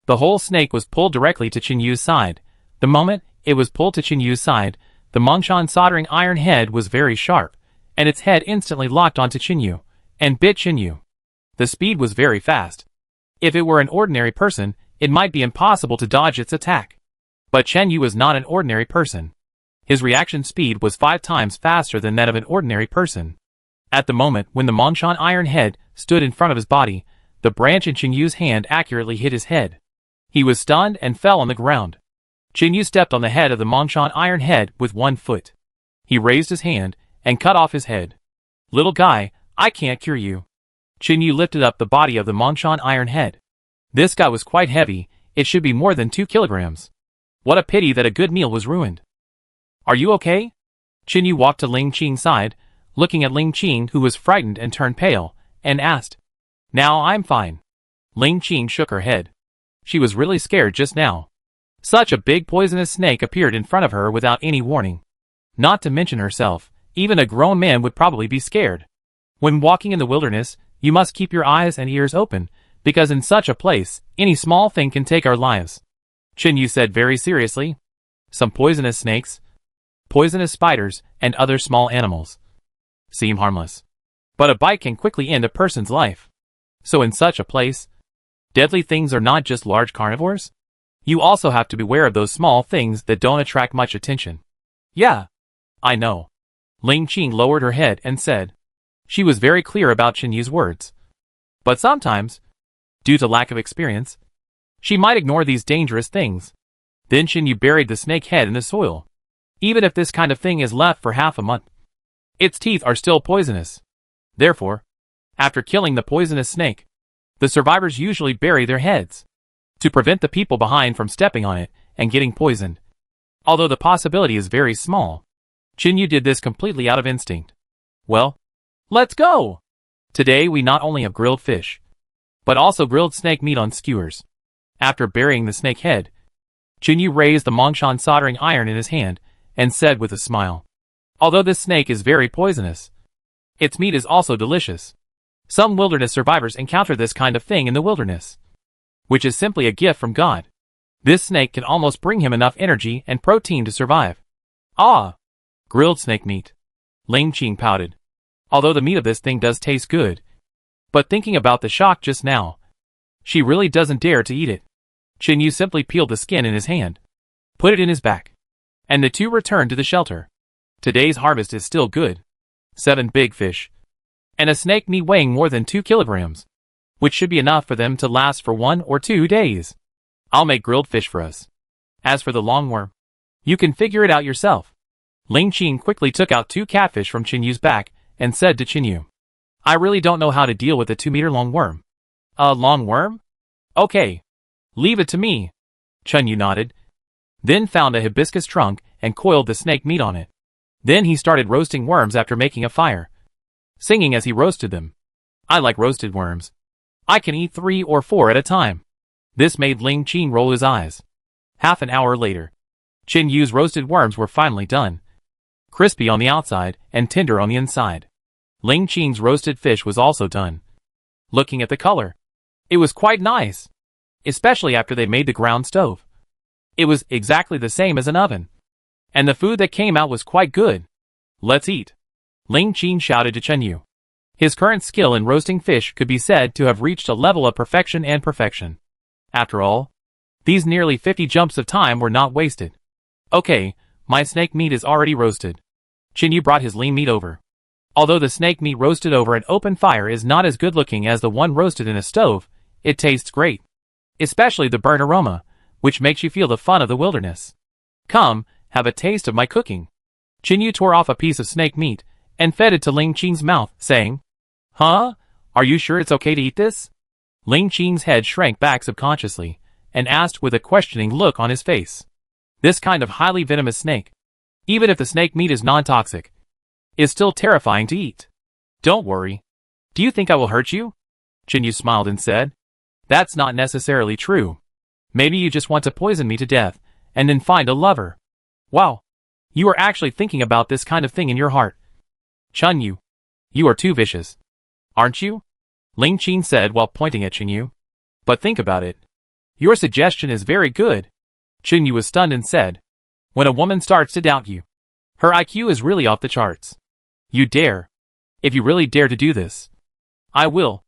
The whole snake was pulled directly to Chen Yu's side. The moment it was pulled to Chen Yu's side, the Monshan soldering iron head was very sharp, and its head instantly locked onto Chen Yu, and bit Chen Yu. The speed was very fast. If it were an ordinary person, it might be impossible to dodge its attack. But Chen Yu was not an ordinary person. His reaction speed was 5 times faster than that of an ordinary person. At the moment when the Monshan iron head stood in front of his body, the branch in Chen Yu's hand accurately hit his head. He was stunned and fell on the ground. Chen Yu stepped on the head of the Monshan iron head with 1 foot. He raised his hand and cut off his head. Little guy, I can't cure you. Chen Yu lifted up the body of the Monshan iron head. This guy was quite heavy, it should be more than 2 kilograms. What a pity that a good meal was ruined. Are you okay? Chen Yu walked to Ling Qing's side, looking at Ling Qing, who was frightened and turned pale, and asked, Now I'm fine. Ling Qing shook her head. She was really scared just now. Such a big poisonous snake appeared in front of her without any warning. Not to mention herself, even a grown man would probably be scared. When walking in the wilderness, you must keep your eyes and ears open, because in such a place, any small thing can take our lives. Chen Yu said very seriously. Some poisonous snakes, poisonous spiders, and other small animals seem harmless, but a bite can quickly end a person's life. So in such a place, deadly things are not just large carnivores? You also have to beware of those small things that don't attract much attention. Yeah, I know. Ling Qing lowered her head and said. She was very clear about Chen Yu's words. But sometimes, due to lack of experience, she might ignore these dangerous things. Then Chen Yu buried the snake head in the soil. Even if this kind of thing is left for half a month, its teeth are still poisonous. Therefore, after killing the poisonous snake, the survivors usually bury their heads to prevent the people behind from stepping on it and getting poisoned. Although the possibility is very small, Chen Yu did this completely out of instinct. Well, let's go! Today we not only have grilled fish, but also grilled snake meat on skewers. After burying the snake head, Chen Yu raised the Mongshan soldering iron in his hand and said with a smile, although this snake is very poisonous, its meat is also delicious. Some wilderness survivors encounter this kind of thing in the wilderness, which is simply a gift from God. This snake can almost bring him enough energy and protein to survive. Ah! Grilled snake meat. Ling Qing pouted. Although the meat of this thing does taste good, but thinking about the shock just now, she really doesn't dare to eat it. Chen Yu simply peeled the skin in his hand, put it in his back, and the two returned to the shelter. Today's harvest is still good. 7 big fish, and a snake meat weighing more than 2 kilograms, which should be enough for them to last for 1 or 2 days. I'll make grilled fish for us. As for the longworm, you can figure it out yourself. Ling Qing quickly took out 2 catfish from Chen Yu's back and said to Chen Yu, I really don't know how to deal with a 2-meter-long worm. A long worm? Okay. Leave it to me. Chen Yu nodded, then found a hibiscus trunk and coiled the snake meat on it. Then he started roasting worms after making a fire, singing as he roasted them. I like roasted worms. I can eat 3 or 4 at a time. This made Ling Qing roll his eyes. Half an hour later, Chen Yu's roasted worms were finally done, crispy on the outside and tender on the inside. Ling Qing's roasted fish was also done. Looking at the color, it was quite nice, especially after they made the ground stove. It was exactly the same as an oven, and the food that came out was quite good. Let's eat. Ling Qing shouted to Chen Yu. His current skill in roasting fish could be said to have reached a level of perfection and perfection. After all, these nearly 50 jumps of time were not wasted. Okay, my snake meat is already roasted. Chen Yu brought his lean meat over. Although the snake meat roasted over an open fire is not as good looking as the one roasted in a stove, it tastes great. Especially the burnt aroma, which makes you feel the fun of the wilderness. Come, have a taste of my cooking. Chen Yu tore off a piece of snake meat and fed it to Ling Qing's mouth, saying, Huh? Are you sure it's okay to eat this? Ling Qing's head shrank back subconsciously and asked with a questioning look on his face. This kind of highly venomous snake, even if the snake meat is non-toxic, is still terrifying to eat. Don't worry. Do you think I will hurt you? Chen Yu smiled and said, That's not necessarily true. Maybe you just want to poison me to death and then find a lover. Wow. You are actually thinking about this kind of thing in your heart. Chen Yu, you are too vicious. Aren't you? Ling Qing said while pointing at Chen Yu. But think about it. Your suggestion is very good. Chen Yu was stunned and said, When a woman starts to doubt you, her IQ is really off the charts. You dare. If you really dare to do this, I will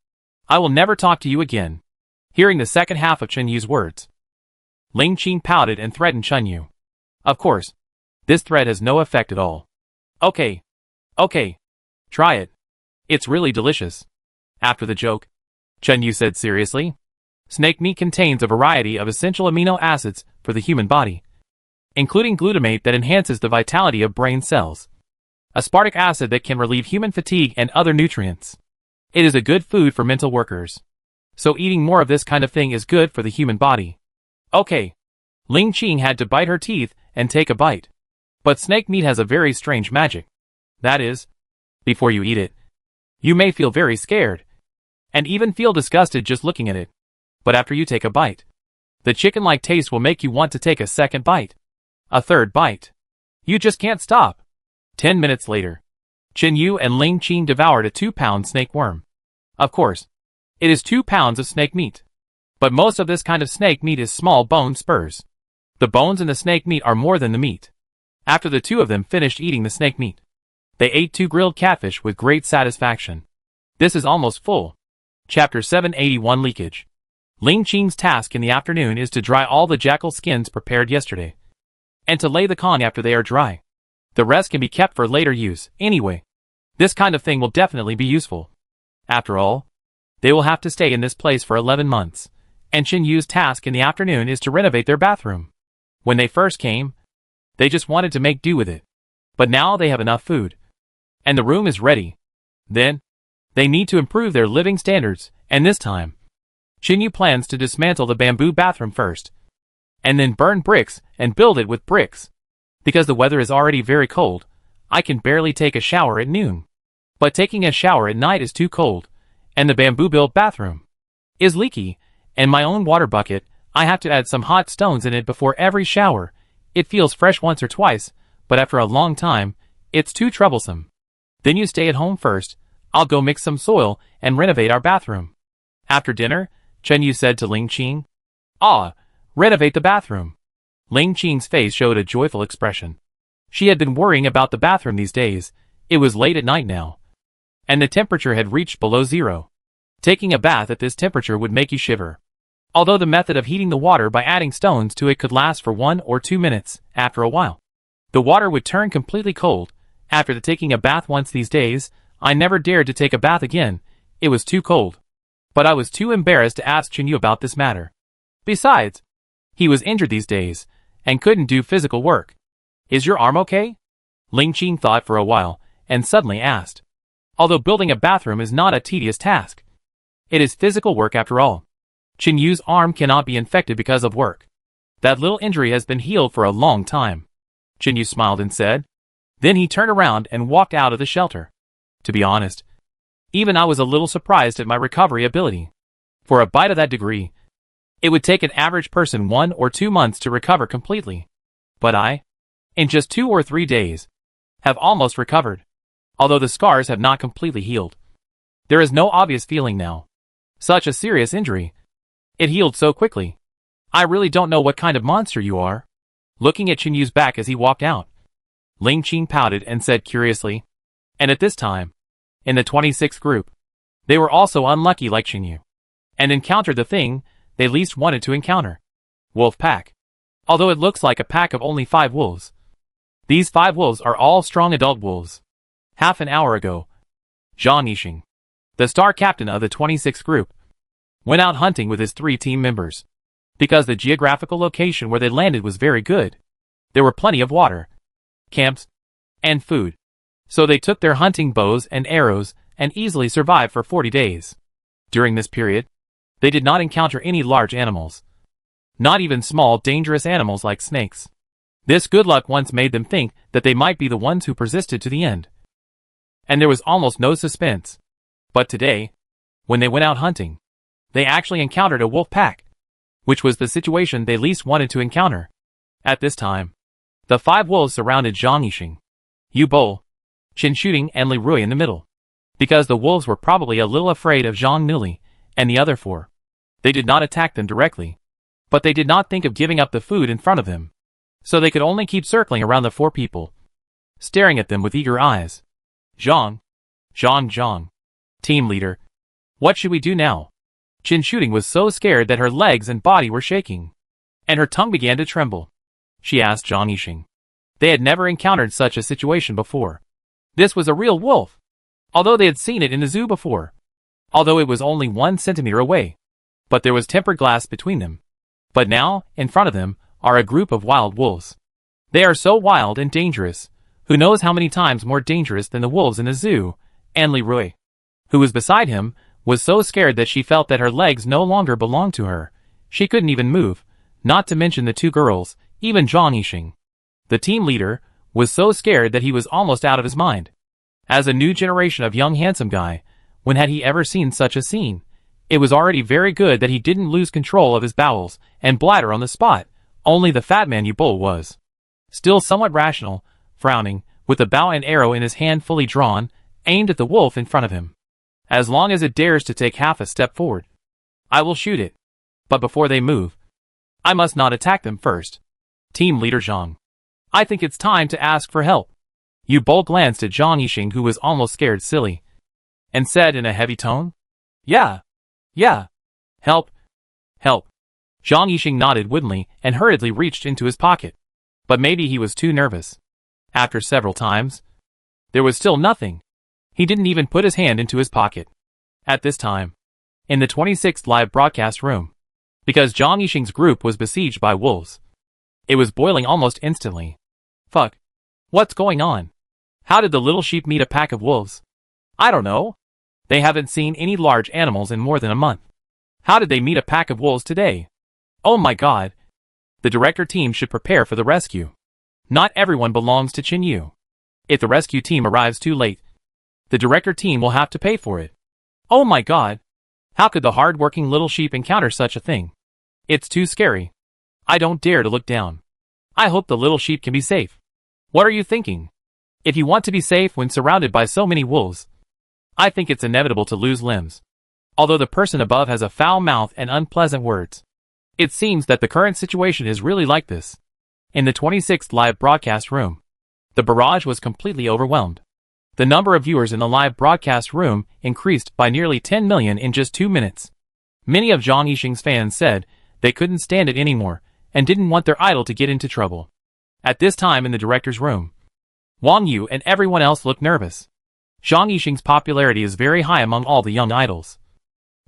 never talk to you again. Hearing the second half of Chen Yu's words, Ling Qing pouted and threatened Chen Yu. Of course, this threat has no effect at all. Okay. Try it. It's really delicious. After the joke, Chen Yu said seriously, Snake meat contains a variety of essential amino acids for the human body, including glutamate that enhances the vitality of brain cells, aspartic acid that can relieve human fatigue and other nutrients. It is a good food for mental workers. So eating more of this kind of thing is good for the human body. Okay. Ling Qing had to bite her teeth and take a bite. But snake meat has a very strange magic. That is, before you eat it, you may feel very scared, and even feel disgusted just looking at it. But after you take a bite, the chicken-like taste will make you want to take a second bite, a third bite. You just can't stop. 10 minutes later, Chen Yu and Ling Qing devoured a 2-pound snake worm. Of course, it is 2 pounds of snake meat. But most of this kind of snake meat is small bone spurs. The bones in the snake meat are more than the meat. After the two of them finished eating the snake meat, they ate 2 grilled catfish with great satisfaction. This is almost full. Chapter 781 Leakage. Ling Qing's task in the afternoon is to dry all the jackal skins prepared yesterday, and to lay the con after they are dry. The rest can be kept for later use, anyway. This kind of thing will definitely be useful. After all, they will have to stay in this place for 11 months, and Qin Yu's task in the afternoon is to renovate their bathroom. When they first came, they just wanted to make do with it. But now they have enough food, and the room is ready. Then, they need to improve their living standards, and this time, Qin Yu plans to dismantle the bamboo bathroom first, and then burn bricks and build it with bricks. Because the weather is already very cold, I can barely take a shower at noon. But taking a shower at night is too cold, and the bamboo-built bathroom is leaky, and my own water bucket, I have to add some hot stones in it before every shower. It feels fresh once or twice, but after a long time, it's too troublesome. Then you stay at home first. I'll go mix some soil and renovate our bathroom. After dinner, Qin Yu said to Ling Qing, "Ah, renovate the bathroom." Ling Qing's face showed a joyful expression. She had been worrying about the bathroom these days. It was late at night now, and the temperature had reached below zero. Taking a bath at this temperature would make you shiver. Although the method of heating the water by adding stones to it could last for 1 or 2 minutes, after a while, the water would turn completely cold. After taking a bath once these days, I never dared to take a bath again. It was too cold. But I was too embarrassed to ask Qin Yu about this matter. Besides, he was injured these days, and couldn't do physical work. "Is your arm okay?" Ling Qing thought for a while, and suddenly asked. Although building a bathroom is not a tedious task, it is physical work after all. Qin Yu's arm cannot be infected because of work. That little injury has been healed for a long time. Qin Yu smiled and said. Then he turned around and walked out of the shelter. To be honest, even I was a little surprised at my recovery ability. For a bite of that degree, it would take an average person 1 or 2 months to recover completely. But I, in just 2 or 3 days, have almost recovered. Although the scars have not completely healed, there is no obvious feeling now. Such a serious injury. It healed so quickly. I really don't know what kind of monster you are. Looking at Qin Yu's back as he walked out, Ling Qing pouted and said curiously. And at this time, in the 26th group, they were also unlucky like Qin Yu, and encountered the thing they least wanted to encounter. Wolf pack. Although it looks like a pack of only 5 wolves, these 5 wolves are all strong adult wolves. Half an hour ago, Zhang Yixing, the star captain of the 26th group, went out hunting with his 3 team members. Because the geographical location where they landed was very good, there were plenty of water, camps, and food. So they took their hunting bows and arrows and easily survived for 40 days. During this period, they did not encounter any large animals. Not even small, dangerous animals like snakes. This good luck once made them think that they might be the ones who persisted to the end. And there was almost no suspense. But today, when they went out hunting, they actually encountered a wolf pack, which was the situation they least wanted to encounter. At this time, the 5 wolves surrounded Zhang Yixing, Yu Bo, Qin Shooting and Li Rui in the middle. Because the wolves were probably a little afraid of Zhang Nuli and the other 4, they did not attack them directly. But they did not think of giving up the food in front of them. So they could only keep circling around the 4 people, staring at them with eager eyes. Zhang. Team leader. What should we do now? Qin Shooting was so scared that her legs and body were shaking, and her tongue began to tremble. She asked Zhang Yixing. They had never encountered such a situation before. This was a real wolf, although they had seen it in the zoo before. Although it was only 1 centimeter away, but there was tempered glass between them. But now, in front of them, are a group of wild wolves. They are so wild and dangerous, who knows how many times more dangerous than the wolves in the zoo, and Li Rui, who was beside him, was so scared that she felt that her legs no longer belonged to her. She couldn't even move, not to mention the 2 girls, even Zhang Yixing. The team leader was so scared that he was almost out of his mind. As a new generation of young handsome guy, when had he ever seen such a scene? It was already very good that he didn't lose control of his bowels and bladder on the spot. Only the fat man Yu Bo was still somewhat rational, frowning, with the bow and arrow in his hand fully drawn, aimed at the wolf in front of him. As long as it dares to take half a step forward, I will shoot it. But before they move, I must not attack them first. Team leader Zhang. I think it's time to ask for help. Yu Bo glanced at Zhang Yixing, who was almost scared silly, and said in a heavy tone, Yeah. Help. Help. Zhang Yixing nodded woodenly and hurriedly reached into his pocket. But maybe he was too nervous. After several times, there was still nothing. He didn't even put his hand into his pocket. At this time, in the 26th live broadcast room, because Zhang Yixing's group was besieged by wolves, it was boiling almost instantly. Fuck. What's going on? How did the little sheep meet a pack of wolves? I don't know. They haven't seen any large animals in more than a month. How did they meet a pack of wolves today? Oh my god. The director team should prepare for the rescue. Not everyone belongs to Qin Yu. If the rescue team arrives too late, the director team will have to pay for it. Oh my god. How could the hard-working little sheep encounter such a thing? It's too scary. I don't dare to look down. I hope the little sheep can be safe. What are you thinking? If you want to be safe when surrounded by so many wolves, I think it's inevitable to lose limbs. Although the person above has a foul mouth and unpleasant words, it seems that the current situation is really like this. In the 26th live broadcast room, the barrage was completely overwhelmed. The number of viewers in the live broadcast room increased by nearly 10 million in just 2 minutes. Many of Zhang Yixing's fans said they couldn't stand it anymore and didn't want their idol to get into trouble. At this time in the director's room, Wang Yu and everyone else looked nervous. Zhang Yixing's popularity is very high among all the young idols,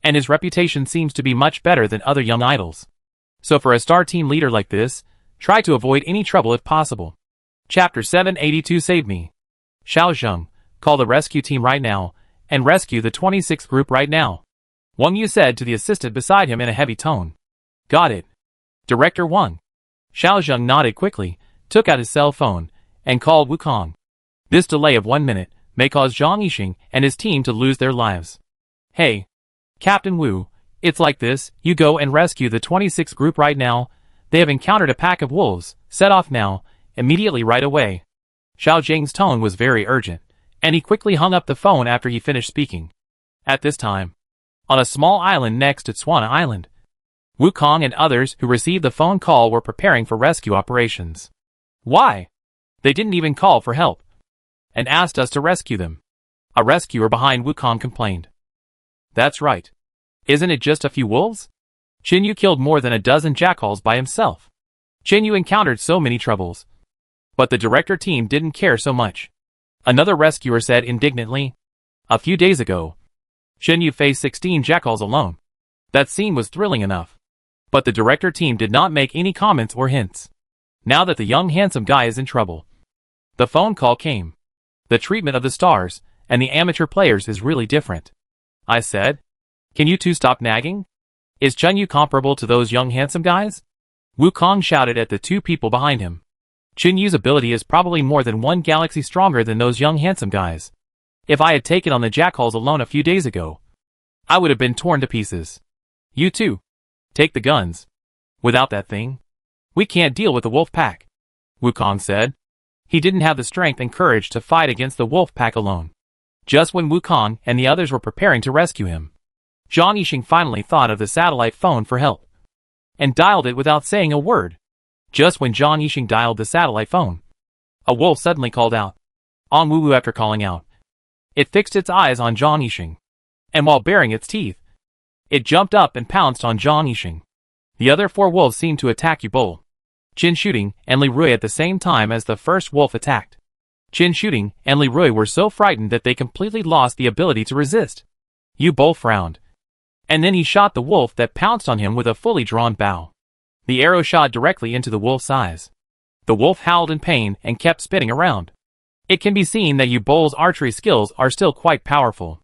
and his reputation seems to be much better than other young idols. So for a star team leader like this, try to avoid any trouble if possible. Chapter 782 Save Me. Xiao Zheng, call the rescue team right now, and rescue the 26th group right now. Wang Yu said to the assistant beside him in a heavy tone. Got it. Director Wang. Xiao Zheng nodded quickly, took out his cell phone, and called Wukong. This delay of 1 minute may cause Zhang Yixing and his team to lose their lives. Hey, Captain Wu, it's like this, you go and rescue the 26th group right now. They have encountered a pack of wolves. Set off now, immediately right away. Xiao Zheng's tone was very urgent, and he quickly hung up the phone after he finished speaking. At this time, on a small island next to Tswana Island, Wukong and others who received the phone call were preparing for rescue operations. Why? They didn't even call for help, and asked us to rescue them. A rescuer behind Wukong complained. That's right. Isn't it just a few wolves? Qin Yu killed more than a dozen jackals by himself. Qin Yu encountered so many troubles, but the director team didn't care so much. Another rescuer said indignantly. A few days ago, Qin Yu faced 16 jackals alone. That scene was thrilling enough, but the director team did not make any comments or hints. Now that the young handsome guy is in trouble, the phone call came. The treatment of the stars and the amateur players is really different. I said, can you two stop nagging? Is Qin Yu comparable to those young handsome guys? Wukong shouted at the two people behind him. Qin Yu's ability is probably more than one galaxy stronger than those young handsome guys. If I had taken on the jackals alone a few days ago, I would have been torn to pieces. You two, take the guns. Without that thing, we can't deal with the wolf pack, Wukong said. He didn't have the strength and courage to fight against the wolf pack alone. Just when Wukong and the others were preparing to rescue him, Zhang Yixing finally thought of the satellite phone for help, and dialed it without saying a word. Just when Zhang Yixing dialed the satellite phone, a wolf suddenly called out. On Wu after calling out, it fixed its eyes on Zhang Yixing, and while baring its teeth, it jumped up and pounced on Zhang Yixing. The other 4 wolves seemed to attack Yu Bo, Qin Shooting, and Li Rui at the same time as the first wolf attacked. Qin Shooting and Li Rui were so frightened that they completely lost the ability to resist. Yu Bo frowned, and then he shot the wolf that pounced on him with a fully drawn bow. The arrow shot directly into the wolf's eyes. The wolf howled in pain and kept spinning around. It can be seen that Yu Bo's archery skills are still quite powerful.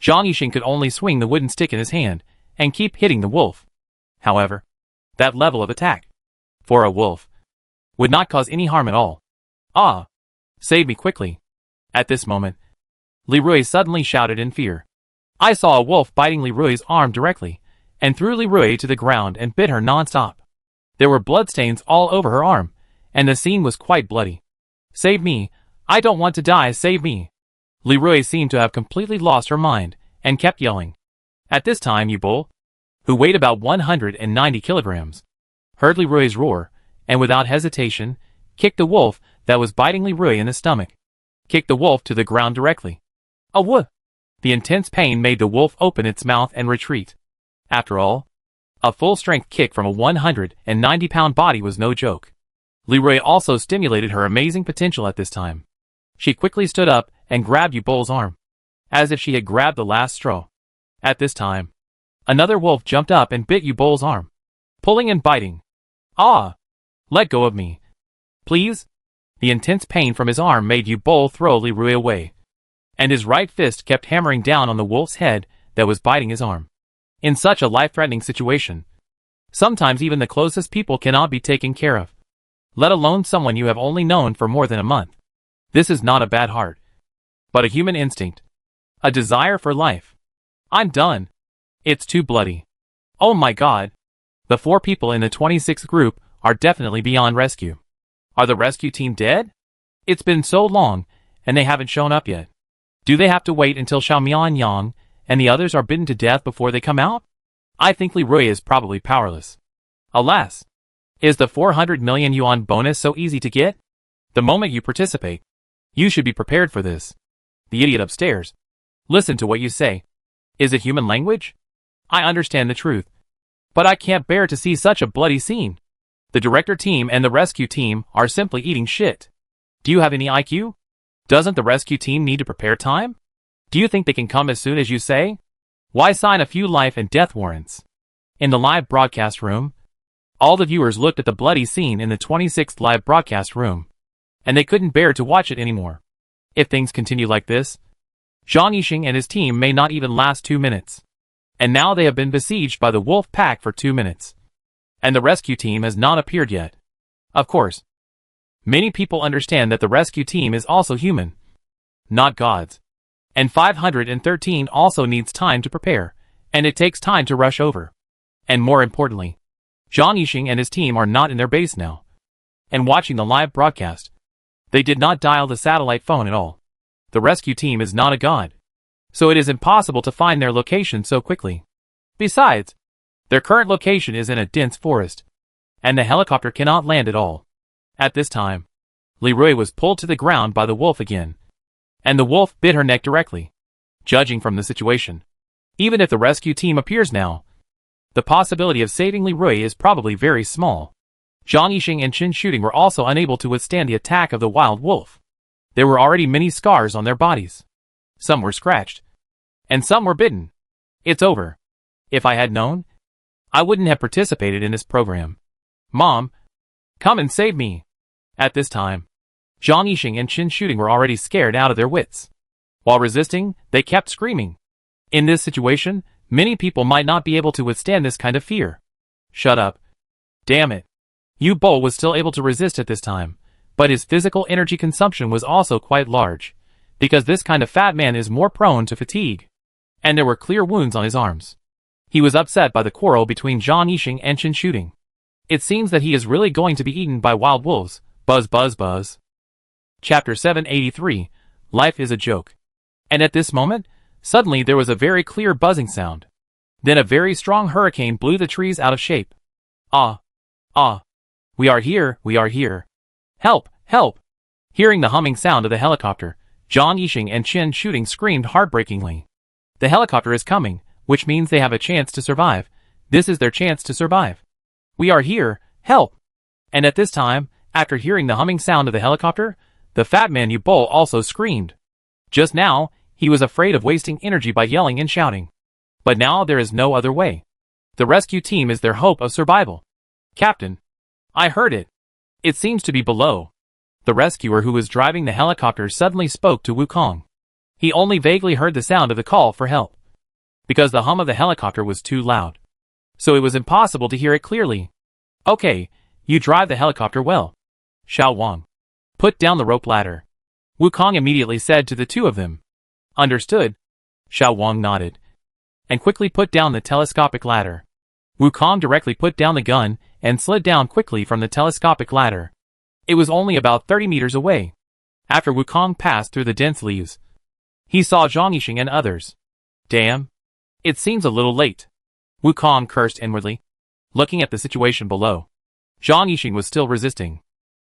Zhang Yixing could only swing the wooden stick in his hand and keep hitting the wolf. However, that level of attack, for a wolf, would not cause any harm at all. Ah! Save me quickly. At this moment, Li Rui suddenly shouted in fear. I saw a wolf biting Li Rui's arm directly, and threw Li Rui to the ground and bit her non-stop. There were bloodstains all over her arm, and the scene was quite bloody. Save me! I don't want to die, save me! Li Rui seemed to have completely lost her mind, and kept yelling. At this time Yu Bo, who weighed about 190 kilograms, heard Li Rui's roar, and without hesitation, kicked the wolf that was biting Li Rui in the stomach. Kicked the wolf to the ground directly. A woof! The intense pain made the wolf open its mouth and retreat. After all, A full-strength kick from a 190-pound body was no joke. Leroy also stimulated her amazing potential at this time. She quickly stood up and grabbed Yu-Bol's arm, as if she had grabbed the last straw. At this time, another wolf jumped up and bit Yu-Bol's arm, pulling and biting. Ah! Let go of me, please. The intense pain from his arm made Yu-Bol throw Leroy away, and his right fist kept hammering down on the wolf's head that was biting his arm. In such a life-threatening situation, sometimes even the closest people cannot be taken care of, let alone someone you have only known for more than a month. This is not a bad heart, but a human instinct, a desire for life. I'm done. It's too bloody. Oh my God. The 4 people in the 26th group are definitely beyond rescue. Are the rescue team dead? It's been so long, and they haven't shown up yet. Do they have to wait until Xiaomian Yang and the others are bitten to death before they come out? I think Leroy is probably powerless. Alas. Is the 400 million yuan bonus so easy to get? The moment you participate, you should be prepared for this. The idiot upstairs. Listen to what you say. Is it human language? I understand the truth, but I can't bear to see such a bloody scene. The director team and the rescue team are simply eating shit. Do you have any IQ? Doesn't the rescue team need to prepare time? Do you think they can come as soon as you say? Why sign a few life and death warrants? In the live broadcast room, all the viewers looked at the bloody scene in the 26th live broadcast room, and they couldn't bear to watch it anymore. If things continue like this, Zhang Yixing and his team may not even last 2 minutes. And now they have been besieged by the wolf pack for 2 minutes. And the rescue team has not appeared yet. Of course, many people understand that the rescue team is also human, not gods. And 513 also needs time to prepare, and it takes time to rush over. And more importantly, Zhang Yixing and his team are not in their base now, and watching the live broadcast. They did not dial the satellite phone at all. The rescue team is not a god, so it is impossible to find their location so quickly. Besides, their current location is in a dense forest, and the helicopter cannot land at all. At this time, Leroy was pulled to the ground by the wolf again, and the wolf bit her neck directly. Judging from the situation, even if the rescue team appears now, the possibility of saving Leroy is probably very small. Zhang Yixing and Chen Shooting were also unable to withstand the attack of the wild wolf. There were already many scars on their bodies. Some were scratched, and some were bitten. It's over. If I had known, I wouldn't have participated in this program. Mom, come and save me. At this time, Zhang Yixing and Chen Shooting were already scared out of their wits. While resisting, they kept screaming. In this situation, many people might not be able to withstand this kind of fear. Shut up. Damn it. Yu-Bol was still able to resist at this time, but his physical energy consumption was also quite large, because this kind of fat man is more prone to fatigue. And there were clear wounds on his arms. He was upset by the quarrel between Zhang Yixing and Chen Shooting. It seems that he is really going to be eaten by wild wolves. Buzz buzz buzz. Chapter 783, Life is a Joke. And at this moment, suddenly there was a very clear buzzing sound. Then a very strong hurricane blew the trees out of shape. Ah! Ah! We are here, we are here. Help! Help! Hearing the humming sound of the helicopter, Zhang Yixing and Chen Shooting screamed heartbreakingly. The helicopter is coming, which means they have a chance to survive. This is their chance to survive. We are here, help! And at this time, after hearing the humming sound of the helicopter, the fat man Yu-Bol also screamed. Just now, he was afraid of wasting energy by yelling and shouting. But now there is no other way. The rescue team is their hope of survival. Captain, I heard it. It seems to be below. The rescuer who was driving the helicopter suddenly spoke to Wukong. He only vaguely heard the sound of the call for help, because the hum of the helicopter was too loud, so it was impossible to hear it clearly. Okay, you drive the helicopter well. Xiao Wang, put down the rope ladder. Wukong immediately said to the two of them. Understood. Xiao Wang nodded, and quickly put down the telescopic ladder. Wukong directly put down the gun and slid down quickly from the telescopic ladder. It was only about 30 meters away. After Wukong passed through the dense leaves, he saw Zhang Yixing and others. Damn. It seems a little late. Wukong cursed inwardly, looking at the situation below. Zhang Yixing was still resisting,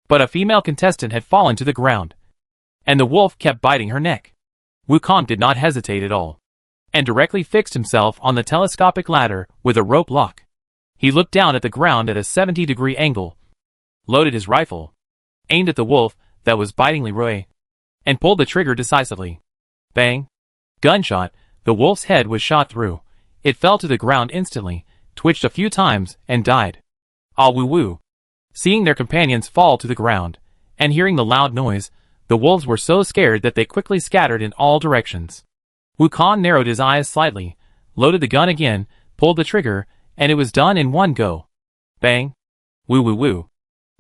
but a female contestant had fallen to the ground, and the wolf kept biting her neck. Wukong did not hesitate at all, and directly fixed himself on the telescopic ladder with a rope lock. He looked down at the ground at a 70-degree angle, loaded his rifle, aimed at the wolf that was biting Leroy, and pulled the trigger decisively. Bang! Gunshot. The wolf's head was shot through. It fell to the ground instantly, twitched a few times, and died. Ah woo woo. Seeing their companions fall to the ground, and hearing the loud noise, the wolves were so scared that they quickly scattered in all directions. Wukong narrowed his eyes slightly, loaded the gun again, pulled the trigger, and it was done in one go. Bang! Woo woo woo.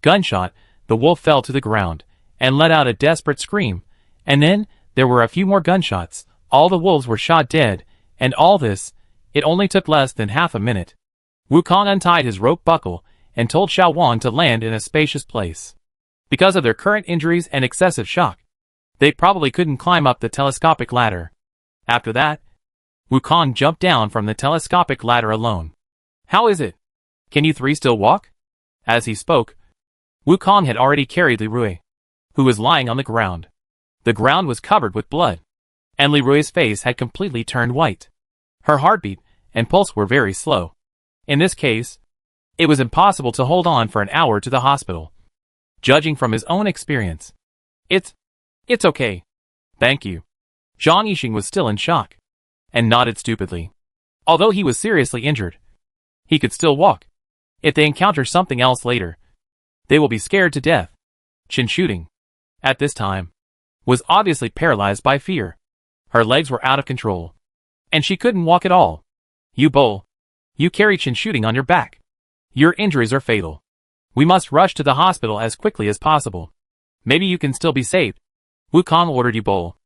Gunshot. The wolf fell to the ground, and let out a desperate scream, and then, there were a few more gunshots. All the wolves were shot dead, and all this, it only took less than half a minute. Wukong untied his rope buckle, and told Xiao Wang to land in a spacious place. Because of their current injuries and excessive shock, they probably couldn't climb up the telescopic ladder. After that, Wukong jumped down from the telescopic ladder alone. How is it? Can you three still walk? As he spoke, Wukong had already carried Leroy, who was lying on the ground. The ground was covered with blood, and Leroy's face had completely turned white. Her heartbeat and pulse were very slow. In this case, it was impossible to hold on for an hour to the hospital. Judging from his own experience, it's okay. Thank you. Zhang Yixing was still in shock, and nodded stupidly. Although he was seriously injured, he could still walk. If they encounter something else later, they will be scared to death. Qin Shooting, at this time, was obviously paralyzed by fear. Her legs were out of control, and she couldn't walk at all. You bull. You carry Qin Shooting on your back. Your injuries are fatal. We must rush to the hospital as quickly as possible. Maybe you can still be saved. Wukong ordered you bull.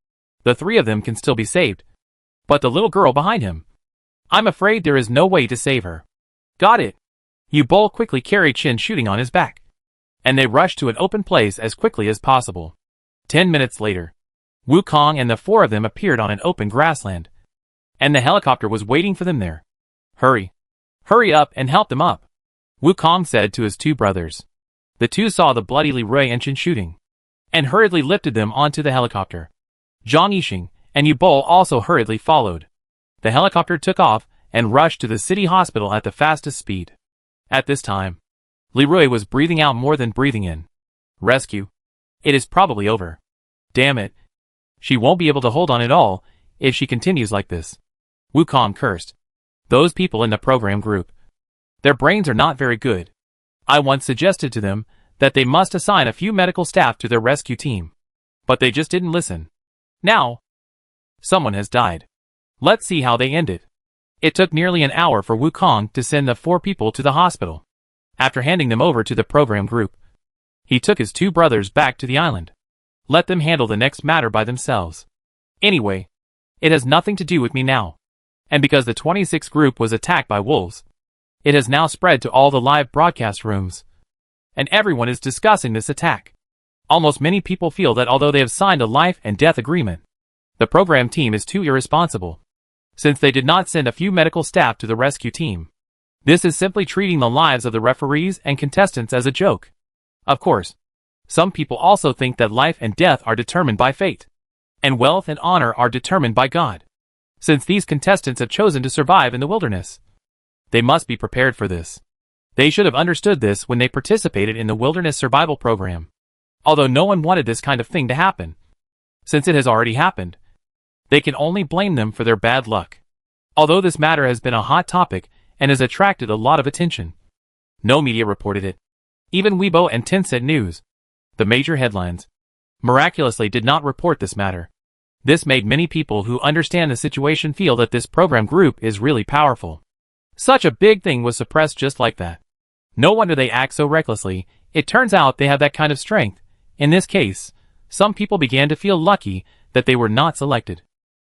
The three of them can still be saved. But the little girl behind him. I'm afraid there is no way to save her. Got it. You bull quickly carried Qin Shooting on his back, and they rushed to an open place as quickly as possible. 10 minutes later, Wukong and the four of them appeared on an open grassland, and the helicopter was waiting for them there. Hurry. Hurry up and help them up, Wukong said to his two brothers. The two saw the bloody Leroy and Qin Shooting, and hurriedly lifted them onto the helicopter. Zhang Yixing and Yu Bo also hurriedly followed. The helicopter took off and rushed to the city hospital at the fastest speed. At this time, Leroy was breathing out more than breathing in. Rescue. It is probably over. Damn it. She won't be able to hold on at all if she continues like this. Wukong cursed. Those people in the program group. Their brains are not very good. I once suggested to them that they must assign a few medical staff to their rescue team. But they just didn't listen. Now, someone has died. Let's see how they end it. It took nearly an hour for Wukong to send the four people to the hospital. After handing them over to the program group, he took his two brothers back to the island. Let them handle the next matter by themselves. Anyway, it has nothing to do with me now. And because the 26th group was attacked by wolves, it has now spread to all the live broadcast rooms. And everyone is discussing this attack. Almost many people feel that although they have signed a life and death agreement, the program team is too irresponsible, since they did not send a few medical staff to the rescue team. This is simply treating the lives of the referees and contestants as a joke. Of course, some people also think that life and death are determined by fate, and wealth and honor are determined by God. Since these contestants have chosen to survive in the wilderness, they must be prepared for this. They should have understood this when they participated in the wilderness survival program. Although no one wanted this kind of thing to happen, since it has already happened, they can only blame them for their bad luck. Although this matter has been a hot topic and has attracted a lot of attention, no media reported it. Even Weibo and Tencent News, the major headlines, miraculously did not report this matter. This made many people who understand the situation feel that this program group is really powerful. Such a big thing was suppressed just like that. No wonder they act so recklessly. It turns out they have that kind of strength. In this case, some people began to feel lucky that they were not selected.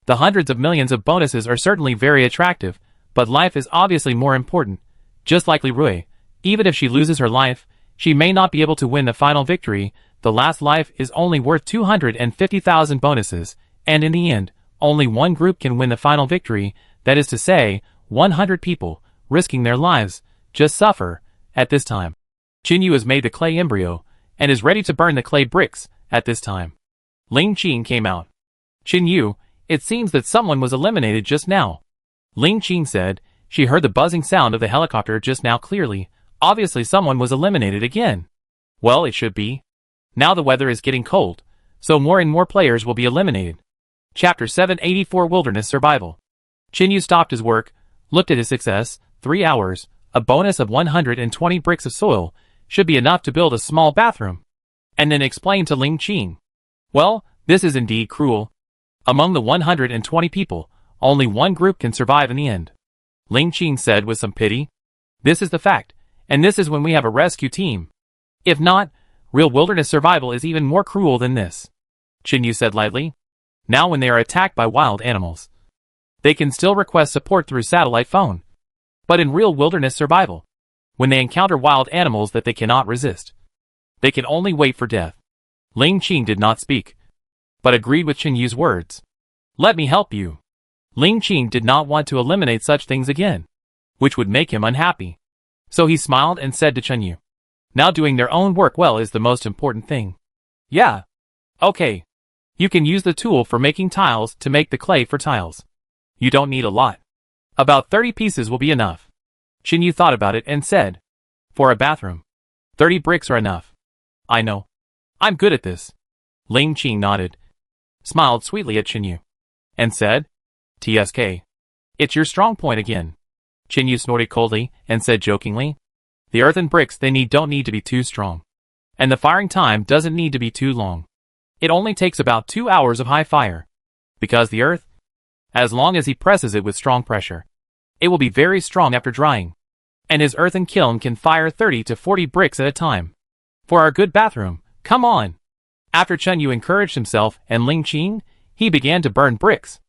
The hundreds of millions of bonuses are certainly very attractive, but life is obviously more important. Just like Leroy, even if she loses her life, she may not be able to win the final victory. The last life is only worth 250,000 bonuses, and in the end, only one group can win the final victory, that is to say, 100 people, risking their lives, just suffer. At this time, Qin Yu has made the clay embryo, and is ready to burn the clay bricks. At this time, Ling Qin came out. Qin Yu, it seems that someone was eliminated just now. Ling Qin said, She heard the buzzing sound of the helicopter just now clearly. Obviously someone was eliminated again. Well, it should be. Now the weather is getting cold, so more and more players will be eliminated. Chapter 784 Wilderness Survival. Chinyu stopped his work, looked at his success, 3 hours, a bonus of 120 bricks of soil, should be enough to build a small bathroom. And then explained to Ling Qing. Well, this is indeed cruel. Among the 120 people, only one group can survive in the end. Ling Qing said with some pity. This is the fact, and this is when we have a rescue team. If not, real wilderness survival is even more cruel than this. Chinyu said lightly. Now when they are attacked by wild animals, they can still request support through satellite phone. But in real wilderness survival, when they encounter wild animals that they cannot resist, they can only wait for death. Ling Qing did not speak, but agreed with Chinyu's words. Let me help you. Ling Qing did not want to eliminate such things again, which would make him unhappy. So he smiled and said to Chinyu, now doing their own work well is the most important thing. Yeah. Okay. You can use the tool for making tiles to make the clay for tiles. You don't need a lot. About 30 pieces will be enough. Chinyu thought about it and said, for a bathroom, 30 bricks are enough. I know. I'm good at this. Ling Qing nodded, smiled sweetly at Chinyu, and said, TSK. It's your strong point again. Chinyu snorted coldly and said jokingly, the earthen bricks they need don't need to be too strong. And the firing time doesn't need to be too long. It only takes about 2 hours of high fire. Because the earth, as long as he presses it with strong pressure, it will be very strong after drying. And his earthen kiln can fire 30 to 40 bricks at a time. For our good bathroom, come on. After Chinyu encouraged himself and Ling Qing, he began to burn bricks.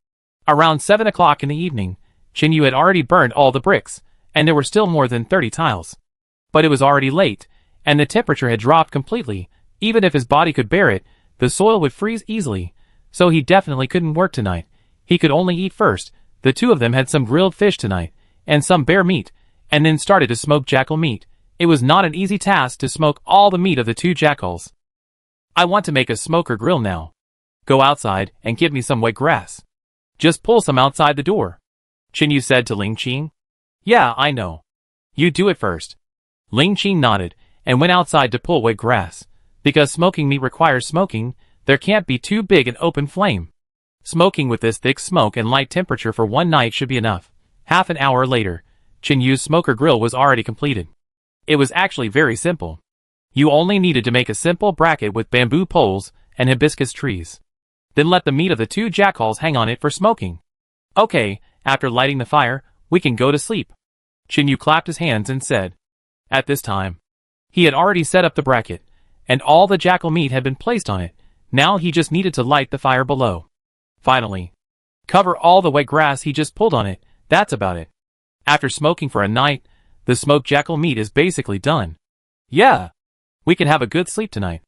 Around 7 o'clock in the evening, Chinyu had already burned all the bricks, and there were still more than 30 tiles. But it was already late, and the temperature had dropped completely. Even if his body could bear it, the soil would freeze easily, so he definitely couldn't work tonight. He could only eat first. The two of them had some grilled fish tonight, and some bear meat, and then started to smoke jackal meat. It was not an easy task to smoke all the meat of the 2 jackals. I want to make a smoker grill now. Go outside and give me some wet grass. Just pull some outside the door. Chinyu said to Ling Qing. Yeah, I know. You do it first. Ling Qing nodded and went outside to pull wet grass. Because smoking meat requires smoking, there can't be too big an open flame. Smoking with this thick smoke and light temperature for one night should be enough. Half an hour later, Chinyu's smoker grill was already completed. It was actually very simple. You only needed to make a simple bracket with bamboo poles and hibiscus trees. Then let the meat of the 2 jackals hang on it for smoking. Okay, after lighting the fire, we can go to sleep. Chinyu clapped his hands and said. At this time, he had already set up the bracket, and all the jackal meat had been placed on it. Now he just needed to light the fire below. Finally, cover all the wet grass he just pulled on it. That's about it. After smoking for a night, the smoked jackal meat is basically done. Yeah, we can have a good sleep tonight.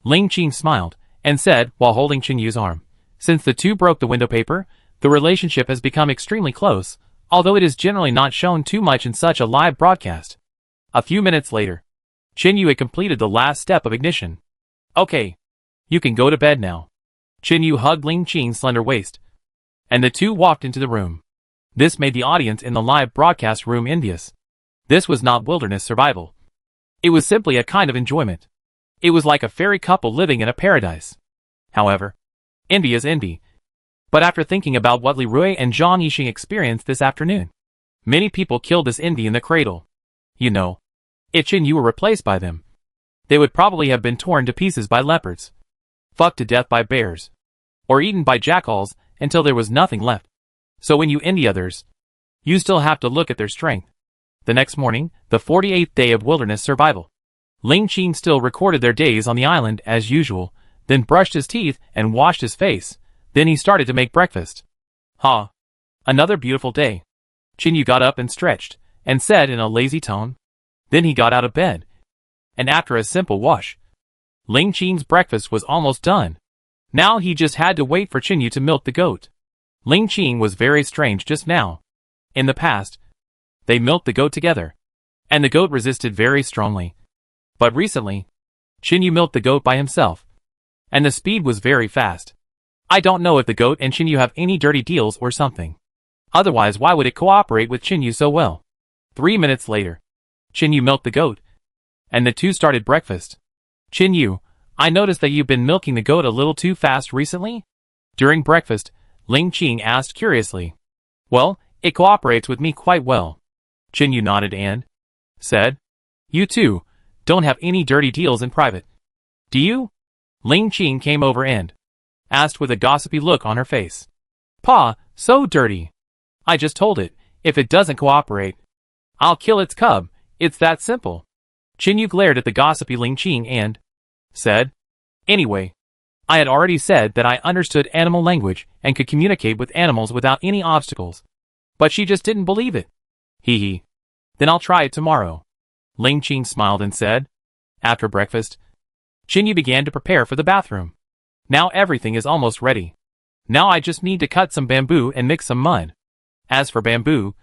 Ling Qing smiled and said while holding Chinyu's arm. Since the two broke the window paper, the relationship has become extremely close, although it is generally not shown too much in such a live broadcast. A few minutes later, Chinyu had completed the last step of ignition. Okay, you can go to bed now. Chinyu hugged Ling Qing's slender waist, and the two walked into the room. This made the audience in the live broadcast room envious. This was not wilderness survival. It was simply a kind of enjoyment. It was like a fairy couple living in a paradise. However, envy is envy. But after thinking about what Li Rui and Zhang Yixing experienced this afternoon, many people killed this envy in the cradle. You know, if Chinyu were replaced by them, they would probably have been torn to pieces by leopards, fucked to death by bears, or eaten by jackals until there was nothing left. So when you envy others, you still have to look at their strength. The next morning, the 48th day of wilderness survival, Ling Qing still recorded their days on the island as usual, then brushed his teeth and washed his face. Then he started to make breakfast. Ha! Another beautiful day. Chinyu got up and stretched, and said in a lazy tone. Then he got out of bed. And after a simple wash, Ling Qing's breakfast was almost done. Now he just had to wait for Chinyu to milk the goat. Ling Qing was very strange just now. In the past, they milked the goat together, and the goat resisted very strongly. But recently, Chinyu milked the goat by himself, and the speed was very fast. I don't know if the goat and Chinyu have any dirty deals or something. Otherwise, why would it cooperate with Chinyu so well? 3 minutes later, Chinyu milked the goat, and the two started breakfast. Chinyu, I noticed that you've been milking the goat a little too fast recently? During breakfast, Ling Qing asked curiously. Well, it cooperates with me quite well. Chinyu nodded and said, You two don't have any dirty deals in private, do you? Ling Qing came over and asked with a gossipy look on her face. Pa, so dirty. I just told it, if it doesn't cooperate, I'll kill its cub, it's that simple. Chinyu glared at the gossipy Ling Qing and said, Anyway, I had already said that I understood animal language and could communicate with animals without any obstacles. But she just didn't believe it. Hee hee. Then I'll try it tomorrow. Ling Qing smiled and said. After breakfast, Chinyu began to prepare for the bathroom. Now everything is almost ready. Now I just need to cut some bamboo and mix some mud. As for bamboo,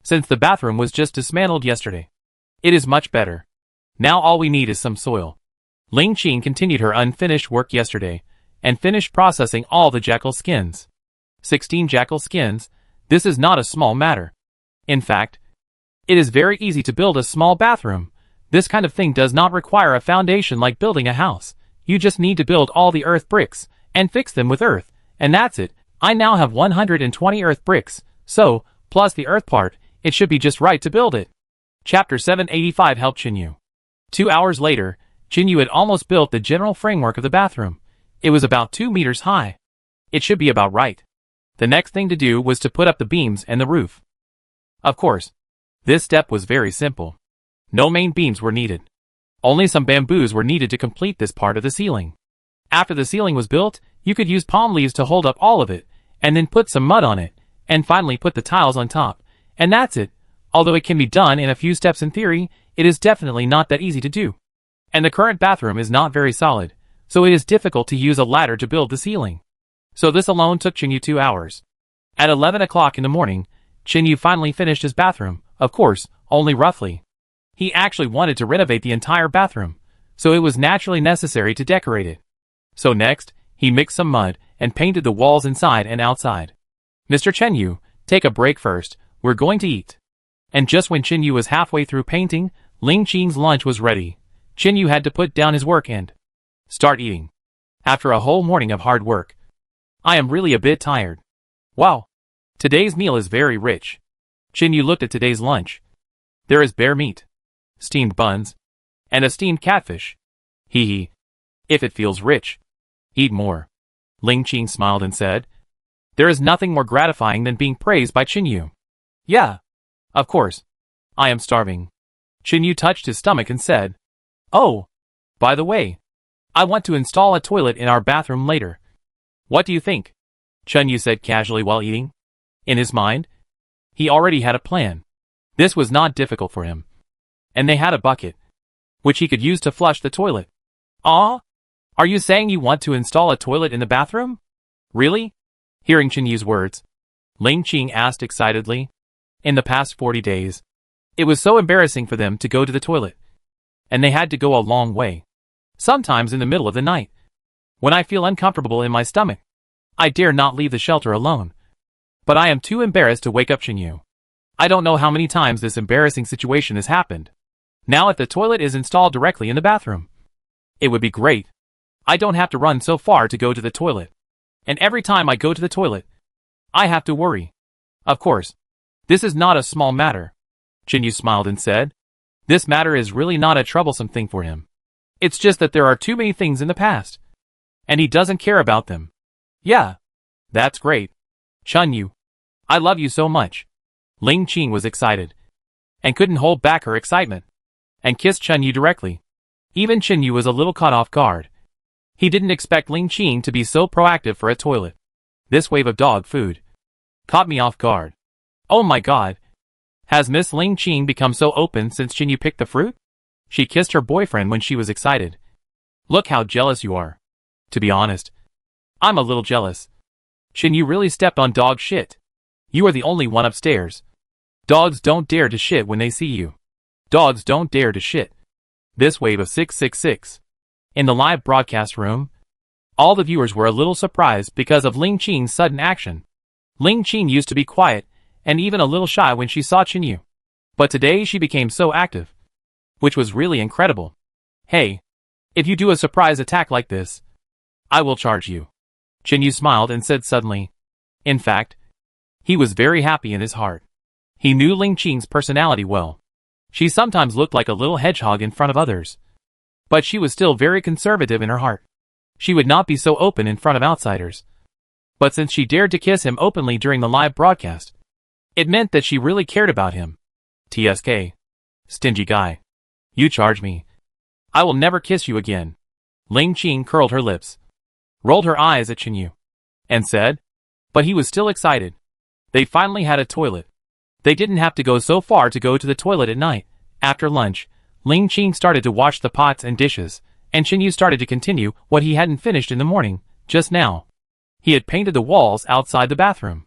since the bathroom was just dismantled yesterday, it is much better. Now all we need is some soil. Ling Qing continued her unfinished work yesterday, and finished processing all the jackal skins. 16 jackal skins, this is not a small matter. In fact, it is very easy to build a small bathroom. This kind of thing does not require a foundation like building a house. You just need to build all the earth bricks, and fix them with earth, and that's it. I now have 120 earth bricks, so, plus the earth part, it should be just right to build it. Chapter 785 helped Chinyu. 2 hours later, Chinyu had almost built the general framework of the bathroom. It was about 2 meters high. It should be about right. The next thing to do was to put up the beams and the roof. Of course, this step was very simple. No main beams were needed. Only some bamboos were needed to complete this part of the ceiling. After the ceiling was built, you could use palm leaves to hold up all of it, and then put some mud on it, and finally put the tiles on top. And that's it. Although it can be done in a few steps in theory, it is definitely not that easy to do. And the current bathroom is not very solid, so it is difficult to use a ladder to build the ceiling. So this alone took Chinyu 2 hours. At 11 o'clock in the morning, Chinyu finally finished his bathroom, of course, only roughly. He actually wanted to renovate the entire bathroom, so it was naturally necessary to decorate it. So next, he mixed some mud and painted the walls inside and outside. Mr. Chinyu, take a break first, we're going to eat. And just when Chinyu was halfway through painting, Ling Qing's lunch was ready. Chinyu had to put down his work and start eating. After a whole morning of hard work, I am really a bit tired. Wow. Today's meal is very rich. Chinyu looked at today's lunch. There is bear meat, steamed buns, and a steamed catfish. Hee hee. If it feels rich, eat more. Ling Qing smiled and said. There is nothing more gratifying than being praised by Chinyu. Yeah. Of course. I am starving. Chinyu touched his stomach and said. Oh. By the way, I want to install a toilet in our bathroom later. What do you think? Chinyu said casually while eating. In his mind, he already had a plan. This was not difficult for him. And they had a bucket, which he could use to flush the toilet. Ah? Are you saying you want to install a toilet in the bathroom? Really? Hearing Chinyu's words, Ling Qing asked excitedly. In the past 40 days, it was so embarrassing for them to go to the toilet. And they had to go a long way. Sometimes in the middle of the night. When I feel uncomfortable in my stomach, I dare not leave the shelter alone. But I am too embarrassed to wake up Chinyu. I don't know how many times this embarrassing situation has happened. Now if the toilet is installed directly in the bathroom, it would be great. I don't have to run so far to go to the toilet. And every time I go to the toilet, I have to worry. Of course, this is not a small matter. Chinyu smiled and said. This matter is really not a troublesome thing for him. It's just that there are too many things in the past. And he doesn't care about them. Yeah. That's great. Chinyu, I love you so much. Ling Qing was excited. And couldn't hold back her excitement. And kissed Chinyu directly. Even Chinyu was a little caught off guard. He didn't expect Ling Qing to be so proactive for a toilet. This wave of dog food caught me off guard. Oh my god. Has Miss Ling Qing become so open since Chinyu picked the fruit? She kissed her boyfriend when she was excited. Look how jealous you are. To be honest, I'm a little jealous. Chinyu really stepped on dog shit. You are the only one upstairs. Dogs don't dare to shit when they see you. Dogs don't dare to shit. This wave of 666. In the live broadcast room, all the viewers were a little surprised because of Ling Qing's sudden action. Ling Qing used to be quiet, and even a little shy when she saw Chinyu. But today she became so active, which was really incredible. Hey, if you do a surprise attack like this, I will charge you. Chinyu smiled and said suddenly. In fact, he was very happy in his heart. He knew Ling Qing's personality well. She sometimes looked like a little hedgehog in front of others, but she was still very conservative in her heart. She would not be so open in front of outsiders. But since she dared to kiss him openly during the live broadcast, it meant that she really cared about him. TSK. Stingy guy. You charge me. I will never kiss you again. Ling Qing curled her lips, rolled her eyes at Chinyu, and said, but he was still excited. They finally had a toilet. They didn't have to go so far to go to the toilet at night. After lunch, Ling Qing started to wash the pots and dishes, and Chinyu started to continue what he hadn't finished in the morning, just now. He had painted the walls outside the bathroom.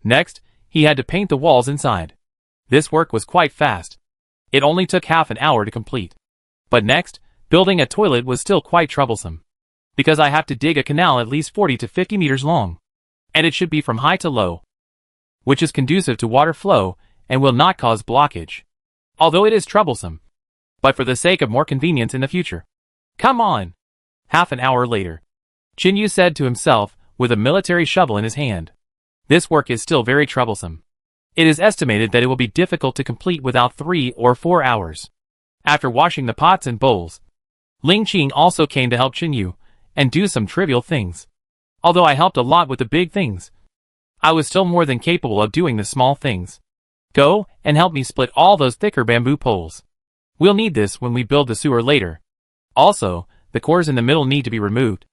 Next, he had to paint the walls inside. This work was quite fast. It only took half an hour to complete. But next, building a toilet was still quite troublesome. Because I have to dig a canal at least 40 to 50 meters long. And it should be from high to low, which is conducive to water flow and will not cause blockage. Although it is troublesome, but for the sake of more convenience in the future. Come on! Half an hour later, Chinyu said to himself with a military shovel in his hand. This work is still very troublesome. It is estimated that it will be difficult to complete without 3 or 4 hours. After washing the pots and bowls, Ling Qing also came to help Chinyu and do some trivial things. Although I helped a lot with the big things, I was still more than capable of doing the small things. Go and help me split all those thicker bamboo poles. We'll need this when we build the sewer later. Also, the cores in the middle need to be removed.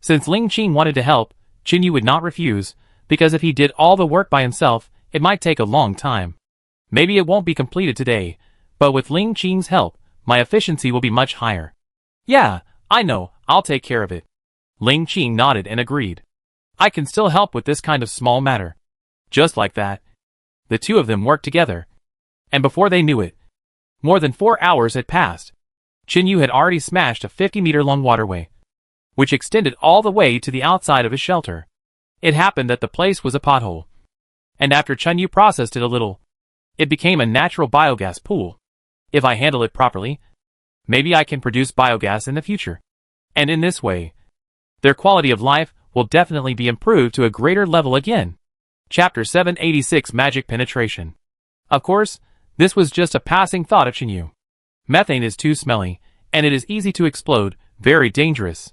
Since Ling Qing wanted to help, Chinyu would not refuse, because if he did all the work by himself, it might take a long time. Maybe it won't be completed today, but with Ling Qing's help, my efficiency will be much higher. Yeah, I know, I'll take care of it. Ling Qing nodded and agreed. I can still help with this kind of small matter. Just like that, the two of them worked together. And before they knew it, more than 4 hours had passed. Chinyu had already smashed a 50-meter-long waterway, which extended all the way to the outside of his shelter. It happened that the place was a pothole. And after Chinyu processed it a little, it became a natural biogas pool. If I handle it properly, maybe I can produce biogas in the future. And in this way, their quality of life will definitely be improved to a greater level again. Chapter 786 Magic Penetration. Of course, this was just a passing thought of Chinyu. Methane is too smelly, and it is easy to explode, very dangerous.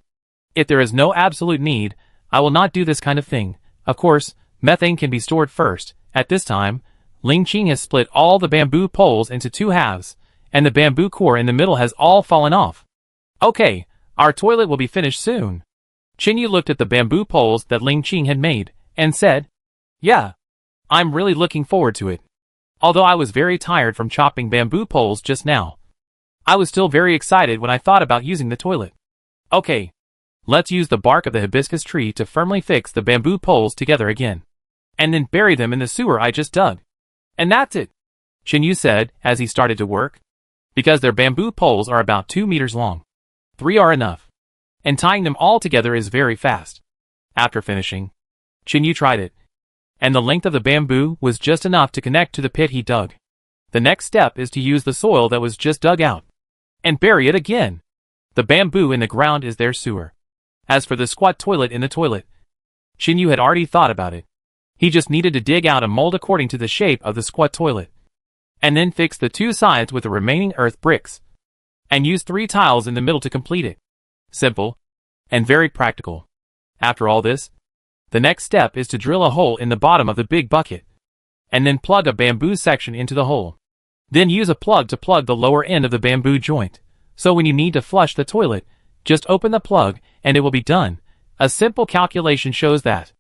If there is no absolute need, I will not do this kind of thing. Of course, methane can be stored first. At this time, Ling Qing has split all the bamboo poles into 2 halves, and the bamboo core in the middle has all fallen off. Okay, our toilet will be finished soon. Chinyu looked at the bamboo poles that Ling Qing had made, and said, yeah, I'm really looking forward to it. Although I was very tired from chopping bamboo poles just now, I was still very excited when I thought about using the toilet. Okay, let's use the bark of the hibiscus tree to firmly fix the bamboo poles together again, and then bury them in the sewer I just dug. And that's it, Chinyu said as he started to work. Because their bamboo poles are about 2 meters long. 3 are enough. And tying them all together is very fast. After finishing, Chinyu tried it, and the length of the bamboo was just enough to connect to the pit he dug. The next step is to use the soil that was just dug out, and bury it again. The bamboo in the ground is their sewer. As for the squat toilet in the toilet, Chinyu had already thought about it. He just needed to dig out a mold according to the shape of the squat toilet, and then fix the 2 sides with the remaining earth bricks, and use 3 tiles in the middle to complete it. Simple, and very practical. After all this, the next step is to drill a hole in the bottom of the big bucket, and then plug a bamboo section into the hole. Then use a plug to plug the lower end of the bamboo joint, so when you need to flush the toilet, just open the plug and it will be done. A simple calculation shows that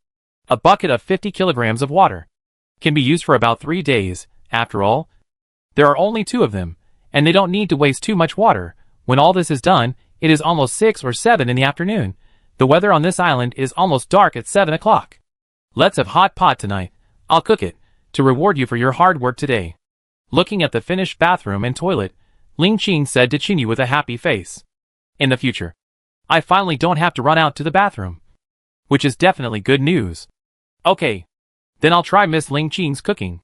a bucket of 50 kilograms of water can be used for about 3 days. After all, there are only 2 of them, and they don't need to waste too much water. When all this is done, it is almost 6 or 7 in the afternoon. The weather on this island is almost dark at 7 o'clock. Let's have hot pot tonight. I'll cook it, to reward you for your hard work today. Looking at the finished bathroom and toilet, Ling Qing said to Chinyu with a happy face. In the future, I finally don't have to run out to the bathroom, which is definitely good news. Okay, then I'll try Miss Ling Qing's cooking.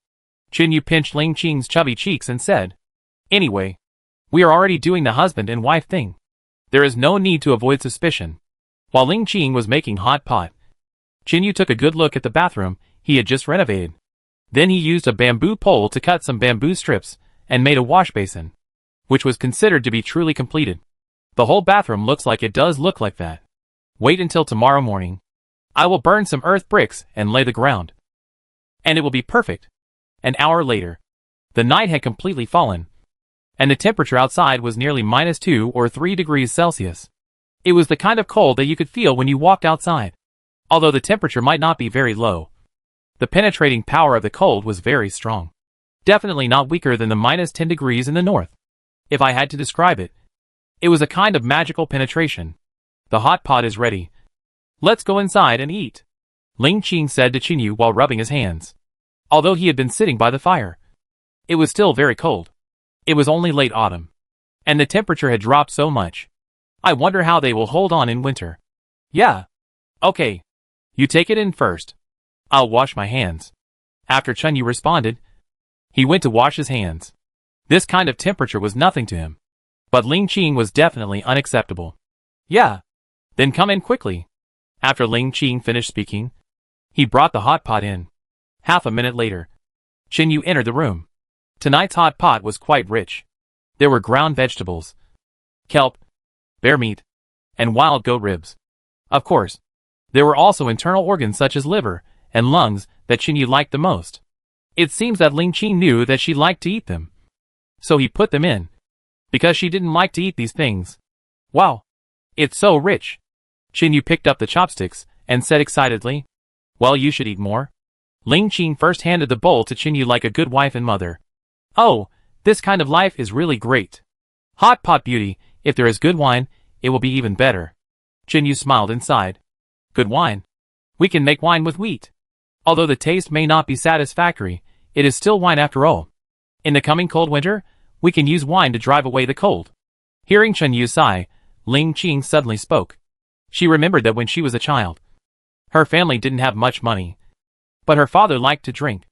Yu pinched Ling Qing's chubby cheeks and said, "Anyway, we are already doing the husband and wife thing. There is no need to avoid suspicion." While Ling Qing was making hot pot, Yu took a good look at the bathroom he had just renovated. Then he used a bamboo pole to cut some bamboo strips and made a wash basin, which was considered to be truly completed. The whole bathroom looks like it does look like that. Wait until tomorrow morning. I will burn some earth bricks and lay the ground. And it will be perfect. An hour later, the night had completely fallen, and the temperature outside was nearly -2 or 3 degrees Celsius. It was the kind of cold that you could feel when you walked outside. Although the temperature might not be very low, the penetrating power of the cold was very strong. Definitely not weaker than the -10 degrees in the north. If I had to describe it, it was a kind of magical penetration. The hot pot is ready. Let's go inside and eat, Ling Qing said to Yu while rubbing his hands. Although he had been sitting by the fire, it was still very cold. It was only late autumn, and the temperature had dropped so much. I wonder how they will hold on in winter. Yeah. Okay. You take it in first. I'll wash my hands. After Yu responded, he went to wash his hands. This kind of temperature was nothing to him. But Ling Qing was definitely unacceptable. Yeah. Then come in quickly. After Ling Qing finished speaking, he brought the hot pot in. Half a minute later, Yu entered the room. Tonight's hot pot was quite rich. There were ground vegetables, kelp, bear meat, and wild goat ribs. Of course, there were also internal organs such as liver and lungs that Yu liked the most. It seems that Ling Qing knew that she liked to eat them, so he put them in, because she didn't like to eat these things. Wow, it's so rich. Yu picked up the chopsticks and said excitedly, "Well, you should eat more." Ling Qing first handed the bowl to Yu like a good wife and mother. "Oh, this kind of life is really great. Hot pot beauty, if there is good wine, it will be even better." Yu smiled inside. "Good wine? We can make wine with wheat. Although the taste may not be satisfactory, it is still wine after all. In the coming cold winter, we can use wine to drive away the cold." Hearing Yu sigh, Ling Qing suddenly spoke. She remembered that when she was a child, her family didn't have much money, but her father liked to drink.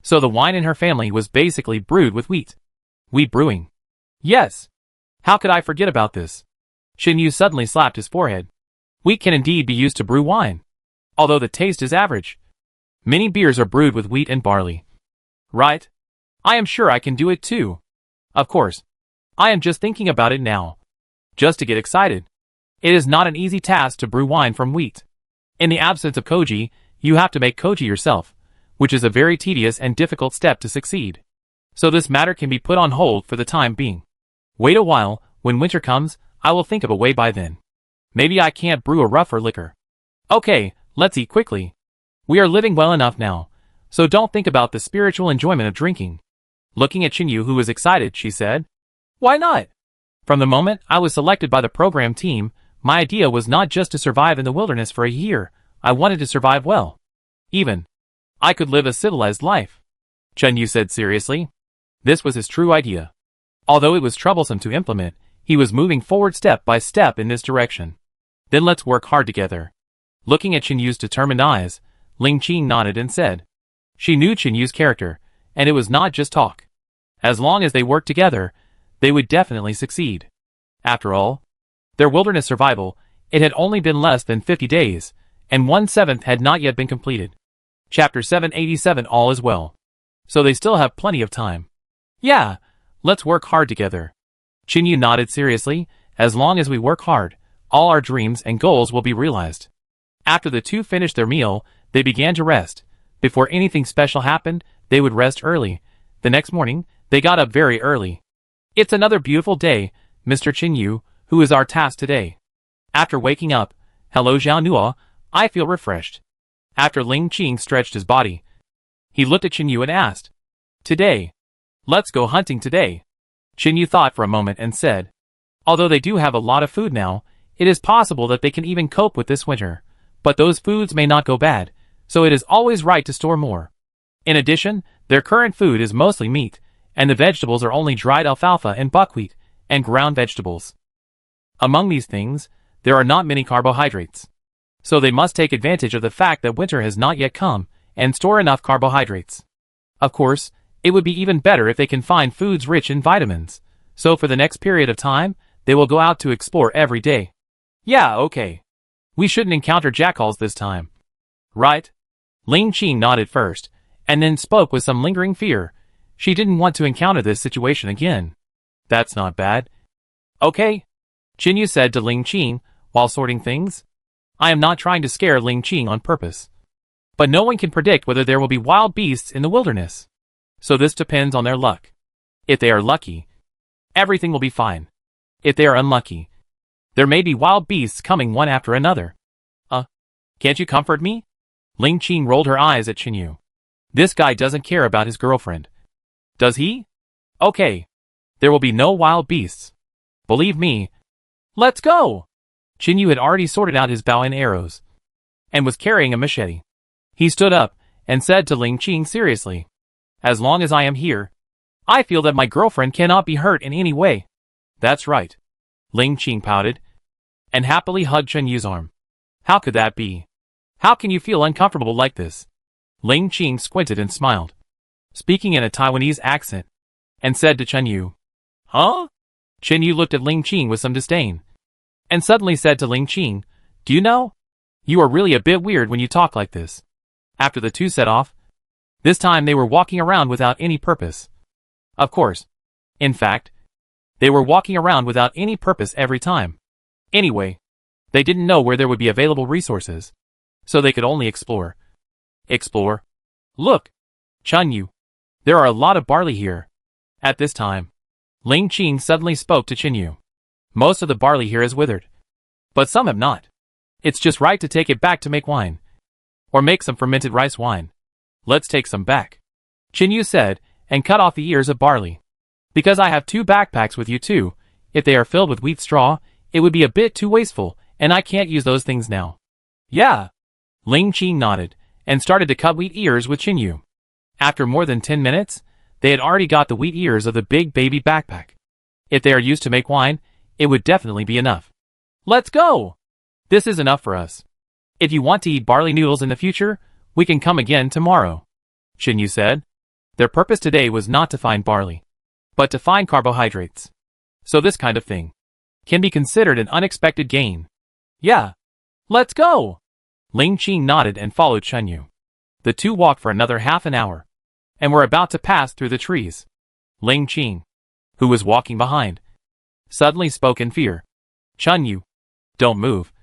So the wine in her family was basically brewed with wheat. Wheat brewing. Yes. How could I forget about this? Yu suddenly slapped his forehead. Wheat can indeed be used to brew wine, although the taste is average. Many beers are brewed with wheat and barley. Right? I am sure I can do it too. Of course. I am just thinking about it now. Just to get excited. It is not an easy task to brew wine from wheat. In the absence of koji, you have to make koji yourself, which is a very tedious and difficult step to succeed. So this matter can be put on hold for the time being. Wait a while, when winter comes, I will think of a way by then. Maybe I can't brew a rougher liquor. Okay, let's eat quickly. We are living well enough now, so don't think about the spiritual enjoyment of drinking. Looking at Yu, who was excited, she said, "Why not? From the moment I was selected by the program team, my idea was not just to survive in the wilderness for a year, I wanted to survive well. Even I could live a civilized life." Yu said seriously. This was his true idea. Although it was troublesome to implement, he was moving forward step by step in this direction. Then let's work hard together. Looking at Yu's determined eyes, Ling Qing nodded and said. She knew Yu's character, and it was not just talk. As long as they worked together, they would definitely succeed. After all, their wilderness survival, it had only been less than 50 days, and 1/7 had not yet been completed. Chapter 787 All is well. So they still have plenty of time. Yeah, let's work hard together. Yu nodded seriously. As long as we work hard, all our dreams and goals will be realized. After the two finished their meal, they began to rest. Before anything special happened, they would rest early. The next morning, they got up very early. It's another beautiful day, Mr. Yu, who is our task today. After waking up, hello Zhao Nua, I feel refreshed. After Ling Qing stretched his body, he looked at Yu and asked, Today. Let's go hunting today. Yu thought for a moment and said, Although they do have a lot of food now, it is possible that they can even cope with this winter. But those foods may not go bad, so it is always right to store more. In addition, their current food is mostly meat, and the vegetables are only dried alfalfa and buckwheat, and ground vegetables. Among these things, there are not many carbohydrates. So they must take advantage of the fact that winter has not yet come, and store enough carbohydrates. Of course, It would be even better if they can find foods rich in vitamins. So for the next period of time, they will go out to explore every day. Yeah, okay. We shouldn't encounter jackals this time. Right? Ling Qing nodded first, and then spoke with some lingering fear. She didn't want to encounter this situation again. That's not bad. Okay. Qinyu said to Ling Qing, while sorting things. I am not trying to scare Ling Qing on purpose. But no one can predict whether there will be wild beasts in the wilderness. So this depends on their luck. If they are lucky, everything will be fine. If they are unlucky, there may be wild beasts coming one after another. Can't you comfort me? Ling Qing rolled her eyes at Qinyu. This guy doesn't care about his girlfriend. Does he? Okay. There will be no wild beasts. Believe me. Let's go! Qinyu had already sorted out his bow and arrows, and was carrying a machete. He stood up, and said to Ling Qing seriously, As long as I am here, I feel that my girlfriend cannot be hurt in any way. That's right. Ling Qing pouted, and happily hugged Qinyu's arm. How could that be? How can you feel uncomfortable like this? Ling Qing squinted and smiled, speaking in a Taiwanese accent, and said to Qinyu, Huh? Qinyu looked at Ling Qing with some disdain, and suddenly said to Ling Qing, Do you know? You are really a bit weird when you talk like this. After the two set off, this time they were walking around without any purpose. Of course. In fact, they were walking around without any purpose every time. Anyway, they didn't know where there would be available resources, so they could only explore. Explore? Look, Qinyu, there are a lot of barley here. At this time, Ling Qing suddenly spoke to Qinyu. Most of the barley here is withered, but some have not. It's just right to take it back to make wine, or make some fermented rice wine. Let's take some back, Qinyu said, and cut off the ears of barley. Because I have 2 backpacks with you too, if they are filled with wheat straw, it would be a bit too wasteful, and I can't use those things now. Yeah. Ling Qing nodded, and started to cut wheat ears with Qinyu. After more than 10 minutes, they had already got the wheat ears of the big baby backpack. If they are used to make wine, it would definitely be enough. Let's go! This is enough for us. If you want to eat barley noodles in the future, we can come again tomorrow, Qinyu said. Their purpose today was not to find barley, but to find carbohydrates. So this kind of thing can be considered an unexpected gain. Yeah. Let's go! Ling Qing nodded and followed Qinyu. The two walked for another half an hour, and were about to pass through the trees. Ling Qing, who was walking behind, suddenly spoke in fear. Qinyu, don't move.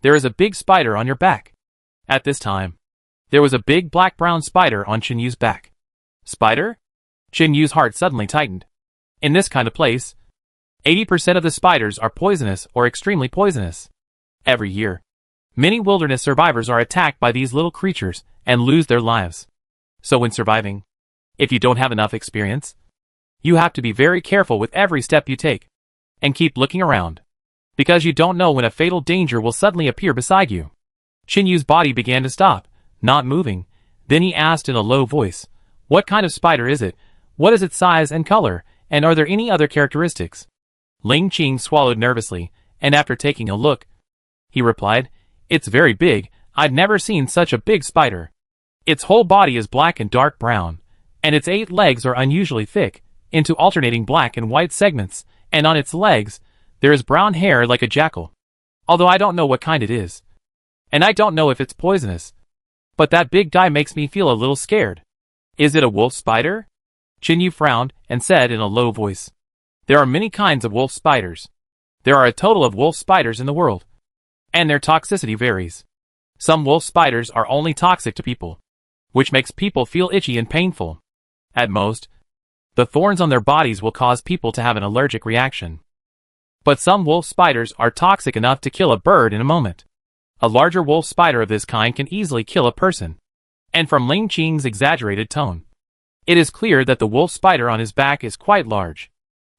There is a big spider on your back. At this time, there was a big black-brown spider on Qinyu's back. Spider? Qinyu's heart suddenly tightened. In this kind of place, 80% of the spiders are poisonous or extremely poisonous. Every year, many wilderness survivors are attacked by these little creatures and lose their lives. So when surviving, if you don't have enough experience, you have to be very careful with every step you take, and keep looking around, because you don't know when a fatal danger will suddenly appear beside you. Qinyu's body began to stop, not moving. Then he asked in a low voice, What kind of spider is it? What is its size and color, and are there any other characteristics? Ling Qing swallowed nervously, and after taking a look, he replied, It's very big. I've never seen such a big spider. Its whole body is black and dark brown, and its 8 legs are unusually thick, into alternating black and white segments, and on its legs, there is brown hair like a jackal. Although I don't know what kind it is, and I don't know if it's poisonous, but that big guy makes me feel a little scared. Is it a wolf spider? Qinyu frowned and said in a low voice, There are many kinds of wolf spiders. There are a total of wolf spiders in the world, and their toxicity varies. Some wolf spiders are only toxic to people, which makes people feel itchy and painful. At most, the thorns on their bodies will cause people to have an allergic reaction. But some wolf spiders are toxic enough to kill a bird in a moment. A larger wolf spider of this kind can easily kill a person. And from Ling Qing's exaggerated tone, it is clear that the wolf spider on his back is quite large.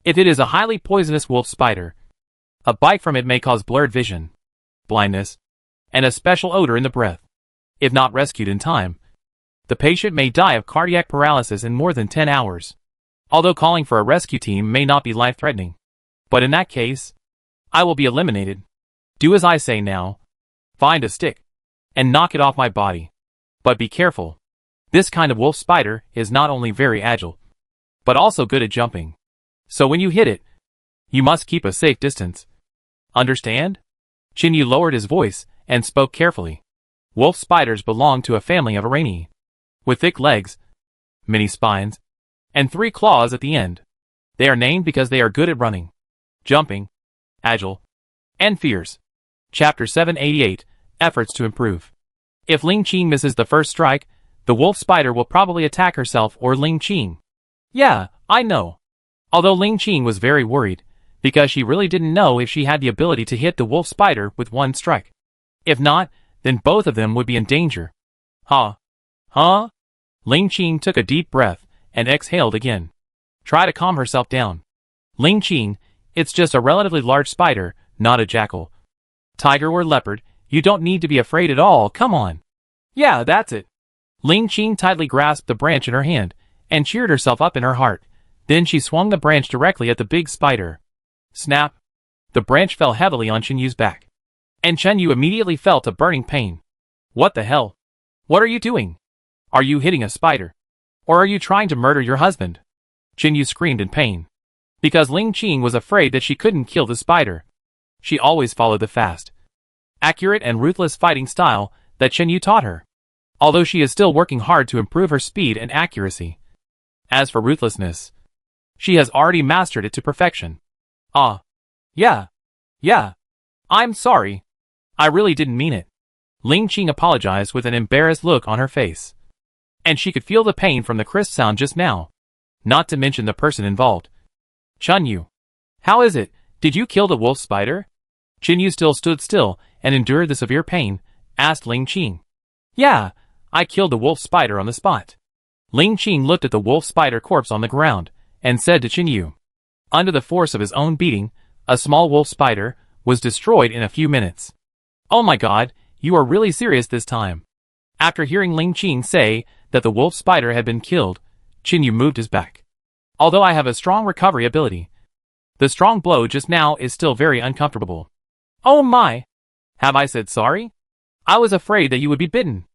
If it is a highly poisonous wolf spider, a bite from it may cause blurred vision, blindness, and a special odor in the breath. If not rescued in time, the patient may die of cardiac paralysis in more than 10 hours. Although calling for a rescue team may not be life-threatening. But in that case, I will be eliminated. Do as I say now. Find a stick, and knock it off my body. But be careful. This kind of wolf spider is not only very agile, but also good at jumping. So when you hit it, you must keep a safe distance. Understand? Chinyu lowered his voice and spoke carefully. Wolf spiders belong to a family of Araneae, with thick legs, many spines, and 3 claws at the end. They are named because they are good at running, jumping, agile, and fierce. Chapter 788, Efforts to Improve. If Ling Qing misses the first strike, the wolf spider will probably attack herself or Ling Qing. Yeah, I know. Although Ling Qing was very worried, because she really didn't know if she had the ability to hit the wolf spider with 1 strike. If not, then both of them would be in danger. Huh? Ling Qing took a deep breath and exhaled again. Try to calm herself down. Ling Qing, it's just a relatively large spider, not a jackal, tiger or leopard. You don't need to be afraid at all, come on. Yeah, that's it. Ling Qing tightly grasped the branch in her hand and cheered herself up in her heart. Then she swung the branch directly at the big spider. Snap! The branch fell heavily on Chinyu's back, and Chinyu immediately felt a burning pain. What the hell? What are you doing? Are you hitting a spider? Or are you trying to murder your husband? Chinyu screamed in pain, because Ling Qing was afraid that she couldn't kill the spider. She always followed the fast, accurate and ruthless fighting style that Chinyu taught her, although she is still working hard to improve her speed and accuracy. As for ruthlessness, she has already mastered it to perfection. Yeah. I'm sorry. I really didn't mean it. Ling Qing apologized with an embarrassed look on her face, and she could feel the pain from the crisp sound just now, not to mention the person involved. Chinyu, how is it? Did you kill the wolf spider? Chinyu still stood still and endured the severe pain, asked Ling Qing. Yeah, I killed the wolf spider on the spot. Ling Qing looked at the wolf spider corpse on the ground and said to Chinyu. Under the force of his own beating, a small wolf spider was destroyed in a few minutes. Oh my god, you are really serious this time. After hearing Ling Qing say that the wolf spider had been killed, Chinyu moved his back. Although I have a strong recovery ability, the strong blow just now is still very uncomfortable. Oh my! Have I said sorry? I was afraid that you would be bitten,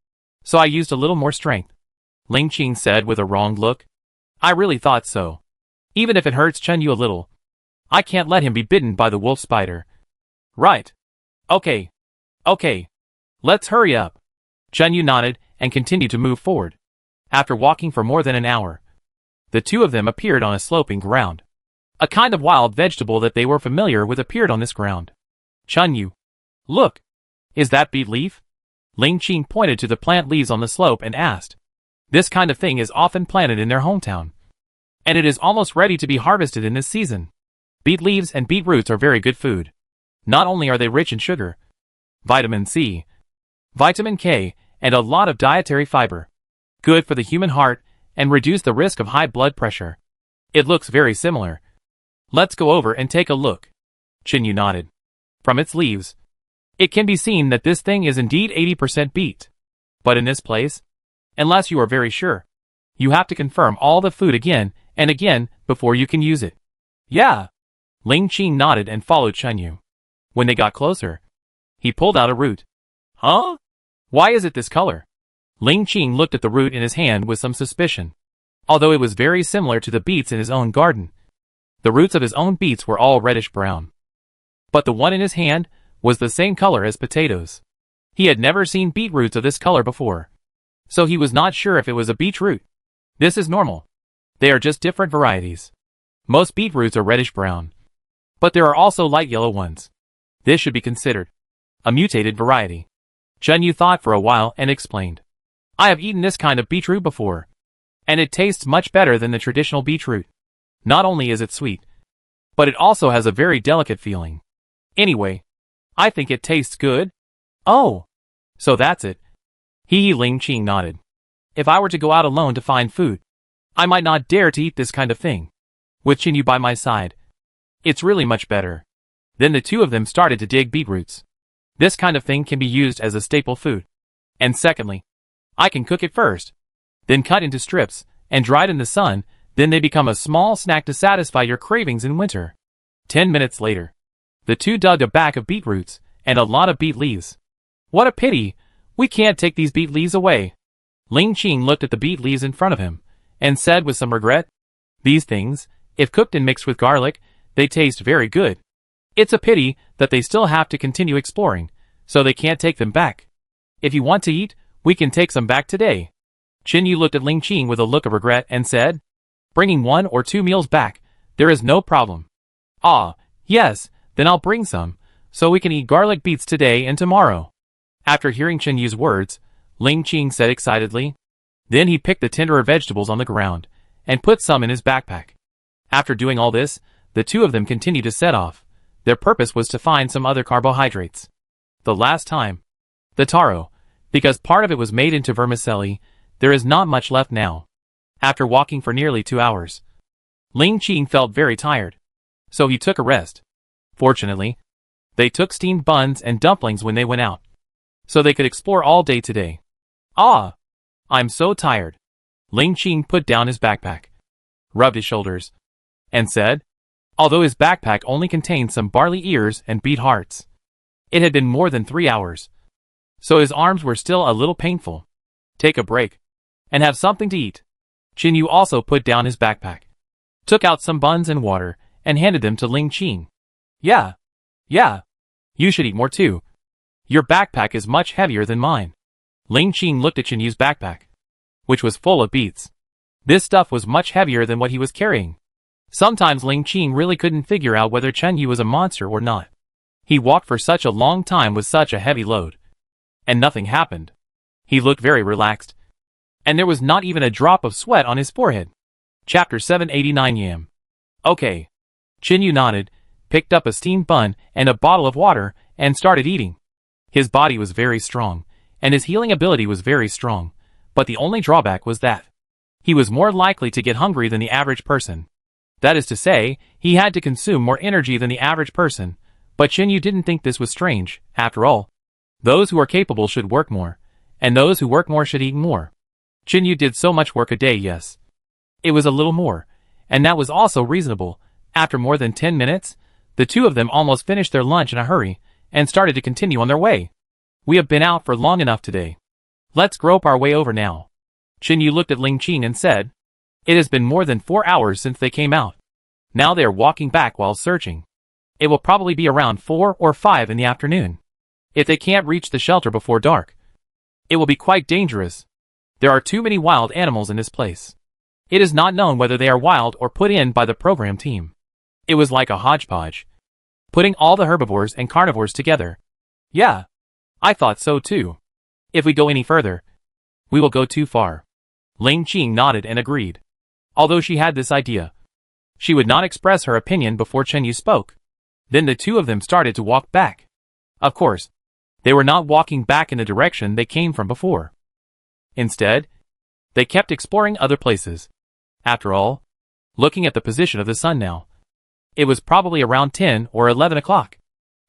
so I used a little more strength. Ling Qing said with a wronged look. I really thought so. Even if it hurts Chinyu a little, I can't let him be bitten by the wolf spider. Right. Okay. Let's hurry up. Chinyu nodded and continued to move forward. After walking for more than an hour, the two of them appeared on a sloping ground. A kind of wild vegetable that they were familiar with appeared on this ground. Chinyu, look. Is that beet leaf? Ling Qing pointed to the plant leaves on the slope and asked. This kind of thing is often planted in their hometown, and it is almost ready to be harvested in this season. Beet leaves and beet roots are very good food. Not only are they rich in sugar, vitamin C, vitamin K, and a lot of dietary fiber, good for the human heart and reduce the risk of high blood pressure. It looks very similar. Let's go over and take a look. Chinyu nodded. From its leaves, it can be seen that this thing is indeed 80% beet. But in this place, unless you are very sure, you have to confirm all the food again and again before you can use it. Yeah. Ling Qing nodded and followed Chinyu. When they got closer, he pulled out a root. Huh? Why is it this color? Ling Qing looked at the root in his hand with some suspicion. Although it was very similar to the beets in his own garden, the roots of his own beets were all reddish-brown. But the one in his hand was the same color as potatoes. He had never seen beetroots of this color before, so he was not sure if it was a beetroot. This is normal. They are just different varieties. Most beetroots are reddish-brown, but there are also light yellow ones. This should be considered a mutated variety. Chinyu thought for a while and explained. I have eaten this kind of beetroot before, and it tastes much better than the traditional beetroot. Not only is it sweet, but it also has a very delicate feeling. Anyway, I think it tastes good. Oh, so that's it. Ling Qing nodded. If I were to go out alone to find food, I might not dare to eat this kind of thing. With Chinyu by my side, it's really much better. Then the two of them started to dig beetroots. This kind of thing can be used as a staple food. And secondly, I can cook it first, then cut into strips, and dry it in the sun, then they become a small snack to satisfy your cravings in winter. 10 minutes later, the two dug a bag of beetroots and a lot of beet leaves. What a pity, we can't take these beet leaves away. Ling Qing looked at the beet leaves in front of him, and said with some regret, These things, if cooked and mixed with garlic, they taste very good. It's a pity that they still have to continue exploring, so they can't take them back. If you want to eat, we can take some back today. Chinyu looked at Ling Qing with a look of regret and said, bringing 1 or 2 meals back, there is no problem. Ah, yes, then I'll bring some, so we can eat garlic beets today and tomorrow. After hearing Chinyu's words, Ling Qing said excitedly. Then he picked the tenderer vegetables on the ground, and put some in his backpack. After doing all this, the two of them continued to set off. Their purpose was to find some other carbohydrates. The last time. The taro. Because part of it was made into vermicelli, there is not much left now. After walking for nearly 2 hours, Ling Qing felt very tired. So he took a rest. Fortunately, they took steamed buns and dumplings when they went out, so they could explore all day today. Ah! I'm so tired. Ling Qing put down his backpack, rubbed his shoulders, and said, although his backpack only contained some barley ears and beet hearts. It had been more than 3 hours, so his arms were still a little painful. Take a break, and have something to eat. Chinyu also put down his backpack, took out some buns and water, and handed them to Ling Qing. Yeah. You should eat more too. Your backpack is much heavier than mine. Ling Qing looked at Chinyu's backpack, which was full of beets. This stuff was much heavier than what he was carrying. Sometimes Ling Qing really couldn't figure out whether Chinyu was a monster or not. He walked for such a long time with such a heavy load, and nothing happened. He looked very relaxed, and there was not even a drop of sweat on his forehead. Chapter 789 Yam. Okay. Chinyu nodded, picked up a steamed bun and a bottle of water, and started eating. His body was very strong, and his healing ability was very strong, but the only drawback was that he was more likely to get hungry than the average person. That is to say, he had to consume more energy than the average person, but Chinyu didn't think this was strange. After all, those who are capable should work more, and those who work more should eat more. Chinyu did so much work a day, yes. It was a little more, and that was also reasonable. After more than 10 minutes, the two of them almost finished their lunch in a hurry, and started to continue on their way. We have been out for long enough today. Let's grope our way over now. Chinyu looked at Ling Qing and said, it has been more than 4 hours since they came out. Now they are walking back while searching. It will probably be around 4 or 5 in the afternoon. If they can't reach the shelter before dark, it will be quite dangerous. There are too many wild animals in this place. It is not known whether they are wild or put in by the program team. It was like a hodgepodge, putting all the herbivores and carnivores together. Yeah, I thought so too. If we go any further, we will go too far. Ling Qing nodded and agreed. Although she had this idea, she would not express her opinion before Chinyu spoke. Then the two of them started to walk back. Of course, they were not walking back in the direction they came from before. Instead, they kept exploring other places. After all, looking at the position of the sun now, it was probably around 10 or 11 o'clock.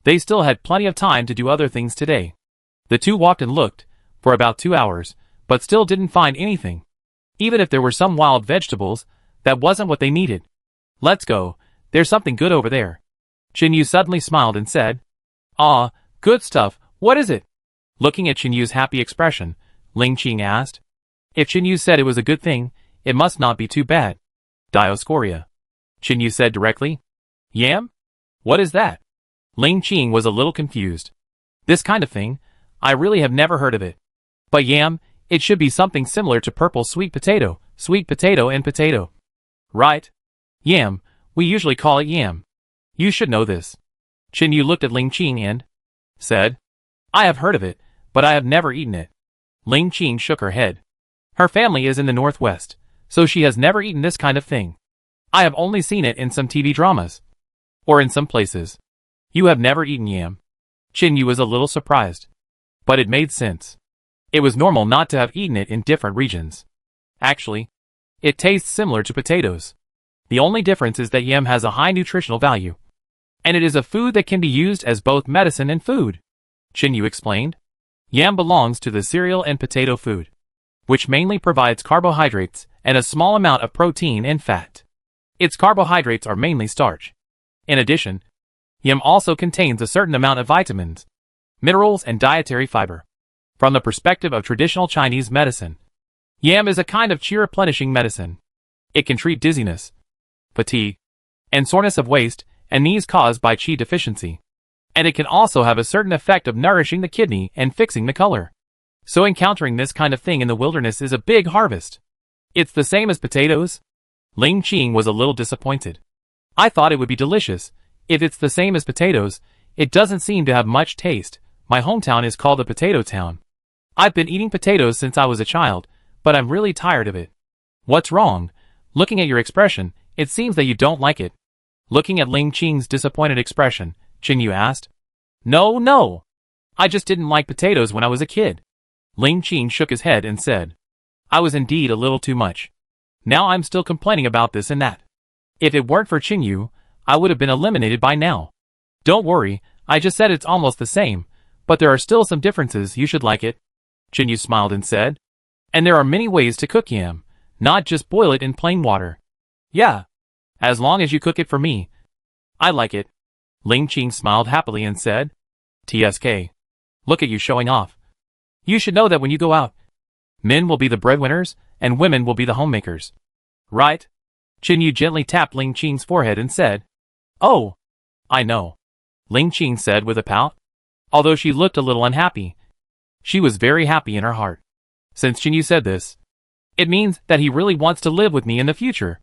They still had plenty of time to do other things today. The two walked and looked for about 2 hours, but still didn't find anything. Even if there were some wild vegetables, that wasn't what they needed. Let's go, there's something good over there. Chinyu suddenly smiled and said, ah, good stuff, what is it? Looking at Chinyu's happy expression, Ling Qing asked. If Chinyu said it was a good thing, it must not be too bad. Dioscoria. Chinyu said directly. Yam? What is that? Ling Qing was a little confused. This kind of thing? I really have never heard of it. But yam, it should be something similar to purple sweet potato and potato. Right? Yam, we usually call it yam. You should know this. Chinyu looked at Ling Qing and said, I have heard of it, but I have never eaten it. Ling Qing shook her head. Her family is in the northwest, so she has never eaten this kind of thing. I have only seen it in some TV dramas. Or in some places. You have never eaten yam. Chinyu was a little surprised. But it made sense. It was normal not to have eaten it in different regions. Actually, it tastes similar to potatoes. The only difference is that yam has a high nutritional value. And it is a food that can be used as both medicine and food. Chinyu explained. Yam belongs to the cereal and potato food, which mainly provides carbohydrates and a small amount of protein and fat. Its carbohydrates are mainly starch. In addition, yam also contains a certain amount of vitamins, minerals, and dietary fiber. From the perspective of traditional Chinese medicine, yam is a kind of qi replenishing medicine. It can treat dizziness, fatigue, and soreness of waist and knees caused by qi deficiency. And it can also have a certain effect of nourishing the kidney and fixing the color. So encountering this kind of thing in the wilderness is a big harvest. It's the same as potatoes? Ling Qing was a little disappointed. I thought it would be delicious. If it's the same as potatoes, it doesn't seem to have much taste. My hometown is called the Potato Town. I've been eating potatoes since I was a child, but I'm really tired of it. What's wrong? Looking at your expression, it seems that you don't like it. Looking at Ling Qing's disappointed expression, Qin Yu asked. No. I just didn't like potatoes when I was a kid. Ling Qing shook his head and said, I was indeed a little too much. Now I'm still complaining about this and that. If it weren't for Qin Yu, I would have been eliminated by now. Don't worry, I just said it's almost the same, but there are still some differences. You should like it. Qin Yu smiled and said, and there are many ways to cook yam, not just boil it in plain water. Yeah. As long as you cook it for me. I like it. Ling Qing smiled happily and said, TSK. Look at you showing off. You should know that when you go out, men will be the breadwinners, and women will be the homemakers. Right? Qin Yu gently tapped Ling Qing's forehead and said, Oh, I know. Ling Qing said with a pout. Although she looked a little unhappy, she was very happy in her heart. Since Qin Yu said this, it means that he really wants to live with me in the future.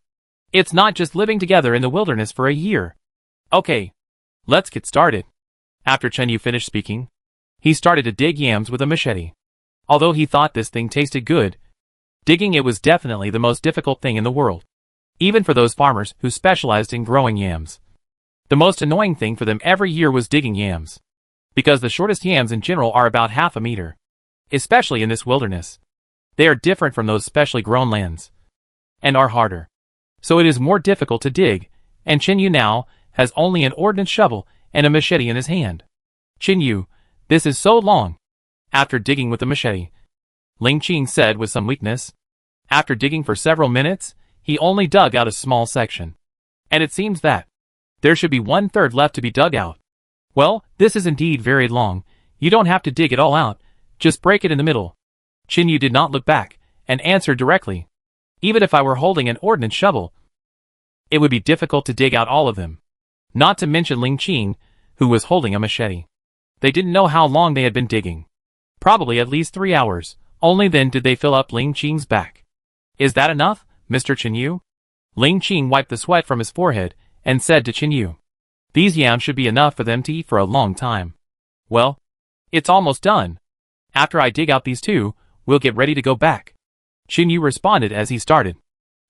It's not just living together in the wilderness for a year. Okay, let's get started. After Qin Yu finished speaking, he started to dig yams with a machete. Although he thought this thing tasted good, digging it was definitely the most difficult thing in the world. Even for those farmers who specialized in growing yams. The most annoying thing for them every year was digging yams. Because the shortest yams in general are about half a meter. Especially in this wilderness. They are different from those specially grown lands. And are harder. So it is more difficult to dig, and Qin Yu now has only an ordnance shovel and a machete in his hand. Qin Yu, this is so long. After digging with the machete, Ling Qing said with some weakness. After digging for several minutes, he only dug out a small section. And it seems that there should be 1/3 left to be dug out. Well, this is indeed very long. You don't have to dig it all out, just break it in the middle. Qin Yu did not look back, and answered directly. Even if I were holding an ordnance shovel, it would be difficult to dig out all of them. Not to mention Ling Qing, who was holding a machete. They didn't know how long they had been digging. Probably at least 3 hours. Only then did they fill up Ling Qing's back. Is that enough, Mr. Qin Yu? Ling Qing wiped the sweat from his forehead, and said to Qin Yu. These yams should be enough for them to eat for a long time. Well, it's almost done. After I dig out these two, we'll get ready to go back. Qin Yu responded as he started.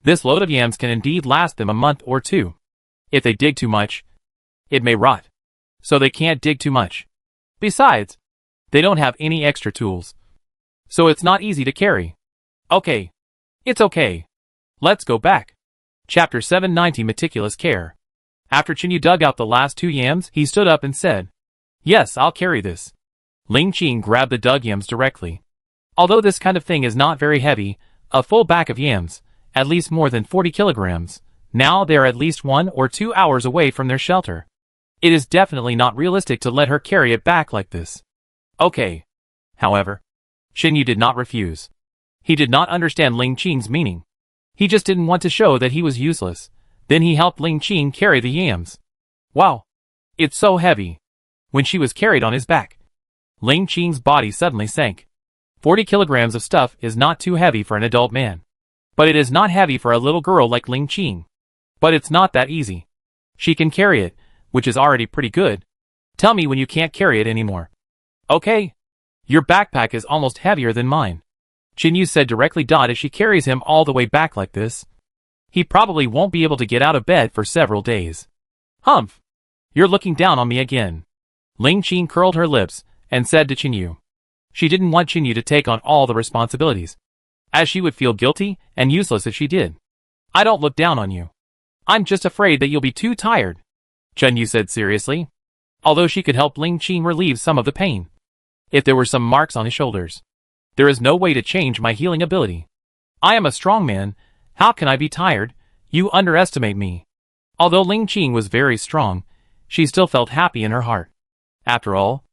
This load of yams can indeed last them a month or two. If they dig too much, it may rot. So they can't dig too much. Besides, they don't have any extra tools. So it's not easy to carry. Okay. It's okay. Let's go back. Chapter 790 Meticulous Care. After Qin Yu dug out the last 2 yams, he stood up and said, Yes, I'll carry this. Ling Qing grabbed the dug yams directly. Although this kind of thing is not very heavy, a full bag of yams, at least more than 40 kilograms, now they are at least 1 or 2 hours away from their shelter. It is definitely not realistic to let her carry it back like this. Okay. However, Qin Yu did not refuse. He did not understand Ling Qing's meaning. He just didn't want to show that he was useless. Then he helped Ling Qing carry the yams. Wow. It's so heavy. When she was carried on his back, Ling Qing's body suddenly sank. 40 kilograms of stuff is not too heavy for an adult man. But it is not heavy for a little girl like Ling Qing. But it's not that easy. She can carry it, which is already pretty good. Tell me when you can't carry it anymore. Okay. Your backpack is almost heavier than mine. Qin Yu said directly. As she carries him all the way back like this, he probably won't be able to get out of bed for several days. Humph! You're looking down on me again. Ling Qing curled her lips and said to Qin Yu. She didn't want Qin Yu to take on all the responsibilities, as she would feel guilty and useless if she did. I don't look down on you. I'm just afraid that you'll be too tired, Qin Yu said seriously. Although she could help Ling Qing relieve some of the pain. If there were some marks on his shoulders, there is no way to change my healing ability. I am a strong man. How can I be tired? You underestimate me. Although Ling Qing was very strong, she still felt happy in her heart. After all,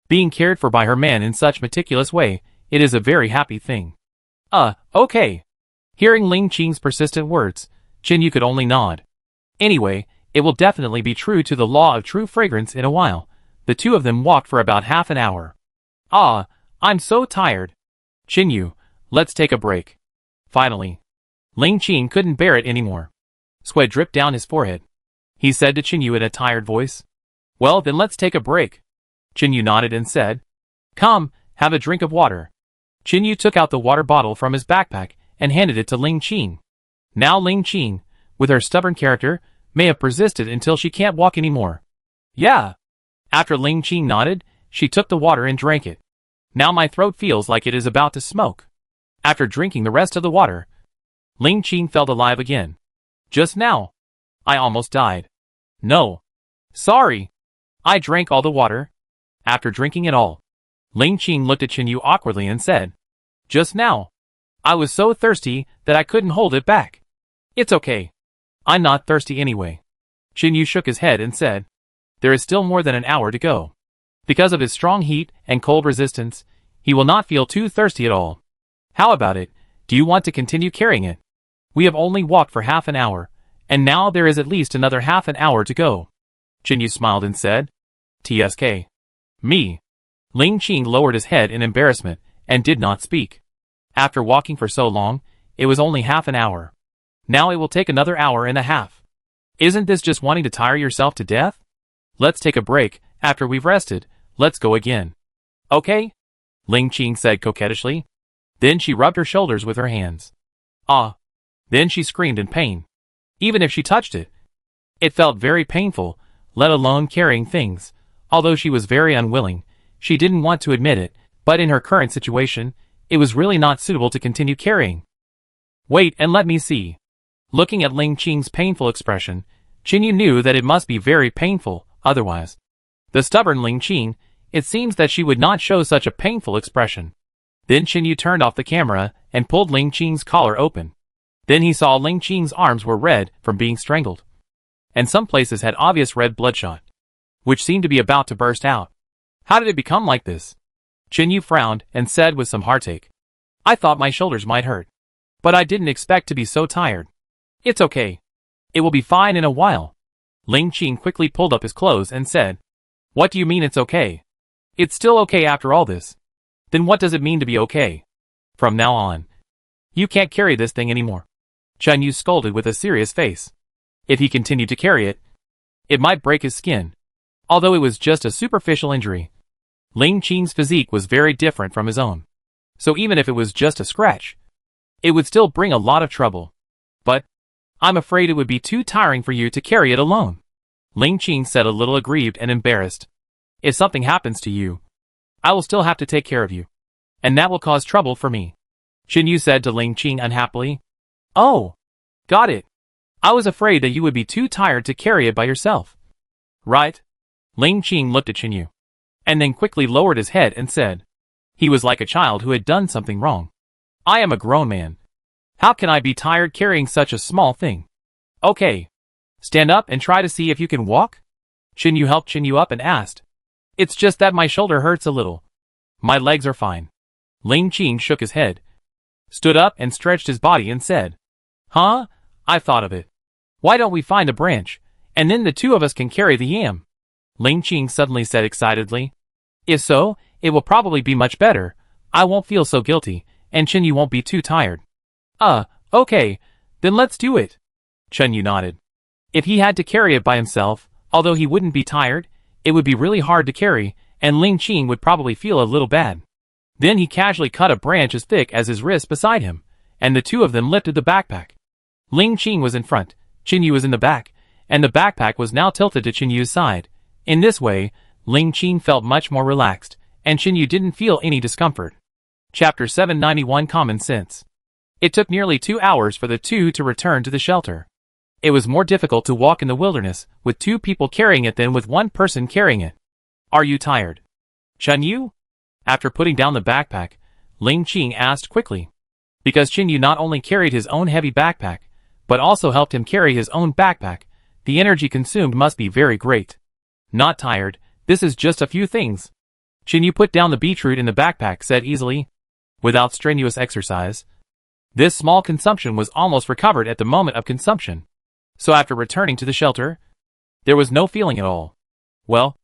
being cared for by her man in such meticulous way, it is a very happy thing. Okay. Hearing Ling Qing's persistent words, Qin Yu could only nod. Anyway, it will definitely be true to the law of true fragrance in a while. The two of them walked for about half an hour. Ah, I'm so tired. Chinyu, let's take a break. Finally. Ling Qing couldn't bear it anymore. Sweat dripped down his forehead. He said to Chinyu in a tired voice. Well, then let's take a break. Chinyu nodded and said, Come, have a drink of water. Chinyu took out the water bottle from his backpack and handed it to Ling Qing. Now Ling Qing, with her stubborn character, may have persisted until she can't walk anymore. Yeah. After Ling Qing nodded, she took the water and drank it. Now my throat feels like it is about to smoke. After drinking the rest of the water, Ling Qing felt alive again. Just now. I almost died. No. Sorry. I drank all the water. After drinking it all, Ling Qing looked at Chinyu awkwardly and said, Just now. I was so thirsty that I couldn't hold it back. It's okay. I'm not thirsty anyway. Chinyu shook his head and said, There is still more than an hour to go. Because of his strong heat and cold resistance, he will not feel too thirsty at all. How about it? Do you want to continue carrying it? We have only walked for half an hour, and now there is at least another half an hour to go. Chinyu smiled and said, TSK. Me. Ling Qing lowered his head in embarrassment and did not speak. After walking for so long, it was only half an hour. Now it will take another hour and a half. Isn't this just wanting to tire yourself to death? Let's take a break. After we've rested, let's go again. Okay? Ling Qing said coquettishly. Then she rubbed her shoulders with her hands. Ah. Then she screamed in pain. Even if she touched it, it felt very painful, let alone carrying things. Although she was very unwilling, she didn't want to admit it, but in her current situation, it was really not suitable to continue carrying. Wait and let me see. Looking at Ling Qing's painful expression, Chinyu knew that it must be very painful, otherwise. The stubborn Ling Qing, it seems that she would not show such a painful expression. Then Chinyu turned off the camera and pulled Ling Qing's collar open. Then he saw Ling Qing's arms were red from being strangled. And some places had obvious red bloodshot, which seemed to be about to burst out. How did it become like this? Chinyu frowned and said with some heartache. I thought my shoulders might hurt. But I didn't expect to be so tired. It's okay. It will be fine in a while. Ling Qing quickly pulled up his clothes and said, What do you mean it's okay? It's still okay after all this. Then what does it mean to be okay? From now on, you can't carry this thing anymore. Chinyu scolded with a serious face. If he continued to carry it, it might break his skin. Although it was just a superficial injury. Ling Qing's physique was very different from his own. So even if it was just a scratch, it would still bring a lot of trouble. But I'm afraid it would be too tiring for you to carry it alone. Ling Qing said a little aggrieved and embarrassed. If something happens to you, I will still have to take care of you. And that will cause trouble for me. Chinyu said to Ling Qing unhappily. Oh, got it. I was afraid that you would be too tired to carry it by yourself. Right? Ling Qing looked at Chinyu, and then quickly lowered his head and said. He was like a child who had done something wrong. I am a grown man. How can I be tired carrying such a small thing? Okay. Stand up and try to see if you can walk? Chinyu helped Chinyu up and asked. It's just that my shoulder hurts a little. My legs are fine. Ling Qing shook his head, stood up and stretched his body and said. Huh? I've thought of it. Why don't we find a branch, and then the two of us can carry the yam? Ling Qing suddenly said excitedly. If so, it will probably be much better. I won't feel so guilty, and Chinyu won't be too tired. Okay, then let's do it. Chinyu nodded. If he had to carry it by himself, although he wouldn't be tired, it would be really hard to carry, and Ling Qing would probably feel a little bad. Then he casually cut a branch as thick as his wrist beside him, and the two of them lifted the backpack. Ling Qing was in front, Chinyu was in the back, and the backpack was now tilted to Chinyu's side. In this way, Ling Qing felt much more relaxed, and Chinyu didn't feel any discomfort. Chapter 791 Common Sense. It took nearly 2 hours for the two to return to the shelter. It was more difficult to walk in the wilderness with two people carrying it than with one person carrying it. Are you tired? Chinyu? After putting down the backpack, Ling Qing asked quickly. Because Chinyu not only carried his own heavy backpack, but also helped him carry his own backpack, the energy consumed must be very great. Not tired, this is just a few things. Chinyu put down the beetroot in the backpack said easily. Without strenuous exercise. This small consumption was almost recovered at the moment of consumption. So after returning to the shelter, there was no feeling at all. Well,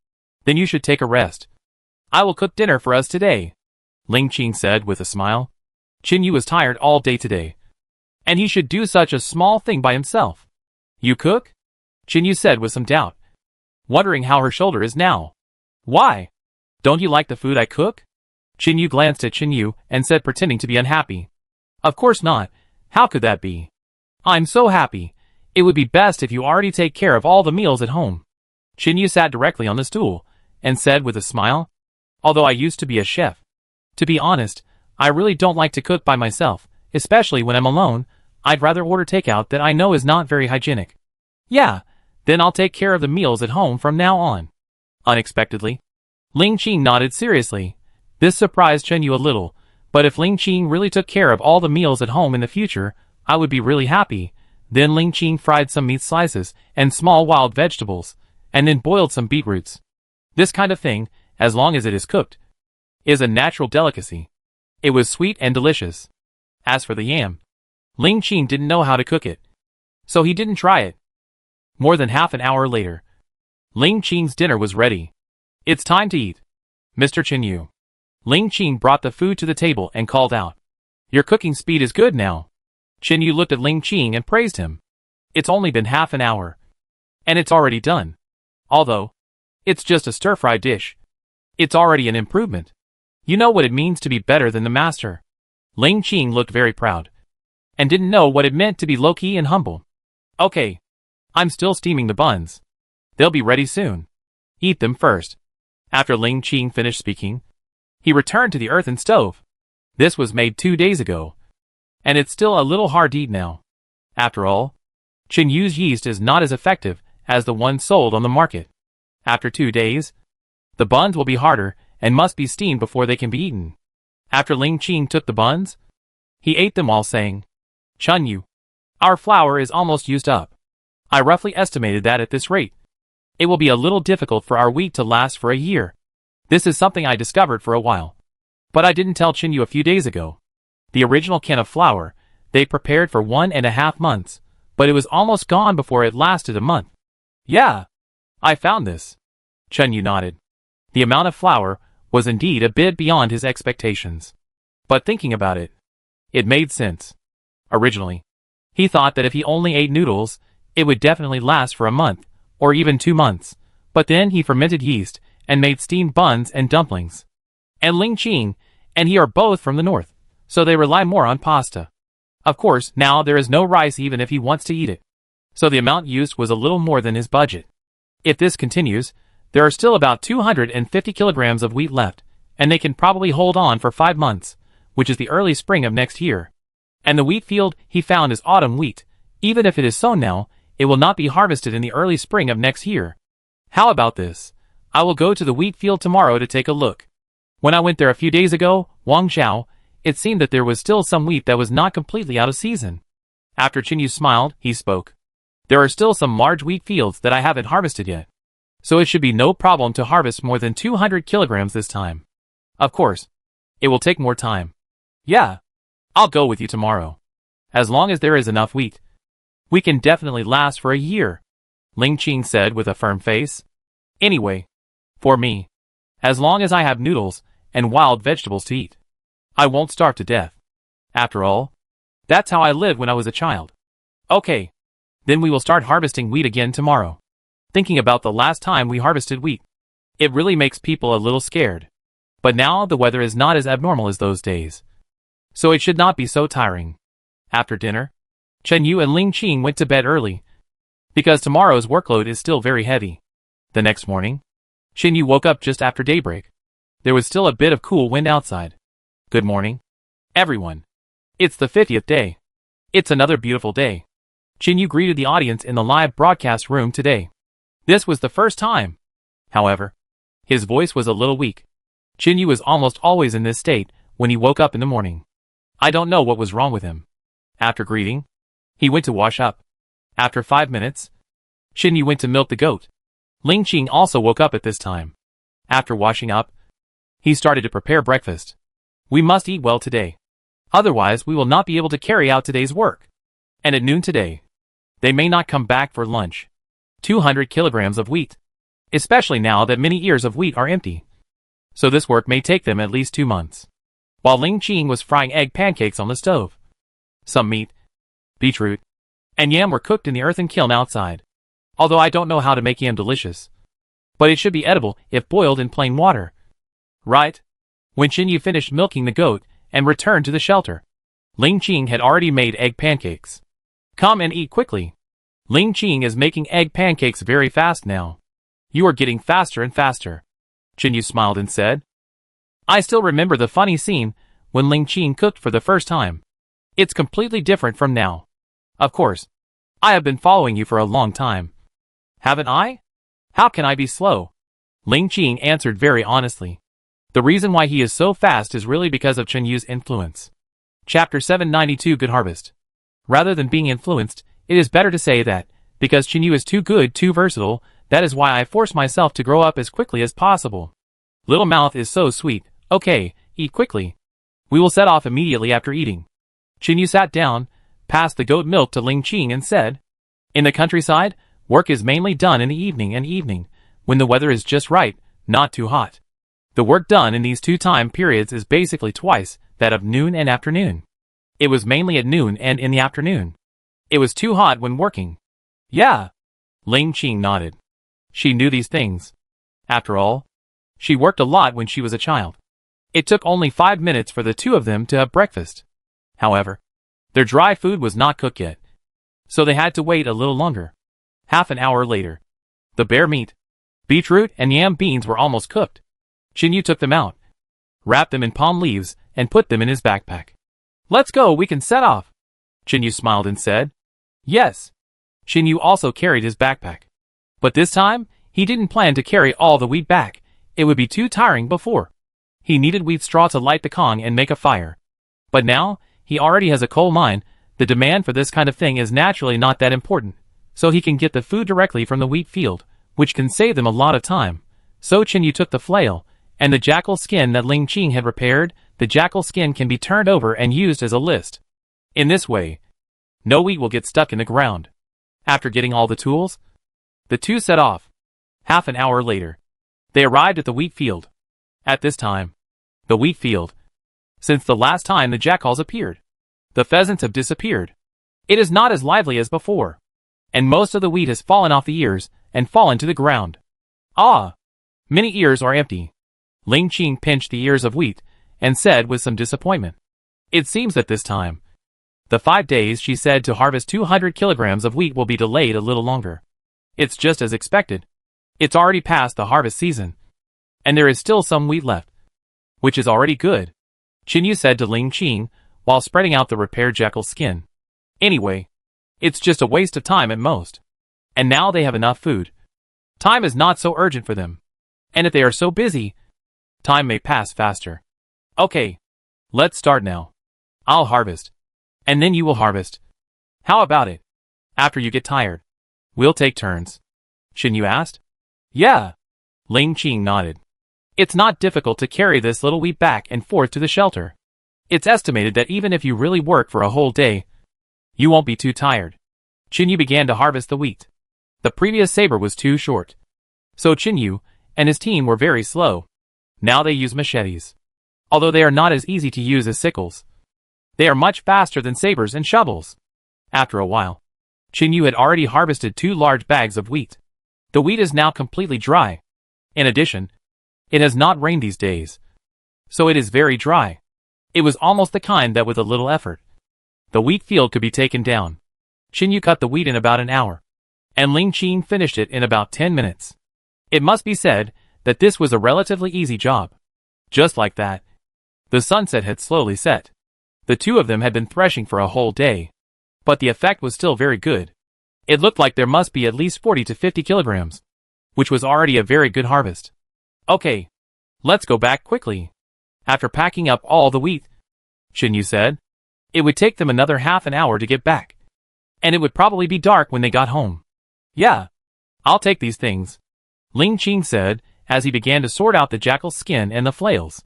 then you should take a rest. I will cook dinner for us today, Ling Qing said with a smile. Qin was tired all day today, and he should do such a small thing by himself. You cook? Qin said with some doubt, wondering how her shoulder is now. Why? Don't you like the food I cook? Qin glanced at Qin and said, pretending to be unhappy. Of course not. How could that be? I'm so happy. It would be best if you already take care of all the meals at home. Qin sat directly on the stool and said with a smile, although I used to be a chef. To be honest, I really don't like to cook by myself, especially when I'm alone. I'd rather order takeout that I know is not very hygienic. Yeah, then I'll take care of the meals at home from now on. Unexpectedly, Ling Qing nodded seriously. This surprised Chen Yu a little, but if Ling Qing really took care of all the meals at home in the future, I would be really happy. Then Ling Qing fried some meat slices and small wild vegetables, and then boiled some beetroots. This kind of thing, as long as it is cooked, is a natural delicacy. It was sweet and delicious. As for the yam, Ling Qing didn't know how to cook it, so he didn't try it. More than half an hour later, Ling Qing's dinner was ready. It's time to eat, Mr. Chen Yu. Ling Qing brought the food to the table and called out, your cooking speed is good now. Chen Yu looked at Ling Qing and praised him. It's only been half an hour, and it's already done. Although, it's just a stir-fry dish. It's already an improvement. You know what it means to be better than the master. Ling Qing looked very proud, and didn't know what it meant to be low-key and humble. Okay, I'm still steaming the buns. They'll be ready soon. Eat them first. After Ling Qing finished speaking, he returned to the earthen stove. This was made 2 days ago, and it's still a little hard to eat now. After all, Chen Yu's yeast is not as effective as the one sold on the market. After 2 days, the buns will be harder and must be steamed before they can be eaten. After Ling Qing took the buns, he ate them all, saying, Chen Yu, our flour is almost used up. I roughly estimated that at this rate, it will be a little difficult for our wheat to last for a year. This is something I discovered for a while, but I didn't tell Chen Yu a few days ago. The original can of flour, they prepared for 1.5 months, but it was almost gone before it lasted a month. Yeah, I found this. Chen Yu nodded. The amount of flour was indeed a bit beyond his expectations. But thinking about it, it made sense. Originally, he thought that if he only ate noodles, it would definitely last for a month, or even 2 months. But then he fermented yeast and made steamed buns and dumplings. And Ling Qing and he are both from the north, so they rely more on pasta. Of course, now there is no rice even if he wants to eat it. So the amount used was a little more than his budget. If this continues, there are still about 250 kilograms of wheat left, and they can probably hold on for 5 months, which is the early spring of next year. And the wheat field he found is autumn wheat. Even if it is sown now, it will not be harvested in the early spring of next year. How about this? I will go to the wheat field tomorrow to take a look. When I went there a few days ago, Wang Zhao, it seemed that there was still some wheat that was not completely out of season. After Chen Yu smiled, he spoke. There are still some large wheat fields that I haven't harvested yet, so it should be no problem to harvest more than 200 kilograms this time. Of course, it will take more time. Yeah, I'll go with you tomorrow. As long as there is enough wheat, we can definitely last for a year, Ling Qing said with a firm face. Anyway, for me, as long as I have noodles and wild vegetables to eat, I won't starve to death. After all, that's how I lived when I was a child. Okay, then we will start harvesting wheat again tomorrow. Thinking about the last time we harvested wheat, it really makes people a little scared. But now the weather is not as abnormal as those days, so it should not be so tiring. After dinner, Chen Yu and Ling Qing went to bed early, because tomorrow's workload is still very heavy. The next morning, Chen Yu woke up just after daybreak. There was still a bit of cool wind outside. Good morning, everyone. It's the 50th day. It's another beautiful day. Chen Yu greeted the audience in the live broadcast room today. This was the first time. However, his voice was a little weak. Chen Yu was almost always in this state when he woke up in the morning. I don't know what was wrong with him. After greeting, he went to wash up. After 5 minutes, Chen Yu went to milk the goat. Ling Qing also woke up at this time. After washing up, he started to prepare breakfast. We must eat well today. Otherwise we will not be able to carry out today's work. And at noon today, They may not come back for lunch. 200 kilograms of wheat. Especially now that many ears of wheat are empty. So this work may take them at least 2 months. While Ling Qing was frying egg pancakes on the stove. Some meat, beetroot, and yam were cooked in the earthen kiln outside. Although I don't know how to make yam delicious. But it should be edible if boiled in plain water. Right? When Qinyu finished milking the goat and returned to the shelter, Ling Qing had already made egg pancakes. Come and eat quickly. Ling Qing is making egg pancakes very fast now. You are getting faster and faster. Qinyu smiled and said. I still remember the funny scene when Ling Qing cooked for the first time. It's completely different from now. Of course, I have been following you for a long time. Haven't I? How can I be slow? Ling Qing answered very honestly. The reason why he is so fast is really because of Qinyu's influence. Chapter 792 Good Harvest. Rather than being influenced, it is better to say that, because Qinyu is too good, too versatile, that is why I force myself to grow up as quickly as possible. Little mouth is so sweet. Okay, eat quickly. We will set off immediately after eating. Qinyu sat down, passed the goat milk to Ling Qing and said, in the countryside, work is mainly done in the evening, when the weather is just right, not too hot. The work done in these 2 time periods is basically twice that of noon and afternoon. It was mainly at noon and in the afternoon. It was too hot when working. Yeah. Ling Qing nodded. She knew these things. After all, she worked a lot when she was a child. It took only 5 minutes for the 2 of them to have breakfast. However, their dry food was not cooked yet, so they had to wait a little longer. Half an hour later, the bear meat, beetroot and yam beans were almost cooked. Qinyu took them out, wrapped them in palm leaves, and put them in his backpack. Let's go, we can set off. Qinyu smiled and said. Yes. Qinyu also carried his backpack. But this time, he didn't plan to carry all the wheat back. It would be too tiring before. He needed wheat straw to light the Kong and make a fire. But now, he already has a coal mine. The demand for this kind of thing is naturally not that important. So he can get the food directly from the wheat field, which can save them a lot of time. So Qinyu took the flail, and the jackal skin that Ling Qing had repaired. The jackal skin can be turned over and used as a list. In this way, no wheat will get stuck in the ground. After getting all the tools, the 2 set off. Half an hour later, they arrived at the wheat field. At this time, the wheat field. Since the last time the jackals appeared, the pheasants have disappeared. It is not as lively as before. And most of the wheat has fallen off the ears and fallen to the ground. Ah! Many ears are empty. Ling Qing pinched the ears of wheat and said with some disappointment. It seems that this time, the 5 days she said to harvest 200 kilograms of wheat will be delayed a little longer. It's just as expected. It's already past the harvest season. And there is still some wheat left. Which is already good. Qinyu said to Ling Qing while spreading out the repaired jackal skin. Anyway, it's just a waste of time at most. And now they have enough food. Time is not so urgent for them. And if they are so busy, time may pass faster. Okay, let's start now. I'll harvest. And then you will harvest. How about it? After you get tired, we'll take turns. Qinyu asked. Yeah. Ling Qing nodded. It's not difficult to carry this little wheat back and forth to the shelter. It's estimated that even if you really work for a whole day, you won't be too tired. Qinyu began to harvest the wheat. The previous saber was too short. So Qinyu and his team were very slow. Now they use machetes. Although they are not as easy to use as sickles, they are much faster than sabers and shovels. After a while, Qinyu had already harvested 2 large bags of wheat. The wheat is now completely dry. In addition, it has not rained these days, so it is very dry. It was almost the kind that with a little effort, the wheat field could be taken down. Qinyu cut the wheat in about an hour, and Ling Qing finished it in about 10 minutes. It must be said that this was a relatively easy job. Just like that, the sunset had slowly set. The 2 of them had been threshing for a whole day, but the effect was still very good. It looked like there must be at least 40 to 50 kilograms, which was already a very good harvest. Okay, let's go back quickly. After packing up all the wheat, Qinyu said, it would take them another half an hour to get back. And it would probably be dark when they got home. Yeah, I'll take these things, Ling Qing said as he began to sort out the jackal's skin and the flails.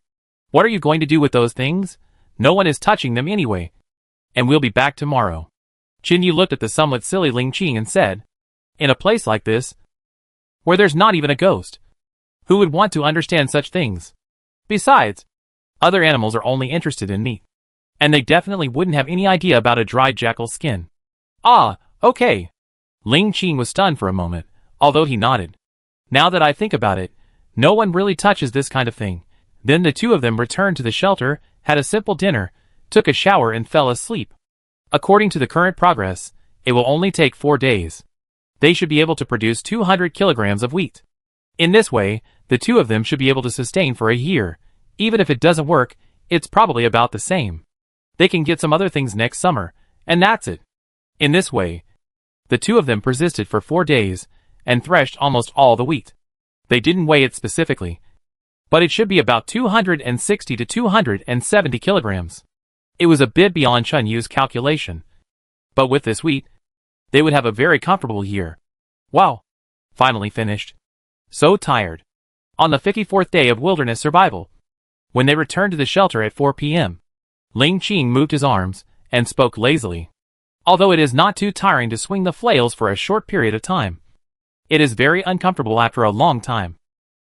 What are you going to do with those things? No one is touching them anyway. And we'll be back tomorrow. Yu looked at the somewhat silly Ling Qing and said, "In a place like this, where there's not even a ghost, who would want to understand such things? Besides, other animals are only interested in meat, and they definitely wouldn't have any idea about a dried jackal's skin." "Ah, okay." Ling Qing was stunned for a moment, although he nodded. "Now that I think about it, no one really touches this kind of thing." Then the two of them returned to the shelter, had a simple dinner, took a shower and fell asleep. According to the current progress, it will only take 4 days. They should be able to produce 200 kilograms of wheat. In this way, the two of them should be able to sustain for a year. Even if it doesn't work, it's probably about the same. They can get some other things next summer, and that's it. In this way, the two of them persisted for 4 days, and threshed almost all the wheat. They didn't weigh it specifically, but it should be about 260 to 270 kilograms. It was a bit beyond Chun Yu's calculation. But with this wheat, they would have a very comfortable year. Wow. Finally finished. So tired. On the 54th day of wilderness survival, when they returned to the shelter at 4 p.m., Ling Qing moved his arms and spoke lazily. Although it is not too tiring to swing the flails for a short period of time, it is very uncomfortable after a long time.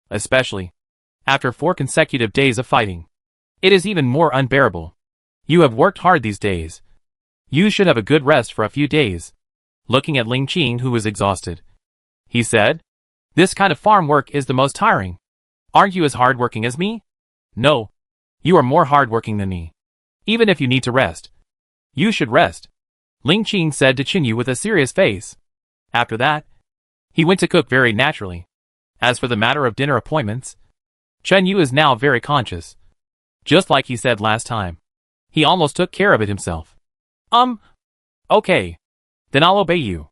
Especially after 4 consecutive days of fighting. It is even more unbearable. You have worked hard these days. You should have a good rest for a few days. Looking at Ling Qing, who was exhausted, he said, "This kind of farm work is the most tiring. Aren't you as hardworking as me?" "No. You are more hardworking than me. Even if you need to rest, you should rest," Ling Qing said to Yu with a serious face. After that, he went to cook very naturally. As for the matter of dinner appointments, Yu is now very conscious. Just like he said last time, he almost took care of it himself. Okay. Then I'll obey you."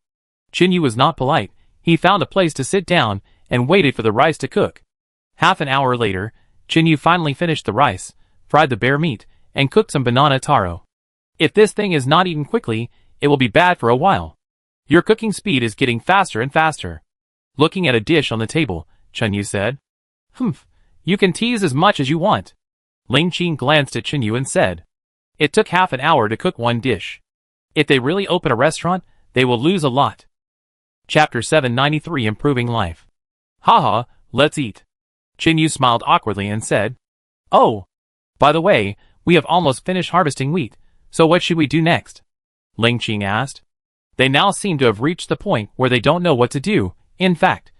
Yu was not polite. He found a place to sit down and waited for the rice to cook. Half an hour later, Yu finally finished the rice, fried the bear meat, and cooked some banana taro. "If this thing is not eaten quickly, it will be bad for a while. Your cooking speed is getting faster and faster." Looking at a dish on the table, Yu said, "Humph, you can tease as much as you want." Ling Qing glanced at Yu and said, "It took half an hour to cook one dish. If they really open a restaurant, they will lose a lot." Chapter 793, Improving Life. "Haha, let's eat." Yu smiled awkwardly and said, "Oh, by the way, we have almost finished harvesting wheat, so what should we do next?" Ling Qing asked. They now seem to have reached the point where they don't know what to do. In fact,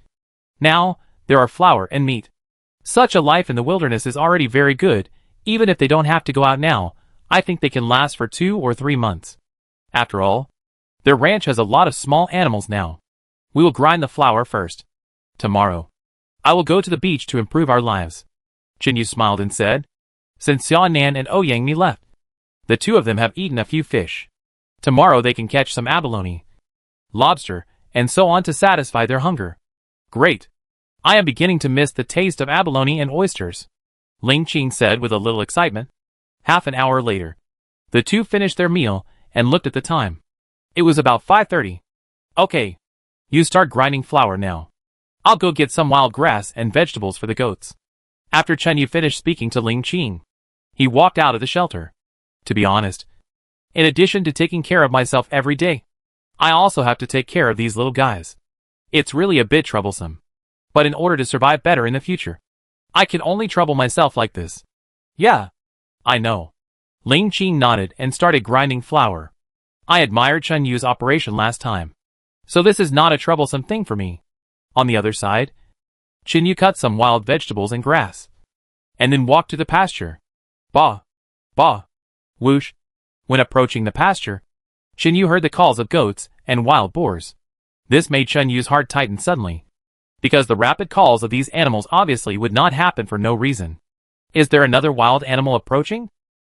now, there are flour and meat. Such a life in the wilderness is already very good. Even if they don't have to go out now, I think they can last for 2 or 3 months. After all, their ranch has a lot of small animals now. We will grind the flour first. Tomorrow, I will go to the beach to improve our lives." Yu smiled and said, "Since Xia Nan and Ouyang Mi left, the two of them have eaten a few fish. Tomorrow they can catch some abalone, lobster, and so on to satisfy their hunger." "Great. I am beginning to miss the taste of abalone and oysters," Ling Qing said with a little excitement. Half an hour later, the two finished their meal and looked at the time. It was about 5:30. "Okay. You start grinding flour now. I'll go get some wild grass and vegetables for the goats." After Yu finished speaking to Ling Qing, he walked out of the shelter. "To be honest, in addition to taking care of myself every day, I also have to take care of these little guys. It's really a bit troublesome. But in order to survive better in the future, I can only trouble myself like this." "Yeah, I know." Ling Qing nodded and started grinding flour. "I admired Yu's operation last time, so this is not a troublesome thing for me." On the other side, Yu cut some wild vegetables and grass, and then walked to the pasture. Bah! Bah! Whoosh! When approaching the pasture, Yu heard the calls of goats and wild boars. This made Yu's heart tighten suddenly, because the rapid calls of these animals obviously would not happen for no reason. Is there another wild animal approaching?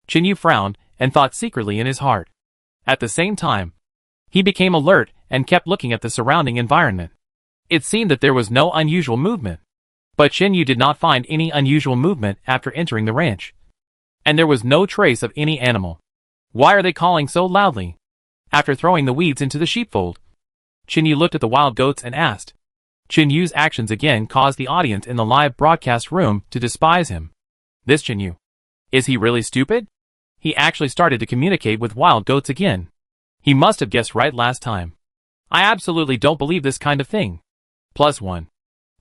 Yu frowned and thought secretly in his heart. At the same time, he became alert and kept looking at the surrounding environment. It seemed that there was no unusual movement. But Yu did not find any unusual movement after entering the ranch. And there was no trace of any animal. Why are they calling so loudly? After throwing the weeds into the sheepfold, Yu looked at the wild goats and asked. Yu's actions again caused the audience in the live broadcast room to despise him. This Yu. Is he really stupid? He actually started to communicate with wild goats again. He must have guessed right last time. I absolutely don't believe this kind of thing. +1.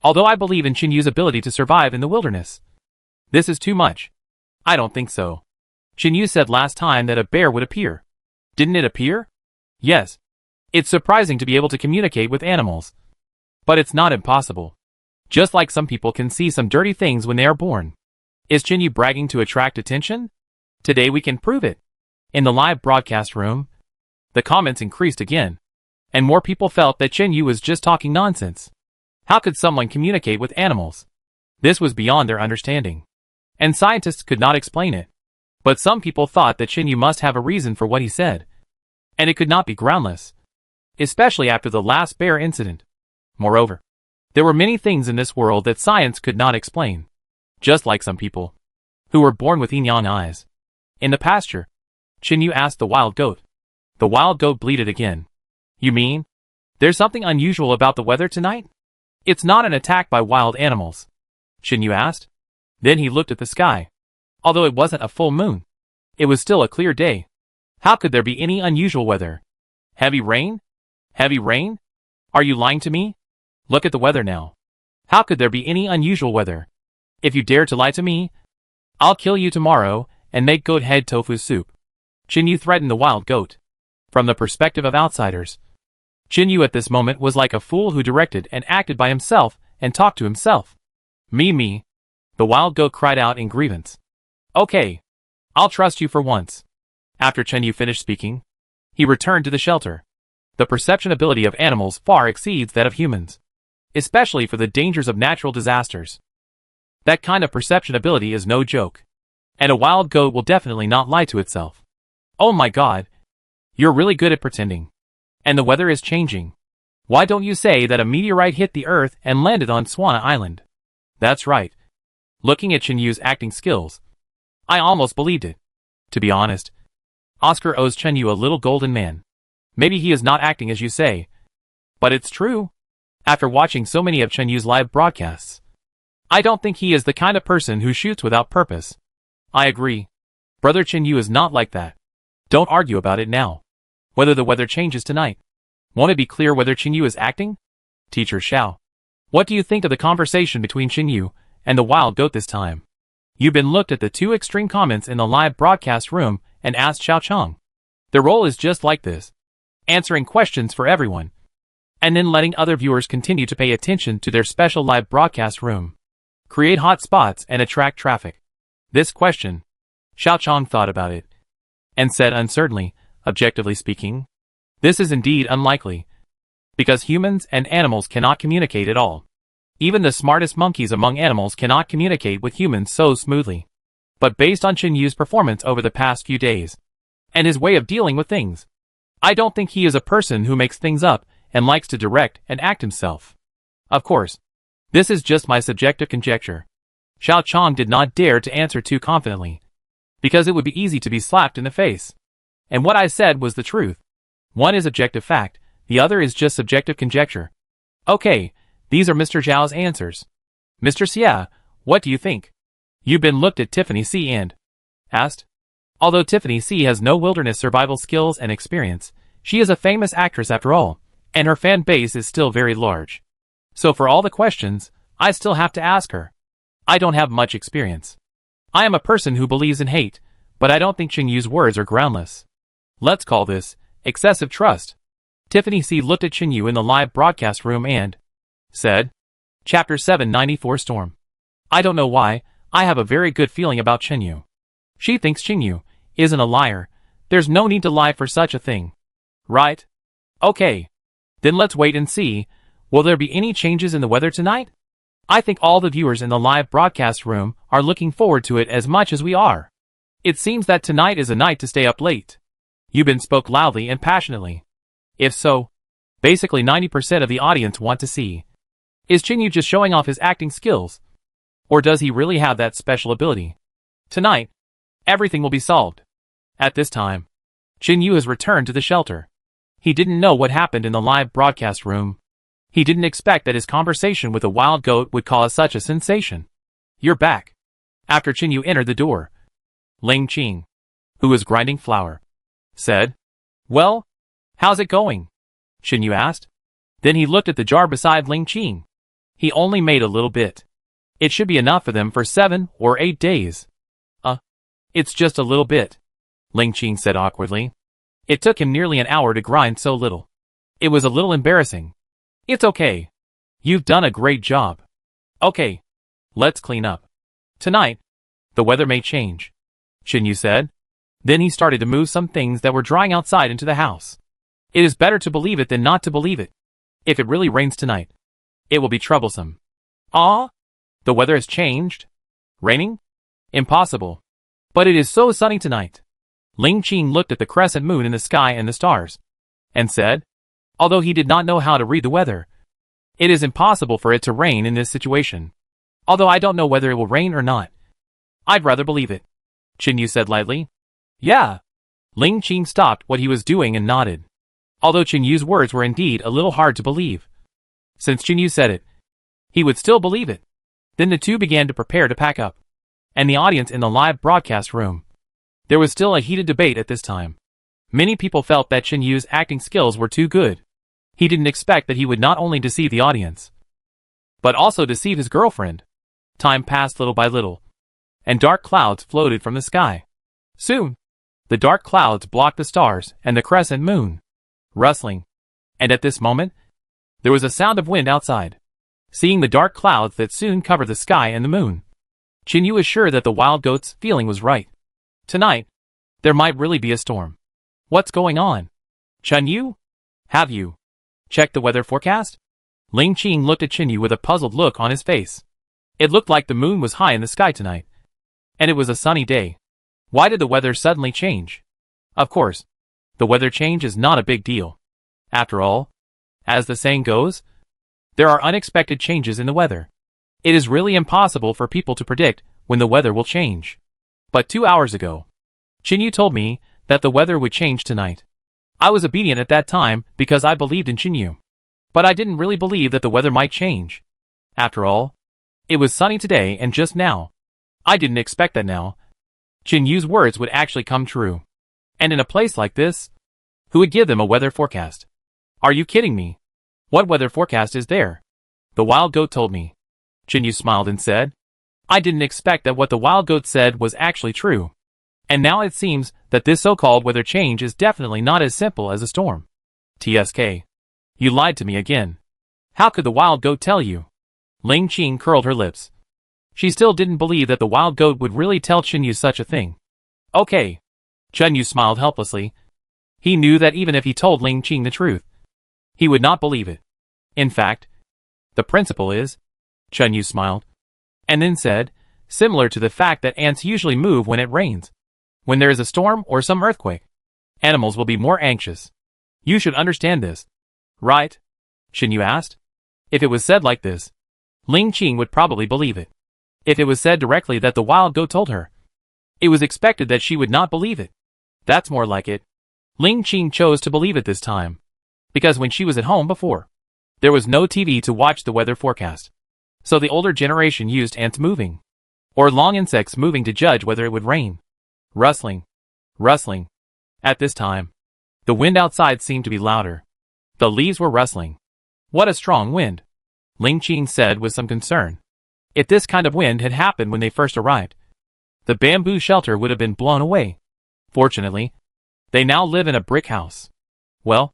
Although I believe in Qinyu's ability to survive in the wilderness. This is too much. I don't think so. Qinyu said last time that a bear would appear. Didn't it appear? Yes. It's surprising to be able to communicate with animals. But it's not impossible. Just like some people can see some dirty things when they are born. Is Qinyu bragging to attract attention? Today we can prove it. In the live broadcast room, the comments increased again. And more people felt that Qinyu was just talking nonsense. How could someone communicate with animals? This was beyond their understanding. And scientists could not explain it. But some people thought that Qinyu must have a reason for what he said. And it could not be groundless. Especially after the last bear incident. Moreover, there were many things in this world that science could not explain. Just like some people who were born with yin-yang eyes. In the pasture, Qinyu asked the wild goat. The wild goat bleated again. You mean? There's something unusual about the weather tonight? It's not an attack by wild animals. Qinyu asked. Then he looked at the sky. Although it wasn't a full moon, it was still a clear day. How could there be any unusual weather? Heavy rain? Heavy rain? Are you lying to me? Look at the weather now. How could there be any unusual weather? If you dare to lie to me, I'll kill you tomorrow and make goat head tofu soup. Qinyu threatened the wild goat. From the perspective of outsiders, Qinyu at this moment was like a fool who directed and acted by himself and talked to himself. Me. The wild goat cried out in grievance. Okay. I'll trust you for once. After Qinyu finished speaking, he returned to the shelter. The perception ability of animals far exceeds that of humans. Especially for the dangers of natural disasters. That kind of perception ability is no joke. And a wild goat will definitely not lie to itself. Oh my god. You're really good at pretending. And the weather is changing. Why don't you say that a meteorite hit the earth and landed on Swana Island? That's right. Looking at Qinyu's acting skills, I almost believed it. To be honest, Oscar owes Qinyu a little golden man. Maybe he is not acting as you say. But it's true. After watching so many of Qinyu's live broadcasts, I don't think he is the kind of person who shoots without purpose. I agree. Brother Qinyu is not like that. Don't argue about it now. Whether the weather changes tonight. Won't it be clear whether Qinyu is acting? Teacher Xiao. What do you think of the conversation between Qinyu and the wild goat this time? You've been looked at the two extreme comments in the live broadcast room and asked Xiao Chong. Their role is just like this. Answering questions for everyone. And then letting other viewers continue to pay attention to their special live broadcast room. Create hot spots and attract traffic. This question. Xiao Chong thought about it. And said uncertainly, objectively speaking, this is indeed unlikely. Because humans and animals cannot communicate at all. Even the smartest monkeys among animals cannot communicate with humans so smoothly. But based on Qinyu's performance over the past few days, and his way of dealing with things, I don't think he is a person who makes things up and likes to direct and act himself. Of course, this is just my subjective conjecture. Xiao Chong did not dare to answer too confidently, because it would be easy to be slapped in the face. And what I said was the truth. One is objective fact, the other is just subjective conjecture. Okay, these are Mr. Zhao's answers. Mr. Xia, what do you think? You've been looked at Tiffany C and asked. Although Tiffany C has no wilderness survival skills and experience, she is a famous actress after all, and her fan base is still very large. So for all the questions, I still have to ask her. I don't have much experience. I am a person who believes in hate, but I don't think Qinyu's words are groundless. Let's call this excessive trust. Tiffany C looked at Qinyu in the live broadcast room and said, Chapter 794 Storm. I don't know why, I have a very good feeling about Qinyu. She thinks Qinyu isn't a liar. There's no need to lie for such a thing. Right? Okay. Then let's wait and see. Will there be any changes in the weather tonight? I think all the viewers in the live broadcast room are looking forward to it as much as we are. It seems that tonight is a night to stay up late. Yubin spoke loudly and passionately. If so, basically 90% of the audience want to see. Is Qinyu just showing off his acting skills? Or does he really have that special ability? Tonight, everything will be solved. At this time, Qinyu has returned to the shelter. He didn't know what happened in the live broadcast room. He didn't expect that his conversation with a wild goat would cause such a sensation. You're back. After Qinyu entered the door, Ling Qing, who was grinding flour, said, Well, How's it going? Xin Yu asked. Then he looked at the jar beside Ling Qing. He only made a little bit. It should be enough for them for 7 or 8 days. It's just a little bit, Ling Qing said awkwardly. It took him nearly an hour to grind so little. It was a little embarrassing. It's okay. You've done a great job. Okay. Let's clean up. Tonight, the weather may change, Xin Yu said. Then he started to move some things that were drying outside into the house. It is better to believe it than not to believe it. If it really rains tonight, it will be troublesome. Ah? The weather has changed? Raining? Impossible. But it is so sunny tonight. Ling Qing looked at the crescent moon in the sky and the stars, and said, although he did not know how to read the weather, it is impossible for it to rain in this situation. Although I don't know whether it will rain or not. I'd rather believe it, Xin Yu said lightly. Yeah. Ling Qing stopped what he was doing and nodded. Although Xin Yu's words were indeed a little hard to believe. Since Xin Yu said it, he would still believe it. Then the two began to prepare to pack up. And the audience in the live broadcast room. There was still a heated debate at this time. Many people felt that Xin Yu's acting skills were too good. He didn't expect that he would not only deceive the audience, but also deceive his girlfriend. Time passed little by little, and dark clouds floated from the sky. Soon, the dark clouds blocked the stars and the crescent moon, rustling. And at this moment, there was a sound of wind outside. Seeing the dark clouds that soon covered the sky and the moon, Xin Yu was sure that the wild goat's feeling was right. Tonight, there might really be a storm. What's going on? Xin Yu? Have you checked the weather forecast? Ling Qing looked at Xin Yu with a puzzled look on his face. It looked like the moon was high in the sky tonight. And it was a sunny day. Why did the weather suddenly change? Of course, the weather change is not a big deal. After all, as the saying goes, there are unexpected changes in the weather. It is really impossible for people to predict when the weather will change. But 2 hours ago, Xin Yu told me that the weather would change tonight. I was obedient at that time because I believed in Xin Yu. But I didn't really believe that the weather might change. After all, it was sunny today and just now. I didn't expect that now. Xin Yu's words would actually come true. And in a place like this, who would give them a weather forecast? Are you kidding me? What weather forecast is there? The wild goat told me. Xin Yu smiled and said, I didn't expect that what the wild goat said was actually true. And now it seems that this so-called weather change is definitely not as simple as a storm. TSK. You lied to me again. How could the wild goat tell you? Ling Qing curled her lips. She still didn't believe that the wild goat would really tell Xin Yu such a thing. Okay. Xin Yu smiled helplessly. He knew that even if he told Ling Qing the truth, he would not believe it. In fact, the principle is, Xin Yu smiled, and then said, similar to the fact that ants usually move when it rains. When there is a storm or some earthquake, animals will be more anxious. You should understand this. Right? Xin Yu asked. If it was said like this, Ling Qing would probably believe it. If it was said directly that the wild goat told her, it was expected that she would not believe it. That's more like it. Ling Qing chose to believe it this time, because when she was at home before, there was no TV to watch the weather forecast. So the older generation used ants moving, or long insects moving to judge whether it would rain. Rustling. Rustling. At this time, the wind outside seemed to be louder. The leaves were rustling. What a strong wind, Ling Qing said with some concern. If this kind of wind had happened when they first arrived, the bamboo shelter would have been blown away. Fortunately, they now live in a brick house. Well,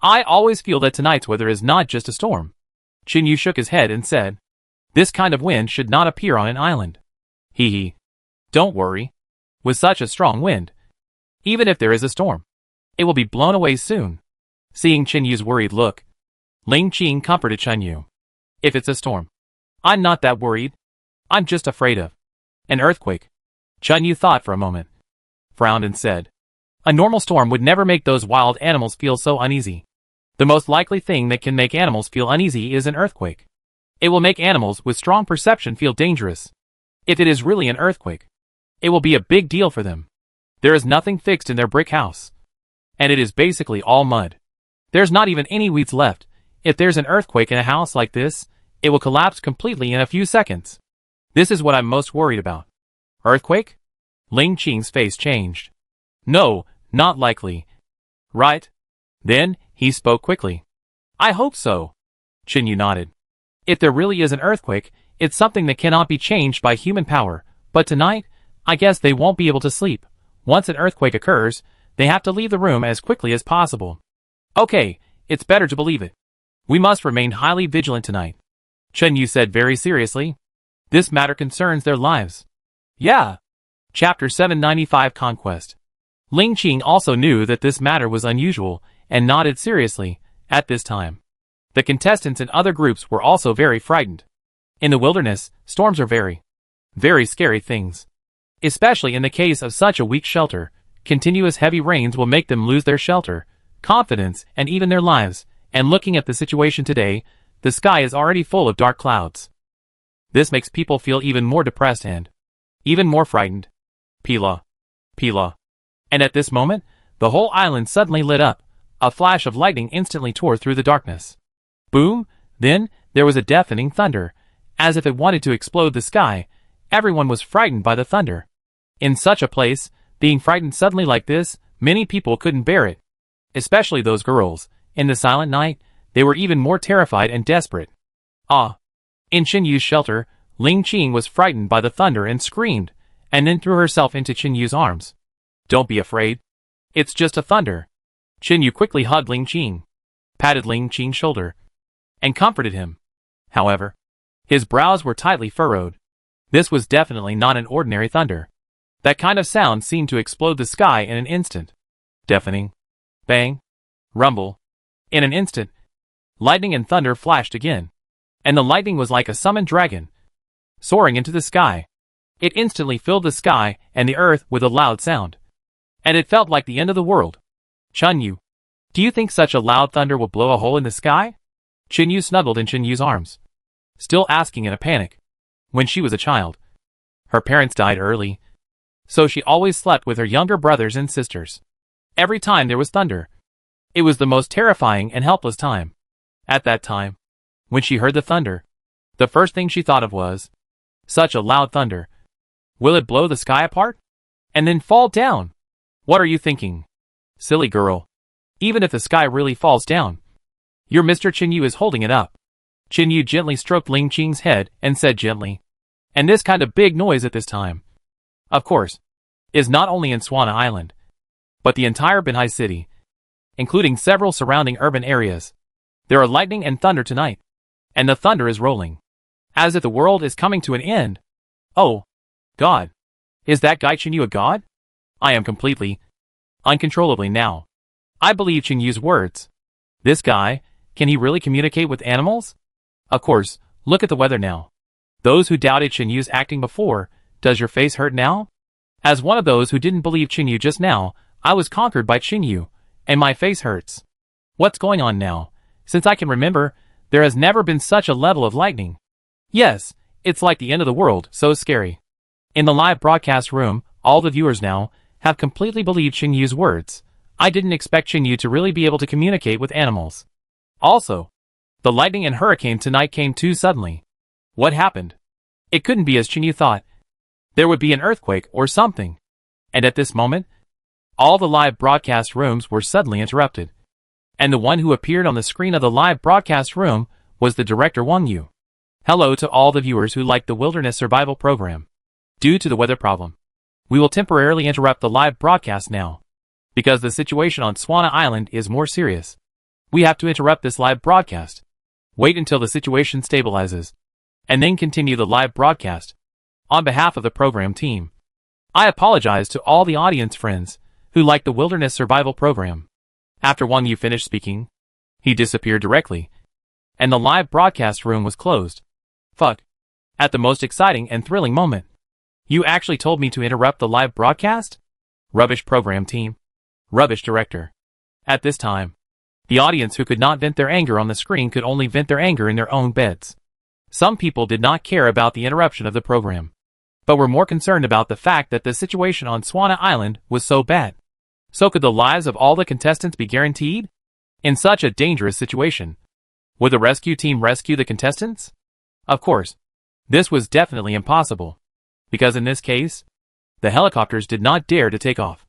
I always feel that tonight's weather is not just a storm. Xin Yu shook his head and said, this kind of wind should not appear on an island. Hee hee. Don't worry. With such a strong wind, even if there is a storm, it will be blown away soon. Seeing Xin Yu's worried look, Ling Qing comforted Xin Yu. If it's a storm, I'm not that worried. I'm just afraid of an earthquake. Xin Yu thought for a moment, frowned and said, a normal storm would never make those wild animals feel so uneasy. The most likely thing that can make animals feel uneasy is an earthquake. It will make animals with strong perception feel dangerous. If it is really an earthquake, it will be a big deal for them. There is nothing fixed in their brick house, and it is basically all mud. There's not even any weeds left. If there's an earthquake in a house like this, it will collapse completely in a few seconds. This is what I'm most worried about. Earthquake? Ling Qing's face changed. No, not likely. Right? Then, he spoke quickly. I hope so. Chinyu nodded. If there really is an earthquake, it's something that cannot be changed by human power, but tonight, I guess they won't be able to sleep. Once an earthquake occurs, they have to leave the room as quickly as possible. Okay, it's better to believe it. We must remain highly vigilant tonight. Chinyu said very seriously. This matter concerns their lives. Yeah. Chapter 795 Conquest. Ling Qing also knew that this matter was unusual, and nodded seriously, at this time. The contestants in other groups were also very frightened. In the wilderness, storms are very scary things. Especially in the case of such a weak shelter, continuous heavy rains will make them lose their shelter, confidence, and even their lives, and looking at the situation today, the sky is already full of dark clouds. This makes people feel even more depressed and even more frightened. Pila. And at this moment, the whole island suddenly lit up. A flash of lightning instantly tore through the darkness. Boom! Then, there was a deafening thunder. As if it wanted to explode the sky, everyone was frightened by the thunder. In such a place, being frightened suddenly like this, many people couldn't bear it. Especially those girls. In the silent night, they were even more terrified and desperate. In Chinyu's shelter, Ling Qing was frightened by the thunder and screamed, and then threw herself into Chinyu's arms. Don't be afraid. It's just a thunder. Chinyu quickly hugged Ling Qing, patted Ling Qing's shoulder, and comforted him. However, his brows were tightly furrowed. This was definitely not an ordinary thunder. That kind of sound seemed to explode the sky in an instant. Deafening. Bang. Rumble. In an instant, lightning and thunder flashed again. And the lightning was like a summoned dragon, soaring into the sky. It instantly filled the sky and the earth with a loud sound. And it felt like the end of the world. Chinyu, do you think such a loud thunder will blow a hole in the sky? Chinyu snuggled in Chinyu's arms, still asking in a panic. When she was a child, her parents died early, so she always slept with her younger brothers and sisters. Every time there was thunder, it was the most terrifying and helpless time. At that time, when she heard the thunder, the first thing she thought of was, such a loud thunder. Will it blow the sky apart? And then fall down? What are you thinking? Silly girl. Even if the sky really falls down, your Mr. Chinyu is holding it up. Chinyu gently stroked Ling Qing's head and said gently, and this kind of big noise at this time, of course, is not only in Swana Island, but the entire Binhai city, including several surrounding urban areas. There are lightning and thunder tonight, and the thunder is rolling, as if the world is coming to an end. Oh, God. Is that guy Chinyu a god? I am completely, uncontrollably now. I believe Chinyu's words. This guy, can he really communicate with animals? Of course, look at the weather now. Those who doubted Chinyu's acting before, does your face hurt now? As one of those who didn't believe Chinyu just now, I was conquered by Chinyu, and my face hurts. What's going on now? Since I can remember, there has never been such a level of lightning. Yes, it's like the end of the world, so scary. In the live broadcast room, all the viewers now have completely believed Chinyu's words. I didn't expect Chinyu to really be able to communicate with animals. Also, the lightning and hurricane tonight came too suddenly. What happened? It couldn't be as Chinyu thought. There would be an earthquake or something. And at this moment, all the live broadcast rooms were suddenly interrupted. And the one who appeared on the screen of the live broadcast room was the director Wang Yu. Hello to all the viewers who like the Wilderness Survival Program. Due to the weather problem, we will temporarily interrupt the live broadcast now. Because the situation on Swana Island is more serious, we have to interrupt this live broadcast. Wait until the situation stabilizes, and then continue the live broadcast. On behalf of the program team, I apologize to all the audience friends who like the Wilderness Survival Program. After Wang Yu finished speaking, he disappeared directly, and the live broadcast room was closed. Fuck. At the most exciting and thrilling moment. You actually told me to interrupt the live broadcast? Rubbish program team. Rubbish director. At this time, the audience who could not vent their anger on the screen could only vent their anger in their own beds. Some people did not care about the interruption of the program, but were more concerned about the fact that the situation on Swana Island was so bad. So could the lives of all the contestants be guaranteed? In such a dangerous situation, would the rescue team rescue the contestants? Of course, this was definitely impossible, because in this case, the helicopters did not dare to take off.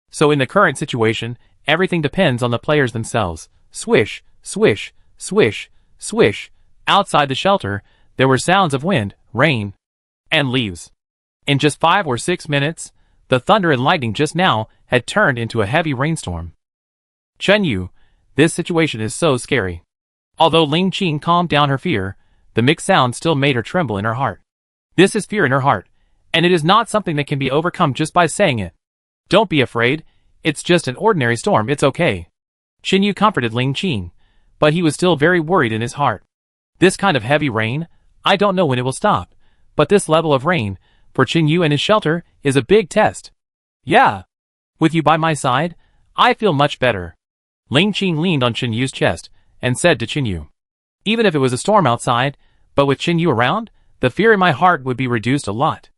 So in the current situation, everything depends on the players themselves. Swish, swish, swish, swish. Outside the shelter, there were sounds of wind, rain, and leaves. In just 5 or 6 minutes, the thunder and lightning just now had turned into a heavy rainstorm. Chen-yu, this situation is so scary. Although Ling Qing calmed down her fear, the mixed sound still made her tremble in her heart. This is fear in her heart, and it is not something that can be overcome just by saying it. Don't be afraid, it's just an ordinary storm, it's okay. Chen-yu comforted Ling Qing, but he was still very worried in his heart. This kind of heavy rain, I don't know when it will stop, but this level of rain, for Chen-yu and his shelter, is a big test. Yeah. With you by my side, I feel much better. Ling Qing leaned on Chen-yu's chest, and said to Chen-yu. Even if it was a storm outside, but with Chen-yu around, the fear in my heart would be reduced a lot.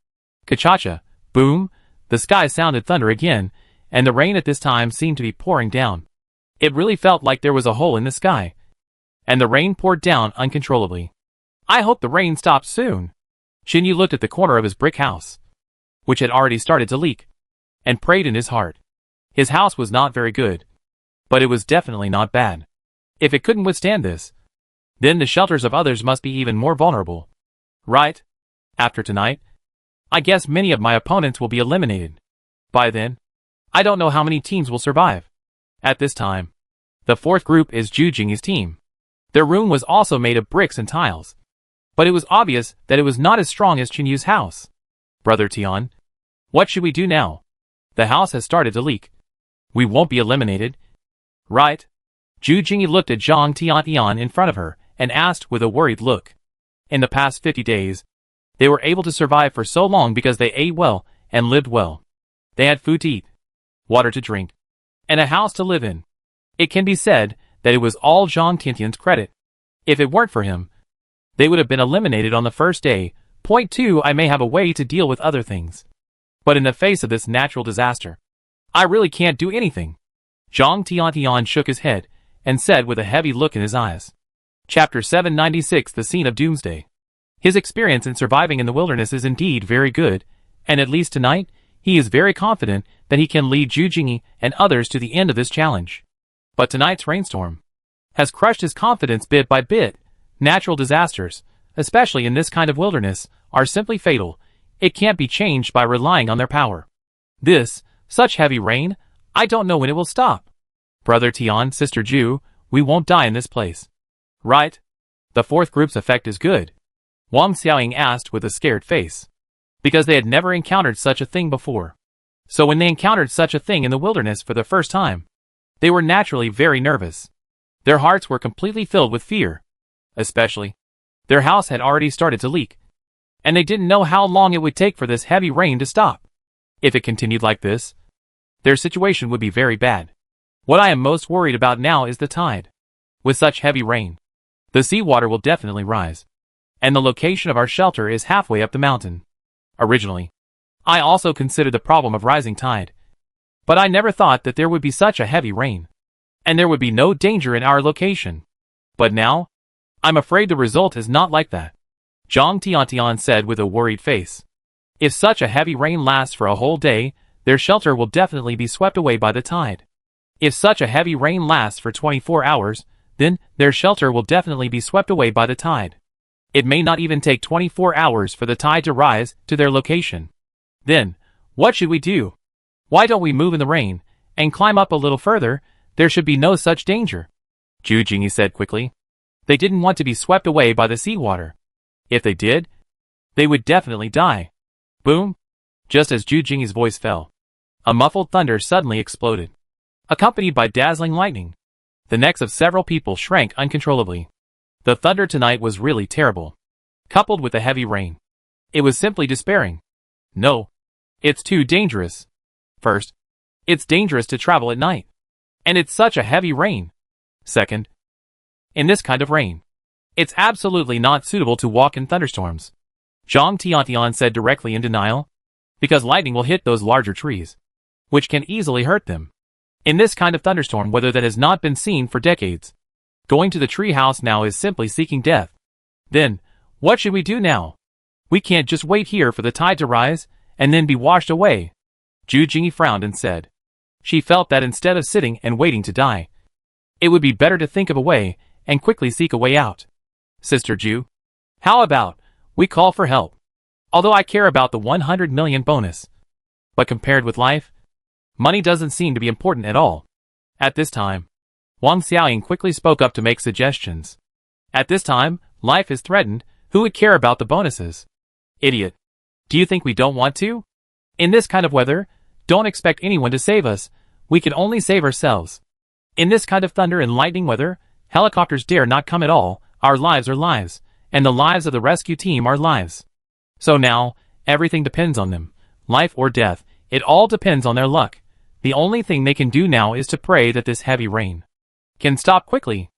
Ka-cha-cha, boom, the sky sounded thunder again, and the rain at this time seemed to be pouring down. It really felt like there was a hole in the sky, and the rain poured down uncontrollably. I hope the rain stops soon. Chen-yu looked at the corner of his brick house, which had already started to leak, and prayed in his heart. His house was not very good, but it was definitely not bad. If it couldn't withstand this, then the shelters of others must be even more vulnerable. Right? After tonight, I guess many of my opponents will be eliminated. By then, I don't know how many teams will survive. At this time, the fourth group is Zhu Jingyi's team. Their room was also made of bricks and tiles, but it was obvious that it was not as strong as Chen-yu's house. Brother Tian, what should we do now? The house has started to leak. We won't be eliminated. Right? Zhu Jingyi looked at Zhang Tian in front of her and asked with a worried look. In the past 50 days, they were able to survive for so long because they ate well and lived well. They had food to eat, water to drink, and a house to live in. It can be said that it was all Zhang Tian's credit. If it weren't for him, they would have been eliminated on the first day. Point 2, I may have a way to deal with other things. But in the face of this natural disaster, I really can't do anything. Zhang Tian shook his head and said with a heavy look in his eyes. Chapter 796, The Scene of Doomsday. His experience in surviving in the wilderness is indeed very good, and at least tonight, he is very confident that he can lead Zhu Jingyi and others to the end of this challenge. But tonight's rainstorm has crushed his confidence bit by bit. Natural disasters, especially in this kind of wilderness, are simply fatal. It can't be changed by relying on their power. Such heavy rain, I don't know when it will stop. Brother Tian, Sister Zhu, we won't die in this place. Right? The fourth group's effect is good. Wang Xiaoying asked with a scared face. Because they had never encountered such a thing before. So when they encountered such a thing in the wilderness for the first time, they were naturally very nervous. Their hearts were completely filled with fear. Especially, their house had already started to leak, and they didn't know how long it would take for this heavy rain to stop. If it continued like this, their situation would be very bad. What I am most worried about now is the tide. With such heavy rain, the seawater will definitely rise, and the location of our shelter is halfway up the mountain. Originally, I also considered the problem of rising tide, but I never thought that there would be such a heavy rain, and there would be no danger in our location. But now, I'm afraid the result is not like that. Zhang Tian said with a worried face. If such a heavy rain lasts for a whole day, their shelter will definitely be swept away by the tide. If such a heavy rain lasts for 24 hours, then their shelter will definitely be swept away by the tide. It may not even take 24 hours for the tide to rise to their location. Then, what should we do? Why don't we move in the rain and climb up a little further? There should be no such danger. Zhu Jingyi said quickly. They didn't want to be swept away by the seawater. If they did, they would definitely die. Boom! Just as Zhu Jingyi's voice fell, a muffled thunder suddenly exploded, accompanied by dazzling lightning. The necks of several people shrank uncontrollably. The thunder tonight was really terrible. Coupled with the heavy rain, it was simply despairing. No, it's too dangerous. First, it's dangerous to travel at night, and it's such a heavy rain. Second, in this kind of rain, it's absolutely not suitable to walk in thunderstorms. Zhang Tian said directly in denial. Because lightning will hit those larger trees, which can easily hurt them. In this kind of thunderstorm weather that has not been seen for decades, going to the tree house now is simply seeking death. Then, what should we do now? We can't just wait here for the tide to rise, and then be washed away. Zhu Jingyi frowned and said. She felt that instead of sitting and waiting to die, it would be better to think of a way and quickly seek a way out. Sister Jew, how about we call for help? Although I care about the 100 million bonus, but compared with life, money doesn't seem to be important at all. At this time, Wang Xiaoying quickly spoke up to make suggestions. At this time, life is threatened. Who would care about the bonuses? Idiot. Do you think we don't want to? In this kind of weather, don't expect anyone to save us. We can only save ourselves. In this kind of thunder and lightning weather, helicopters dare not come at all. Our lives are lives, and the lives of the rescue team are lives. So now, everything depends on them. Life or death, it all depends on their luck. The only thing they can do now is to pray that this heavy rain can stop quickly.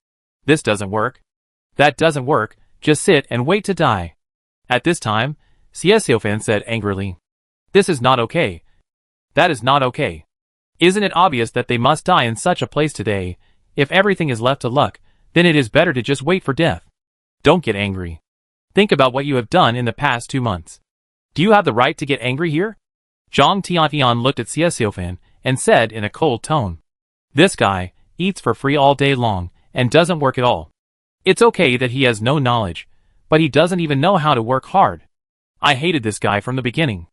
This doesn't work. That doesn't work. Just sit and wait to die. At this time, Xiaoxiaofan said angrily. This is not okay. That is not okay. Isn't it obvious that they must die in such a place today? If everything is left to luck, then it is better to just wait for death. Don't get angry. Think about what you have done in the past 2 months. Do you have the right to get angry here? Zhang Tiantian looked at Xiaoxiaofan and said in a cold tone. This guy eats for free all day long and doesn't work at all. It's okay that he has no knowledge, but he doesn't even know how to work hard. I hated this guy from the beginning.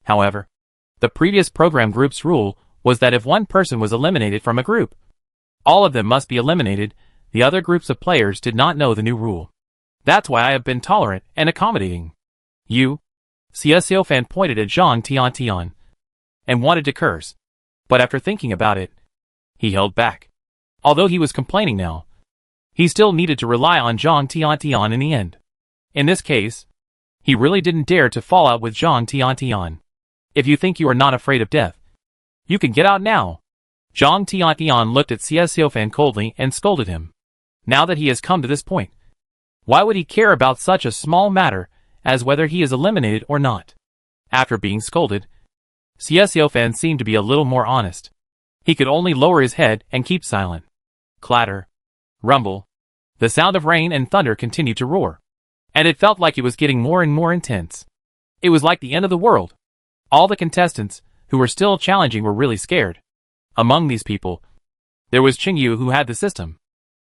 However, the previous program group's rule was that if one person was eliminated from a group, all of them must be eliminated. The other groups of players did not know the new rule. That's why I have been tolerant and accommodating. You? Xiaoxiaofan pointed at Zhang Tiantian and wanted to curse, but after thinking about it, he held back. Although he was complaining now, he still needed to rely on Zhang Tiantian in the end. In this case, he really didn't dare to fall out with Zhang Tiantian. If you think you are not afraid of death, you can get out now. Zhang Tiantian looked at Xiaoxiaofan coldly and scolded him. Now that he has come to this point, why would he care about such a small matter as whether he is eliminated or not? After being scolded, Xiaoxiaofan seemed to be a little more honest. He could only lower his head and keep silent. Clatter. Rumble. The sound of rain and thunder continued to roar, and it felt like it was getting more and more intense. It was like the end of the world. All the contestants, who were still challenging, were really scared. Among these people, there was Qingyu, who had the system.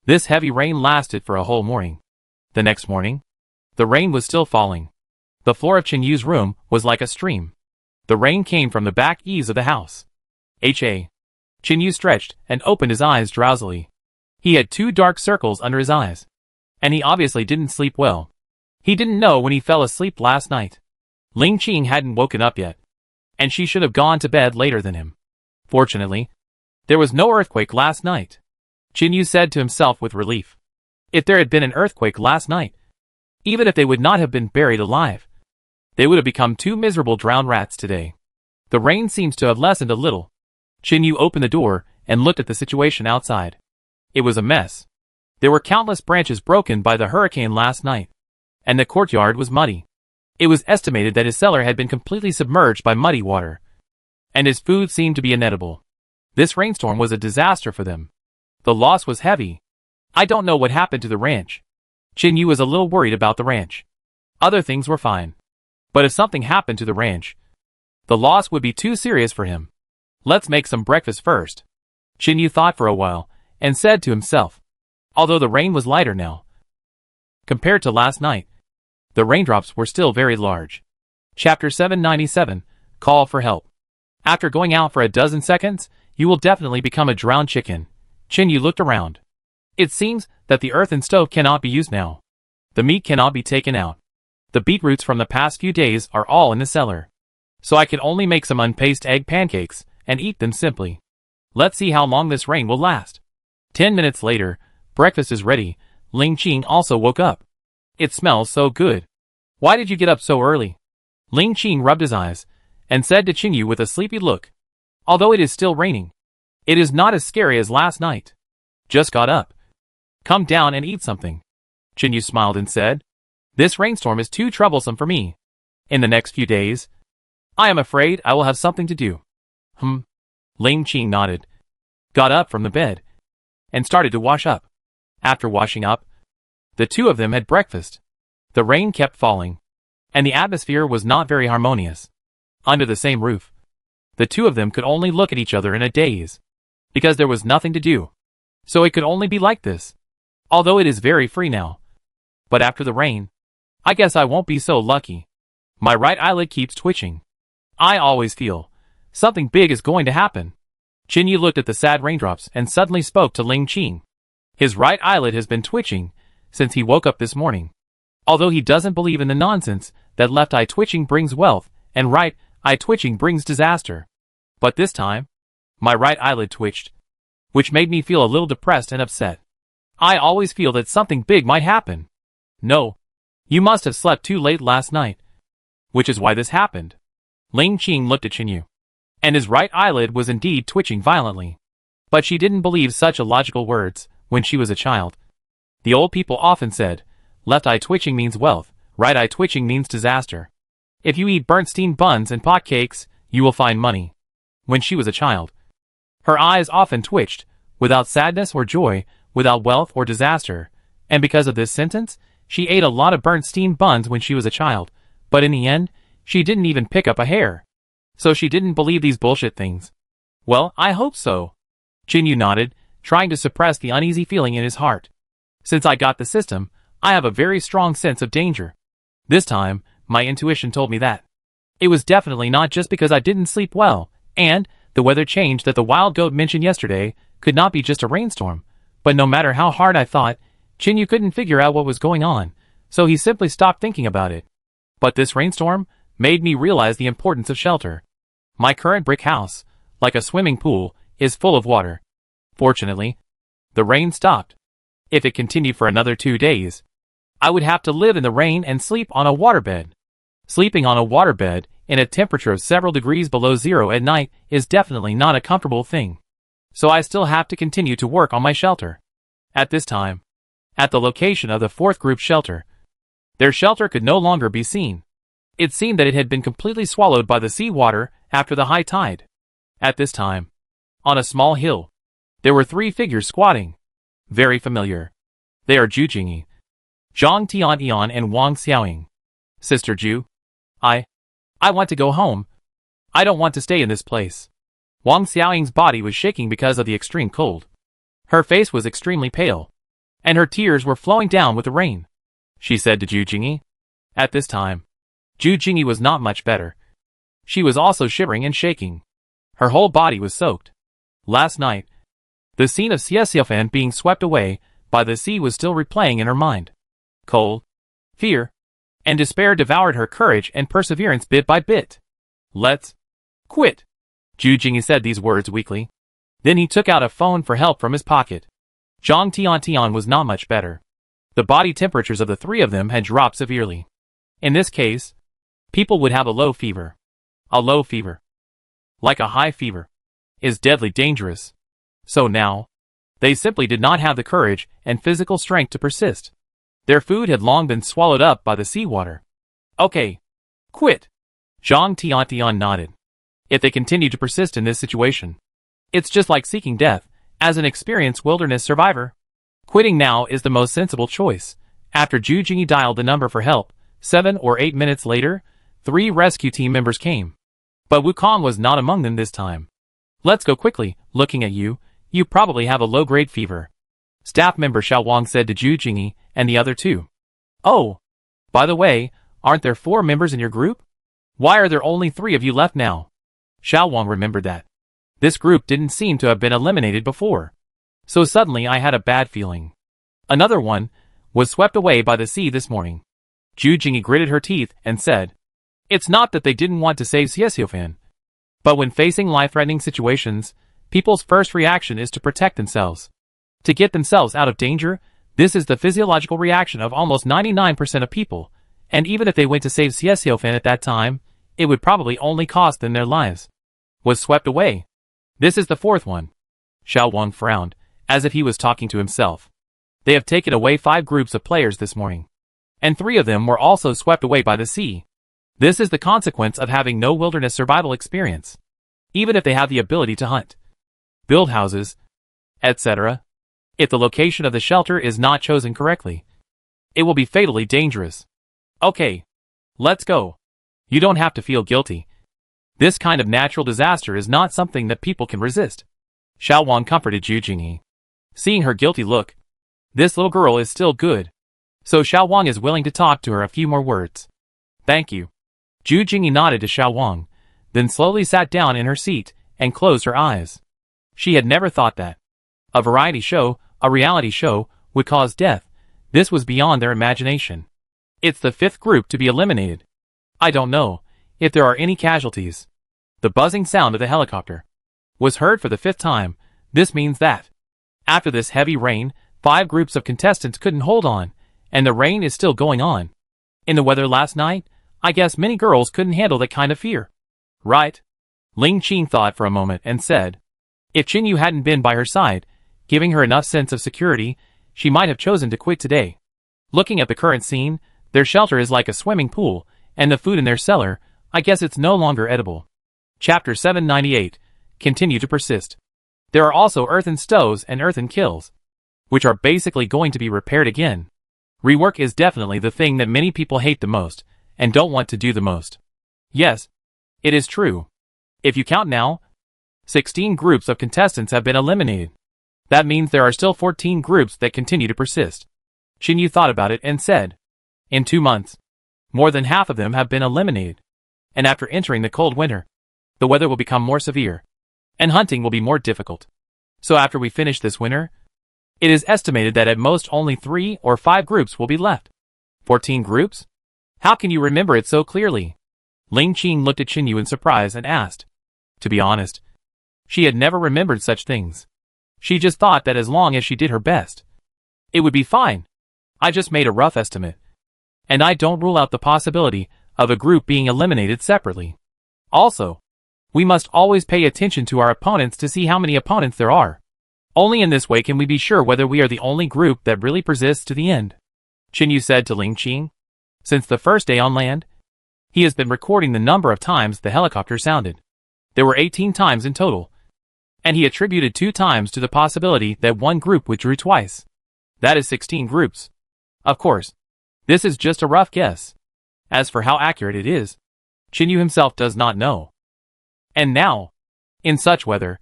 This heavy rain lasted for a whole morning. The next morning, the rain was still falling. The floor of Qingyu's room was like a stream. The rain came from the back eaves of the house. Qingyu stretched and opened his eyes drowsily. He had 2 dark circles under his eyes, and he obviously didn't sleep well. He didn't know when he fell asleep last night. Ling Qing hadn't woken up yet, and she should have gone to bed later than him. Fortunately, there was no earthquake last night. Qingyu said to himself with relief. If there had been an earthquake last night, even if they would not have been buried alive, they would have become 2 miserable drowned rats today. The rain seems to have lessened a little. Qingyu opened the door and looked at the situation outside. It was a mess. There were countless branches broken by the hurricane last night, and the courtyard was muddy. It was estimated that his cellar had been completely submerged by muddy water, and his food seemed to be inedible. This rainstorm was a disaster for them. The loss was heavy. I don't know what happened to the ranch. Qingyu was a little worried about the ranch. Other things were fine. But if something happened to the ranch, the loss would be too serious for him. Let's make some breakfast first. Qingyu thought for a while and said to himself, although the rain was lighter now, compared to last night, the raindrops were still very large. Chapter 797, Call for Help. After going out for a dozen seconds, you will definitely become a drowned chicken. Qingyu looked around. It seems that the earthen stove cannot be used now. The meat cannot be taken out. The beetroots from the past few days are all in the cellar. So I can only make some unpaced egg pancakes and eat them simply. Let's see how long this rain will last. 10 minutes later, breakfast is ready. Ling Qing also woke up. It smells so good. Why did you get up so early? Ling Qing rubbed his eyes and said to Qingyu with a sleepy look. Although it is still raining, it is not as scary as last night. Just got up. Come down and eat something. Qingyu smiled and said, this rainstorm is too troublesome for me. In the next few days, I am afraid I will have something to do. Ling Qing nodded, got up from the bed, and started to wash up. After washing up, the two of them had breakfast. The rain kept falling, and the atmosphere was not very harmonious. Under the same roof, The two of them could only look at each other in a daze. Because there was nothing to do. So it could only be like this. Although it is very free now. But after the rain, I guess I won't be so lucky. My right eyelid keeps twitching. I always feel something big is going to happen. Jinyi looked at the sad raindrops and suddenly spoke to Ling Qing. His right eyelid has been twitching since he woke up this morning. Although he doesn't believe in the nonsense that left eye twitching brings wealth and right eye twitching brings disaster. But this time, my right eyelid twitched, which made me feel a little depressed and upset. I always feel that something big might happen. No, you must have slept too late last night. Which is why this happened. Ling Qing looked at Chinyu. And his right eyelid was indeed twitching violently. But she didn't believe such illogical words when she was a child. The old people often said, left eye twitching means wealth, right eye twitching means disaster. If you eat burnt steamed buns and pot cakes, you will find money. When she was a child, her eyes often twitched, without sadness or joy, without wealth or disaster, and because of this sentence, she ate a lot of burnt steamed buns when she was a child, but in the end, she didn't even pick up a hair. So she didn't believe these bullshit things. Well, I hope so. Jinyu nodded, trying to suppress the uneasy feeling in his heart. Since I got the system, I have a very strong sense of danger. This time, my intuition told me that. It was definitely not just because I didn't sleep well, and the weather change that the wild goat mentioned yesterday could not be just a rainstorm, but no matter how hard I thought, Jinyu couldn't figure out what was going on, so he simply stopped thinking about it. But this rainstorm made me realize the importance of shelter. My current brick house, like a swimming pool, is full of water. Fortunately, the rain stopped. If it continued for another 2 days, I would have to live in the rain and sleep on a waterbed. Sleeping on a waterbed in a temperature of several degrees below zero at night is definitely not a comfortable thing. So I still have to continue to work on my shelter. At this time, at the location of the fourth group shelter, their shelter could no longer be seen. It seemed that it had been completely swallowed by the sea water after the high tide. At this time, on a small hill, there were 3 figures squatting. Very familiar. They are Zhu Jingyi, Zhang Tianyuan and Wang Xiaoying. Sister Zhu, I want to go home. I don't want to stay in this place. Wang Xiaoying's body was shaking because of the extreme cold. Her face was extremely pale, and her tears were flowing down with the rain. She said to Zhu Jingyi. At this time, Zhu Jingyi was not much better. She was also shivering and shaking. Her whole body was soaked. Last night, the scene of Xiesiofan being swept away by the sea was still replaying in her mind. Cold, fear, and despair devoured her courage and perseverance bit by bit. Let's quit. Zhu Jingyi said these words weakly. Then he took out a phone for help from his pocket. Zhang Tian was not much better. The body temperatures of the 3 of them had dropped severely. In this case, people would have a low fever. A low fever, like a high fever, is deadly dangerous. So now, they simply did not have the courage and physical strength to persist. Their food had long been swallowed up by the seawater. Okay, quit. Zhang Tian nodded. If they continue to persist in this situation, it's just like seeking death, as an experienced wilderness survivor. Quitting now is the most sensible choice. After Zhu Jingyi dialed the number for help, 7 or 8 minutes later, 3 rescue team members came. But Wukong was not among them this time. Let's go quickly, looking at you, you probably have a low-grade fever. Staff member Xiao Wang said to Zhu Jingyi and the other 2. Oh, by the way, aren't there 4 members in your group? Why are there only 3 of you left now? Xiao Wang remembered that this group didn't seem to have been eliminated before. So suddenly I had a bad feeling. Another one was swept away by the sea this morning. Zhu Jingyi gritted her teeth and said, it's not that they didn't want to save Xiesiofan. But when facing life-threatening situations, people's first reaction is to protect themselves. To get themselves out of danger, this is the physiological reaction of almost 99% of people, and even if they went to save Xiesiofan at that time, it would probably only cost them their lives. Was swept away. This is the 4th one. Xiao Wang frowned, as if he was talking to himself. They have taken away 5 groups of players this morning, and 3 of them were also swept away by the sea. This is the consequence of having no wilderness survival experience. Even if they have the ability to hunt, build houses, etc., if the location of the shelter is not chosen correctly, it will be fatally dangerous. Okay, let's go. You don't have to feel guilty. This kind of natural disaster is not something that people can resist. Xiao Wang comforted Zhu Jingyi. Seeing her guilty look, this little girl is still good. So Xiao Wang is willing to talk to her a few more words. Thank you. Zhu Jingyi nodded to Xiao Wang, then slowly sat down in her seat and closed her eyes. She had never thought that a variety show, a reality show, would cause death. This was beyond their imagination. It's the 5th group to be eliminated. I don't know if there are any casualties. The buzzing sound of the helicopter was heard for the 5th time. This means that after this heavy rain, 5 groups of contestants couldn't hold on, and the rain is still going on. In the weather last night, I guess many girls couldn't handle that kind of fear. Right? Ling Qing thought for a moment and said, if Qinyu hadn't been by her side, giving her enough sense of security, she might have chosen to quit today. Looking at the current scene, their shelter is like a swimming pool, and the food in their cellar, I guess it's no longer edible. Chapter 798. Continue to persist. There are also earthen stoves and earthen kilns, which are basically going to be repaired again. Rework is definitely the thing that many people hate the most, and don't want to do the most. Yes, it is true. If you count now, 16 groups of contestants have been eliminated. That means there are still 14 groups that continue to persist. Qinyu thought about it and said, in 2 months, more than half of them have been eliminated. And after entering the cold winter, the weather will become more severe, and hunting will be more difficult. So after we finish this winter, it is estimated that at most only 3 or 5 groups will be left. 14 groups? How can you remember it so clearly? Ling Qing looked at Qinyu in surprise and asked. To be honest, she had never remembered such things. She just thought that as long as she did her best, it would be fine. I just made a rough estimate. And I don't rule out the possibility of a group being eliminated separately. Also, we must always pay attention to our opponents to see how many opponents there are. Only in this way can we be sure whether we are the only group that really persists to the end. Qinyu said to Ling Qing. Since the first day on land, he has been recording the number of times the helicopter sounded. There were 18 times in total, and he attributed 2 times to the possibility that one group withdrew twice. That is 16 groups. Of course, this is just a rough guess. As for how accurate it is, Qinyu himself does not know. And now, in such weather,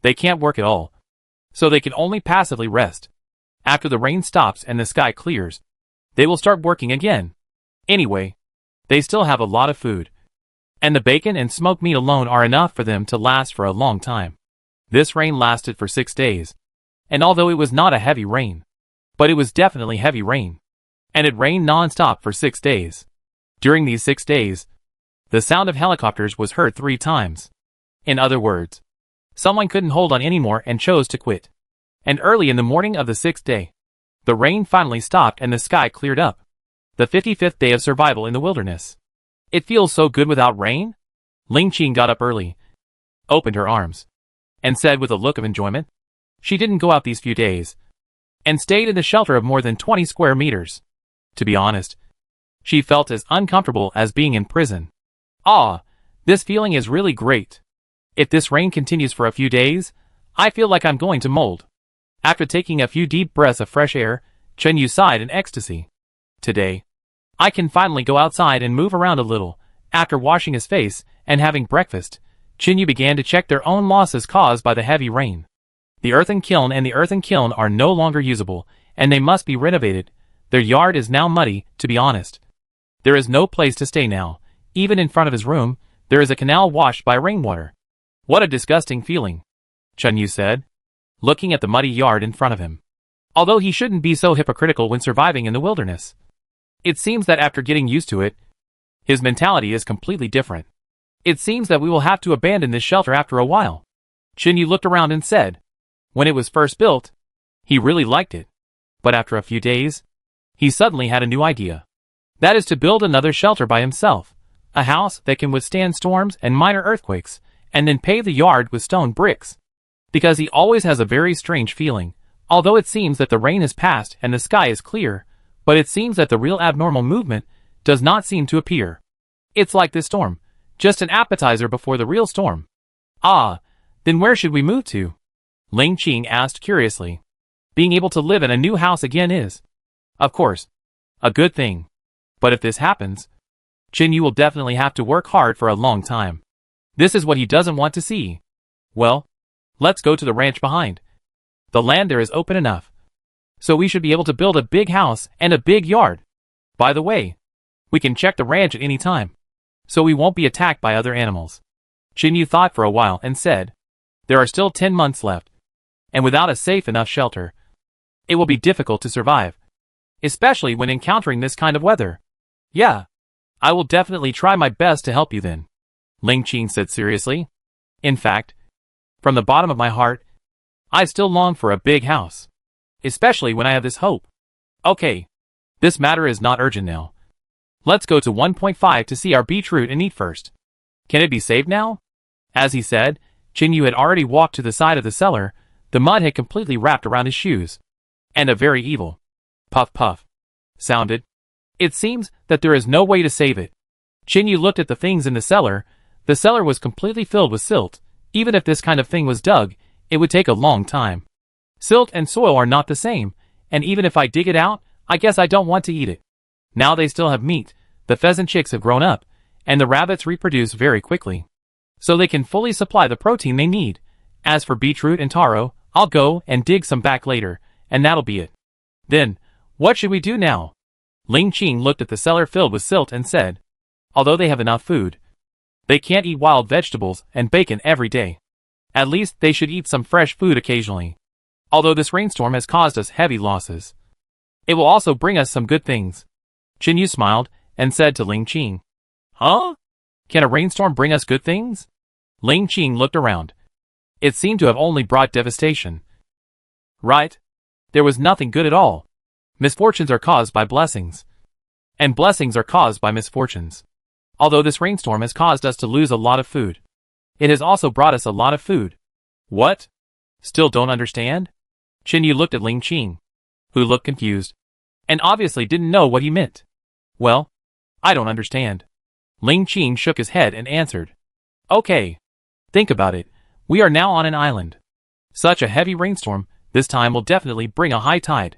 they can't work at all, so they can only passively rest. After the rain stops and the sky clears, they will start working again. Anyway, they still have a lot of food, and the bacon and smoked meat alone are enough for them to last for a long time. This rain lasted for 6 days, and although it was not a heavy rain, but it was definitely heavy rain, and it rained non-stop for 6 days. During these 6 days, the sound of helicopters was heard 3 times. In other words, someone couldn't hold on anymore and chose to quit. And early in the morning of the 6th day, the rain finally stopped and the sky cleared up. The 55th day of survival in the wilderness. It feels so good without rain? Ling Qing got up early, opened her arms, and said with a look of enjoyment. She didn't go out these few days, and stayed in the shelter of more than 20 square meters. To be honest, she felt as uncomfortable as being in prison. Ah, this feeling is really great. If this rain continues for a few days, I feel like I'm going to mold. After taking a few deep breaths of fresh air, Qinyu sighed in ecstasy. Today, I can finally go outside and move around a little. After washing his face and having breakfast, Qinyu began to check their own losses caused by the heavy rain. The earthen kiln and the earthen kiln are no longer usable, and they must be renovated. Their yard is now muddy, to be honest. There is no place to stay now. Even in front of his room, there is a canal washed by rainwater. What a disgusting feeling, Qinyu said, looking at the muddy yard in front of him. Although he shouldn't be so hypocritical when surviving in the wilderness. It seems that after getting used to it, his mentality is completely different. It seems that we will have to abandon this shelter after a while. Qinyu looked around and said, when it was first built, he really liked it. But after a few days, he suddenly had a new idea. That is to build another shelter by himself. A house that can withstand storms and minor earthquakes, and then pave the yard with stone bricks. Because he always has a very strange feeling, although it seems that the rain has passed and the sky is clear, but it seems that the real abnormal movement does not seem to appear. It's like this storm, just an appetizer before the real storm. Ah, then where should we move to? Ling Qing asked curiously. Being able to live in a new house again is, of course, a good thing. But if this happens, Qinyu will definitely have to work hard for a long time. This is what he doesn't want to see. Well, let's go to the ranch behind. The land there is open enough, so we should be able to build a big house and a big yard. By the way, we can check the ranch at any time, so we won't be attacked by other animals. Jinyu thought for a while and said, there are still 10 months left, and without a safe enough shelter, it will be difficult to survive, especially when encountering this kind of weather. Yeah, I will definitely try my best to help you then, Ling Qing said seriously. In fact, from the bottom of my heart, I still long for a big house, especially when I have this hope. Okay, this matter is not urgent now. Let's go to 1.5 to see our beetroot and eat first. Can it be saved now? As he said, Jinyu had already walked to the side of the cellar. The mud had completely wrapped around his shoes, and a very evil puff puff sounded. It seems that there is no way to save it. Jinyu looked at the things in the cellar. The cellar was completely filled with silt. Even if this kind of thing was dug, it would take a long time. Silt and soil are not the same, and even if I dig it out, I guess I don't want to eat it. Now they still have meat. The pheasant chicks have grown up, and the rabbits reproduce very quickly, so they can fully supply the protein they need. As for beetroot and taro, I'll go and dig some back later, and that'll be it. Then, what should we do now? Ling Qing looked at the cellar filled with silt and said, although they have enough food, they can't eat wild vegetables and bacon every day. At least they should eat some fresh food occasionally. Although this rainstorm has caused us heavy losses, it will also bring us some good things. Jinyu smiled and said to Ling Qing, huh? Can a rainstorm bring us good things? Ling Qing looked around. It seemed to have only brought devastation. Right? There was nothing good at all. Misfortunes are caused by blessings, and blessings are caused by misfortunes. Although this rainstorm has caused us to lose a lot of food, it has also brought us a lot of food. What? Still don't understand? Jinyu looked at Ling Qing, who looked confused, and obviously didn't know what he meant. Well, I don't understand. Ling Qing shook his head and answered, okay. Think about it. We are now on an island. Such a heavy rainstorm, this time will definitely bring a high tide.